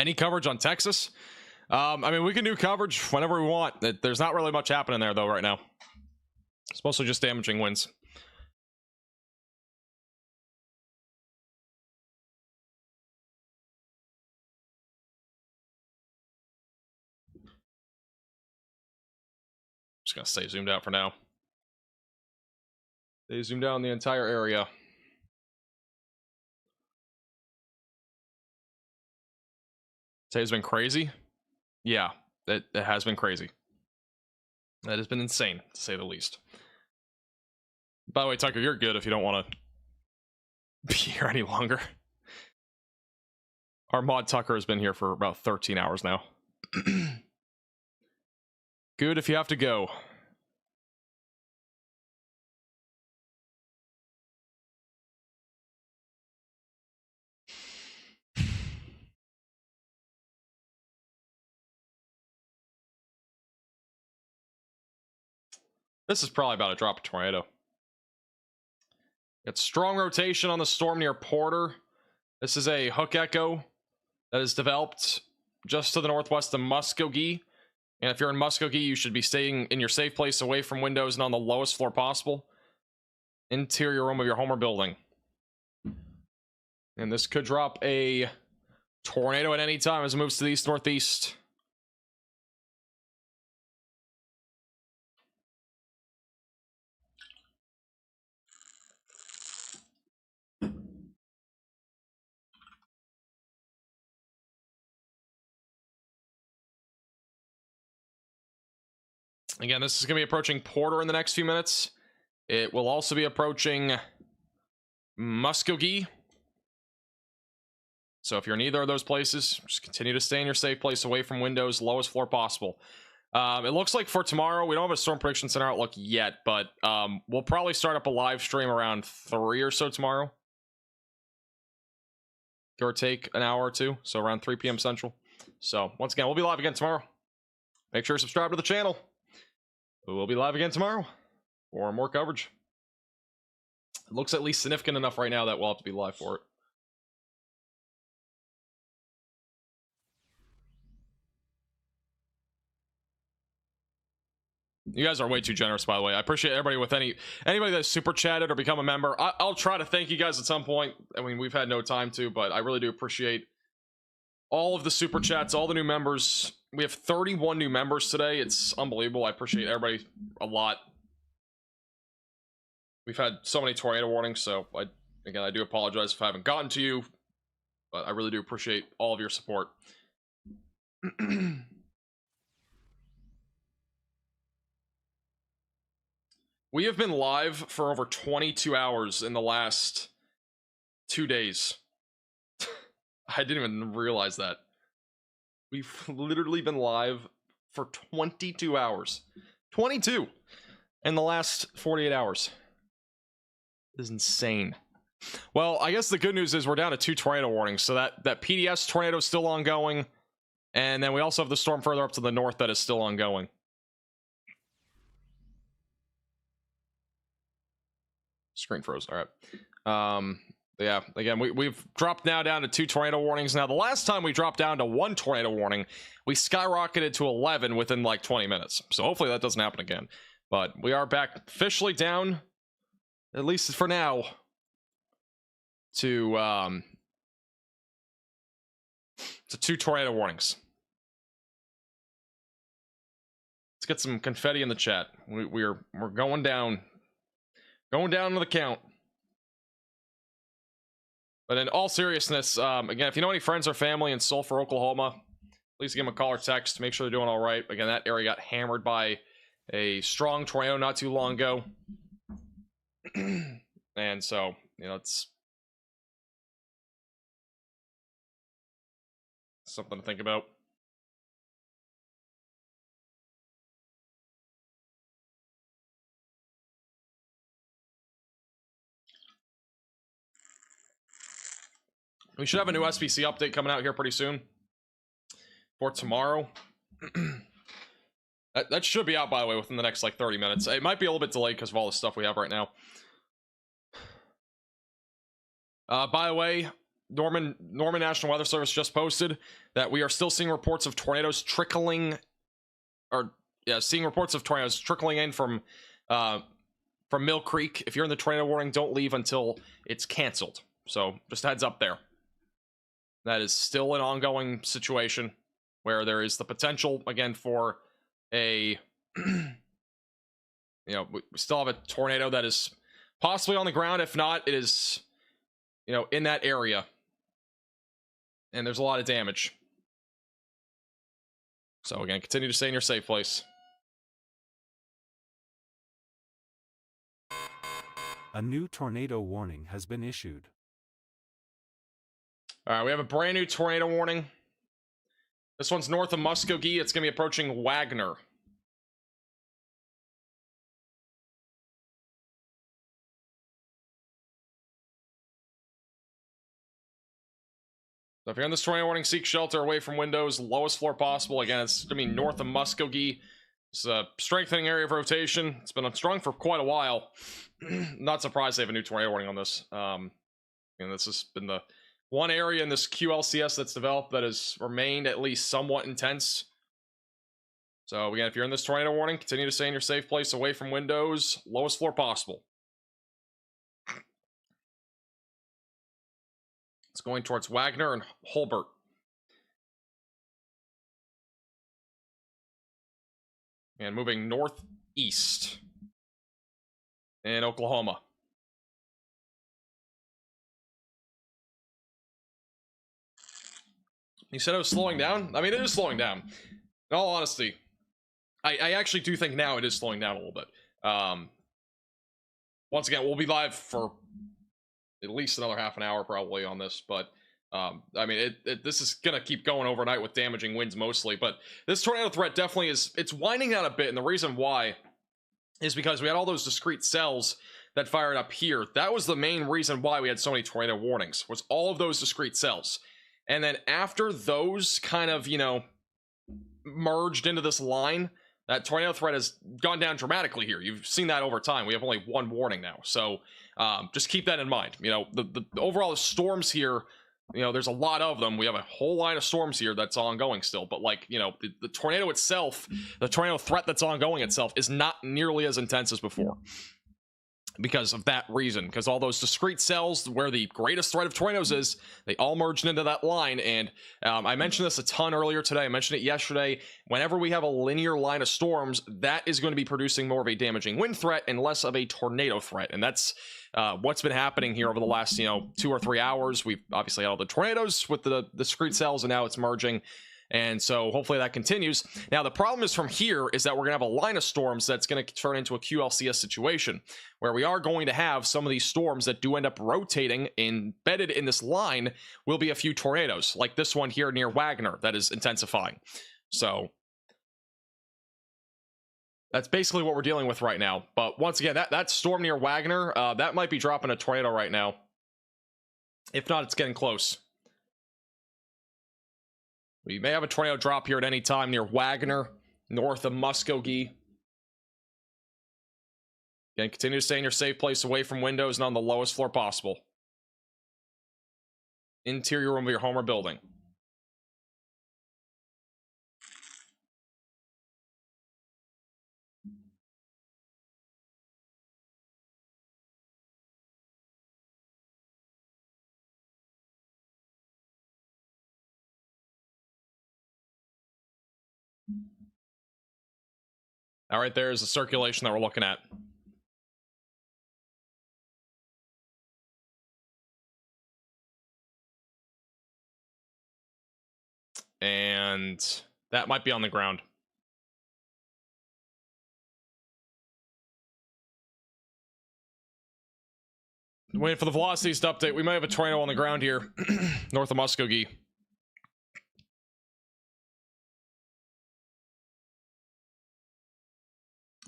Any coverage on Texas? I mean, we can do coverage whenever we want. There's not really much happening there, though, right now. It's mostly just damaging winds. Just gonna stay zoomed out for now. They zoomed out on the entire area. Today's been crazy. Yeah, it has been crazy. That has been insane, to say the least. By the way, Tucker, you're good if you don't want to be here any longer. Our mod Tucker has been here for about 13 hours now. Good if you have to go. This is probably about to drop a tornado. Got strong rotation on the storm near Porter. This is a hook echo that is developed just to the northwest of Muskogee. And if you're in Muskogee, you should be staying in your safe place away from windows and on the lowest floor possible. Interior room of your home or building. And this could drop a tornado at any time as it moves to the east-northeast. Again, this is going to be approaching Porter in the next few minutes. It will also be approaching Muskogee. So if you're in either of those places, just continue to stay in your safe place away from windows, lowest floor possible. It looks like for tomorrow, we don't have a storm prediction center outlook yet, but we'll probably start up a live stream around 3 or so tomorrow. Give or take an hour or two, so around 3 p.m. Central. So once again, we'll be live again tomorrow. Make sure to subscribe to the channel. We'll be live again tomorrow for more coverage. It looks at least significant enough right now that we'll have to be live for it. You guys are way too generous, by the way. I appreciate everybody with anybody that's super chatted or become a member. I'll try to thank you guys at some point. I mean, we've had no time to, but I really do appreciate all of the super chats, all the new members. We have 31 new members today. It's unbelievable. I appreciate everybody a lot. We've had so many tornado warnings, so again, I do apologize if I haven't gotten to you, but I really do appreciate all of your support. We have been live for over 22 hours in the last 2 days. I didn't even realize that. We've literally been live for 22 hours. 22 in the last 48 hours. This is insane. Well, I guess the good news is we're down to 2 tornado warnings. So that PDS tornado is still ongoing. And then we also have the storm further up to the north that is still ongoing. Screen froze. All right. Yeah, again, we've dropped now down to 2 tornado warnings. Now, the last time we dropped down to 1 tornado warning, we skyrocketed to 11 within like 20 minutes. So hopefully that doesn't happen again. But we are back officially down, at least for now, to 2 tornado warnings. Let's get some confetti in the chat. We're going down. Going down to the count. But in all seriousness, again, if you know any friends or family in Sulfur, Oklahoma, please give them a call or text. Make sure they're doing all right. Again, that area got hammered by a strong tornado not too long ago. And so, you know, it's something to think about. We should have a new SPC update coming out here pretty soon for tomorrow. That should be out, by the way, within the next like 30 minutes. It might be a little bit delayed because of all the stuff we have right now. By the way, Norman National Weather Service just posted that we are still seeing reports of tornadoes trickling, seeing reports of tornadoes trickling in from Mill Creek. If you're in the tornado warning, don't leave until it's canceled. So just a heads up there. That is still an ongoing situation where there is the potential again for a we still have a tornado that is possibly on the ground. If not, it is in that area, and there's a lot of damage. So again, continue to stay in your safe place. A new tornado warning has been issued. All right, we have a brand new tornado warning. This one's north of Muskogee. It's going to be approaching Wagner. So if you're in this tornado warning, seek shelter away from windows, lowest floor possible. Again, it's going to be north of Muskogee. It's a strengthening area of rotation. It's been strong for quite a while. Not surprised they have a new tornado warning on this. And this has been the one area in this QLCS that's developed that has remained at least somewhat intense. So again, if you're in this tornado warning, continue to stay in your safe place away from windows, lowest floor possible. It's going towards Wagner and Holbert. And moving northeast in Oklahoma. You said it was slowing down? I mean, it is slowing down. In all honesty, I actually do think now it is slowing down a little bit. Once again, we'll be live for at least another half an hour probably on this, but I mean, this is gonna keep going overnight with damaging winds mostly, but this tornado threat definitely it's winding down a bit, and the reason why is because we had all those discrete cells that fired up here. That was the main reason why we had so many tornado warnings, was all of those discrete cells. And then after those kind of, merged into this line, that tornado threat has gone down dramatically here. You've seen that over time. We have only one warning now. So just keep that in mind. The overall storms here, there's a lot of them. We have a whole line of storms here that's ongoing still. But the tornado itself, the tornado threat that's ongoing itself is not nearly as intense as before. Because of that reason, because all those discrete cells where the greatest threat of tornadoes is, they all merged into that line. And I mentioned this a ton earlier today. I mentioned it yesterday. Whenever we have a linear line of storms, that is going to be producing more of a damaging wind threat and less of a tornado threat. And that's what's been happening here over the last 2 or 3 hours. We've obviously had all the tornadoes with the discrete cells, and now it's merging. And so hopefully that continues. Now, the problem is from here is that we're going to have a line of storms that's going to turn into a QLCS situation where we are going to have some of these storms that do end up rotating. Embedded in this line will be a few tornadoes like this one here near Wagner that is intensifying. So that's basically what we're dealing with right now. But once again, that storm near Wagner, that might be dropping a tornado right now. If not, it's getting close. We may have a tornado drop here at any time near Wagner, north of Muskogee. Again, continue to stay in your safe place away from windows and on the lowest floor possible. Interior room of your home or building. All right, there's the circulation that we're looking at. And that might be on the ground. Waiting for the velocities to update. We might have a tornado on the ground here, north of Muskogee.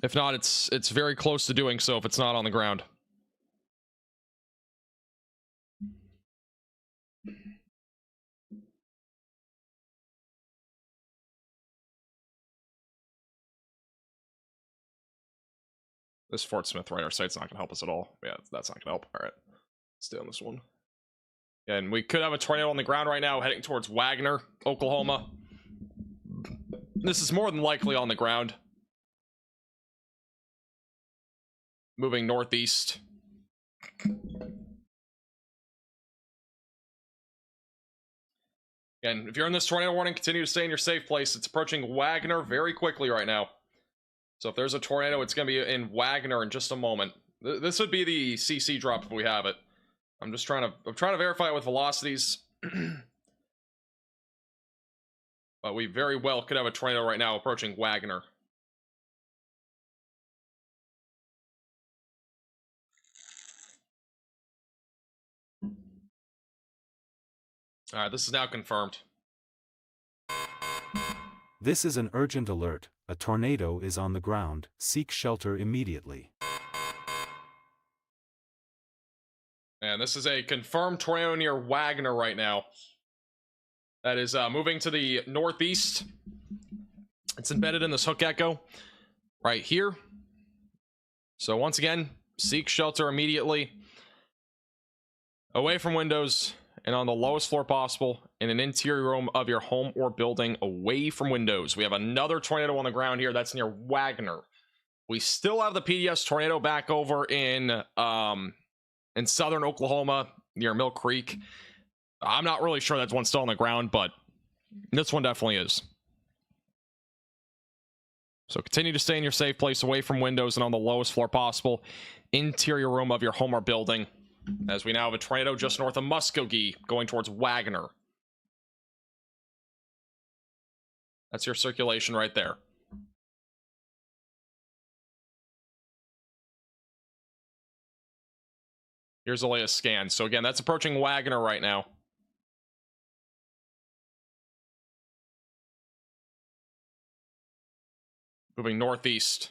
If not, it's very close to doing so if it's not on the ground. This Fort Smith radar site's not going to help us at all. Yeah, that's not going to help. All right, stay on this one. And we could have a tornado on the ground right now heading towards Wagner, Oklahoma. This is more than likely on the ground. Moving northeast. And if you're in this tornado warning, continue to stay in your safe place. It's approaching Wagner very quickly right now. So if there's a tornado, it's going to be in Wagner in just a moment. This would be the CC drop if we have it. I'm trying to verify it with velocities. But we very well could have a tornado right now approaching Wagner. Alright, this is now confirmed. This is an urgent alert. A tornado is on the ground. Seek shelter immediately. And this is a confirmed tornado near Wagner right now. That is moving to the northeast. It's embedded in this hook echo right here. So once again, seek shelter immediately. Away from windows and on the lowest floor possible in an interior room of your home or building, away from windows. We have another tornado on the ground here. That's near Wagner. We still have the PDS tornado back over in southern Oklahoma near Mill Creek. I'm not really sure that's one still on the ground, but this one definitely is. So continue to stay in your safe place, away from windows and on the lowest floor possible interior room of your home or building, as we now have a tornado just north of Muskogee going towards Wagner. That's your circulation right there. Here's the latest scan. So again, that's approaching Wagner right now. Moving northeast.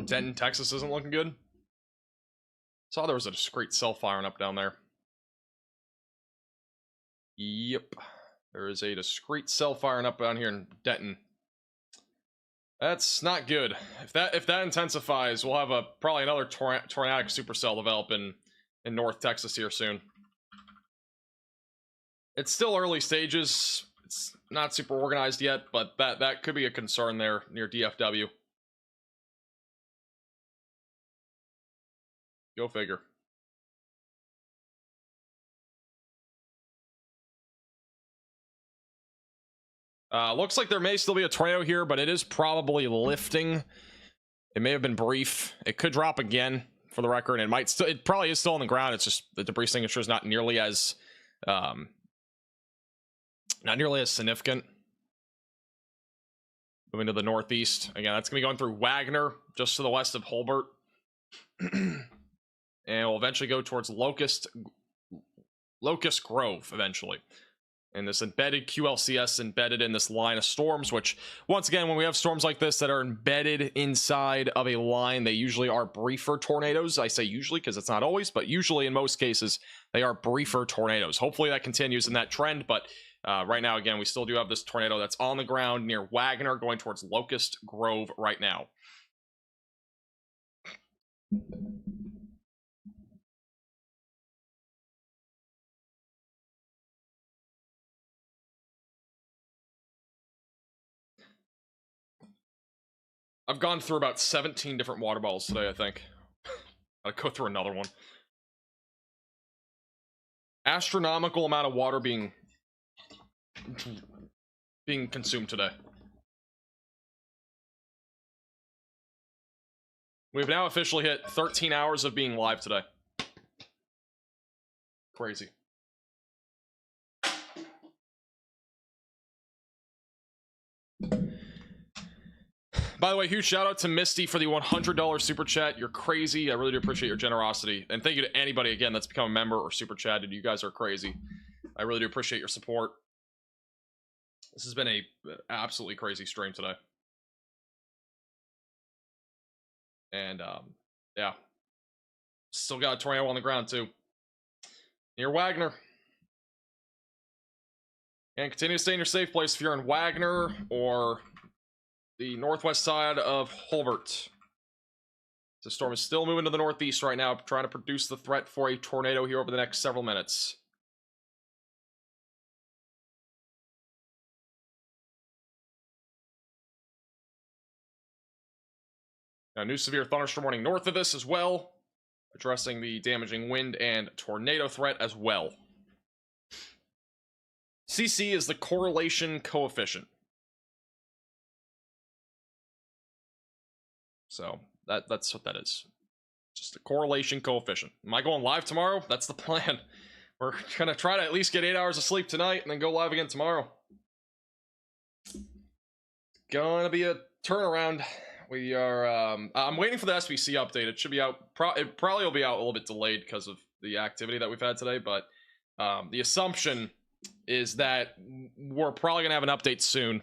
Denton, Texas isn't looking good. Saw there was a discrete cell firing up down there. Yep. There is a discrete cell firing up down here in Denton. That's not good. If that intensifies, we'll have probably another tornadic supercell develop in North Texas here soon. It's still early stages. It's not super organized yet, but that could be a concern there near DFW. Go figure. Looks like there may still be a tornado here, but it is probably lifting. It may have been brief. It could drop again, for the record. It probably is still on the ground. It's just the debris signature is not nearly as significant. Moving to the northeast again. That's gonna be going through Wagner, just to the west of Holbert, and we'll eventually go towards Locust Grove eventually. And this embedded QLCS embedded in this line of storms, which, once again, when we have storms like this that are embedded inside of a line, they usually are briefer tornadoes. I say usually because it's not always, but usually in most cases, they are briefer tornadoes. Hopefully that continues in that trend, but right now, again, we still do have this tornado that's on the ground near Wagner going towards Locust Grove right now. I've gone through about 17 different water bottles today, I think. I'll go through another one. Astronomical amount of water being consumed today. We've now officially hit 13 hours of being live today. Crazy. By the way, huge shout out to Misty for the $100 super chat. You're crazy. I really do appreciate your generosity. And thank you to anybody, again, that's become a member or super chatted. You guys are crazy. I really do appreciate your support. This has been a absolutely crazy stream today. And, yeah. Still got a tornado on the ground, too. Near Wagner. And continue to stay in your safe place if you're in Wagner or the northwest side of Hulbert. The storm is still moving to the northeast right now, trying to produce the threat for a tornado here over the next several minutes. Now, new severe thunderstorm warning north of this as well, addressing the damaging wind and tornado threat as well. CC is the correlation coefficient. So that's what that is. Just a correlation coefficient. Am I going live tomorrow? That's the plan. We're gonna try to at least get 8 hours of sleep tonight and then go live again tomorrow. Gonna be a turnaround. We are, I'm waiting for the SBC update. It should be out, it probably will be out a little bit delayed because of the activity that we've had today, but the assumption is that we're probably gonna have an update soon,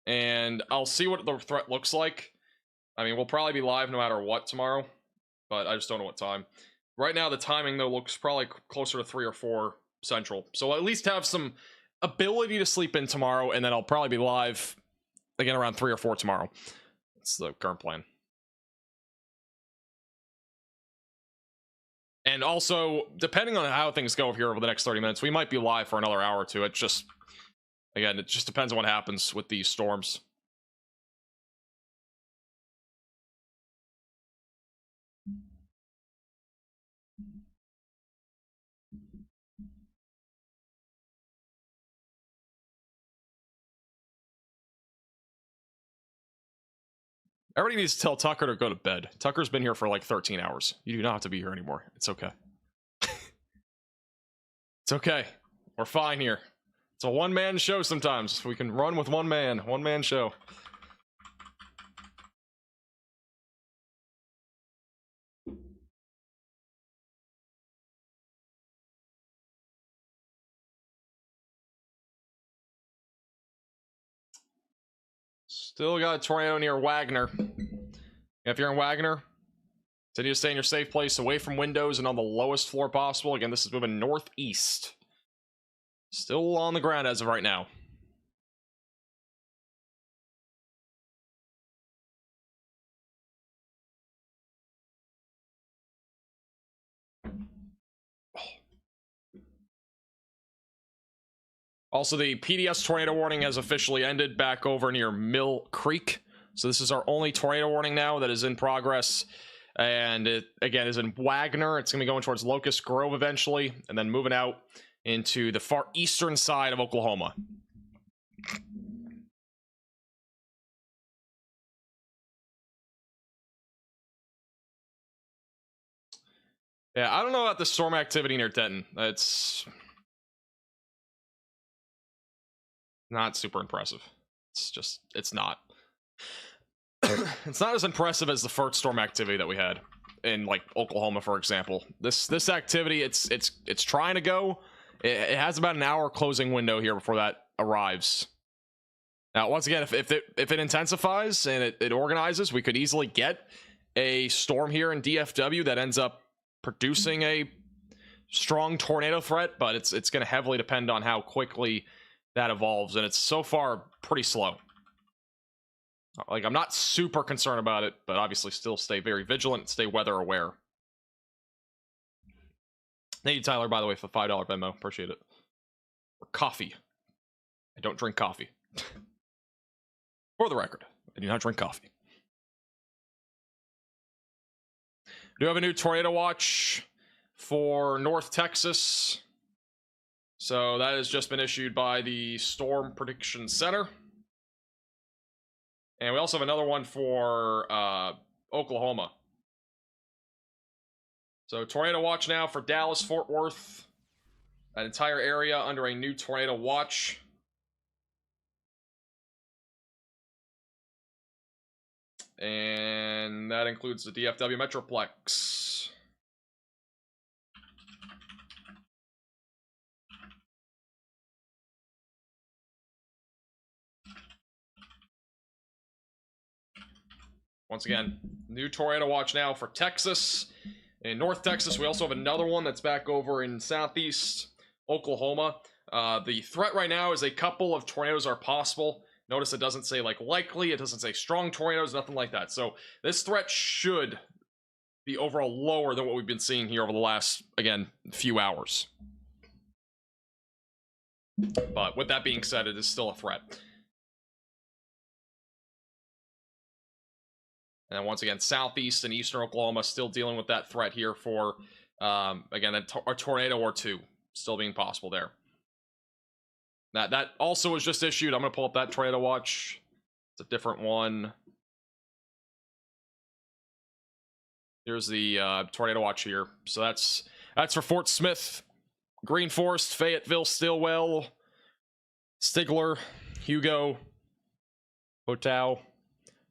and I'll see what the threat looks like. I mean, we'll probably be live no matter what tomorrow, but I just don't know what time. Right now, the timing, though, looks probably closer to 3 or 4 Central. So I'll at least have some ability to sleep in tomorrow, and then I'll probably be live again around 3 or 4 tomorrow. That's the current plan. And also, depending on how things go here over the next 30 minutes, we might be live for another hour or two. It just, again, it just depends on what happens with these storms. Everybody needs to tell Tucker to go to bed. Tucker's been here for like 13 hours. You do not have to be here anymore. It's okay. It's okay. We're fine here. It's a one-man show sometimes. We can run with one man show. Still got a tornado near Wagner. If you're in Wagner, continue to stay in your safe place, away from windows and on the lowest floor possible. Again, this is moving northeast. Still on the ground as of right now. Also, the PDS tornado warning has officially ended back over near Mill Creek. So this is our only tornado warning now that is in progress. And it, again, is in Wagner. It's going to be going towards Locust Grove eventually, and then moving out into the far eastern side of Oklahoma. Yeah, I don't know about the storm activity near Denton. It's not super impressive. It's just, it's not. It's not as impressive as the first storm activity that we had in like Oklahoma, for example. This activity, it's trying to go. It has about an hour closing window here before that arrives. Now, once again, if it intensifies and it organizes, we could easily get a storm here in DFW that ends up producing a strong tornado threat, but it's going to heavily depend on how quickly that evolves, and it's so far pretty slow. Like, I'm not super concerned about it, but obviously still stay very vigilant, stay weather aware. Thank you, Tyler, by the way, for the $5 Venmo. Appreciate it. Or coffee. I don't drink coffee. For the record, I do not drink coffee. We do have a new tornado watch for North Texas. So that has just been issued by the Storm Prediction Center. And we also have another one for Oklahoma. So tornado watch now for Dallas, Fort Worth. That entire area under a new tornado watch. And that includes the DFW Metroplex. Once again, new tornado watch now for Texas. In North Texas, we also have another one that's back over in southeast Oklahoma. The threat right now is a couple of tornadoes are possible. Notice it doesn't say like likely, it doesn't say strong tornadoes, nothing like that. So this threat should be overall lower than what we've been seeing here over the last, again, few hours. But with that being said, it is still a threat. And then once again, southeast and eastern Oklahoma still dealing with that threat here for, again, a tornado or two still being possible there. That also was just issued. I'm going to pull up that tornado watch. It's a different one. Here's the tornado watch here. So that's for Fort Smith, Green Forest, Fayetteville, Stillwell, Stigler, Hugo, Hotow.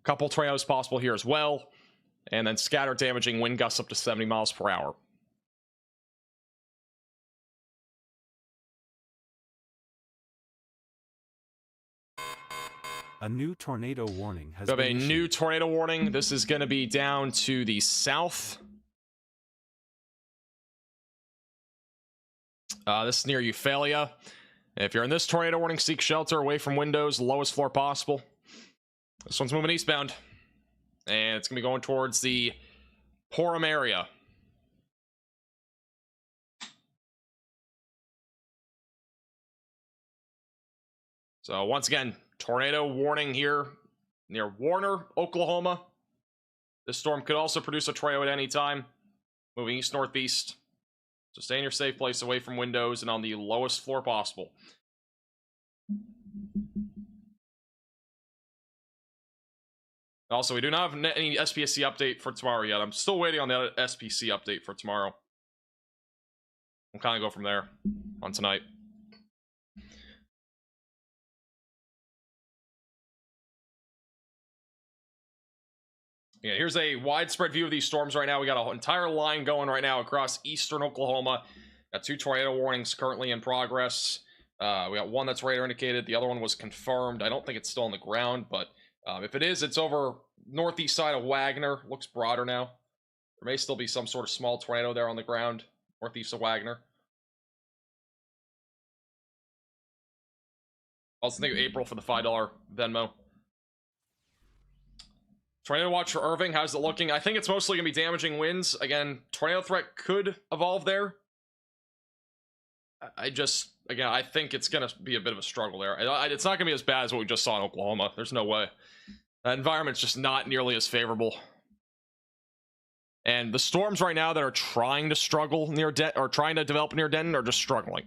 Couple tornadoes possible here as well. And then scattered damaging wind gusts up to 70 miles per hour. A new tornado warning has We have been a issued. new tornado warning. This is going to be down to the south. This is near Euphalia. If you're in this tornado warning, seek shelter away from windows, lowest floor possible. This one's moving eastbound. And it's going to be going towards the Porham area. So once again, tornado warning here near Warner, Oklahoma. This storm could also produce a tornado at any time, moving east-northeast. So stay in your safe place away from windows and on the lowest floor possible. Also, we do not have any SPSC update for tomorrow yet. I'm still waiting on the SPC update for tomorrow. We'll kind of go from there on tonight. Yeah, here's a widespread view of these storms right now. We got an entire line going right now across eastern Oklahoma. Got 2 tornado warnings currently in progress. We got one that's radar indicated. The other one was confirmed. I don't think it's still on the ground, but if it is, it's over northeast side of Wagner. Looks broader now. There may still be some sort of small tornado there on the ground, northeast of Wagner. Also think of April for the $5 Venmo. Tornado watch for Irving. How's it looking? I think it's mostly going to be damaging winds. Again, tornado threat could evolve there. I think it's going to be a bit of a struggle there. It's not going to be as bad as what we just saw in Oklahoma. There's no way. That environment's just not nearly as favorable. And the storms right now that are trying to struggle near Denton or trying to develop near Denton are just struggling.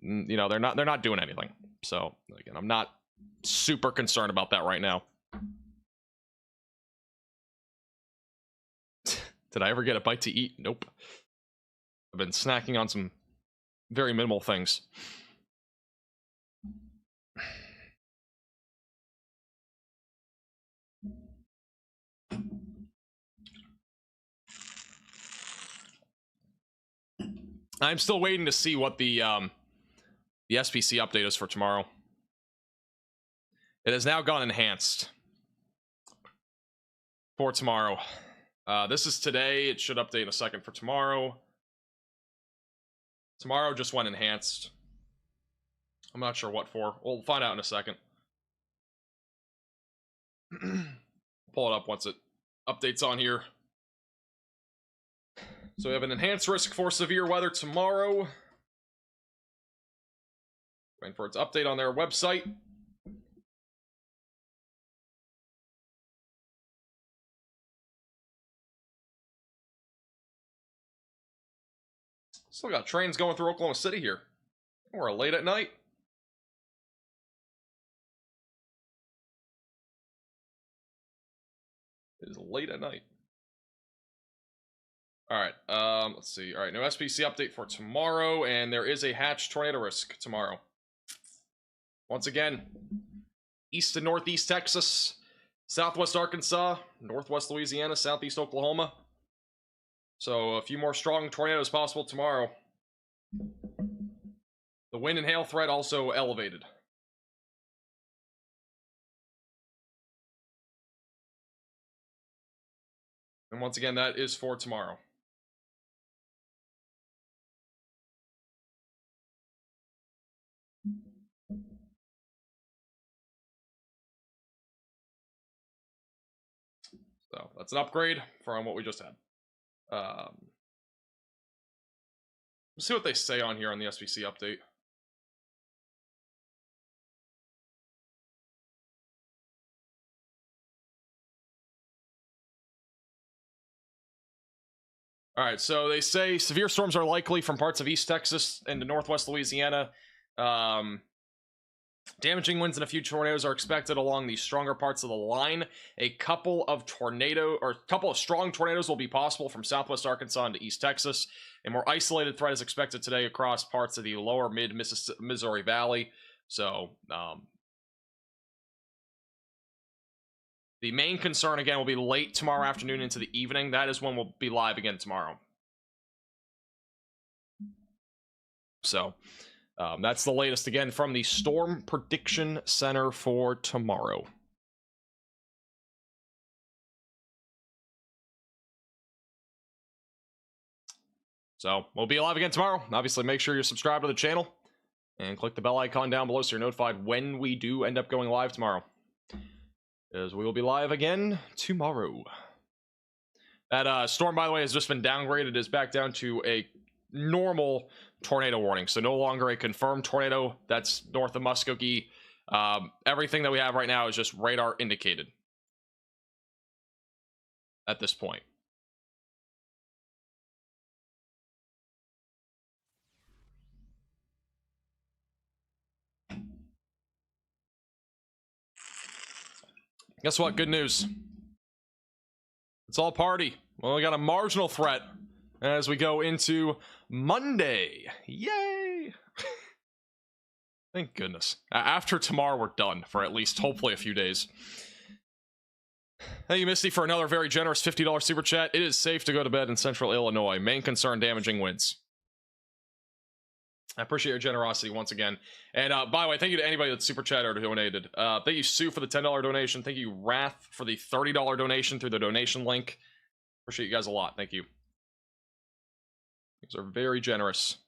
You know, they're not doing anything. So again, I'm not super concerned about that right now. Did I ever get a bite to eat? Nope. I've been snacking on some very minimal things. I'm still waiting to see what the SPC update is for tomorrow. It has now gone enhanced for tomorrow. This is today. It should update in a second for tomorrow. Tomorrow just went enhanced. I'm not sure what for. We'll find out in a second. Pull it up once it updates on here. So we have an enhanced risk for severe weather tomorrow. Waiting for it to update on their website. Still got trains going through Oklahoma City here. We're late at night. It is late at night. Alright, let's see. Alright, no SPC update for tomorrow, and there is a hatch tornado risk tomorrow. Once again, east and northeast Texas, southwest Arkansas, northwest Louisiana, southeast Oklahoma. So a few more strong tornadoes possible tomorrow. The wind and hail threat also elevated. And once again, that is for tomorrow. So that's an upgrade from what we just had. Let's see what they say on here on the SVC update. All right, so they say severe storms are likely from parts of East Texas into Northwest Louisiana. Damaging winds and a few tornadoes are expected along the stronger parts of the line. A couple of strong tornadoes will be possible from Southwest Arkansas into East Texas. A more isolated threat is expected today across parts of the lower mid-Missouri Valley. So, the main concern, again, will be late tomorrow afternoon into the evening. That is when we'll be live again tomorrow. So, that's the latest, again, from the Storm Prediction Center for tomorrow. So, we'll be live again tomorrow. Obviously, make sure you're subscribed to the channel. And click the bell icon down below so you're notified when we do end up going live tomorrow. As we will be live again tomorrow. That storm, by the way, has just been downgraded. It is back down to a normal tornado warning. So no longer a confirmed tornado that's north of Muskogee. Everything that we have right now is just radar indicated at this point. Guess what? Good news. It's all party. Well, we got a marginal threat as we go into Monday. Yay! Thank goodness. After tomorrow, we're done for at least, hopefully, a few days. Thank you, Misty, for another very generous $50 super chat. It is safe to go to bed in central Illinois. Main concern, damaging winds. I appreciate your generosity once again. And by the way, thank you to anybody that super chatted or donated. Thank you, Sue, for the $10 donation. Thank you, Wrath, for the $30 donation through the donation link. Appreciate you guys a lot. Thank you. You guys are very generous.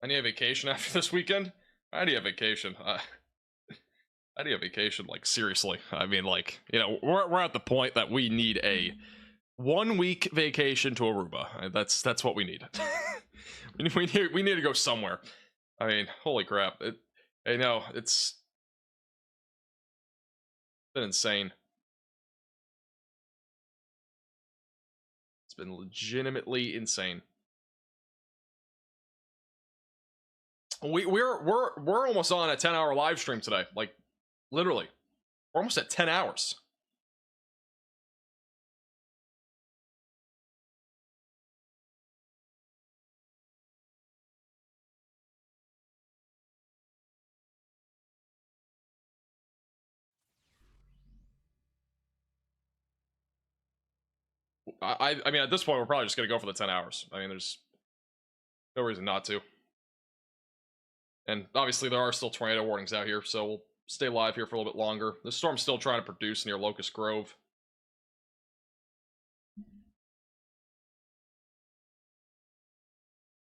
I need a vacation after this weekend. I need a vacation. I need a vacation, like, seriously. I mean, like, you know, we're at the point that we need a 1-week vacation to Aruba. That's what we need. we need to go somewhere. I mean, holy crap. I know, it's been insane. It's been legitimately insane. We're almost on a 10-hour live stream today. Like, literally. We're almost at 10 hours. I mean, at this point, we're probably just going to go for the 10 hours. I mean, there's no reason not to. And obviously, there are still tornado warnings out here, so we'll stay live here for a little bit longer. The storm's still trying to produce near Locust Grove.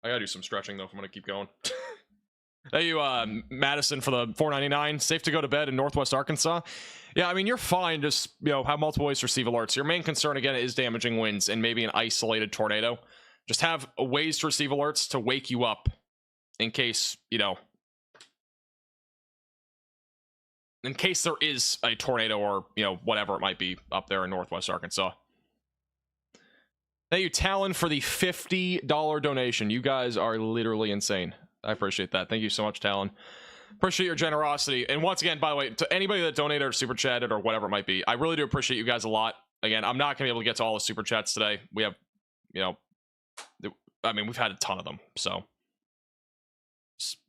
I gotta do some stretching, though, if I'm gonna keep going. Thank you, Madison, for the $4.99. Safe to go to bed in Northwest Arkansas. Yeah, I mean, you're fine. Just, you know, have multiple ways to receive alerts. Your main concern, again, is damaging winds and maybe an isolated tornado. Just have ways to receive alerts to wake you up in case, you know, in case there is a tornado or, you know, whatever it might be up there in Northwest Arkansas. Thank you, Talon, for the $50 donation. You guys are literally insane. I appreciate that. Thank you so much, Talon. Appreciate your generosity. And once again, by the way, to anybody that donated or super chatted or whatever it might be, I really do appreciate you guys a lot. Again, I'm not going to be able to get to all the super chats today. We have, you know, I mean, we've had a ton of them. So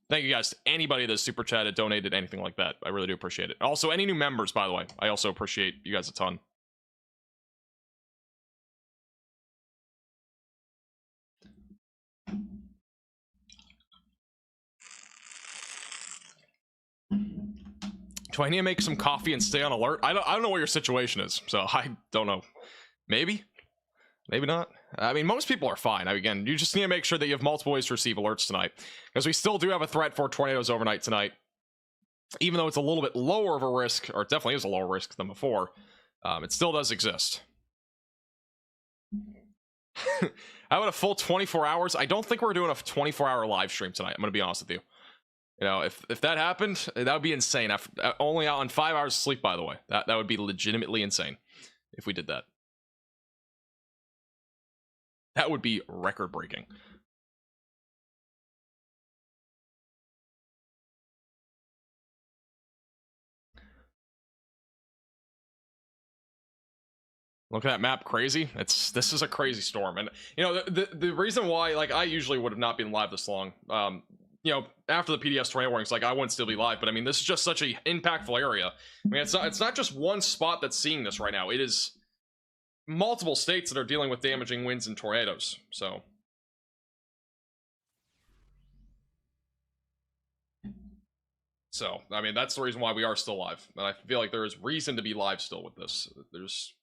thank you guys to anybody that super chatted, donated, anything like that. I really do appreciate it. Also, any new members, by the way, I also appreciate you guys a ton. Do I need to make some coffee and stay on alert? I don't know what your situation is, so I don't know. Maybe not. I mean, most people are fine. Again, you just need to make sure that you have multiple ways to receive alerts tonight, because we still do have a threat for tornadoes overnight tonight, even though it's a little bit lower of a risk, or it definitely is a lower risk than before. It still does exist. How about a full 24 hours? I don't think we're doing a 24-hour live stream tonight. I'm going to be honest with you. You know, if that happened, that would be insane. Only out on 5 hours of sleep, by the way. That would be legitimately insane if we did that. That would be record-breaking. Look at that map, crazy. This is a crazy storm, and you know the reason why, like, I usually would have not been live this long. You know, after the PDS tornado warnings, like, I wouldn't still be live, but I mean, this is just such a impactful area. I mean, it's not just one spot that's seeing this right now. It is multiple states that are dealing with damaging winds and tornadoes. So I mean, that's the reason why we are still live, and I feel like there is reason to be live still with this. There's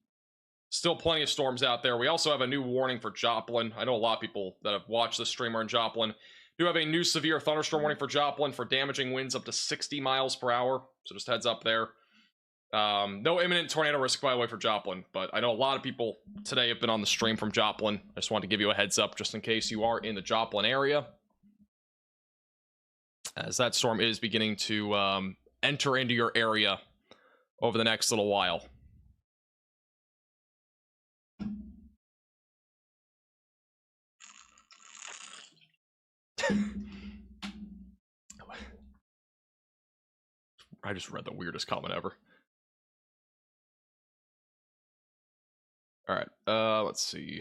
still plenty of storms out there. We also have a new warning for Joplin. I know a lot of people that have watched this stream are in Joplin. Do have a new severe thunderstorm warning for Joplin for damaging winds up to 60 miles per hour. So just heads up there. No imminent tornado risk, by the way, for Joplin, but I know a lot of people today have been on the stream from Joplin. I just wanted to give you a heads up just in case you are in the Joplin area, as that storm is beginning to enter into your area over the next little while. I just read the weirdest comment ever. All right, let's see.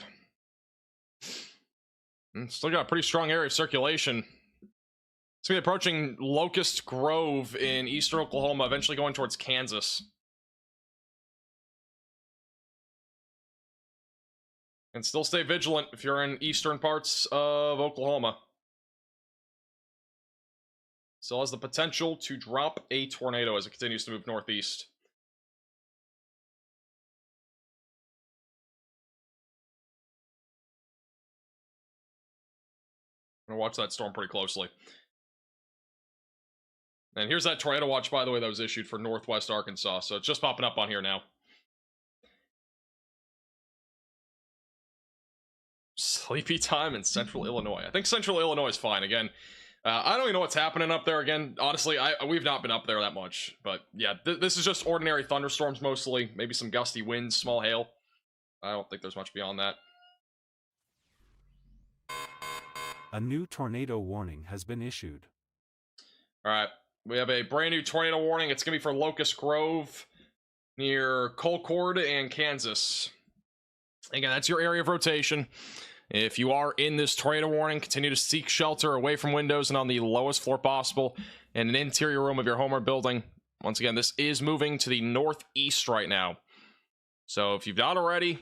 Still got a pretty strong area of circulation. It's gonna be approaching Locust Grove in eastern Oklahoma, eventually going towards Kansas. And still stay vigilant if you're in eastern parts of Oklahoma. Still has the potential to drop a tornado as it continues to move northeast. I'm gonna watch that storm pretty closely. And here's that tornado watch, by the way, that was issued for northwest Arkansas. So it's just popping up on here now. Sleepy time in central Illinois. I think central Illinois is fine. Again, I don't even know what's happening up there. Again, honestly, we've not been up there that much. But yeah, this is just ordinary thunderstorms mostly. Maybe some gusty winds, small hail. I don't think there's much beyond that. A new tornado warning has been issued. All right, we have a brand new tornado warning. It's going to be for Locust Grove near Colcord and Kansas. Again, that's your area of rotation. If you are in this tornado warning, continue to seek shelter away from windows and on the lowest floor possible in an interior room of your home or building. Once again, this is moving to the northeast right now. So if you've not already,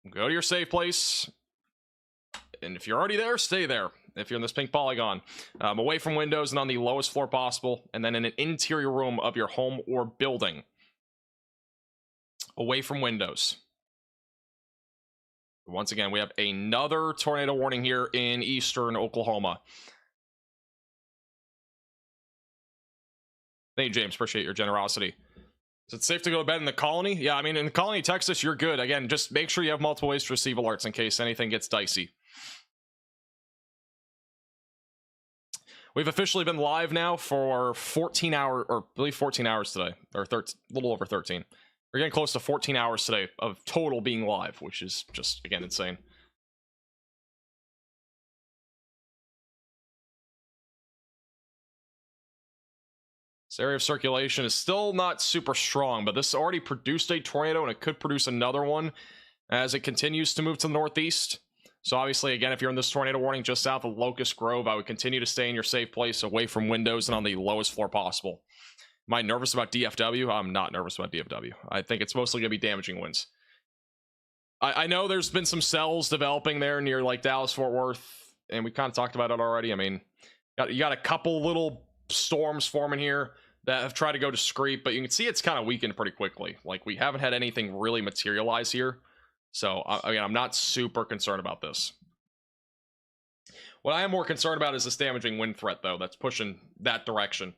go to your safe place. And if you're already there, stay there. If you're in this pink polygon, away from windows and on the lowest floor possible, and then in an interior room of your home or building. Away from windows. Once again, we have another tornado warning here in eastern Oklahoma. Thank you, James. Appreciate your generosity. Is it safe to go to bed in the colony? Yeah, I mean, in the colony, Texas, you're good. Again, just make sure you have multiple ways to receive alerts in case anything gets dicey. We've officially been live now for 14 hours, or I believe 14 hours today, or a little over 13. We're getting close to 14 hours today of total being live, which is just, again, insane. This area of circulation is still not super strong, but this already produced a tornado, and it could produce another one as it continues to move to the northeast. So obviously, again, if you're in this tornado warning just south of Locust Grove, I would continue to stay in your safe place away from windows and on the lowest floor possible. Am I nervous about DFW? I'm not nervous about DFW. I think it's mostly going to be damaging winds. I know there's been some cells developing there near like Dallas, Fort Worth, and we kind of talked about it already. I mean, you got a couple little storms forming here. that have tried to go discreet, but you can see it's kind of weakened pretty quickly. Like, we haven't had anything really materialize here. So, again, I'm not super concerned about this. What I am more concerned about is this damaging wind threat, though, that's pushing that direction.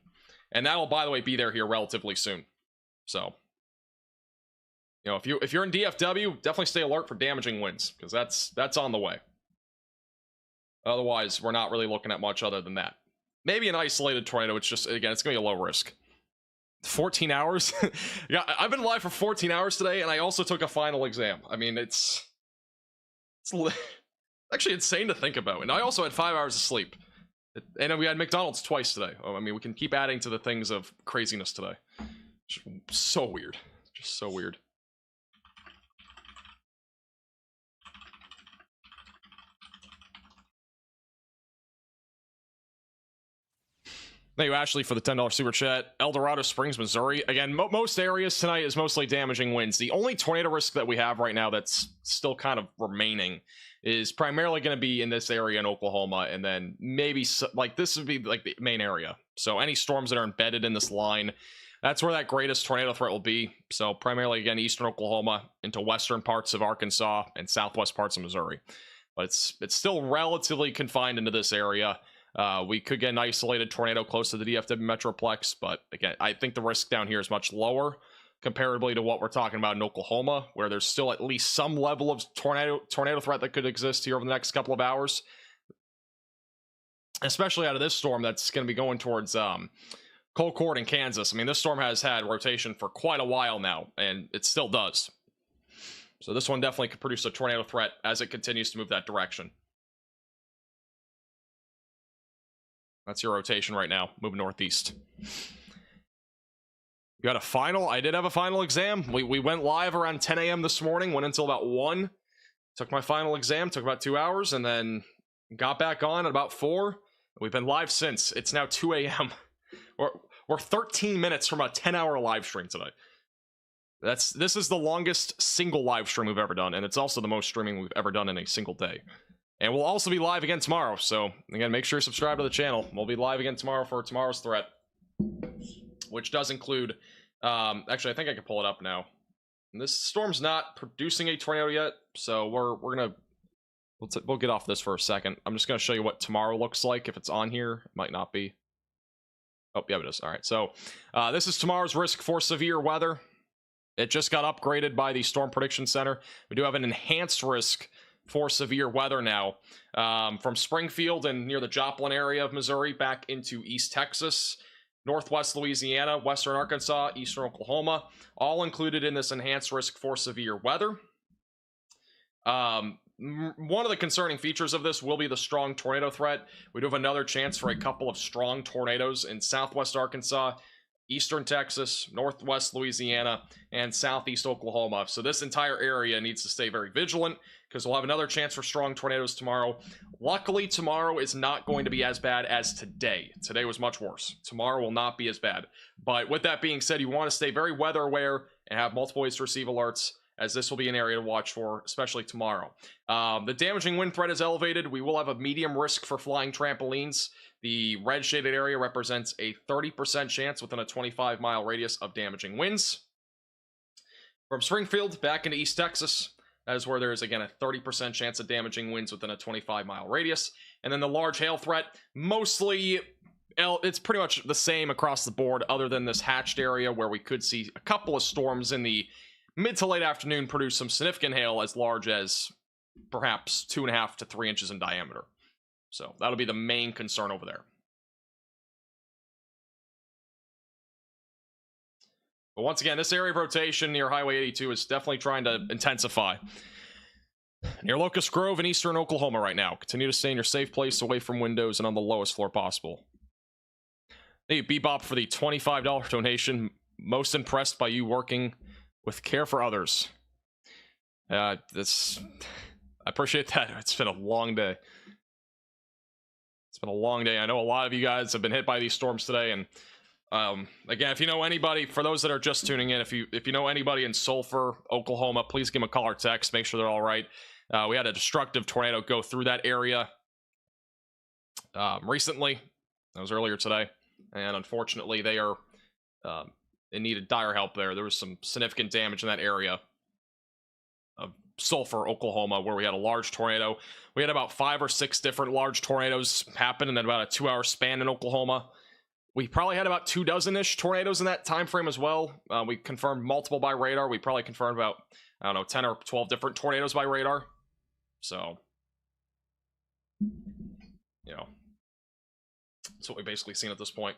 And that'll, by the way, be there here relatively soon. So, you know, if you're in DFW, definitely stay alert for damaging winds, because that's on the way. Otherwise, we're not really looking at much other than that. Maybe an isolated tornado. It's just, again, it's gonna be a low risk. 14 hours. Yeah, I've been live for 14 hours today, and I also took a final exam. I mean, it's actually insane to think about. And I also had 5 hours of sleep. And we had McDonald's twice today. Oh, I mean, we can keep adding to the things of craziness today. So weird. Just so weird. Thank you, Ashley, for the $10 super chat. El Dorado Springs, Missouri. Again, most areas tonight is mostly damaging winds. The only tornado risk that we have right now that's still kind of remaining is primarily going to be in this area in Oklahoma, and then maybe, like, this would be, like, the main area. So any storms that are embedded in this line, that's where that greatest tornado threat will be. So primarily, again, eastern Oklahoma into western parts of Arkansas and southwest parts of Missouri. But it's still relatively confined into this area. We could get an isolated tornado close to the DFW Metroplex, but again, I think the risk down here is much lower comparably to what we're talking about in Oklahoma, where there's still at least some level of tornado threat that could exist here over the next couple of hours, especially out of this storm that's going to be going towards Colcord and Kansas. I mean, this storm has had rotation for quite a while now, and it still does. So this one definitely could produce a tornado threat as it continues to move that direction. That's your rotation right now, moving northeast. You got a final? I did have a final exam. We went live around 10 a.m. this morning, went until about 1. Took my final exam, took about 2 hours, and then got back on at about 4. We've been live since. It's now 2 a.m. We're 13 minutes from a 10-hour live stream today. This is the longest single live stream we've ever done, and it's also the most streaming we've ever done in a single day. And we'll also be live again tomorrow, so again, make sure you subscribe to the channel. We'll be live again tomorrow for tomorrow's threat, which does include, actually, I think I can pull it up now. And this storm's not producing a tornado yet, so we'll get off this for a second. I'm just gonna show you what tomorrow looks like. If it's on here, it might not be. Oh, yeah, it is. All right, so this is tomorrow's risk for severe weather. It just got upgraded by the Storm Prediction Center. We do have an enhanced risk for severe weather now, from Springfield and near the Joplin area of Missouri back into East Texas, Northwest Louisiana, Western Arkansas, Eastern Oklahoma, all included in this enhanced risk for severe weather. One of the concerning features of this will be the strong tornado threat. We do have another chance for a couple of strong tornadoes in Southwest Arkansas, Eastern Texas, Northwest Louisiana, and Southeast Oklahoma. So this entire area needs to stay very vigilant, because we'll have another chance for strong tornadoes tomorrow. Luckily, tomorrow is not going to be as bad as today. Today was much worse. Tomorrow will not be as bad. But with that being said, you want to stay very weather aware and have multiple ways to receive alerts, as this will be an area to watch for, especially tomorrow. The damaging wind threat is elevated. We will have a medium risk for flying trampolines. The red shaded area represents a 30% chance within a 25-mile radius of damaging winds. From Springfield back into East Texas, that is where there is, again, a 30% chance of damaging winds within a 25-mile radius. And then the large hail threat, mostly, it's pretty much the same across the board, other than this hatched area where we could see a couple of storms in the mid to late afternoon produce some significant hail as large as perhaps 2.5 to 3 inches in diameter. So that'll be the main concern over there. But once again, this area of rotation near Highway 82 is definitely trying to intensify. Near Locust Grove in eastern Oklahoma right now. Continue to stay in your safe place, away from windows, and on the lowest floor possible. Thank you, Bebop, for the $25 donation. Most impressed by you working with care for others. I appreciate that. It's been a long day. It's been a long day. I know a lot of you guys have been hit by these storms today, and again, if you know anybody, for those that are just tuning in, if you know anybody in Sulfur, Oklahoma, please give them a call or text. Make sure they're all right. We had a destructive tornado go through that area recently. That was earlier today, and unfortunately, they are It needed dire help there. There was some significant damage in that area of Sulfur, Oklahoma, where we had a large tornado. We had about 5 or 6 different large tornadoes happen in about a 2-hour span in Oklahoma. We probably had about 24-ish tornadoes in that time frame as well. We confirmed multiple by radar. We probably confirmed about, I don't know, 10 or 12 different tornadoes by radar. So, you know, that's what we've basically seen at this point.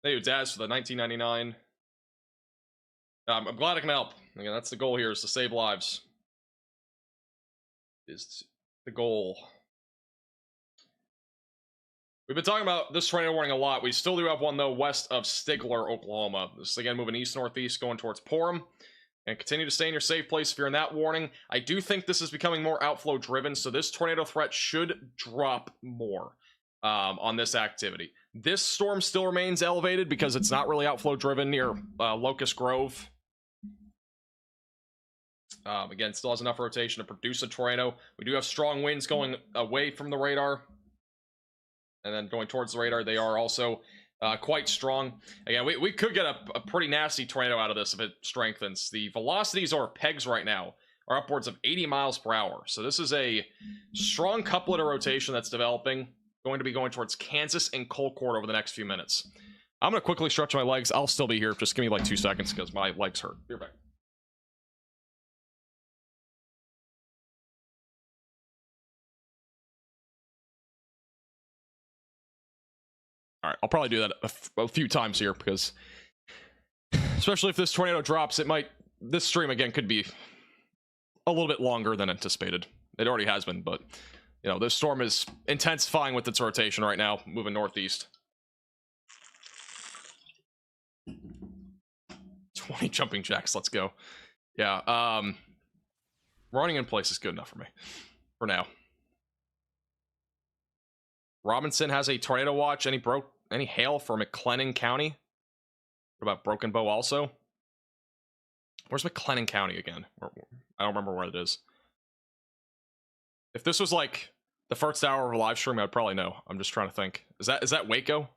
Thank you, Daz, for the 1999. I'm glad I can help. Again, that's the goal here, is to save lives. Is the goal. We've been talking about this tornado warning a lot. We still do have one, though, west of Stigler, Oklahoma. This is, again, moving east-northeast, going towards Porham. And continue to stay in your safe place if you're in that warning. I do think this is becoming more outflow-driven, so this tornado threat should drop more on this activity. This storm still remains elevated because it's not really outflow-driven near Locust Grove. Again, still has enough rotation to produce a tornado. We do have strong winds going away from the radar. And then going towards the radar, they are also quite strong. Again, we could get a pretty nasty tornado out of this if it strengthens. The velocities or pegs right now are upwards of 80 miles per hour. So this is a strong couplet of rotation that's developing. Going to be going towards Kansas and Colcord over the next few minutes. I'm going to quickly stretch my legs. I'll still be here. Just give me like 2 seconds because my legs hurt. Be right back. All right, I'll probably do that a few times here because, especially if this tornado drops, this stream again could be a little bit longer than anticipated. It already has been, but you know, this storm is intensifying with its rotation right now, moving northeast. 20 jumping jacks, let's go. Yeah, running in place is good enough for me for now. Robinson has a tornado watch. Any hail for McLennan County? What about Broken Bow also? Where's McLennan County again? I don't remember where it is. If this was like the first hour of a live stream, I'd probably know. I'm just trying to think. Is that Waco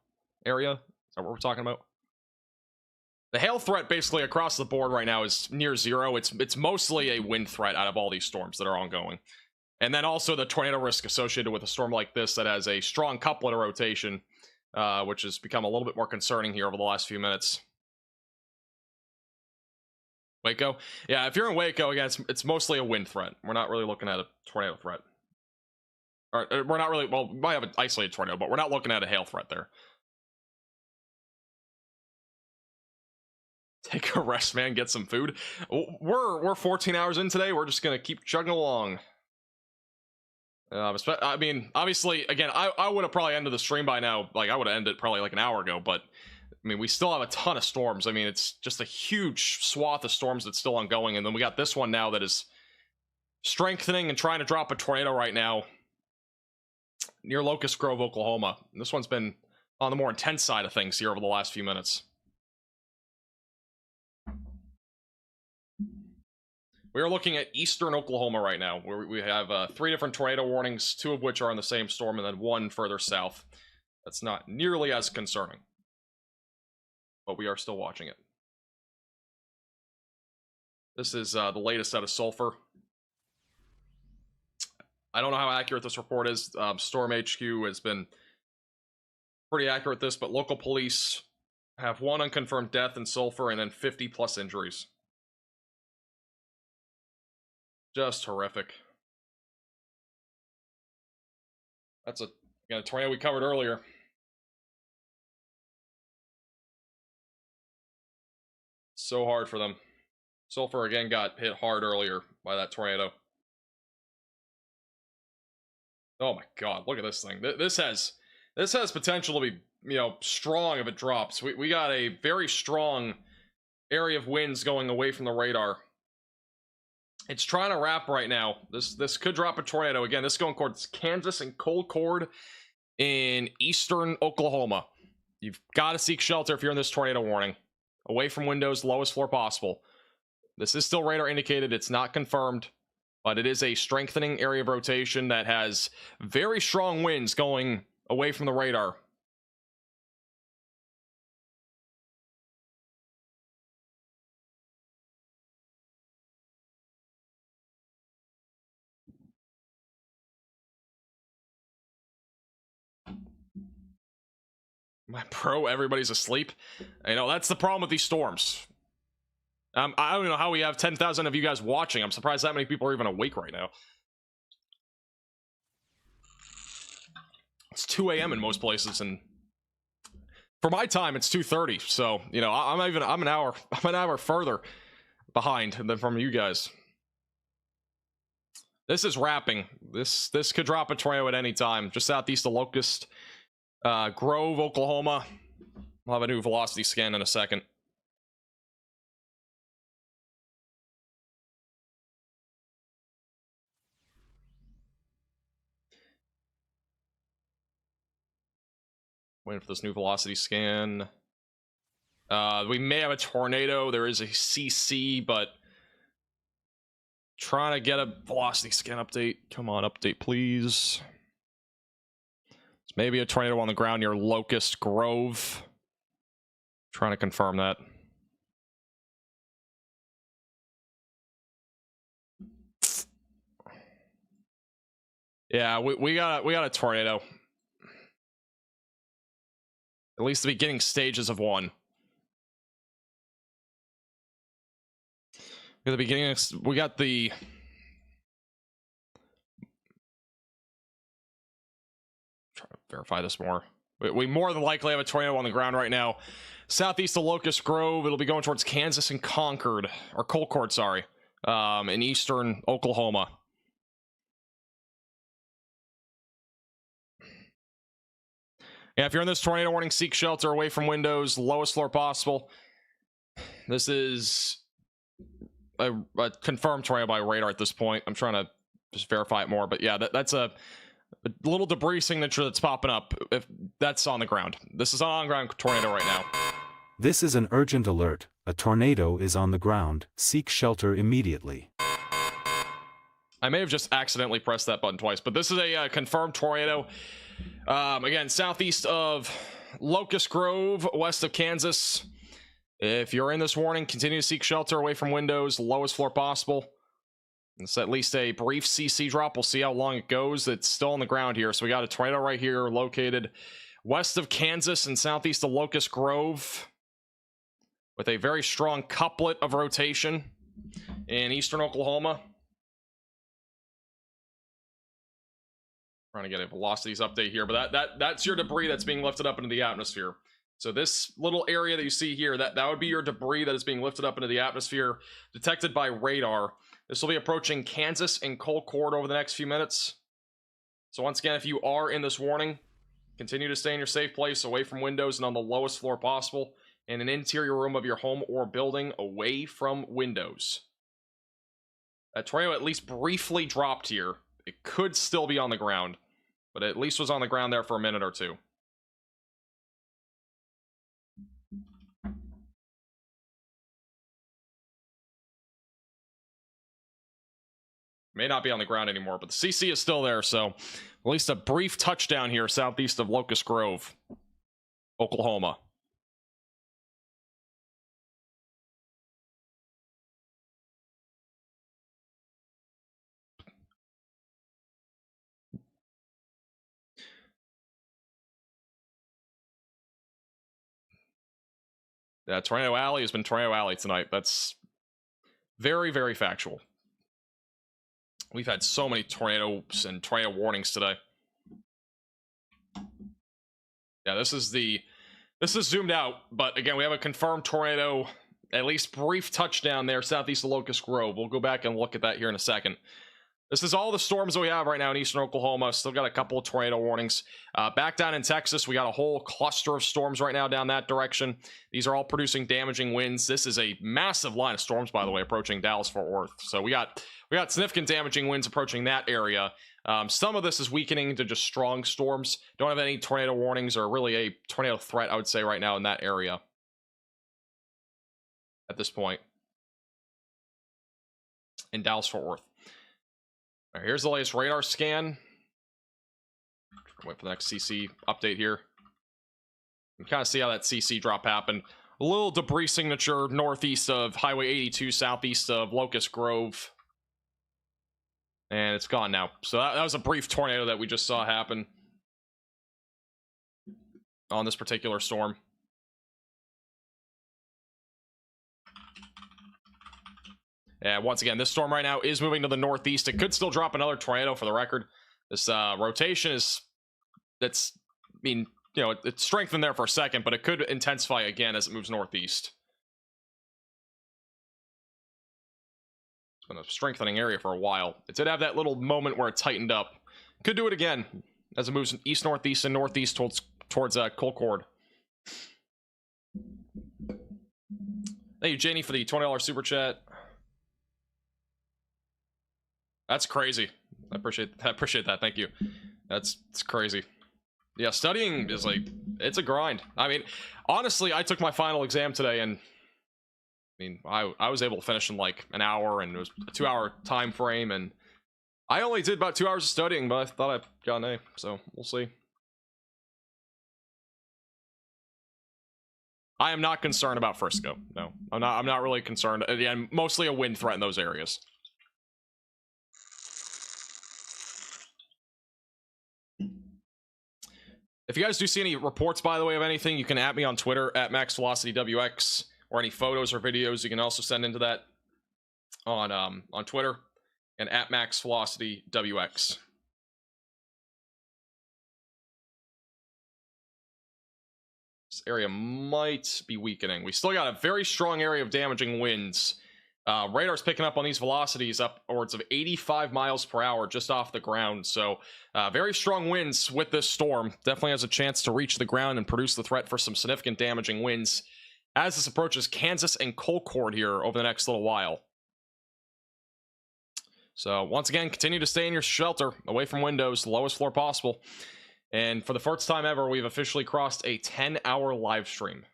area? Is that what we're talking about? The hail threat basically across the board right now is near zero. It's mostly a wind threat out of all these storms that are ongoing. And then also the tornado risk associated with a storm like this that has a strong couplet of rotation, which has become a little bit more concerning here over the last few minutes. Waco? Yeah, if you're in Waco, again, it's mostly a wind threat. We're not really looking at a tornado threat. Or we're not really, well, we might have an isolated tornado, but we're not looking at a hail threat there. Take a rest, man. Get some food. We're 14 hours in today. We're just going to keep chugging along. I mean, obviously, again, I would have probably ended the stream by now. Like, I would have ended it probably like an hour ago, but I mean, we still have a ton of storms. I mean, it's just a huge swath of storms that's still ongoing, and then we got this one now that is strengthening and trying to drop a tornado right now near Locust Grove, Oklahoma. And this one's been on the more intense side of things here over the last few minutes. We are looking at eastern Oklahoma right now, where we have 3 different tornado warnings, 2 of which are in the same storm, and then 1 further south. That's not nearly as concerning, but we are still watching it. This is the latest out of Sulfur. I don't know how accurate this report is. Storm HQ has been pretty accurate with this, but local police have 1 unconfirmed death in Sulfur and then 50 plus injuries. Just horrific. That's a tornado we covered earlier. So hard for them. Sulfur again got hit hard earlier by that tornado. Oh my god, look at this thing. This has potential to be, you know, strong if it drops. We got a very strong area of winds going away from the radar. It's trying to wrap right now. This could drop a tornado. Again, this is going towards Kansas and Colcord in eastern Oklahoma. You've got to seek shelter if you're in this tornado warning. Away from windows, lowest floor possible. This is still radar indicated. It's not confirmed, but it is a strengthening area of rotation that has very strong winds going away from the radar. Bro, everybody's asleep. You know, that's the problem with these storms. I don't know how we have 10,000 of you guys watching. I'm surprised that many people are even awake right now. It's 2 a.m. in most places, and for my time, it's 2:30. So, you know, I'm an hour further behind than from you guys. This is wrapping. This could drop a tornado at any time. Just southeast of Locust Grove, Oklahoma. We'll have a new velocity scan in a second. Waiting for this new velocity scan. We may have a tornado. There is a CC, but trying to get a velocity scan update. Come on, update, please. It's maybe a tornado on the ground near Locust Grove. Trying to confirm that. Yeah, we got a tornado. At least the beginning stages of one. At the beginning, we got the... Try to verify this more. We more than likely have a tornado on the ground right now. Southeast of Locust Grove. It'll be going towards Kansas and Concord. Or Colcord, sorry. In eastern Oklahoma. Yeah, if you're in this tornado warning, seek shelter away from windows, lowest floor possible. This is a confirmed tornado by radar at this point. I'm trying to just verify it more, but yeah, that's a little debris signature that's popping up. If that's on the ground, this is an on-ground tornado right now. This is an urgent alert. A tornado is on the ground. Seek shelter immediately. I may have just accidentally pressed that button twice, but this is a confirmed tornado. Again, southeast of Locust Grove, west of Kansas. If you're in this warning, continue to seek shelter away from windows, lowest floor possible. It's at least a brief CC drop. We'll see how long it goes. It's still on the ground here. So we got a tornado right here located west of Kansas and southeast of Locust Grove with a very strong couplet of rotation in eastern Oklahoma. Trying to get a velocities update here, but that's your debris that's being lifted up into the atmosphere. So this little area that you see here, that would be your debris that is being lifted up into the atmosphere, detected by radar. This will be approaching Kansas and Colcord over the next few minutes. So once again, if you are in this warning, continue to stay in your safe place, away from windows and on the lowest floor possible, in an interior room of your home or building, away from windows. That tornado at least briefly dropped here. It could still be on the ground, but at least was on the ground there for a minute or two. May not be on the ground anymore, but the CC is still there, so at least a brief touchdown here southeast of Locust Grove, Oklahoma. Yeah, Tornado Alley has been Tornado Alley tonight. That's very, very factual. We've had so many tornadoes and tornado warnings today. Yeah, this is zoomed out, but again, we have a confirmed tornado, at least brief touchdown there southeast of Locust Grove. We'll go back and look at that here in a second. This is all the storms that we have right now in eastern Oklahoma. Still got a couple of tornado warnings. Back down in Texas, we got a whole cluster of storms right now down that direction. These are all producing damaging winds. This is a massive line of storms, by the way, approaching Dallas-Fort Worth. So we got significant damaging winds approaching that area. Some of this is weakening to just strong storms. Don't have any tornado warnings or really a tornado threat, I would say, right now in that area at this point in Dallas-Fort Worth. All right, here's the latest radar scan. Wait for the next CC update here. You can kind of see how that CC drop happened. A little debris signature northeast of Highway 82, southeast of Locust Grove. And it's gone now. So that was a brief tornado that we just saw happen on this particular storm. And once again, this storm right now is moving to the northeast. It could still drop another tornado, for the record. This rotation is, I mean, you know, it's strengthened there for a second, but it could intensify again as it moves northeast. It's been a strengthening area for a while. It did have that little moment where it tightened up. Could do it again as it moves east, northeast, and northeast towards Colcord. Thank you, Janie, for the $20 super chat. That's crazy. I appreciate that. Thank you. It's crazy. Yeah, studying is like, it's a grind. I mean, honestly, I took my final exam today, and I mean, I was able to finish in like an hour, and it was a 2-hour time frame, and I only did about 2 hours of studying, but I thought I got an A, so we'll see. I am not concerned about Frisco. No, I'm not really concerned. Again, mostly a wind threat in those areas. If you guys do see any reports, by the way, of anything, you can at me on Twitter at MaxVelocityWX, or any photos or videos you can also send into that on Twitter and at MaxVelocityWX. This area might be weakening. We still got a very strong area of damaging winds. Radar's picking up on these velocities upwards of 85 miles per hour just off the ground. So very strong winds with this storm. Definitely has a chance to reach the ground and produce the threat for some significant damaging winds as this approaches Kansas and Colcord here over the next little while. So once again, continue to stay in your shelter, away from windows, the lowest floor possible. And for the first time ever, we've officially crossed a 10-hour live stream.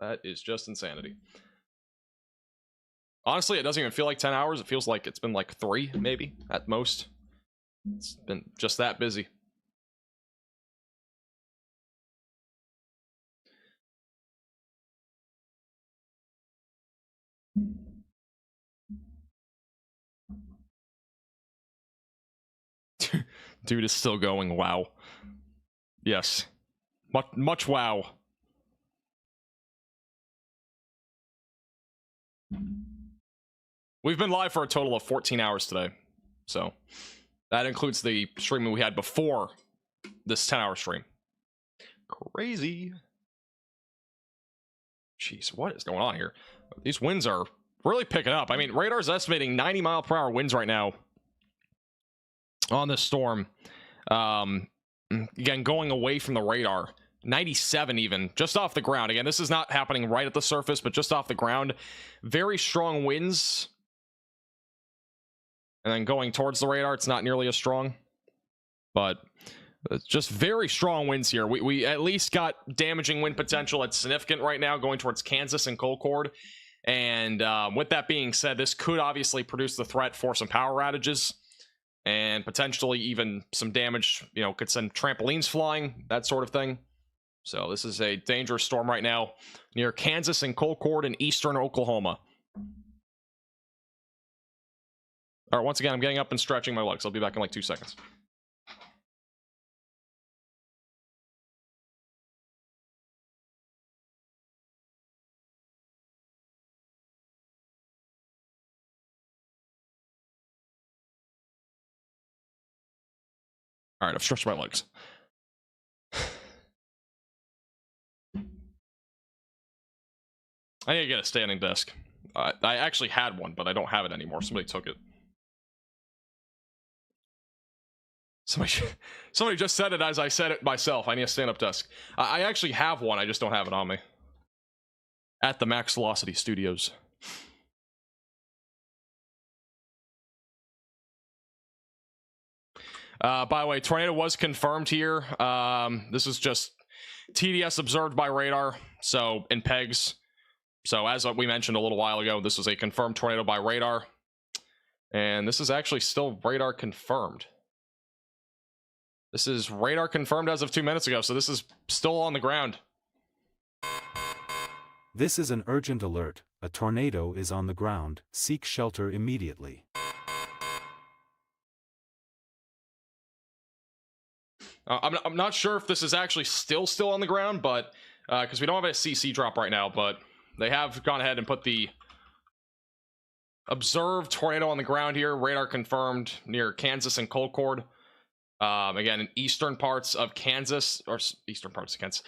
That is just insanity. Honestly, it doesn't even feel like 10 hours. It feels like it's been like 3, maybe, at most. It's been just that busy. Dude is still going, wow. Yes. Much wow. We've been live for a total of 14 hours today. So that includes the streaming we had before this 10-hour stream. Crazy. Jeez, what is going on here? These winds are really picking up. I mean, radar's estimating 90-mile-per-hour winds right now on this storm. Again, going away from the radar. 97 even, just off the ground. Again, this is not happening right at the surface, but just off the ground. Very strong winds. And then going towards the radar, it's not nearly as strong. But it's just very strong winds here. We at least got damaging wind potential that's significant right now going towards Kansas and Colcord. And with that being said, this could obviously produce the threat for some power outages. And potentially even some damage, you know, could send trampolines flying, that sort of thing. So this is a dangerous storm right now near Kansas and Colcord in eastern Oklahoma. All right, once again, I'm getting up and stretching my legs. I'll be back in like 2 seconds. All right, I've stretched my legs. I need to get a standing desk. I actually had one, but I don't have it anymore. Somebody took it. Somebody just said it as I said it myself. I need a stand-up desk. I actually have one. I just don't have it on me. At the Max Velocity Studios. By the way, tornado was confirmed here. This is just TDS observed by radar, so in pegs. So as we mentioned a little while ago, this was a confirmed tornado by radar. And this is actually still radar confirmed. This is radar confirmed as of 2 minutes ago, so this is still on the ground. This is an urgent alert. A tornado is on the ground. Seek shelter immediately. I'm not sure if this is actually still on the ground, but because we don't have a CC drop right now, but they have gone ahead and put the observed tornado on the ground here. Radar confirmed near Kansas and Concord. Again, in eastern parts of Kansas, or eastern parts of Kansas.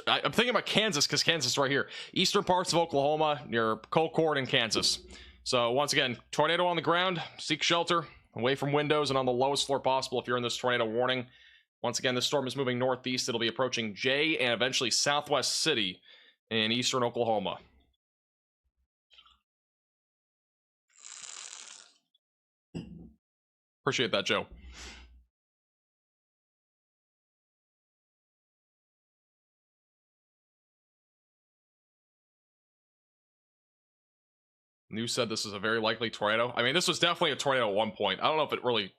I'm thinking about Kansas because Kansas is right here. Eastern parts of Oklahoma near Concord and Kansas. So once again, tornado on the ground. Seek shelter away from windows and on the lowest floor possible if you're in this tornado warning. Once again, this storm is moving northeast. It'll be approaching Jay and eventually Southwest City in eastern Oklahoma. Appreciate that, Joe. News said this is a very likely tornado. I mean, this was definitely a tornado at one point. I don't know if it really...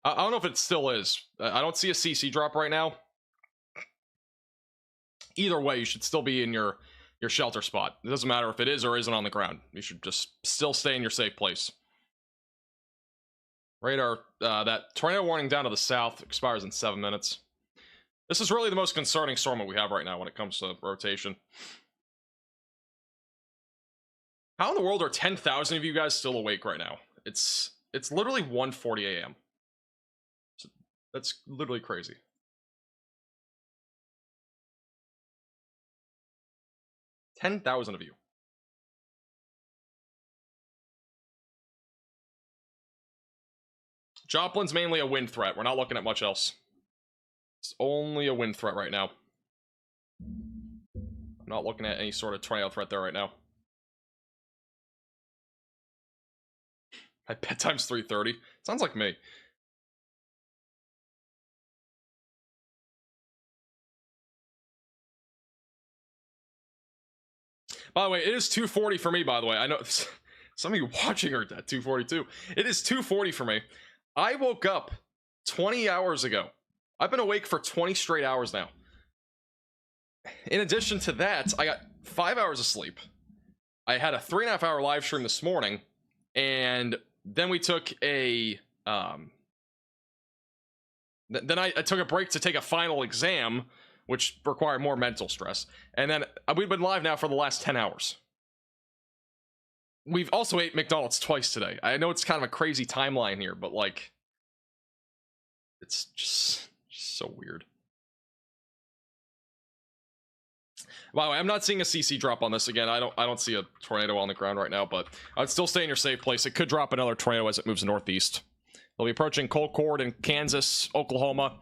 I don't know if it still is. I don't see a CC drop right now. Either way, you should still be in your shelter spot. It doesn't matter if it is or isn't on the ground. You should just still stay in your safe place. Radar, that tornado warning down to the south expires in 7 minutes. This is really the most concerning storm that we have right now when it comes to rotation. How in the world are 10,000 of you guys still awake right now? It's literally 1:40 a.m. That's literally crazy. $10,000 of you. Joplin's mainly a wind threat. We're not looking at much else. It's only a wind threat right now. I'm not looking at any sort of tornado threat there right now. My bedtime's 3:30. Sounds like me. By the way, it is 2:40 for me, by the way. I know some of you watching are at 2:42. It is 2:40 for me. I woke up 20 hours ago. I've been awake for 20 straight hours now. In addition to that, I got 5 hours of sleep. I had a 3.5 hour live stream this morning, and then we took a then I took a break to take a final exam, which required more mental stress. And then we've been live now for the last 10 hours. We've also ate McDonald's twice today. I know it's kind of a crazy timeline here, but like, it's just so weird. By the way, I'm not seeing a CC drop on this again. I don't see a tornado on the ground right now, but I'd still stay in your safe place. It could drop another tornado as it moves northeast. They'll be approaching Concord in Kansas, Oklahoma.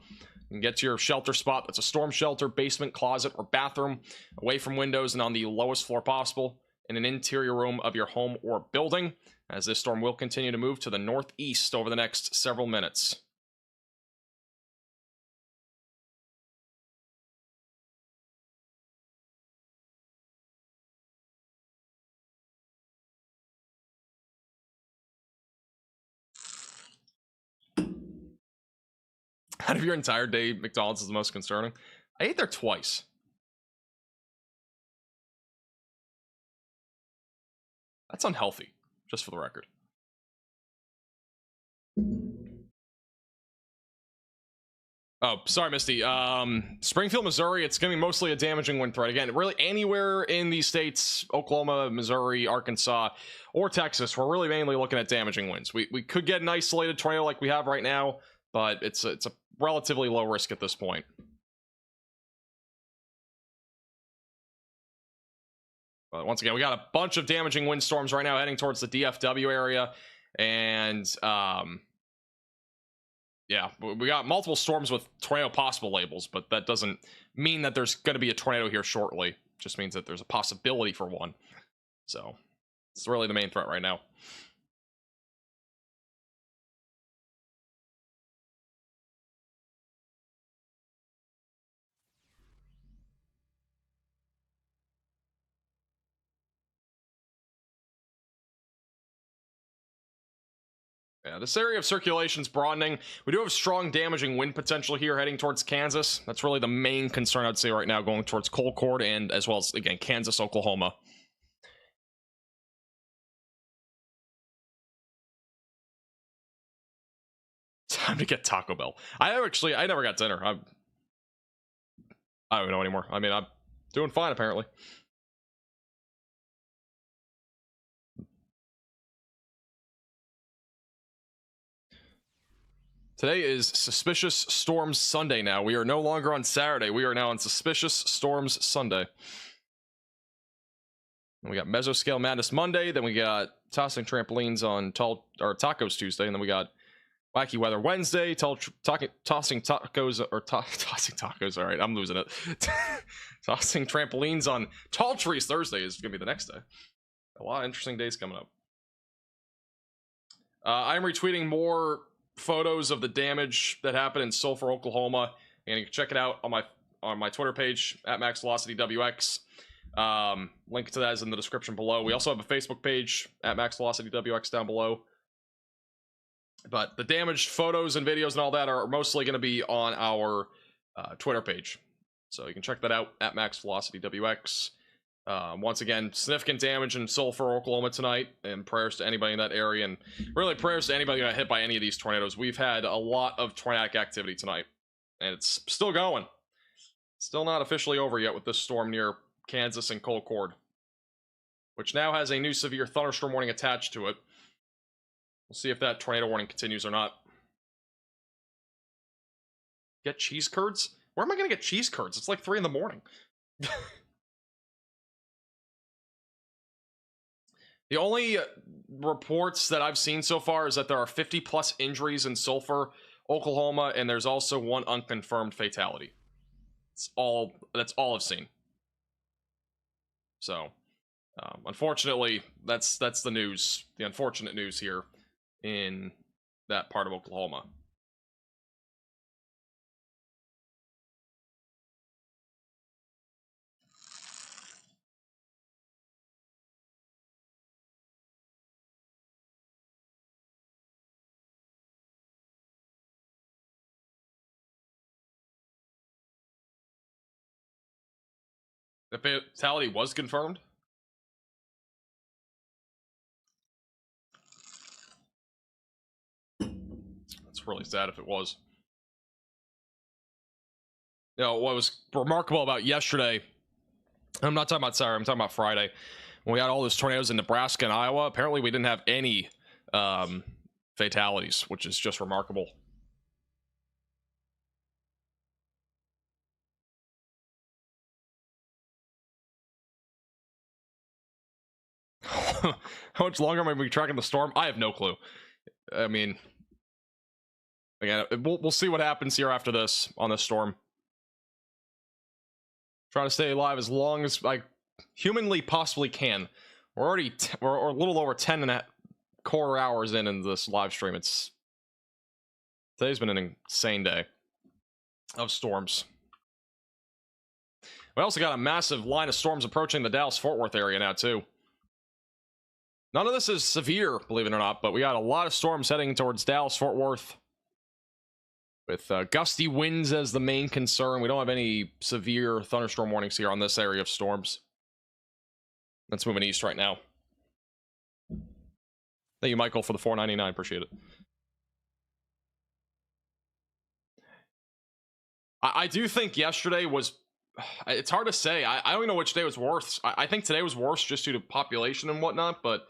You can get to your shelter spot. That's a storm shelter, basement, closet, or bathroom, away from windows and on the lowest floor possible in an interior room of your home or building, as this storm will continue to move to the northeast over the next several minutes. Out of your entire day, McDonald's is the most concerning. I ate there twice. That's unhealthy, just for the record. Oh, sorry, Misty. Springfield, Missouri, it's going to be mostly a damaging wind threat. Again, really anywhere in these states, Oklahoma, Missouri, Arkansas, or Texas, we're really mainly looking at damaging winds. We could get an isolated tornado like we have right now, but it's a relatively low risk at this point. But once again, we got a bunch of damaging windstorms right now heading towards the DFW area, and yeah, we got multiple storms with tornado possible labels, but that doesn't mean that there's going to be a tornado here shortly. It just means that there's a possibility for one. So it's really the main threat right now. Yeah, this area of circulation's broadening. We do have strong damaging wind potential here heading towards Kansas. That's really the main concern I'd say right now, going towards Colcord and as well as, again, Kansas, Oklahoma. Time to get Taco Bell. I never got dinner. I don't even know anymore. I mean, I'm doing fine, apparently. Today is Suspicious Storms Sunday now. We are no longer on Saturday. We are now on Suspicious Storms Sunday. And we got Mesoscale Madness Monday. Then we got Tossing Trampolines on Tacos Tuesday. And then we got Wacky Weather Wednesday. Tossing Tacos, or Tossing Tacos. All right, I'm losing it. Tossing Trampolines on Tall Trees Thursday is going to be the next day. A lot of interesting days coming up. I'm retweeting more photos of the damage that happened in Sulfur, Oklahoma, and you can check it out on my Twitter page at MaxVelocityWX. Link to that is in the description below. We also have a Facebook page at MaxVelocityWX down below. But the damaged photos and videos and all that are mostly going to be on our Twitter page, so you can check that out at MaxVelocityWX. Once again, significant damage in Sulfur, Oklahoma tonight, and prayers to anybody in that area, and really prayers to anybody who got hit by any of these tornadoes. We've had a lot of tornadic activity tonight, and it's still going. Still not officially over yet with this storm near Kansas and Colcord, which now has a new severe thunderstorm warning attached to it. We'll see if that tornado warning continues or not. Get cheese curds? Where am I going to get cheese curds? It's like 3 in the morning. The only reports that I've seen so far is that there are 50 plus injuries in Sulfur, Oklahoma, and there's also 1 unconfirmed fatality. That's all I've seen. So, unfortunately, that's the news, the unfortunate news here in that part of Oklahoma. The fatality was confirmed? That's really sad if it was. You know, what was remarkable about yesterday, I'm not talking about Saturday, I'm talking about Friday, when we had all those tornadoes in Nebraska and Iowa, apparently we didn't have any fatalities, which is just remarkable. How much longer am I going to be tracking the storm? I have no clue. I mean, again, we'll see what happens here after this on this storm. Trying to stay alive as long as I humanly possibly can. We're already we're a little over 10 and a quarter hours in this live stream. Today's been an insane day of storms. We also got a massive line of storms approaching the Dallas-Fort Worth area now too. None of this is severe, believe it or not, but we got a lot of storms heading towards Dallas-Fort Worth, with gusty winds as the main concern. We don't have any severe thunderstorm warnings here on this area of storms. That's moving east right now. Thank you, Michael, for the $4.99. Appreciate it. I do think yesterday was... It's hard to say. I don't even know which day was worse. I think today was worse just due to population and whatnot, but...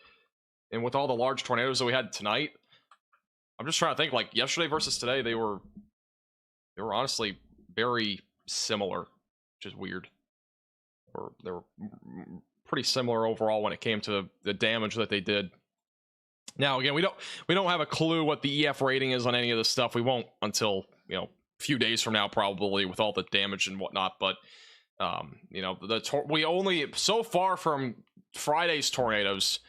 And with all the large tornadoes that we had tonight, I'm just trying to think, like, yesterday versus today, they were honestly very similar, which is weird. Or they were pretty similar overall when it came to the damage that they did. Now, again, we don't have a clue what the EF rating is on any of this stuff. We won't until, you know, a few days from now, probably, with all the damage and whatnot. But you know, we only, so far from Friday's tornadoes,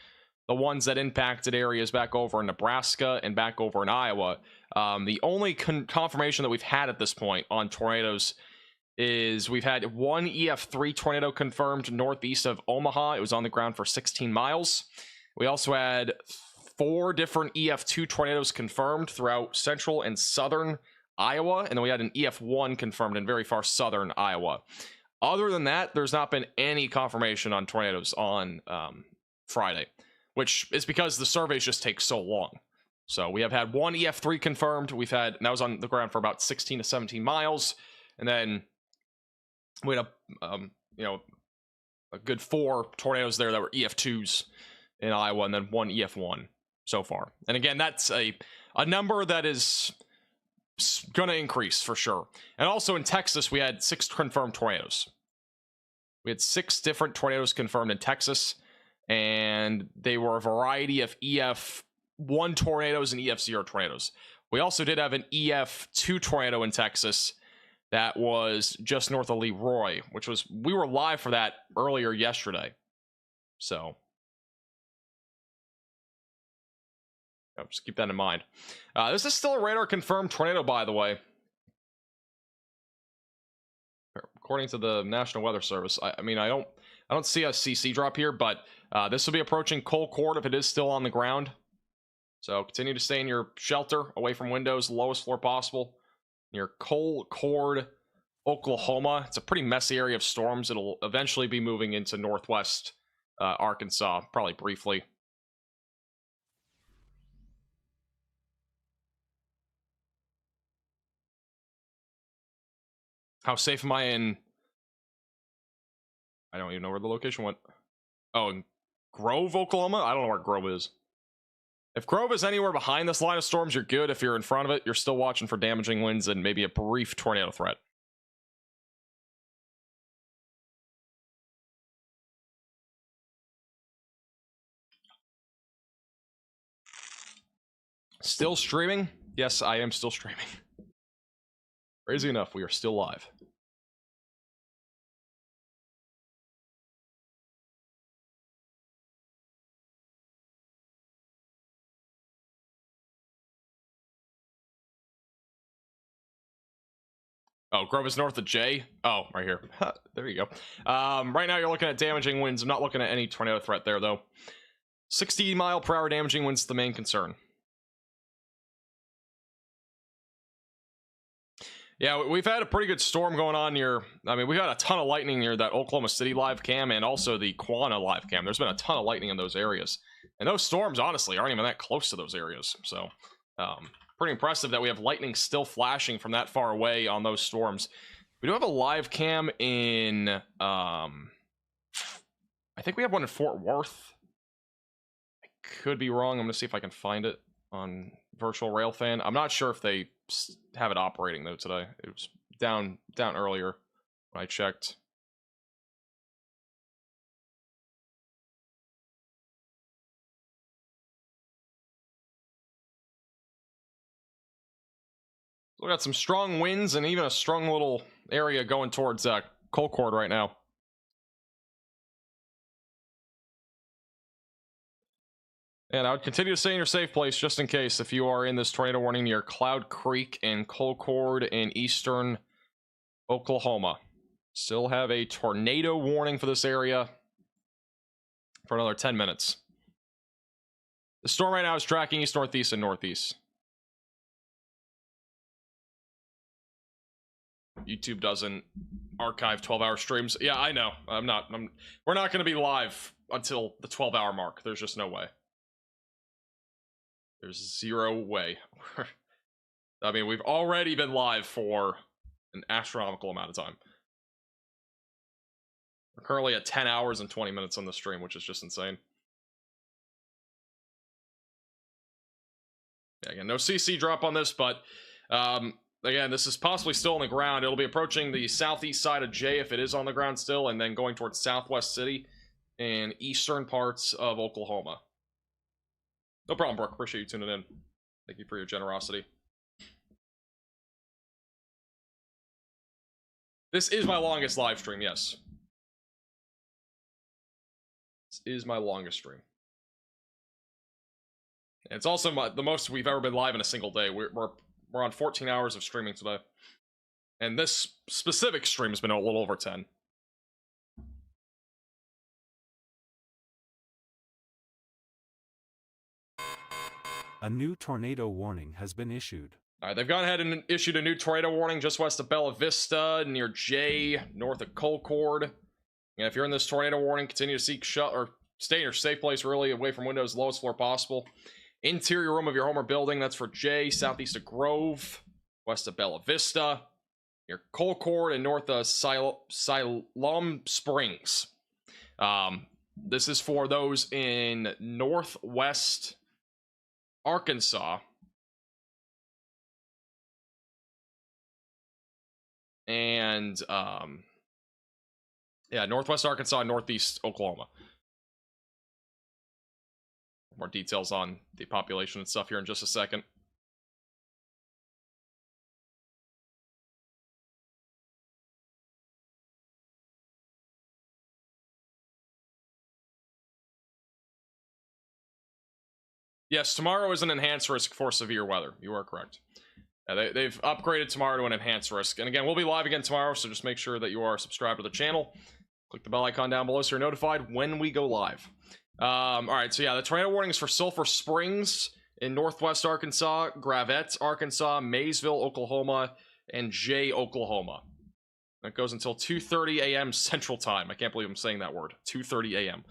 the ones that impacted areas back over in Nebraska and back over in Iowa, the only confirmation that we've had at this point on tornadoes is we've had 1 EF3 tornado confirmed northeast of Omaha. It was on the ground for 16 miles. We also had 4 different EF2 tornadoes confirmed throughout central and southern Iowa, and then we had an EF1 confirmed in very far southern Iowa. Other than that, there's not been any confirmation on tornadoes on Friday, which is because the surveys just take so long. So we have had 1 EF3 confirmed. And that was on the ground for about 16 to 17 miles, and then we had a good 4 tornadoes there that were EF2s in Iowa, and then 1 EF1 so far. And again, that's a number that is going to increase for sure. And also in Texas, we had 6 confirmed tornadoes. We had 6 different tornadoes confirmed in Texas, and they were a variety of EF1 tornadoes and EF0 tornadoes. We also did have an EF2 tornado in Texas that was just north of Leroy, we were live for that earlier yesterday. So just keep that in mind. This is still a radar confirmed tornado, by the way. According to the National Weather Service. I mean, I don't see a CC drop here, but this will be approaching Colcord if it is still on the ground. So continue to stay in your shelter, away from windows, lowest floor possible. Near Colcord, Oklahoma. It's a pretty messy area of storms. It'll eventually be moving into northwest Arkansas, probably briefly. How safe am I in? I don't even know where the location went. Oh, in Grove, Oklahoma? I don't know where Grove is. If Grove is anywhere behind this line of storms, you're good. If you're in front of it, you're still watching for damaging winds and maybe a brief tornado threat. Still streaming? Yes, I am still streaming. Crazy enough, we are still live. Oh, Grove is north of J. Oh, right here. There you go. Right now you're looking at damaging winds. I'm not looking at any tornado threat there, though. 60-mile-per-hour damaging winds is the main concern. Yeah, we've had a pretty good storm going on near... I mean, we got a ton of lightning near that Oklahoma City live cam and also the Quanah live cam. There's been a ton of lightning in those areas. And those storms, honestly, aren't even that close to those areas. So, pretty impressive that we have lightning still flashing from that far away on those storms. We do have a live cam in... I think we have one in Fort Worth. I could be wrong. I'm going to see if I can find it on Virtual Railfan. I'm not sure if they have it operating though today. It was down earlier when I checked. So we got some strong winds and even a strong little area going towards Colcord right now. And I would continue to stay in your safe place just in case if you are in this tornado warning near Cloud Creek and Colcord in eastern Oklahoma. Still have a tornado warning for this area for another 10 minutes. The storm right now is tracking east, northeast, and northeast. YouTube doesn't archive 12-hour streams. Yeah, I know. We're not going to be live until the 12-hour mark. There's just no way. There's zero way. I mean, we've already been live for an astronomical amount of time. We're currently at 10 hours and 20 minutes on the stream, which is just insane. Yeah, again, no CC drop on this, but again, this is possibly still on the ground. It'll be approaching the southeast side of J if it is on the ground still, and then going towards Southwest City and eastern parts of Oklahoma. No problem, Brooke. Appreciate you tuning in. Thank you for your generosity. This is my longest live stream, yes. This is my longest stream. And it's also the most we've ever been live in a single day. We're on 14 hours of streaming today. And this specific stream has been a little over 10. A new tornado warning has been issued. All right, they've gone ahead and issued a new tornado warning just west of Bella Vista, near J, north of Colcord. And if you're in this tornado warning, continue to seek or stay in your safe place, really, away from windows, lowest floor possible. Interior room of your home or building, that's for J, southeast of Grove, west of Bella Vista, near Colcord, and north of Siloam Springs. This is for those in northwest Arkansas. And, yeah, northwest Arkansas, northeast Oklahoma. More details on the population and stuff here in just a second. Yes, tomorrow is an enhanced risk for severe weather. You are correct. Yeah, they've upgraded tomorrow to an enhanced risk. And again, we'll be live again tomorrow, so just make sure that you are subscribed to the channel. Click the bell icon down below so you're notified when we go live. Alright, so yeah, the tornado warning is for Sulphur Springs in northwest Arkansas, Gravette, Arkansas, Maysville, Oklahoma, and Jay, Oklahoma. That goes until 2:30 a.m. Central Time. I can't believe I'm saying that word. 2:30 a.m.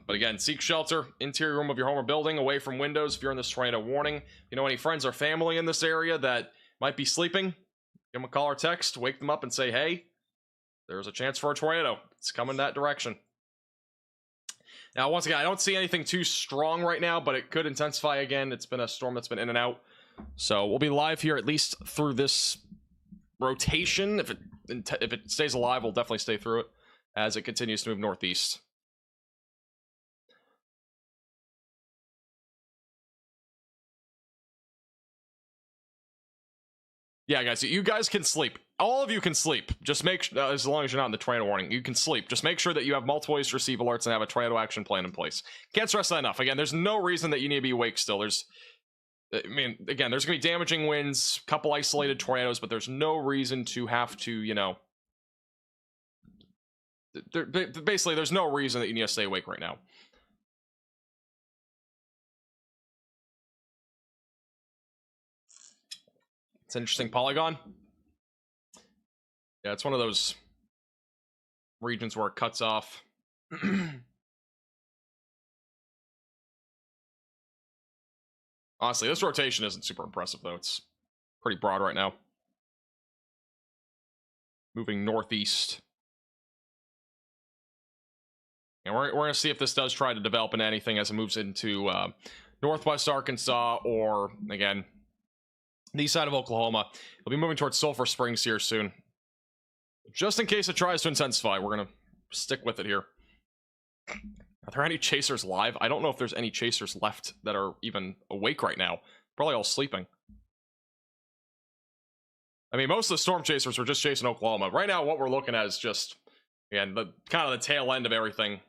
But again, seek shelter, interior room of your home or building, away from windows if you're in this tornado warning. If you know any friends or family in this area that might be sleeping, give them a call or text, wake them up and say, hey, there's a chance for a tornado. It's coming that direction. Now, once again, I don't see anything too strong right now, but it could intensify again. It's been a storm that's been in and out. So we'll be live here at least through this rotation. If it stays alive, we'll definitely stay through it as it continues to move northeast. Yeah, guys, you guys can sleep. All of you can sleep. Just make as long as you're not in the tornado warning, you can sleep. Just make sure that you have multiple ways to receive alerts and have a tornado action plan in place. Can't stress that enough. Again, there's no reason that you need to be awake still. I mean, again, there's going to be damaging winds, couple isolated tornadoes, but there's no reason to have to, you know... Basically, there's no reason that you need to stay awake right now. It's an interesting polygon. Yeah, it's one of those regions where it cuts off. Honestly, this rotation isn't super impressive, though. It's pretty broad right now. Moving northeast. And we're going to see if this does try to develop into anything as it moves into northwest Arkansas or, again, the east side of Oklahoma. It'll be moving towards Sulphur Springs here soon. Just in case it tries to intensify, we're going to stick with it here. Are there any chasers live? I don't know if there's any chasers left that are even awake right now. Probably all sleeping. I mean, most of the storm chasers were just chasing Oklahoma. Right now, what we're looking at is just, again, the kind of the tail end of everything.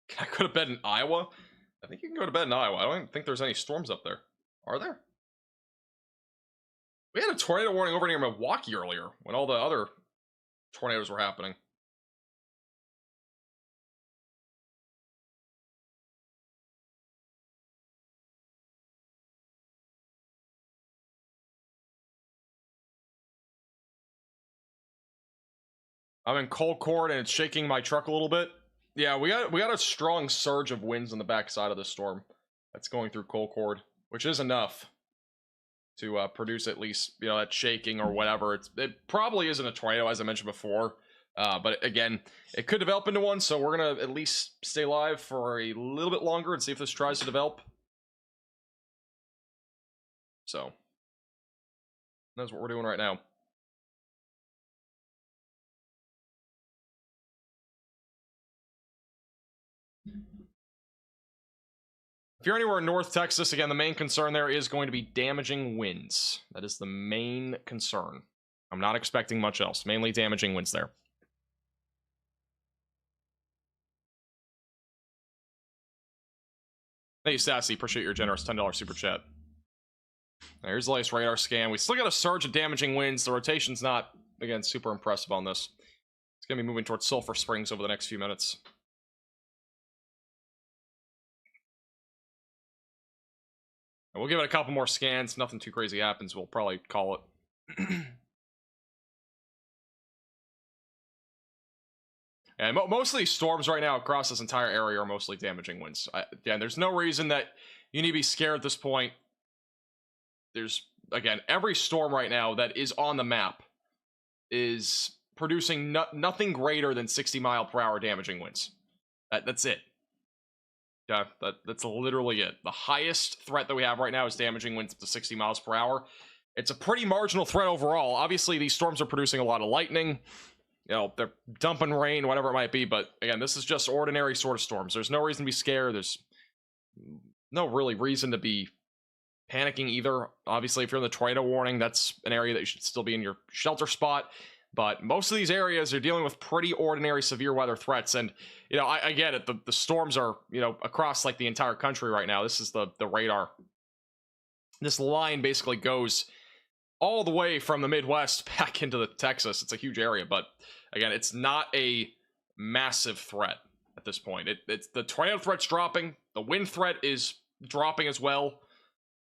Can I go to bed in Iowa? I think you can go to bed in Iowa. I don't even think there's any storms up there. Are there? We had a tornado warning over near Milwaukee earlier when all the other tornadoes were happening. I'm in Colcord and it's shaking my truck a little bit. Yeah, we got a strong surge of winds on the backside of the storm that's going through Colcord, which is enough to produce at least, you know, that shaking or whatever. It probably isn't a tornado, as I mentioned before, but again, it could develop into one, so we're gonna at least stay live for a little bit longer and see if this tries to develop. So that's what we're doing right now. If you're anywhere in North Texas, again, the main concern there is going to be damaging winds. That is the main concern. I'm not expecting much else. Mainly damaging winds there. Thank you, Sassy. Appreciate your generous $10 super chat. Here's the latest radar scan. We still got a surge of damaging winds. The rotation's not again, super impressive on this. It's going to be moving towards Sulphur Springs over the next few minutes. And we'll give it a couple more scans. Nothing too crazy happens. We'll probably call it. And most of these storms right now across this entire area are mostly damaging winds. Again, there's no reason that you need to be scared at this point. There's, again, every storm right now that is on the map is producing nothing greater than 60-mile-per-hour damaging winds. That's it. Yeah, that's literally it. The highest threat that we have right now is damaging winds up to 60 miles per hour. It's a pretty marginal threat overall. Obviously, these storms are producing a lot of lightning. You know, they're dumping rain, whatever it might be. But again, this is just ordinary sort of storms. There's no reason to be scared. There's no really reason to be panicking either. Obviously, if you're in the tornado warning, that's an area that you should still be in your shelter spot. But most of these areas are dealing with pretty ordinary severe weather threats. And, you know, I get it. The storms are, you know, across like the entire country right now. This is the radar. This line basically goes all the way from the Midwest back into the Texas. It's a huge area, but again, it's not a massive threat at this point. It's the tornado threat's dropping. The wind threat is dropping as well.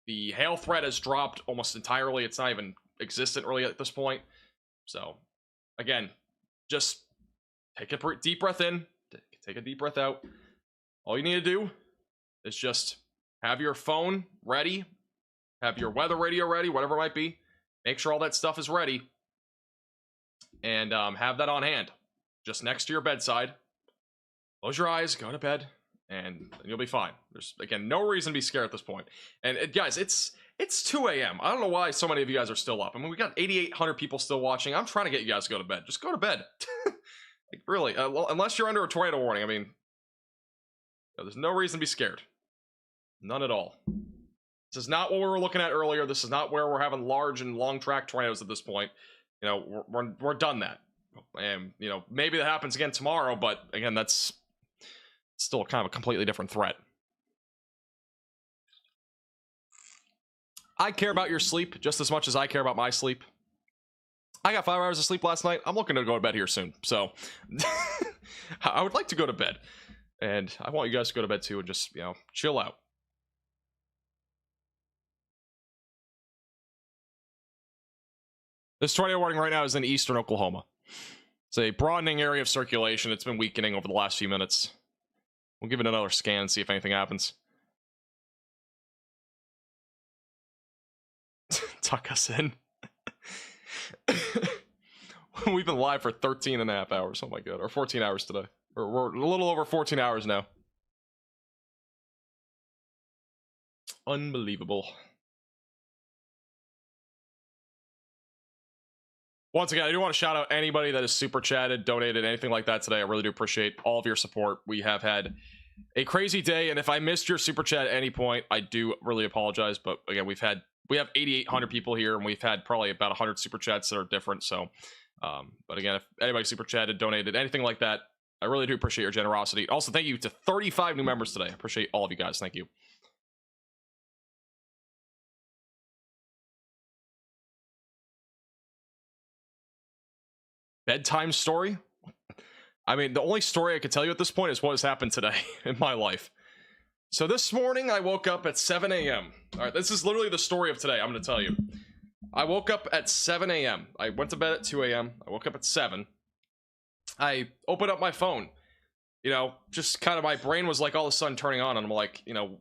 The hail threat has dropped almost entirely. It's not even existent really at this point. So again, just take a deep breath in, take a deep breath out. All you need to do is just have your phone ready, have your weather radio ready, whatever it might be. Make sure all that stuff is ready, and have that on hand, just next to your bedside. Close your eyes, go to bed, and you'll be fine. There's, again, no reason to be scared at this point. And guys, it's 2 a.m. I don't know why so many of you guys are still up. I mean, we got 8,800 people still watching. I'm trying to get you guys to go to bed. Just go to bed. Like, really, well, unless you're under a tornado warning. I mean, there's no reason to be scared. None at all. This is not what we were looking at earlier. This is not where we're having large and long track tornadoes at this point. You know, we're done that. And, you know, maybe that happens again tomorrow, but again, that's still kind of a completely different threat. I care about your sleep just as much as I care about my sleep. I got 5 hours of sleep last night. I'm looking to go to bed here soon. So I would like to go to bed. And I want you guys to go to bed too and just, you know, chill out. This tornado warning right now is in eastern Oklahoma. It's a broadening area of circulation. It's been weakening over the last few minutes. We'll give it another scan and see if anything happens. Tuck us in. We've been live for 13 and a half hours. Oh my god. Or 14 hours today. We're a little over 14 hours now. Unbelievable. Once again, I do want to shout out anybody that has super chatted, donated, anything like that today. I really do appreciate all of your support. We have had a crazy day, and if I missed your super chat at any point, I do really apologize. But again, we have 8,800 people here, and we've had probably about 100 super chats that are different. So, but again, if anybody super chatted, donated, anything like that, I really do appreciate your generosity. Also, thank you to 35 new members today. I appreciate all of you guys. Thank you. Bedtime story? I mean, the only story I could tell you at this point is what has happened today in my life. So this morning, I woke up at 7 a.m. All right, this is literally the story of today. I'm going to tell you. I woke up at 7 a.m. I went to bed at 2 a.m. I woke up at 7. I opened up my phone. You know, just kind of my brain was like all of a sudden turning on. And I'm like, you know,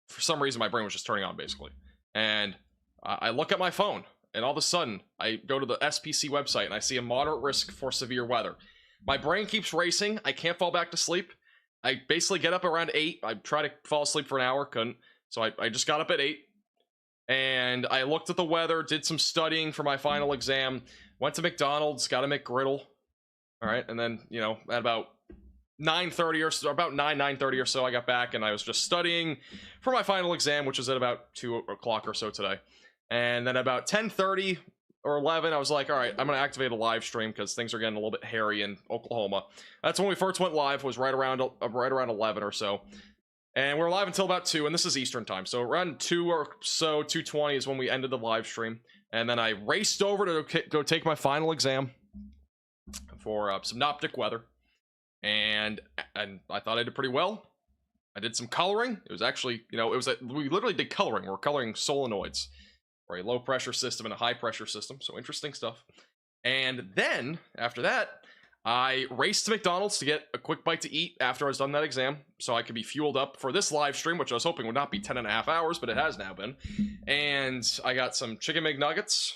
for some reason, my brain was just turning on, basically. And I look at my phone. And all of a sudden, I go to the SPC website and I see a moderate risk for severe weather. My brain keeps racing. I can't fall back to sleep. I basically get up around 8. I try to fall asleep for an hour, couldn't. So I just got up at 8. And I looked at the weather, did some studying for my final exam, went to McDonald's, got a McGriddle. All right, and then, you know, at about 9:30 or so, about 9:30 or so, I got back and I was just studying for my final exam, which was at about 2 o'clock or so today. And then about 10:30 or 11, I was like, all right, I'm going to activate a live stream because things are getting a little bit hairy in Oklahoma. That's when we first went live, was right around 11 or so. And we're live until about 2, and this is Eastern time. So around 2 or so, 2:20 is when we ended the live stream. And then I raced over to go take my final exam for synoptic weather. And I thought I did pretty well. I did some coloring. It was actually, you know, we literally did coloring. We're coloring solenoids for a low pressure system and a high pressure system. So interesting stuff. And then after that, I raced to McDonald's to get a quick bite to eat after I was done that exam, so I could be fueled up for this live stream, which I was hoping would not be 10.5 hours, but it has now been. And I got some chicken McNuggets,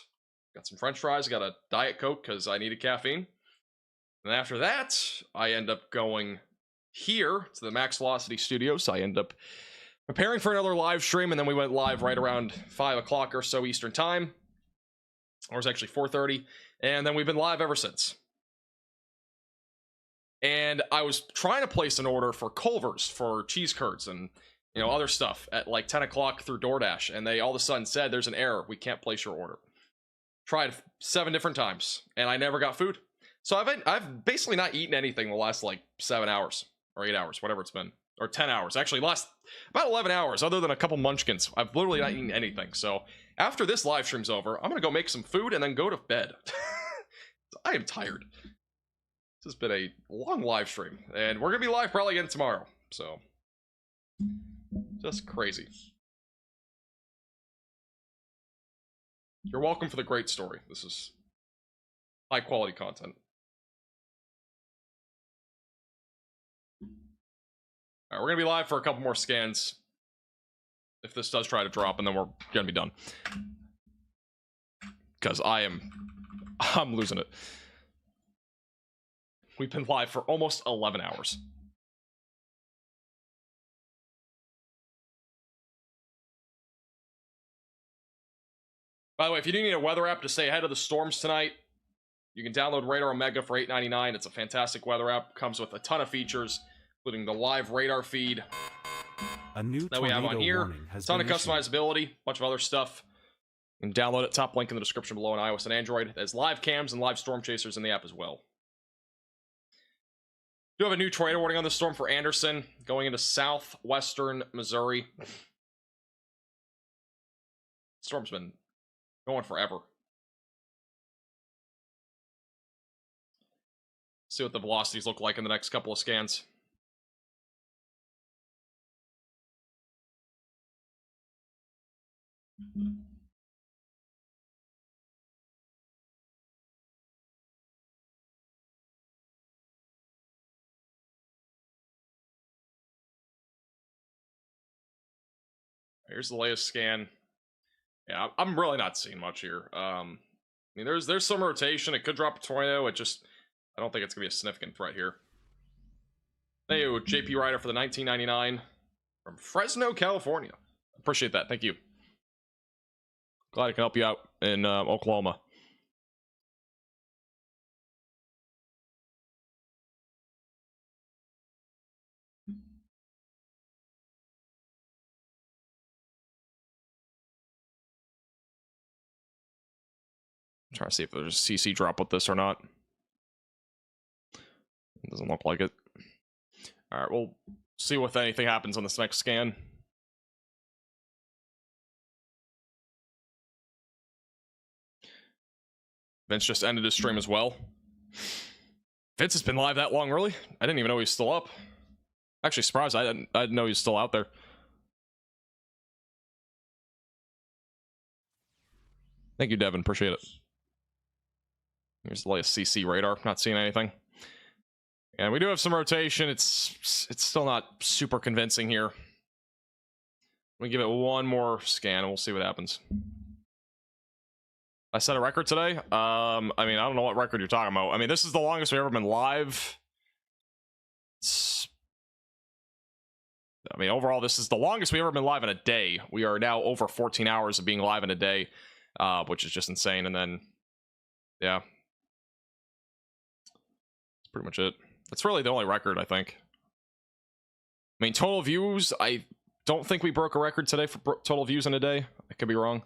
got some French fries, got a Diet Coke because I needed caffeine. And after that, I end up going here to the Max Velocity Studios. I end up preparing for another live stream, and then we went live right around 5 o'clock or so Eastern time. Or it was actually 4:30, and then we've been live ever since. And I was trying to place an order for Culver's for cheese curds and, you know, other stuff at like 10 o'clock through DoorDash, and they all of a sudden said, there's an error, we can't place your order. Tried 7 different times, and I never got food. So I've basically not eaten anything the last like 7 hours or 8 hours, whatever it's been, or 10 hours. Actually, last about 11 hours, other than a couple munchkins. I've literally not eaten anything. So after this live stream's over, I'm gonna go make some food and then go to bed. I am tired. This has been a long live stream, and we're gonna be live probably again tomorrow. So just crazy. You're welcome for the great story. This is high quality content. All right, we're gonna be live for a couple more scans if this does try to drop, and then we're gonna be done because I'm losing it. We've been live for almost 11 hours. By the way, if you do need a weather app to stay ahead of the storms tonight, you can download Radar Omega for $8.99. It's a fantastic weather app. Comes with a ton of features, including the live radar feed A new that we have on here. warning has Ton of been issued. customizability, bunch of other stuff. You can download it. Top link in the description below on iOS and Android. There's live cams and live storm chasers in the app as well. Do have a new tornado warning on the storm for Anderson going into southwestern Missouri. Storm's been going forever. See what the velocities look like in the next couple of scans. Here's the latest scan. Yeah, I'm really not seeing much here. I mean, there's some rotation. It could drop a tornado. I don't think it's gonna be a significant threat here. Thank you, JP Ryder, for the 1999 from Fresno, California. Appreciate that. Thank you. Glad I can help you out in Oklahoma. I'm trying to see if there's a CC drop with this or not. It doesn't look like it. All right, we'll see if anything happens on this next scan. Vince just ended his stream as well. Vince has been live that long, really? I didn't even know he was still up. Actually, surprised. I didn't know he was still out there. Thank you, Devin. Appreciate it. Here's the latest CC radar. Not seeing anything. And we do have some rotation. It's still not super convincing here. We give it one more scan and we'll see what happens. I set a record today. I mean, I don't know what record you're talking about. I mean, this is the longest we've ever been live. I mean, overall, this is the longest we've ever been live in a day. We are now over 14 hours of being live in a day, which is just insane. And then, yeah. That's pretty much it. That's really the only record, I think. I mean, total views, I don't think we broke a record today for total views in a day. I could be wrong.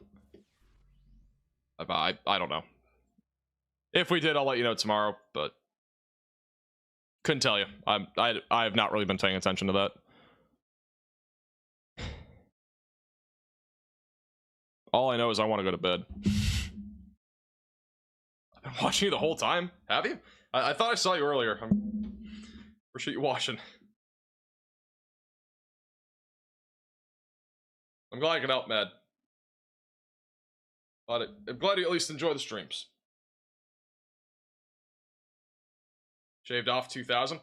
I don't know. If we did, I'll let you know tomorrow, but couldn't tell you. I have not really been paying attention to that. All I know is I want to go to bed. I've been watching you the whole time. Have you? I thought I saw you earlier. Appreciate you watching. I'm glad I can help, Mad. I'm glad you at least enjoy the streams. Shaved off 2,000.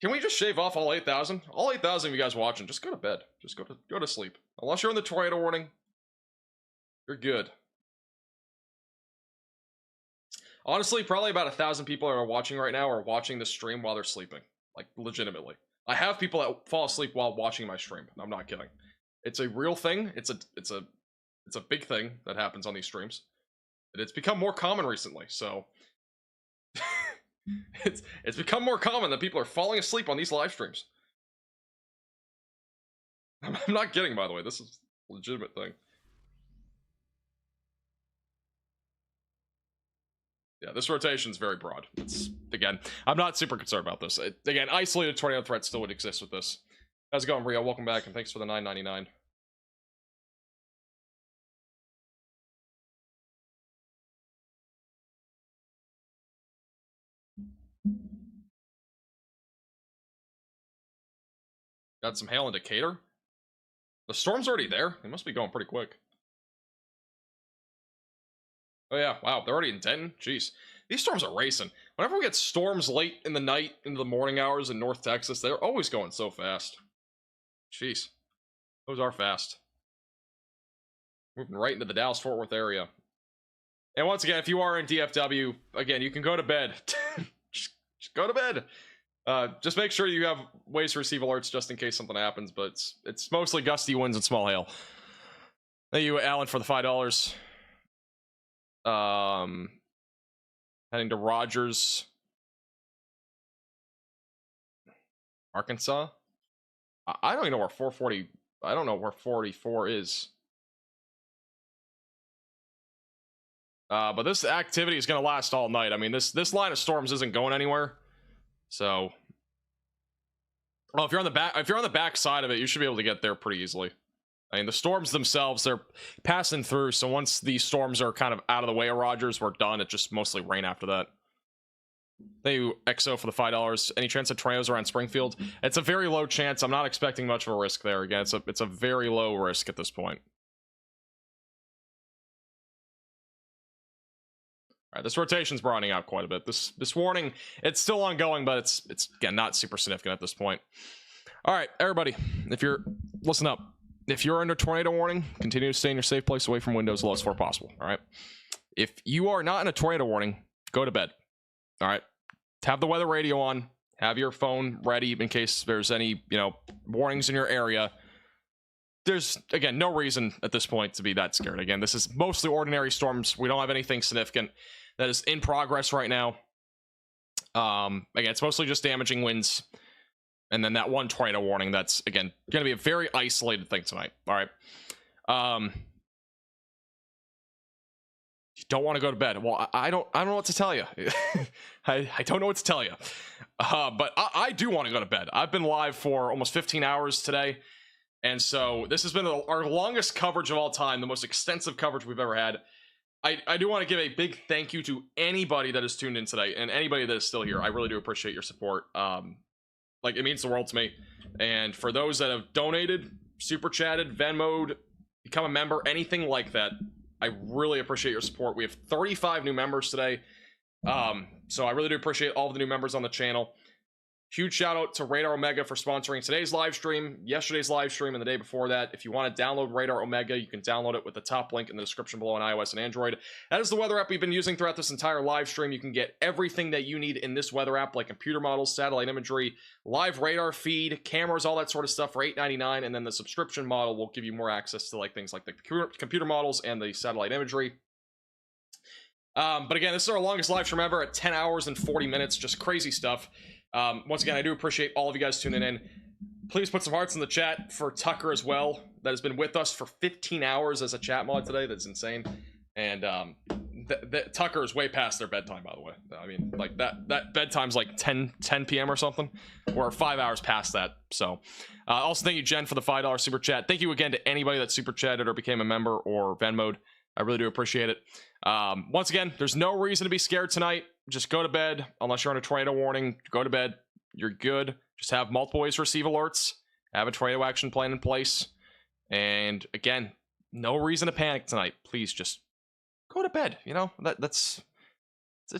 Can we just shave off all 8,000? All 8,000 of you guys watching, just go to bed. Just go to sleep. Unless you're in the tornado warning, you're good. Honestly, probably about 1,000 people that are watching right now are watching the stream while they're sleeping. Like, legitimately. I have people that fall asleep while watching my stream. I'm not kidding. It's a real thing. It's a big thing that happens on these streams. And it's become more common recently, so it's become more common that people are falling asleep on these live streams. I'm not kidding, by the way. This is a legitimate thing. Yeah, this rotation is very broad. It's, again, I'm not super concerned about this. Again, isolated tornado threat still would exist with this. How's it going, Rio? Welcome back, and thanks for the $9.99. Got some hail in Decatur. The storm's already there. They must be going pretty quick. Oh yeah, wow, they're already in Denton? Jeez. These storms are racing. Whenever we get storms late in the night, into the morning hours in North Texas, they're always going so fast. Jeez. Those are fast. Moving right into the Dallas-Fort Worth area. And once again, if you are in DFW, again, you can go to bed. just go to bed. Just make sure you have ways to receive alerts just in case something happens, but it's mostly gusty winds and small hail. Thank you, Alan, for the $5. Heading to Rogers, Arkansas. I don't even know where 440. I don't know where 44 is. But this activity is going to last all night. I mean, this line of storms isn't going anywhere. So, well, if you're on the back side of it, you should be able to get there pretty easily. I mean, the storms themselves, they're passing through, so once these storms are kind of out of the way of Rogers, we're done. It's just mostly rain after that. Thank you, XO, for the $5. Any chance of tornadoes around Springfield? It's a very low chance. I'm not expecting much of a risk there. Again, it's a very low risk at this point. All right, this rotation's broadening out quite a bit. This warning, it's still ongoing, but it's again not super significant at this point. All right, everybody, listen up. If you're under tornado warning, continue to stay in your safe place away from windows as low as far possible. All right. If you are not in a tornado warning, go to bed. All right. Have the weather radio on. Have your phone ready in case there's any, warnings in your area. There's, again, no reason at this point to be that scared. Again, this is mostly ordinary storms. We don't have anything significant that is in progress right now. Again, it's mostly just damaging winds. And then that one tornado warning that's, again, going to be a very isolated thing tonight. All right. You don't want to go to bed. Well, I don't know what to tell you. I don't know what to tell you. But I do want to go to bed. I've been live for almost 15 hours today. And so this has been our longest coverage of all time, the most extensive coverage we've ever had. I do want to give a big thank you to anybody that has tuned in today and anybody that is still here. I really do appreciate your support. It means the world to me. And for those that have donated, super chatted, Venmo'd, become a member, anything like that, I really appreciate your support. We have 35 new members today. So I really do appreciate all of the new members on the channel. Huge shout out to Radar Omega for sponsoring today's live stream, yesterday's live stream, and the day before that. If you want to download Radar Omega, you can download it with the top link in the description below on iOS and Android. That is the weather app we've been using throughout this entire live stream. You can get everything that you need in this weather app, like computer models, satellite imagery, live radar feed, cameras, all that sort of stuff for $8.99. And then the subscription model will give you more access to things like the computer models and the satellite imagery. But again, this is our longest live stream ever at 10 hours and 40 minutes. Just crazy stuff. Once again, I do appreciate all of you guys tuning in. Please put some hearts in the chat for Tucker as well, that has been with us for 15 hours as a chat mod today. That's insane. And Tucker is way past their bedtime, by the way. I mean, like that bedtime's like 10 p.m. or something. We're 5 hours past that. So also thank you, Jen, for the $5 super chat. Thank you again to anybody that super chatted or became a member or Venmo'd. I really do appreciate it. Once again, there's no reason to be scared tonight. Just go to bed. Unless you're on a tornado warning, go to bed. You're good. Just have multiple ways to receive alerts. Have a tornado action plan in place. And again, no reason to panic tonight. Please just go to bed. You know, it's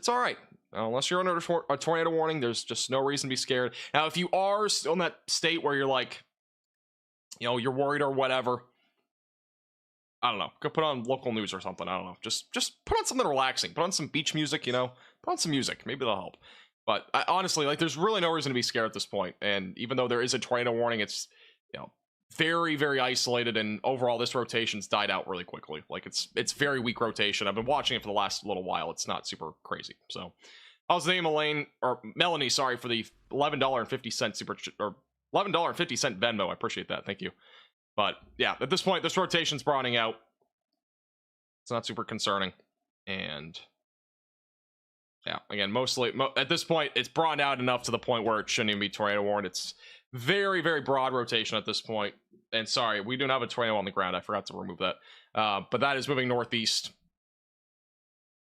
all right. Unless you're under a tornado warning, there's just no reason to be scared. Now, if you are still in that state where you're like, you know, you're worried or whatever, I don't know, go put on local news or something. I don't know. Just put on something relaxing. Put on some beach music, you know, put on some music. Maybe that'll help. But honestly, like, there's really no reason to be scared at this point. And even though there is a tornado warning, it's, you know, very, very isolated, and overall this rotation's died out really quickly. Like, it's very weak rotation. I've been watching it for the last little while. It's not super crazy. So I was named Melanie, sorry, for the $11.50 super or $11.50 Venmo. I appreciate that. Thank you. But yeah, at this point, this rotation's broadening out. It's not super concerning. And yeah, again, mostly at this point, it's broadened out enough to the point where it shouldn't even be tornado warned. It's very, very broad rotation at this point. And sorry, we don't have a tornado on the ground. I forgot to remove that. But that is moving northeast.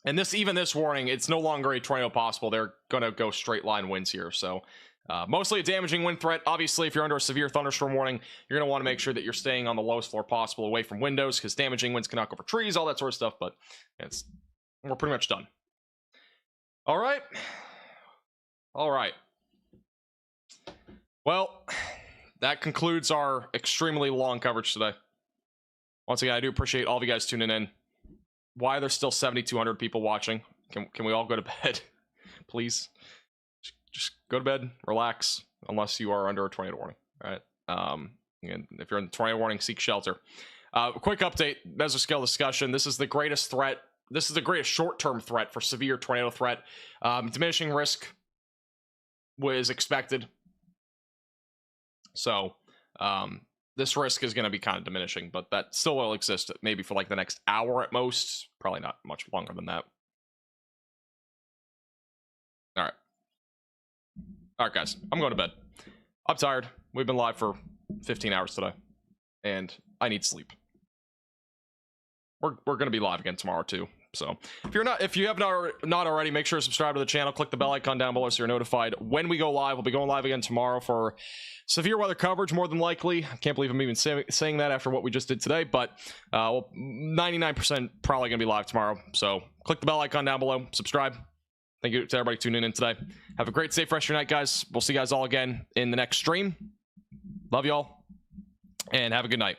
And even this warning, it's no longer a tornado possible. They're going to go straight line winds here. So mostly a damaging wind threat. Obviously, if you're under a severe thunderstorm warning, you're going to want to make sure that you're staying on the lowest floor possible, away from windows, because damaging winds can knock over trees, all that sort of stuff. But we're pretty much done. All right. Well, that concludes our extremely long coverage today. Once again, I do appreciate all of you guys tuning in. Why there's still 7,200 people watching? Can we all go to bed, please? Just go to bed, relax, unless you are under a tornado warning. All right. And if you're in the tornado warning, seek shelter. Quick update: mesoscale discussion. This is the greatest threat. This is the greatest short-term threat for severe tornado threat. Diminishing risk was expected. So this risk is going to be kind of diminishing, but that still will exist maybe for like the next hour at most. Probably not much longer than that. All right, guys, I'm going to bed. I'm tired. We've been live for 15 hours today, and I need sleep. We're going to be live again tomorrow too. So if you have not already, make sure to subscribe to the channel. Click the bell icon down below so you're notified when we go live. We'll be going live again tomorrow for severe weather coverage, more than likely. I can't believe I'm even saying that after what we just did today, but 99% probably going to be live tomorrow. So click the bell icon down below. Subscribe. Thank you to everybody tuning in today. Have a great, safe rest of your night, guys. We'll see you guys all again in the next stream. Love y'all, and have a good night.